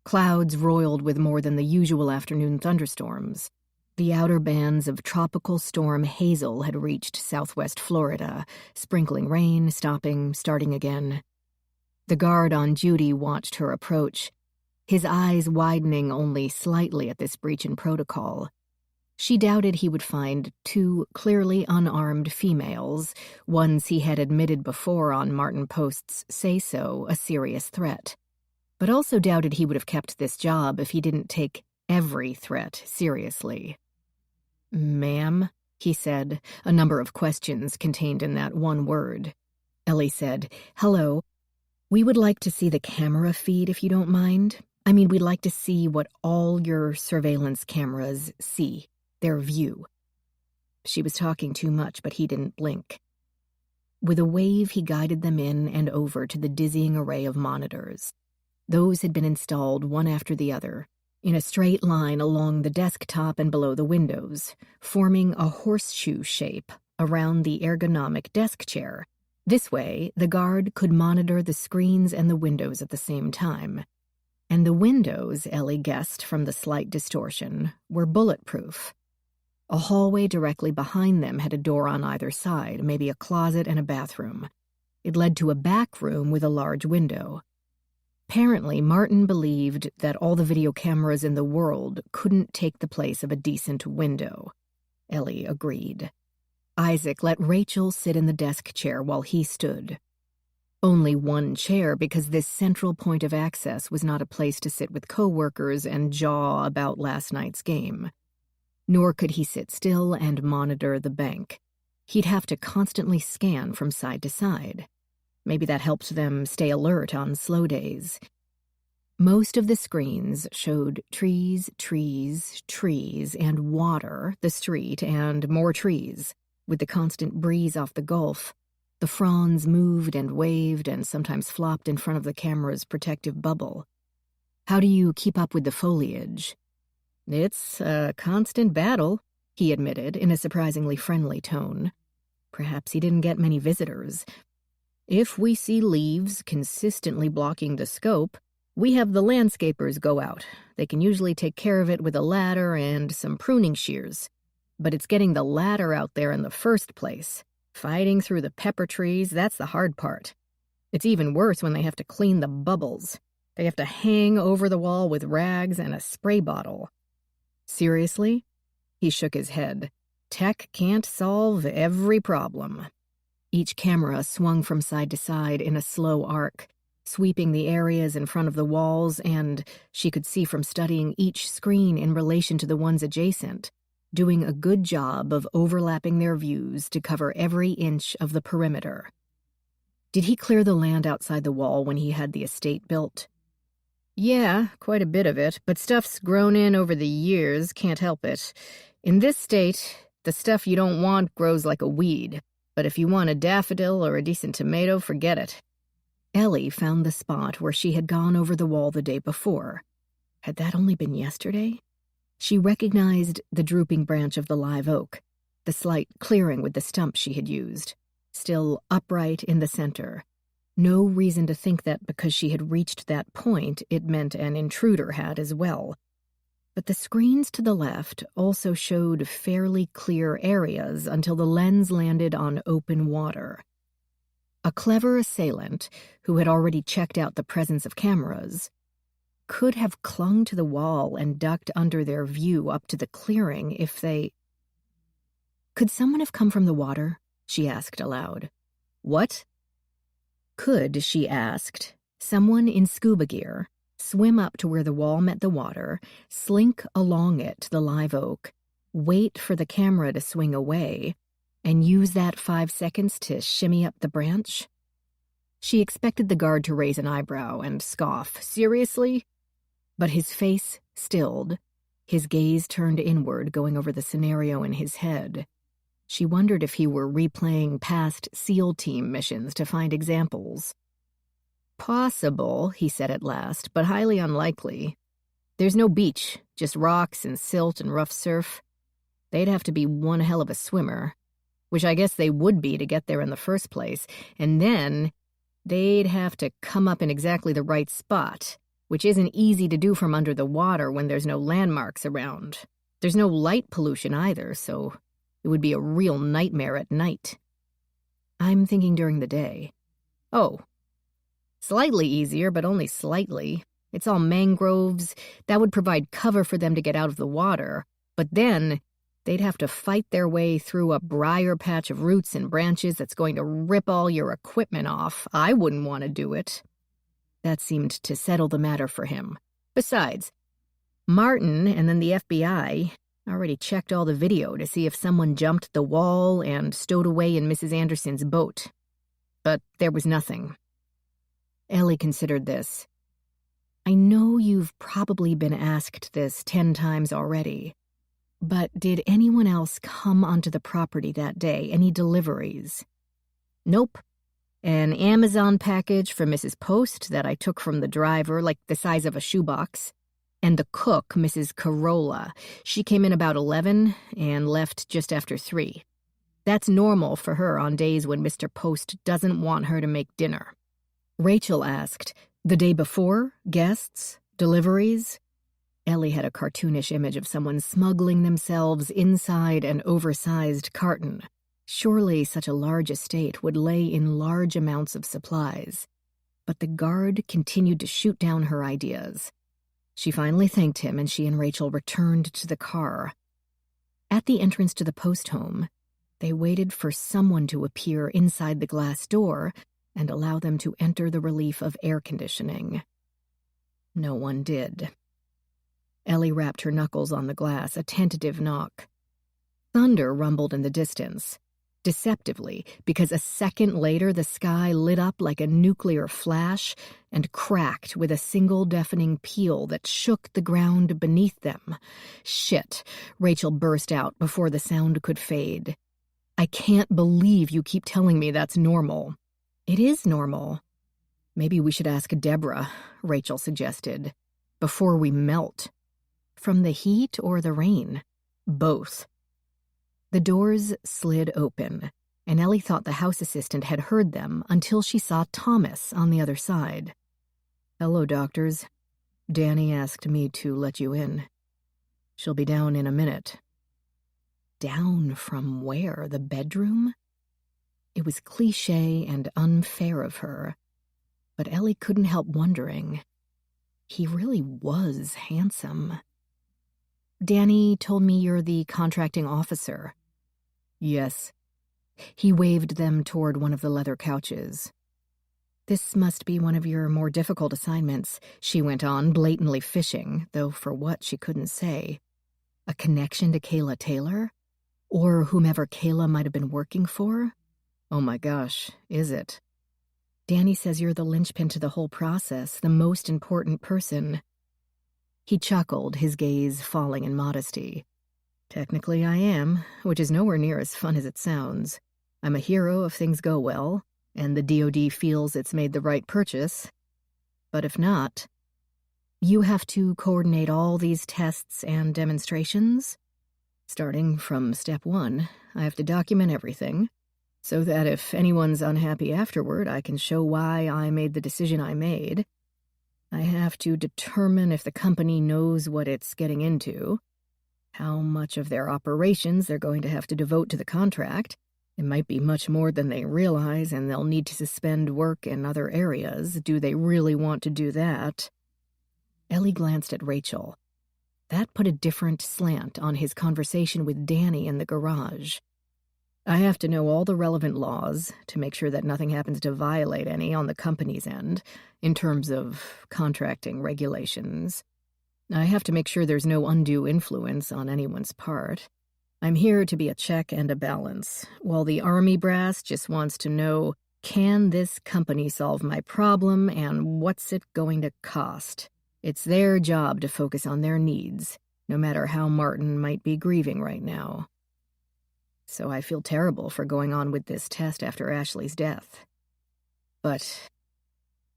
Clouds roiled with more than the usual afternoon thunderstorms. The outer bands of Tropical Storm Hazel had reached southwest Florida, sprinkling rain, stopping, starting again. The guard on duty watched her approach, his eyes widening only slightly at this breach in protocol. She doubted he would find two clearly unarmed females, ones he had admitted before on Martin Post's say-so, a serious threat. But also doubted he would have kept this job if he didn't take every threat seriously. "Ma'am," he said, a number of questions contained in that one word. Ellie said, "Hello. We would like to see the camera feed if you don't mind. I mean, we'd like to see what all your surveillance cameras see, their view." She was talking too much, but he didn't blink. With a wave, he guided them in and over to the dizzying array of monitors. Those had been installed one after the other, in a straight line along the desktop and below the windows, forming a horseshoe shape around the ergonomic desk chair. This way, the guard could monitor the screens and the windows at the same time. And the windows, Ellie guessed from the slight distortion, were bulletproof. A hallway directly behind them had a door on either side, maybe a closet and a bathroom. It led to a back room with a large window. Apparently, Martin believed that all the video cameras in the world couldn't take the place of a decent window. Ellie agreed. Isaac let Rachel sit in the desk chair while he stood. Only one chair, because this central point of access was not a place to sit with coworkers and jaw about last night's game. Nor could he sit still and monitor the bank. He'd have to constantly scan from side to side. Maybe that helped them stay alert on slow days. Most of the screens showed trees, trees, trees, and water, the street, and more trees. With the constant breeze off the Gulf, the fronds moved and waved and sometimes flopped in front of the camera's protective bubble. How do you keep up with the foliage? It's a constant battle, he admitted in a surprisingly friendly tone. Perhaps he didn't get many visitors. If we see leaves consistently blocking the scope, we have the landscapers go out. They can usually take care of it with a ladder and some pruning shears. But it's getting the ladder out there in the first place. Fighting through the pepper trees, that's the hard part. It's even worse when they have to clean the bubbles. They have to hang over the wall with rags and a spray bottle. Seriously? He shook his head. Tech can't solve every problem. Each camera swung from side to side in a slow arc, sweeping the areas in front of the walls, and she could see from studying each screen in relation to the ones adjacent, doing a good job of overlapping their views to cover every inch of the perimeter. Did he clear the land outside the wall when he had the estate built? Yeah, quite a bit of it, but stuff's grown in over the years, can't help it. In this state, the stuff you don't want grows like a weed, but if you want a daffodil or a decent tomato, forget it. Ellie found the spot where she had gone over the wall the day before. Had that only been yesterday? She recognized the drooping branch of the live oak, the slight clearing with the stump she had used, still upright in the center. No reason to think that because she had reached that point, it meant an intruder had as well. But the screens to the left also showed fairly clear areas until the lens landed on open water. A clever assailant, who had already checked out the presence of cameras, could have clung to the wall and ducked under their view up to the clearing if they... Could someone have come from the water? She asked aloud. What? Could, she asked, someone in scuba gear swim up to where the wall met the water, slink along it to the live oak, wait for the camera to swing away, and use that 5 seconds to shimmy up the branch? She expected the guard to raise an eyebrow and scoff. Seriously? But his face stilled, his gaze turned inward, going over the scenario in his head. She wondered if he were replaying past SEAL team missions to find examples. Possible, he said at last, but highly unlikely. There's no beach, just rocks and silt and rough surf. They'd have to be one hell of a swimmer, which I guess they would be to get there in the first place, and then they'd have to come up in exactly the right spot, which isn't easy to do from under the water when there's no landmarks around. There's no light pollution either, so it would be a real nightmare at night. I'm thinking during the day. Oh, slightly easier, but only slightly. It's all mangroves. That would provide cover for them to get out of the water. But then they'd have to fight their way through a briar patch of roots and branches that's going to rip all your equipment off. I wouldn't want to do it. That seemed to settle the matter for him. Besides, Martin and then the FBI already checked all the video to see if someone jumped the wall and stowed away in Mrs. Anderson's boat. But there was nothing. Ellie considered this. I know you've probably been asked this 10 times already, but did anyone else come onto the property that day? Any deliveries? Nope. An Amazon package for Mrs. Post that I took from the driver, like the size of a shoebox. And the cook, Mrs. Corolla. She came in about 11 and left just after 3. That's normal for her on days when Mr. Post doesn't want her to make dinner. Rachel asked, "The day before? Guests? Deliveries?" Ellie had a cartoonish image of someone smuggling themselves inside an oversized carton. Surely such a large estate would lay in large amounts of supplies. But the guard continued to shoot down her ideas. She finally thanked him, and she and Rachel returned to the car. At the entrance to the post home, they waited for someone to appear inside the glass door and allow them to enter the relief of air conditioning. No one did. Ellie rapped her knuckles on the glass, a tentative knock. Thunder rumbled in the distance, deceptively, because a second later the sky lit up like a nuclear flash and cracked with a single deafening peal that shook the ground beneath them. "Shit," Rachel burst out before the sound could fade. "I can't believe you keep telling me that's normal." "It is normal." "Maybe we should ask Deborah," Rachel suggested, "before we melt." "From the heat or the rain?" "Both." The doors slid open, and Ellie thought the house assistant had heard them until she saw Thomas on the other side. "Hello, doctors. Danny asked me to let you in. She'll be down in a minute." Down from where? The bedroom? It was cliché and unfair of her, but Ellie couldn't help wondering. He really was handsome. "Danny told me you're the contracting officer." "Yes." He waved them toward one of the leather couches. "This must be one of your more difficult assignments," she went on, blatantly fishing, though for what she couldn't say. A connection to Kayla Taylor? Or whomever Kayla might have been working for? "Oh my gosh, is it?" "Danny says you're the linchpin to the whole process, the most important person." He chuckled, his gaze falling in modesty. "Technically I am, which is nowhere near as fun as it sounds. I'm a hero if things go well, and the DoD feels it's made the right purchase. But if not, you have to coordinate all these tests and demonstrations. Starting from step 1, I have to document everything, so that if anyone's unhappy afterward, I can show why I made the decision I made. I have to determine if the company knows what it's getting into, how much of their operations they're going to have to devote to the contract. It might be much more than they realize, and they'll need to suspend work in other areas. Do they really want to do that?" Ellie glanced at Rachel. That put a different slant on his conversation with Danny in the garage. "I have to know all the relevant laws to make sure that nothing happens to violate any on the company's end, in terms of contracting regulations. I have to make sure there's no undue influence on anyone's part. I'm here to be a check and a balance, while the army brass just wants to know, can this company solve my problem and what's it going to cost? It's their job to focus on their needs, no matter how Martin might be grieving right now. So I feel terrible for going on with this test after Ashley's death. But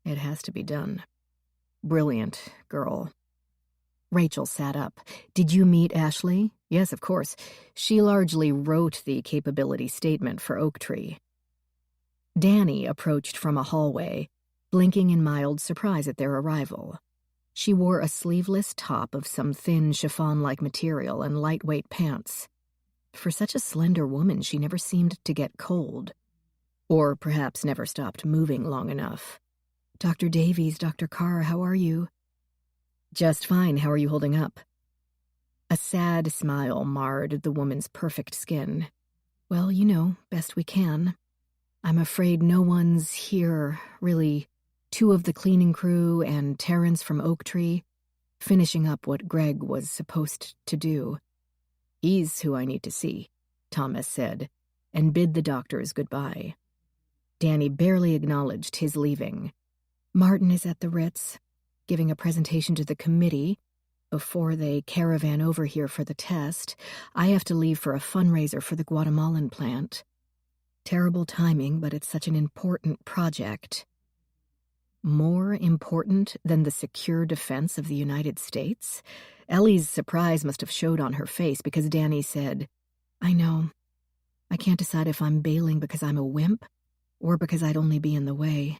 it has to be done. Brilliant girl." Rachel sat up. "Did you meet Ashley?" "Yes, of course. She largely wrote the capability statement for Oaktree." Danny approached from a hallway, blinking in mild surprise at their arrival. She wore a sleeveless top of some thin chiffon-like material and lightweight pants. For such a slender woman, she never seemed to get cold. Or perhaps never stopped moving long enough. "Dr. Davies, Dr. Carr, how are you?" "Just fine. How are you holding up?" A sad smile marred the woman's perfect skin. "Well, you know, best we can. I'm afraid no one's here, really. 2 of the cleaning crew and Terrence from Oaktree, finishing up what Greg was supposed to do." "He's who I need to see," Thomas said, and bid the doctors goodbye. Danny barely acknowledged his leaving. "Martin is at the Ritz, giving a presentation to the committee before they caravan over here for the test. I have to leave for a fundraiser for the Guatemalan plant." Terrible timing, but it's such an important project. More important than the secure defense of the United States? Ellie's surprise must have showed on her face because Danny said, "I know. I can't decide if I'm bailing because I'm a wimp or because I'd only be in the way."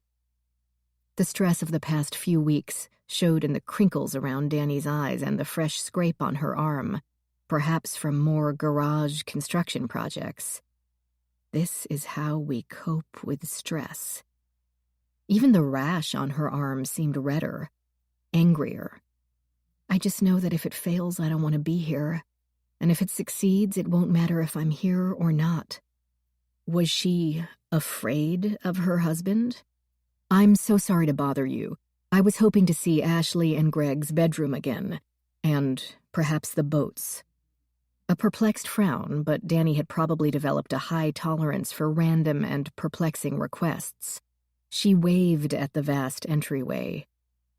The stress of the past few weeks showed in the crinkles around Danny's eyes and the fresh scrape on her arm, perhaps from more garage construction projects. This is how we cope with stress. Even the rash on her arm seemed redder, angrier. "I just know that if it fails, I don't want to be here. And if it succeeds, it won't matter if I'm here or not." Was she afraid of her husband? "I'm so sorry to bother you. I was hoping to see Ashley and Greg's bedroom again, and perhaps the boats." A perplexed frown, but Danny had probably developed a high tolerance for random and perplexing requests. She waved at the vast entryway.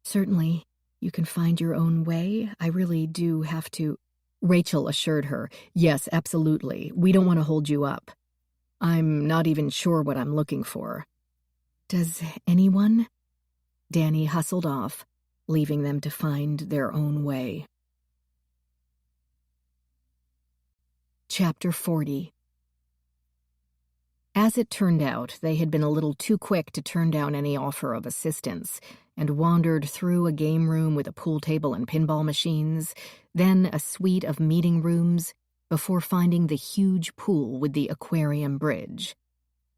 "Certainly, you can find your own way. I really do have to—" Rachel assured her, "Yes, absolutely. We don't want to hold you up. I'm not even sure what I'm looking for." "Does anyone?" Danny hustled off, leaving them to find their own way. Chapter 40. As it turned out, they had been a little too quick to turn down any offer of assistance, and wandered through a game room with a pool table and pinball machines, then a suite of meeting rooms, before finding the huge pool with the aquarium bridge.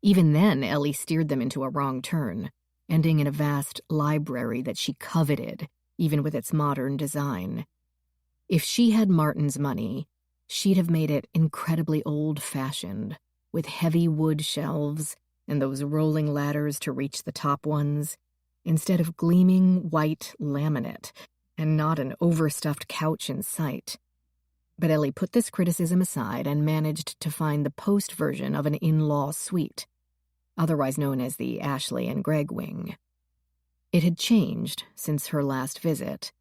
Even then, Ellie steered them into a wrong turn, ending in a vast library that she coveted, even with its modern design. If she had Martin's money, she'd have made it incredibly old-fashioned, with heavy wood shelves and those rolling ladders to reach the top ones, instead of gleaming white laminate and not an overstuffed couch in sight. But Ellie put this criticism aside and managed to find the post version of an in-law suite, otherwise known as the Ashley and Greg wing. It had changed since her last visit.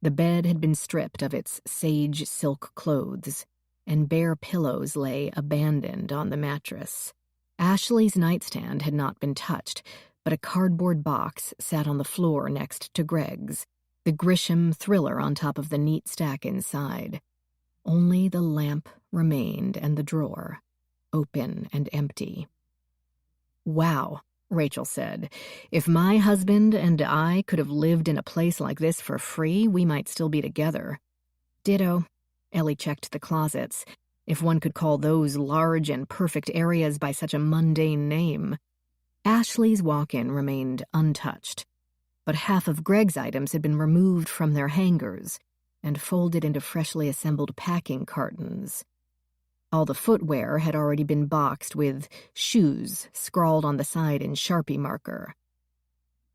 The bed had been stripped of its sage silk clothes, and bare pillows lay abandoned on the mattress. Ashley's nightstand had not been touched, but a cardboard box sat on the floor next to Greg's, the Grisham thriller on top of the neat stack inside. Only the lamp remained and the drawer, open and empty. "Wow," Rachel said. "If my husband and I could have lived in a place like this for free, we might still be together." "Ditto." Ellie checked the closets, if one could call those large and perfect areas by such a mundane name. Ashley's walk-in remained untouched, but half of Greg's items had been removed from their hangers and folded into freshly assembled packing cartons. All the footwear had already been boxed with shoes scrawled on the side in Sharpie marker.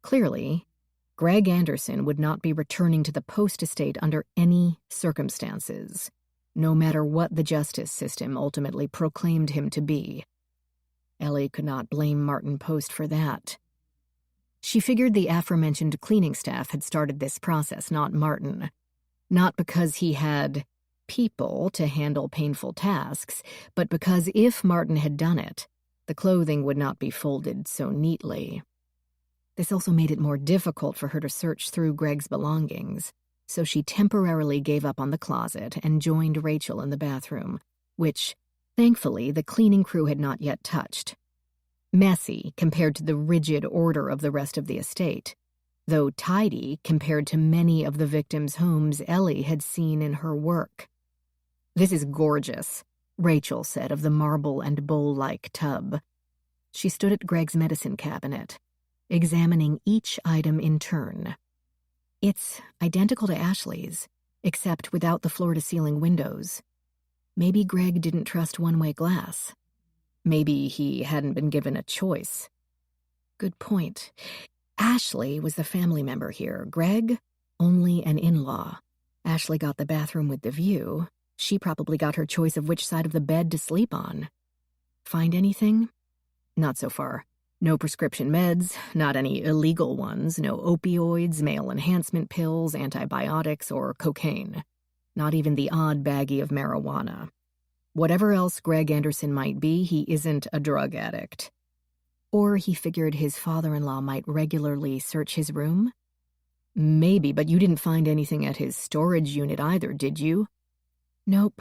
Clearly, Greg Anderson would not be returning to the post estate under any circumstances, no matter what the justice system ultimately proclaimed him to be. Ellie could not blame Martin Post for that. She figured the aforementioned cleaning staff had started this process, not Martin. Not because he had people to handle painful tasks, but because if Martin had done it, the clothing would not be folded so neatly. This also made it more difficult for her to search through Greg's belongings, so she temporarily gave up on the closet and joined Rachel in the bathroom, which, thankfully, the cleaning crew had not yet touched. Messy compared to the rigid order of the rest of the estate, though tidy compared to many of the victims' homes Ellie had seen in her work. "This is gorgeous," Rachel said of the marble and bowl-like tub. She stood at Greg's medicine cabinet, examining each item in turn. "It's identical to Ashley's, except without the floor-to-ceiling windows. Maybe Greg didn't trust one-way glass. Maybe he hadn't been given a choice." "Good point. Ashley was the family member here. Greg, only an in-law. Ashley got the bathroom with the view. She probably got her choice of which side of the bed to sleep on. Find anything?" "Not so far. No prescription meds, not any illegal ones, no opioids, male enhancement pills, antibiotics, or cocaine. Not even the odd baggie of marijuana." Whatever else Greg Anderson might be, he isn't a drug addict. Or he figured his father-in-law might regularly search his room? Maybe, but you didn't find anything at his storage unit either, did you? Nope.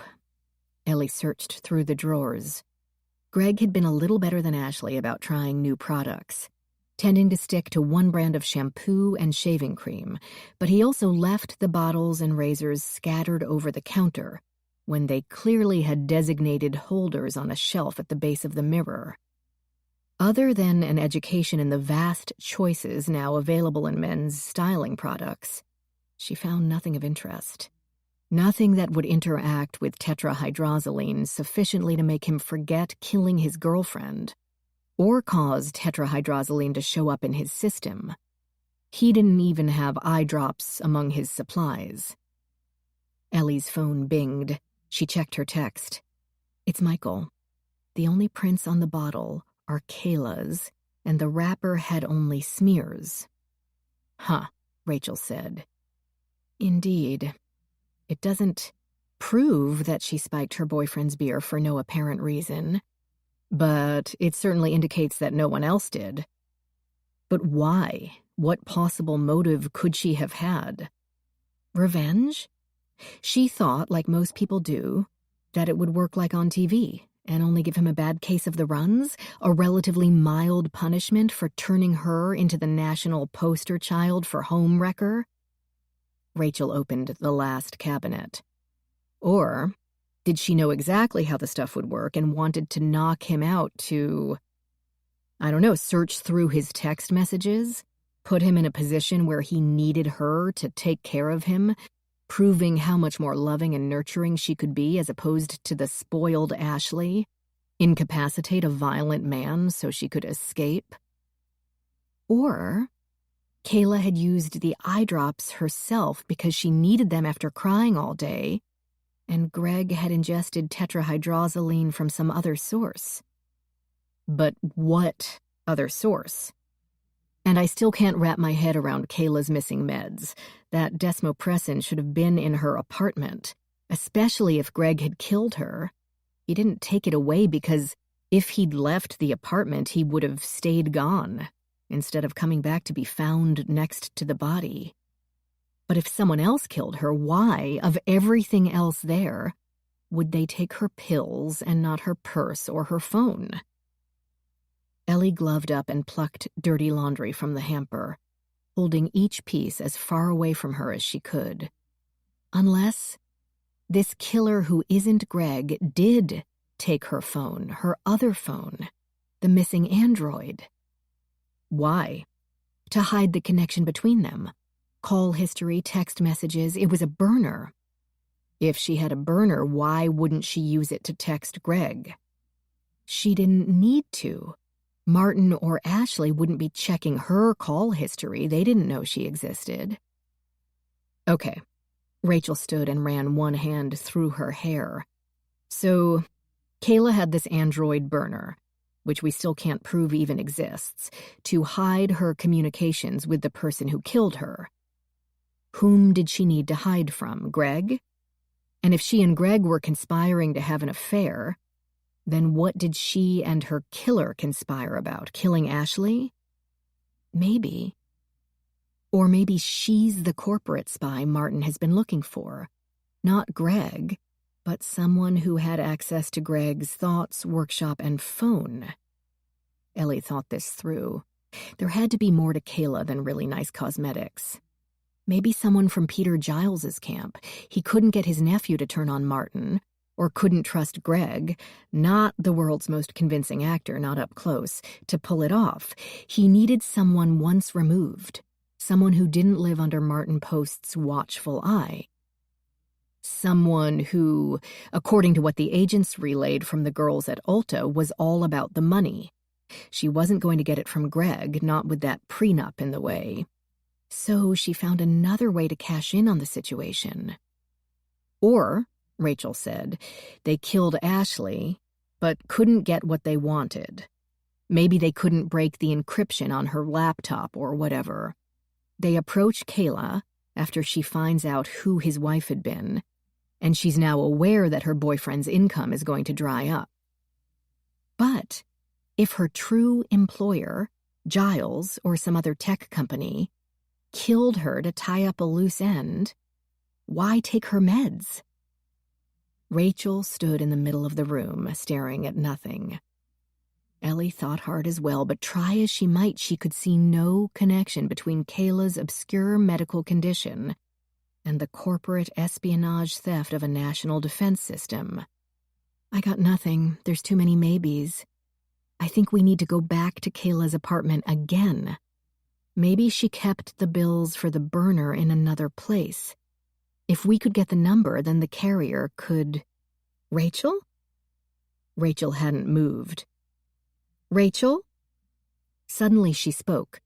Ellie searched through the drawers. Greg had been a little better than Ashley about trying new products, tending to stick to one brand of shampoo and shaving cream, but he also left the bottles and razors scattered over the counter when they clearly had designated holders on a shelf at the base of the mirror. Other than an education in the vast choices now available in men's styling products, she found nothing of interest. Nothing that would interact with tetrahydrozoline sufficiently to make him forget killing his girlfriend, or cause tetrahydrozoline to show up in his system. He didn't even have eye drops among his supplies. Ellie's phone binged. She checked her text. It's Michael. The only prints on the bottle are Kayla's, and the wrapper had only smears. Huh, Rachel said. Indeed. It doesn't prove that she spiked her boyfriend's beer for no apparent reason, but it certainly indicates that no one else did. But why? What possible motive could she have had? Revenge? She thought, like most people do, that it would work like on TV and only give him a bad case of the runs, a relatively mild punishment for turning her into the national poster child for home wrecker. Rachel opened the last cabinet. Or did she know exactly how the stuff would work and wanted to knock him out to, search through his text messages, put him in a position where he needed her to take care of him, proving how much more loving and nurturing she could be as opposed to the spoiled Ashley, incapacitate a violent man so she could escape? Or Kayla had used the eye drops herself because she needed them after crying all day, and Greg had ingested tetrahydrozoline from some other source. But what other source? And I still can't wrap my head around Kayla's missing meds. That desmopressin should have been in her apartment, especially if Greg had killed her. He didn't take it away because if he'd left the apartment, he would have stayed gone, instead of coming back to be found next to the body. But if someone else killed her, why, of everything else there, would they take her pills and not her purse or her phone? Ellie gloved up and plucked dirty laundry from the hamper, holding each piece as far away from her as she could. Unless this killer who isn't Greg did take her phone, her other phone, the missing android. Why? To hide the connection between them. Call history, text messages, it was a burner. If she had a burner, why wouldn't she use it to text Greg? She didn't need to. Martin or Ashley wouldn't be checking her call history. They didn't know she existed. Okay. Rachel stood and ran one hand through her hair. So, Kayla had this android burner, which we still can't prove even exists, to hide her communications with the person who killed her. Whom did she need to hide from? Greg? And if she and Greg were conspiring to have an affair, then what did she and her killer conspire about? Killing Ashley? Maybe. Or maybe she's the corporate spy Martin has been looking for. Not Greg, but someone who had access to Greg's thoughts, workshop, and phone. Ellie thought this through. There had to be more to Kayla than really nice cosmetics. Maybe someone from Peter Giles's camp. He couldn't get his nephew to turn on Martin, or couldn't trust Greg, not the world's most convincing actor, not up close, to pull it off. He needed someone once removed, someone who didn't live under Martin Post's watchful eye. Someone who, according to what the agents relayed from the girls at Ulta, was all about the money. She wasn't going to get it from Greg, not with that prenup in the way. So she found another way to cash in on the situation. Or, Rachel said, they killed Ashley, but couldn't get what they wanted. Maybe they couldn't break the encryption on her laptop or whatever. They approach Kayla after she finds out who his wife had been, and she's now aware that her boyfriend's income is going to dry up. But if her true employer, Giles or some other tech company, killed her to tie up a loose end, why take her meds? Rachel stood in the middle of the room, staring at nothing. Ellie thought hard as well, but try as she might, she could see no connection between Kayla's obscure medical condition and the corporate espionage theft of a national defense system. I got nothing. There's too many maybes. I think we need to go back to Kayla's apartment again. Maybe she kept the bills for the burner in another place. If we could get the number, then the carrier could... Rachel? Rachel hadn't moved. Rachel? Suddenly she spoke,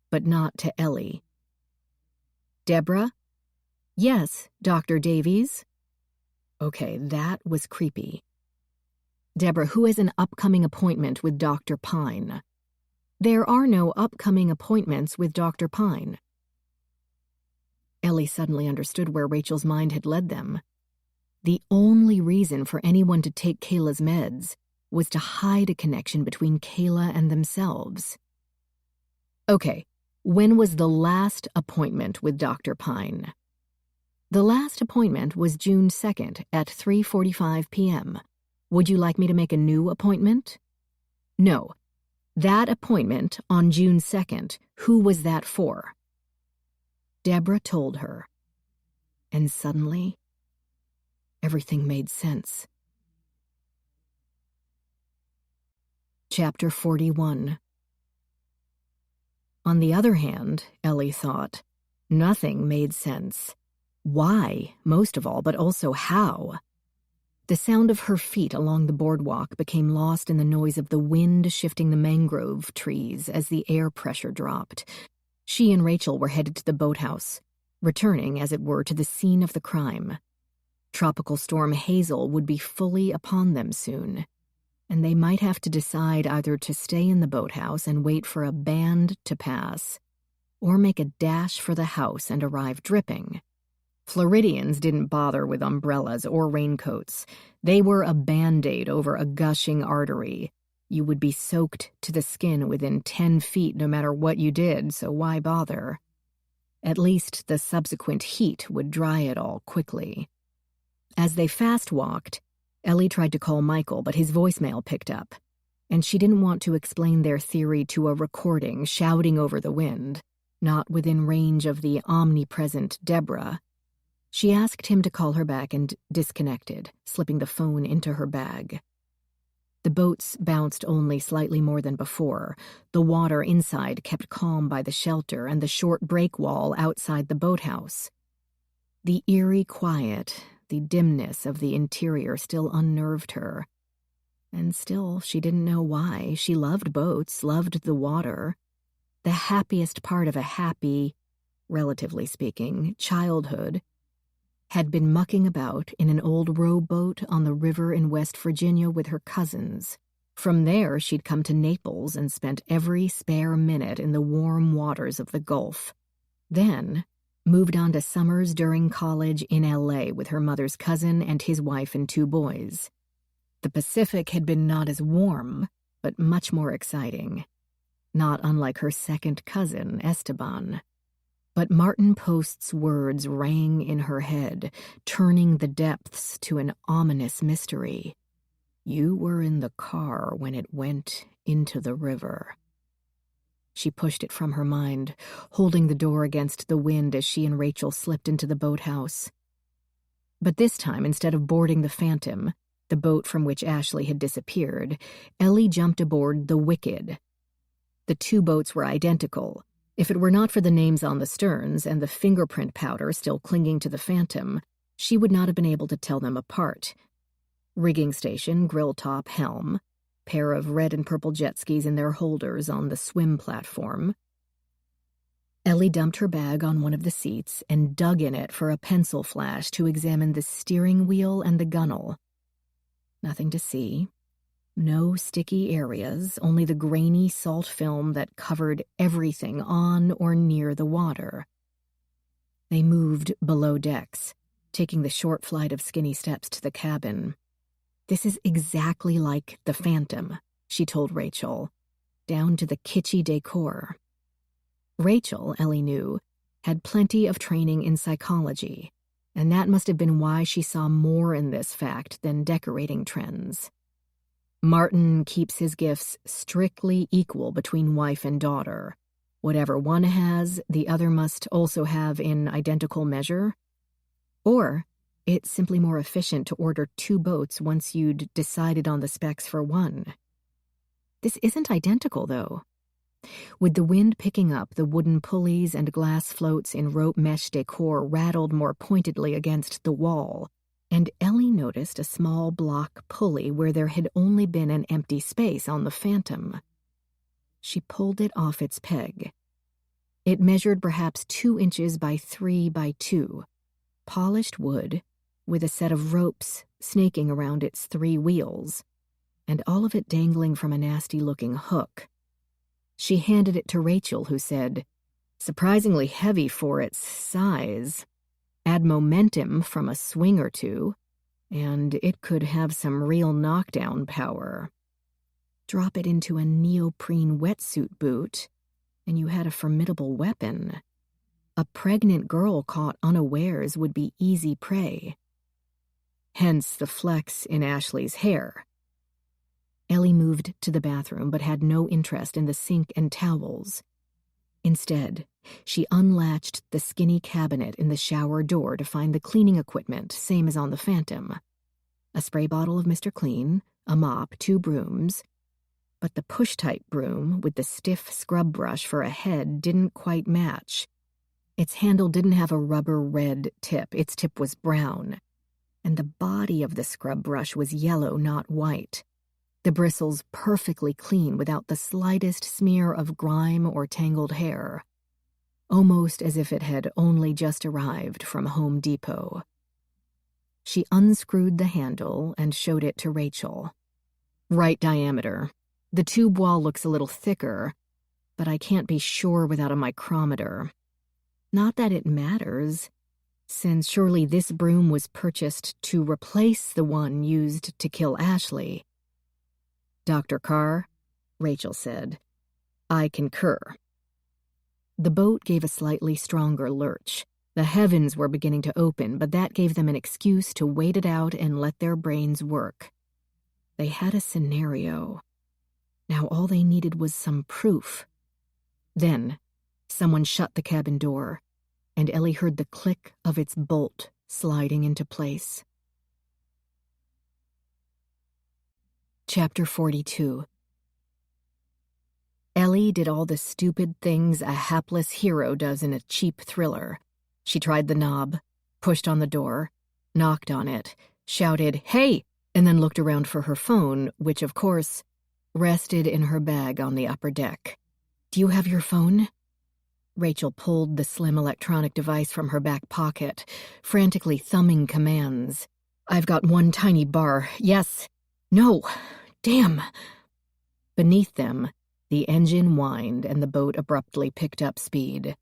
but not to Ellie. Deborah? Yes, Dr. Davies. Okay, that was creepy. Deborah, who has an upcoming appointment with Dr. Pine? There are no upcoming appointments with Dr. Pine. Ellie suddenly understood where Rachel's mind had led them. The only reason for anyone to take Kayla's meds was to hide a connection between Kayla and themselves. Okay, when was the last appointment with Dr. Pine? The last appointment was June 2nd at 3:45 p.m. Would you like me to make a new appointment? No. That appointment on June 2nd, who was that for? Deborah told her. And suddenly, everything made sense. Chapter 41. On the other hand, Ellie thought, nothing made sense. Why, most of all, but also how? The sound of her feet along the boardwalk became lost in the noise of the wind shifting the mangrove trees as the air pressure dropped. She and Rachel were headed to the boathouse, returning, as it were, to the scene of the crime. Tropical Storm Hazel would be fully upon them soon, and they might have to decide either to stay in the boathouse and wait for a band to pass, or make a dash for the house and arrive dripping. Floridians didn't bother with umbrellas or raincoats. They were a Band-Aid over a gushing artery. You would be soaked to the skin within 10 feet no matter what you did, so why bother? At least the subsequent heat would dry it all quickly. As they fast-walked, Ellie tried to call Michael, but his voicemail picked up, and she didn't want to explain their theory to a recording shouting over the wind, not within range of the omnipresent Deborah. She asked him to call her back and disconnected, slipping the phone into her bag. The boats bounced only slightly more than before. The water inside kept calm by the shelter and the short break wall outside the boathouse. The eerie quiet, the dimness of the interior still unnerved her. And still, she didn't know why. She loved boats, loved the water. The happiest part of a happy, relatively speaking, childhood had been mucking about in an old rowboat on the river in West Virginia with her cousins. From there, she'd come to Naples and spent every spare minute in the warm waters of the Gulf. Then, moved on to summers during college in L.A. with her mother's cousin and his wife and 2 boys. The Pacific had been not as warm, but much more exciting. Not unlike her second cousin, Esteban. But Martin Post's words rang in her head, turning the depths to an ominous mystery. You were in the car when it went into the river. She pushed it from her mind, holding the door against the wind as she and Rachel slipped into the boathouse. But this time, instead of boarding the Phantom, the boat from which Ashley had disappeared, Ellie jumped aboard the Wicked. The 2 boats were identical. If it were not for the names on the sterns and the fingerprint powder still clinging to the Phantom, she would not have been able to tell them apart. Rigging station, grill top, helm, pair of red and purple jet skis in their holders on the swim platform. Ellie dumped her bag on one of the seats and dug in it for a pencil flash to examine the steering wheel and the gunnel. Nothing to see. No sticky areas, only the grainy salt film that covered everything on or near the water. They moved below decks, taking the short flight of skinny steps to the cabin. "This is exactly like the Phantom," she told Rachel, down to the kitschy decor. Rachel, Ellie knew, had plenty of training in psychology, and that must have been why she saw more in this fact than decorating trends. Martin keeps his gifts strictly equal between wife and daughter. Whatever one has, the other must also have in identical measure. Or it's simply more efficient to order 2 boats once you'd decided on the specs for one. This isn't identical, though. With the wind picking up, the wooden pulleys and glass floats in rope mesh decor rattled more pointedly against the wall, and Ellie noticed a small block pulley where there had only been an empty space on the Phantom. She pulled it off its peg. It measured perhaps 2 inches by 3 by 2, polished wood, with a set of ropes snaking around its 3 wheels, and all of it dangling from a nasty-looking hook. She handed it to Rachel, who said, "Surprisingly heavy for its size. Add momentum from a swing or 2, and it could have some real knockdown power. Drop it into a neoprene wetsuit boot, and you had a formidable weapon. A pregnant girl caught unawares would be easy prey." Hence the flecks in Ashley's hair. Ellie moved to the bathroom but had no interest in the sink and towels. Instead, she unlatched the skinny cabinet in the shower door to find the cleaning equipment, same as on the Phantom. A spray bottle of Mr. Clean, a mop, 2 brooms. But the push-type broom with the stiff scrub brush for a head didn't quite match. Its handle didn't have a rubber red tip. Its tip was brown. And the body of the scrub brush was yellow, not white. The bristles perfectly clean without the slightest smear of grime or tangled hair. Almost as if it had only just arrived from Home Depot. She unscrewed the handle and showed it to Rachel. "Right diameter. The tube wall looks a little thicker, but I can't be sure without a micrometer. Not that it matters, since surely this broom was purchased to replace the one used to kill Ashley." "Dr. Carr," Rachel said, "I concur." The boat gave a slightly stronger lurch. The heavens were beginning to open, but that gave them an excuse to wait it out and let their brains work. They had a scenario. Now all they needed was some proof. Then, someone shut the cabin door, and Ellie heard the click of its bolt sliding into place. Chapter 42. Ellie did all the stupid things a hapless hero does in a cheap thriller. She tried the knob, pushed on the door, knocked on it, shouted, "Hey!" and then looked around for her phone, which, of course, rested in her bag on the upper deck. "Do you have your phone?" Rachel pulled the slim electronic device from her back pocket, frantically thumbing commands. "I've got one tiny bar. Yes. No. Damn." Beneath them, the engine whined and the boat abruptly picked up speed.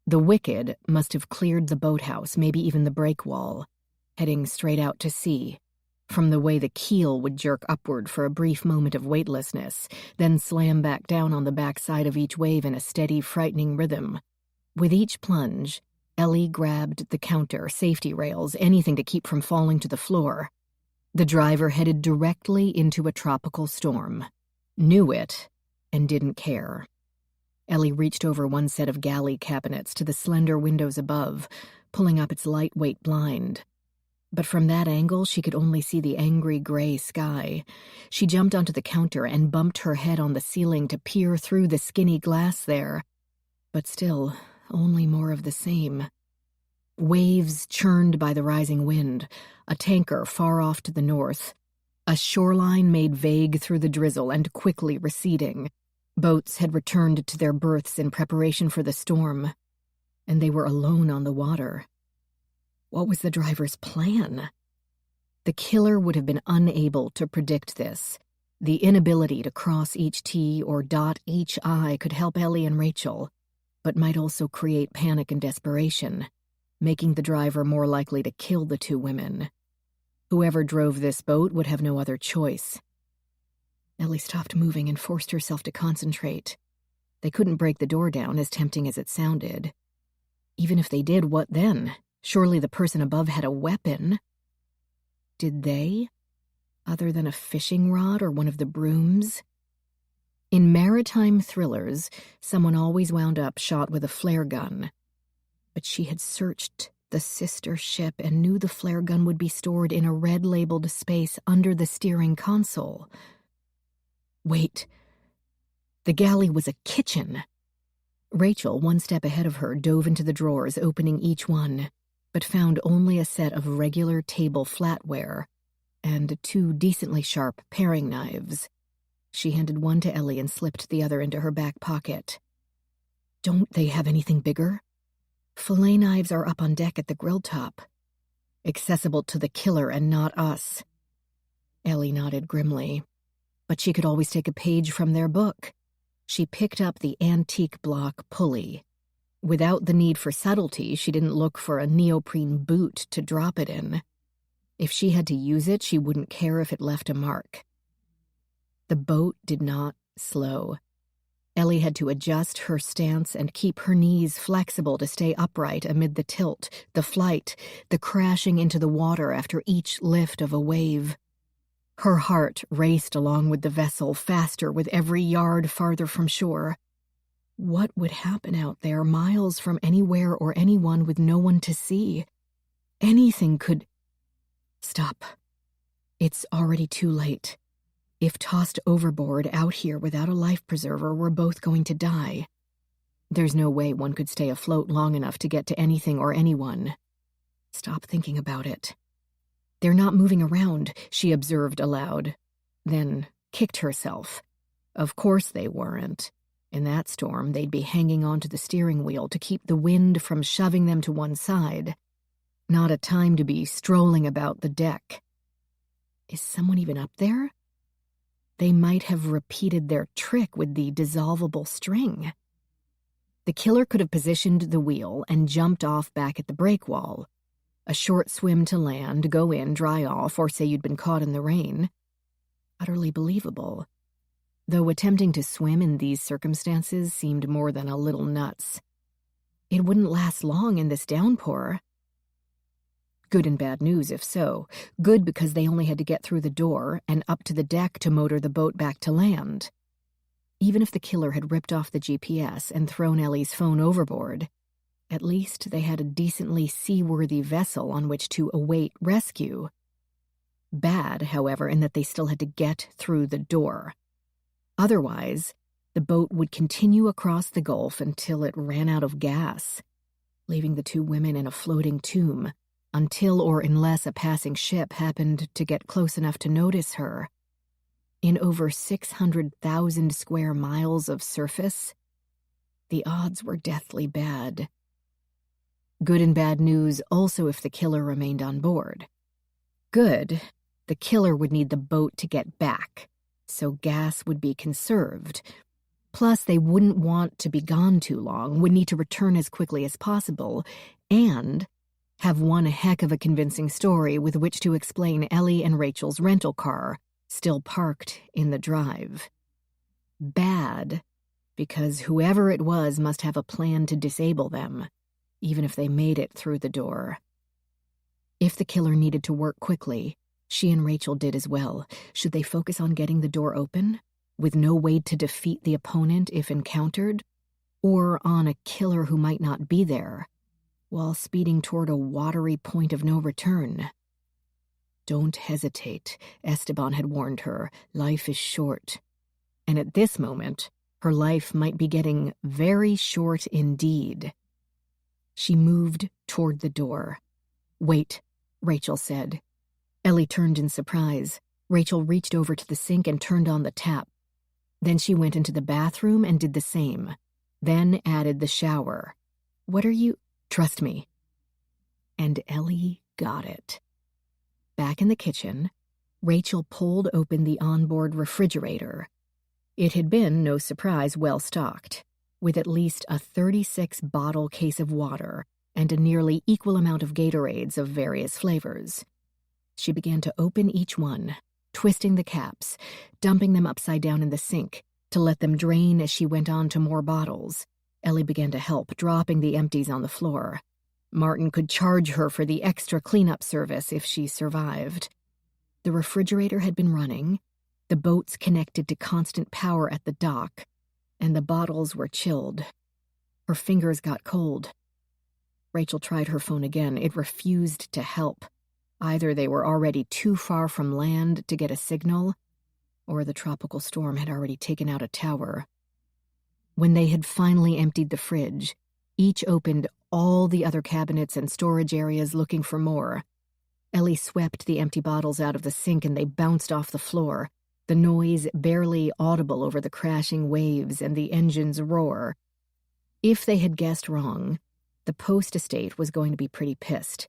The Wicked must have cleared the boathouse, maybe even the breakwall, heading straight out to sea. From the way the keel would jerk upward for a brief moment of weightlessness, then slam back down on the backside of each wave in a steady, frightening rhythm. With each plunge, Ellie grabbed the counter, safety rails, anything to keep from falling to the floor. The driver headed directly into a tropical storm. Knew it, and didn't care. Ellie reached over one set of galley cabinets to the slender windows above, pulling up its lightweight blind. But from that angle, she could only see the angry gray sky. She jumped onto the counter and bumped her head on the ceiling to peer through the skinny glass there. But still, only more of the same. Waves churned by the rising wind, a tanker far off to the north. A shoreline made vague through the drizzle and quickly receding. Boats had returned to their berths in preparation for the storm, and they were alone on the water. What was the driver's plan? The killer would have been unable to predict this. The inability to cross each T or dot each I could help Ellie and Rachel, but might also create panic and desperation. making the driver more likely to kill the two women. Whoever drove this boat would have no other choice. Ellie stopped moving and forced herself to concentrate. They couldn't break the door down, as tempting as it sounded. Even if they did, what then? Surely the person above had a weapon. Did they? Other than a fishing rod or one of the brooms? In maritime thrillers, someone always wound up shot with a flare gun. But she had searched the sister ship and knew the flare gun would be stored in a red-labeled space under the steering console. Wait. The galley was a kitchen. Rachel, one step ahead of her, dove into the drawers, opening each one, but found only a set of regular table flatware and 2 decently sharp paring knives. She handed one to Ellie and slipped the other into her back pocket. Don't they have anything bigger? Fillet knives are up on deck at the grill top. Accessible to the killer and not us. Ellie nodded grimly. But she could always take a page from their book. She picked up the antique block pulley. Without the need for subtlety, she didn't look for a neoprene boot to drop it in. If she had to use it, she wouldn't care if it left a mark. The boat did not slow. Ellie had to adjust her stance and keep her knees flexible to stay upright amid the tilt, the flight, the crashing into the water after each lift of a wave. Her heart raced along with the vessel, faster with every yard farther from shore. What would happen out there, miles from anywhere or anyone with no one to see? Anything could... Stop. It's already too late. If tossed overboard out here without a life preserver, we're both going to die. There's no way one could stay afloat long enough to get to anything or anyone. Stop thinking about it. They're not moving around, she observed aloud, then kicked herself. Of course they weren't. In that storm, they'd be hanging onto the steering wheel to keep the wind from shoving them to one side. Not a time to be strolling about the deck. Is someone even up there? They might have repeated their trick with the dissolvable string. The killer could have positioned the wheel and jumped off back at the break wall. A short swim to land, go in, dry off, or say you'd been caught in the rain. Utterly believable. Though attempting to swim in these circumstances seemed more than a little nuts. It wouldn't last long in this downpour. Good and bad news, if so. Good because they only had to get through the door and up to the deck to motor the boat back to land. Even if the killer had ripped off the GPS and thrown Ellie's phone overboard, at least they had a decently seaworthy vessel on which to await rescue. Bad, however, in that they still had to get through the door. Otherwise, the boat would continue across the Gulf until it ran out of gas, leaving the two women in a floating tomb, until or unless a passing ship happened to get close enough to notice her. In over 600,000 square miles of surface, the odds were deathly bad. Good and bad news also if the killer remained on board. Good, the killer would need the boat to get back, so gas would be conserved. Plus, they wouldn't want to be gone too long, would need to return as quickly as possible, and have one heck of a convincing story with which to explain Ellie and Rachel's rental car, still parked in the drive. Bad, because whoever it was must have a plan to disable them, even if they made it through the door. If the killer needed to work quickly, she and Rachel did as well. Should they focus on getting the door open, with no way to defeat the opponent if encountered, or on a killer who might not be there, while speeding toward a watery point of no return? Don't hesitate, Esteban had warned her. Life is short. And at this moment, her life might be getting very short indeed. She moved toward the door. Wait, Rachel said. Ellie turned in surprise. Rachel reached over to the sink and turned on the tap. Then she went into the bathroom and did the same. Then added the shower. What are you... Trust me. And Ellie got it. Back in the kitchen, Rachel pulled open the onboard refrigerator. It had been, no surprise, well stocked, with at least a 36-bottle case of water and a nearly equal amount of Gatorades of various flavors. She began to open each one, twisting the caps, dumping them upside down in the sink to let them drain as she went on to more bottles. Ellie began to help, dropping the empties on the floor. Martin could charge her for the extra cleanup service if she survived. The refrigerator had been running, the boats connected to constant power at the dock, and the bottles were chilled. Her fingers got cold. Rachel tried her phone again. It refused to help. Either they were already too far from land to get a signal, or the tropical storm had already taken out a tower. When they had finally emptied the fridge, each opened all the other cabinets and storage areas looking for more. Ellie swept the empty bottles out of the sink and they bounced off the floor, the noise barely audible over the crashing waves and the engine's roar. If they had guessed wrong, the Post estate was going to be pretty pissed,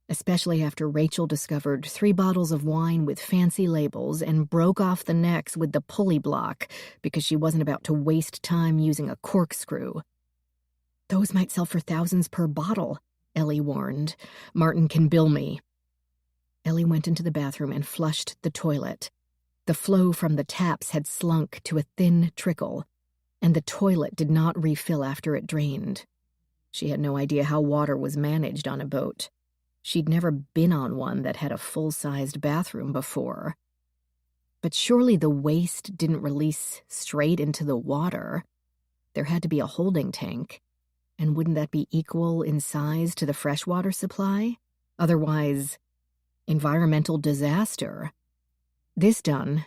especially after Rachel discovered 3 bottles of wine with fancy labels and broke off the necks with the pulley block because she wasn't about to waste time using a corkscrew. "Those might sell for thousands per bottle," Ellie warned. "Martin can bill me." Ellie went into the bathroom and flushed the toilet. The flow from the taps had slunk to a thin trickle, and the toilet did not refill after it drained. She had no idea how water was managed on a boat. She'd never been on one that had a full-sized bathroom before. But surely the waste didn't release straight into the water. There had to be a holding tank, and wouldn't that be equal in size to the freshwater supply? Otherwise, environmental disaster. This done,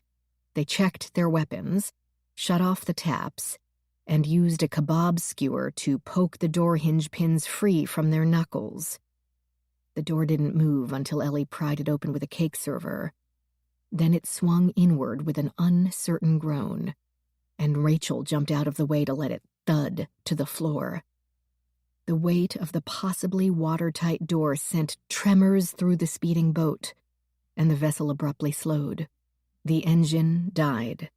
they checked their weapons, shut off the taps, and used a kebab skewer to poke the door hinge pins free from their knuckles. The door didn't move until Ellie pried it open with a cake server. Then it swung inward with an uncertain groan, and Rachel jumped out of the way to let it thud to the floor. The weight of the possibly watertight door sent tremors through the speeding boat, and the vessel abruptly slowed. The engine died.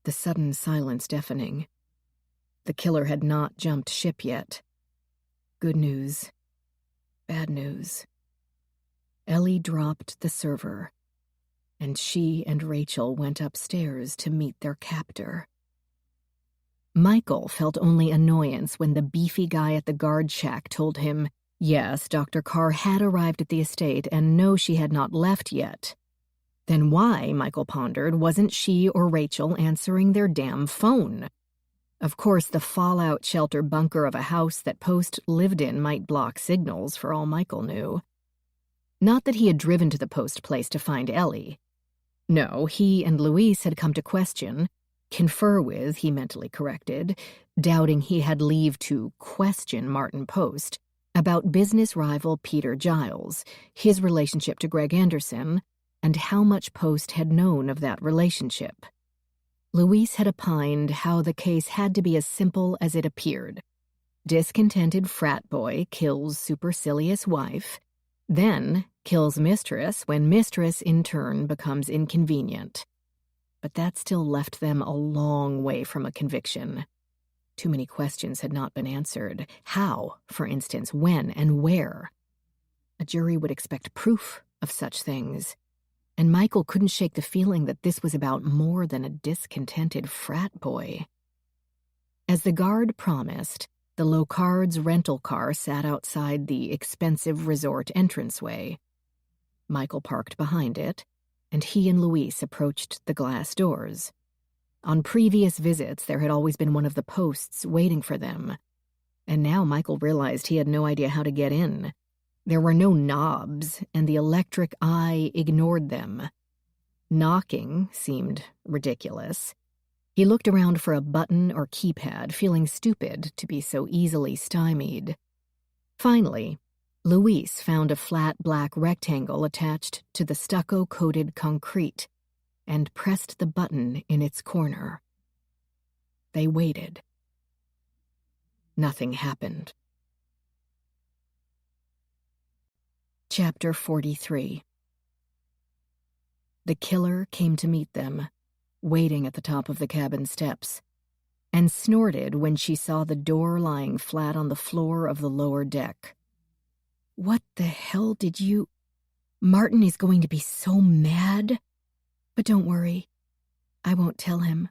The sudden silence deafening. The killer had not jumped ship yet. Good news. Bad news. Ellie dropped the server, and she and Rachel went upstairs to meet their captor. Michael felt only annoyance when the beefy guy at the guard shack told him, yes, Dr. Carr had arrived at the estate, and no, she had not left yet. Then why, Michael pondered, wasn't she or Rachel answering their damn phone? Of course, the fallout shelter bunker of a house that Post lived in might block signals, for all Michael knew. Not that he had driven to the Post place to find Ellie. No, he and Luis had come to confer with, he mentally corrected, doubting he had leave to question Martin Post, about business rival Peter Giles, his relationship to Greg Anderson, and how much Post had known of that relationship. Luis had opined how the case had to be as simple as it appeared. Discontented frat boy kills supercilious wife, then kills mistress when mistress in turn becomes inconvenient. But that still left them a long way from a conviction. Too many questions had not been answered. How, for instance, when and where? A jury would expect proof of such things. And Michael couldn't shake the feeling that this was about more than a discontented frat boy. As the guard promised, the Locard's rental car sat outside the expensive resort entranceway. Michael parked behind it, and he and Luis approached the glass doors. On previous visits, there had always been one of the Posts waiting for them, and now Michael realized he had no idea how to get in. There were no knobs, and the electric eye ignored them. Knocking seemed ridiculous. He looked around for a button or keypad, feeling stupid to be so easily stymied. Finally, Luis found a flat black rectangle attached to the stucco-coated concrete and pressed the button in its corner. They waited. Nothing happened. Chapter 43. The killer came to meet them, waiting at the top of the cabin steps, and snorted when she saw the door lying flat on the floor of the lower deck. What the hell did you... Martin is going to be so mad. But don't worry. I won't tell him.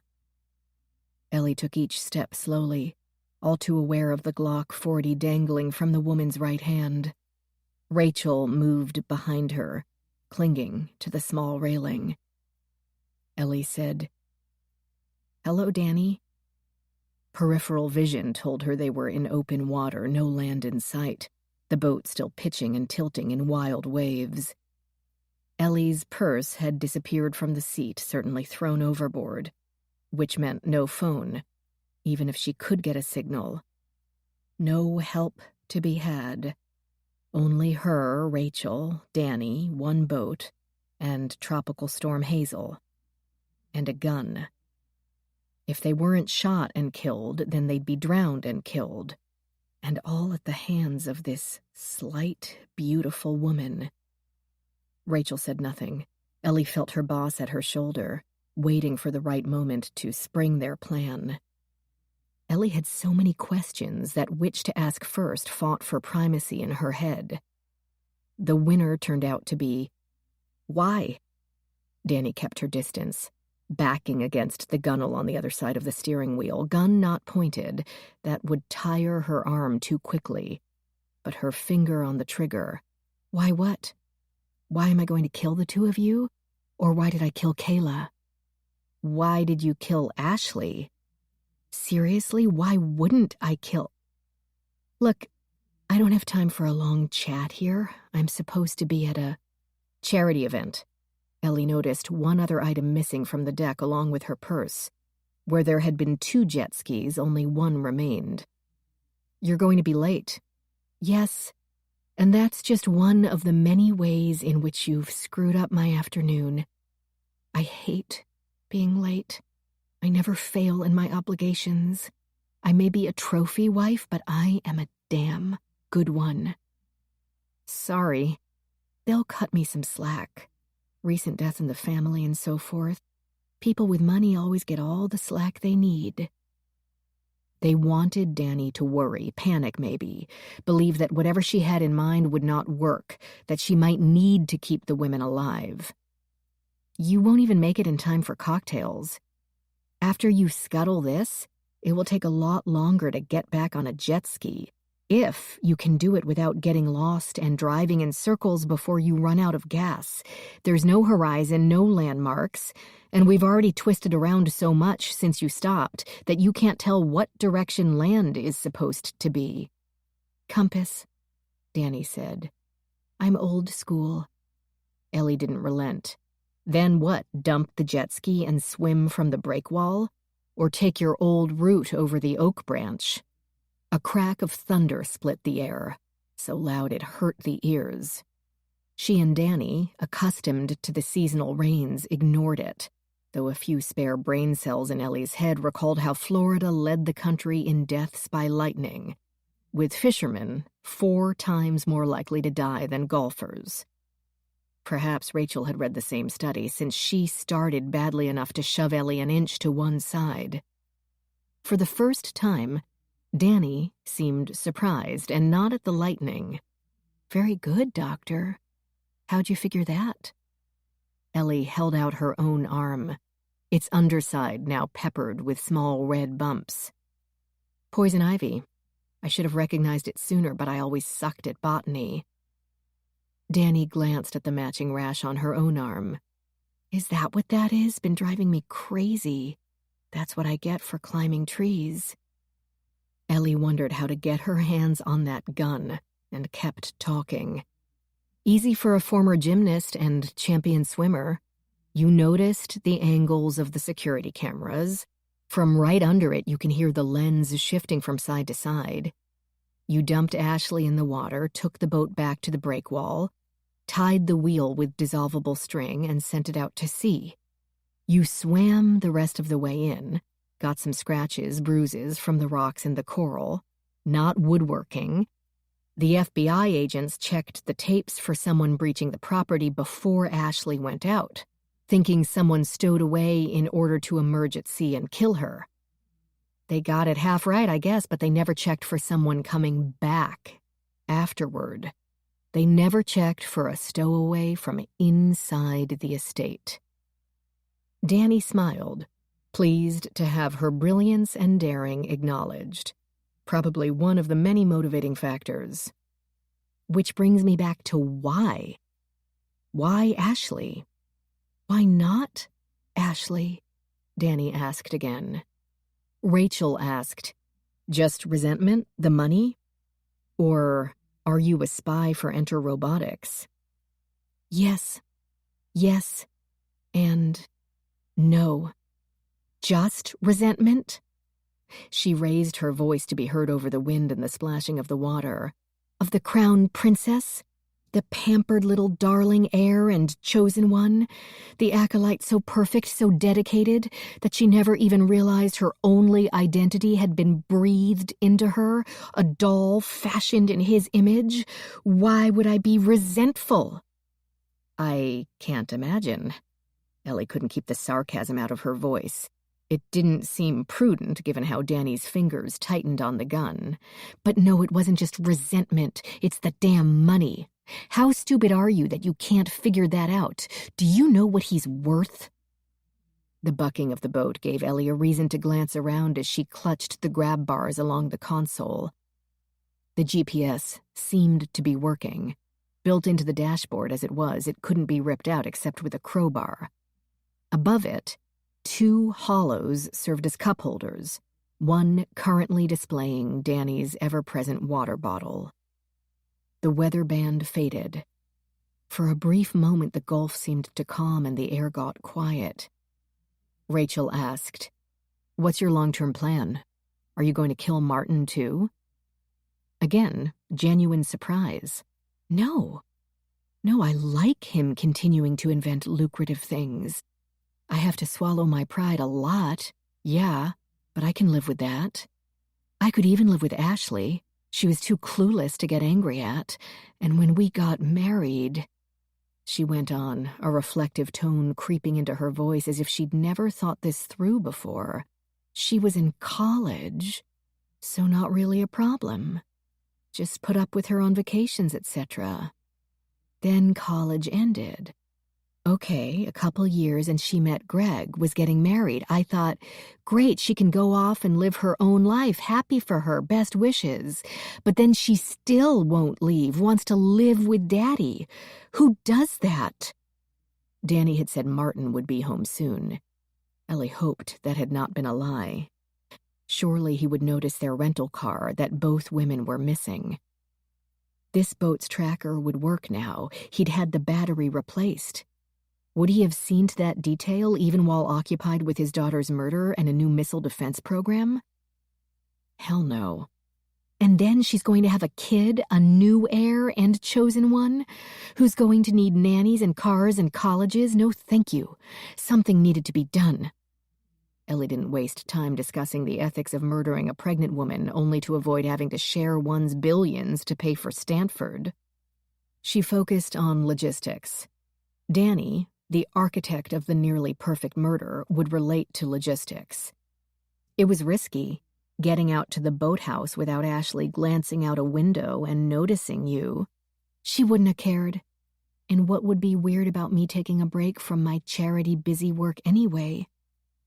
Ellie took each step slowly, all too aware of the Glock 40 dangling from the woman's right hand. Rachel moved behind her, clinging to the small railing. Ellie said, "Hello, Danny." Peripheral vision told her they were in open water, no land in sight, the boat still pitching and tilting in wild waves. Ellie's purse had disappeared from the seat, certainly thrown overboard, which meant no phone, even if she could get a signal. No help to be had. Only her, Rachel, Danny, one boat, and Tropical Storm Hazel. And a gun. If they weren't shot and killed, then they'd be drowned and killed. And all at the hands of this slight, beautiful woman. Rachel said nothing. Ellie felt her boss at her shoulder, waiting for the right moment to spring their plan. Ellie had so many questions that which to ask first fought for primacy in her head. The winner turned out to be, "Why?" Danny kept her distance, backing against the gunnel on the other side of the steering wheel, gun not pointed, that would tire her arm too quickly, but her finger on the trigger. Why what? Why am I going to kill the two of you? Or why did I kill Kayla? Why did you kill Ashley? Seriously, why wouldn't I kill? Look, I don't have time for a long chat here. I'm supposed to be at a charity event. Ellie noticed one other item missing from the deck along with her purse. Where there had been 2 jet skis, only one remained. "You're going to be late." "Yes, and that's just one of the many ways in which you've screwed up my afternoon. I hate being late. I never fail in my obligations. I may be a trophy wife, but I am a damn good one." "Sorry. They'll cut me some slack. Recent death in the family and so forth. People with money always get all the slack they need." They wanted Danny to worry, panic maybe, believe that whatever she had in mind would not work, that she might need to keep the women alive. "You won't even make it in time for cocktails. After you scuttle this, it will take a lot longer to get back on a jet ski, if you can do it without getting lost and driving in circles before you run out of gas. There's no horizon, no landmarks, and we've already twisted around so much since you stopped that you can't tell what direction land is supposed to be." "Compass," Danny said. "I'm old school." Ellie didn't relent. Then what, dump the jet ski and swim from the breakwall? Or take your old route over the oak branch? A crack of thunder split the air, so loud it hurt the ears. She and Danny, accustomed to the seasonal rains, ignored it, though a few spare brain cells in Ellie's head recalled how Florida led the country in deaths by lightning, with fishermen 4 times more likely to die than golfers. Perhaps Rachel had read the same study, since she started badly enough to shove Ellie an inch to one side. For the first time, Danny seemed surprised, and not at the lightning. "Very good, Doctor. How'd you figure that?" Ellie held out her own arm, its underside now peppered with small red bumps. "Poison ivy. I should have recognized it sooner, but I always sucked at botany." Danny glanced at the matching rash on her own arm. "Is that what that is? Been driving me crazy. That's what I get for climbing trees." Ellie wondered how to get her hands on that gun, and kept talking. "Easy for a former gymnast and champion swimmer. You noticed the angles of the security cameras. From right under it, you can hear the lens shifting from side to side. You dumped Ashley in the water, took the boat back to the breakwall, tied the wheel with dissolvable string, and sent it out to sea. You swam the rest of the way in, got some scratches, bruises from the rocks and the coral, not woodworking. The FBI agents checked the tapes for someone breaching the property before Ashley went out, thinking someone stowed away in order to emerge at sea and kill her. They got it half right, I guess, but they never checked for someone coming back afterward. They never checked for a stowaway from inside the estate. Danny smiled, pleased to have her brilliance and daring acknowledged. Probably one of the many motivating factors. Which brings me back to why. Why Ashley? Why not Ashley? Danny asked again. Rachel asked, just resentment, the money? Or are you a spy for Enter Robotics? Yes, and no. Just resentment? She raised her voice to be heard over the wind and the splashing of the water. Of the crown princess? The pampered little darling heir and chosen one? The acolyte so perfect, so dedicated, that she never even realized her only identity had been breathed into her, a doll fashioned in his image? Why would I be resentful? I can't imagine. Ellie couldn't keep the sarcasm out of her voice. It didn't seem prudent, given how Danny's fingers tightened on the gun. But no, it wasn't just resentment. It's the damn money. How stupid are you that you can't figure that out? Do you know what he's worth? The bucking of the boat gave Ellie a reason to glance around as she clutched the grab bars along the console. The GPS seemed to be working. Built into the dashboard as it was, it couldn't be ripped out except with a crowbar. Above it, 2 hollows served as cup holders, one currently displaying Danny's ever-present water bottle. The weather band faded. For a brief moment, the gulf seemed to calm and the air got quiet. Rachel asked, "What's your long-term plan? Are you going to kill Martin too?" Again, genuine surprise. No, I like him continuing to invent lucrative things. I have to swallow my pride a lot, yeah, but I can live with that. I could even live with Ashley. She was too clueless to get angry at. And when we got married, she went on, a reflective tone creeping into her voice as if she'd never thought this through before. She was in college, so not really a problem. Just put up with her on vacations, etc. Then college ended. Okay, a couple years and she met Greg, was getting married. I thought, great, she can go off and live her own life, happy for her, best wishes. But then she still won't leave, wants to live with Daddy. Who does that? Danny had said Martin would be home soon. Ellie hoped that had not been a lie. Surely he would notice their rental car that both women were missing. This boat's tracker would work now. He'd had the battery replaced. Would he have seen to that detail even while occupied with his daughter's murder and a new missile defense program? Hell no. And then she's going to have a kid, a new heir and chosen one, who's going to need nannies and cars and colleges? No, thank you. Something needed to be done. Ellie didn't waste time discussing the ethics of murdering a pregnant woman only to avoid having to share one's billions to pay for Stanford. She focused on logistics. Danny, the architect of the nearly perfect murder, would relate to logistics. It was risky, getting out to the boathouse without Ashley glancing out a window and noticing you. She wouldn't have cared. And what would be weird about me taking a break from my charity busy work anyway?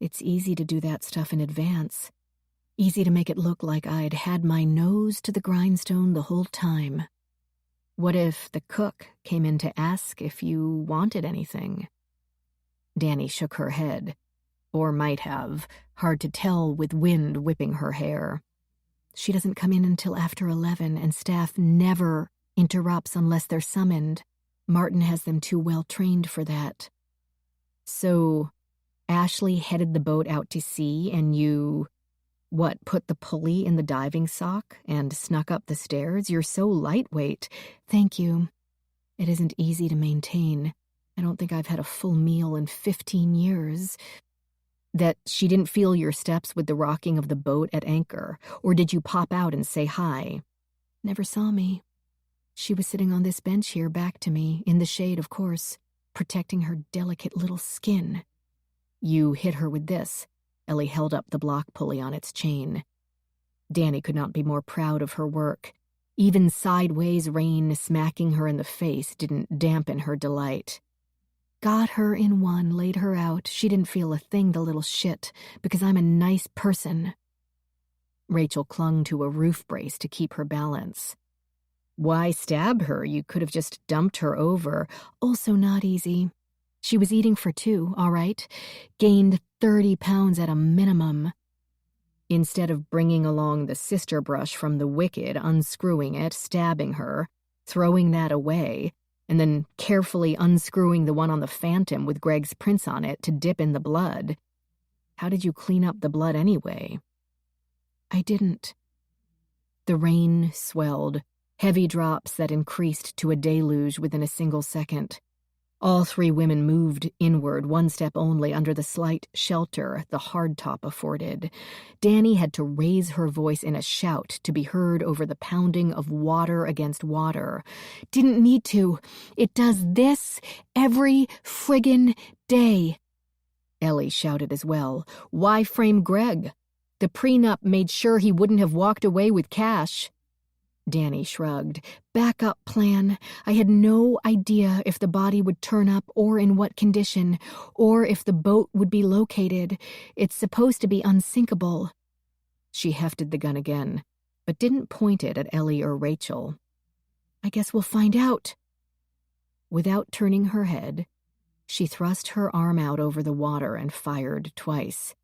It's easy to do that stuff in advance. Easy to make it look like I'd had my nose to the grindstone the whole time. What if the cook came in to ask if you wanted anything? Danny shook her head. Or might have, hard to tell with wind whipping her hair. She doesn't come in until after 11, and staff never interrupts unless they're summoned. Martin has them too well trained for that. So, Ashley headed the boat out to sea and you, put the pulley in the diving sock and snuck up the stairs? You're so lightweight. Thank you. It isn't easy to maintain. I don't think I've had a full meal in 15 years. That she didn't feel your steps with the rocking of the boat at anchor, or did you pop out and say hi? Never saw me. She was sitting on this bench here back to me, in the shade, of course, protecting her delicate little skin. You hit her with this. Ellie held up the block pulley on its chain. Danny could not be more proud of her work. Even sideways rain smacking her in the face didn't dampen her delight. Got her in one, laid her out. She didn't feel a thing, the little shit, because I'm a nice person. Rachel clung to a roof brace to keep her balance. Why stab her? You could have just dumped her over. Also not easy. She was eating for two, all right? Gained 30 pounds at a minimum. Instead of bringing along the sister brush from the wicked, unscrewing it, stabbing her, throwing that away, and then carefully unscrewing the one on the Phantom with Greg's prints on it to dip in the blood. How did you clean up the blood anyway? I didn't. The rain swelled, heavy drops that increased to a deluge within a single second. All three women moved inward, one step only, under the slight shelter the hardtop afforded. Danny had to raise her voice in a shout to be heard over the pounding of water against water. Didn't need to. It does this every friggin' day. Ellie shouted as well. Why frame Greg? The prenup made sure he wouldn't have walked away with cash. Danny shrugged. Backup plan. I had no idea if the body would turn up or in what condition, or if the boat would be located. It's supposed to be unsinkable. She hefted the gun again, but didn't point it at Ellie or Rachel. I guess we'll find out. Without turning her head, she thrust her arm out over the water and fired twice.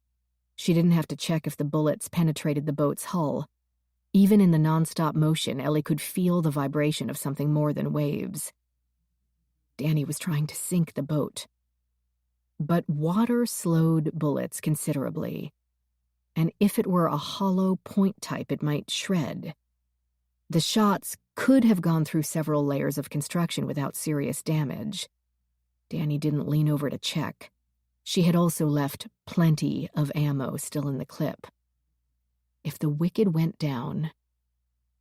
She didn't have to check if the bullets penetrated the boat's hull. Even in the nonstop motion, Ellie could feel the vibration of something more than waves. Danny was trying to sink the boat. But water slowed bullets considerably, and if it were a hollow point type, it might shred. The shots could have gone through several layers of construction without serious damage. Danny didn't lean over to check. She had also left plenty of ammo still in the clip. If the wicked went down,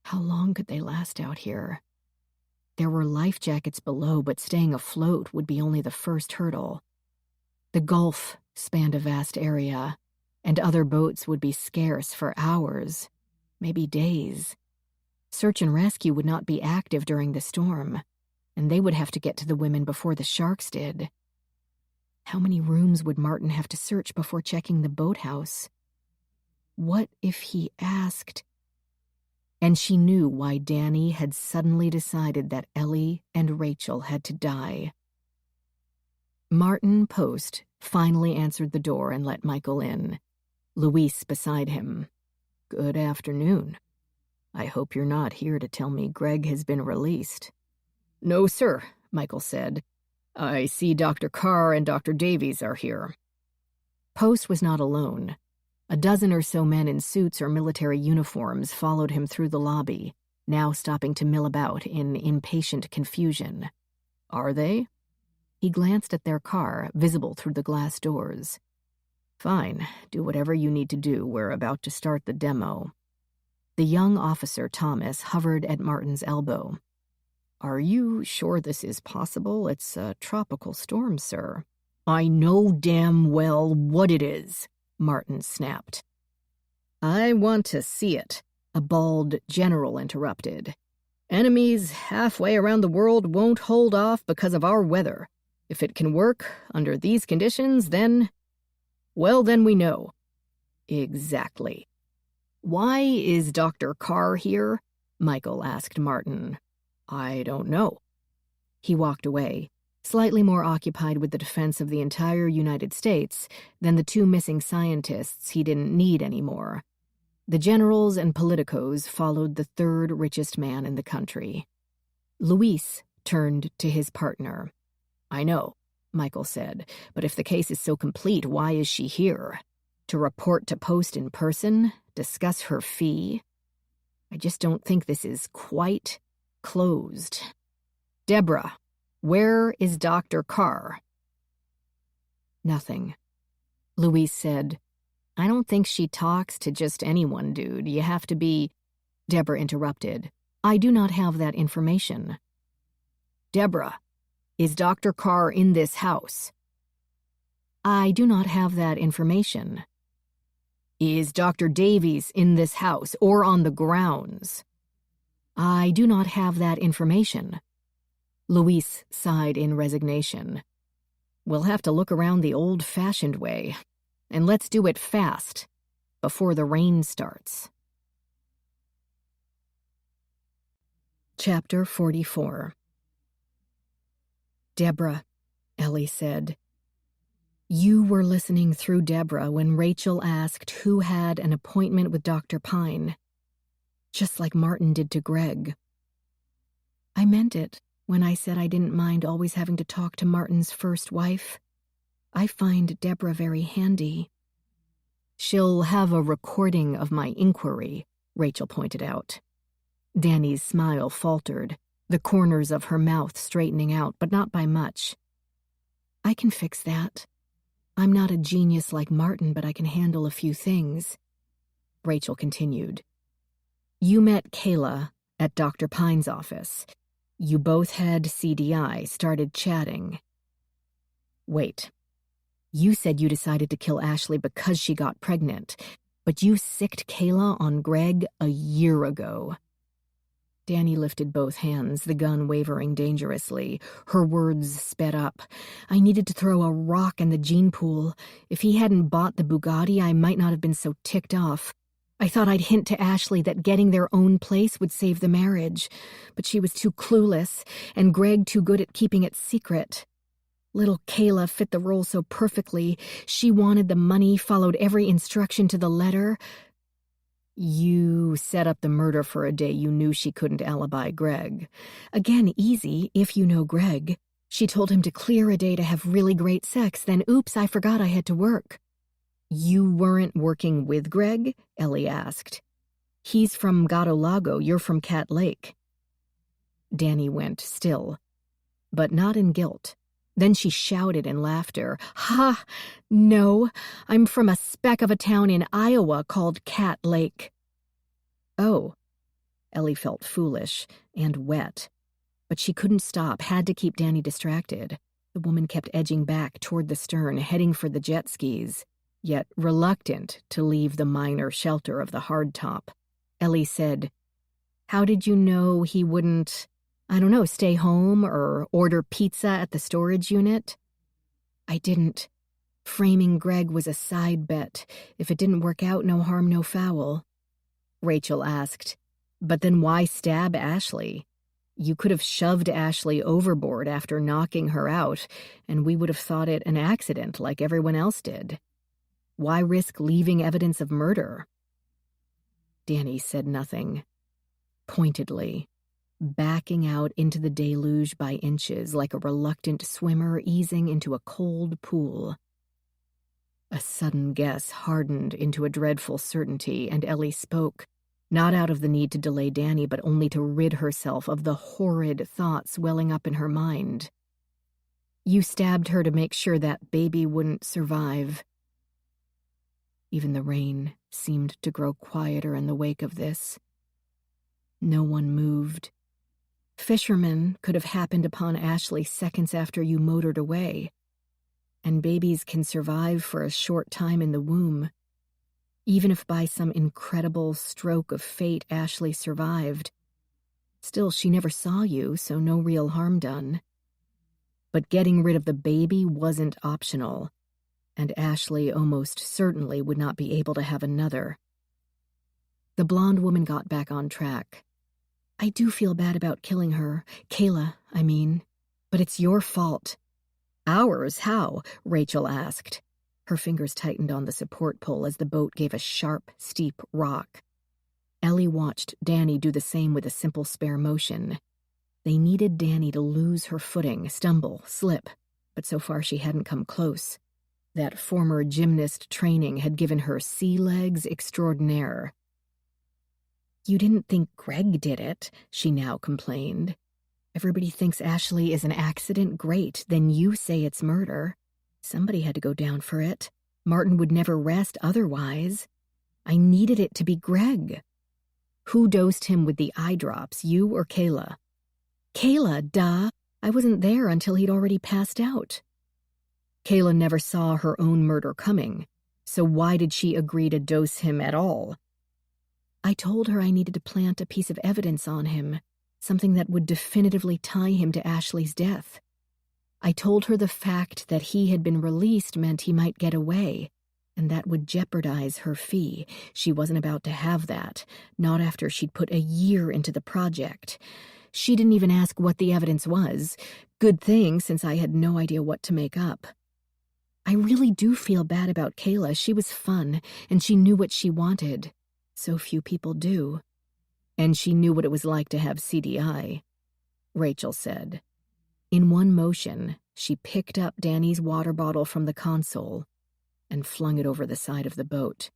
how long could they last out here? There were life jackets below, but staying afloat would be only the first hurdle. The Gulf spanned a vast area, and other boats would be scarce for hours, maybe days. Search and rescue would not be active during the storm, and they would have to get to the women before the sharks did. How many rooms would Martin have to search before checking the boathouse? What if he asked? And she knew why Danny had suddenly decided that Ellie and Rachel had to die. Martin Post finally answered the door and let Michael in. Luis beside him. Good afternoon. I hope you're not here to tell me Greg has been released. No, sir, Michael said. I see Dr. Carr and Dr. Davies are here. Post was not alone. A dozen or so men in suits or military uniforms followed him through the lobby, now stopping to mill about in impatient confusion. Are they? He glanced at their car, visible through the glass doors. Fine, do whatever you need to do. We're about to start the demo. The young officer, Thomas, hovered at Martin's elbow. Are you sure this is possible? It's a tropical storm, sir. I know damn well what it is, Martin snapped. I want to see it, a bald general interrupted. Enemies halfway around the world won't hold off because of our weather. If it can work under these conditions, then we know. Exactly. Why is Dr. Carr here? Michael asked Martin. I don't know. He walked away, slightly more occupied with the defense of the entire United States than the two missing scientists he didn't need anymore. The generals and politicos followed the third richest man in the country. Luis turned to his partner. I know, Michael said, but if the case is so complete, why is she here? To report to Post in person? Discuss her fee? I just don't think this is quite closed. Deborah, where is Dr. Carr? Nothing. Luis said, I don't think she talks to just anyone, dude. You have to be... Deborah interrupted. I do not have that information. Deborah, is Dr. Carr in this house? I do not have that information. Is Dr. Davies in this house or on the grounds? I do not have that information. Luis sighed in resignation. We'll have to look around the old-fashioned way, and let's do it fast, before the rain starts. Chapter 44. Deborah, Ellie said. You were listening through Deborah when Rachel asked who had an appointment with Dr. Pine, just like Martin did to Greg. I meant it when I said I didn't mind always having to talk to Martin's first wife. I find Deborah very handy. She'll have a recording of my inquiry, Rachel pointed out. Danny's smile faltered, the corners of her mouth straightening out, but not by much. I can fix that. I'm not a genius like Martin, but I can handle a few things. Rachel continued. You met Kayla at Dr. Pine's office. You both had CDI, started chatting. Wait. You said you decided to kill Ashley because she got pregnant, but you sicked Kayla on Greg a year ago. Danny lifted both hands, the gun wavering dangerously. Her words sped up. I needed to throw a rock in the gene pool. If he hadn't bought the Bugatti, I might not have been so ticked off. I thought I'd hint to Ashley that getting their own place would save the marriage, but she was too clueless, and Greg too good at keeping it secret. Little Kayla fit the role so perfectly. She wanted the money, followed every instruction to the letter. You set up the murder for a day you knew she couldn't alibi Greg. Again, easy, if you know Greg. She told him to clear a day to have really great sex, then oops, I forgot I had to work. You weren't working with Greg? Ellie asked. He's from Gato Lago, you're from Cat Lake. Danny went still, but not in guilt. Then she shouted in laughter. Ha! No, I'm from a speck of a town in Iowa called Cat Lake. Oh. Ellie felt foolish and wet, but she couldn't stop, had to keep Danny distracted. The woman kept edging back toward the stern, heading for the jet skis, yet reluctant to leave the minor shelter of the hardtop. Ellie said, How did you know he wouldn't, stay home or order pizza at the storage unit? I didn't. Framing Greg was a side bet. If it didn't work out, no harm, no foul. Rachel asked, But then why stab Ashley? You could have shoved Ashley overboard after knocking her out, and we would have thought it an accident like everyone else did. Why risk leaving evidence of murder? Danny said nothing. Pointedly, backing out into the deluge by inches like a reluctant swimmer easing into a cold pool. A sudden guess hardened into a dreadful certainty, and Ellie spoke, not out of the need to delay Danny, but only to rid herself of the horrid thoughts welling up in her mind. You stabbed her to make sure that baby wouldn't survive. Even the rain seemed to grow quieter in the wake of this. No one moved. Fishermen could have happened upon Ashley seconds after you motored away, and babies can survive for a short time in the womb. Even if by some incredible stroke of fate Ashley survived, still she never saw you, so no real harm done. But getting rid of the baby wasn't optional, and Ashley almost certainly would not be able to have another. The blonde woman got back on track. I do feel bad about killing her. Kayla, I mean. But it's your fault. Ours? How? Rachel asked. Her fingers tightened on the support pole as the boat gave a sharp, steep rock. Ellie watched Danny do the same with a simple spare motion. They needed Danny to lose her footing, stumble, slip, but so far she hadn't come close. That former gymnast training had given her sea legs extraordinaire. You didn't think Greg did it, she now complained. Everybody thinks Ashley is an accident. Great, then you say it's murder. Somebody had to go down for it. Martin would never rest otherwise. I needed it to be Greg. Who dosed him with the eye drops, you or Kayla? Kayla, duh. I wasn't there until he'd already passed out. Kayla never saw her own murder coming, so why did she agree to dose him at all? I told her I needed to plant a piece of evidence on him, something that would definitively tie him to Ashley's death. I told her the fact that he had been released meant he might get away, and that would jeopardize her fee. She wasn't about to have that, not after she'd put a year into the project. She didn't even ask what the evidence was. Good thing, since I had no idea what to make up. I really do feel bad about Kayla. She was fun, and she knew what she wanted. So few people do. And she knew what it was like to have CDI, Rachel said. In one motion, she picked up Danny's water bottle from the console and flung it over the side of the boat.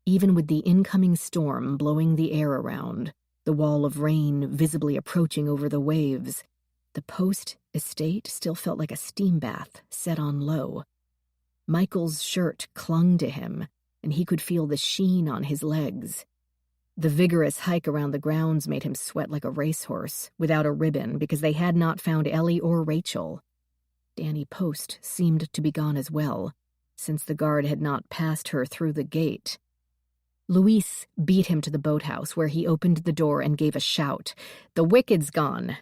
Even with the incoming storm blowing the air around, the wall of rain visibly approaching over the waves, the Post estate still felt like a steam bath set on low. Michael's shirt clung to him, and he could feel the sheen on his legs. The vigorous hike around the grounds made him sweat like a racehorse, without a ribbon, because they had not found Ellie or Rachel. Danny Post seemed to be gone as well, since the guard had not passed her through the gate. Luis beat him to the boathouse, where he opened the door and gave a shout. "The Wicked's gone!"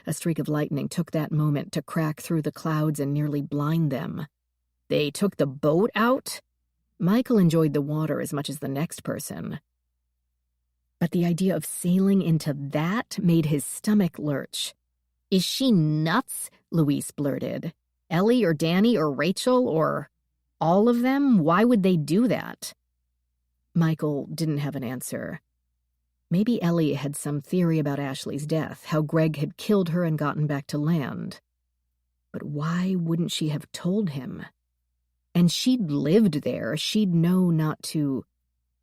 A streak of lightning took that moment to crack through the clouds and nearly blind them. They took the boat out? Michael enjoyed the water as much as the next person. But the idea of sailing into that made his stomach lurch. "Is she nuts?" Luis blurted. "Ellie or Danny or Rachel or all of them? Why would they do that?" Michael didn't have an answer. Maybe Ellie had some theory about Ashley's death, how Greg had killed her and gotten back to land. But why wouldn't she have told him? And she'd lived there. She'd know not to...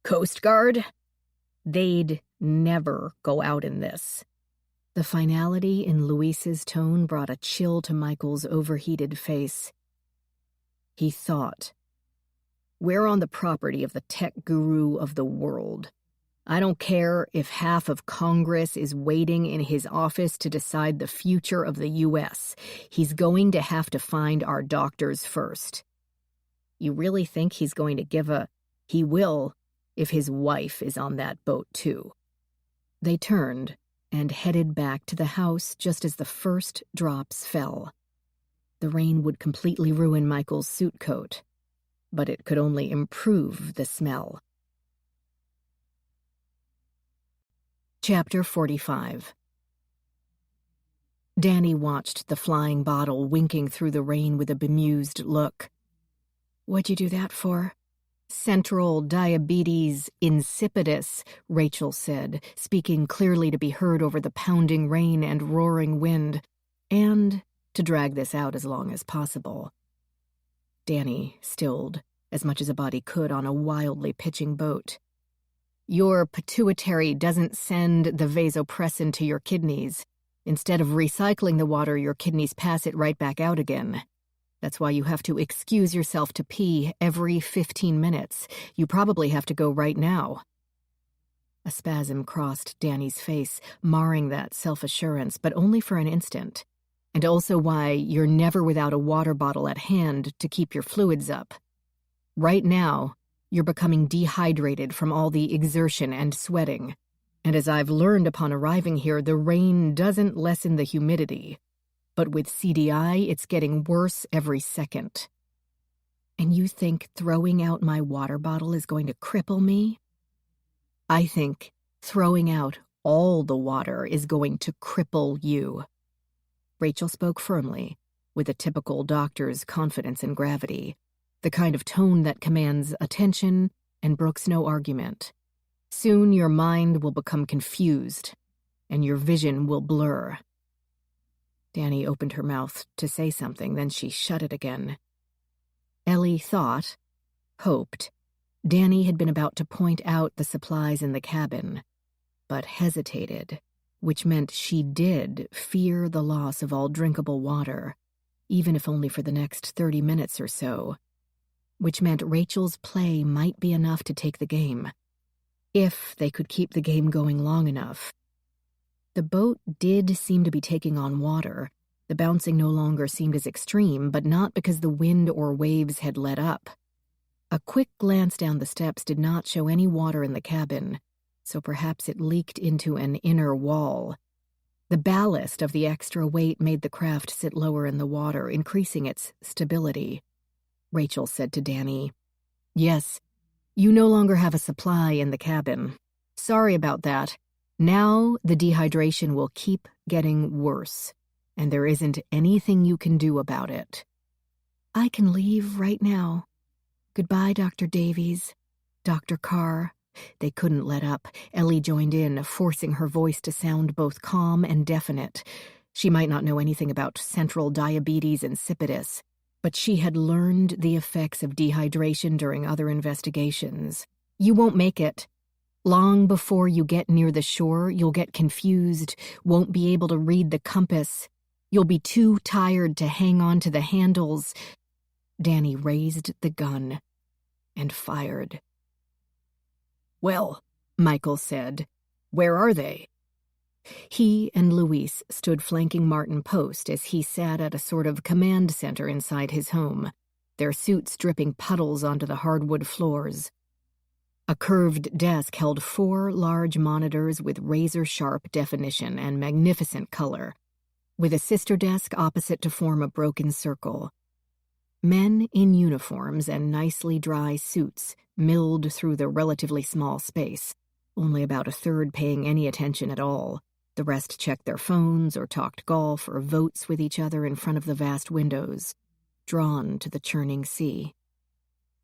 Coast Guard? They'd never go out in this. The finality in Luis's tone brought a chill to Michael's overheated face. He thought, "We're on the property of the tech guru of the world. I don't care if half of Congress is waiting in his office to decide the future of the U.S. He's going to have to find our doctors first." You really think he's going to give a... He will, if his wife is on that boat too. They turned and headed back to the house just as the first drops fell. The rain would completely ruin Michael's suit coat, but it could only improve the smell. Chapter 45. Danny watched the flying bottle winking through the rain with a bemused look. "What'd you do that for?" "Central diabetes insipidus," Rachel said, speaking clearly to be heard over the pounding rain and roaring wind, and to drag this out as long as possible. Danny stilled, as much as a body could on a wildly pitching boat. "Your pituitary doesn't send the vasopressin to your kidneys. Instead of recycling the water, your kidneys pass it right back out again. That's why you have to excuse yourself to pee every 15 minutes. You probably have to go right now." A spasm crossed Danny's face, marring that self-assurance, but only for an instant. And also why you're never without a water bottle at hand to keep your fluids up. Right now, you're becoming dehydrated from all the exertion and sweating. And as I've learned upon arriving here, the rain doesn't lessen the humidity. But with CDI, it's getting worse every second. And you think throwing out my water bottle is going to cripple me? I think throwing out all the water is going to cripple you. Rachel spoke firmly, with a typical doctor's confidence and gravity, the kind of tone that commands attention and brooks no argument. Soon your mind will become confused, and your vision will blur. Danny opened her mouth to say something, then she shut it again. Ellie thought, hoped, Danny had been about to point out the supplies in the cabin, but hesitated, which meant she did fear the loss of all drinkable water, even if only for the next 30 minutes or so, which meant Rachel's play might be enough to take the game, if they could keep the game going long enough. The boat did seem to be taking on water. The bouncing no longer seemed as extreme, but not because the wind or waves had let up. A quick glance down the steps did not show any water in the cabin, so perhaps it leaked into an inner wall. The ballast of the extra weight made the craft sit lower in the water, increasing its stability. Rachel said to Danny, "Yes, you no longer have a supply in the cabin. Sorry about that. Now the dehydration will keep getting worse, and there isn't anything you can do about it." "I can leave right now. Goodbye, Dr. Davies. Dr. Carr." They couldn't let up. Ellie joined in, forcing her voice to sound both calm and definite. She might not know anything about central diabetes insipidus, but she had learned the effects of dehydration during other investigations. "You won't make it. Long before you get near the shore, you'll get confused, won't be able to read the compass. You'll be too tired to hang on to the handles." Danny raised the gun and fired. "Well," Michael said, "where are they?" He and Luis stood flanking Martin Post as he sat at a sort of command center inside his home, their suits dripping puddles onto the hardwood floors. A curved desk held 4 large monitors with razor-sharp definition and magnificent color, with a sister desk opposite to form a broken circle. Men in uniforms and nicely dry suits milled through the relatively small space, only about a third paying any attention at all. The rest checked their phones or talked golf or votes with each other in front of the vast windows, drawn to the churning sea.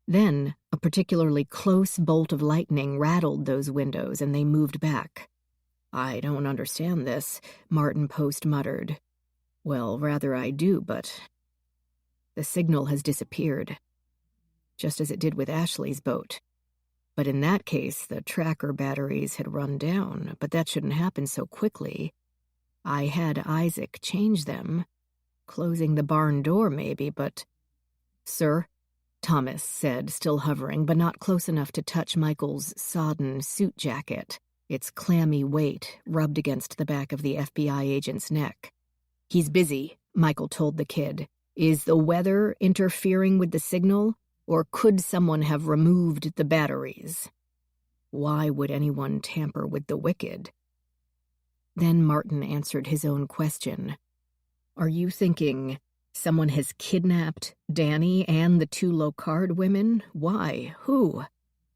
Then, a particularly close bolt of lightning rattled those windows and they moved back. "I don't understand this," Martin Post muttered. "Well, rather I do, but the signal has disappeared, just as it did with Ashley's boat. But in that case, the tracker batteries had run down, but that shouldn't happen so quickly. I had Isaac change them, closing the barn door maybe, but—" "Sir," Thomas said, still hovering, but not close enough to touch Michael's sodden suit jacket, its clammy weight rubbed against the back of the FBI agent's neck. "He's busy," Michael told the kid. "Is the weather interfering with the signal? Or could someone have removed the batteries? Why would anyone tamper with the wicked?" Then Martin answered his own question. "Are you thinking someone has kidnapped Danny and the 2 Locard women? Why? Who?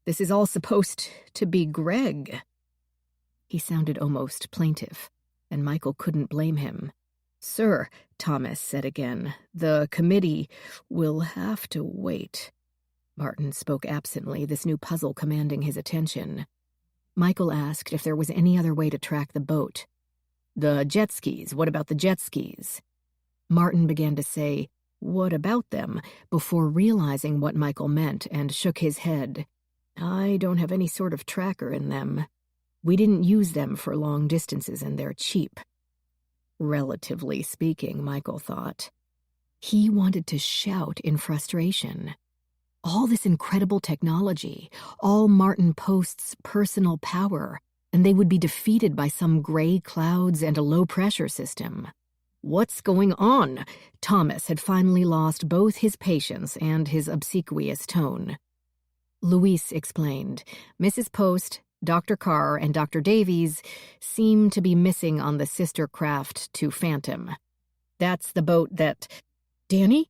This is all supposed to be Greg." He sounded almost plaintive, and Michael couldn't blame him. "Sir," Thomas said again, "the committee will have to wait." Martin spoke absently, this new puzzle commanding his attention. Michael asked if there was any other way to track the boat. "The jet skis, what about the jet skis?" Martin began to say, "What about them?" before realizing what Michael meant and shook his head. "I don't have any sort of tracker in them. We didn't use them for long distances and they're cheap." Relatively speaking, Michael thought. He wanted to shout in frustration. All this incredible technology, all Martin Post's personal power, and they would be defeated by some gray clouds and a low-pressure system. "What's going on?" Thomas had finally lost both his patience and his obsequious tone. Luis explained. "Mrs. Post, Dr. Carr, and Dr. Davies seem to be missing on the sister craft to Phantom. That's the boat that—" "Danny?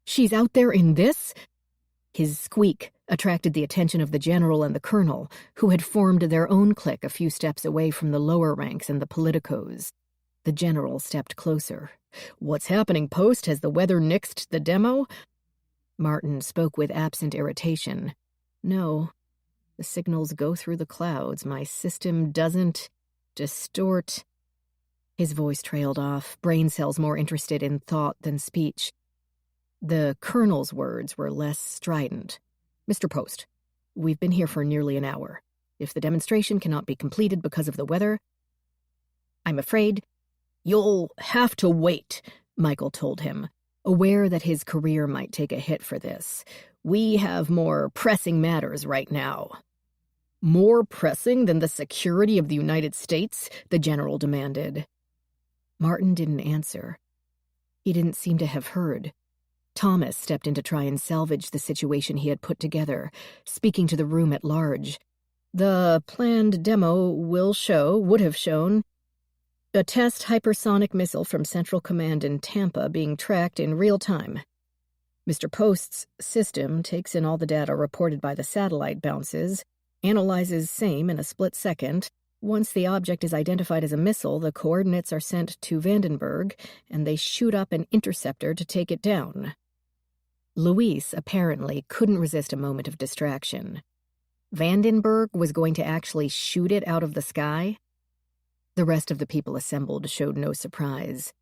She's out there in this?" His squeak attracted the attention of the general and the colonel, who had formed their own clique a few steps away from the lower ranks and the politicos. The general stepped closer. "What's happening, Post? Has the weather nixed the demo?" Martin spoke with absent irritation. "No. The signals go through the clouds. My system doesn't distort." His voice trailed off, brain cells more interested in thought than speech. The colonel's words were less strident. "Mr. Post, we've been here for nearly an hour. If the demonstration cannot be completed because of the weather, I'm afraid you'll have to wait," Michael told him, aware that his career might take a hit for this. "We have more pressing matters right now." "More pressing than the security of the United States?" the general demanded. Martin didn't answer. He didn't seem to have heard. Thomas stepped in to try and salvage the situation he had put together, speaking to the room at large. The planned demo would have shown, a test hypersonic missile from Central Command in Tampa being tracked in real time. Mr. Post's system takes in all the data reported by the satellite bounces, analyzes same in a split second. Once the object is identified as a missile, the coordinates are sent to Vandenberg, and they shoot up an interceptor to take it down. Luis apparently couldn't resist a moment of distraction. Vandenberg was going to actually shoot it out of the sky? The rest of the people assembled showed no surprise.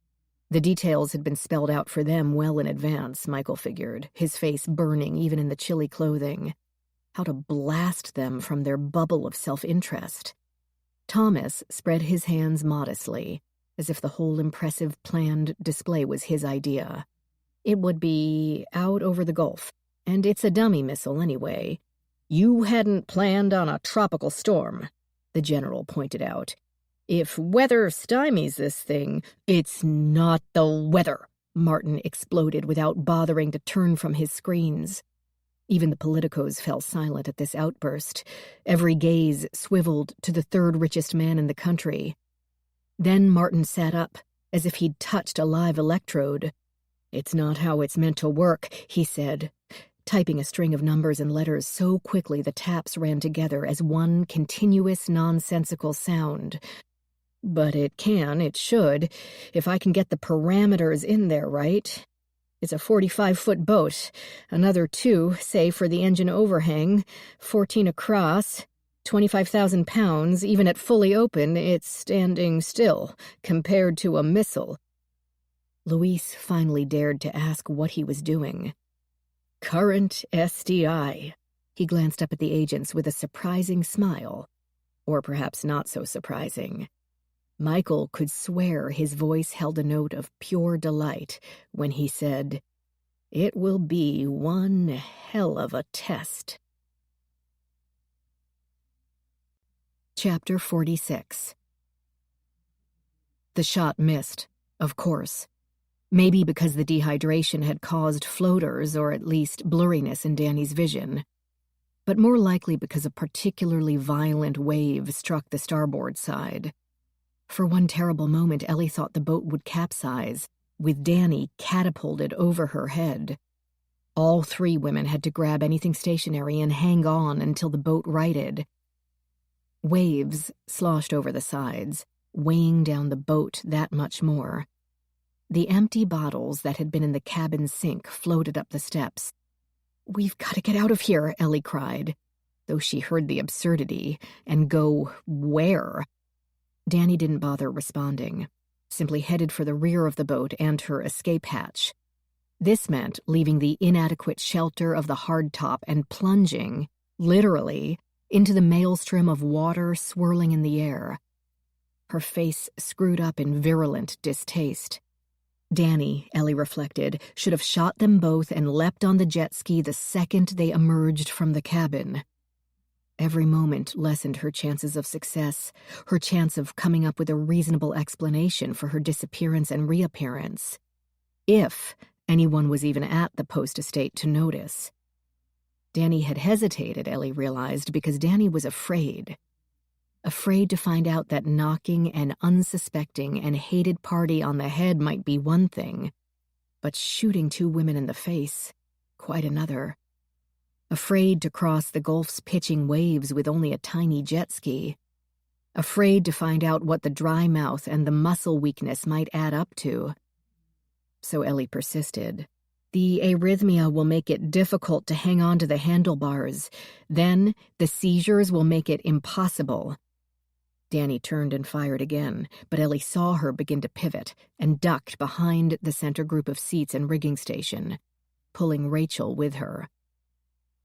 The details had been spelled out for them well in advance, Michael figured, his face burning even in the chilly clothing. How to blast them from their bubble of self-interest. Thomas spread his hands modestly, as if the whole impressive planned display was his idea. It would be out over the Gulf, and it's a dummy missile anyway. You hadn't planned on a tropical storm, the general pointed out. If weather stymies this thing, it's not the weather, Martin exploded without bothering to turn from his screens. Even the politicos fell silent at this outburst. Every gaze swiveled to the third richest man in the country. Then Martin sat up, as if he'd touched a live electrode. It's not how it's meant to work, he said, typing a string of numbers and letters so quickly the taps ran together as one continuous nonsensical sound. But it should, if I can get the parameters in there right. It's a 45-foot boat, another 2, say, for the engine overhang, 14 across, 25,000 pounds. Even at fully open, it's standing still, compared to a missile. Luis finally dared to ask what he was doing. Current SDI. He glanced up at the agents with a surprising smile. Or perhaps not so surprising. Michael could swear his voice held a note of pure delight when he said, "It will be one hell of a test." Chapter 46. The shot missed, of course. Maybe because the dehydration had caused floaters or at least blurriness in Danny's vision. But more likely because a particularly violent wave struck the starboard side. For one terrible moment, Ellie thought the boat would capsize, with Danny catapulted over her head. All 3 women had to grab anything stationary and hang on until the boat righted. Waves sloshed over the sides, weighing down the boat that much more. The empty bottles that had been in the cabin sink floated up the steps. "We've got to get out of here," Ellie cried, though she heard the absurdity, and go where? Danny didn't bother responding, simply headed for the rear of the boat and her escape hatch. This meant leaving the inadequate shelter of the hardtop and plunging, literally, into the maelstrom of water swirling in the air. Her face screwed up in virulent distaste. Danny, Ellie reflected, should have shot them both and leapt on the jet ski the second they emerged from the cabin. Every moment lessened her chances of success, her chance of coming up with a reasonable explanation for her disappearance and reappearance. If anyone was even at the Post estate to notice. Danny had hesitated, Ellie realized, because Danny was afraid. Afraid to find out that knocking an unsuspecting and hated party on the head might be one thing, but shooting 2 women in the face, quite another. Afraid to cross the Gulf's pitching waves with only a tiny jet ski. Afraid to find out what the dry mouth and the muscle weakness might add up to. So Ellie persisted. The arrhythmia will make it difficult to hang on to the handlebars. Then the seizures will make it impossible. Danny turned and fired again, but Ellie saw her begin to pivot and ducked behind the center group of seats and rigging station, pulling Rachel with her.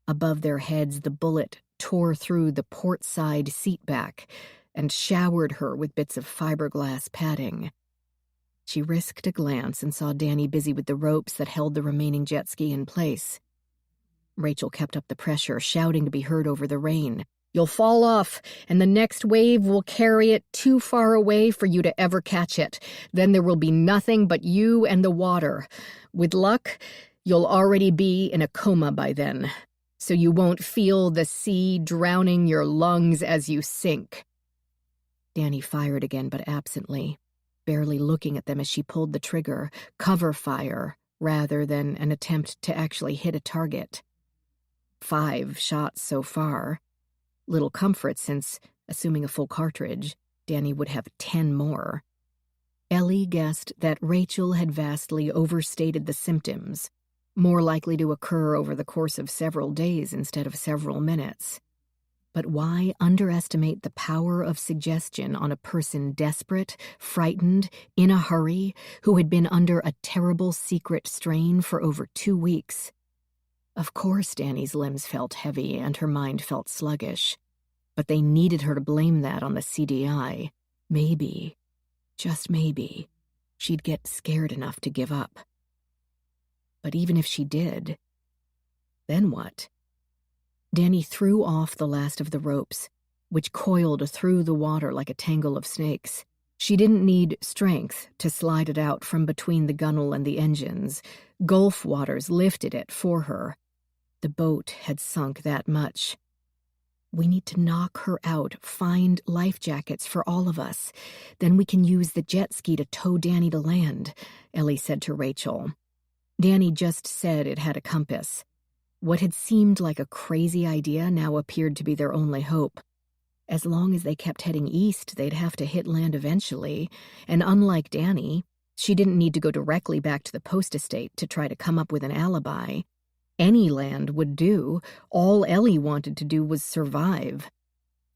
Above their heads, the bullet tore through the port side seat back and showered her with bits of fiberglass padding. She risked a glance and saw Danny busy with the ropes that held the remaining jet ski in place. Rachel kept up the pressure, shouting to be heard over the rain. "You'll fall off, and the next wave will carry it too far away for you to ever catch it. Then there will be nothing but you and the water. With luck, You'll already be in a coma by then, so you won't feel the sea drowning your lungs as you sink." Danny fired again, but absently, barely looking at them as she pulled the trigger, cover fire, rather than an attempt to actually hit a target. 5 shots so far. Little comfort since, assuming a full cartridge, Danny would have 10 more. Ellie guessed that Rachel had vastly overstated the symptoms, more likely to occur over the course of several days instead of several minutes. But why underestimate the power of suggestion on a person desperate, frightened, in a hurry, who had been under a terrible secret strain for over 2 weeks? Of course Danny's limbs felt heavy and her mind felt sluggish, but they needed her to blame that on the CDI. Maybe, just maybe, she'd get scared enough to give up. But even if she did, then what? Danny threw off the last of the ropes, which coiled through the water like a tangle of snakes. She didn't need strength to slide it out from between the gunwale and the engines. Gulf waters lifted it for her. The boat had sunk that much. "We need to knock her out, find life jackets for all of us. Then we can use the jet ski to tow Danny to land," Ellie said to Rachel. Danny just said it had a compass. What had seemed like a crazy idea now appeared to be their only hope. As long as they kept heading east, they'd have to hit land eventually, and unlike Danny, she didn't need to go directly back to the post estate to try to come up with an alibi. Any land would do. All Ellie wanted to do was survive.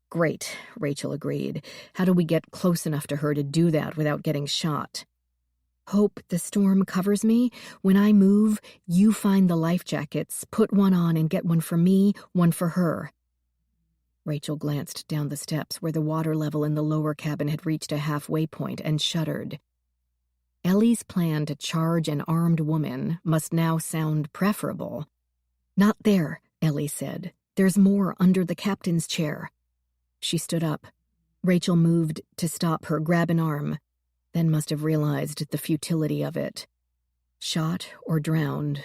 "Great," Rachel agreed. "How do we get close enough to her to do that without getting shot?" "Hope the storm covers me. When I move, you find the life jackets, put one on and get one for me, one for her." Rachel glanced down the steps where the water level in the lower cabin had reached a halfway point and shuddered. Ellie's plan to charge an armed woman must now sound preferable. "Not there," Ellie said. "There's more under the captain's chair." She stood up. Rachel moved to stop her, grab an arm, then must have realized the futility of it. Shot or drowned,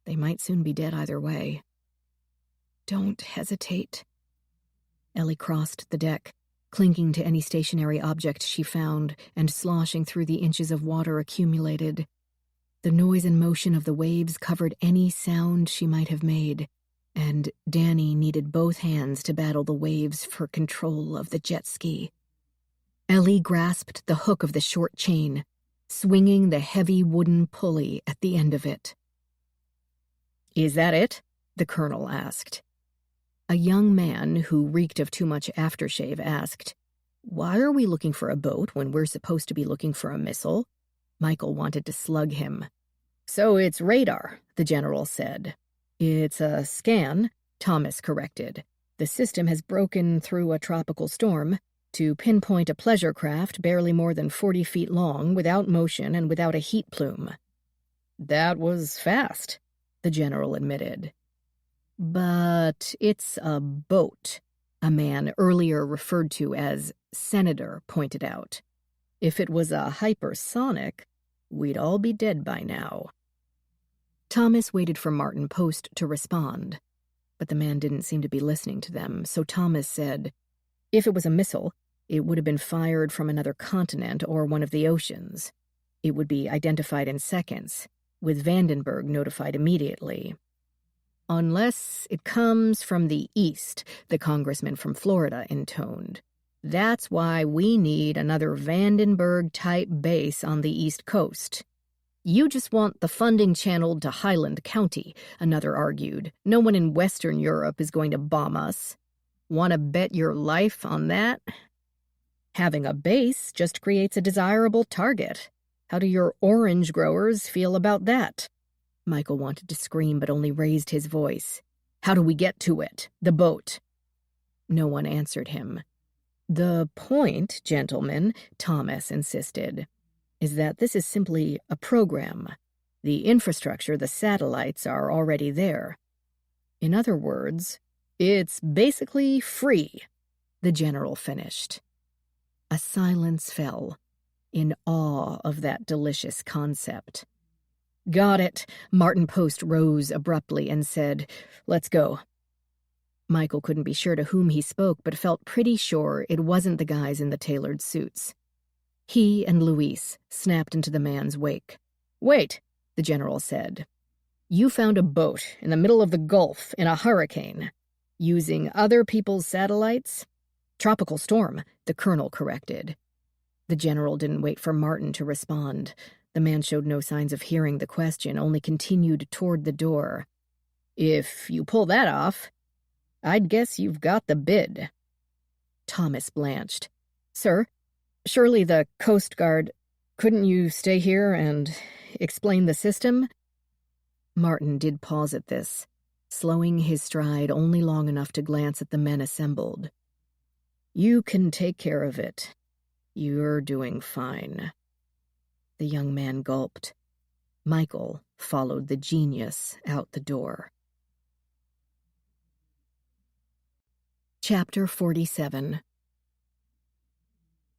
they might soon be dead either way. "Don't hesitate." Ellie crossed the deck, clinging to any stationary object she found and sloshing through the inches of water accumulated. The noise and motion of the waves covered any sound she might have made, and Danny needed both hands to battle the waves for control of the jet ski. Ellie grasped the hook of the short chain, swinging the heavy wooden pulley at the end of it. "Is that it?" the colonel asked. A young man who reeked of too much aftershave asked, "Why are we looking for a boat when we're supposed to be looking for a missile?" Michael wanted to slug him. "So it's radar," the general said. "It's a scan," Thomas corrected. "The system has broken through a tropical storm to pinpoint a pleasure craft barely more than 40 feet long, without motion and without a heat plume." "That was fast," the general admitted. "But it's a boat," a man earlier referred to as Senator pointed out. "If it was a hypersonic, we'd all be dead by now." Thomas waited for Martin Post to respond, but the man didn't seem to be listening to them, so Thomas said, "If it was a missile, it would have been fired from another continent or one of the oceans. It would be identified in seconds, with Vandenberg notified immediately." "Unless it comes from the east," the congressman from Florida intoned. "That's why we need another Vandenberg-type base on the East Coast." "You just want the funding channeled to Highland County," another argued. "No one in Western Europe is going to bomb us. Want to bet your life on that?" "Having a base just creates a desirable target. How do your orange growers feel about that?" Michael wanted to scream, but only raised his voice. "How do we get to it? The boat?" No one answered him. "The point, gentlemen," Thomas insisted, "is that this is simply a program. The infrastructure, the satellites, are already there. In other words, it's basically free," the general finished. A silence fell, in awe of that delicious concept. Got it. Martin Post rose abruptly and said, "Let's go." Michael couldn't be sure to whom he spoke, but felt pretty sure it wasn't the guys in the tailored suits. He and Luis snapped into the man's wake. "Wait," the general said. "You found a boat in the middle of the Gulf in a hurricane, using other people's satellites?" "Tropical storm," the colonel corrected. The general didn't wait for Martin to respond. The man showed no signs of hearing the question, only continued toward the door. "If you pull that off, I'd guess you've got the bid." Thomas blanched. "Sir, surely the Coast Guard... Couldn't you stay here and explain the system?" Martin did pause at this, slowing his stride only long enough to glance at the men assembled. "You can take care of it. You're doing fine." The young man gulped. Michael followed the genius out the door. Chapter 47.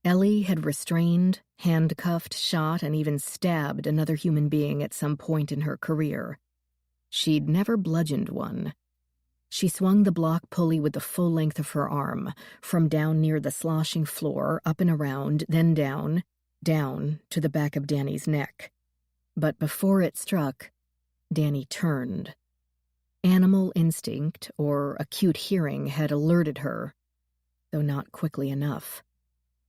Ellie had restrained, handcuffed, shot, and even stabbed another human being at some point in her career. She'd never bludgeoned one. She swung the block pulley with the full length of her arm, from down near the sloshing floor, up and around, then down to the back of Danny's neck. But before it struck, Danny turned. Animal instinct, or acute hearing, had alerted her, though not quickly enough.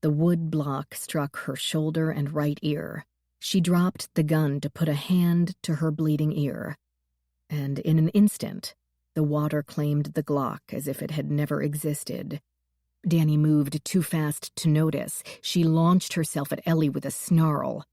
The wood block struck her shoulder and right ear. She dropped the gun to put a hand to her bleeding ear, and in an instant, the water claimed the Glock as if it had never existed. Danny moved too fast to notice. She launched herself at Ellie with a snarl.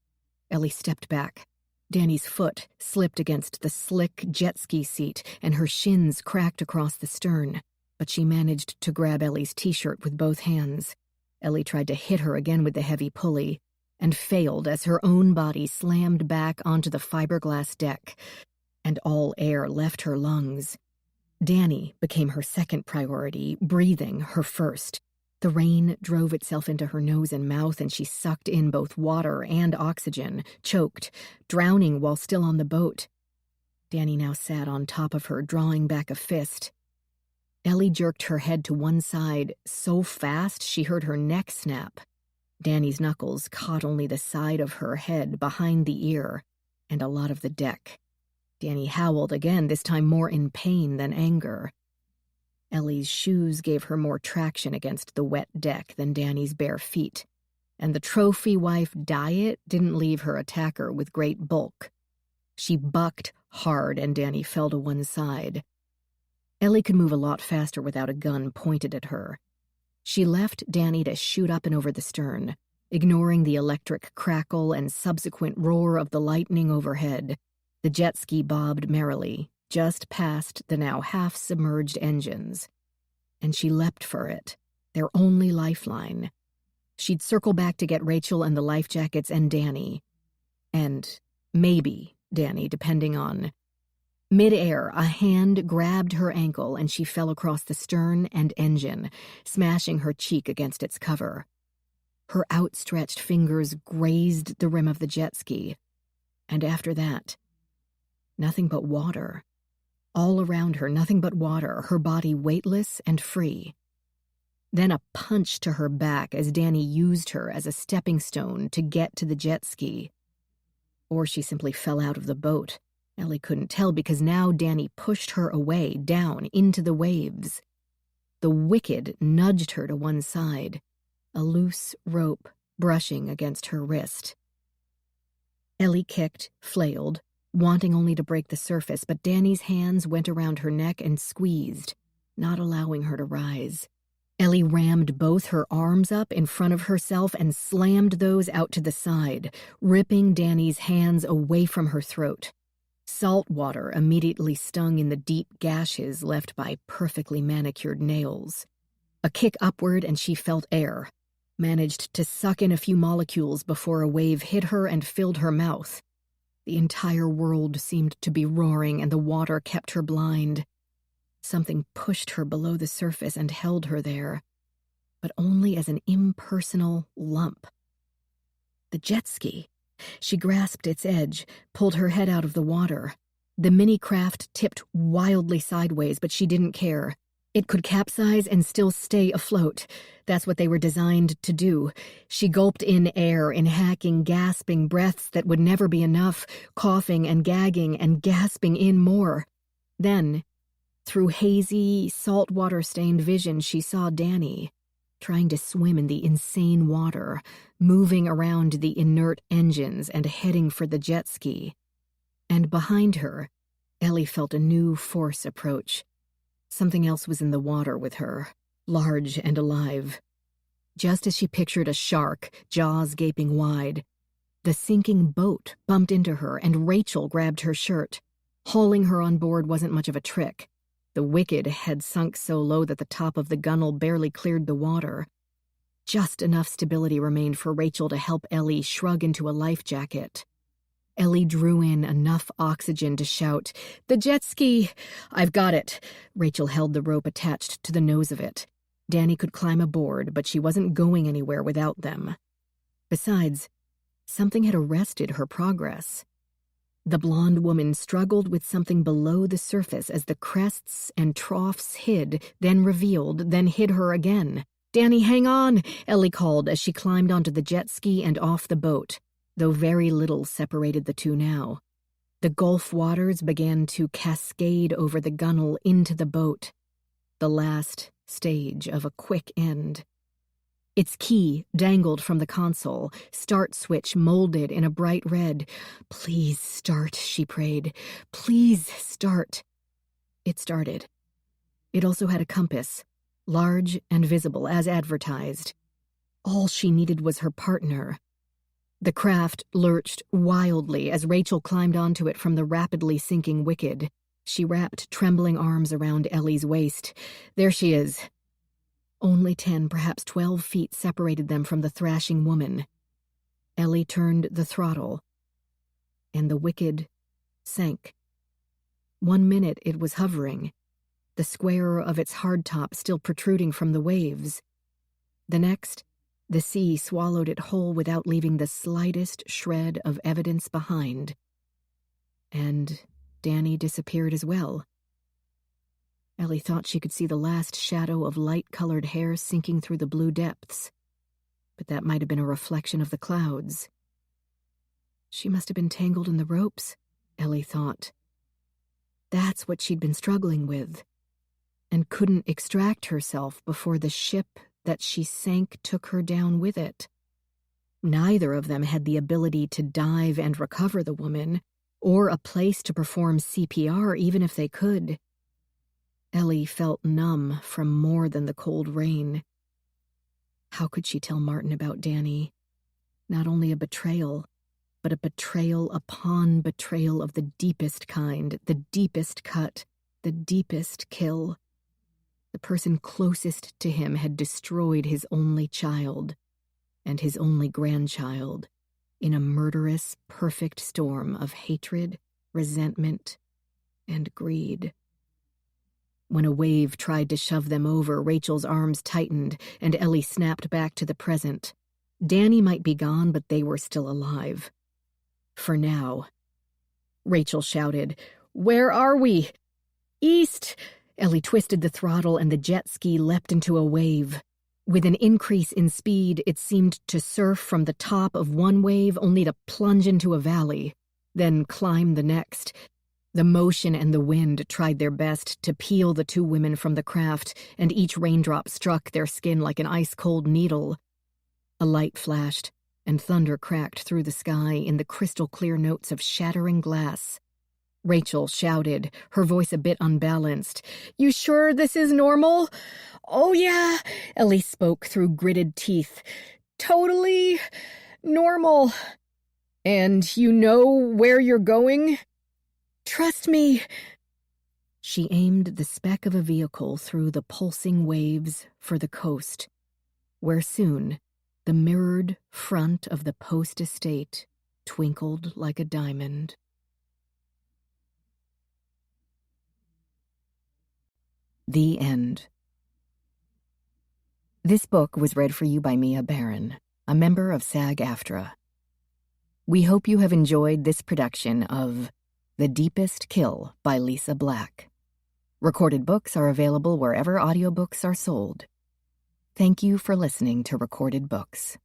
Ellie stepped back. Danny's foot slipped against the slick jet ski seat, and her shins cracked across the stern, but she managed to grab Ellie's t-shirt with both hands. Ellie tried to hit her again with the heavy pulley, and failed as her own body slammed back onto the fiberglass deck, and all air left her lungs. Danny became her second priority, breathing her first. The rain drove itself into her nose and mouth, and she sucked in both water and oxygen, choked, drowning while still on the boat. Danny now sat on top of her, drawing back a fist. Ellie jerked her head to one side so fast she heard her neck snap. Danny's knuckles caught only the side of her head, behind the ear, and a lot of the deck. Danny howled again, this time more in pain than anger. Ellie's shoes gave her more traction against the wet deck than Danny's bare feet, and the trophy wife diet didn't leave her attacker with great bulk. She bucked hard, and Danny fell to one side. Ellie could move a lot faster without a gun pointed at her. She left Danny to shoot up and over the stern, ignoring the electric crackle and subsequent roar of the lightning overhead. The jet ski bobbed merrily, just past the now half-submerged engines. And she leapt for it, their only lifeline. She'd circle back to get Rachel and the life jackets and Danny. And maybe Danny, depending on... Mid-air, a hand grabbed her ankle and she fell across the stern and engine, smashing her cheek against its cover. Her outstretched fingers grazed the rim of the jet ski. And after that, nothing but water. All around her, nothing but water, her body weightless and free. Then a punch to her back as Danny used her as a stepping stone to get to the jet ski. Or she simply fell out of the boat. Ellie couldn't tell because now Danny pushed her away, down, into the waves. The wicked nudged her to one side, a loose rope brushing against her wrist. Ellie kicked, flailed, wanting only to break the surface, but Danny's hands went around her neck and squeezed, not allowing her to rise. Ellie rammed both her arms up in front of herself and slammed those out to the side, ripping Danny's hands away from her throat. Salt water immediately stung in the deep gashes left by perfectly manicured nails. A kick upward and she felt air, managed to suck in a few molecules before a wave hit her and filled her mouth. The entire world seemed to be roaring and the water kept her blind. Something pushed her below the surface and held her there, but only as an impersonal lump. The jet ski. She grasped its edge, pulled her head out of the water. The mini-craft tipped wildly sideways, but she didn't care. It could capsize and still stay afloat. That's what they were designed to do. She gulped in air in hacking, gasping breaths that would never be enough, coughing and gagging and gasping in more. Then, through hazy, saltwater-stained vision, she saw Danny, trying to swim in the insane water, moving around the inert engines and heading for the jet ski. And behind her, Ellie felt a new force approach. Something else was in the water with her, large and alive. Just as she pictured a shark, jaws gaping wide, the sinking boat bumped into her and Rachel grabbed her shirt. Hauling her on board wasn't much of a trick. The Wicked had sunk so low that the top of the gunwale barely cleared the water. Just enough stability remained for Rachel to help Ellie shrug into a life jacket. Ellie drew in enough oxygen to shout, "The jet ski! I've got it!" Rachel held the rope attached to the nose of it. Danny could climb aboard, but she wasn't going anywhere without them. Besides, something had arrested her progress. The blonde woman struggled with something below the surface as the crests and troughs hid, then revealed, then hid her again. "Danny, hang on!" Ellie called as she climbed onto the jet ski and off the boat, though very little separated the two now. The Gulf waters began to cascade over the gunwale into the boat, the last stage of a quick end. Its key dangled from the console, start switch molded in a bright red. "Please start," she prayed. "Please start." It started. It also had a compass, large and visible as advertised. All she needed was her partner. The craft lurched wildly as Rachel climbed onto it from the rapidly sinking Wicked. She wrapped trembling arms around Ellie's waist. There she is. Only 10, perhaps 12 feet separated them from the thrashing woman. Ellie turned the throttle, and the Wicked sank. 1 minute it was hovering, the square of its hardtop still protruding from the waves. The next, the sea swallowed it whole without leaving the slightest shred of evidence behind. And Danny disappeared as well. Ellie thought she could see the last shadow of light-colored hair sinking through the blue depths, but that might have been a reflection of the clouds. She must have been tangled in the ropes, Ellie thought. That's what she'd been struggling with, and couldn't extract herself before the ship that she sank took her down with it. Neither of them had the ability to dive and recover the woman, or a place to perform CPR even if they could. Ellie felt numb from more than the cold rain. How could she tell Martin about Danny? Not only a betrayal, but a betrayal upon betrayal of the deepest kind, the deepest cut, the deepest kill. The person closest to him had destroyed his only child and his only grandchild in a murderous, perfect storm of hatred, resentment, and greed. When a wave tried to shove them over, Rachel's arms tightened, and Ellie snapped back to the present. Danny might be gone, but they were still alive. For now. Rachel shouted, "Where are we?" "East!" Ellie twisted the throttle, and the jet ski leapt into a wave. With an increase in speed, it seemed to surf from the top of one wave only to plunge into a valley, then climb the next. The motion and the wind tried their best to peel the two women from the craft, and each raindrop struck their skin like an ice-cold needle. A light flashed, and thunder cracked through the sky in the crystal-clear notes of shattering glass. Rachel shouted, her voice a bit unbalanced. "You sure this is normal?" "Oh yeah," Ellie spoke through gritted teeth. "Totally normal." "And you know where you're going?" "Trust me." She aimed the speck of a vehicle through the pulsing waves for the coast, where soon the mirrored front of the Post estate twinkled like a diamond. The end. This book was read for you by Mia Barron, a member of SAG-AFTRA. We hope you have enjoyed this production of The Deepest Kill by Lisa Black. Recorded books are available wherever audiobooks are sold. Thank you for listening to Recorded Books.